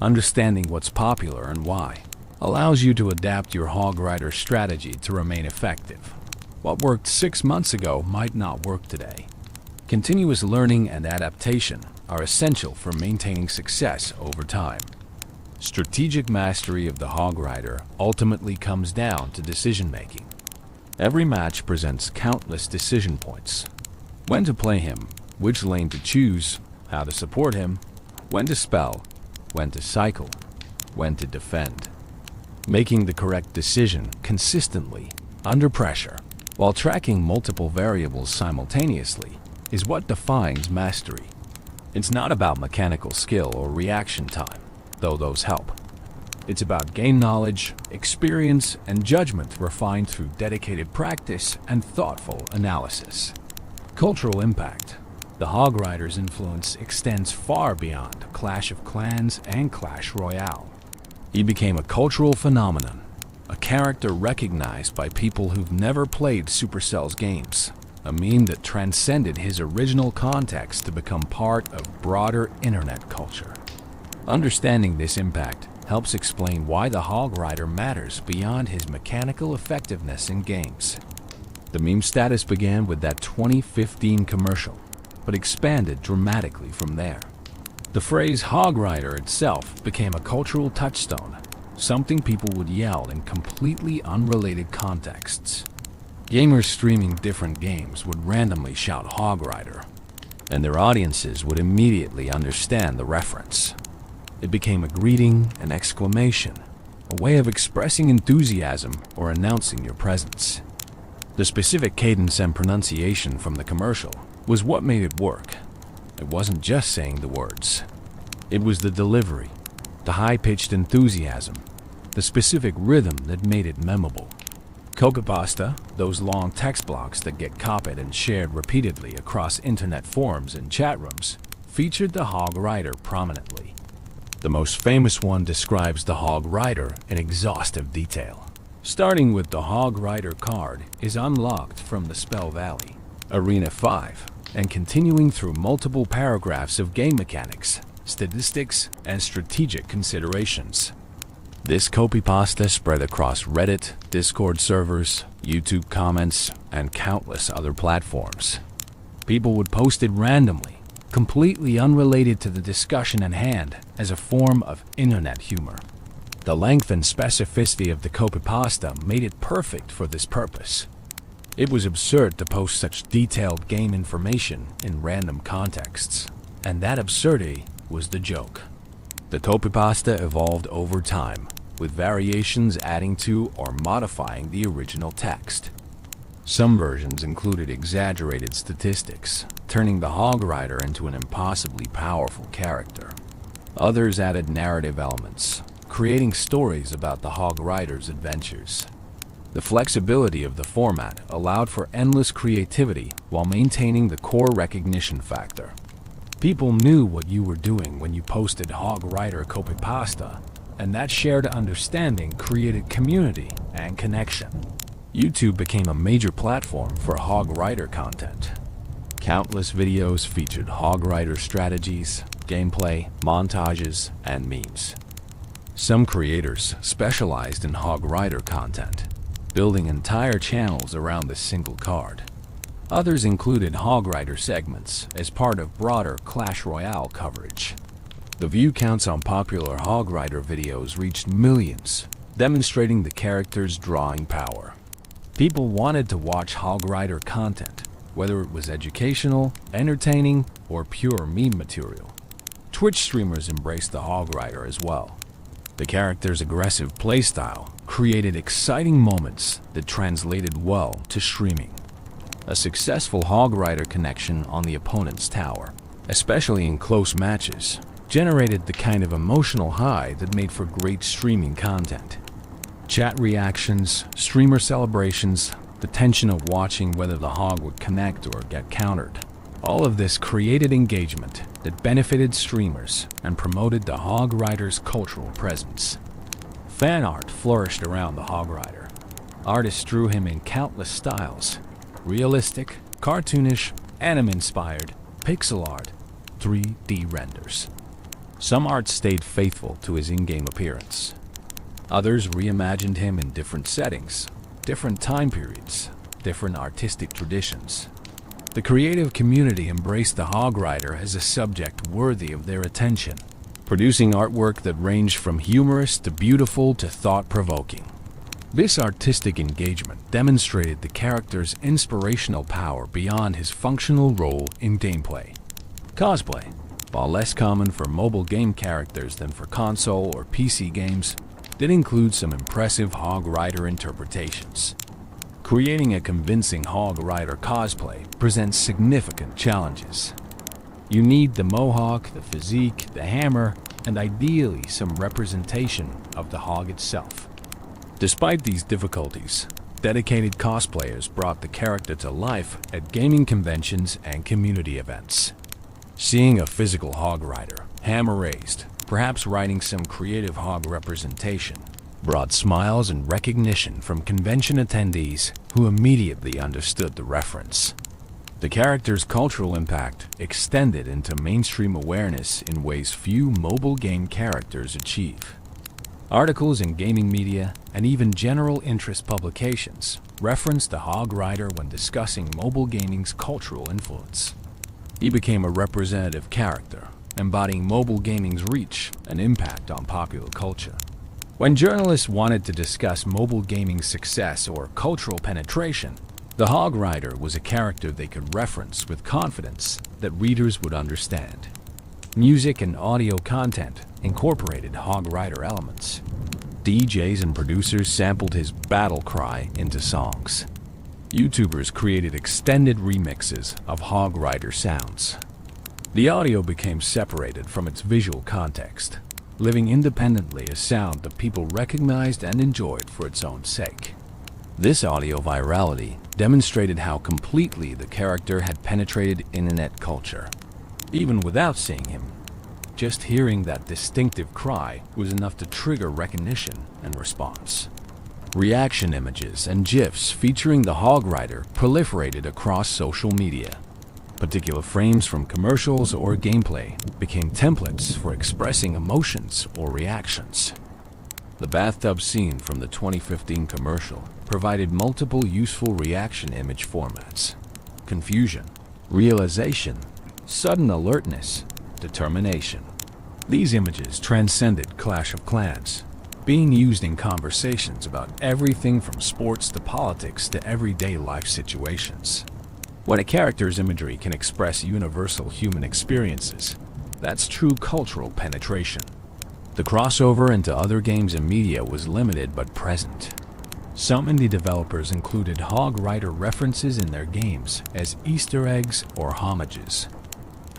understanding what's popular and why, allows you to adapt your Hog Rider strategy to remain effective. What worked 6 months ago might not work today. Continuous learning and adaptation are essential for maintaining success over time. Strategic mastery of the Hog Rider ultimately comes down to decision-making. Every match presents countless decision points. When to play him, which lane to choose, how to support him, when to spell, when to cycle, when to defend. Making the correct decision consistently, under pressure, while tracking multiple variables simultaneously, is what defines mastery. It's not about mechanical skill or reaction time, though those help. It's about game knowledge, experience, and judgment refined through dedicated practice and thoughtful analysis. Cultural impact. The Hog Rider's influence extends far beyond Clash of Clans and Clash Royale. He became a cultural phenomenon, a character recognized by people who've never played Supercell's games, a meme that transcended his original context to become part of broader internet culture. Understanding this impact helps explain why the Hog Rider matters beyond his mechanical effectiveness in games. The meme status began with that 2015 commercial, but expanded dramatically from there. The phrase Hog Rider itself became a cultural touchstone, something people would yell in completely unrelated contexts. Gamers streaming different games would randomly shout Hog Rider, and their audiences would immediately understand the reference. It became a greeting, an exclamation, a way of expressing enthusiasm or announcing your presence. The specific cadence and pronunciation from the commercial was what made it work. It wasn't just saying the words. It was the delivery, the high-pitched enthusiasm, the specific rhythm that made it memorable. Copypasta, those long text blocks that get copied and shared repeatedly across internet forums and chat rooms, featured the Hog Rider prominently. The most famous one describes the Hog Rider in exhaustive detail. Starting with the Hog Rider card is unlocked from the Spell Valley, Arena 5, and continuing through multiple paragraphs of game mechanics, statistics, and strategic considerations. This copypasta spread across Reddit, Discord servers, YouTube comments, and countless other platforms. People would post it randomly, completely unrelated to the discussion at hand, as a form of internet humor. The length and specificity of the copypasta made it perfect for this purpose. It was absurd to post such detailed game information in random contexts, and that absurdity was the joke. The copypasta evolved over time, with variations adding to or modifying the original text. Some versions included exaggerated statistics, turning the Hog Rider into an impossibly powerful character. Others added narrative elements, creating stories about the Hog Rider's adventures. The flexibility of the format allowed for endless creativity while maintaining the core recognition factor. People knew what you were doing when you posted Hog Rider copypasta, and that shared understanding created community and connection. YouTube became a major platform for Hog Rider content. Countless videos featured Hog Rider strategies, gameplay, montages, and memes. Some creators specialized in Hog Rider content, building entire channels around this single card. Others included Hog Rider segments as part of broader Clash Royale coverage. The view counts on popular Hog Rider videos reached millions, demonstrating the character's drawing power. People wanted to watch Hog Rider content, whether it was educational, entertaining, or pure meme material. Twitch streamers embraced the Hog Rider as well. The character's aggressive playstyle created exciting moments that translated well to streaming. A successful Hog Rider connection on the opponent's tower, especially in close matches, generated the kind of emotional high that made for great streaming content. Chat reactions, streamer celebrations, the tension of watching whether the hog would connect or get countered. All of this created engagement that benefited streamers and promoted the Hog Rider's cultural presence. Fan art flourished around the Hog Rider. Artists drew him in countless styles: realistic, cartoonish, anime-inspired, pixel art, 3D renders. Some art stayed faithful to his in-game appearance. Others reimagined him in different settings, different time periods, different artistic traditions. The creative community embraced the Hog Rider as a subject worthy of their attention, producing artwork that ranged from humorous to beautiful to thought-provoking. This artistic engagement demonstrated the character's inspirational power beyond his functional role in gameplay. Cosplay, while less common for mobile game characters than for console or PC games, did include some impressive Hog Rider interpretations. Creating a convincing Hog Rider cosplay presents significant challenges. You need the mohawk, the physique, the hammer, and ideally some representation of the hog itself. Despite these difficulties, dedicated cosplayers brought the character to life at gaming conventions and community events. Seeing a physical Hog Rider, hammer raised, perhaps riding some creative hog representation, brought smiles and recognition from convention attendees who immediately understood the reference. The character's cultural impact extended into mainstream awareness in ways few mobile game characters achieve. Articles in gaming media and even general interest publications referenced the Hog Rider when discussing mobile gaming's cultural influence. He became a representative character, embodying mobile gaming's reach and impact on popular culture. When journalists wanted to discuss mobile gaming's success or cultural penetration, the Hog Rider was a character they could reference with confidence that readers would understand. Music and audio content incorporated Hog Rider elements. DJs and producers sampled his battle cry into songs. YouTubers created extended remixes of Hog Rider sounds. The audio became separated from its visual context, living independently as sound that people recognized and enjoyed for its own sake. This audio virality demonstrated how completely the character had penetrated internet culture. Even without seeing him, just hearing that distinctive cry was enough to trigger recognition and response. Reaction images and GIFs featuring the Hog Rider proliferated across social media. Particular frames from commercials or gameplay became templates for expressing emotions or reactions. The bathtub scene from the 2015 commercial provided multiple useful reaction image formats: confusion, realization, sudden alertness, determination. These images transcended Clash of Clans, being used in conversations about everything from sports to politics to everyday life situations. When a character's imagery can express universal human experiences, that's true cultural penetration. The crossover into other games and media was limited but present. Some indie developers included Hog Rider references in their games as Easter eggs or homages.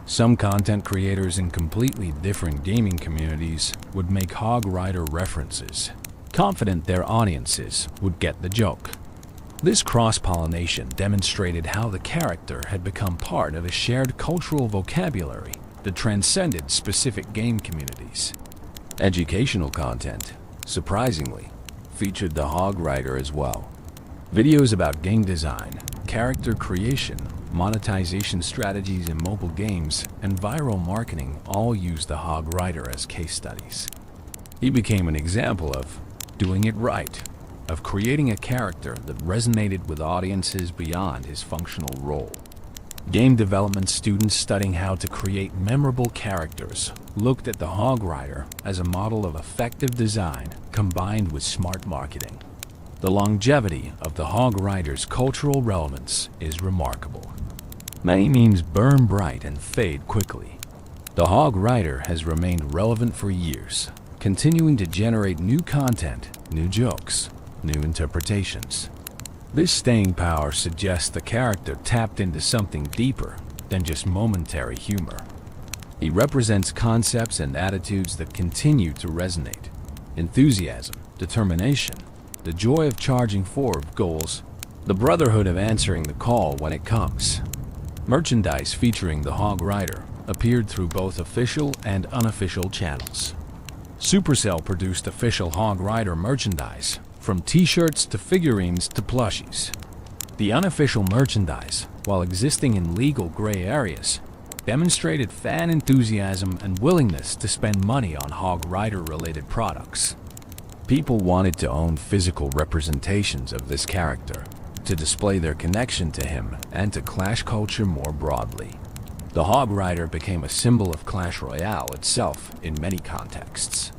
Some content creators in completely different gaming communities would make Hog Rider references, confident their audiences would get the joke. This cross-pollination demonstrated how the character had become part of a shared cultural vocabulary that transcended specific game communities. Educational content, surprisingly, featured the Hog Rider as well. Videos about game design, character creation, monetization strategies in mobile games, and viral marketing all used the Hog Rider as case studies. He became an example of doing it right, of creating a character that resonated with audiences beyond his functional role. Game development students studying how to create memorable characters looked at the Hog Rider as a model of effective design combined with smart marketing. The longevity of the Hog Rider's cultural relevance is remarkable. Many memes burn bright and fade quickly. The Hog Rider has remained relevant for years, continuing to generate new content, new jokes, new interpretations. This staying power suggests the character tapped into something deeper than just momentary humor. He represents concepts and attitudes that continue to resonate. Enthusiasm, determination, the joy of charging forward goals, the brotherhood of answering the call when it comes. Merchandise featuring the Hog Rider appeared through both official and unofficial channels. Supercell produced official Hog Rider merchandise, from t-shirts to figurines to plushies. The unofficial merchandise, while existing in legal gray areas, demonstrated fan enthusiasm and willingness to spend money on Hog Rider-related products. People wanted to own physical representations of this character, to display their connection to him and to Clash culture more broadly. The Hog Rider became a symbol of Clash Royale itself in many contexts.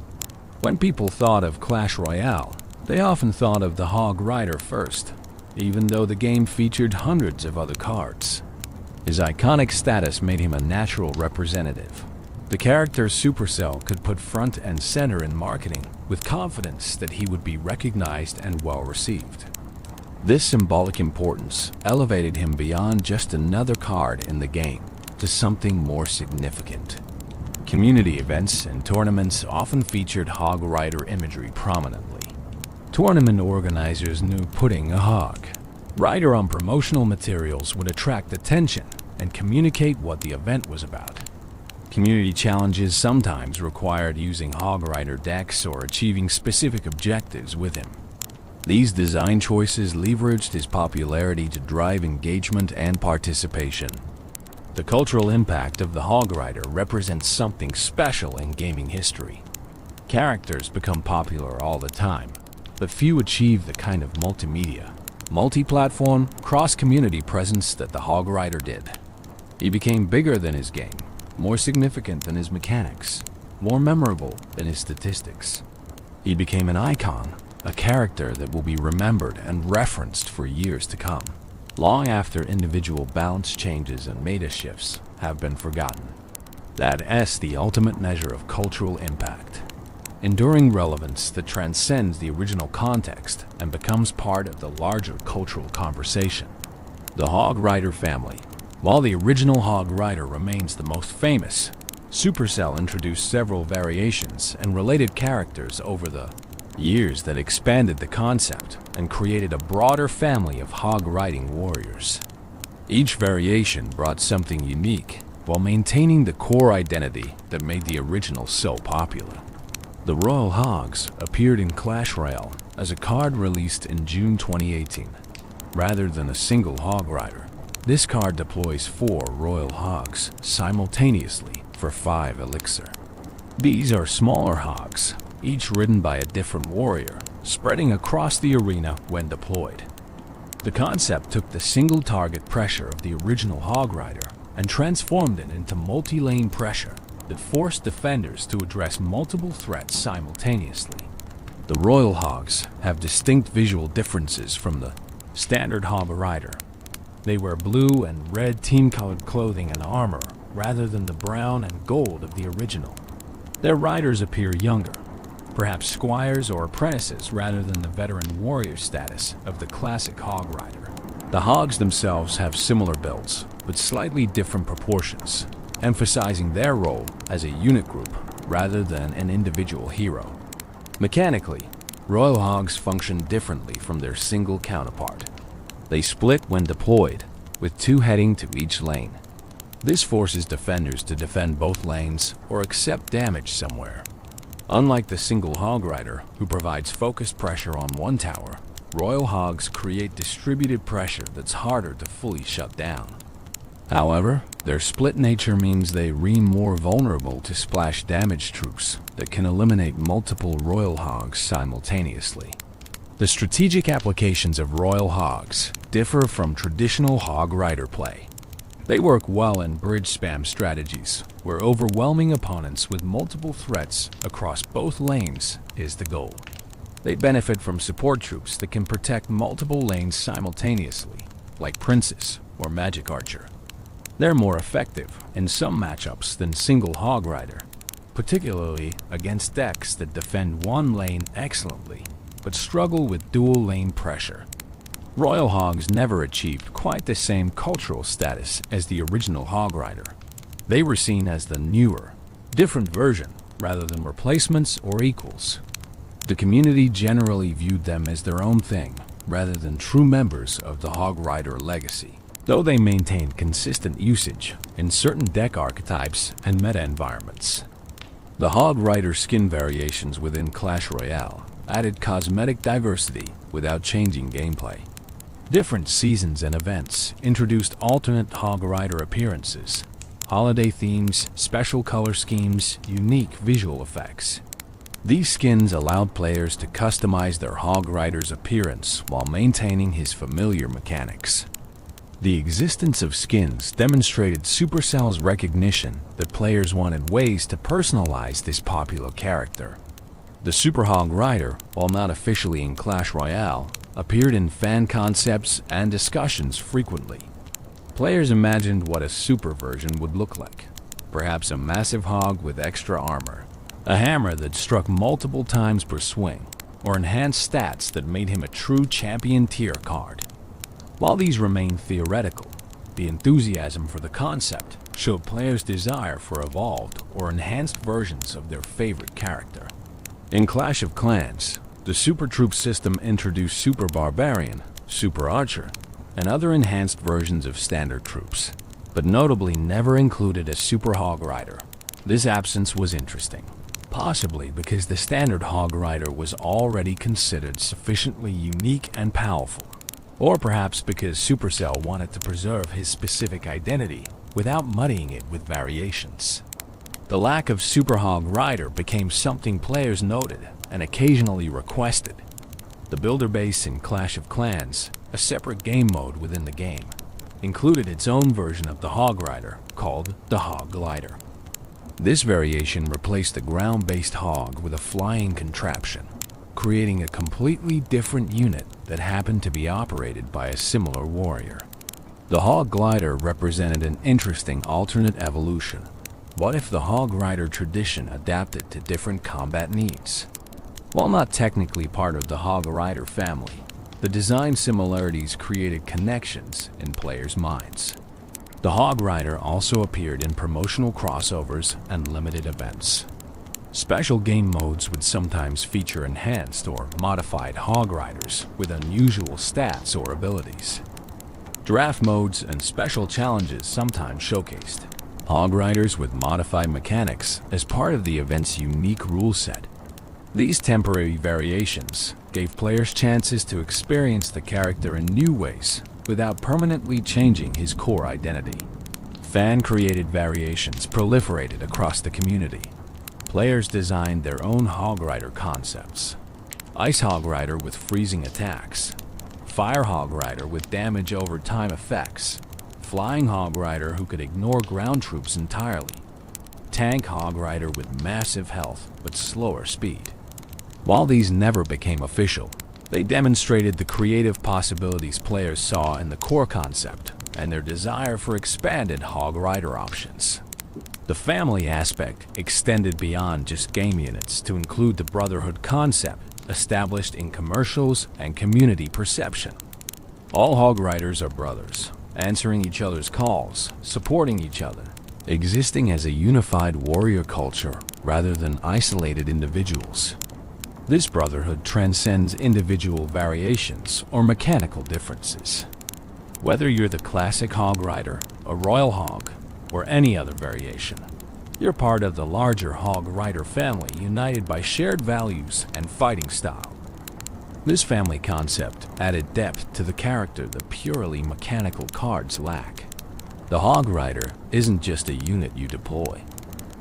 When people thought of Clash Royale, they often thought of the Hog Rider first, even though the game featured hundreds of other cards. His iconic status made him a natural representative. The character Supercell could put front and center in marketing with confidence that he would be recognized and well received. This symbolic importance elevated him beyond just another card in the game to something more significant. Community events and tournaments often featured Hog Rider imagery prominently. Tournament organizers knew putting a Hog Rider on promotional materials would attract attention and communicate what the event was about. Community challenges sometimes required using Hog Rider decks or achieving specific objectives with him. These design choices leveraged his popularity to drive engagement and participation. The cultural impact of the Hog Rider represents something special in gaming history. Characters become popular all the time, but few achieve the kind of multimedia, multi-platform, cross-community presence that the Hog Rider did. He became bigger than his game, more significant than his mechanics, more memorable than his statistics. He became an icon, a character that will be remembered and referenced for years to come, long after individual balance changes and meta shifts have been forgotten. That's the ultimate measure of cultural impact. Enduring relevance that transcends the original context and becomes part of the larger cultural conversation. The Hog Rider family. While the original Hog Rider remains the most famous, Supercell introduced several variations and related characters over the years that expanded the concept and created a broader family of hog riding warriors. Each variation brought something unique while maintaining the core identity that made the original so popular. The Royal Hogs appeared in Clash Royale as a card released in June 2018. Rather than a single Hog Rider, this card deploys 4 Royal Hogs simultaneously for 5 elixir. These are smaller hogs, each ridden by a different warrior, spreading across the arena when deployed. The concept took the single target pressure of the original Hog Rider and transformed it into multi-lane pressure that forced defenders to address multiple threats simultaneously. The Royal Hogs have distinct visual differences from the standard Hog Rider. They wear blue and red team-colored clothing and armor rather than the brown and gold of the original. Their riders appear younger, perhaps squires or apprentices rather than the veteran warrior status of the classic Hog Rider. The Hogs themselves have similar builds, but slightly different proportions, emphasizing their role as a unit group rather than an individual hero. Mechanically, Royal Hogs function differently from their single counterpart. They split when deployed, with 2 heading to each lane. This forces defenders to defend both lanes or accept damage somewhere. Unlike the single Hog Rider, who provides focused pressure on one tower, Royal Hogs create distributed pressure that's harder to fully shut down. However, their split nature means they remain more vulnerable to splash damage troops that can eliminate multiple Royal Hogs simultaneously. The strategic applications of Royal Hogs differ from traditional Hog Rider play. They work well in bridge spam strategies, where overwhelming opponents with multiple threats across both lanes is the goal. They benefit from support troops that can protect multiple lanes simultaneously, like Princes or Magic Archer. They're more effective in some matchups than single Hog Rider, particularly against decks that defend one lane excellently, but struggle with dual lane pressure. Royal Hogs never achieved quite the same cultural status as the original Hog Rider. They were seen as the newer, different version rather than replacements or equals. The community generally viewed them as their own thing rather than true members of the Hog Rider legacy, though they maintained consistent usage in certain deck archetypes and meta environments. The Hog Rider skin variations within Clash Royale added cosmetic diversity without changing gameplay. Different seasons and events introduced alternate Hog Rider appearances, holiday themes, special color schemes, unique visual effects. These skins allowed players to customize their Hog Rider's appearance while maintaining his familiar mechanics. The existence of skins demonstrated Supercell's recognition that players wanted ways to personalize this popular character. The Super Hog Rider, while not officially in Clash Royale, appeared in fan concepts and discussions frequently. Players imagined what a super version would look like. Perhaps a massive hog with extra armor, a hammer that struck multiple times per swing, or enhanced stats that made him a true champion tier card. While these remain theoretical, the enthusiasm for the concept showed players' desire for evolved or enhanced versions of their favorite character. In Clash of Clans, the Super Troop system introduced Super Barbarian, Super Archer, and other enhanced versions of standard troops, but notably never included a Super Hog Rider. This absence was interesting, possibly because the standard Hog Rider was already considered sufficiently unique and powerful, or perhaps because Supercell wanted to preserve his specific identity without muddying it with variations. The lack of Super Hog Rider became something players noted and occasionally requested. The builder base in Clash of Clans, a separate game mode within the game, included its own version of the Hog Rider called the Hog Glider. This variation replaced the ground-based hog with a flying contraption, creating a completely different unit that happened to be operated by a similar warrior. The Hog Glider represented an interesting alternate evolution. What if the Hog Rider tradition adapted to different combat needs? While not technically part of the Hog Rider family, the design similarities created connections in players' minds. The Hog Rider also appeared in promotional crossovers and limited events. Special game modes would sometimes feature enhanced or modified Hog Riders with unusual stats or abilities. Draft modes and special challenges sometimes showcased Hog Riders with modified mechanics as part of the event's unique rule set. These temporary variations gave players chances to experience the character in new ways without permanently changing his core identity. Fan-created variations proliferated across the community. Players designed their own Hog Rider concepts. Ice Hog Rider with freezing attacks, Fire Hog Rider with damage over time effects, Flying Hog Rider who could ignore ground troops entirely, Tank Hog Rider with massive health but slower speed. While these never became official, they demonstrated the creative possibilities players saw in the core concept and their desire for expanded Hog Rider options. The family aspect extended beyond just game units to include the brotherhood concept established in commercials and community perception. All Hog Riders are brothers, answering each other's calls, supporting each other, existing as a unified warrior culture rather than isolated individuals. This brotherhood transcends individual variations or mechanical differences. Whether you're the classic Hog Rider, a Royal Hog, or any other variation. You're part of the larger Hog Rider family, united by shared values and fighting style. This family concept added depth to the character that purely mechanical cards lack. The Hog Rider isn't just a unit you deploy.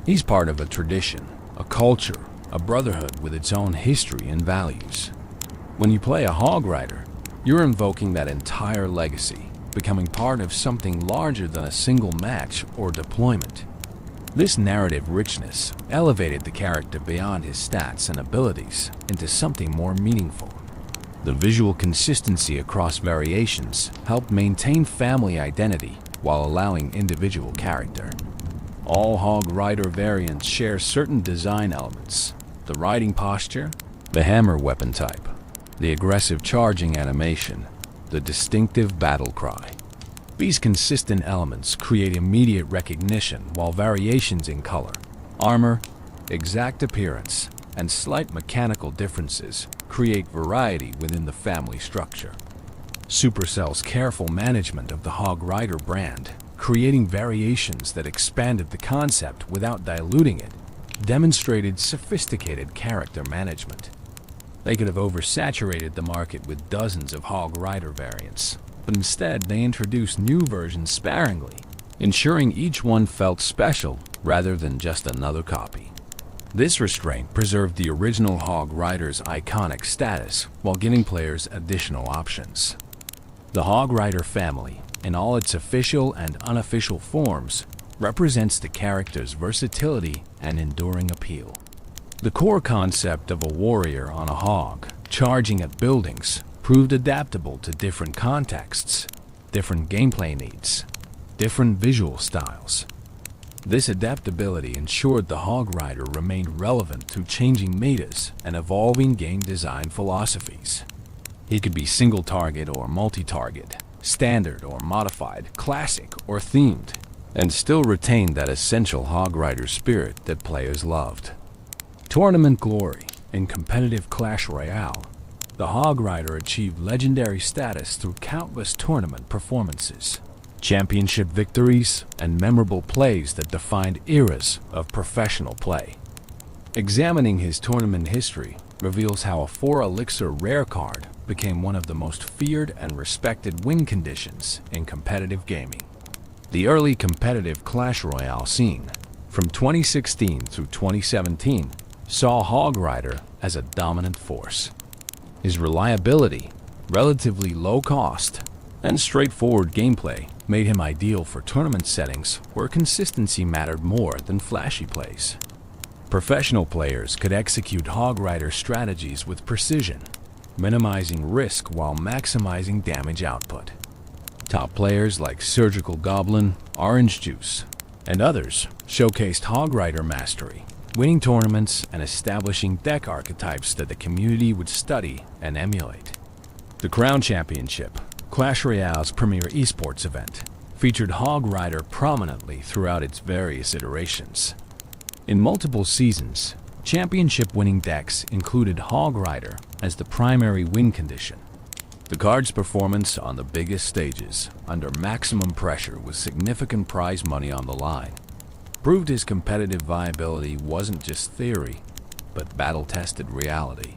He's part of a tradition, a culture, a brotherhood with its own history and values. When you play a Hog Rider, you're invoking that entire legacy, becoming part of something larger than a single match or deployment. This narrative richness elevated the character beyond his stats and abilities into something more meaningful. The visual consistency across variations helped maintain family identity while allowing individual character. All Hog Rider variants share certain design elements: the riding posture, the hammer weapon type, the aggressive charging animation, the distinctive battle cry. These consistent elements create immediate recognition, while variations in color, armor, exact appearance, and slight mechanical differences create variety within the family structure. Supercell's careful management of the Hog Rider brand, creating variations that expanded the concept without diluting it, demonstrated sophisticated character management. They could have oversaturated the market with dozens of Hog Rider variants, but instead they introduced new versions sparingly, ensuring each one felt special rather than just another copy. This restraint preserved the original Hog Rider's iconic status while giving players additional options. The Hog Rider family, in all its official and unofficial forms, represents the character's versatility and enduring appeal. The core concept of a warrior on a hog, charging at buildings, proved adaptable to different contexts, different gameplay needs, different visual styles. This adaptability ensured the Hog Rider remained relevant through changing metas and evolving game design philosophies. He could be single-target or multi-target, standard or modified, classic or themed, and still retain that essential Hog Rider spirit that players loved. Tournament glory. In competitive Clash Royale, the Hog Rider achieved legendary status through countless tournament performances, championship victories, and memorable plays that defined eras of professional play. Examining his tournament history reveals how a 4-elixir rare card became one of the most feared and respected win conditions in competitive gaming. The early competitive Clash Royale scene, from 2016 through 2017, saw Hog Rider as a dominant force. His reliability, relatively low cost, and straightforward gameplay made him ideal for tournament settings where consistency mattered more than flashy plays. Professional players could execute Hog Rider strategies with precision, minimizing risk while maximizing damage output. Top players like Surgical Goblin, Orange Juice, and others showcased Hog Rider mastery, winning tournaments and establishing deck archetypes that the community would study and emulate. The Crown Championship, Clash Royale's premier esports event, featured Hog Rider prominently throughout its various iterations. In multiple seasons, championship-winning decks included Hog Rider as the primary win condition. The card's performance on the biggest stages, under maximum pressure with significant prize money on the line, proved his competitive viability wasn't just theory, but battle-tested reality.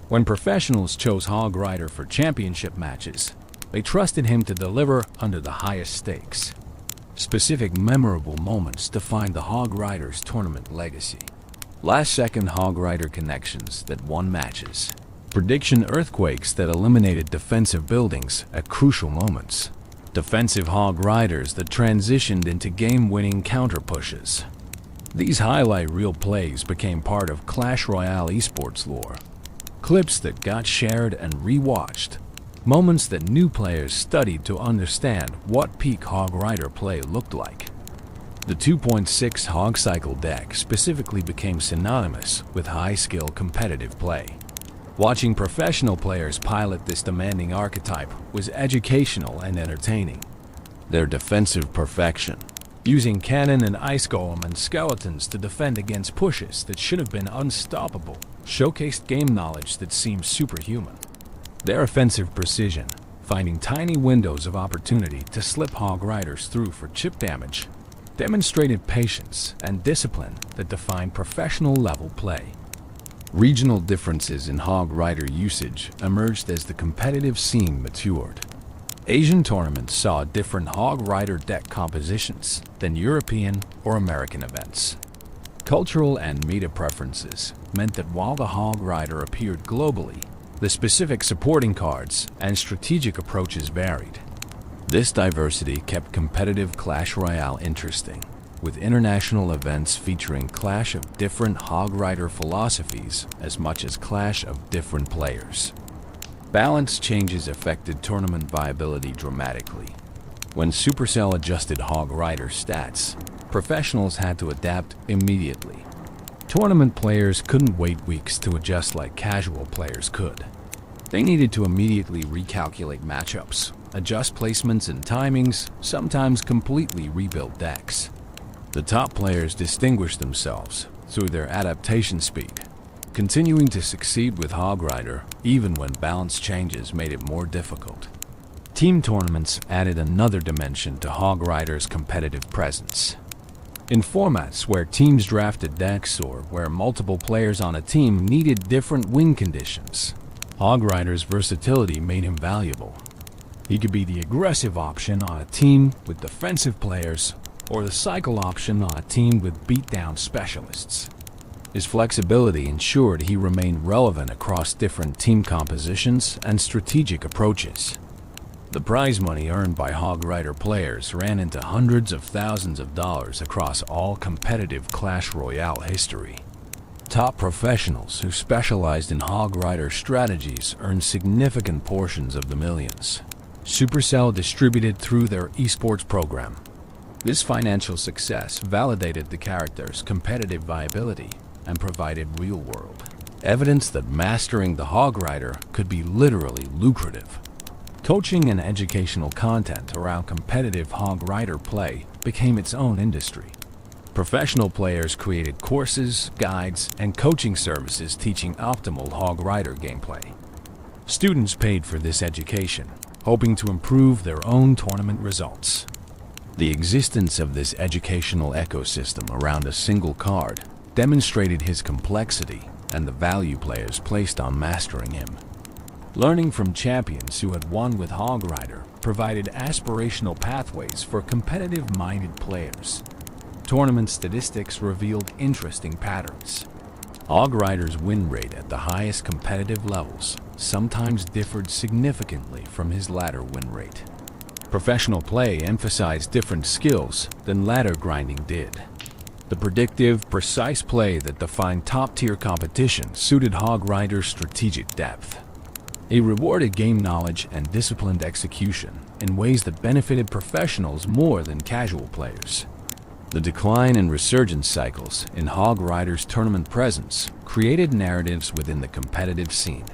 When professionals chose Hog Rider for championship matches, they trusted him to deliver under the highest stakes. Specific memorable moments defined the Hog Rider's tournament legacy. Last-second Hog Rider connections that won matches. Prediction earthquakes that eliminated defensive buildings at crucial moments. Defensive Hog Riders that transitioned into game-winning counter-pushes. These highlight reel plays became part of Clash Royale esports lore. Clips that got shared and rewatched. Moments that new players studied to understand what peak Hog Rider play looked like. The 2.6 Hog Cycle deck specifically became synonymous with high-skill competitive play. Watching professional players pilot this demanding archetype was educational and entertaining. Their defensive perfection, using cannon and ice golem and skeletons to defend against pushes that should have been unstoppable, showcased game knowledge that seemed superhuman. Their offensive precision, finding tiny windows of opportunity to slip Hog Riders through for chip damage, demonstrated patience and discipline that define professional-level play. Regional differences in Hog Rider usage emerged as the competitive scene matured. Asian tournaments saw different Hog Rider deck compositions than European or American events. Cultural and meta preferences meant that while the Hog Rider appeared globally, the specific supporting cards and strategic approaches varied. This diversity kept competitive Clash Royale interesting, with international events featuring clash of different Hog Rider philosophies as much as clash of different players. Balance changes affected tournament viability dramatically. When Supercell adjusted Hog Rider stats, professionals had to adapt immediately. Tournament players couldn't wait weeks to adjust like casual players could. They needed to immediately recalculate matchups, adjust placements and timings, sometimes completely rebuild decks. The top players distinguished themselves through their adaptation speed, continuing to succeed with Hog Rider even when balance changes made it more difficult. Team tournaments added another dimension to Hog Rider's competitive presence. In formats where teams drafted decks or where multiple players on a team needed different win conditions, Hog Rider's versatility made him valuable. He could be the aggressive option on a team with defensive players or the cycle option on a team with beatdown specialists. His flexibility ensured he remained relevant across different team compositions and strategic approaches. The prize money earned by Hog Rider players ran into hundreds of thousands of dollars across all competitive Clash Royale history. Top professionals who specialized in Hog Rider strategies earned significant portions of the millions. Supercell distributed through their esports program. This financial success validated the character's competitive viability and provided real-world evidence that mastering the Hog Rider could be literally lucrative. Coaching and educational content around competitive Hog Rider play became its own industry. Professional players created courses, guides, and coaching services teaching optimal Hog Rider gameplay. Students paid for this education, hoping to improve their own tournament results. The existence of this educational ecosystem around a single card demonstrated his complexity and the value players placed on mastering him. Learning from champions who had won with Hog Rider provided aspirational pathways for competitive-minded players. Tournament statistics revealed interesting patterns. Hog Rider's win rate at the highest competitive levels sometimes differed significantly from his ladder win rate. Professional play emphasized different skills than ladder grinding did. The predictive, precise play that defined top-tier competition suited Hog Rider's strategic depth. He rewarded game knowledge and disciplined execution in ways that benefited professionals more than casual players. The decline and resurgence cycles in Hog Rider's tournament presence created narratives within the competitive scene.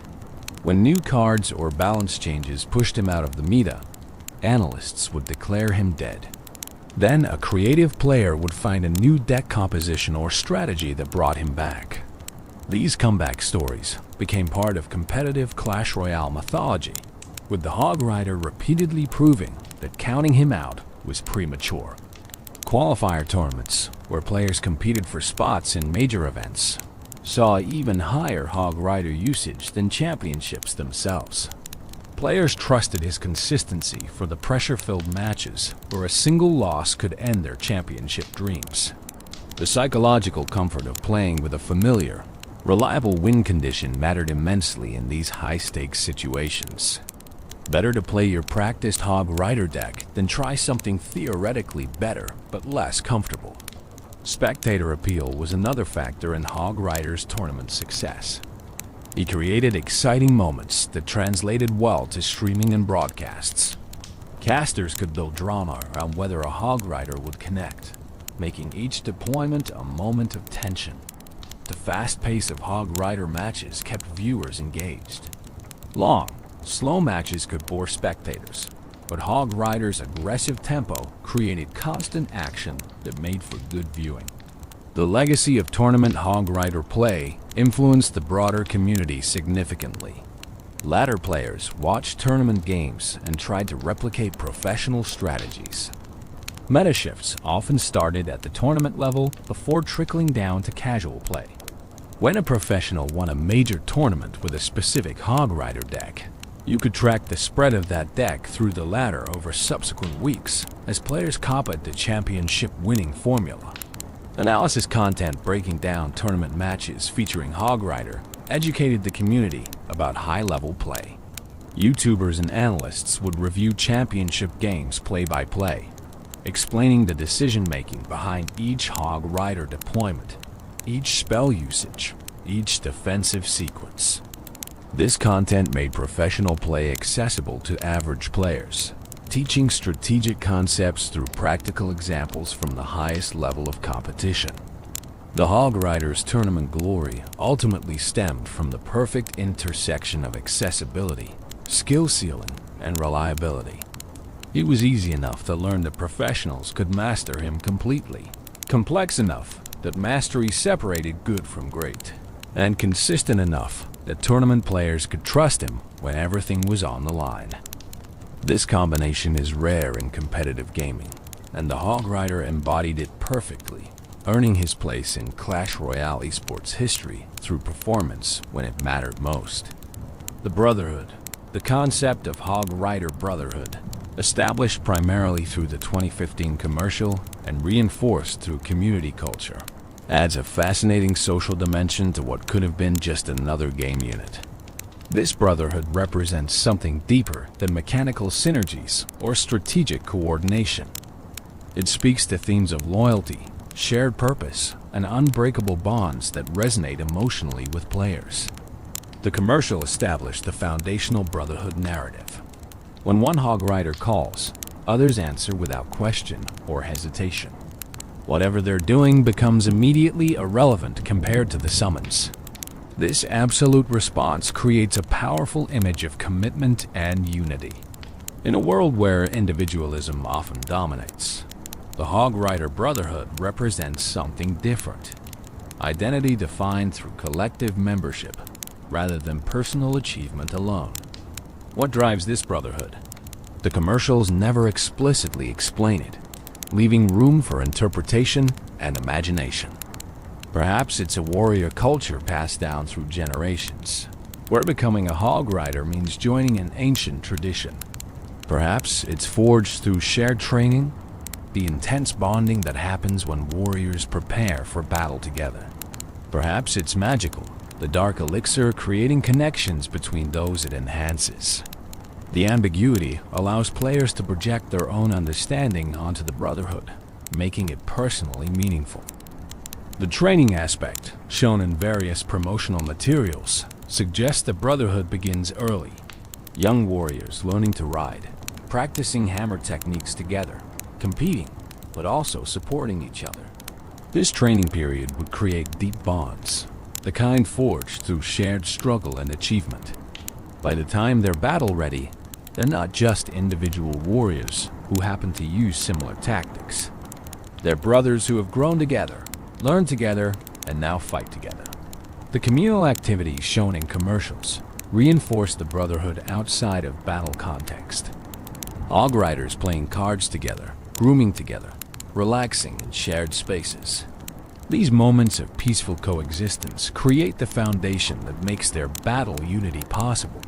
When new cards or balance changes pushed him out of the meta, analysts would declare him dead. Then a creative player would find a new deck composition or strategy that brought him back. These comeback stories became part of competitive Clash Royale mythology, with the Hog Rider repeatedly proving that counting him out was premature. Qualifier tournaments, where players competed for spots in major events, saw even higher Hog Rider usage than championships themselves. Players trusted his consistency for the pressure-filled matches where a single loss could end their championship dreams. The psychological comfort of playing with a familiar, reliable win condition mattered immensely in these high-stakes situations. Better to play your practiced Hog Rider deck than try something theoretically better but less comfortable. Spectator appeal was another factor in Hog Rider's tournament success. He created exciting moments that translated well to streaming and broadcasts. Casters could build drama around whether a Hog Rider would connect, making each deployment a moment of tension. The fast pace of Hog Rider matches kept viewers engaged. Long, slow matches could bore spectators, but Hog Rider's aggressive tempo created constant action that made for good viewing. The legacy of tournament Hog Rider play influenced the broader community significantly. Ladder players watched tournament games and tried to replicate professional strategies. Meta shifts often started at the tournament level before trickling down to casual play. When a professional won a major tournament with a specific Hog Rider deck, you could track the spread of that deck through the ladder over subsequent weeks as players copied the championship winning formula. Analysis content breaking down tournament matches featuring Hog Rider educated the community about high-level play. YouTubers and analysts would review championship games play-by-play, explaining the decision-making behind each Hog Rider deployment, each spell usage, each defensive sequence. This content made professional play accessible to average players, teaching strategic concepts through practical examples from the highest level of competition. The Hog Rider's tournament glory ultimately stemmed from the perfect intersection of accessibility, skill ceiling, and reliability. It was easy enough to learn that professionals could master him completely, complex enough that mastery separated good from great, and consistent enough that tournament players could trust him when everything was on the line. This combination is rare in competitive gaming, and the Hog Rider embodied it perfectly, earning his place in Clash Royale esports history through performance when it mattered most. The Brotherhood, the concept of Hog Rider Brotherhood, established primarily through the 2015 commercial and reinforced through community culture, adds a fascinating social dimension to what could have been just another game unit. This brotherhood represents something deeper than mechanical synergies or strategic coordination. It speaks to themes of loyalty, shared purpose, and unbreakable bonds that resonate emotionally with players. The commercial established the foundational brotherhood narrative. When one Hog Rider calls, others answer without question or hesitation. Whatever they're doing becomes immediately irrelevant compared to the summons. This absolute response creates a powerful image of commitment and unity. In a world where individualism often dominates, the Hog Rider Brotherhood represents something different. Identity defined through collective membership, rather than personal achievement alone. What drives this brotherhood? The commercials never explicitly explain it, leaving room for interpretation and imagination. Perhaps it's a warrior culture passed down through generations, where becoming a Hog Rider means joining an ancient tradition. Perhaps it's forged through shared training, the intense bonding that happens when warriors prepare for battle together. Perhaps it's magical, the dark elixir creating connections between those it enhances. The ambiguity allows players to project their own understanding onto the Brotherhood, making it personally meaningful. The training aspect, shown in various promotional materials, suggests the Brotherhood begins early. Young warriors learning to ride, practicing hammer techniques together, competing, but also supporting each other. This training period would create deep bonds, the kind forged through shared struggle and achievement. By the time they're battle-ready, they're not just individual warriors who happen to use similar tactics. They're brothers who have grown together, learned together, and now fight together. The communal activities shown in commercials reinforce the brotherhood outside of battle context. Hog Riders playing cards together, grooming together, relaxing in shared spaces. These moments of peaceful coexistence create the foundation that makes their battle unity possible.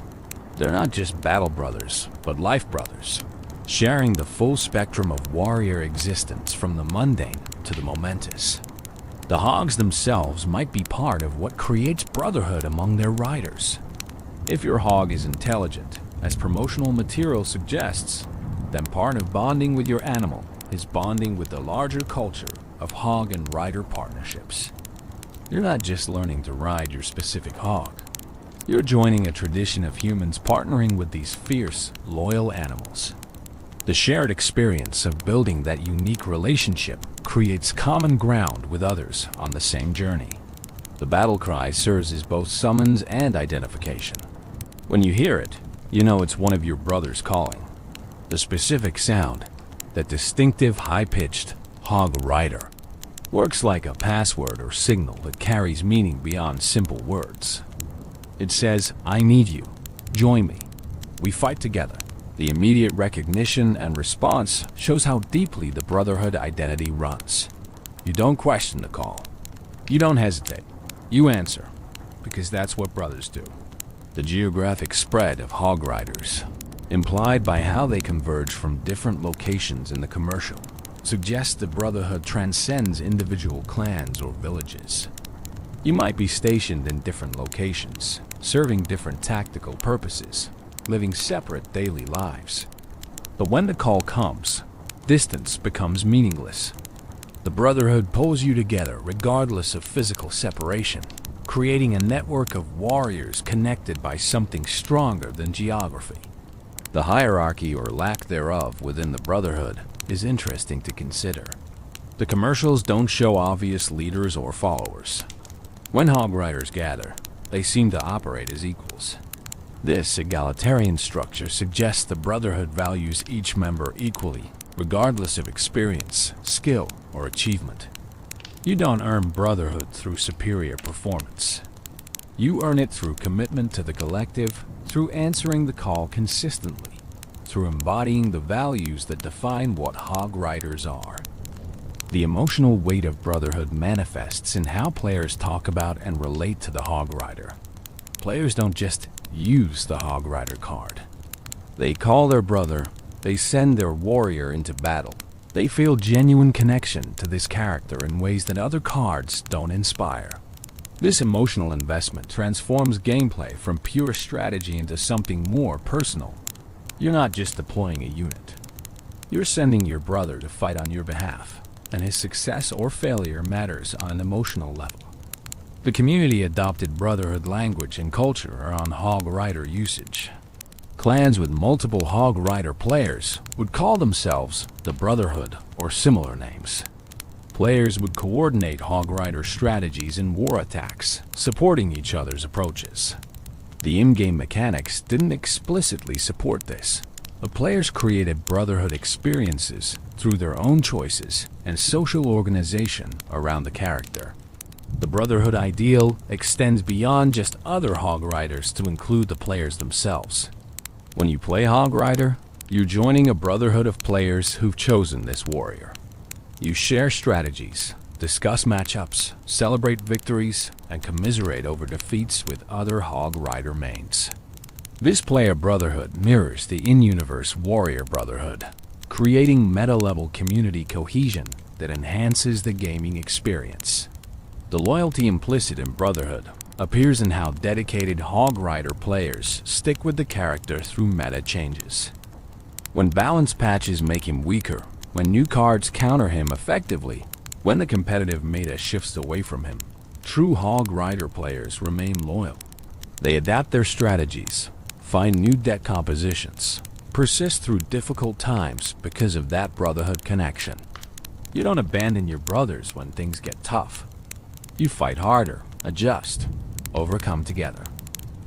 They're not just battle brothers, but life brothers, sharing the full spectrum of warrior existence from the mundane to the momentous. The Hogs themselves might be part of what creates brotherhood among their riders. If your Hog is intelligent, as promotional material suggests, then part of bonding with your animal is bonding with the larger culture of Hog and Rider partnerships. You're not just learning to ride your specific Hog. You're joining a tradition of humans partnering with these fierce, loyal animals. The shared experience of building that unique relationship creates common ground with others on the same journey. The battle cry serves as both summons and identification. When you hear it, you know it's one of your brothers calling. The specific sound, that distinctive high-pitched Hog Rider, works like a password or signal that carries meaning beyond simple words. It says, "I need you. Join me. We fight together." The immediate recognition and response shows how deeply the Brotherhood identity runs. You don't question the call. You don't hesitate. You answer, because that's what brothers do. The geographic spread of Hog Riders, implied by how they converge from different locations in the commercial, suggests the Brotherhood transcends individual clans or villages. You might be stationed in different locations, serving different tactical purposes, living separate daily lives. But when the call comes, distance becomes meaningless. The Brotherhood pulls you together regardless of physical separation, creating a network of warriors connected by something stronger than geography. The hierarchy or lack thereof within the Brotherhood is interesting to consider. The commercials don't show obvious leaders or followers. When Hog Riders gather, they seem to operate as equals. This egalitarian structure suggests the Brotherhood values each member equally, regardless of experience, skill, or achievement. You don't earn Brotherhood through superior performance. You earn it through commitment to the collective, through answering the call consistently, through embodying the values that define what Hog Riders are. The emotional weight of Brotherhood manifests in how players talk about and relate to the Hog Rider. Players don't just use the Hog Rider card. They call their brother, they send their warrior into battle. They feel genuine connection to this character in ways that other cards don't inspire. This emotional investment transforms gameplay from pure strategy into something more personal. You're not just deploying a unit. You're sending your brother to fight on your behalf, and his success or failure matters on an emotional level. The community adopted Brotherhood language and culture around Hog Rider usage. Clans with multiple Hog Rider players would call themselves the Brotherhood or similar names. Players would coordinate Hog Rider strategies in war attacks, supporting each other's approaches. The in-game mechanics didn't explicitly support this. The players created Brotherhood experiences through their own choices and social organization around the character. The Brotherhood ideal extends beyond just other Hog Riders to include the players themselves. When you play Hog Rider, you're joining a brotherhood of players who've chosen this warrior. You share strategies, discuss matchups, celebrate victories, and commiserate over defeats with other Hog Rider mains. This player brotherhood mirrors the in-universe warrior brotherhood, creating meta-level community cohesion that enhances the gaming experience. The loyalty implicit in Brotherhood appears in how dedicated Hog Rider players stick with the character through meta changes. When balance patches make him weaker, when new cards counter him effectively, when the competitive meta shifts away from him, true Hog Rider players remain loyal. They adapt their strategies, find new deck compositions, persist through difficult times because of that Brotherhood connection. You don't abandon your brothers when things get tough. You fight harder, adjust, overcome together.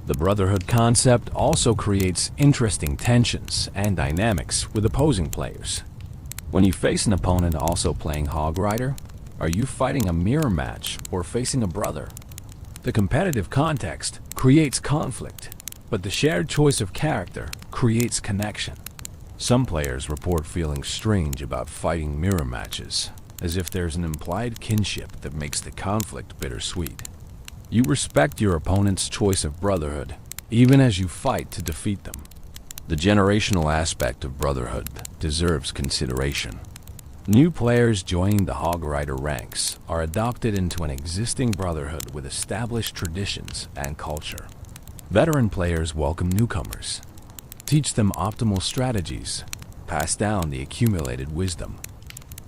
The Brotherhood concept also creates interesting tensions and dynamics with opposing players. When you face an opponent also playing Hog Rider, are you fighting a mirror match or facing a brother? The competitive context creates conflict, but the shared choice of character creates connection. Some players report feeling strange about fighting mirror matches, as if there's an implied kinship that makes the conflict bittersweet. You respect your opponent's choice of Brotherhood, even as you fight to defeat them. The generational aspect of Brotherhood deserves consideration. New players joining the Hog Rider ranks are adopted into an existing Brotherhood with established traditions and culture. Veteran players welcome newcomers, teach them optimal strategies, pass down the accumulated wisdom.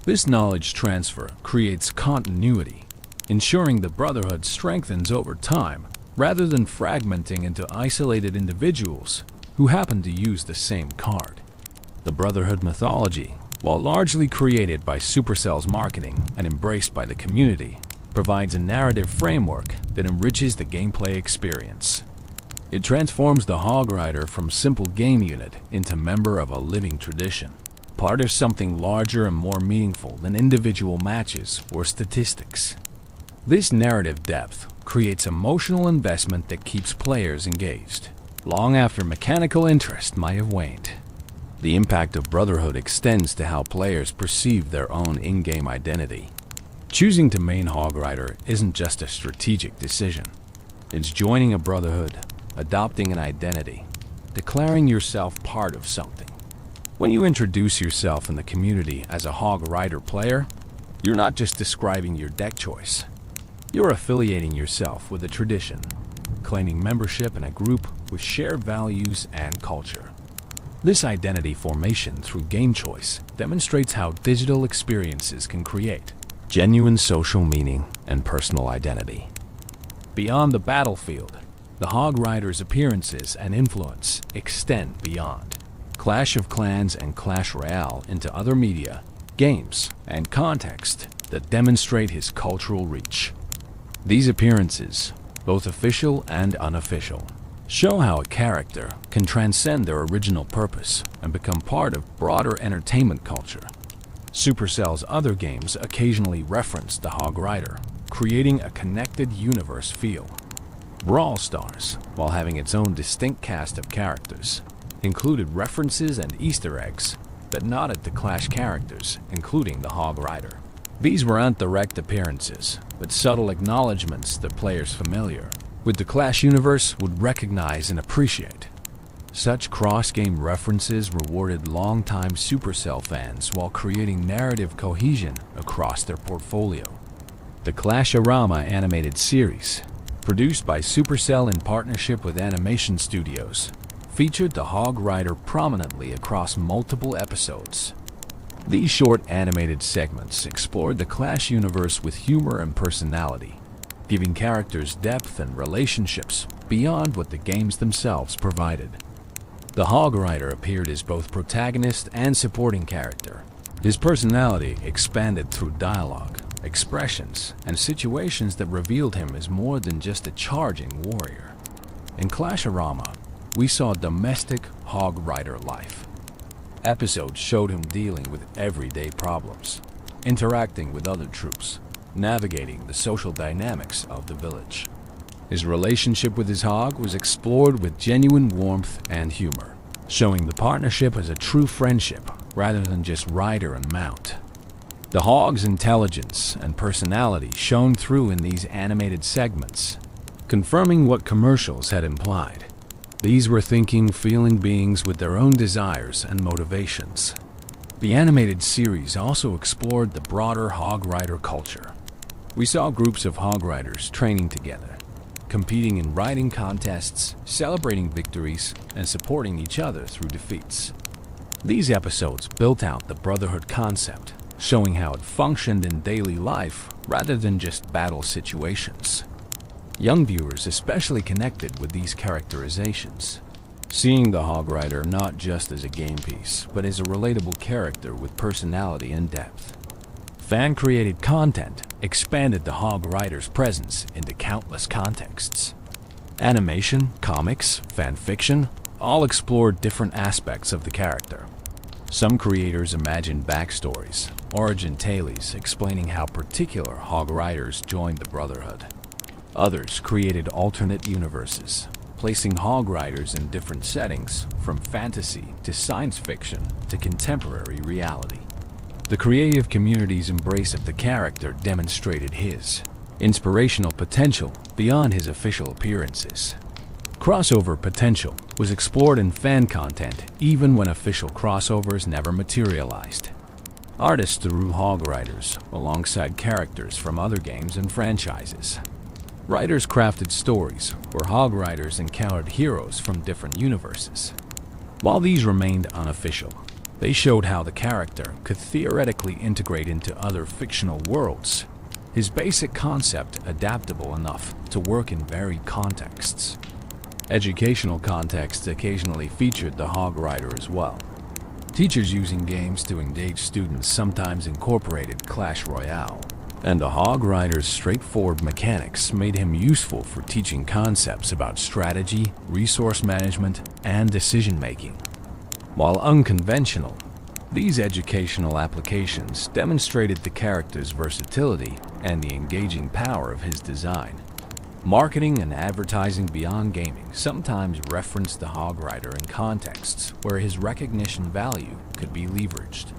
This knowledge transfer creates continuity, ensuring the Brotherhood strengthens over time rather than fragmenting into isolated individuals who happen to use the same card. The Brotherhood mythology, while largely created by Supercell's marketing and embraced by the community, provides a narrative framework that enriches the gameplay experience. It transforms the Hog Rider from simple game unit into member of a living tradition, part of something larger and more meaningful than individual matches or statistics. This narrative depth creates emotional investment that keeps players engaged, long after mechanical interest might have waned. The impact of Brotherhood extends to how players perceive their own in-game identity. Choosing to main Hog Rider isn't just a strategic decision. It's joining a brotherhood, adopting an identity, declaring yourself part of something. When you introduce yourself in the community as a Hog Rider player, you're not just describing your deck choice. You're affiliating yourself with a tradition, claiming membership in a group with shared values and culture. This identity formation through game choice demonstrates how digital experiences can create genuine social meaning and personal identity. Beyond the battlefield, the Hog Rider's appearances and influence extend beyond Clash of Clans and Clash Royale into other media, games, and context that demonstrate his cultural reach. These appearances, both official and unofficial, show how a character can transcend their original purpose and become part of broader entertainment culture. Supercell's other games occasionally reference the Hog Rider, creating a connected universe feel. Brawl Stars, while having its own distinct cast of characters, included references and Easter eggs that nodded to Clash characters, including the Hog Rider. These weren't direct appearances, but subtle acknowledgments that players familiar with the Clash universe would recognize and appreciate. Such cross-game references rewarded longtime Supercell fans while creating narrative cohesion across their portfolio. The Clash-orama animated series, produced by Supercell in partnership with animation studios, featured the Hog Rider prominently across multiple episodes. These short animated segments explored the Clash universe with humor and personality, giving characters depth and relationships beyond what the games themselves provided. The Hog Rider appeared as both protagonist and supporting character. His personality expanded through dialogue, expressions, and situations that revealed him as more than just a charging warrior. In Clash-orama, we saw domestic Hog Rider life. Episodes showed him dealing with everyday problems, interacting with other troops, navigating the social dynamics of the village. His relationship with his hog was explored with genuine warmth and humor, showing the partnership as a true friendship rather than just rider and mount. The hog's intelligence and personality shone through in these animated segments, confirming what commercials had implied. These were thinking, feeling beings with their own desires and motivations. The animated series also explored the broader Hog Rider culture. We saw groups of Hog Riders training together, competing in riding contests, celebrating victories, and supporting each other through defeats. These episodes built out the Brotherhood concept, showing how it functioned in daily life rather than just battle situations. Young viewers especially connected with these characterizations, seeing the Hog Rider not just as a game piece, but as a relatable character with personality and depth. Fan-created content expanded the Hog Rider's presence into countless contexts. Animation, comics, fan fiction all explored different aspects of the character. Some creators imagined backstories, origin tales explaining how particular Hog Riders joined the Brotherhood. Others created alternate universes, placing Hog Riders in different settings, from fantasy to science fiction to contemporary reality. The creative community's embrace of the character demonstrated his inspirational potential beyond his official appearances. Crossover potential was explored in fan content even when official crossovers never materialized. Artists drew Hog Riders alongside characters from other games and franchises. Writers crafted stories where Hog Riders encountered heroes from different universes. While these remained unofficial, they showed how the character could theoretically integrate into other fictional worlds, his basic concept adaptable enough to work in varied contexts. Educational contexts occasionally featured the Hog Rider as well. Teachers using games to engage students sometimes incorporated Clash Royale, and the Hog Rider's straightforward mechanics made him useful for teaching concepts about strategy, resource management, and decision-making. While unconventional, these educational applications demonstrated the character's versatility and the engaging power of his design. Marketing and advertising beyond gaming sometimes reference the Hog Rider in contexts where his recognition value could be leveraged.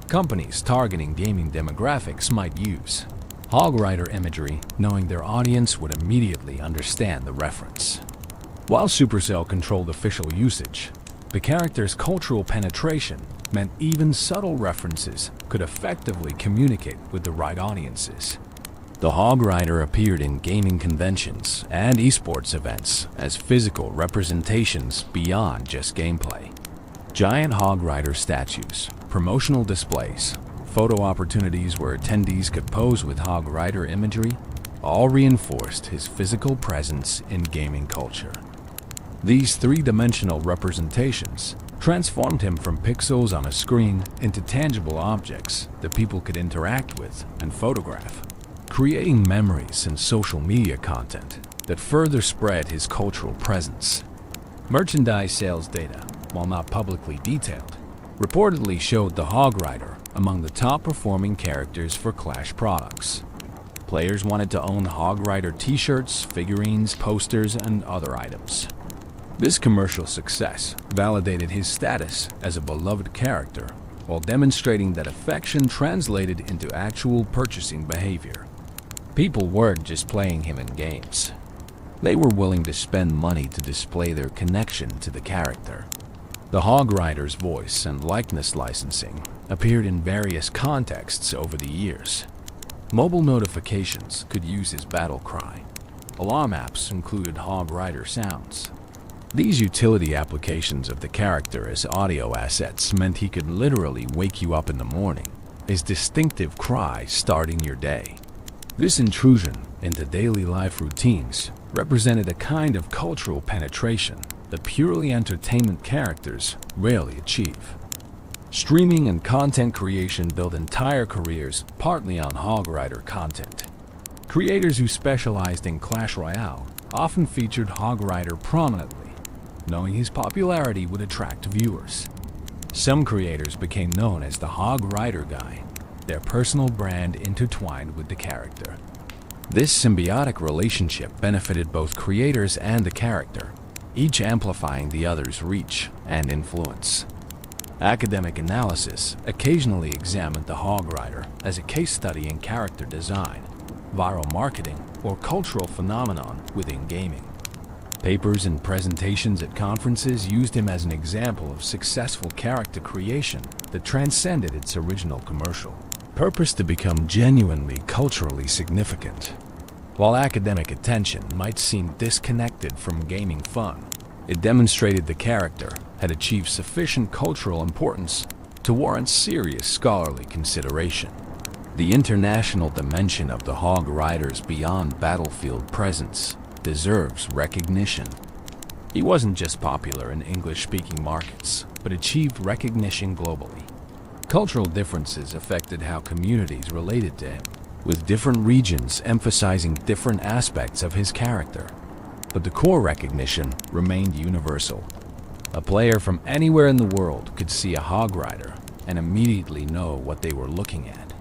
Companies targeting gaming demographics might use Hog Rider imagery, knowing their audience would immediately understand the reference. While Supercell controlled official usage, the character's cultural penetration meant even subtle references could effectively communicate with the right audiences. The Hog Rider appeared in gaming conventions and esports events as physical representations beyond just gameplay. Giant Hog Rider statues, promotional displays, photo opportunities where attendees could pose with Hog Rider imagery, all reinforced his physical presence in gaming culture. These three-dimensional representations transformed him from pixels on a screen into tangible objects that people could interact with and photograph, creating memories and social media content that further spread his cultural presence. Merchandise sales data, while not publicly detailed, reportedly showed the Hog Rider among the top-performing characters for Clash products. Players wanted to own Hog Rider t-shirts, figurines, posters, and other items. This commercial success validated his status as a beloved character while demonstrating that affection translated into actual purchasing behavior. People weren't just playing him in games. They were willing to spend money to display their connection to the character. The Hog Rider's voice and likeness licensing appeared in various contexts over the years. Mobile notifications could use his battle cry. Alarm apps included Hog Rider sounds. These utility applications of the character as audio assets meant he could literally wake you up in the morning, his distinctive cry starting your day. This intrusion into daily life routines represented a kind of cultural penetration that purely entertainment characters rarely achieve. Streaming and content creation built entire careers partly on Hog Rider content. Creators who specialized in Clash Royale often featured Hog Rider prominently, knowing his popularity would attract viewers. Some creators became known as the Hog Rider Guy, their personal brand intertwined with the character. This symbiotic relationship benefited both creators and the character, each amplifying the other's reach and influence. Academic analysis occasionally examined the Hog Rider as a case study in character design, viral marketing, or cultural phenomenon within gaming. Papers and presentations at conferences used him as an example of successful character creation that transcended its original commercial purpose to become genuinely culturally significant. While academic attention might seem disconnected from gaming fun, it demonstrated the character had achieved sufficient cultural importance to warrant serious scholarly consideration. The international dimension of the Hog Rider's beyond battlefield presence deserves recognition. He wasn't just popular in English-speaking markets, but achieved recognition globally. Cultural differences affected how communities related to him, with different regions emphasizing different aspects of his character. But the core recognition remained universal. A player from anywhere in the world could see a Hog Rider and immediately know what they were looking at.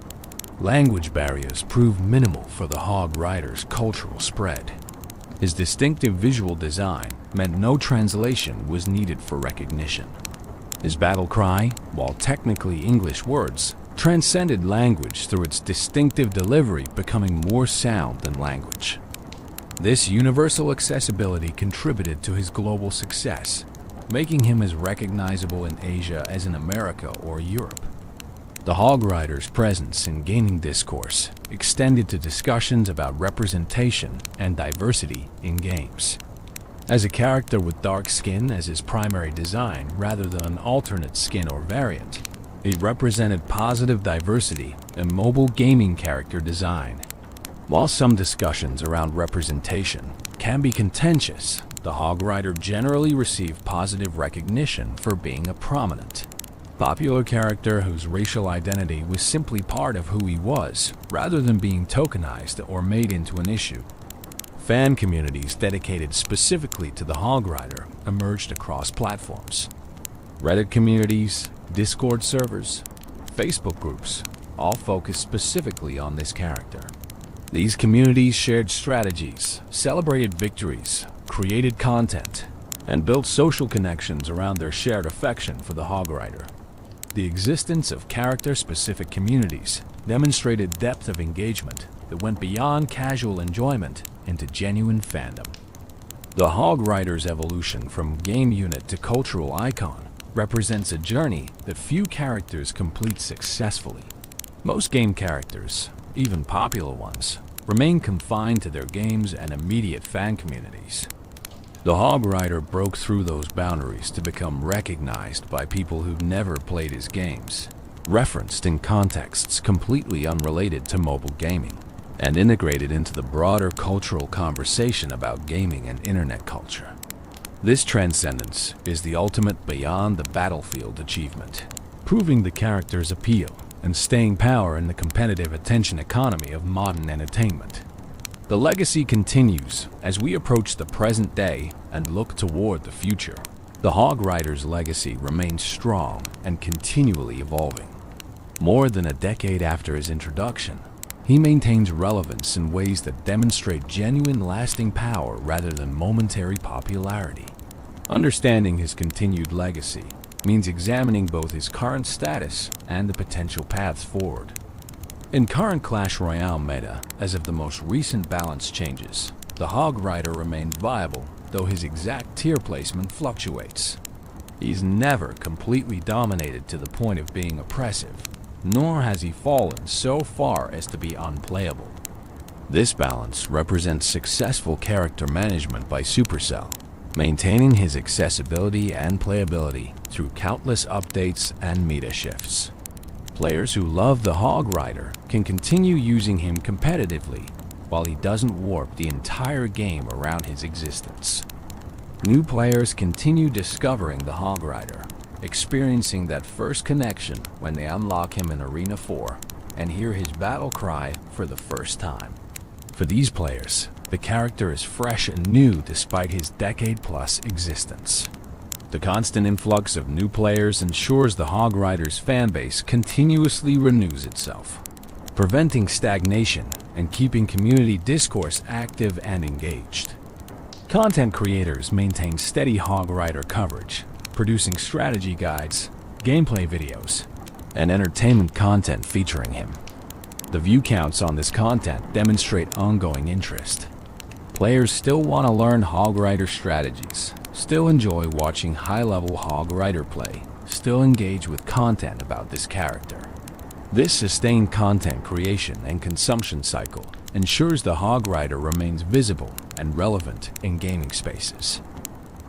Language barriers proved minimal for the Hog Rider's cultural spread. His distinctive visual design meant no translation was needed for recognition. His battle cry, while technically English words, transcended language through its distinctive delivery, becoming more sound than language. This universal accessibility contributed to his global success, making him as recognizable in Asia as in America or Europe. The Hog Rider's presence in gaming discourse extended to discussions about representation and diversity in games. As a character with dark skin as his primary design rather than an alternate skin or variant, it represented positive diversity in mobile gaming character design. While some discussions around representation can be contentious, the Hog Rider generally received positive recognition for being a prominent, popular character whose racial identity was simply part of who he was, rather than being tokenized or made into an issue. Fan communities dedicated specifically to the Hog Rider emerged across platforms. Reddit communities, Discord servers, Facebook groups all focused specifically on this character. These communities shared strategies, celebrated victories, created content, and built social connections around their shared affection for the Hog Rider. The existence of character-specific communities demonstrated depth of engagement that went beyond casual enjoyment into genuine fandom. The Hog Rider's evolution from game unit to cultural icon represents a journey that few characters complete successfully. Most game characters, even popular ones, remain confined to their games and immediate fan communities. The Hog Rider broke through those boundaries to become recognized by people who've never played his games, referenced in contexts completely unrelated to mobile gaming, and integrated into the broader cultural conversation about gaming and internet culture. This transcendence is the ultimate beyond the battlefield achievement, proving the character's appeal and staying power in the competitive attention economy of modern entertainment. The legacy continues as we approach the present day and look toward the future. The Hog Rider's legacy remains strong and continually evolving. More than a decade after his introduction, he maintains relevance in ways that demonstrate genuine lasting power rather than momentary popularity. Understanding his continued legacy means examining both his current status and the potential paths forward. In current Clash Royale meta, as of the most recent balance changes, the Hog Rider remains viable, though his exact tier placement fluctuates. He's never completely dominated to the point of being oppressive, nor has he fallen so far as to be unplayable. This balance represents successful character management by Supercell, maintaining his accessibility and playability through countless updates and meta shifts. Players who love the Hog Rider can continue using him competitively, while he doesn't warp the entire game around his existence. New players continue discovering the Hog Rider, experiencing that first connection when they unlock him in Arena 4 and hear his battle cry for the first time. For these players, the character is fresh and new despite his decade-plus existence. The constant influx of new players ensures the Hog Rider's fanbase continuously renews itself, preventing stagnation and keeping community discourse active and engaged. Content creators maintain steady Hog Rider coverage, producing strategy guides, gameplay videos, and entertainment content featuring him. The view counts on this content demonstrate ongoing interest. Players still want to learn Hog Rider strategies, still enjoy watching high-level Hog Rider play, still engage with content about this character. This sustained content creation and consumption cycle ensures the Hog Rider remains visible and relevant in gaming spaces.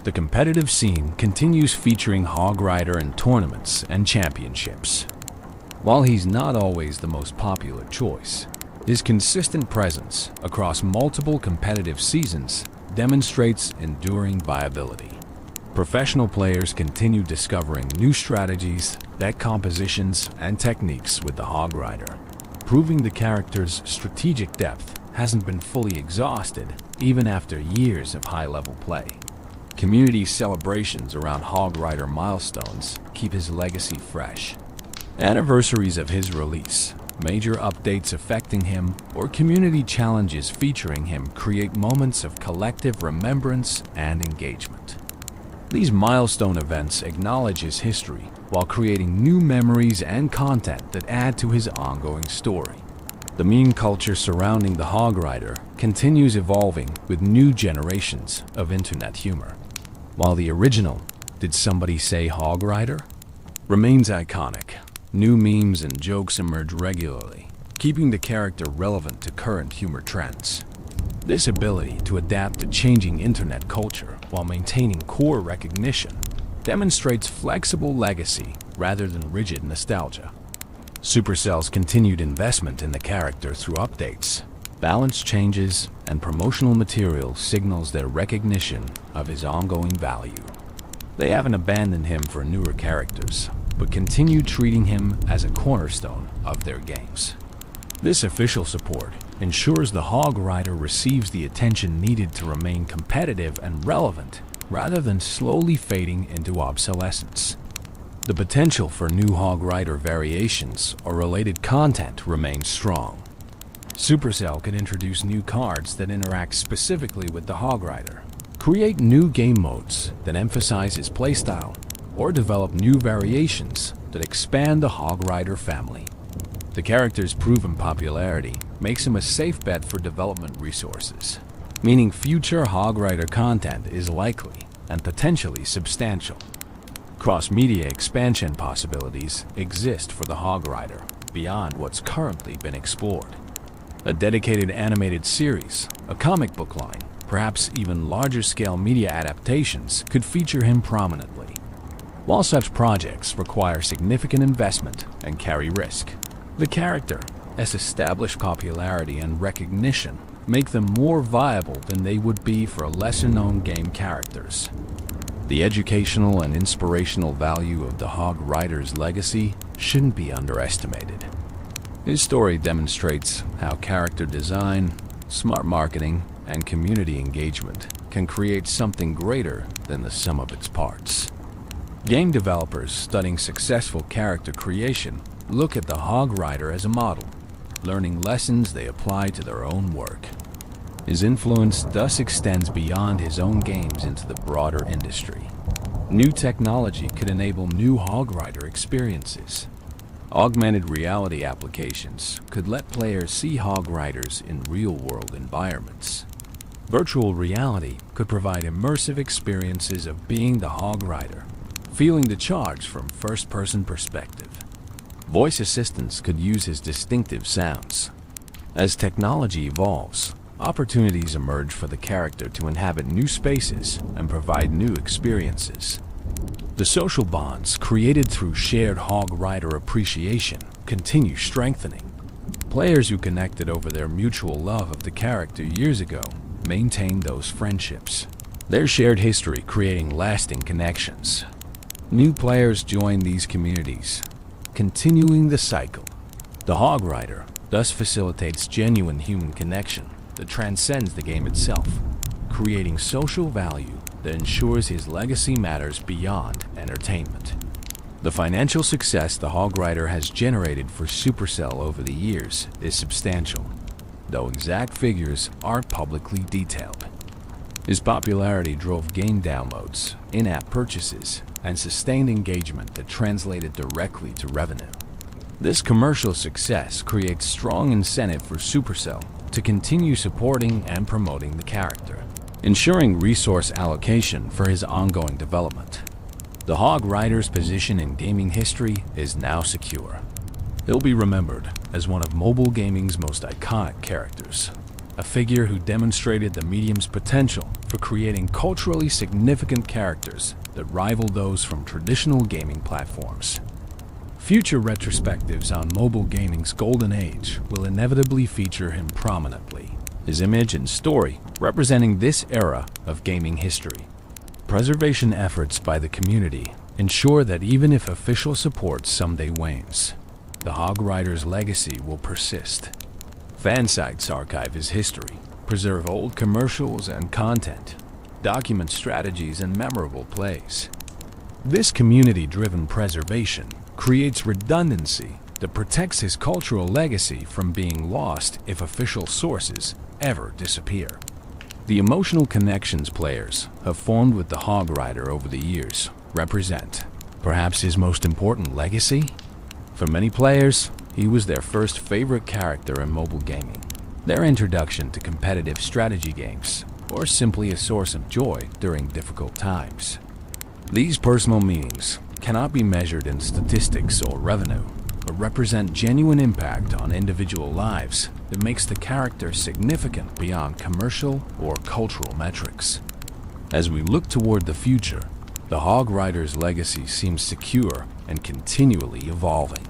The competitive scene continues featuring Hog Rider in tournaments and championships. While he's not always the most popular choice, his consistent presence across multiple competitive seasons demonstrates enduring viability. Professional players continue discovering new strategies, deck compositions, and techniques with the Hog Rider, proving the character's strategic depth hasn't been fully exhausted even after years of high-level play. Community celebrations around Hog Rider milestones keep his legacy fresh. Anniversaries of his release, major updates affecting him, or community challenges featuring him create moments of collective remembrance and engagement. These milestone events acknowledge his history while creating new memories and content that add to his ongoing story. The meme culture surrounding the Hog Rider continues evolving with new generations of internet humor. While the original "Did somebody say Hog Rider?" remains iconic, new memes and jokes emerge regularly, keeping the character relevant to current humor trends. This ability to adapt to changing internet culture while maintaining core recognition demonstrates flexible legacy rather than rigid nostalgia. Supercell's continued investment in the character through updates, balance changes, and promotional material signals their recognition of his ongoing value. They haven't abandoned him for newer characters, but continue treating him as a cornerstone of their games. This official support ensures the Hog Rider receives the attention needed to remain competitive and relevant, rather than slowly fading into obsolescence. The potential for new Hog Rider variations or related content remains strong. Supercell could introduce new cards that interact specifically with the Hog Rider, create new game modes that emphasize his playstyle, or develop new variations that expand the Hog Rider family. The character's proven popularity makes him a safe bet for development resources, meaning future Hog Rider content is likely and potentially substantial. Cross-media expansion possibilities exist for the Hog Rider beyond what's currently been explored. A dedicated animated series, a comic book line, perhaps even larger-scale media adaptations could feature him prominently. While such projects require significant investment and carry risk, the character has established popularity and recognition make them more viable than they would be for lesser-known game characters. The educational and inspirational value of the Hog Rider's legacy shouldn't be underestimated. His story demonstrates how character design, smart marketing, and community engagement can create something greater than the sum of its parts. Game developers studying successful character creation look at the Hog Rider as a model, learning lessons they apply to their own work. His influence thus extends beyond his own games into the broader industry. New technology could enable new Hog Rider experiences. Augmented reality applications could let players see Hog Riders in real-world environments. Virtual reality could provide immersive experiences of being the Hog Rider, feeling the charge from first-person perspective. Voice assistants could use his distinctive sounds. As technology evolves, opportunities emerge for the character to inhabit new spaces and provide new experiences. The social bonds created through shared Hog Rider appreciation continue strengthening. Players who connected over their mutual love of the character years ago maintain those friendships, their shared history creating lasting connections. New players join these communities, continuing the cycle. The Hog Rider thus facilitates genuine human connection that transcends the game itself, creating social value that ensures his legacy matters beyond entertainment. The financial success the Hog Rider has generated for Supercell over the years is substantial, though exact figures aren't publicly detailed. His popularity drove game downloads, in-app purchases, and sustained engagement that translated directly to revenue. This commercial success creates strong incentive for Supercell to continue supporting and promoting the character, ensuring resource allocation for his ongoing development. The Hog Rider's position in gaming history is now secure. He'll be remembered as one of mobile gaming's most iconic characters, a figure who demonstrated the medium's potential for creating culturally significant characters that rival those from traditional gaming platforms. Future retrospectives on mobile gaming's golden age will inevitably feature him prominently, his image and story representing this era of gaming history. Preservation efforts by the community ensure that even if official support someday wanes, the Hog Rider's legacy will persist. Fan sites archive his history, preserve old commercials and content, document strategies and memorable plays. This community-driven preservation creates redundancy that protects his cultural legacy from being lost if official sources ever disappear. The emotional connections players have formed with the Hog Rider over the years represent perhaps his most important legacy. For many players, he was their first favorite character in mobile gaming, their introduction to competitive strategy games, or simply a source of joy during difficult times. These personal meanings cannot be measured in statistics or revenue, but represent genuine impact on individual lives that makes the character significant beyond commercial or cultural metrics. As we look toward the future, the Hog Rider's legacy seems secure and continually evolving.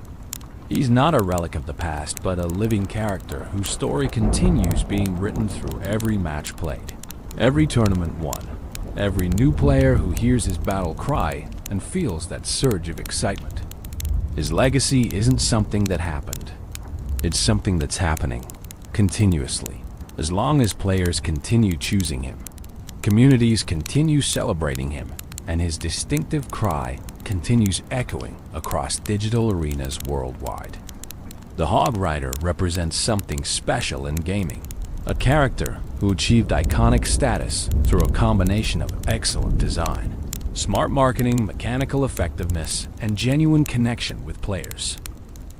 He's not a relic of the past, but a living character whose story continues being written through every match played, every tournament won, every new player who hears his battle cry and feels that surge of excitement. His legacy isn't something that happened. It's something that's happening, continuously, as long as players continue choosing him, communities continue celebrating him, and his distinctive cry continues echoing across digital arenas worldwide. The Hog Rider represents something special in gaming, a character who achieved iconic status through a combination of excellent design, smart marketing, mechanical effectiveness, and genuine connection with players.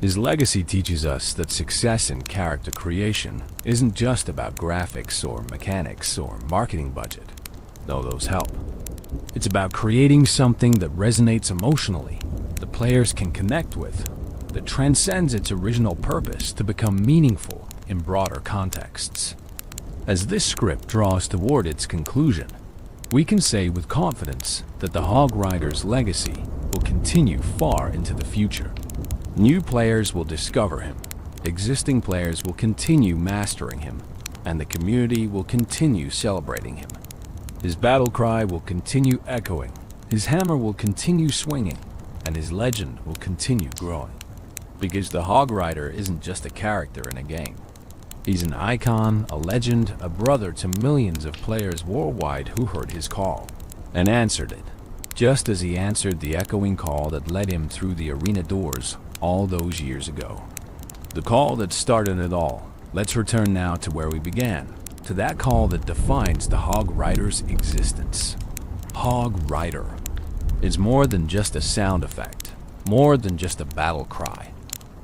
His legacy teaches us that success in character creation isn't just about graphics or mechanics or marketing budget, though those help. It's about creating something that resonates emotionally, the players can connect with, that transcends its original purpose to become meaningful in broader contexts. As this script draws toward its conclusion, we can say with confidence that the Hog Rider's legacy will continue far into the future. New players will discover him, existing players will continue mastering him, and the community will continue celebrating him. His battle cry will continue echoing, his hammer will continue swinging, and his legend will continue growing. Because the Hog Rider isn't just a character in a game. He's an icon, a legend, a brother to millions of players worldwide who heard his call and answered it, just as he answered the echoing call that led him through the arena doors all those years ago. The call that started it all. Let's return now to where we began, to that call that defines the Hog Rider's existence. Hog Rider. It's more than just a sound effect, more than just a battle cry.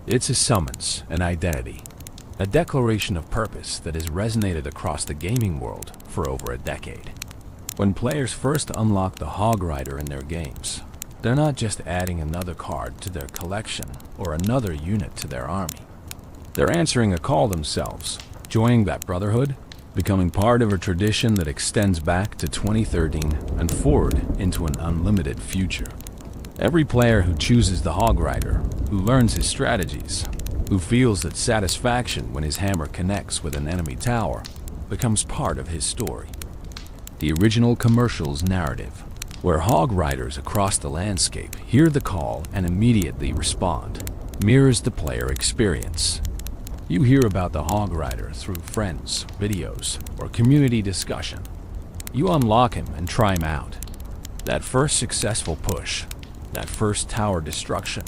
It's a summons, an identity, a declaration of purpose that has resonated across the gaming world for over a decade. When players first unlock the Hog Rider in their games, they're not just adding another card to their collection or another unit to their army. They're answering a call themselves, joining that brotherhood, becoming part of a tradition that extends back to 2013 and forward into an unlimited future. Every player who chooses the Hog Rider, who learns his strategies, who feels that satisfaction when his hammer connects with an enemy tower, becomes part of his story. The original commercial's narrative, where Hog Riders across the landscape hear the call and immediately respond, mirrors the player experience. You hear about the Hog Rider through friends, videos, or community discussion. You unlock him and try him out. That first successful push, that first tower destruction,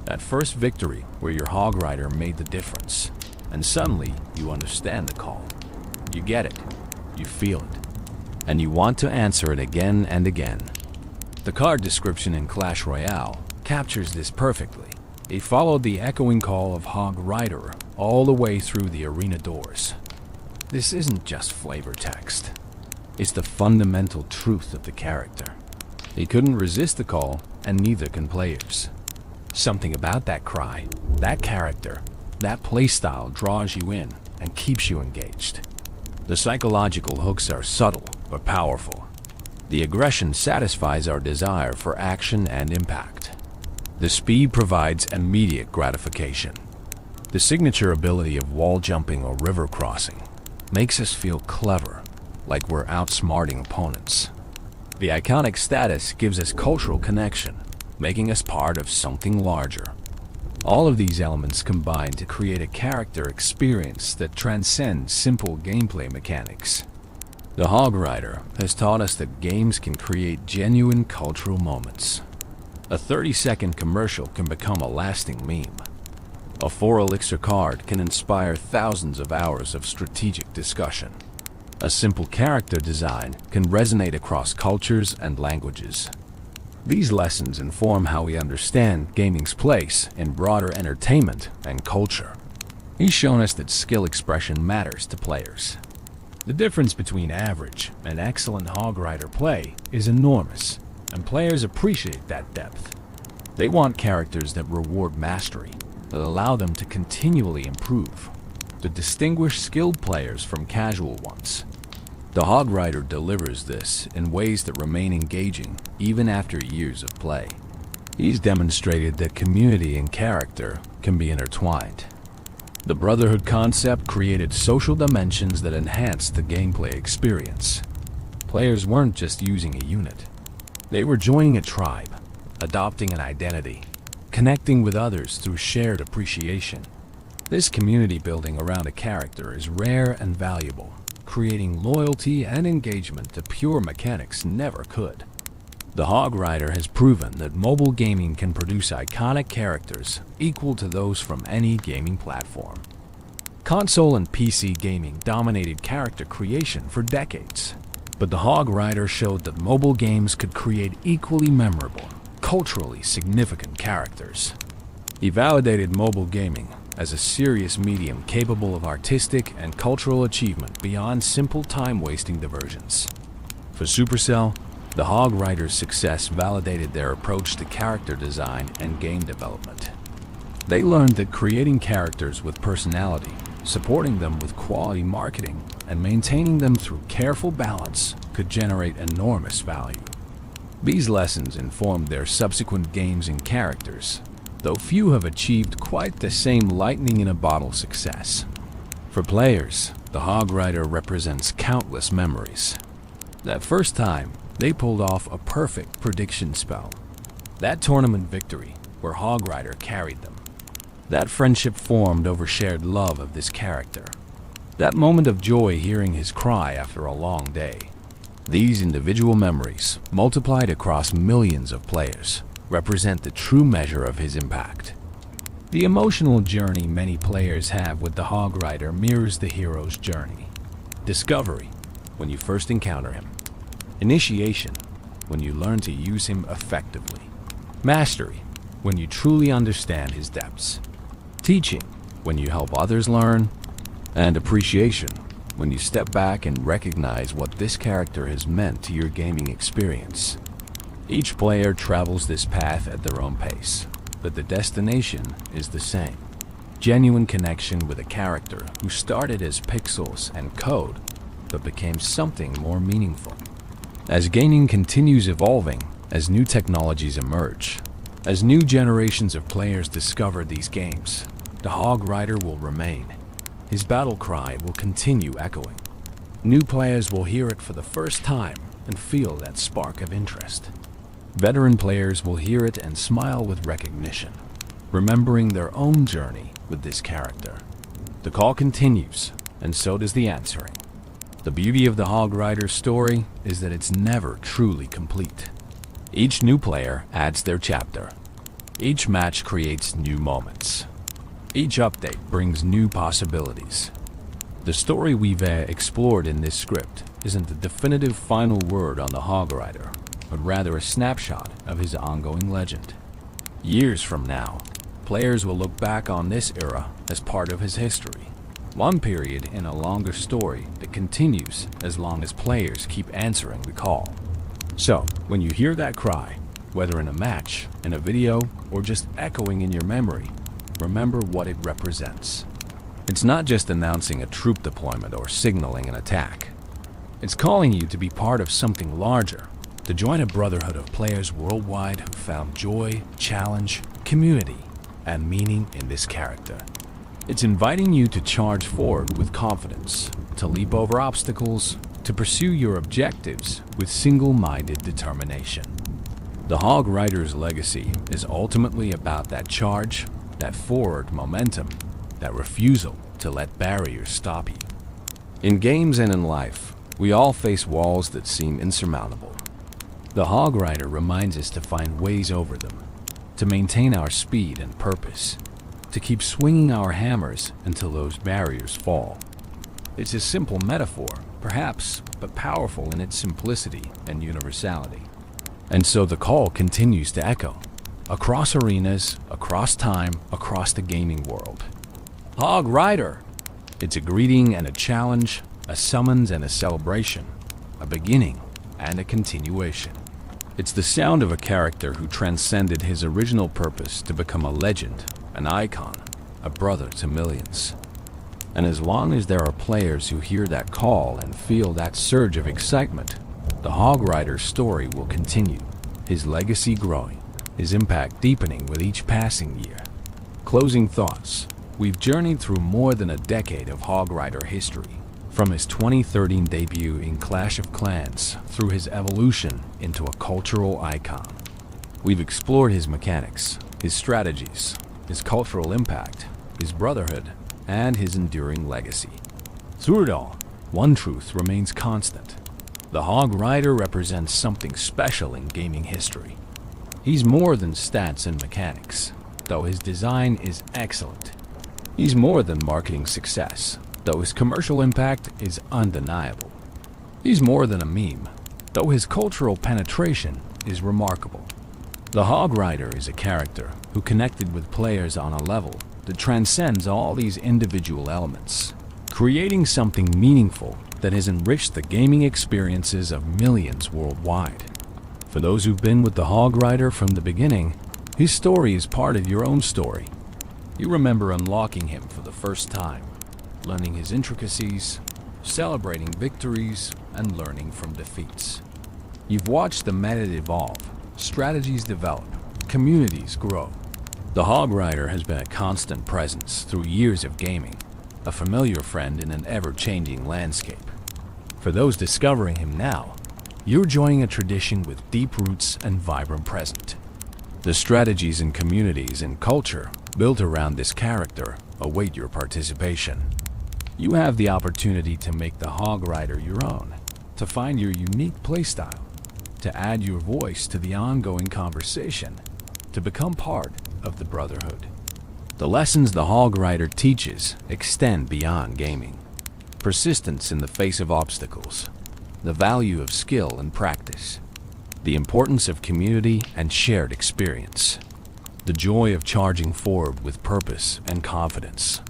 that first victory where your Hog Rider made the difference, and suddenly you understand the call. You get it, you feel it, and you want to answer it again and again. The card description in Clash Royale captures this perfectly. It followed the echoing call of Hog Rider all the way through the arena doors. This isn't just flavor text. It's the fundamental truth of the character. He couldn't resist the call, and neither can players. Something about that cry, that character, that playstyle draws you in and keeps you engaged. The psychological hooks are subtle but powerful. The aggression satisfies our desire for action and impact. The speed provides immediate gratification. The signature ability of wall jumping or river crossing makes us feel clever, like we're outsmarting opponents. The iconic status gives us cultural connection, making us part of something larger. All of these elements combine to create a character experience that transcends simple gameplay mechanics. The Hog Rider has taught us that games can create genuine cultural moments. A 30-second commercial can become a lasting meme. A 4-elixir card can inspire thousands of hours of strategic discussion. A simple character design can resonate across cultures and languages. These lessons inform how we understand gaming's place in broader entertainment and culture. He's shown us that skill expression matters to players. The difference between average and excellent Hog Rider play is enormous, and players appreciate that depth. They want characters that reward mastery, that allow them to continually improve, to distinguish skilled players from casual ones. The Hog Rider delivers this in ways that remain engaging even after years of play. He's demonstrated that community and character can be intertwined. The Brotherhood concept created social dimensions that enhanced the gameplay experience. Players weren't just using a unit. They were joining a tribe, adopting an identity, connecting with others through shared appreciation. This community building around a character is rare and valuable, creating loyalty and engagement that pure mechanics never could. The Hog Rider has proven that mobile gaming can produce iconic characters equal to those from any gaming platform. Console and PC gaming dominated character creation for decades, but the Hog Rider showed that mobile games could create equally memorable, culturally significant characters. He validated mobile gaming as a serious medium capable of artistic and cultural achievement beyond simple time-wasting diversions. For Supercell, the Hog Rider's success validated their approach to character design and game development. They learned that creating characters with personality, supporting them with quality marketing, and maintaining them through careful balance could generate enormous value. These lessons informed their subsequent games and characters, though few have achieved quite the same lightning-in-a-bottle success. For players, the Hog Rider represents countless memories. That first time, they pulled off a perfect prediction spell. That tournament victory, where Hog Rider carried them. That friendship formed over shared love of this character. That moment of joy hearing his cry after a long day. These individual memories, multiplied across millions of players, represent the true measure of his impact. The emotional journey many players have with the Hog Rider mirrors the hero's journey. Discovery, when you first encounter him. Initiation, when you learn to use him effectively. Mastery, when you truly understand his depths. Teaching, when you help others learn. And appreciation, when you step back and recognize what this character has meant to your gaming experience. Each player travels this path at their own pace, but the destination is the same. Genuine connection with a character who started as pixels and code, but became something more meaningful. As gaming continues evolving, as new technologies emerge, as new generations of players discover these games, the Hog Rider will remain. His battle cry will continue echoing. New players will hear it for the first time and feel that spark of interest. Veteran players will hear it and smile with recognition, remembering their own journey with this character. The call continues, and so does the answering. The beauty of the Hog Rider story is that it's never truly complete. Each new player adds their chapter. Each match creates new moments. Each update brings new possibilities. The story we've explored in this script isn't the definitive final word on the Hog Rider, but rather a snapshot of his ongoing legend. Years from now, players will look back on this era as part of his history. One period in a longer story that continues as long as players keep answering the call. So, when you hear that cry, whether in a match, in a video, or just echoing in your memory, remember what it represents. It's not just announcing a troop deployment or signaling an attack. It's calling you to be part of something larger, to join a brotherhood of players worldwide who found joy, challenge, community, and meaning in this character. It's inviting you to charge forward with confidence, to leap over obstacles, to pursue your objectives with single-minded determination. The Hog Rider's legacy is ultimately about that charge, that forward momentum, that refusal to let barriers stop you. In games and in life, we all face walls that seem insurmountable. The Hog Rider reminds us to find ways over them, to maintain our speed and purpose, to keep swinging our hammers until those barriers fall. It's a simple metaphor, perhaps, but powerful in its simplicity and universality. And so the call continues to echo, across arenas, across time, across the gaming world. Hog Rider! It's a greeting and a challenge, a summons and a celebration, a beginning and a continuation. It's the sound of a character who transcended his original purpose to become a legend, an icon, a brother to millions. And as long as there are players who hear that call and feel that surge of excitement, the Hog Rider's story will continue, his legacy growing, his impact deepening with each passing year. Closing thoughts. We've journeyed through more than a decade of Hog Rider history, from his 2013 debut in Clash of Clans through his evolution into a cultural icon. We've explored his mechanics, his strategies, his cultural impact, his brotherhood, and his enduring legacy. Through it all, one truth remains constant. The Hog Rider represents something special in gaming history. He's more than stats and mechanics, though his design is excellent. He's more than marketing success, though his commercial impact is undeniable. He's more than a meme, though his cultural penetration is remarkable. The Hog Rider is a character who connected with players on a level that transcends all these individual elements, creating something meaningful that has enriched the gaming experiences of millions worldwide. For those who've been with the Hog Rider from the beginning, his story is part of your own story. You remember unlocking him for the first time, learning his intricacies, celebrating victories, and learning from defeats. You've watched the meta evolve, strategies develop, communities grow. The Hog Rider has been a constant presence through years of gaming, a familiar friend in an ever-changing landscape. For those discovering him now, you're joining a tradition with deep roots and vibrant present. The strategies and communities and culture built around this character await your participation. You have the opportunity to make the Hog Rider your own, to find your unique playstyle, to add your voice to the ongoing conversation, to become part of the Brotherhood. The lessons the Hog Rider teaches extend beyond gaming. Persistence in the face of obstacles, the value of skill and practice, the importance of community and shared experience, the joy of charging forward with purpose and confidence.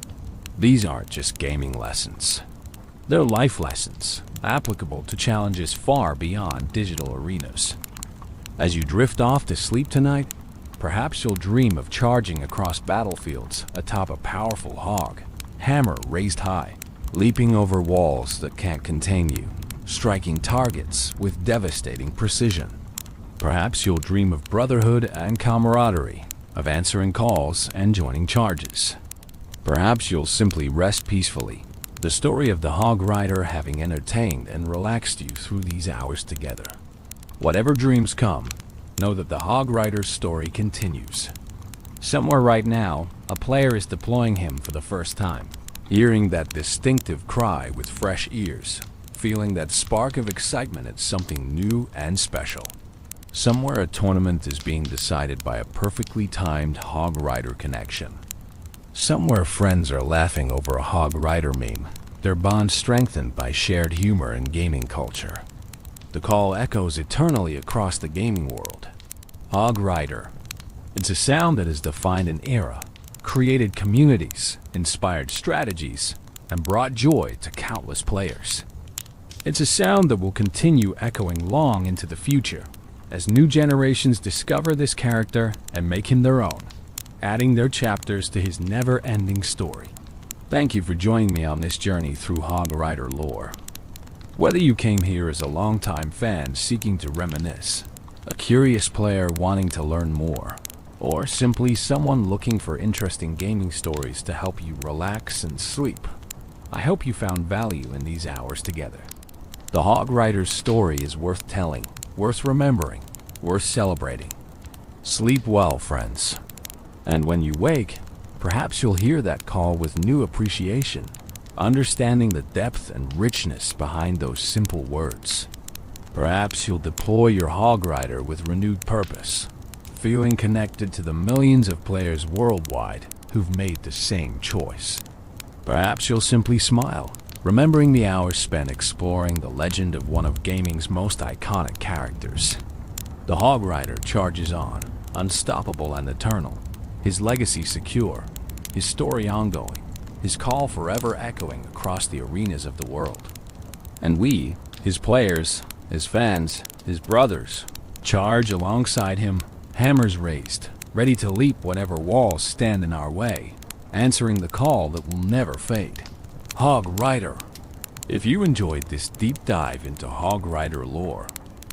These aren't just gaming lessons. They're life lessons, applicable to challenges far beyond digital arenas. As you drift off to sleep tonight, perhaps you'll dream of charging across battlefields atop a powerful hog, hammer raised high, leaping over walls that can't contain you, striking targets with devastating precision. Perhaps you'll dream of brotherhood and camaraderie, of answering calls and joining charges. Perhaps you'll simply rest peacefully, the story of the Hog Rider having entertained and relaxed you through these hours together. Whatever dreams come, know that the Hog Rider's story continues. Somewhere right now, a player is deploying him for the first time, hearing that distinctive cry with fresh ears, feeling that spark of excitement at something new and special. Somewhere a tournament is being decided by a perfectly timed Hog Rider connection. Somewhere friends are laughing over a Hog Rider meme, their bond strengthened by shared humor and gaming culture. The call echoes eternally across the gaming world. Hog Rider. It's a sound that has defined an era, created communities, inspired strategies, and brought joy to countless players. It's a sound that will continue echoing long into the future, as new generations discover this character and make him their own, adding their chapters to his never-ending story. Thank you for joining me on this journey through Hog Rider lore. Whether you came here as a longtime fan seeking to reminisce, a curious player wanting to learn more, or simply someone looking for interesting gaming stories to help you relax and sleep, I hope you found value in these hours together. The Hog Rider's story is worth telling, worth remembering, worth celebrating. Sleep well, friends. And when you wake, perhaps you'll hear that call with new appreciation, understanding the depth and richness behind those simple words. Perhaps you'll deploy your Hog Rider with renewed purpose, feeling connected to the millions of players worldwide who've made the same choice. Perhaps you'll simply smile, remembering the hours spent exploring the legend of one of gaming's most iconic characters. The Hog Rider charges on, unstoppable and eternal, his legacy secure, his story ongoing, his call forever echoing across the arenas of the world. And we, his players, his fans, his brothers, charge alongside him, hammers raised, ready to leap whatever walls stand in our way, answering the call that will never fade. Hog Rider. If you enjoyed this deep dive into Hog Rider lore,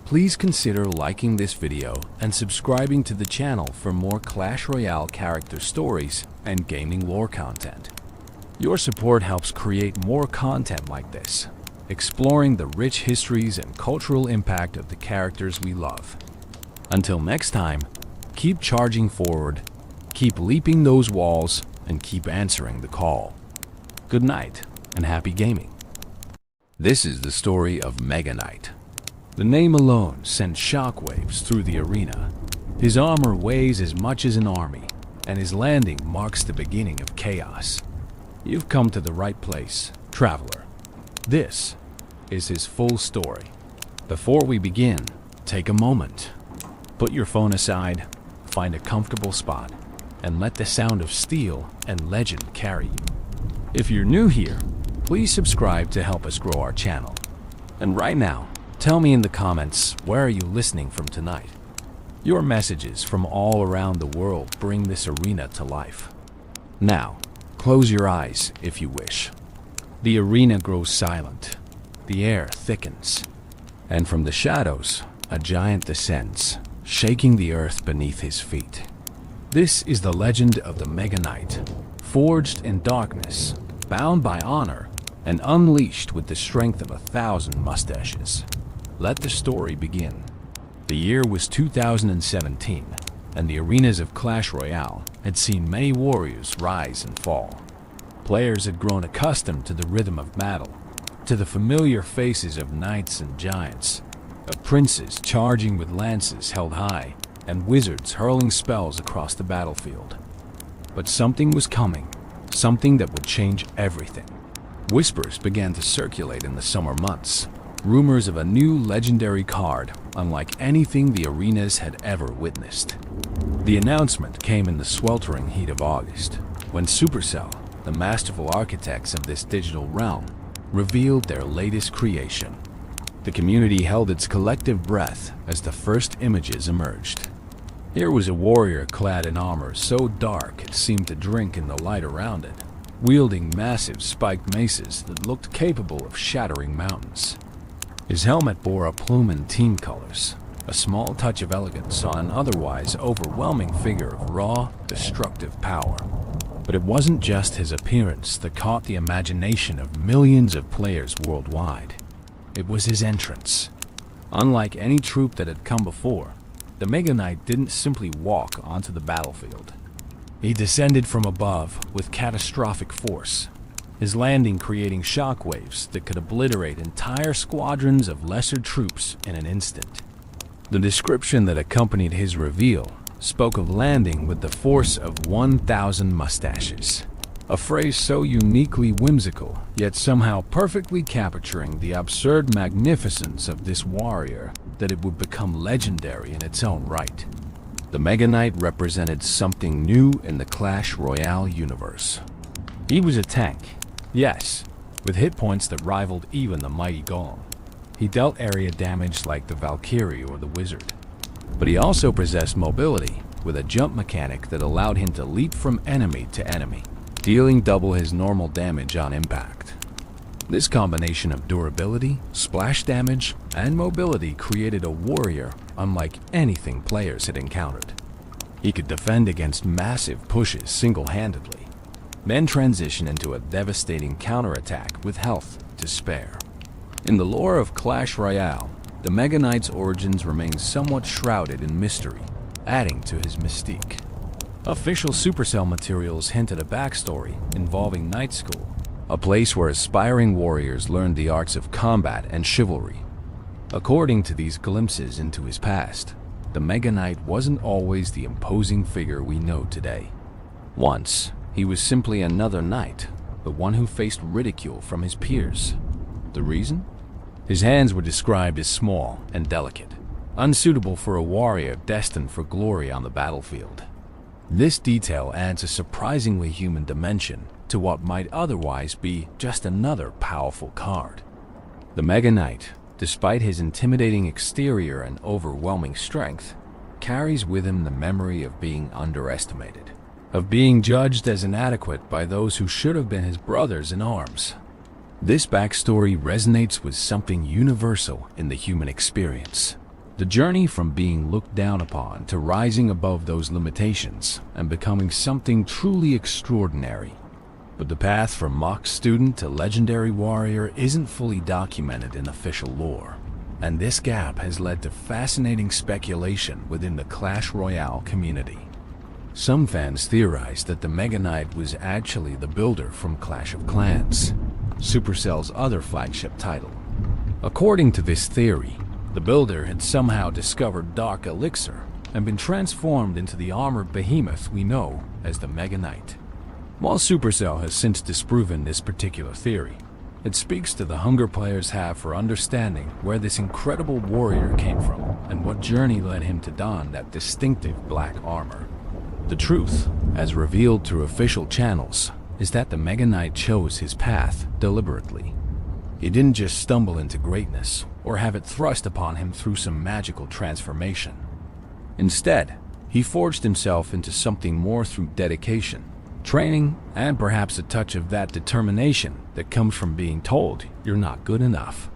please consider liking this video and subscribing to the channel for more Clash Royale character stories and gaming lore content. Your support helps create more content like this, exploring the rich histories and cultural impact of the characters we love. Until next time, keep charging forward, keep leaping those walls, and keep answering the call. Good night, and happy gaming. This is the story of Mega Knight, The name alone sent shockwaves through the arena. His armor weighs as much as an army, and his landing marks the beginning of chaos. You've come to the right place, traveler. This is his full story. Before we begin, take a moment. Put your phone aside, find a comfortable spot, and let the sound of steel and legend carry you. If you're new here, please subscribe to help us grow our channel. And right now, tell me in the comments, where are you listening from tonight? Your messages from all around the world bring this arena to life. Now, close your eyes if you wish. The arena grows silent. The air thickens. And from the shadows, a giant descends, shaking the earth beneath his feet. This is the legend of the Mega Knight, forged in darkness, bound by honor, and unleashed with the strength of 1,000 mustaches. Let the story begin. The year was 2017, and the arenas of Clash Royale had seen many warriors rise and fall. Players had grown accustomed to the rhythm of battle, to the familiar faces of knights and giants, of princes charging with lances held high, and wizards hurling spells across the battlefield. But something was coming, something that would change everything. Whispers began to circulate in the summer months, rumors of a new legendary card unlike anything the arenas had ever witnessed. The announcement came in the sweltering heat of August, when Supercell, the masterful architects of this digital realm, revealed their latest creation. The community held its collective breath as the first images emerged. Here was a warrior clad in armor so dark it seemed to drink in the light around it, wielding massive spiked maces that looked capable of shattering mountains. His helmet bore a plume in team colors, a small touch of elegance on an otherwise overwhelming figure of raw, destructive power. But it wasn't just his appearance that caught the imagination of millions of players worldwide. It was his entrance. Unlike any troop that had come before, the Mega Knight didn't simply walk onto the battlefield. He descended from above with catastrophic force, his landing creating shockwaves that could obliterate entire squadrons of lesser troops in an instant. The description that accompanied his reveal spoke of landing with the force of 1,000 mustaches, a phrase so uniquely whimsical, yet somehow perfectly capturing the absurd magnificence of this warrior that it would become legendary in its own right. The Mega Knight represented something new in the Clash Royale universe. He was a tank, yes, with hit points that rivaled even the mighty Golem. He dealt area damage like the Valkyrie or the Wizard. But he also possessed mobility, with a jump mechanic that allowed him to leap from enemy to enemy, dealing double his normal damage on impact. This combination of durability, splash damage, and mobility created a warrior unlike anything players had encountered. He could defend against massive pushes single-handedly, then transition into a devastating counterattack with health to spare. In the lore of Clash Royale, the Mega Knight's origins remain somewhat shrouded in mystery, adding to his mystique. Official Supercell materials hint at a backstory involving Knight School, a place where aspiring warriors learned the arts of combat and chivalry. According to these glimpses into his past, the Mega Knight wasn't always the imposing figure we know today. Once, he was simply another knight, but one who faced ridicule from his peers. The reason? His hands were described as small and delicate, unsuitable for a warrior destined for glory on the battlefield. This detail adds a surprisingly human dimension to what might otherwise be just another powerful card. The Mega Knight, despite his intimidating exterior and overwhelming strength, carries with him the memory of being underestimated, of being judged as inadequate by those who should have been his brothers in arms. This backstory resonates with something universal in the human experience. The journey from being looked down upon to rising above those limitations and becoming something truly extraordinary. But the path from mock student to legendary warrior isn't fully documented in official lore, and this gap has led to fascinating speculation within the Clash Royale community. Some fans theorize that the Mega Knight was actually the builder from Clash of Clans, Supercell's other flagship title. According to this theory, The builder had somehow discovered dark elixir and been transformed into the armored behemoth we know as the Mega Knight. While Supercell has since disproven this particular theory, it speaks to the hunger players have for understanding where this incredible warrior came from and what journey led him to don that distinctive black armor. The truth, as revealed through official channels, is that the Mega Knight chose his path deliberately. He didn't just stumble into greatness or have it thrust upon him through some magical transformation. Instead, he forged himself into something more through dedication, training, and perhaps a touch of that determination that comes from being told you're not good enough.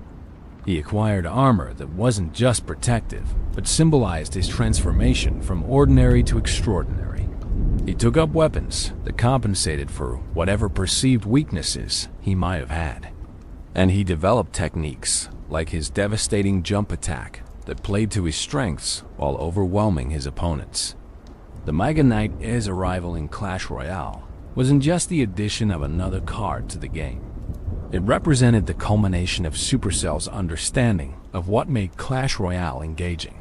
He acquired armor that wasn't just protective, but symbolized his transformation from ordinary to extraordinary. He took up weapons that compensated for whatever perceived weaknesses he might have had. And he developed techniques like his devastating jump attack that played to his strengths while overwhelming his opponents. The Mega Knight's arrival in Clash Royale wasn't just the addition of another card to the game. It represented the culmination of Supercell's understanding of what made Clash Royale engaging.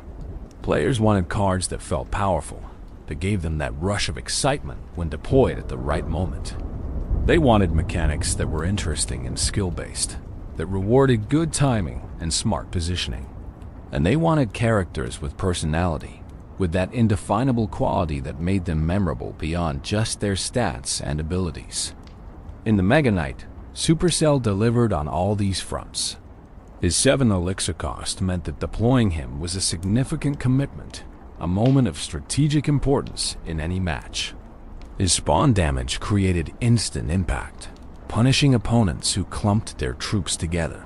Players wanted cards that felt powerful, that gave them that rush of excitement when deployed at the right moment. They wanted mechanics that were interesting and skill-based, that rewarded good timing and smart positioning. And they wanted characters with personality, with that indefinable quality that made them memorable beyond just their stats and abilities. In the Mega Knight, Supercell delivered on all these fronts. His 7 elixir cost meant that deploying him was a significant commitment, a moment of strategic importance in any match. His spawn damage created instant impact, punishing opponents who clumped their troops together.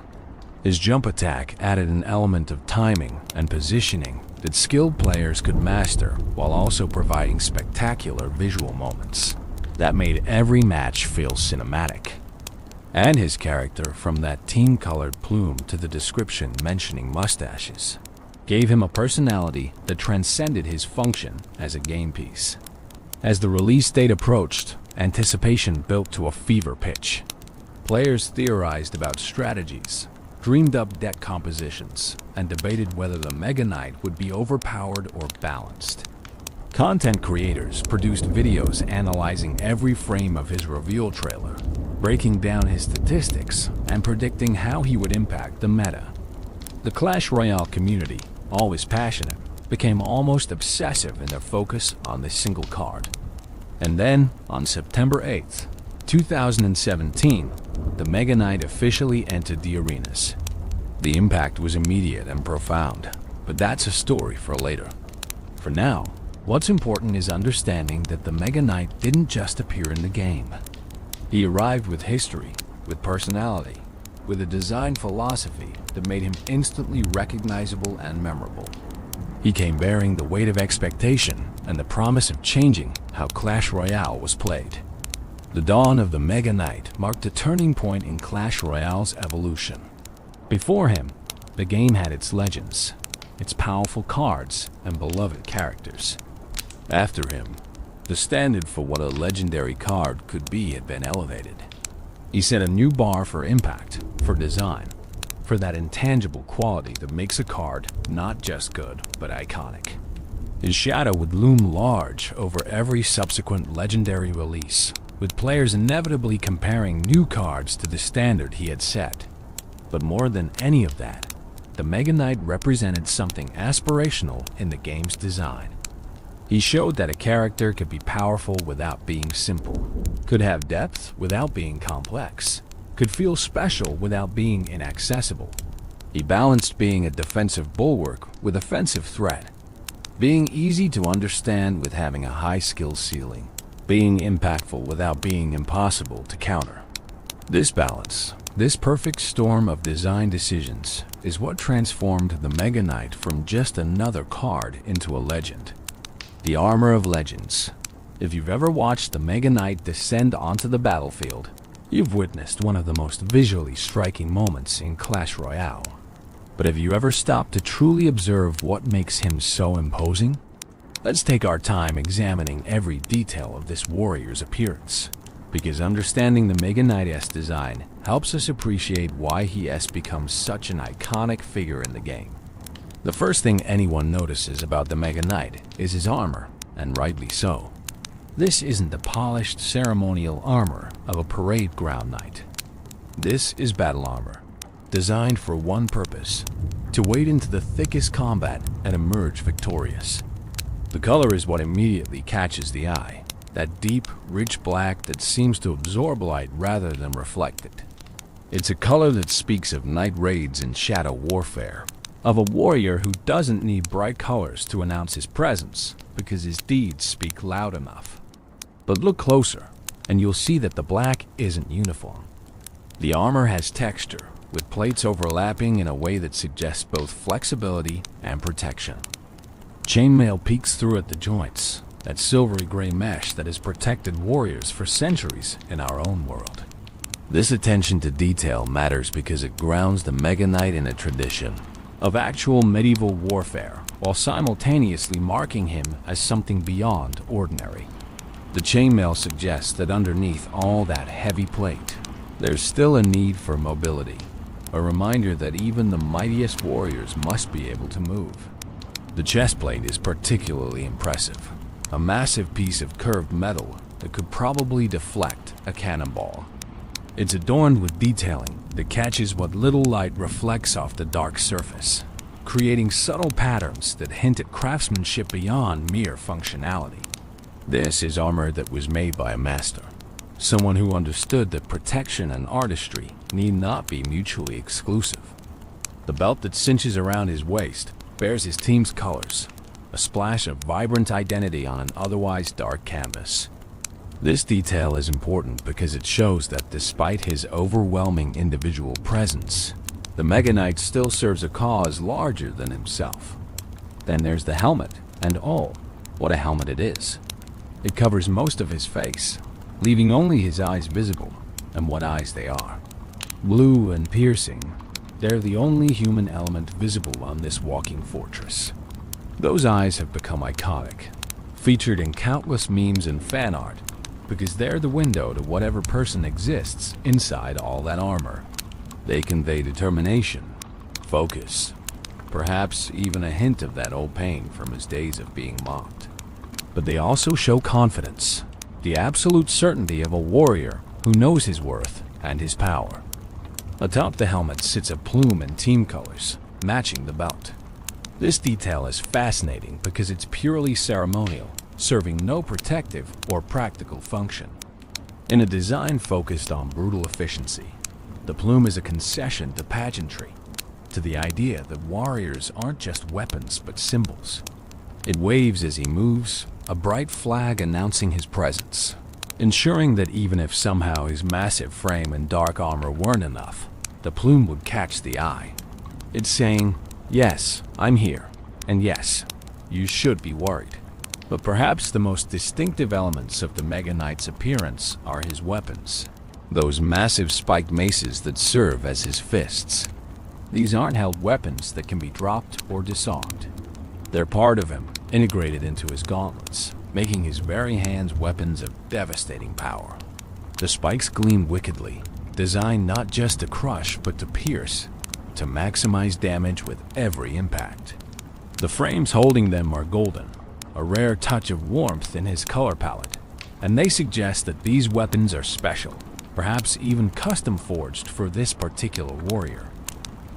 His jump attack added an element of timing and positioning that skilled players could master while also providing spectacular visual moments that made every match feel cinematic. And his character, from that team-colored plume to the description mentioning mustaches, gave him a personality that transcended his function as a game piece. As the release date approached, anticipation built to a fever pitch. Players theorized about strategies, dreamed up deck compositions, and debated whether the Mega Knight would be overpowered or balanced. Content creators produced videos analyzing every frame of his reveal trailer, breaking down his statistics and predicting how he would impact the meta. The Clash Royale community, always passionate, became almost obsessive in their focus on this single card. And then, on September 8th, 2017, the Mega Knight officially entered the arenas. The impact was immediate and profound, but that's a story for later. For now, what's important is understanding that the Mega Knight didn't just appear in the game. He arrived with history, with personality, with a design philosophy that made him instantly recognizable and memorable. He came bearing the weight of expectation and the promise of changing how Clash Royale was played. The dawn of the Mega Knight marked a turning point in Clash Royale's evolution. Before him, the game had its legends, its powerful cards, and beloved characters. After him, the standard for what a legendary card could be had been elevated. He set a new bar for impact, for design, for that intangible quality that makes a card not just good, but iconic. His shadow would loom large over every subsequent legendary release, with players inevitably comparing new cards to the standard he had set. But more than any of that, the Mega Knight represented something aspirational in the game's design. He showed that a character could be powerful without being simple, could have depth without being complex, could feel special without being inaccessible. He balanced being a defensive bulwark with offensive threat, being easy to understand with having a high skill ceiling, being impactful without being impossible to counter. This balance, this perfect storm of design decisions, is what transformed the Mega Knight from just another card into a legend. The armor of legends. If you've ever watched the Mega Knight descend onto the battlefield, you've witnessed one of the most visually striking moments in Clash Royale. But have you ever stopped to truly observe what makes him so imposing? Let's take our time examining every detail of this warrior's appearance, because understanding the Mega Knight's design helps us appreciate why he has become such an iconic figure in the game. The first thing anyone notices about the Mega Knight is his armor, and rightly so. This isn't the polished ceremonial armor of a parade ground knight. This is battle armor, designed for one purpose: to wade into the thickest combat and emerge victorious. The color is what immediately catches the eye, that deep, rich black that seems to absorb light rather than reflect it. It's a color that speaks of night raids and shadow warfare, of a warrior who doesn't need bright colors to announce his presence because his deeds speak loud enough. But look closer, and you'll see that the black isn't uniform. The armor has texture, with plates overlapping in a way that suggests both flexibility and protection. Chainmail peeks through at the joints, that silvery gray mesh that has protected warriors for centuries in our own world. This attention to detail matters because it grounds the Mega Knight in a tradition of actual medieval warfare, while simultaneously marking him as something beyond ordinary. The chainmail suggests that underneath all that heavy plate, there's still a need for mobility, a reminder that even the mightiest warriors must be able to move. The chest plate is particularly impressive, a massive piece of curved metal that could probably deflect a cannonball. It's adorned with detailing that catches what little light reflects off the dark surface, creating subtle patterns that hint at craftsmanship beyond mere functionality. This is armor that was made by a master, someone who understood that protection and artistry need not be mutually exclusive. The belt that cinches around his waist bears his team's colors, a splash of vibrant identity on an otherwise dark canvas. This detail is important because it shows that despite his overwhelming individual presence, the Mega Knight still serves a cause larger than himself. Then there's the helmet, and oh, what a helmet it is. It covers most of his face, leaving only his eyes visible, and what eyes they are. Blue and piercing, they're the only human element visible on this walking fortress. Those eyes have become iconic, featured in countless memes and fan art, because they're the window to whatever person exists inside all that armor. They convey determination, focus, perhaps even a hint of that old pain from his days of being mocked. But they also show confidence, the absolute certainty of a warrior who knows his worth and his power. Atop the helmet sits a plume in team colors, matching the belt. This detail is fascinating because it's purely ceremonial, serving no protective or practical function. In a design focused on brutal efficiency, the plume is a concession to pageantry, to the idea that warriors aren't just weapons but symbols. It waves as he moves, a bright flag announcing his presence, ensuring that even if somehow his massive frame and dark armor weren't enough, the plume would catch the eye. It's saying, yes, I'm here, and yes, you should be worried. But perhaps the most distinctive elements of the Mega Knight's appearance are his weapons, those massive spiked maces that serve as his fists. These aren't held weapons that can be dropped or disarmed. They're part of him, integrated into his gauntlets, making his very hands weapons of devastating power. The spikes gleam wickedly, designed not just to crush but to pierce, to maximize damage with every impact. The frames holding them are golden, a rare touch of warmth in his color palette, and they suggest that these weapons are special, perhaps even custom forged for this particular warrior.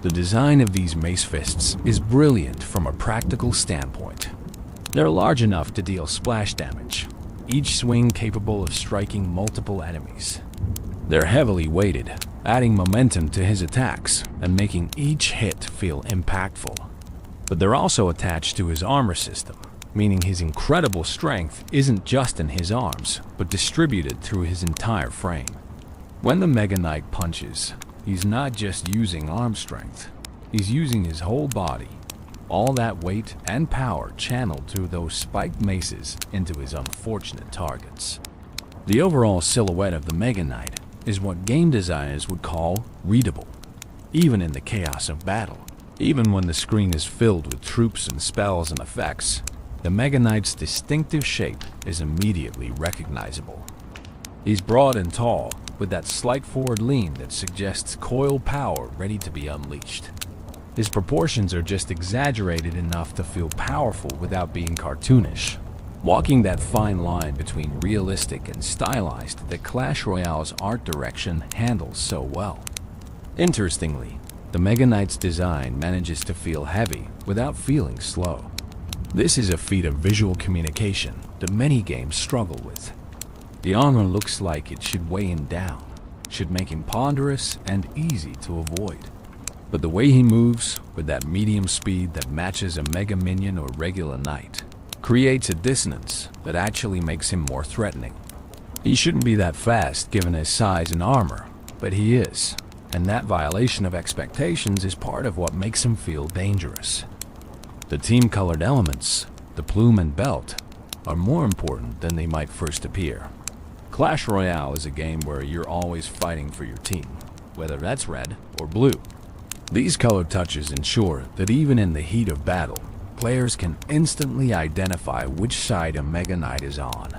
The design of these mace fists is brilliant from a practical standpoint. They're large enough to deal splash damage, each swing capable of striking multiple enemies. They're heavily weighted, adding momentum to his attacks and making each hit feel impactful. But they're also attached to his armor system, meaning his incredible strength isn't just in his arms, but distributed through his entire frame. When the Mega Knight punches, he's not just using arm strength, he's using his whole body, all that weight and power channeled through those spiked maces into his unfortunate targets. The overall silhouette of the Mega Knight is what game designers would call readable, even in the chaos of battle. Even when the screen is filled with troops and spells and effects, the Mega Knight's distinctive shape is immediately recognizable. He's broad and tall, with that slight forward lean that suggests coiled power ready to be unleashed. His proportions are just exaggerated enough to feel powerful without being cartoonish, walking that fine line between realistic and stylized that Clash Royale's art direction handles so well. Interestingly, the Mega Knight's design manages to feel heavy without feeling slow. This is a feat of visual communication that many games struggle with. The armor looks like it should weigh him down, should make him ponderous and easy to avoid. But the way he moves, with that medium speed that matches a Mega Minion or regular Knight, creates a dissonance that actually makes him more threatening. He shouldn't be that fast given his size and armor, but he is, and that violation of expectations is part of what makes him feel dangerous. The team-colored elements, the plume and belt, are more important than they might first appear. Clash Royale is a game where you're always fighting for your team, whether that's red or blue. These color touches ensure that even in the heat of battle, players can instantly identify which side a Mega Knight is on.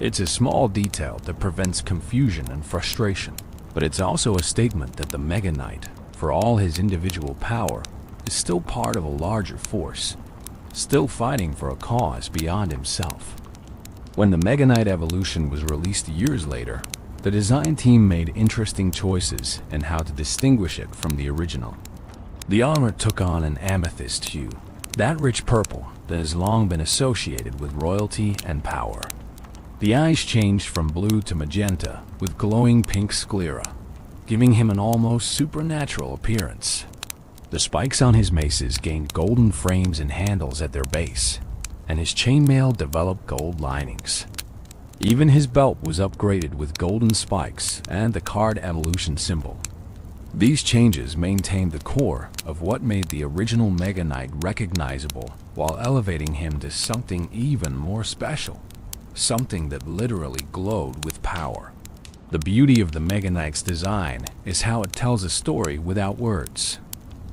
It's a small detail that prevents confusion and frustration, but it's also a statement that the Mega Knight, for all his individual power, is still part of a larger force, still fighting for a cause beyond himself. When the Mega Knight evolution was released years later, the design team made interesting choices in how to distinguish it from the original. The armor took on an amethyst hue, that rich purple that has long been associated with royalty and power. The eyes changed from blue to magenta with glowing pink sclera, giving him an almost supernatural appearance. The spikes on his maces gained golden frames and handles at their base, and his chainmail developed gold linings. Even his belt was upgraded with golden spikes and the card evolution symbol. These changes maintained the core of what made the original Mega Knight recognizable while elevating him to something even more special, something that literally glowed with power. The beauty of the Mega Knight's design is how it tells a story without words.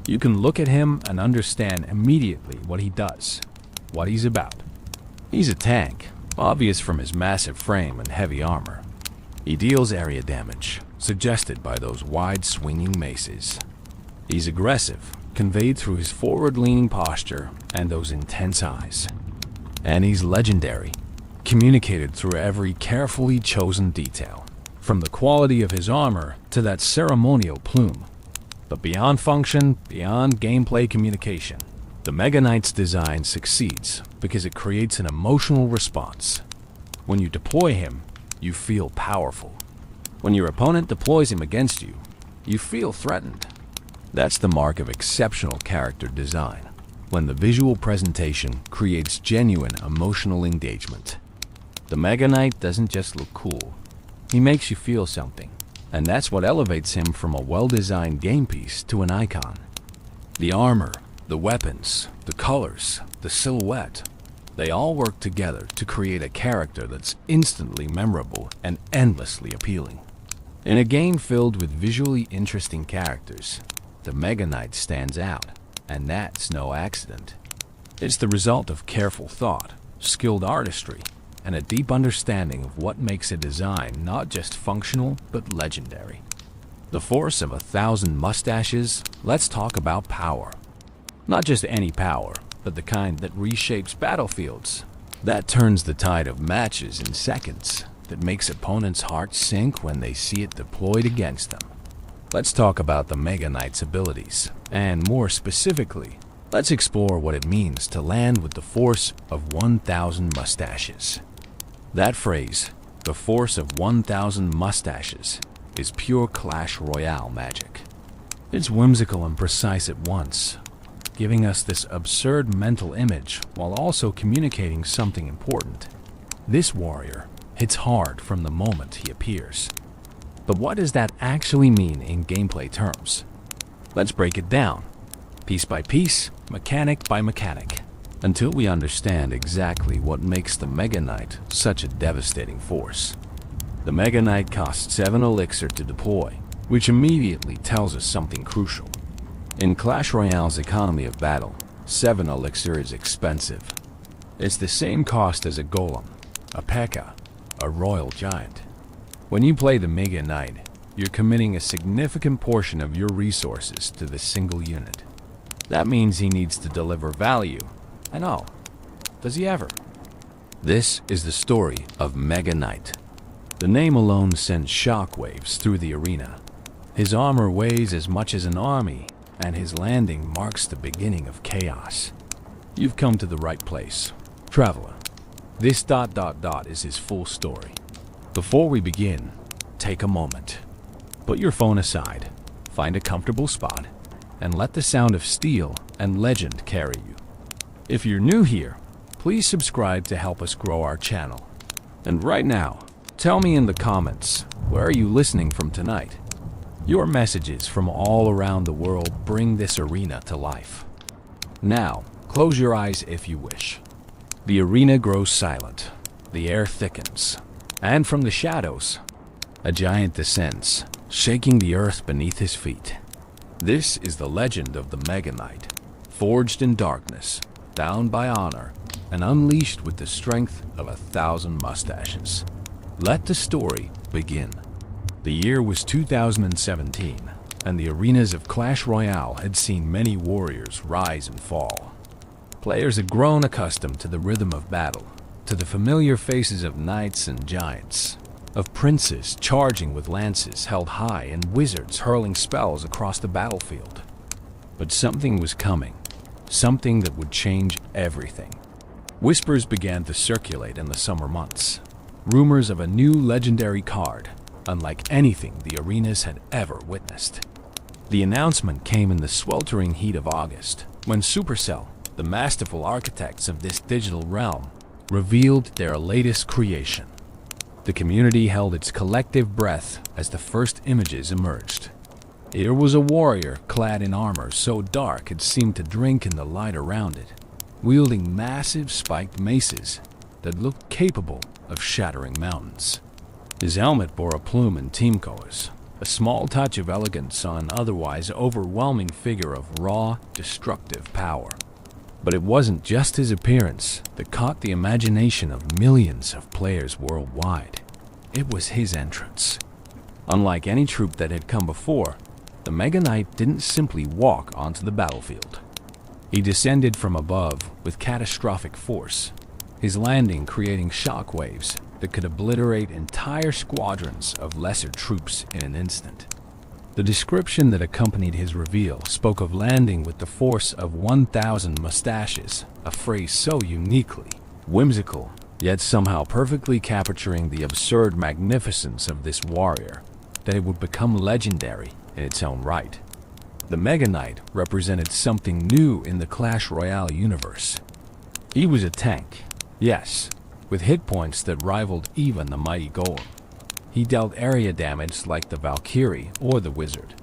You can look at him and understand immediately what he does, what he's about. He's a tank, obvious from his massive frame and heavy armor. He deals area damage, suggested by those wide swinging maces. He's aggressive, conveyed through his forward-leaning posture and those intense eyes. And he's legendary, communicated through every carefully chosen detail, from the quality of his armor to that ceremonial plume. But beyond function, beyond gameplay communication, the Mega Knight's design succeeds because it creates an emotional response. When you deploy him, you feel powerful. When your opponent deploys him against you, you feel threatened. That's the mark of exceptional character design, when the visual presentation creates genuine emotional engagement. The Mega Knight doesn't just look cool, he makes you feel something. And that's what elevates him from a well-designed game piece to an icon. The armor, the weapons, the colors, the silhouette, they all work together to create a character that's instantly memorable and endlessly appealing. In a game filled with visually interesting characters, the Mega Knight stands out, and that's no accident. It's the result of careful thought, skilled artistry, and a deep understanding of what makes a design not just functional, but legendary. The force of 1,000 mustaches, let's talk about power. Not just any power, but the kind that reshapes battlefields, that turns the tide of matches in seconds, that makes opponents' hearts sink when they see it deployed against them. Let's talk about the Mega Knight's abilities, and more specifically, let's explore what it means to land with the force of 1,000 mustaches. That phrase, the force of 1,000 mustaches, is pure Clash Royale magic. It's whimsical and precise at once, giving us this absurd mental image while also communicating something important. This warrior hits hard from the moment he appears. But what does that actually mean in gameplay terms? Let's break it down, piece by piece, mechanic by mechanic, until we understand exactly what makes the Mega Knight such a devastating force. The Mega Knight costs 7 elixir to deploy, which immediately tells us something crucial. In Clash Royale's economy of battle, 7 elixir is expensive. It's the same cost as a golem, a P.E.K.K.A., a royal giant. When you play the Mega Knight, you're committing a significant portion of your resources to this single unit. That means he needs to deliver value. I know. Does he ever? This is the story of Mega Knight. The name alone sends shockwaves through the arena. His armor weighs as much as an army, and his landing marks the beginning of chaos. You've come to the right place, traveler. This ... is his full story. Before we begin, take a moment. Put your phone aside, find a comfortable spot, and let the sound of steel and legend carry you. If you're new here, please subscribe to help us grow our channel. And right now, tell me in the comments, where are you listening from tonight? Your messages from all around the world bring this arena to life. Now, close your eyes if you wish. The arena grows silent, the air thickens, and from the shadows, a giant descends, shaking the earth beneath his feet. This is the legend of the Mega Knight, forged in darkness, bound by honor, and unleashed with the strength of 1,000 mustaches. Let the story begin. The year was 2017, and the arenas of Clash Royale had seen many warriors rise and fall. Players had grown accustomed to the rhythm of battle, to the familiar faces of knights and giants, of princes charging with lances held high and wizards hurling spells across the battlefield. But something was coming, something that would change everything. Whispers began to circulate in the summer months, rumors of a new legendary card, unlike anything the arenas had ever witnessed. The announcement came in the sweltering heat of August, when Supercell, the masterful architects of this digital realm, revealed their latest creation. The community held its collective breath as the first images emerged. Here was a warrior clad in armor so dark it seemed to drink in the light around it, wielding massive spiked maces that looked capable of shattering mountains. His helmet bore a plume and team colors, a small touch of elegance on an otherwise overwhelming figure of raw, destructive power. But it wasn't just his appearance that caught the imagination of millions of players worldwide. It was his entrance. Unlike any troop that had come before, the Mega Knight didn't simply walk onto the battlefield. He descended from above with catastrophic force, his landing creating shockwaves that could obliterate entire squadrons of lesser troops in an instant. The description that accompanied his reveal spoke of landing with the force of 1,000 mustaches, a phrase so uniquely whimsical, yet somehow perfectly capturing the absurd magnificence of this warrior, that it would become legendary in its own right. The Mega Knight represented something new in the Clash Royale universe. He was a tank, yes, with hit points that rivaled even the mighty Golem. He dealt area damage like the Valkyrie or the Wizard.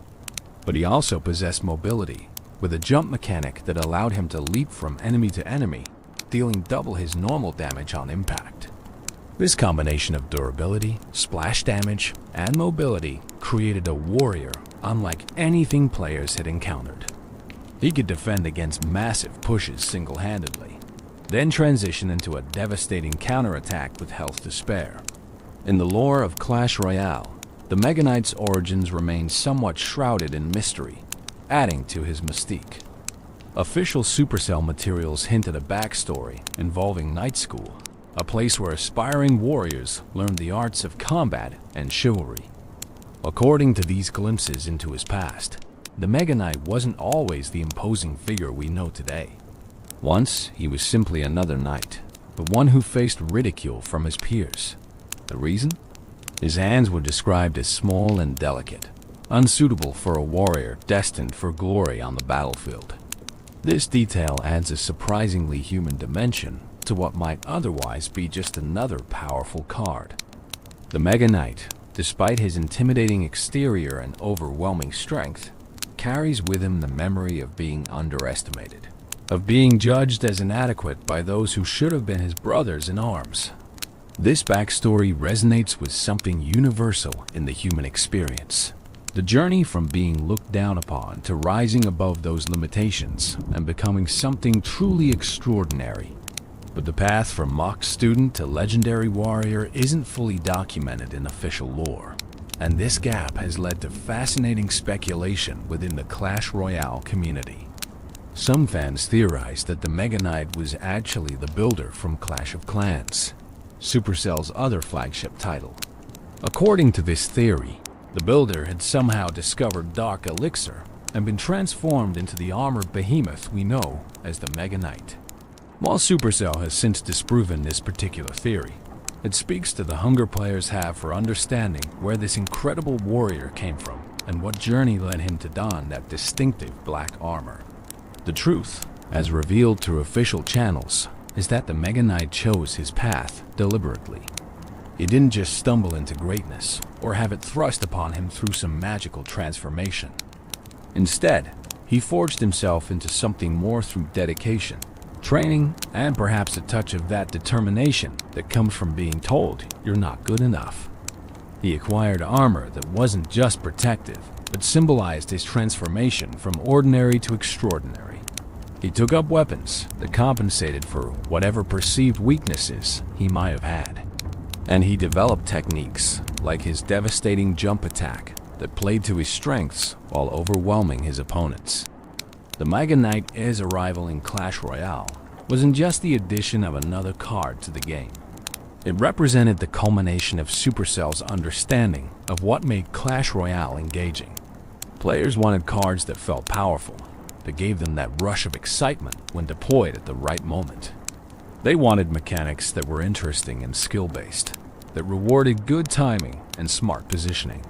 But he also possessed mobility, with a jump mechanic that allowed him to leap from enemy to enemy, dealing double his normal damage on impact. This combination of durability, splash damage, and mobility created a warrior unlike anything players had encountered. He could defend against massive pushes single-handedly, then transition into a devastating counterattack with health to spare. In the lore of Clash Royale, the Mega Knight's origins remain somewhat shrouded in mystery, adding to his mystique. Official Supercell materials hint at a backstory involving Night School, a place where aspiring warriors learned the arts of combat and chivalry. According to these glimpses into his past, the Mega Knight wasn't always the imposing figure we know today. Once, he was simply another knight, but one who faced ridicule from his peers. The reason? His hands were described as small and delicate, unsuitable for a warrior destined for glory on the battlefield. This detail adds a surprisingly human dimension to what might otherwise be just another powerful card. The Mega Knight, despite his intimidating exterior and overwhelming strength, carries with him the memory of being underestimated, of being judged as inadequate by those who should have been his brothers in arms. This backstory resonates with something universal in the human experience. The journey from being looked down upon to rising above those limitations and becoming something truly extraordinary. But the path from mock student to legendary warrior isn't fully documented in official lore, and this gap has led to fascinating speculation within the Clash Royale community. Some fans theorized that the Mega Knight was actually the builder from Clash of Clans, Supercell's other flagship title. According to this theory, the builder had somehow discovered Dark Elixir and been transformed into the armored behemoth we know as the Mega Knight. While Supercell has since disproven this particular theory, it speaks to the hunger players have for understanding where this incredible warrior came from and what journey led him to don that distinctive black armor. The truth, as revealed through official channels, is that the Mega Knight chose his path deliberately. He didn't just stumble into greatness or have it thrust upon him through some magical transformation. Instead, he forged himself into something more through dedication, training, and perhaps a touch of that determination that comes from being told you're not good enough. He acquired armor that wasn't just protective, but symbolized his transformation from ordinary to extraordinary. He took up weapons that compensated for whatever perceived weaknesses he might have had. And he developed techniques like his devastating jump attack that played to his strengths while overwhelming his opponents. The Mega Knight's arrival in Clash Royale wasn't just the addition of another card to the game. It represented the culmination of Supercell's understanding of what made Clash Royale engaging. Players wanted cards that felt powerful, that gave them that rush of excitement when deployed at the right moment. They wanted mechanics that were interesting and skill-based, that rewarded good timing and smart positioning.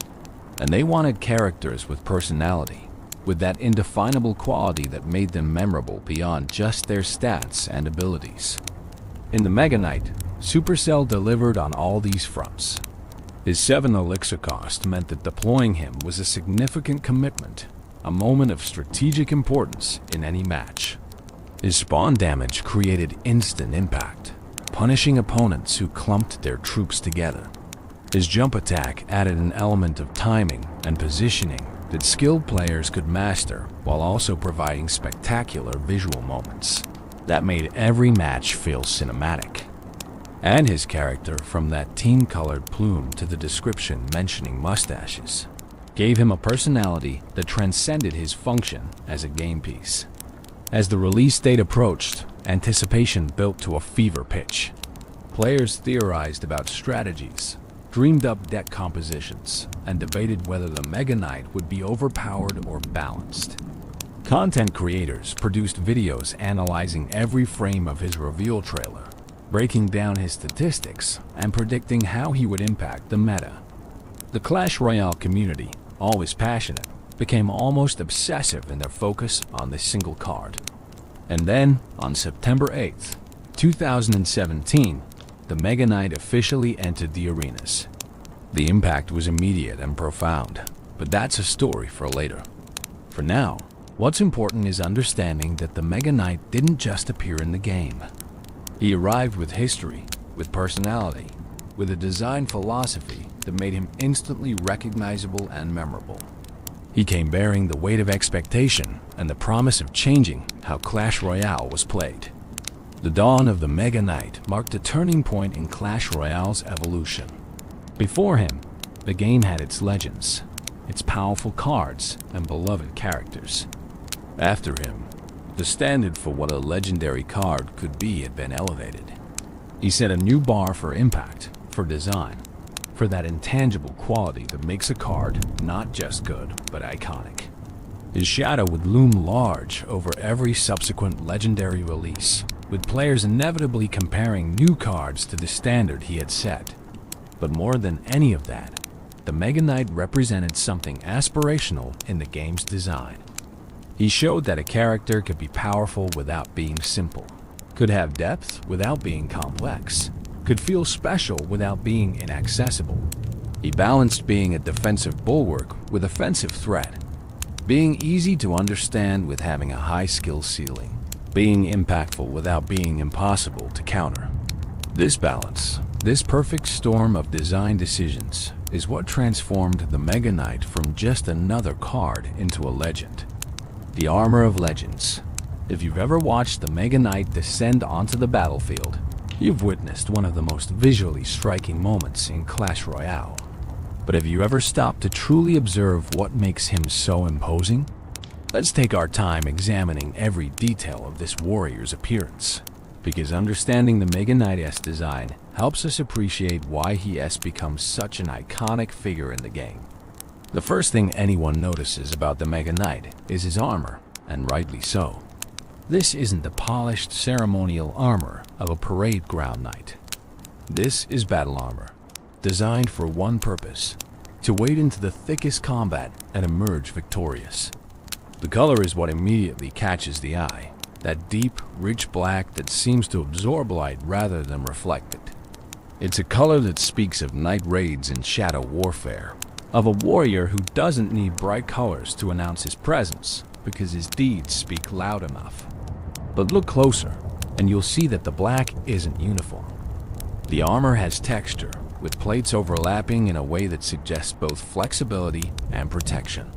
And they wanted characters with personality, with that indefinable quality that made them memorable beyond just their stats and abilities. In the Mega Knight, Supercell delivered on all these fronts. His 7 elixir cost meant that deploying him was a significant commitment, a moment of strategic importance in any match. His spawn damage created instant impact, punishing opponents who clumped their troops together. His jump attack added an element of timing and positioning that skilled players could master while also providing spectacular visual moments that made every match feel cinematic. And his character, from that team-colored plume to the description mentioning mustaches, gave him a personality that transcended his function as a game piece. As the release date approached, anticipation built to a fever pitch. Players theorized about strategies, dreamed up deck compositions, and debated whether the Mega Knight would be overpowered or balanced. Content creators produced videos analyzing every frame of his reveal trailer, breaking down his statistics and predicting how he would impact the meta. The Clash Royale community, always passionate, became almost obsessive in their focus on this single card. And then, on September 8th, 2017, the Mega Knight officially entered the arenas. The impact was immediate and profound, but that's a story for later. For now, what's important is understanding that the Mega Knight didn't just appear in the game. He arrived with history, with personality, with a design philosophy that made him instantly recognizable and memorable. He came bearing the weight of expectation and the promise of changing how Clash Royale was played. The dawn of the Mega Knight marked a turning point in Clash Royale's evolution. Before him, the game had its legends, its powerful cards, and beloved characters. After him, the standard for what a legendary card could be had been elevated. He set a new bar for impact, for design, for that intangible quality that makes a card not just good, but iconic. His shadow would loom large over every subsequent legendary release, with players inevitably comparing new cards to the standard he had set. But more than any of that, the Mega Knight represented something aspirational in the game's design. He showed that a character could be powerful without being simple, could have depth without being complex, could feel special without being inaccessible. He balanced being a defensive bulwark with offensive threat, being easy to understand with having a high skill ceiling, being impactful without being impossible to counter. This balance, this perfect storm of design decisions, is what transformed the Mega Knight from just another card into a legend. The Armor of Legends. If you've ever watched the Mega Knight descend onto the battlefield, you've witnessed one of the most visually striking moments in Clash Royale. But have you ever stopped to truly observe what makes him so imposing? Let's take our time examining every detail of this warrior's appearance, because understanding the Mega Knight's design helps us appreciate why he has become such an iconic figure in the game. The first thing anyone notices about the Mega Knight is his armor, and rightly so. This isn't the polished ceremonial armor of a parade ground knight. This is battle armor, designed for one purpose: to wade into the thickest combat and emerge victorious. The color is what immediately catches the eye, that deep, rich black that seems to absorb light rather than reflect it. It's a color that speaks of night raids and shadow warfare, of a warrior who doesn't need bright colors to announce his presence because his deeds speak loud enough. But look closer, and you'll see that the black isn't uniform. The armor has texture, with plates overlapping in a way that suggests both flexibility and protection.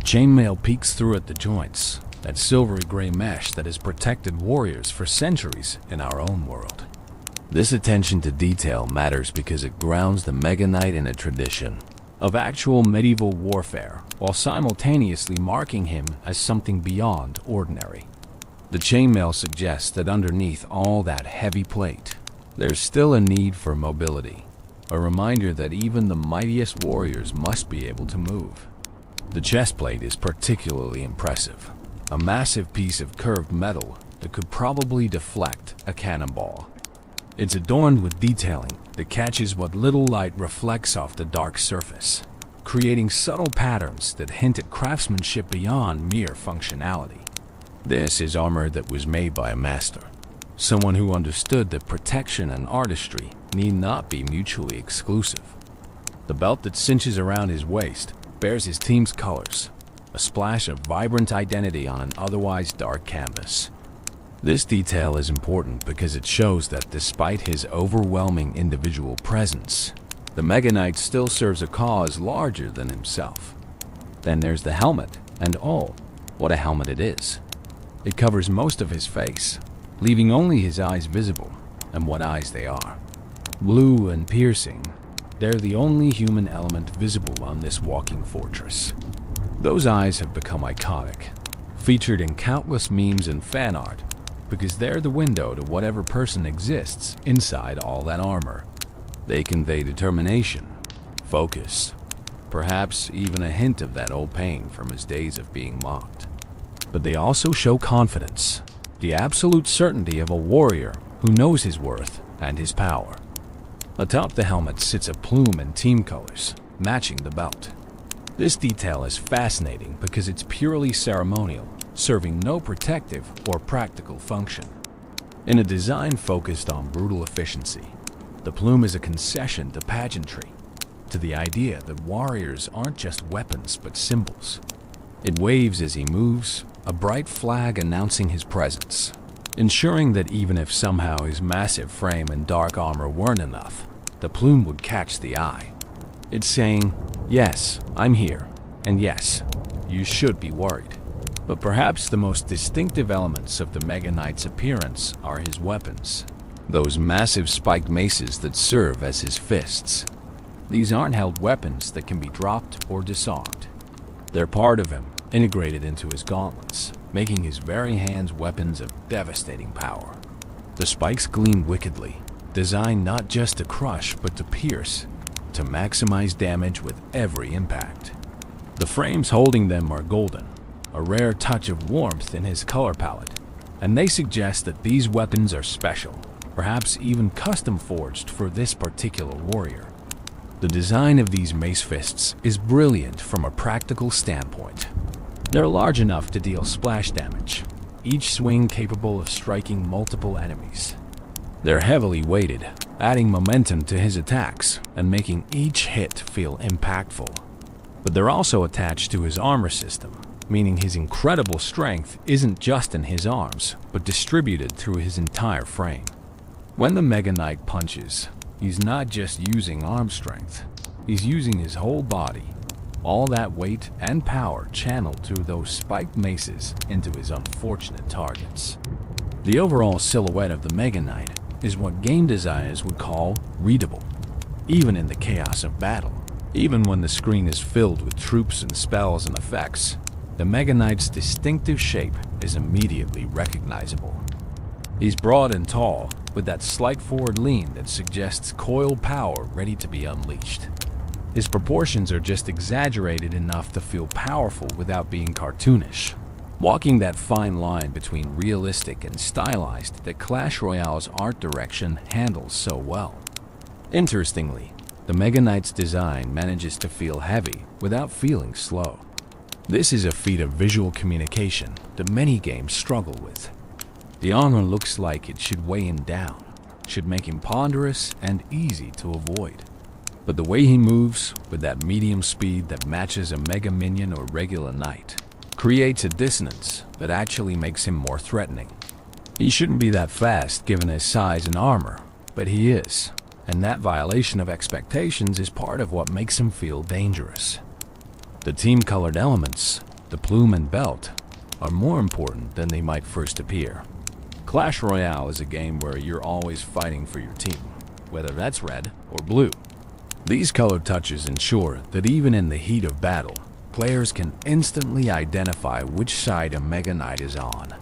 Chainmail peeks through at the joints, that silvery gray mesh that has protected warriors for centuries in our own world. This attention to detail matters because it grounds the Mega Knight in a tradition of actual medieval warfare, while simultaneously marking him as something beyond ordinary. The chainmail suggests that underneath all that heavy plate, there's still a need for mobility, a reminder that even the mightiest warriors must be able to move. The chest plate is particularly impressive, a massive piece of curved metal that could probably deflect a cannonball. It's adorned with detailing that catches what little light reflects off the dark surface, creating subtle patterns that hint at craftsmanship beyond mere functionality. This is armor that was made by a master, someone who understood that protection and artistry need not be mutually exclusive. The belt that cinches around his waist bears his team's colors, a splash of vibrant identity on an otherwise dark canvas. This detail is important because it shows that despite his overwhelming individual presence, the Mega Knight still serves a cause larger than himself. Then there's the helmet, and oh, what a helmet it is. It covers most of his face, leaving only his eyes visible, and what eyes they are. Blue and piercing, they're the only human element visible on this walking fortress. Those eyes have become iconic, featured in countless memes and fan art, because they're the window to whatever person exists inside all that armor. They convey determination, focus, perhaps even a hint of that old pain from his days of being mocked. But they also show confidence, the absolute certainty of a warrior who knows his worth and his power. Atop the helmet sits a plume in team colors, matching the belt. This detail is fascinating because it's purely ceremonial, serving no protective or practical function. In a design focused on brutal efficiency, the plume is a concession to pageantry, to the idea that warriors aren't just weapons but symbols. It waves as he moves, a bright flag announcing his presence, ensuring that even if somehow his massive frame and dark armor weren't enough, the plume would catch the eye. It's saying, yes, I'm here, and yes, you should be worried. But perhaps the most distinctive elements of the Mega Knight's appearance are his weapons, those massive spiked maces that serve as his fists. These aren't held weapons that can be dropped or disarmed. They're part of him, integrated into his gauntlets, making his very hands weapons of devastating power. The spikes gleam wickedly, designed not just to crush but to pierce, to maximize damage with every impact. The frames holding them are golden, a rare touch of warmth in his color palette, and they suggest that these weapons are special, perhaps even custom forged for this particular warrior. The design of these mace fists is brilliant from a practical standpoint. They're large enough to deal splash damage, each swing capable of striking multiple enemies. They're heavily weighted, adding momentum to his attacks and making each hit feel impactful. But they're also attached to his armor system, meaning his incredible strength isn't just in his arms, but distributed through his entire frame. When the Mega Knight punches, he's not just using arm strength, he's using his whole body, all that weight and power channeled through those spiked maces into his unfortunate targets. The overall silhouette of the Mega Knight is what game designers would call readable, even in the chaos of battle. Even when the screen is filled with troops and spells and effects, the Mega Knight's distinctive shape is immediately recognizable. He's broad and tall, with that slight forward lean that suggests coiled power ready to be unleashed. His proportions are just exaggerated enough to feel powerful without being cartoonish, walking that fine line between realistic and stylized that Clash Royale's art direction handles so well. Interestingly, the Mega Knight's design manages to feel heavy without feeling slow. This is a feat of visual communication that many games struggle with. The armor looks like it should weigh him down, should make him ponderous and easy to avoid. But the way he moves, with that medium speed that matches a Mega Minion or regular Knight, creates a dissonance that actually makes him more threatening. He shouldn't be that fast given his size and armor, but he is, and that violation of expectations is part of what makes him feel dangerous. The team-colored elements, the plume and belt, are more important than they might first appear. Clash Royale is a game where you're always fighting for your team, whether that's red or blue. These color touches ensure that even in the heat of battle, players can instantly identify which side a Mega Knight is on.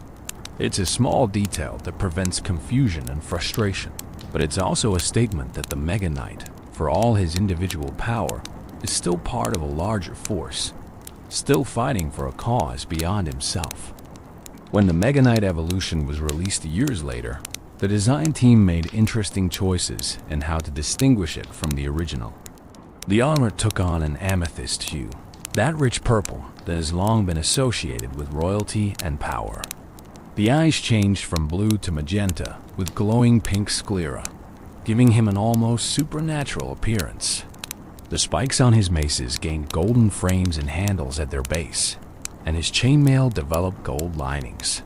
It's a small detail that prevents confusion and frustration, but it's also a statement that the Mega Knight, for all his individual power, is still part of a larger force, still fighting for a cause beyond himself. When the Mega Knight evolution was released years later, the design team made interesting choices in how to distinguish it from the original. The armor took on an amethyst hue, that rich purple that has long been associated with royalty and power. The eyes changed from blue to magenta with glowing pink sclera, giving him an almost supernatural appearance. The spikes on his maces gained golden frames and handles at their base, and his chainmail developed gold linings.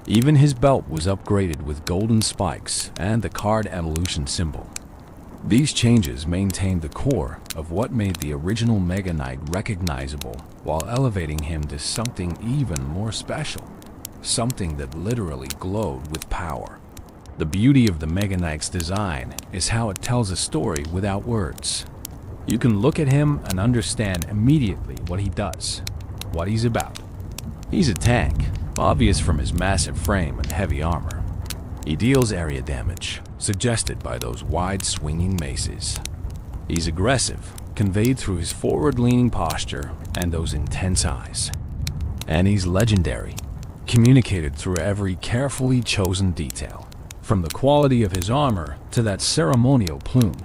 Even his belt was upgraded with golden spikes and the card evolution symbol. These changes maintained the core of what made the original Mega Knight recognizable while elevating him to something even more special, something that literally glowed with power. The beauty of the Mega Knight's design is how it tells a story without words. You can look at him and understand immediately what he does, what he's about. He's a tank, obvious from his massive frame and heavy armor. He deals area damage, suggested by those wide swinging maces. He's aggressive, conveyed through his forward-leaning posture and those intense eyes. And he's legendary, communicated through every carefully chosen detail, from the quality of his armor to that ceremonial plume.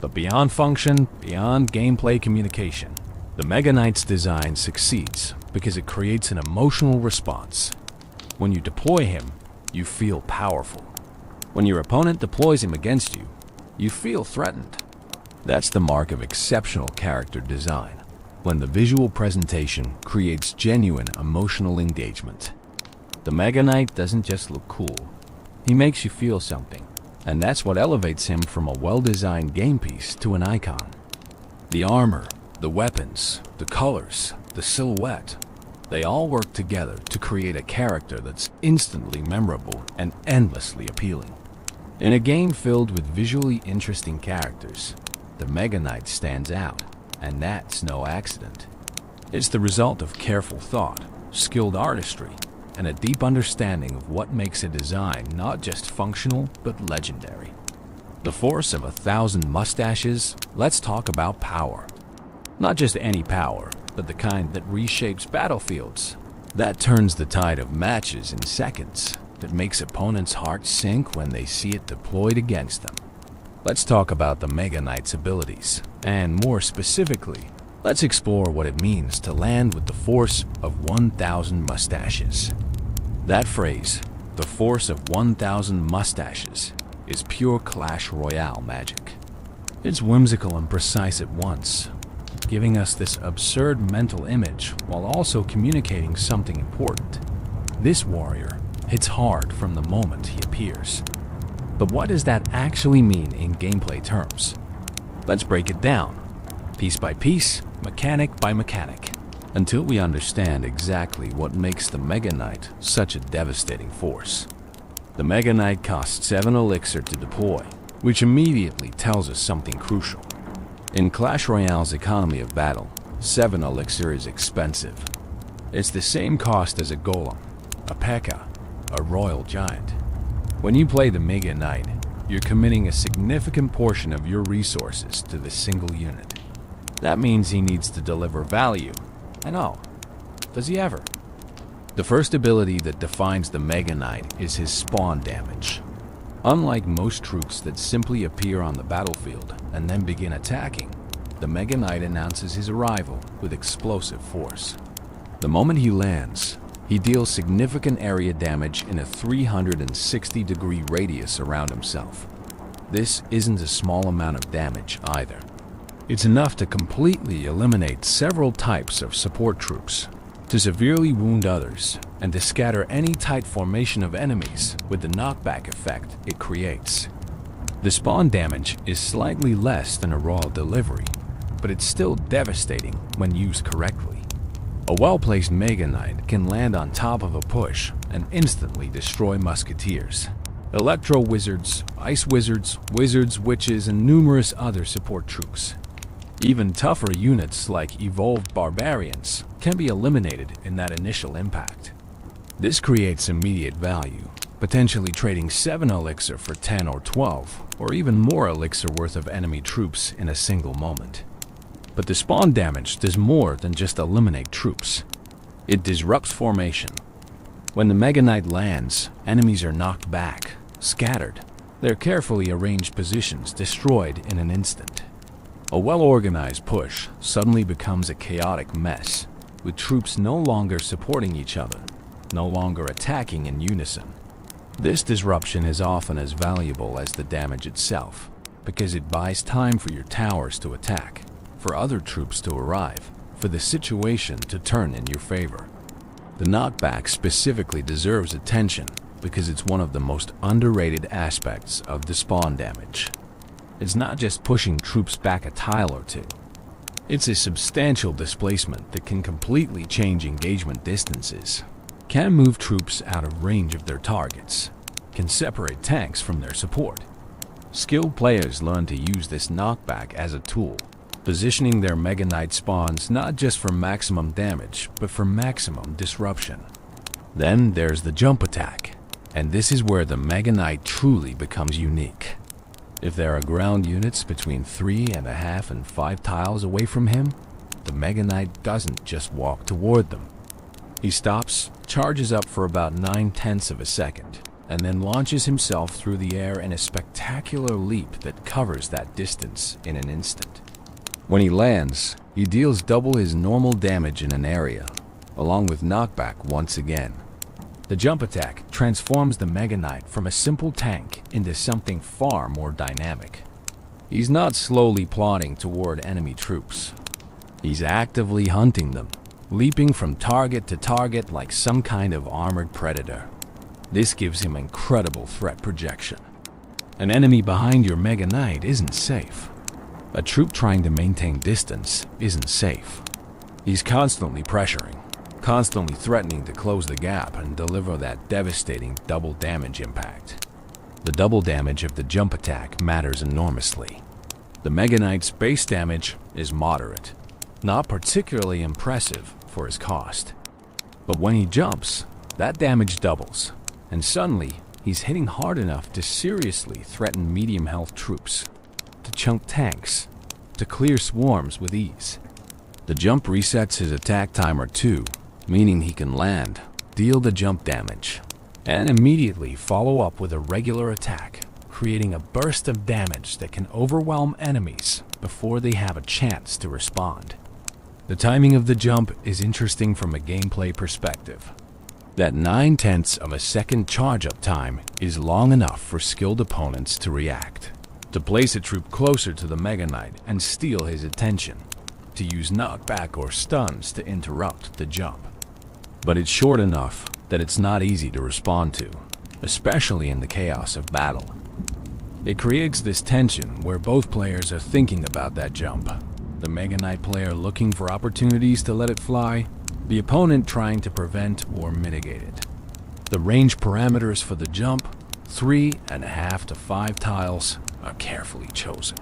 But beyond function, beyond gameplay communication, the Mega Knight's design succeeds because it creates an emotional response. When you deploy him, you feel powerful. When your opponent deploys him against you, you feel threatened. That's the mark of exceptional character design, when the visual presentation creates genuine emotional engagement. The Mega Knight doesn't just look cool, he makes you feel something, and that's what elevates him from a well-designed game piece to an icon. The armor, the weapons, the colors, the silhouette, they all work together to create a character that's instantly memorable and endlessly appealing. In a game filled with visually interesting characters, the Mega Knight stands out, and that's no accident. It's the result of careful thought, skilled artistry, and a deep understanding of what makes a design not just functional but legendary. The force of 1,000 mustaches, let's talk about power. Not just any power, but the kind that reshapes battlefields, that turns the tide of matches in seconds, that makes opponents' hearts sink when they see it deployed against them. Let's talk about the Mega Knight's abilities, and more specifically, let's explore what it means to land with the force of 1,000 mustaches. That phrase, the force of 1,000 mustaches, is pure Clash Royale magic. It's whimsical and precise at once, giving us this absurd mental image while also communicating something important. This warrior hits hard from the moment he appears. But what does that actually mean in gameplay terms? Let's break it down, piece by piece, mechanic by mechanic, until we understand exactly what makes the Mega Knight such a devastating force. The Mega Knight costs 7 elixir to deploy, which immediately tells us something crucial. In Clash Royale's economy of battle, 7 elixir is expensive. It's the same cost as a golem, a P.E.K.K.A., a royal giant. When you play the Mega Knight, you're committing a significant portion of your resources to this single unit. That means he needs to deliver value. And oh, does he ever? The first ability that defines the Mega Knight is his spawn damage. Unlike most troops that simply appear on the battlefield and then begin attacking, the Mega Knight announces his arrival with explosive force. The moment he lands, he deals significant area damage in a 360-degree radius around himself. This isn't a small amount of damage either. It's enough to completely eliminate several types of support troops, to severely wound others, and to scatter any tight formation of enemies with the knockback effect it creates. The spawn damage is slightly less than a raw delivery, but it's still devastating when used correctly. A well-placed Mega Knight can land on top of a push and instantly destroy musketeers, electro wizards, ice wizards, wizards, witches, and numerous other support troops. Even tougher units like evolved barbarians can be eliminated in that initial impact. This creates immediate value, potentially trading 7 elixir for 10 or 12, or even more elixir worth of enemy troops in a single moment. But the spawn damage does more than just eliminate troops. It disrupts formation. When the Mega Knight lands, enemies are knocked back, scattered, their carefully arranged positions destroyed in an instant. A well-organized push suddenly becomes a chaotic mess, with troops no longer supporting each other, no longer attacking in unison. This disruption is often as valuable as the damage itself, because it buys time for your towers to attack, for other troops to arrive, for the situation to turn in your favor. The knockback specifically deserves attention because it's one of the most underrated aspects of the spawn damage. It's not just pushing troops back a tile or two. It's a substantial displacement that can completely change engagement distances, can move troops out of range of their targets, can separate tanks from their support. Skilled players learn to use this knockback as a tool, positioning their Mega Knight spawns not just for maximum damage, but for maximum disruption. Then there's the jump attack, and this is where the Mega Knight truly becomes unique. If there are ground units between 3.5 and 5 tiles away from him, the Mega Knight doesn't just walk toward them. He stops, charges up for about 9/10 of a second, and then launches himself through the air in a spectacular leap that covers that distance in an instant. When he lands, he deals double his normal damage in an area, along with knockback once again. The jump attack transforms the Mega Knight from a simple tank into something far more dynamic. He's not slowly plodding toward enemy troops. He's actively hunting them, leaping from target to target like some kind of armored predator. This gives him incredible threat projection. An enemy behind your Mega Knight isn't safe. A troop trying to maintain distance isn't safe. He's constantly pressuring, constantly threatening to close the gap and deliver that devastating double damage impact. The double damage of the jump attack matters enormously. The Mega Knight's base damage is moderate, not particularly impressive for his cost. But when he jumps, that damage doubles, and suddenly he's hitting hard enough to seriously threaten medium health troops, to chunk tanks, to clear swarms with ease. The jump resets his attack timer too, meaning he can land, deal the jump damage, and immediately follow up with a regular attack, creating a burst of damage that can overwhelm enemies before they have a chance to respond. The timing of the jump is interesting from a gameplay perspective. That 9/10 of a second charge-up time is long enough for skilled opponents to react, to place a troop closer to the Mega Knight and steal his attention, to use knockback or stuns to interrupt the jump. But it's short enough that it's not easy to respond to, especially in the chaos of battle. It creates this tension where both players are thinking about that jump, the Mega Knight player looking for opportunities to let it fly, the opponent trying to prevent or mitigate it. The range parameters for the jump, 3.5 to 5 tiles, are carefully chosen.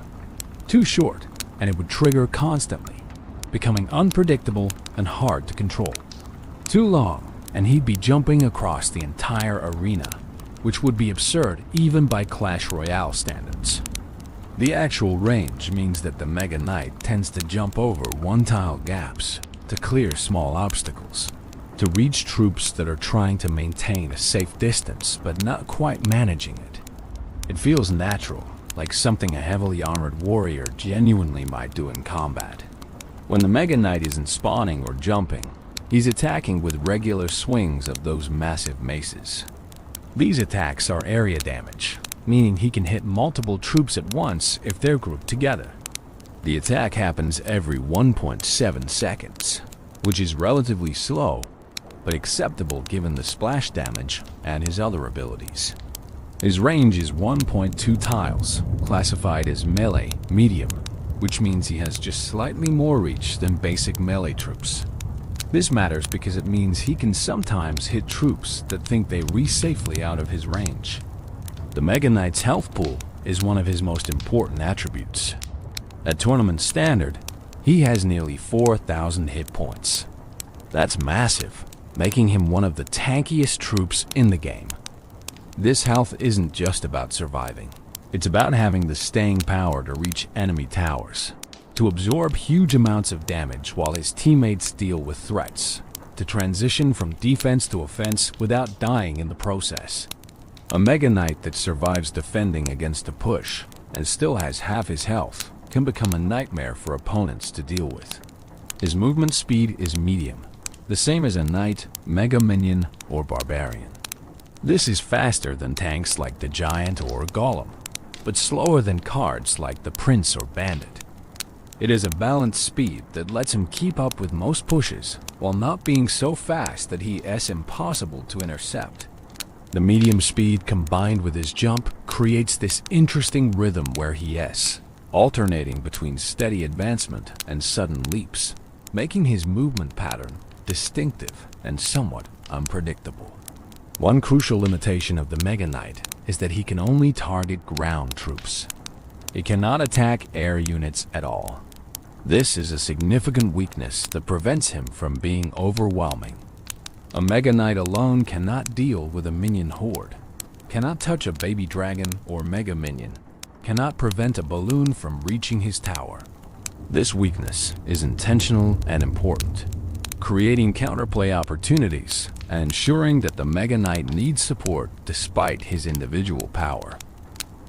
Too short, and it would trigger constantly, becoming unpredictable and hard to control. Too long, and he'd be jumping across the entire arena, which would be absurd even by Clash Royale standards. The actual range means that the Mega Knight tends to jump over one-tile gaps to clear small obstacles, to reach troops that are trying to maintain a safe distance but not quite managing it. It feels natural, like something a heavily armored warrior genuinely might do in combat. When the Mega Knight isn't spawning or jumping, he's attacking with regular swings of those massive maces. These attacks are area damage, meaning he can hit multiple troops at once if they're grouped together. The attack happens every 1.7 seconds, which is relatively slow, but acceptable given the splash damage and his other abilities. His range is 1.2 tiles, classified as melee medium, which means he has just slightly more reach than basic melee troops. This matters because it means he can sometimes hit troops that think they safely out of his range. The Mega Knight's health pool is one of his most important attributes. At tournament standard, he has nearly 4,000 hit points. That's massive, making him one of the tankiest troops in the game. This health isn't just about surviving. It's about having the staying power to reach enemy towers, to absorb huge amounts of damage while his teammates deal with threats, to transition from defense to offense without dying in the process. A Mega Knight that survives defending against a push and still has half his health can become a nightmare for opponents to deal with. His movement speed is medium, the same as a knight, mega minion, or barbarian. This is faster than tanks like the Giant or Golem, but slower than cards like the Prince or Bandit. It is a balanced speed that lets him keep up with most pushes while not being so fast that he is impossible to intercept. The medium speed combined with his jump creates this interesting rhythm where he is, alternating between steady advancement and sudden leaps, making his movement pattern distinctive and somewhat unpredictable. One crucial limitation of the Mega Knight is that he can only target ground troops. He cannot attack air units at all. This is a significant weakness that prevents him from being overwhelming. A Mega Knight alone cannot deal with a minion horde, cannot touch a baby dragon or mega minion, cannot prevent a balloon from reaching his tower. This weakness is intentional and important, creating counterplay opportunities and ensuring that the Mega Knight needs support despite his individual power.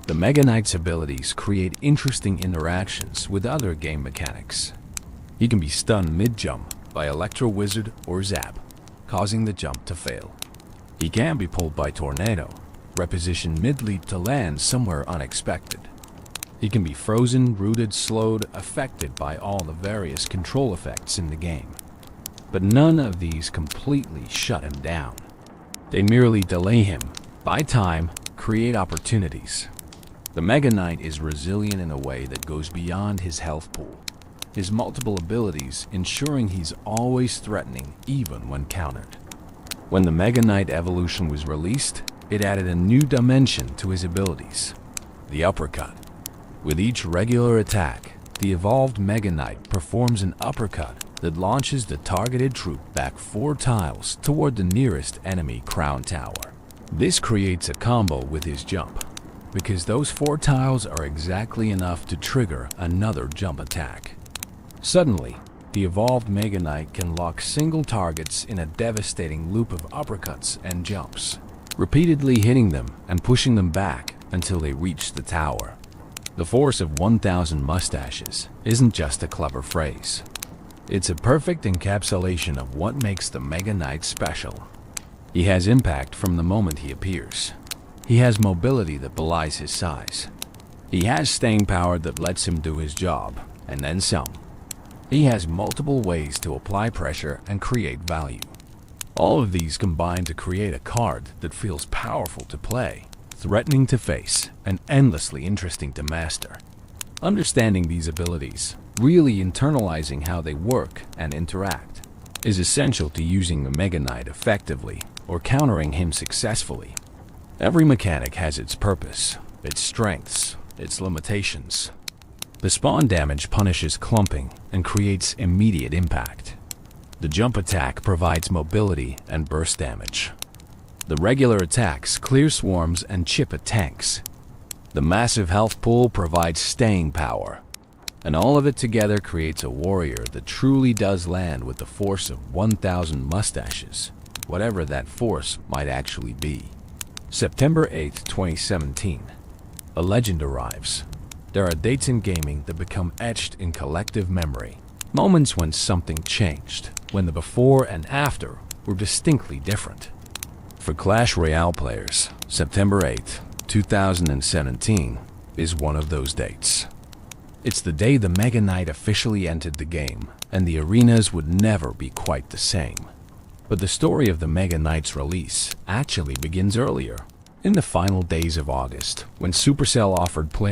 The Mega Knight's abilities create interesting interactions with other game mechanics. He can be stunned mid-jump by Electro Wizard or Zap, causing the jump to fail. He can be pulled by Tornado, repositioned mid-leap to land somewhere unexpected. He can be frozen, rooted, slowed, affected by all the various control effects in the game. But none of these completely shut him down. They merely delay him, buy time, create opportunities. The Mega Knight is resilient in a way that goes beyond his health pool, his multiple abilities ensuring he's always threatening even when countered. When the Mega Knight evolution was released, it added a new dimension to his abilities, the uppercut. With each regular attack, the evolved Mega Knight performs an uppercut that launches the targeted troop back 4 tiles toward the nearest enemy crown tower. This creates a combo with his jump, because those 4 tiles are exactly enough to trigger another jump attack. Suddenly, the evolved Mega Knight can lock single targets in a devastating loop of uppercuts and jumps, repeatedly hitting them and pushing them back until they reach the tower. The force of 1,000 mustaches isn't just a clever phrase. It's a perfect encapsulation of what makes the Mega Knight special. He has impact from the moment he appears. He has mobility that belies his size. He has staying power that lets him do his job, and then some. He has multiple ways to apply pressure and create value. All of these combine to create a card that feels powerful to play, threatening to face, and endlessly interesting to master. Understanding these abilities, really internalizing how they work and interact, is essential to using the Mega Knight effectively or countering him successfully. Every mechanic has its purpose, its strengths, its limitations. The spawn damage punishes clumping and creates immediate impact. The jump attack provides mobility and burst damage. The regular attacks clear swarms and chip at tanks. The massive health pool provides staying power. And all of it together creates a warrior that truly does land with the force of 1,000 mustaches, whatever that force might actually be. September 8, 2017. A legend arrives. There are dates in gaming that become etched in collective memory. Moments when something changed, when the before and after were distinctly different. For Clash Royale players, September 8, 2017 is one of those dates. It's the day the Mega Knight officially entered the game, and the arenas would never be quite the same. But the story of the Mega Knight's release actually begins earlier, in the final days of August, when Supercell offered players